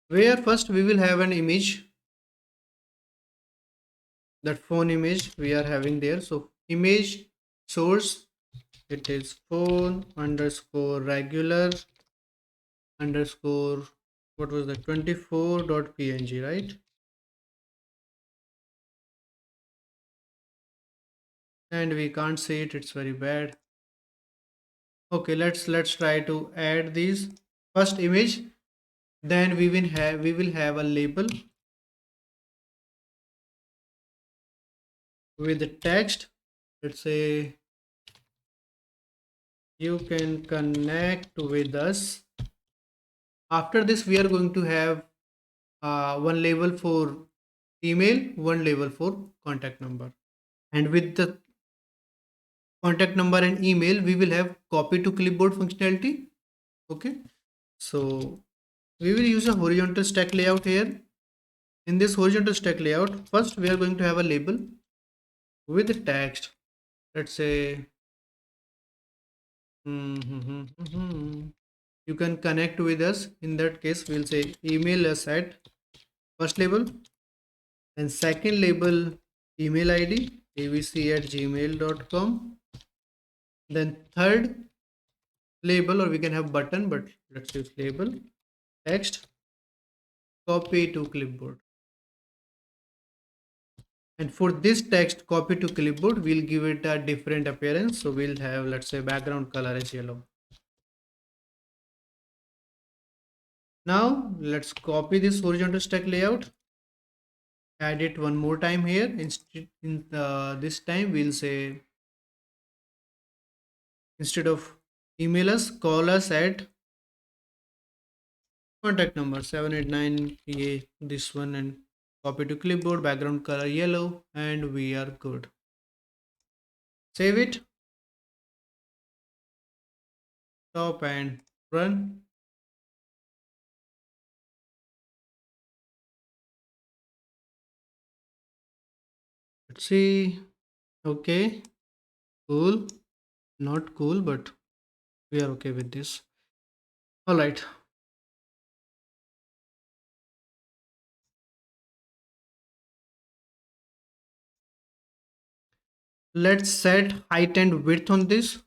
where first we will have an image, that phone image we are having there. So image source, it is phone underscore regular underscore, what was that, 24.png, right? And we can't see it, it's very bad. Okay, let's try to add these first image. Then we will have a label with the text. Let's say you can connect with us. After this, we are going to have one label for email, one label for contact number. And with the contact number and email, we will have copy to clipboard functionality. Okay, so we will use a horizontal stack layout here. In this horizontal stack layout, first we are going to have a label with the text. Let's say you can connect with us. In that case, we'll say email us at first label, and second label email id abc@gmail.com. Then third label, or we can have button, but let's use label, text, copy to clipboard. And for this text copy to clipboard, we'll give it a different appearance. So we'll have, let's say, background color is yellow. Now let's copy this horizontal stack layout, add it one more time here. This time we'll say, instead of email us, call us at contact number 789PA, this one, and copy to clipboard, background color yellow, and we are good. Save it, stop and run. Let's see. Okay, cool. Not cool, but we are okay with this. All right. Let's set height and width on this.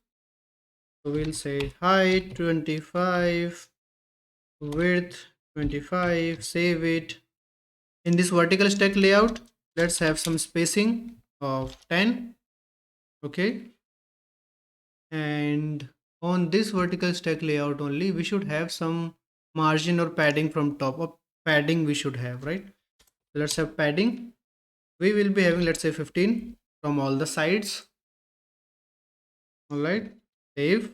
So we'll say height 25, width 25, save it. In this vertical stack layout, let's have some spacing of 10. Okay. And on this vertical stack layout only, we should have some margin or padding from top. Of padding we should have, right? Let's have padding. We will be having, let's say, 15 from all the sides. All right, save.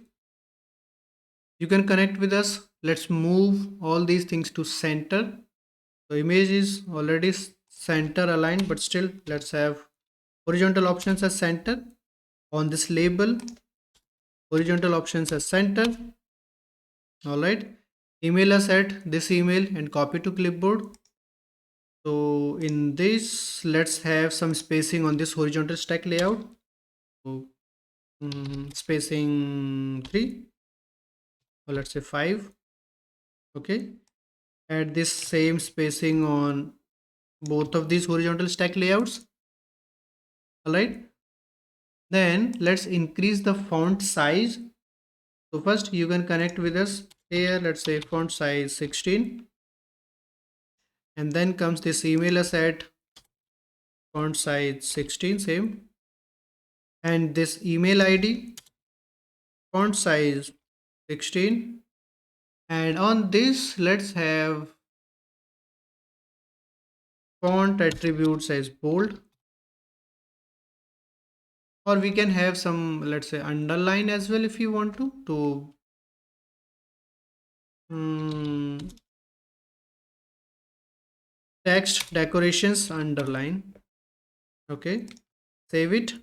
You can connect with us. Let's move all these things to center. So image is already center aligned, but still let's have horizontal options as center. On this label, horizontal options as center. All right, email us at this email and copy to clipboard. So in this, let's have some spacing on this horizontal stack layout. So spacing 3, or let's say 5. Okay, add this same spacing on both of these horizontal stack layouts. All right, then let's increase the font size. So first you can connect with us here. Let's say font size 16, and then comes this email us at font size 16, same, and this email id font size 16. And on this, let's have font attributes as bold, or we can have some, let's say, underline as well if you want to text decorations underline. Okay, save it.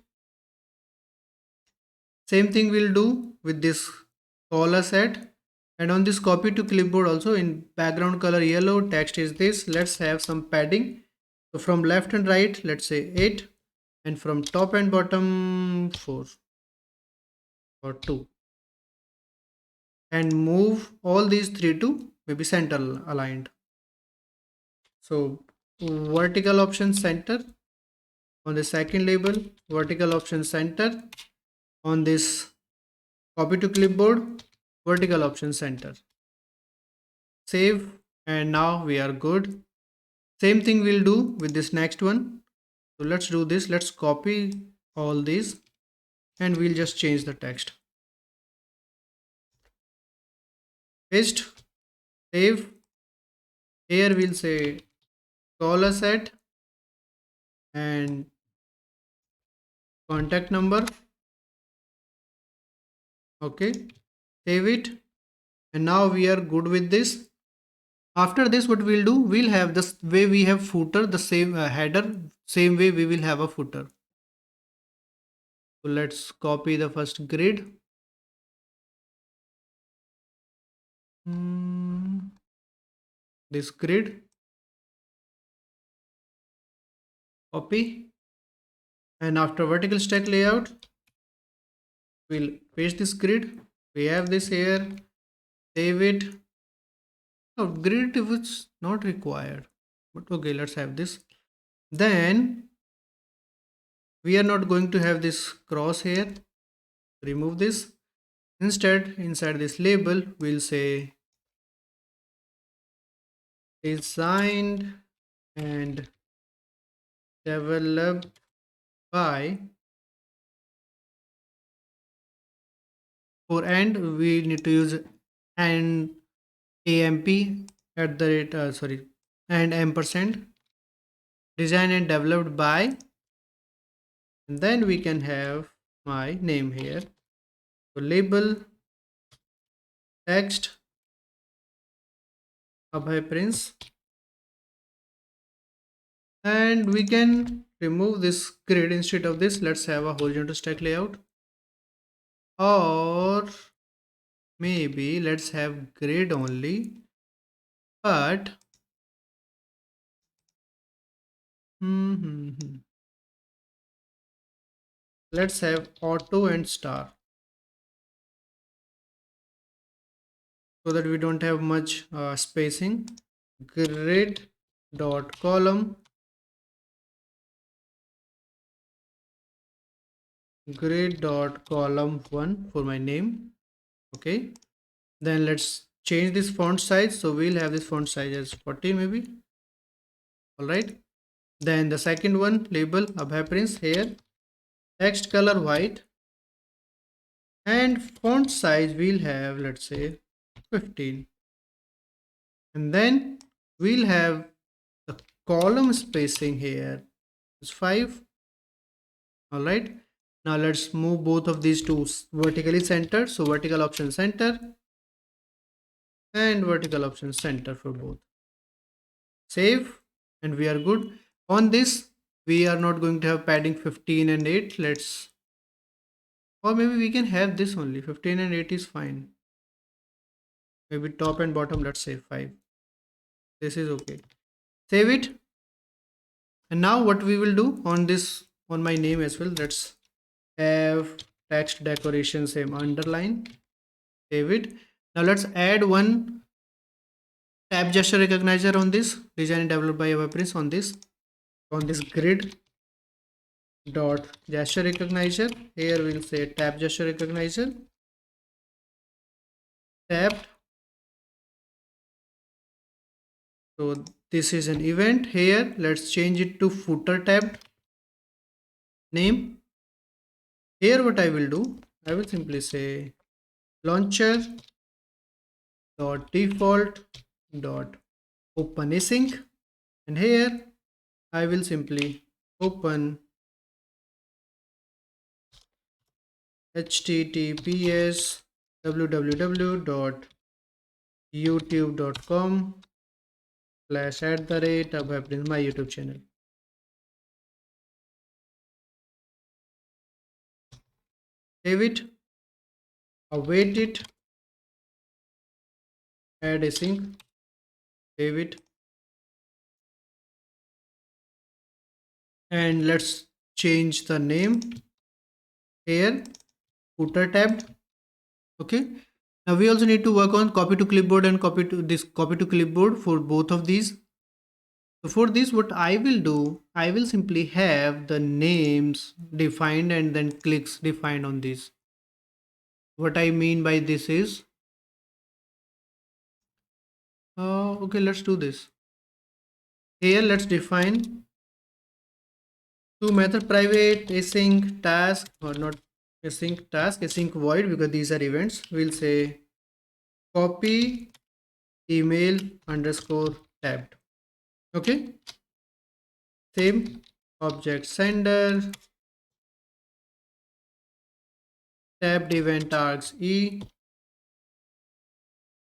Same thing we'll do with this color set, and on this copy to clipboard also in background color yellow, text is this. Let's have some padding. So from left and right, let's say 8, and from top and bottom 4 or 2, and move all these three to maybe center aligned. So vertical option center on the second label, vertical option center on this copy to clipboard, vertical option center. Save, and now we are good. Same thing we'll do with this next one. So let's do this. Let's copy all these and we'll just change the text. Paste, save. Here we'll say caller set and contact number. Okay, save it, and now we are good with this. After this, what we'll do, we'll have this way we have footer, the same header, same way we will have a footer. So let's copy the first grid. This grid, copy, and after vertical stack layout, we'll paste this grid. We have this here, save it. Oh, grid if it's not required, but okay, let's have this. Then we are not going to have this cross here. Remove this. Instead, inside this label, we'll say designed and developed by. For and we need to use and amp at the rate and ampersand, designed and developed by, and then we can have my name here. So label text Abhay Prince, and we can remove this grid. Instead of this, let's have a horizontal stack layout, or maybe let's have grid only, but let's have auto and star, so that we don't have much spacing. Grid dot column, grid dot column 1 for my name. Okay, then let's change this font size. So we'll have this font size as 40 maybe. All right, then the second one, label Abhay Prince, here text color white, and font size we'll have, let's say 15, and then we'll have the column spacing here is 5. All right, now let's move both of these to vertically centered. So vertical option center and vertical option center for both. Save, and we are good. On this, we are not going to have padding 15 and 8. Let's, or maybe we can have this only. 15 and 8 is fine. Maybe top and bottom, let's say 5. This is okay. Save it. And now what we will do on this, on my name as well, let's have text decoration same underline. Save it. Now let's add one tab gesture recognizer on this, designed and developed by Abhay Prince, on this grid dot gesture recognizer. Here we'll say tab gesture recognizer, tabbed. So this is an event here. Let's change it to footer tabbed name. Here what I will do, I will simply say launcher dot default dot open async, and here I will simply open https www.youtube.com Abhay Prince, my YouTube channel. Save it, await it, add async, save it, and let's change the name here, footer tab. Okay. Now we also need to work on copy to clipboard and copy to clipboard for both of these. So for this, what I will do, I will simply have the names defined and then clicks defined on this. What I mean by this is, okay, let's do this. Here, let's define two method: private async task, or not async task, async void, because these are events. We'll say copy email underscore tabbed. Okay. Same object sender tabbed event args e,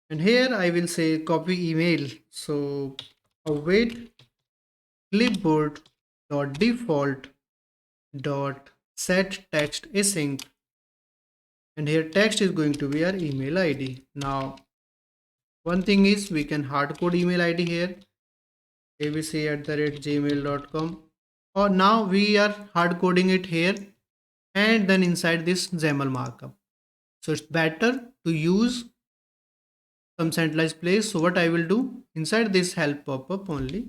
and here I will say copy email. So await clipboard dot default dot set text async, and here text is going to be our email ID. Now one thing is we can hard code email ID here, abc@gmail.com, or now we are hard coding it here and then inside this XAML markup. So it's better to use some centralized place. So what I will do, inside this help pop-up only,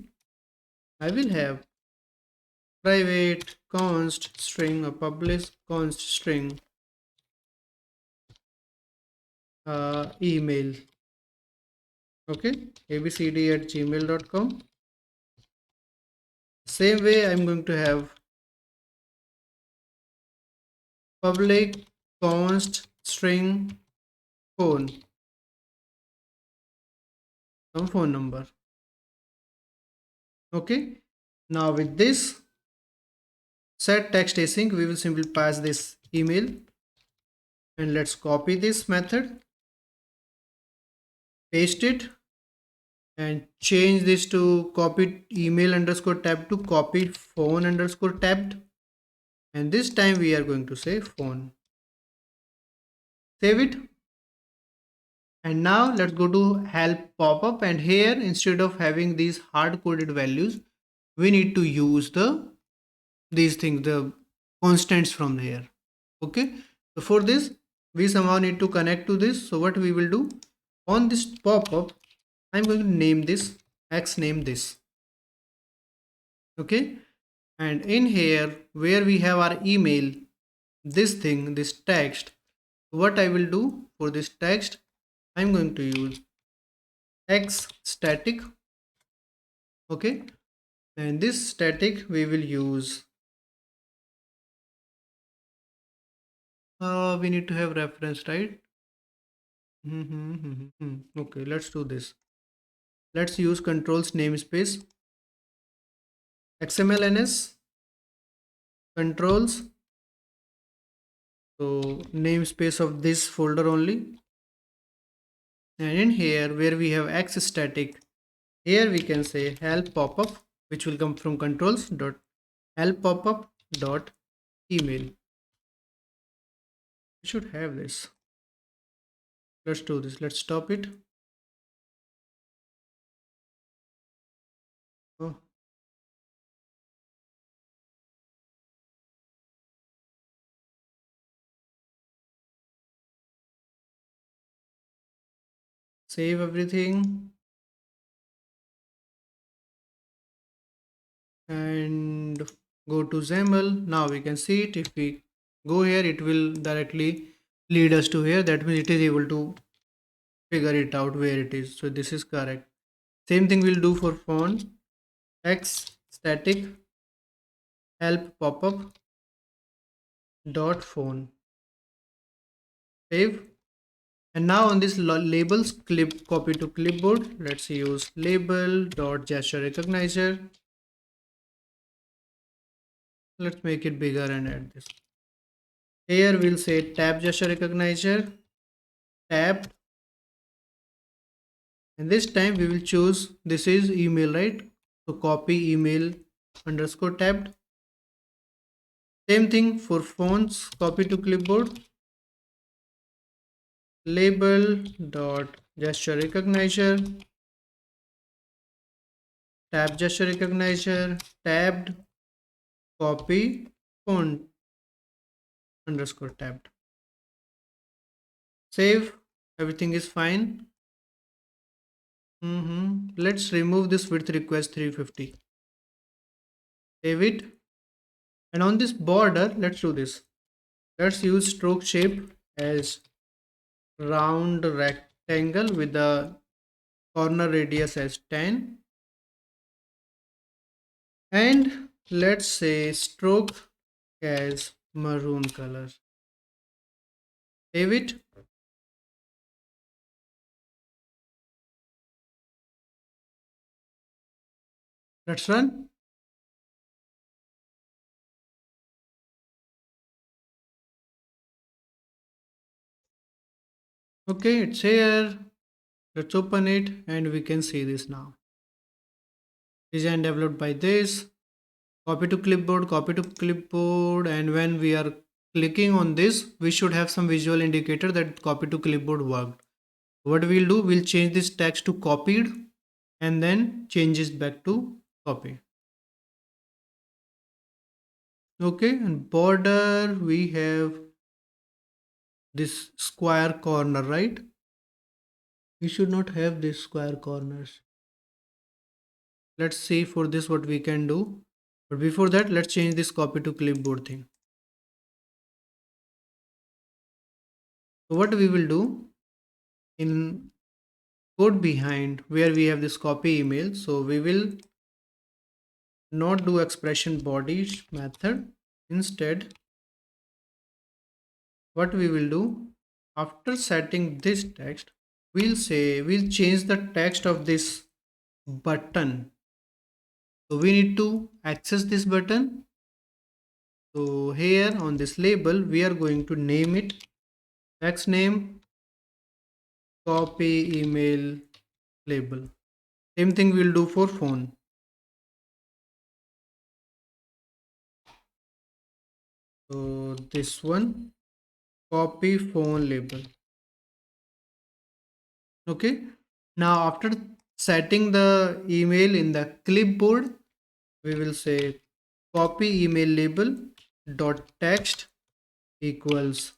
I will have private const string or publish const string email. Okay, abcd@gmail.com. Same way I'm going to have public const string phone, some phone number. Okay, now with this set text async, we will simply pass this email, and let's copy this method, paste it, and change this to copy email underscore tab to copy phone underscore tabbed, and this time we are going to say phone. Save it, and now let's go to help pop-up, and here instead of having these hard-coded values, we need to use these things, the constants from here. Okay, so for this we somehow need to connect to this. So what we will do, on this pop-up I'm going to name this x, name this. Okay, and in here where we have our email, this thing, this text, what I will do for this text, I'm going to use x static. Okay, and this static we will use, we need to have reference, right? Okay, let's do this. Let's use controls namespace xmlns controls, so namespace of this folder only, and in here where we have x static, here we can say help popup, which will come from controls dot help popup dot email. We should have this. Let's do this. Let's stop it. Oh, save everything and go to XAML. Now we can see it. If we go here, it will directly lead us to here. That means it is able to figure it out where it is. So this is correct. Same thing we'll do for font. X static help popup dot phone. Save. And now on this labels clip copy to clipboard, let's use label dot gesture recognizer. Let's make it bigger and add this. Here we'll say tab gesture recognizer, tab And this time we will choose, this is email, right? So copy email underscore tabbed. Same thing for fonts, copy to clipboard, label dot gesture recognizer, tab gesture recognizer, tabbed, copy, font underscore tabbed. Save, everything is fine. Let's remove this width request 350. Save it. And on this border, let's do this. Let's use stroke shape as round rectangle with the corner radius as 10. And let's say stroke as maroon color. Save it. Let's run. Okay, it's here. Let's open it and we can see this now. Design developed by this. Copy to clipboard, and when we are clicking on this, we should have some visual indicator that copy to clipboard worked. What we'll do, we'll change this text to copied and then change this back to copy. Okay, and border we have this square corner, right? We should not have this square corners. Let's see for this what we can do. But before that, let's change this copy to clipboard thing. So what we will do in code behind where we have this copy email, so we will not do expression body method. Instead, what we will do, after setting this text, we'll say we'll change the text of this button. So we need to access this button. So here on this label, we are going to name it text name copy email label. Same thing we'll do for phone. So this one copy phone label. Okay. Now after setting the email in the clipboard, we will say copy email label dot text equals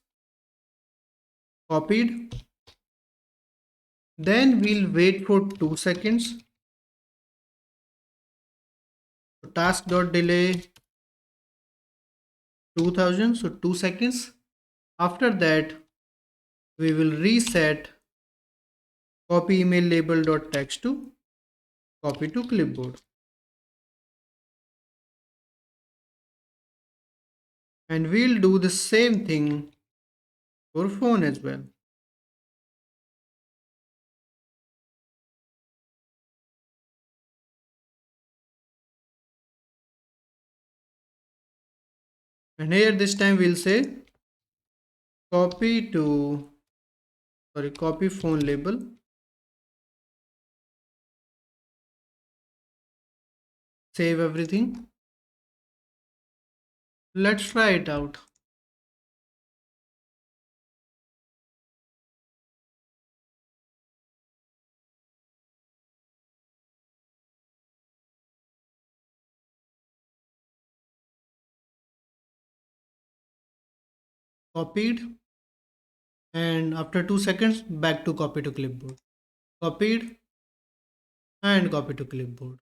copied. Then we'll wait for 2 seconds. So task dot delay 2000, so 2 seconds. After that, we will reset copy email label dot text to copy to clipboard. And we'll do the same thing for phone as well. And here this time we'll say copy to, sorry, copy phone label, save everything. Let's try it out. Copied, and after 2 seconds back to copy to clipboard. Copied and copy to clipboard.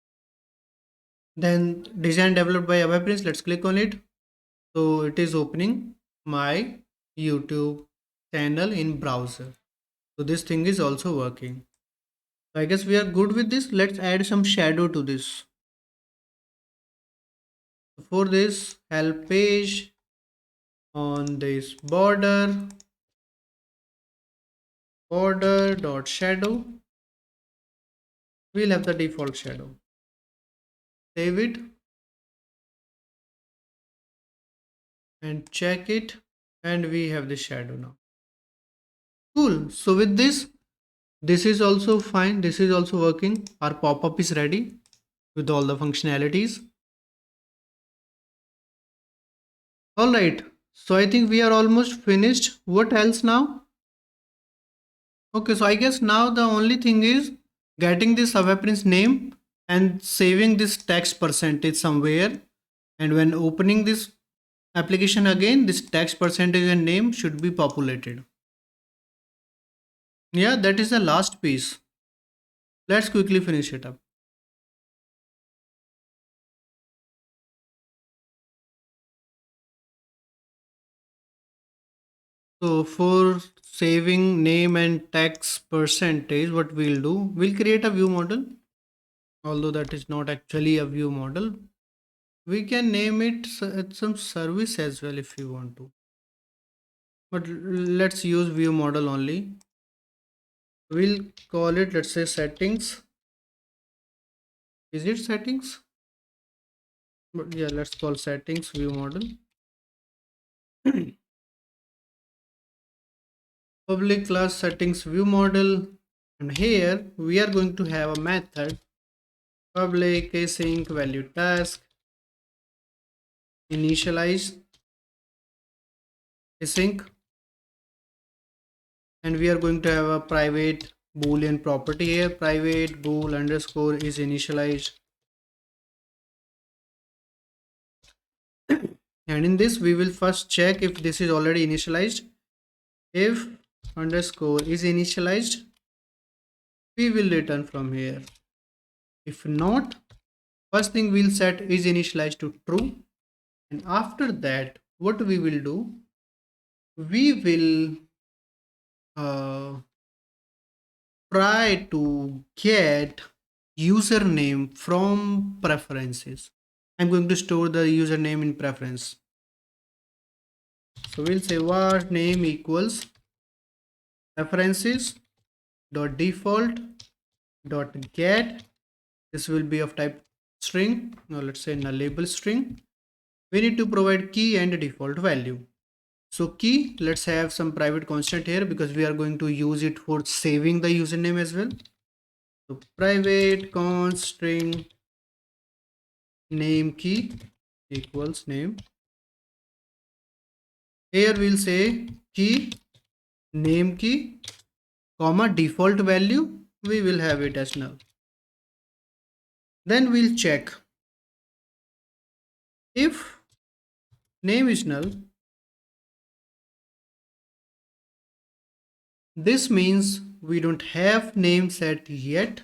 Then design developed by Abhay Prince. Let's click on it. So it is opening my YouTube channel in browser. So this thing is also working. So I guess we are good with this. Let's add some shadow to this. For this help page on this border dot shadow, we'll have the default shadow. Save it and check it, and we have the shadow now. Cool. So with this, This is also fine. This is also working. Our pop-up is ready with all the functionalities. All right. So I think we are almost finished. What else now? Okay. So I guess now the only thing is getting this Abhay Prince name and saving this text percentage somewhere. And when opening this application again, this text percentage and name should be populated. Yeah, that is the last piece. Let's quickly finish it up. So for saving name and text percentage, what we'll do, we'll create a view model. Although that is not actually a view model, we can name it some service as well if you want to. But let's use view model only. We'll call it, let's say, settings. Is it settings? But yeah, let's call settings view model. Public class settings view model. And here we are going to have a method public async value task initialize async, and we are going to have a private boolean property here. Private bool underscore is initialized, and in this we will first check if this is already initialized. If underscore is initialized, we will return from here. If not, first thing we'll set is initialized to true, and after that what we will do, we will try to get username from preferences. I'm going to store the username in preference. So we'll say var name equals preferences dot default dot get. This will be of type string. Now let's say nullable string. We need to provide key and default value. So key, let's have some private constant here because we are going to use it for saving the username as well. So private const string name key equals name. Here we'll say key name key comma default value, we will have it as null. Then we'll check if name is null, this means we don't have name set yet.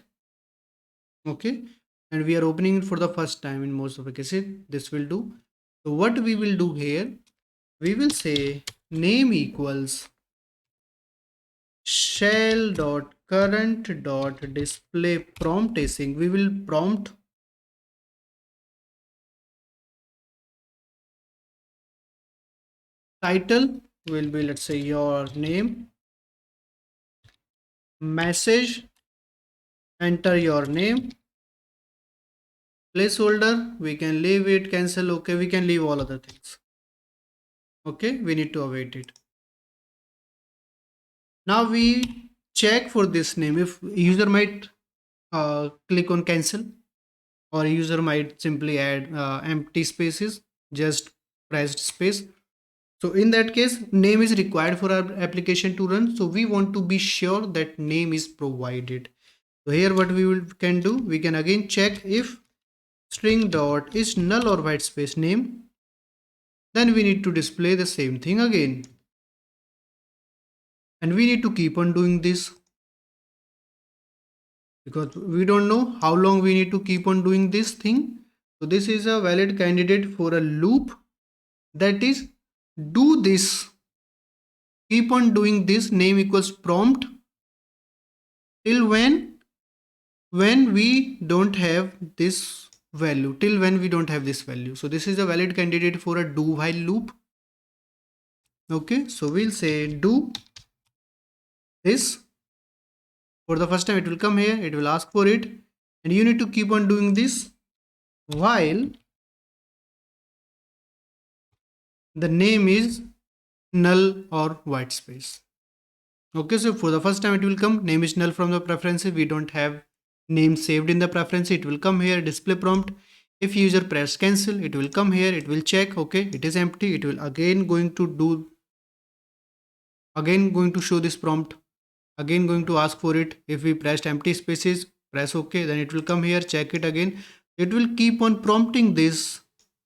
Okay, and we are opening it for the first time in most of the cases. This will do. So what we will do here, we will say name equals shell dot current dot display prompt async. We will prompt title will be, let's say, your name, message, enter your name, placeholder we can leave it, cancel, okay, we can leave all other things. Okay, we need to await it. Now we check for this name if user might click on cancel, or user might simply add empty spaces, just pressed space. So in that case, name is required for our application to run, so we want to be sure that name is provided. So here what can do, we can again check if string dot is null or white space name, then we need to display the same thing again, and we need to keep on doing this because we don't know how long we need to keep on doing this thing. So this is a valid candidate for a loop, that is, do this, keep on doing this name equals prompt till when we don't have this value, till when we don't have this value. So this is a valid candidate for a do while loop. Okay, so we'll say do this. For the first time it will come here, it will ask for it, and you need to keep on doing this while the name is null or white space. Okay, so for the first time it will come name is null from the preferences. We don't have name saved in the preference. It will come here display prompt. If user press cancel, it will come here, it will check, okay, it is empty. It will again going to show this prompt, again going to ask for it. If we pressed empty spaces, press ok, then it will come here, check it again. It will keep on prompting this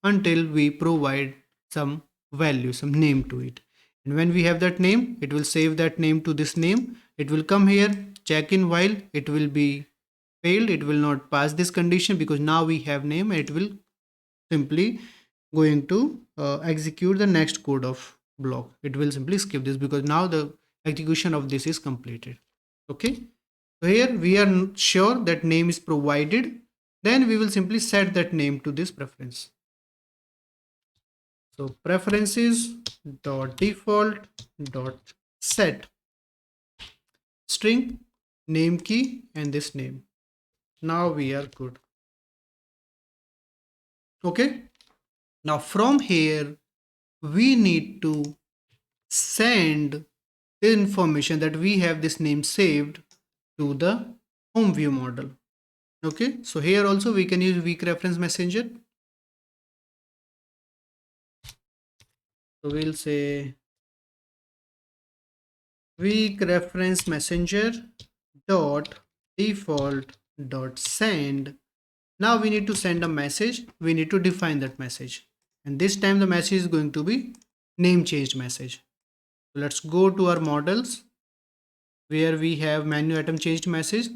until we provide some value, some name to it. And when we have that name, it will save that name to this name. It will come here, check in while, it will be failed, it will not pass this condition because now we have name, and it will simply going to execute the next code of block. It will simply skip this because now the execution of this is completed. Okay, so here we are sure that name is provided. Then we will simply set that name to this preference. So preferences dot default dot set string name key and this name. Now we are good. Okay, now from here we need to send the information that we have this name saved to the home view model. Okay, so here also we can use weak reference messenger. So we'll say weak reference messenger dot default dot send. Now we need to send a message. We need to define that message, and this time the message is going to be name changed message. So let's go to our models where we have menu item changed message.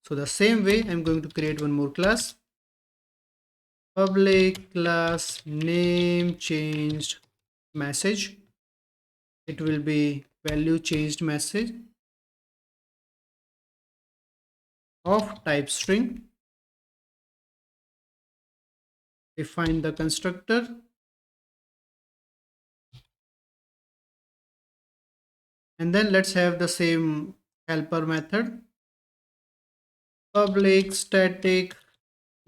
So the same way I'm going to create one more class, public class name changed message. It will be value changed message of type string. Define the constructor, and then let's have the same helper method, public static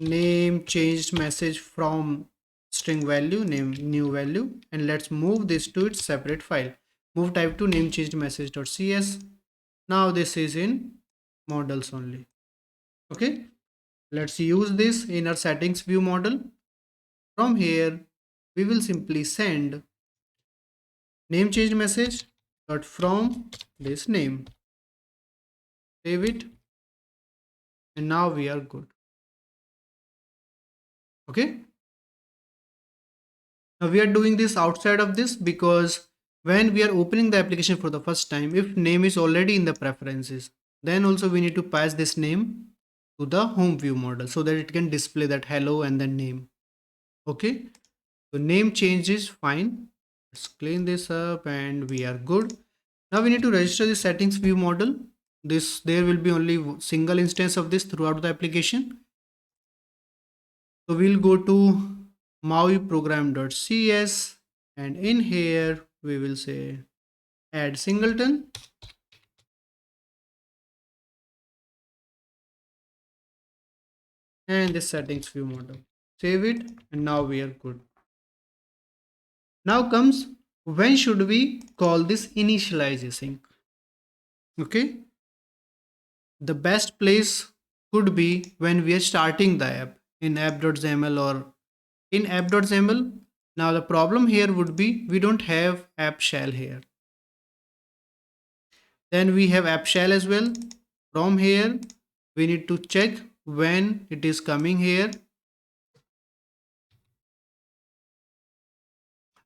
name changed message from string value name new value, and let's move this to its separate file. Move type to name changed message.cs. Now this is in models only. Okay, let's use this in our settings view model. From here we will simply send name changed message dot from this name, save it, and now we are good. Okay, now we are doing this outside of this because when we are opening the application for the first time, if name is already in the preferences, then also we need to pass this name to the home view model so that it can display that hello and then name. Okay, so name change is fine. Let's clean this up and we are good. Now we need to register the settings view model. There will be only single instance of this throughout the application. So we'll go to MAUI program.cs, and in here we will say add singleton, and this settings view model. Save it, and now we are good. Now comes when should we call this initialize async. Okay, the best place could be when we are starting the app in app.xaml or in app.xaml. Now the problem here would be we don't have app shell here. Then we have app shell as well. From here we need to check when it is coming here.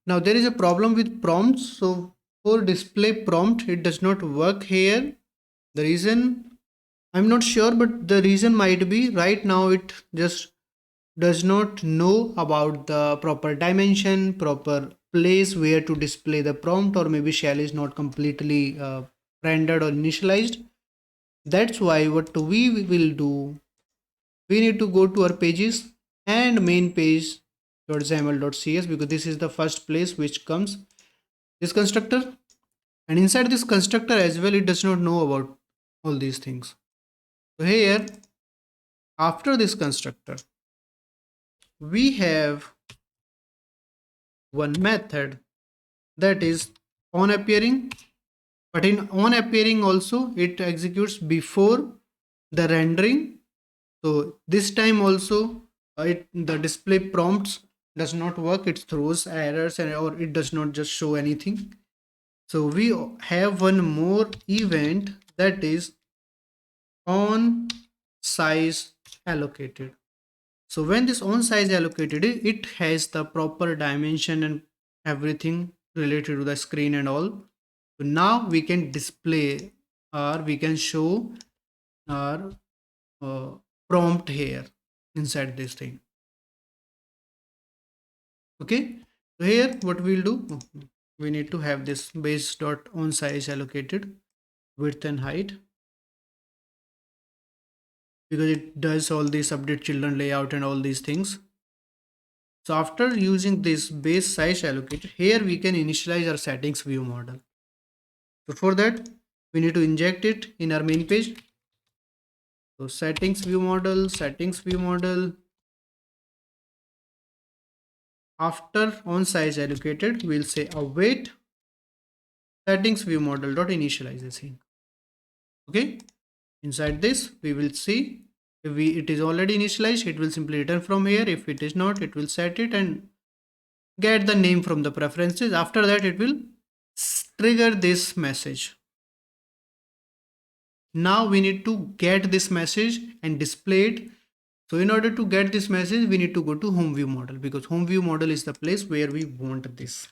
Now there is a problem with prompts. So for display prompt it does not work here. The reason I'm not sure, but the reason might be right now it just does not know about the proper dimension, proper place where to display the prompt, or maybe shell is not completely rendered or initialized. That's why what we will do, we need to go to our pages and main page.xaml.cs because this is the first place which comes this constructor, and inside this constructor as well it does not know about all these things. So here after this constructor we have one method that is on appearing but in on appearing also it executes before the rendering. So this time also the display prompts does not work, it throws errors and or it does not just show anything. So we have one more event, that is on size allocated. So when this on size allocated, it has the proper dimension and everything related to the screen and all. So now we can display or we can show our uh, prompt here inside this thing. Okay, so here what we'll do, we need to have this base dot on size allocated width and height, because it does all these update children layout and all these things. So after using this base size allocated, here we can initialize our settings view model. So for that, we need to inject it in our main page. So settings view model, settings view model. After on size allocated, we'll say await settings view model dot initialization. Okay, inside this we will see if it is already initialized, it will simply return from here. If it is not, it will set it and get the name from the preferences. After that, it will trigger this message. Now we need to get this message and display it. So in order to get this message, we need to go to home view model, because home view model is the place where we want this.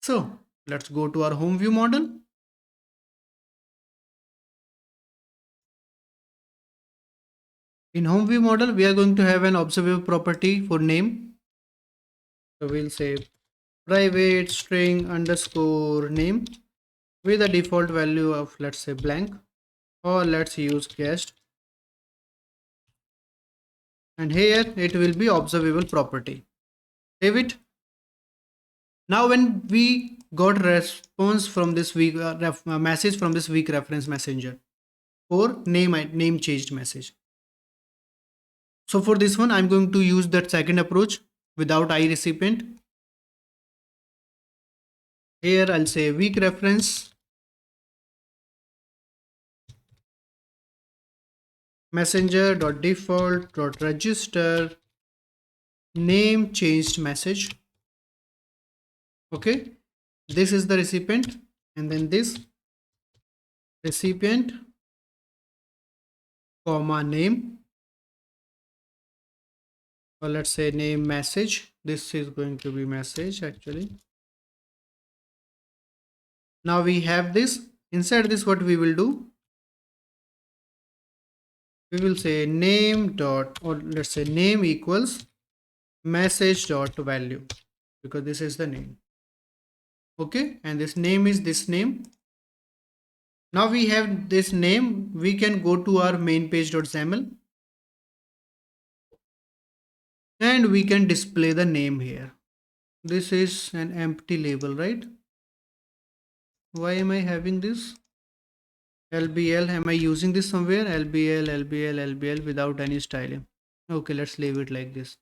So let's go to our home view model. In home view model, we are going to have an observable property for name. So we'll say private string underscore name with a default value of, let's say, blank, or let's use guest. And here it will be observable property. Save it. Now when we got response from this week message from this week reference messenger for name changed message. So for this one, I'm going to use that second approach without iRecipient. Here I'll say week reference messenger.default.register name changed message. Okay, this is the recipient, and then this recipient comma name, or let's say name message. This is going to be message actually. Now we have this. Inside this, what we will do, we will say name dot, or let's say name equals message dot value, because this is the name. Okay, and this name is this name. Now we have this name, we can go to our main page.xaml and we can display the name here. This is an empty label, right? Why am I having this? LBL, am I using this somewhere? LBL, LBL, LBL without any styling. Okay, let's leave it like this.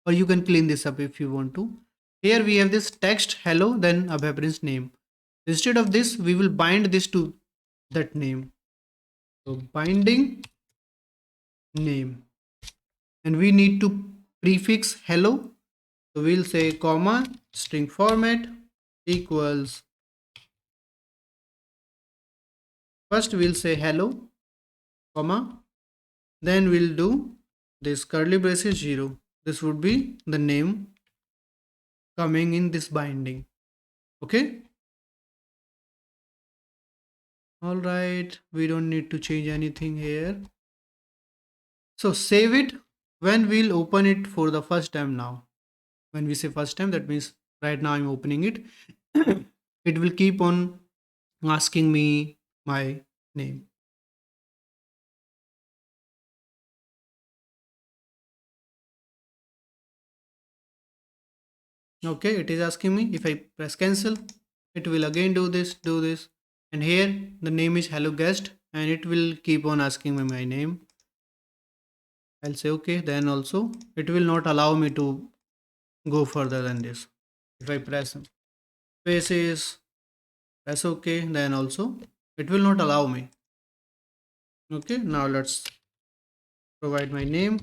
Or you can clean this up if you want to. Here we have this text hello, then Abhay Prince name. Instead of this, we will bind this to that name. So binding name. And we need to prefix hello. So we'll say comma string format equals, first we'll say hello, comma, then we'll do this curly braces 0. This would be the name coming in this binding. Okay. All right, we don't need to change anything here. So save it when we'll open it for the first time. Now when we say first time, that means right now I'm opening it. It will keep on asking me my name. Okay, it is asking me. If I press cancel, it will again do this, and here the name is hello guest, and it will keep on asking me my name. I'll say okay, then also it will not allow me to go further than this. If I press spaces, press OK, then also it will not allow me. Okay, now let's provide my name,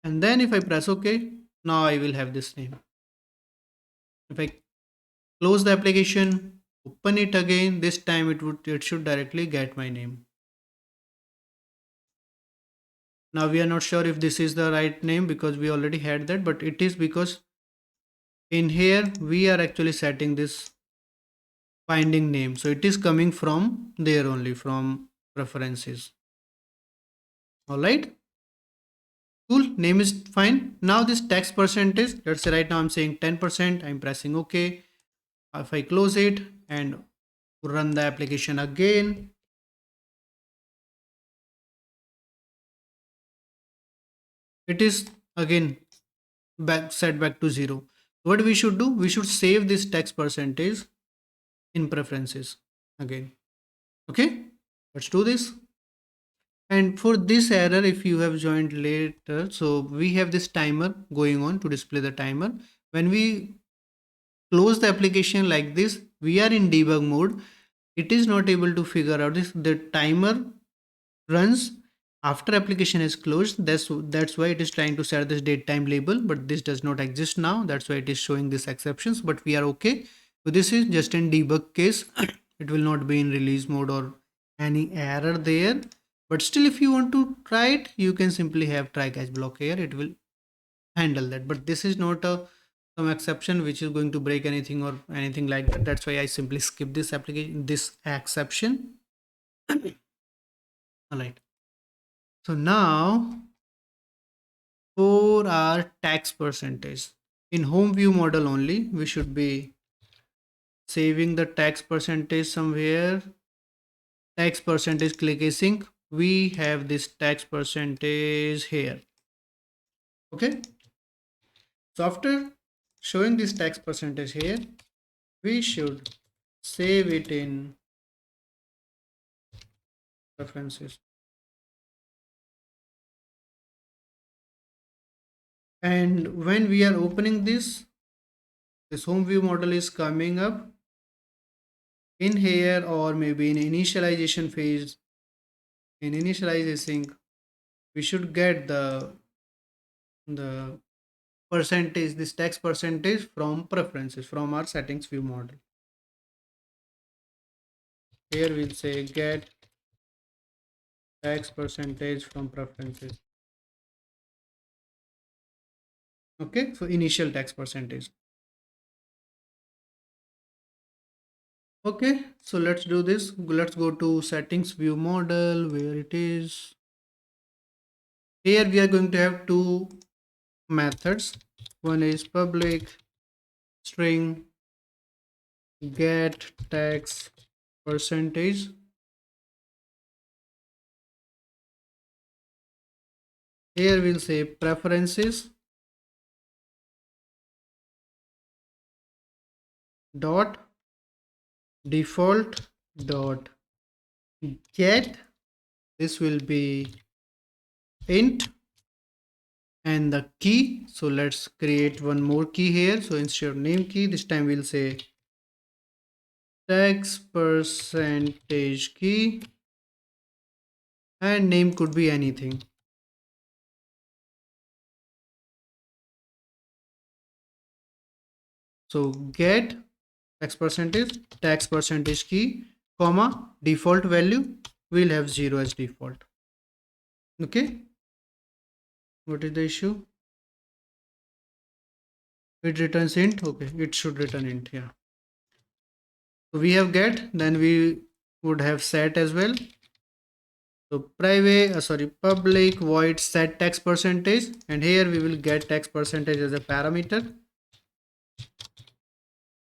and then if I press OK, now I will have this name. If I close the application, open it again, this time it should directly get my name. Now we are not sure if this is the right name because we already had that, but it is because in here we are actually setting this finding name, so it is coming from there only, from preferences. All right, cool, name is fine. Now this text percentage, let's say right now I'm saying 10%, I'm pressing OK. If I close it and run the application again, it is again set back to 0. What we should do, we should save this text percentage in preferences again. Okay, let's do this. And for this error, if you have joined later, so we have this timer going on to display the timer. When we close the application like this, we are in debug mode. It is not able to figure out this. The timer runs after application is closed. That's why it is trying to set this date time label, but this does not exist now. That's why it is showing these exceptions, but we are okay. So this is just in debug case. It will not be in release mode or any error there. But still, if you want to try it, you can simply have try catch block here. It will handle that. But this is not a some exception which is going to break anything or anything like that. That's why I simply skip this application, this exception. All right. So now for our tax percentage in home view model only, we should be saving the tax percentage somewhere. Tax percentage click async. We have this tax percentage here. Okay. So after showing this tax percentage here, we should save it in preferences. And when we are opening this home view model is coming up in here, or maybe in initialization phase. In initializing, we should get the percentage, this tax percentage from preferences, from our settings view model. Here we'll say get tax percentage from preferences. Okay, so initial tax percentage. Okay, so let's do this. Let's go to settings view model, where it is. Here we are going to have two methods. One is public string get tax percentage. Here we'll say preferences dot default dot get, this will be int, and the key, so let's create one more key here. So instead of name key, this time we'll say tax percentage key, and name could be anything. So get tax percentage key, comma, default value, we'll have 0 as default. Okay, what is the issue? It returns int. Okay, it should return int. Yeah, so we have get, then we would have set as well. So public void set tax percentage, and here we will get tax percentage as a parameter,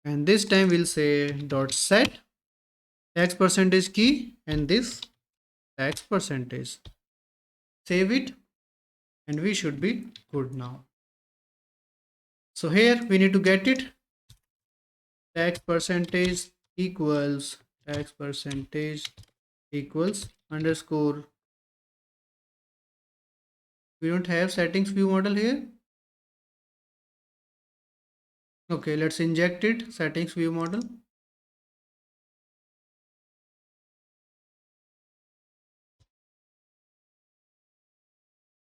and this time we'll say dot set tax percentage key and this tax percentage. Save it, and we should be good now. So here we need to get it, tax percentage equals underscore. We don't have settings view model here. Okay, let's inject it, settings view model.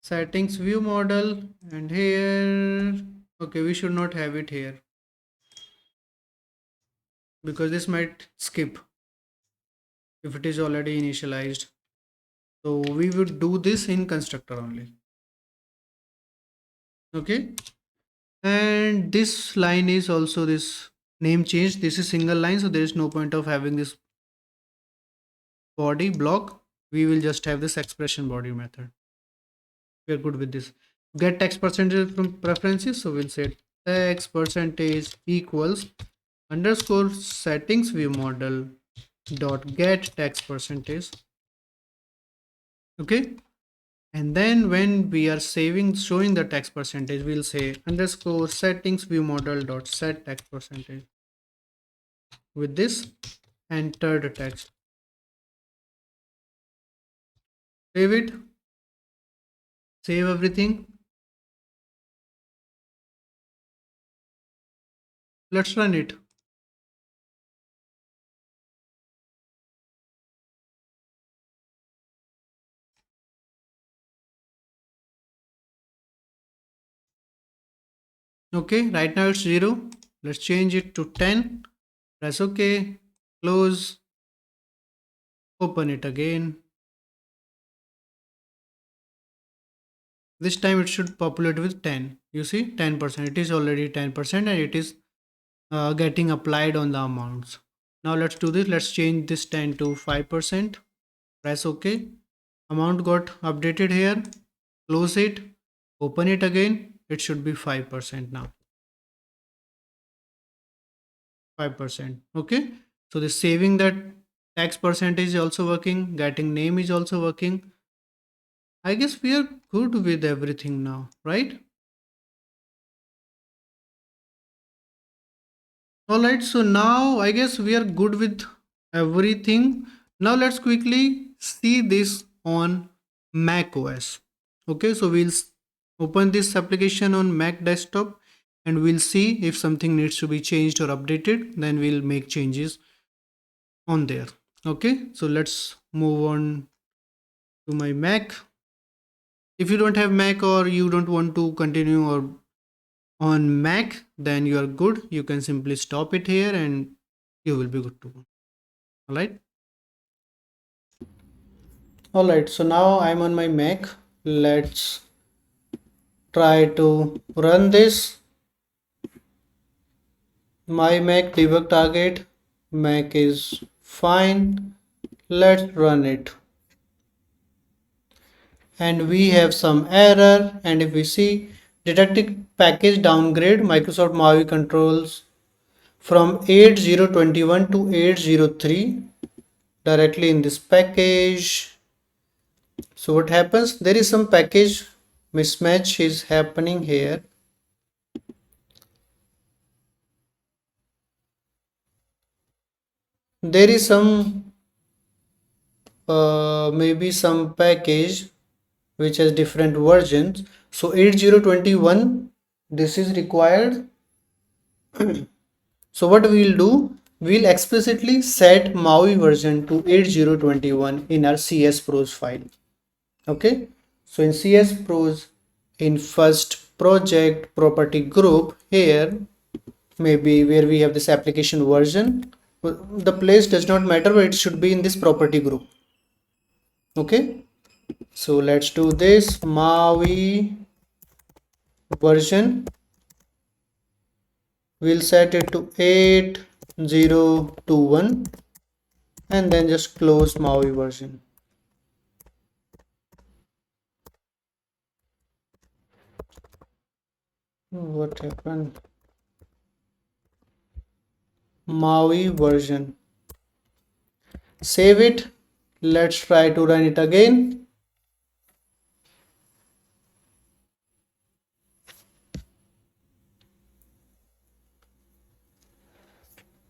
settings view model, and here, okay, we should not have it here because this might skip if it is already initialized. So we would do this in constructor only. Okay, and this line is also this name change. This is single line, so there is no point of having this body block. We will just have this expression body method. We are good with this. Get text percentage from preferences, so we'll say text percentage equals underscore settings view model dot get text percentage. Okay, and then when we are showing the text percentage, we'll say underscore settings view model dot set text percentage. With this, enter the text, save it, save everything. Let's run it. Okay, right now it's 0. Let's change it to 10. Press OK, close, open it again. This time it should populate with 10. You see 10%. It is already 10% and it is getting applied on the amounts. Now let's do this. Let's change this 10 to 5%. Press OK. Amount got updated here. Close it. Open it again. It should be 5% now. 5%. Okay. So the saving that tax percentage is also working. Getting name is also working. I guess we are good with everything now, right? Alright, so now I guess we are good with everything. Now let's quickly see this on Mac OS. Okay, so we'll open this application on Mac desktop and we'll see if something needs to be changed or updated. Then we'll make changes on there. Okay, so let's move on to my Mac. If you don't have Mac or you don't want to continue or on Mac, then you are good. You can simply stop it here and you will be good to go. Alright, so now I'm on my Mac. Let's try to run this. My Mac debug target. Mac is fine. Let's run it. And we have some error, and if we see detected package downgrade Microsoft MAUI controls from 8021 to 803 directly in this package. So what happens, there is some package mismatch is happening here. There is some maybe some package which has different versions. So 8021 this is required. So what we'll do, we'll explicitly set MAUI version to 8021 in our CS Pros file. Okay, so in CS Pros, in first project property group here, maybe where we have this application version, the place does not matter, but it should be in this property group. Okay, so let's do this MAUI version. We'll set it to 8021 and then just close MAUI version. What happened? MAUI version. Save it. Let's try to run it again.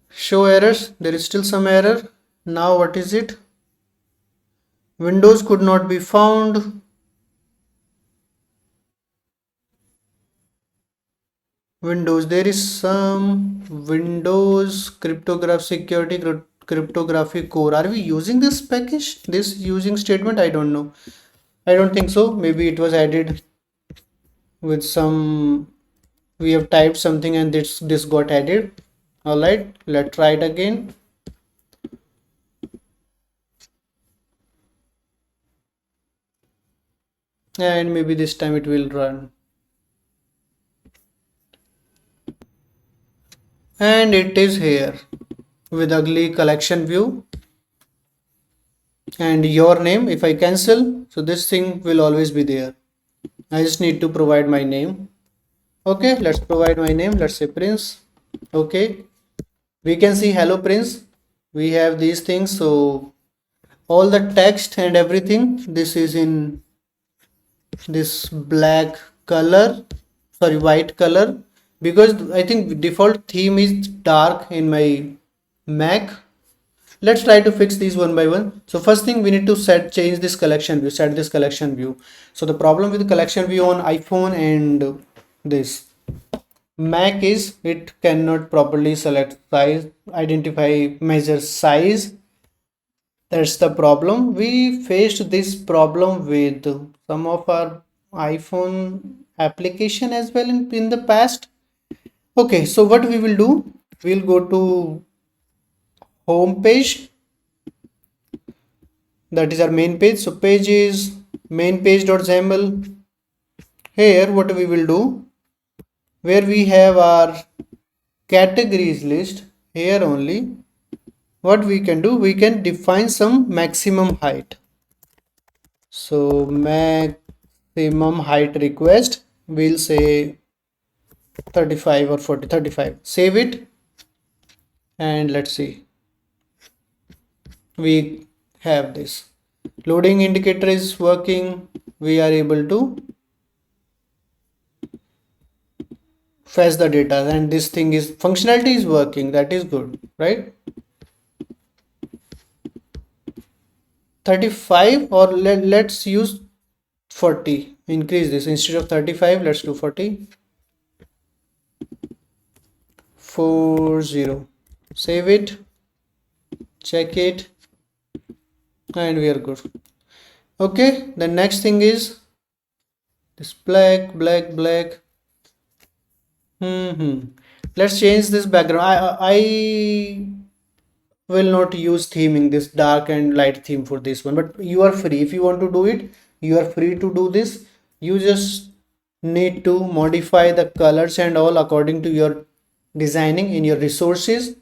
Show errors. There is still some error. Now what is it? Windows could not be found. Windows, there is some Windows cryptography core. Are we using this package, this using statement? I don't know. I don't think so. Maybe it was added with some, we have typed something and this got added. All right, let's try it again. And maybe this time it will run. And it is here with ugly collection view and your name. If I cancel, so this thing will always be there. I just need to provide my name. Okay, let's provide my name. Let's say Prince. Okay, we can see hello Prince. We have these things. So all the text and everything, this is in this black color, sorry, white color, because I think default theme is dark in my Mac. Let's try to fix these one by one. So first thing we need to change this collection view, set this collection view. So the problem with the collection view on iPhone and this Mac is it cannot properly select size, identify, measure size. That's the problem. We faced this problem with some of our iPhone application as well in the past. Okay, so what we will do, we'll go to home page. That is our main page. So page is main page.xaml. Here what we will do, where we have our categories list, here only what we can do, we can define some maximum height. So maximum height request, we'll say 35 or 40, 35. Save it and let's see. We have this. Loading indicator is working. We are able to fetch the data and this thing is functionality is working. That is good, right? 35 or let's use 40. Increase this instead of 35. Let's do 40. 40. Save it. Check it. And we are good. Okay, the next thing is this black. Let's change this background. I will not use theming, this dark and light theme for this one, but you are free. If you want to do it, you are free to do this. You just need to modify the colors and all according to your designing in your resources,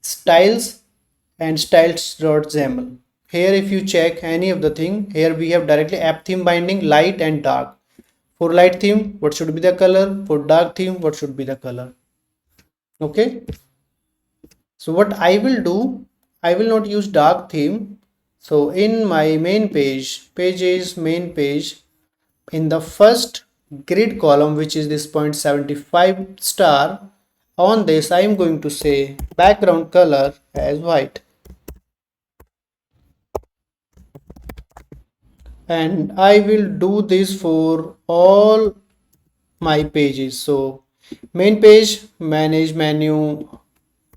styles and styles.xaml. Here if you check any of the thing, here we have directly app theme binding light and dark. For light theme, what should be the color? For dark theme, what should be the color? Okay, so what I will do, I will not use dark theme. So in my main page, is main page, in the first grid column, which is this 0.75 star, on this I am going to say background color as white. And I will do this for all my pages. So main page, manage menu,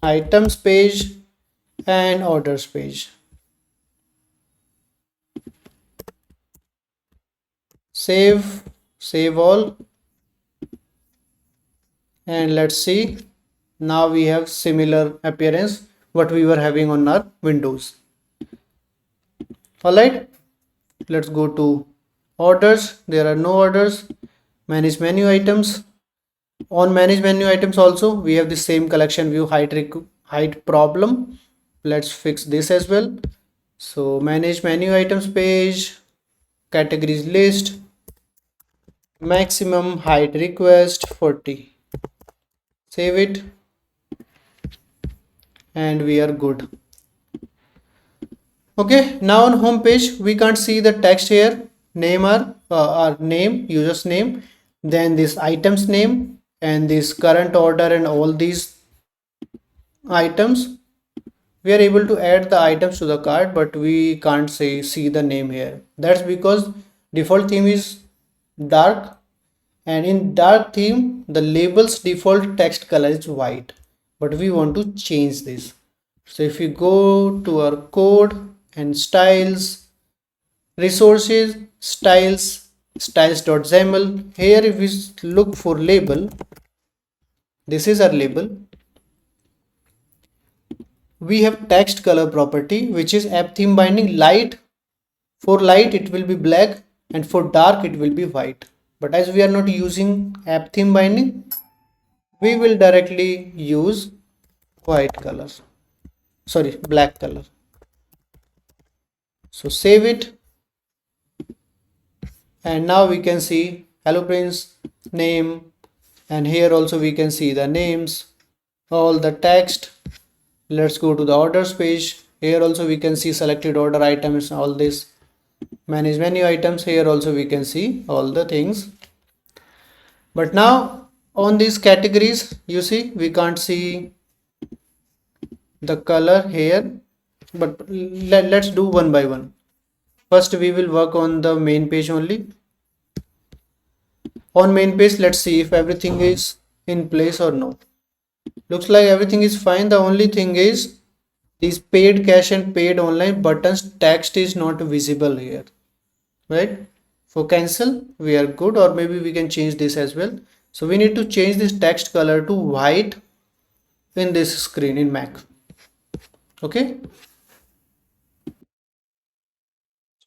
items page and orders page. Save all, and let's see. Now we have similar appearance what we were having on our Windows. All right, let's go to orders. There are no orders. Manage menu items. On manage menu items also we have the same collection view height problem. Let's fix this as well. So manage menu items page, categories list, maximum height request 40. Save it and we are good. Okay, now on home page we can't see the text here. Name our name, user's name, then this items name and this current order and all these items. We are able to add the items to the cart, but we can't see the name here. That's because default theme is dark, and in dark theme the label's default text color is white, but we want to change this. So if we go to our code and styles resources, styles.xaml. Here if we look for label, this is our label. We have text color property, which is app theme binding light. For light it will be black and for dark it will be white. But as we are not using app theme binding, we will directly use white color. Sorry, black color. So save it. And now we can see Hello Prince name, and here also we can see the names, all the text. Let's go to the orders page. Here also we can see selected order items, all this. Manage menu items. Here also we can see all the things. But now on these categories, you see we can't see the color here. But let's do one by one. First we will work on the main page only. On main page, let's see if everything is in place or not. Looks like everything is fine. The only thing is these paid cash and paid online buttons text is not visible here, right? For cancel we are good, or maybe we can change this as well. So we need to change this text color to white in this screen in Mac. Okay,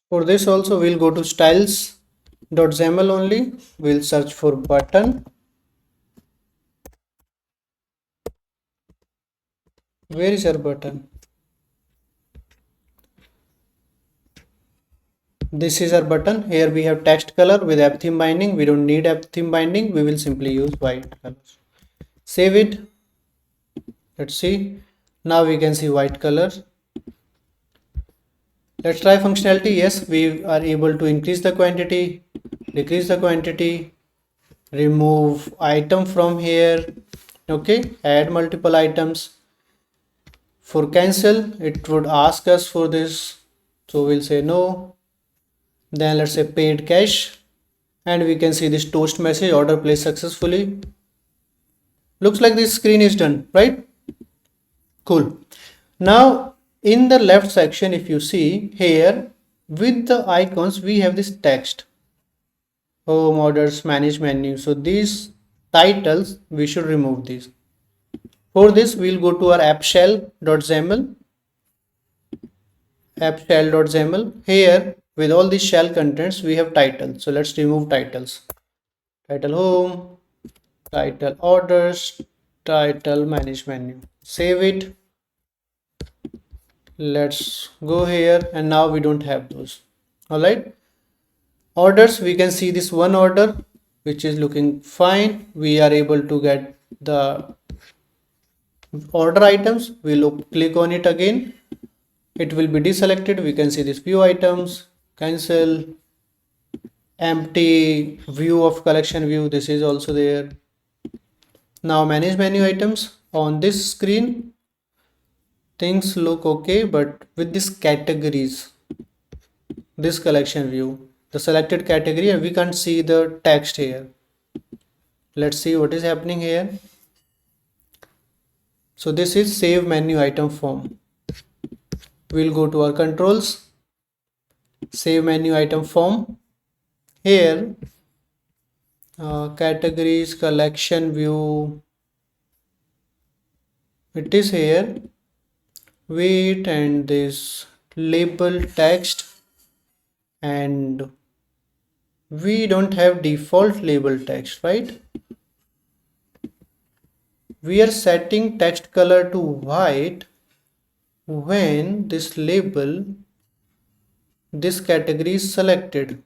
for this also we'll go to styles.xaml only. We'll search for button. Where is your button? This is our button. Here we have text color with app theme binding. We don't need app theme binding. We will simply use white color. Save it. Let's see. Now we can see white color. Let's try functionality. Yes, we are able to increase the quantity, decrease the quantity, remove item from here. Okay, add multiple items. For cancel, it would ask us for this. So we'll say no. Then let's say paid cash, and we can see this toast message, order placed successfully. Looks like this screen is done, right? Cool. Now in the left section, if you see here with the icons, we have this text, home, orders, manage menu. So these titles, we should remove these. For this we'll go to our app.shell.xaml. Here with all these shell contents we have titles. So let's remove titles. Title home, title orders, title manage menu. Save it. Let's go here, and now we don't have those. All right, orders, we can see this one order which is looking fine. We are able to get the order items. We'll click on it again, it will be deselected. We can see this view items, cancel, empty view of collection view, this is also there. Now manage menu items. On this screen things look okay, but with this categories, this collection view, the selected category, and we can't see the text here. Let's see what is happening here. So this is save menu item form. We'll go to our controls, save menu item form. Here categories, collection view, it is here. Wait, and this label text, and we don't have default label text, right? We are setting text color to white when this label, this category is selected,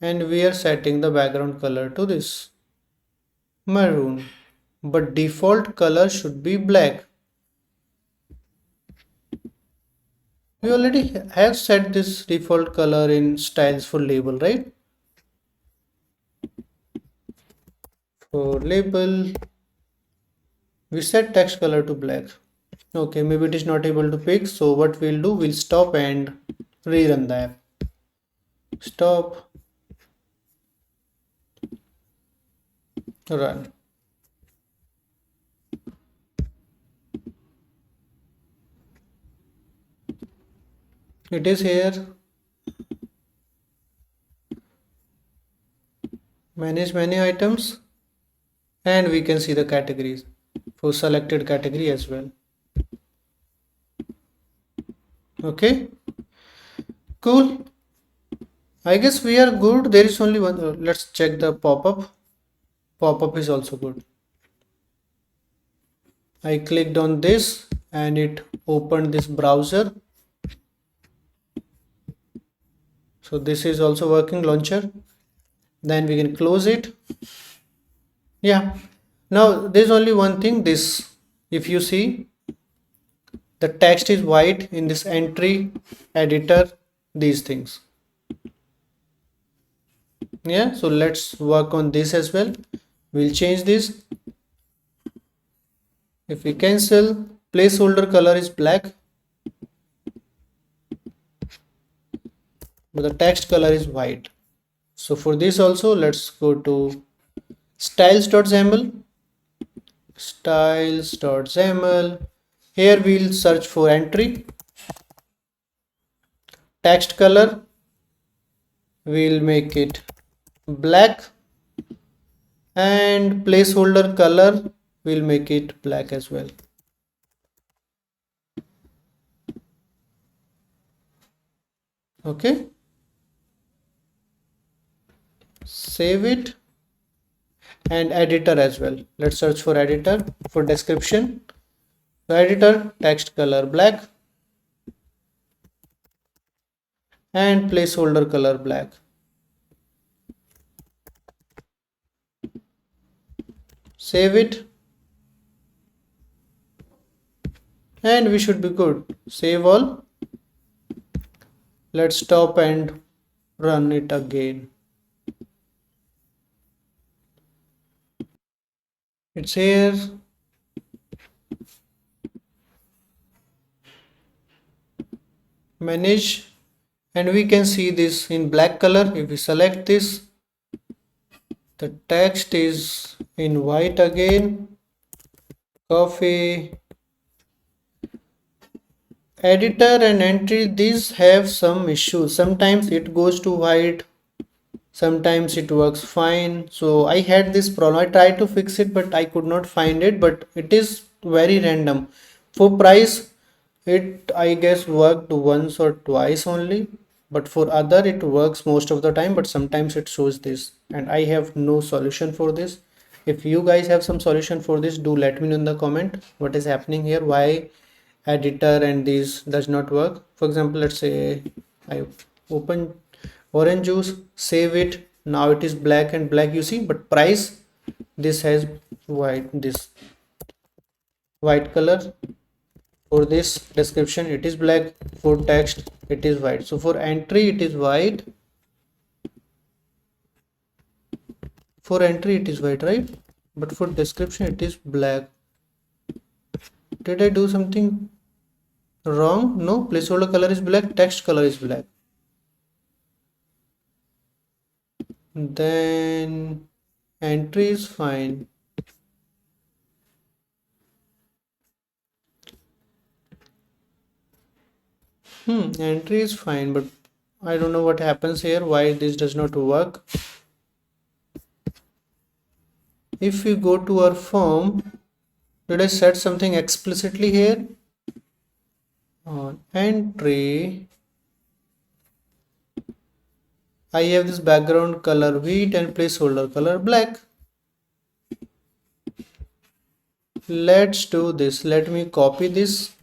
and we are setting the background color to this maroon, but default color should be black. We already have set this default color in styles for label, right? For label we set text color to black. Okay, maybe it is not able to pick. So what we'll do, we'll stop and rerun the app. Stop, run. It is here. manage menu items, and we can see the categories for selected category as well. Okay, cool. I guess we are good. There is only one. Let's check the pop-up. Pop-up is also good. I clicked on this and it opened this browser. So this is also working launcher. Then we can close it. Yeah. Now there's only one thing. This, if you see, the text is white in this entry editor. These things. Yeah. So let's work on this as well. We'll change this. If we cancel, placeholder color is black, but the text color is white. So for this also, let's go to styles.xaml. Styles.xaml. Here we'll search for entry. Text color, we'll make it black, and placeholder color, we'll make it black as well. Okay. Save it. And editor as well. Let's search for editor for description. So editor, text color black and placeholder color black. Save it and we should be good. Save all. Let's stop and run it again. It's here. Manage, and we can see this in black color. If we select this, the text is in white again. Coffee. Editor and entry, these have some issues. Sometimes it goes to white, sometimes it works fine. So I had this problem. I tried to fix it, but I could not find it. But it is very random. For price, it I guess worked once or twice only. But for other, it works most of the time. But sometimes it shows this, and I have no solution for this. If you guys have some solution for this, do let me know in the comment what is happening here. Why editor and these does not work. For example, let's say I open orange juice, save it, now it is black and black, you see, but price, this has white, this white color. For this description it is black, for text it is white. So for entry it is white, for entry it is white, right? But for description it is black. Did I do something wrong? No, placeholder color is black, text color is black. Then entry is fine. Entry is fine, but I don't know what happens here, why this does not work. If we go to our form, did I set something explicitly here? On entry, I have this background color wheat and placeholder color black. Let's do this. Let me copy this,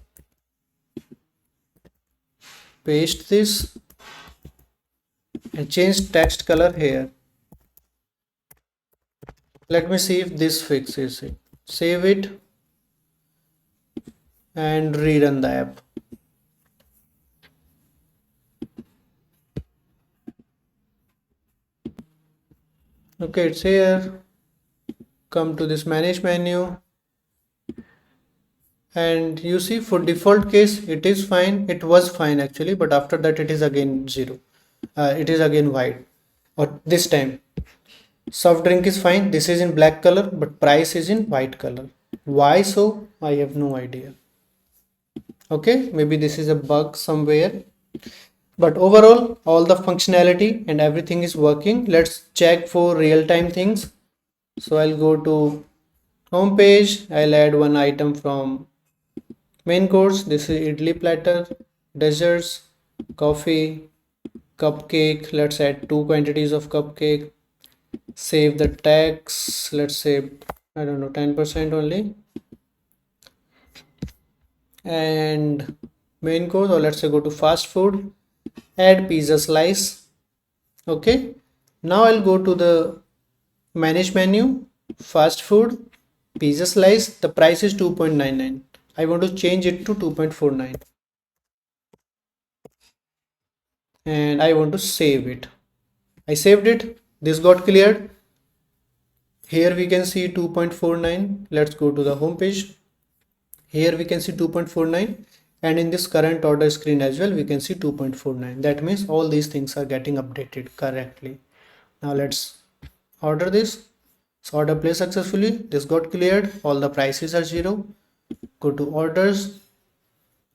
paste this, and change text color here. Let me see if this fixes it. Save it and rerun the app. Okay, it's here. Come to this manage menu, and you see for default case it is fine. It was fine actually, but after that it is again zero. It is again white. Or this time soft drink is fine. This is in black color, but price is in white color. Why so? I have no idea. Okay, maybe this is a bug somewhere. But overall, all the functionality and everything is working. Let's check for real-time things. So I'll go to home page. I'll add one item from main course. This is idli platter, desserts, coffee, cupcake. Let's add two quantities of cupcake. Save the tax. Let's say, I don't know, 10% only. And main course, or let's say go to fast food, add pizza slice. Okay, now I'll go to the manage menu, fast food, pizza slice. The price is 2.99. I want to change it to 2.49 and I want to save it. I saved it. This got cleared. Here we can see 2.49. Let's go to the home page. Here we can see 2.49, and in this current order screen as well we can see 2.49. That means all these things are getting updated correctly. Now let's order this. So order placed successfully. This got cleared. All the prices are 0. Go to orders.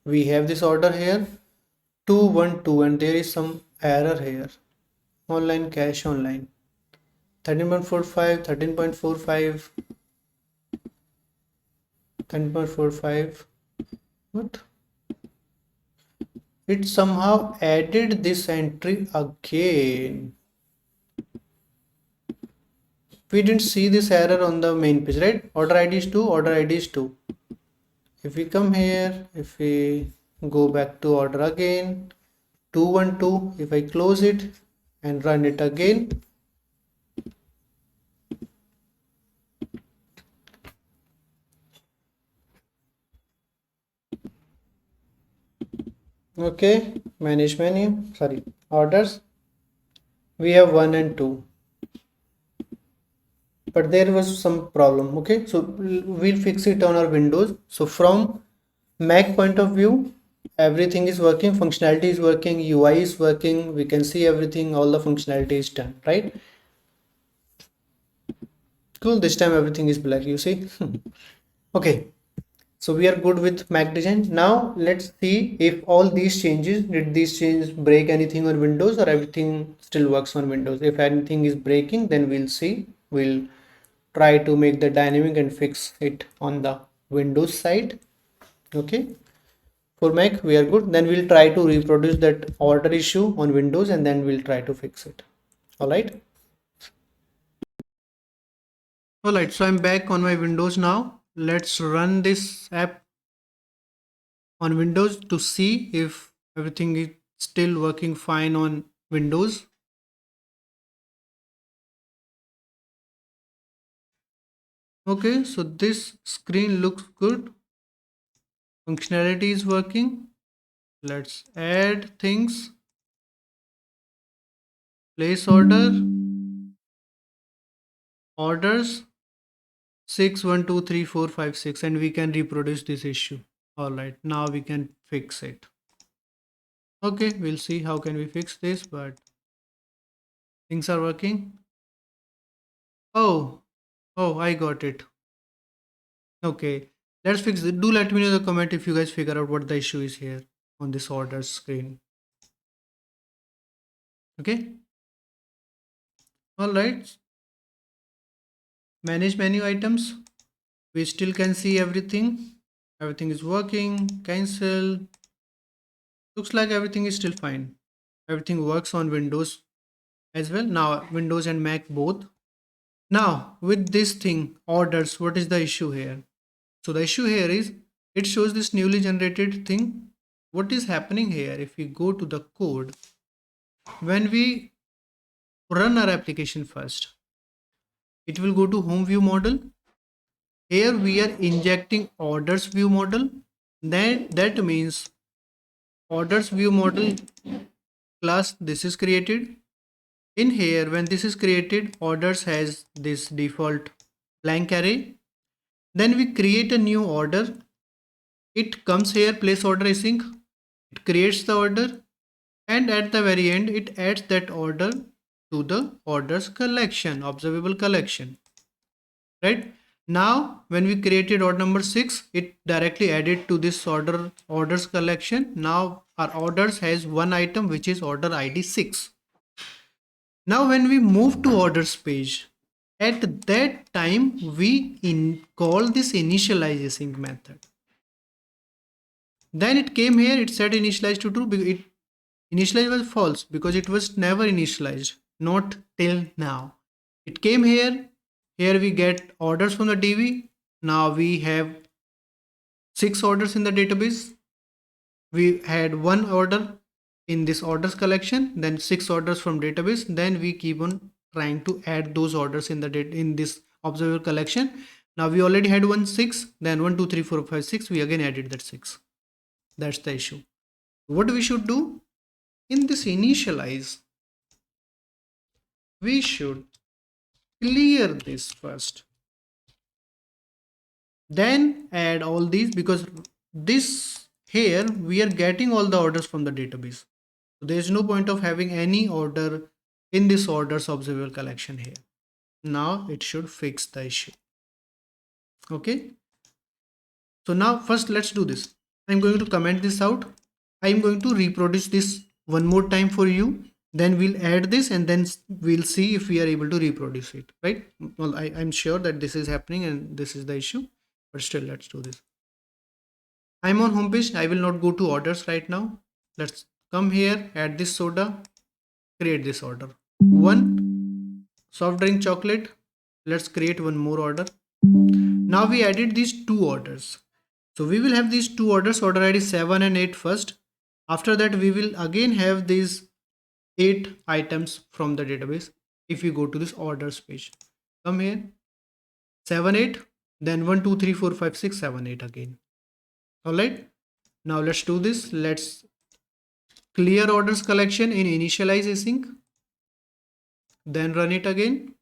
We have this order here 212, and there is some error here. Online cash online 13.45, 13.45, 13.45. What? It somehow added this entry again. We didn't see this error on the main page, right? Order ID is 2, order ID is 2. If we come here, if we go back to order again, 212, if I close it and run it again, okay, manage menu, sorry, orders, we have 1 and 2, but there was some problem. Okay, so we'll fix it on our Windows. So from Mac point of view, everything is working, functionality is working, UI is working, we can see everything, all the functionality is done, right? Cool, this time everything is black, you see. Okay, so we are good with Mac design. Now let's see if all these changes, did these changes break anything on Windows, or everything still works on Windows. If anything is breaking, then we'll see, we'll try to make the dynamic and fix it on the Windows side. Okay, for Mac we are good. Then we'll try to reproduce that order issue on Windows, and then we'll try to fix it. All right. All right, so I'm back on my Windows now. Let's run this app on Windows to see if everything is still working fine on Windows. Okay, so this screen looks good. Functionality is working. Let's add things. Place order. Orders 6 1 2 3 4 5 6, and we can reproduce this issue. All right, now we can fix it. Okay, we'll see how can we fix this, but things are working. Oh, I got it. Okay, let's fix it. Do let me know in the comment if you guys figure out what the issue is here on this order screen. Okay, all right. Manage menu items. We still can see everything. Everything is working. Cancel. Looks like everything is still fine. Everything works on Windows as well. Now Windows and Mac both. Now with this thing orders, what is the issue here? So the issue here is it shows this newly generated thing. What is happening here? If we go to the code, when we run our application first, it will go to home view model. Here we are injecting orders view model. Then that means orders view model class, this is created. In here, when this is created, orders has this default blank array. Then we create a new order. It comes here, place order async. It creates the order, and at the very end, it adds that order to the orders collection, observable collection. Right now, when we created order number 6, it directly added to this orders collection. Now our orders has one item which is order ID 6. Now when we move to orders page, at that time we call this initialize async method. Then it came here, it said initialize to true. It initialize was false because it was never initialized, not till now. It came here. Here we get orders from the DB. Now we have 6 orders in the database. We had one order in this orders collection, then 6 orders from database. Then we keep on trying to add those orders in the in this observable collection. Now we already had 6, then 1 2 3 4 5 6. We again added that 6. That's the issue. What we should do in this initialize, we should clear this first, then add all these, because this here we are getting all the orders from the database. So there is no point of having any order in this orders observable collection here. Now it should fix the issue. Okay. So now first let's do this. I'm going to comment this out. I'm going to reproduce this one more time for you. Then we'll add this and then we'll see if we are able to reproduce it, right? Well, I'm sure that this is happening and this is the issue, but still let's do this. I'm on homepage. I will not go to orders right now. Let's come here, add this soda, create this order. 1 soft drink chocolate. Let's create one more order. Now we added these 2 orders. So we will have these 2 orders, order ID 7 and 8 first. After that, we will again have these 8 items from the database. If you go to this orders page, come here, 7 8, then 1 2 3 4 5 6 7 8 again. All right, now let's do this. Let's clear orders collection in initialize async, then run it again.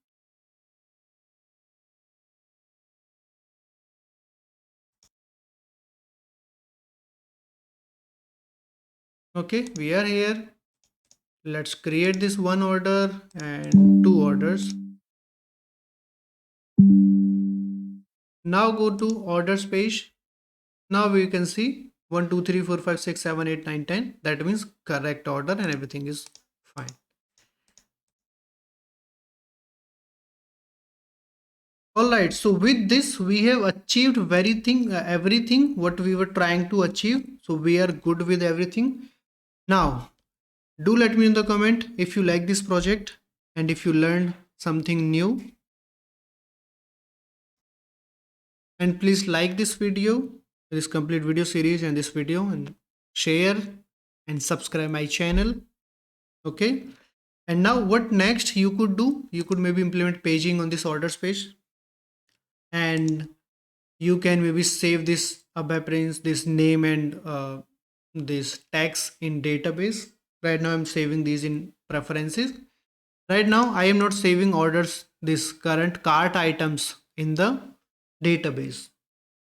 Okay, we are here. Let's create this 1 order and 2 orders. Now go to orders page. Now we can see 1 2 3 4 5 6 7 8 9 10. That means correct order and everything is fine. Alright, so with this we have achieved everything what we were trying to achieve. So we are good with everything. Now do let me in the comment if you like this project and if you learned something new. And please like this video, this complete video series and this video, and share and subscribe my channel. Okay. And now what next you could do? You could maybe implement paging on this orders page, and you can maybe save this Abhay Prince, this name and this tags in database. Right now I'm saving these in preferences. Right now I am not saving orders, this current cart items in the database.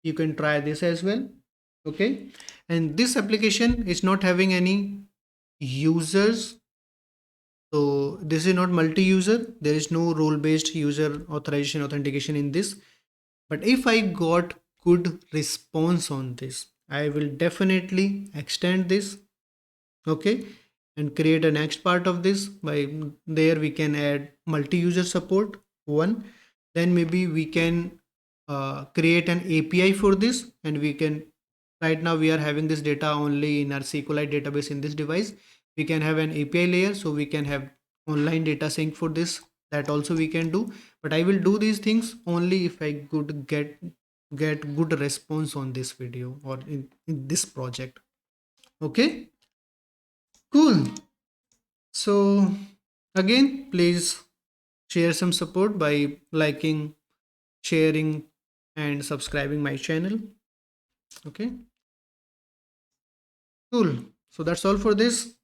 You can try this as well. Okay. And this application is not having any users. So this is not multi-user. There is no role-based user authorization authentication in this. But if I got good response on this, I will definitely extend this. Okay. And create a next part of this. By there we can add multi-user support 1. Then maybe we can create an API for this, and we can, right now we are having this data only in our SQLite database in this device. We can have an API layer, so we can have online data sync for this. That also we can do, but I will do these things only if I could get good response on this video or in this project. Okay, cool. So again, please share some support by liking, sharing and subscribing my channel. Okay, cool. So that's all for this.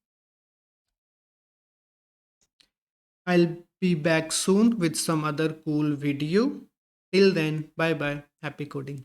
I'll be back soon with some other cool video. Till then, bye bye. Happy coding.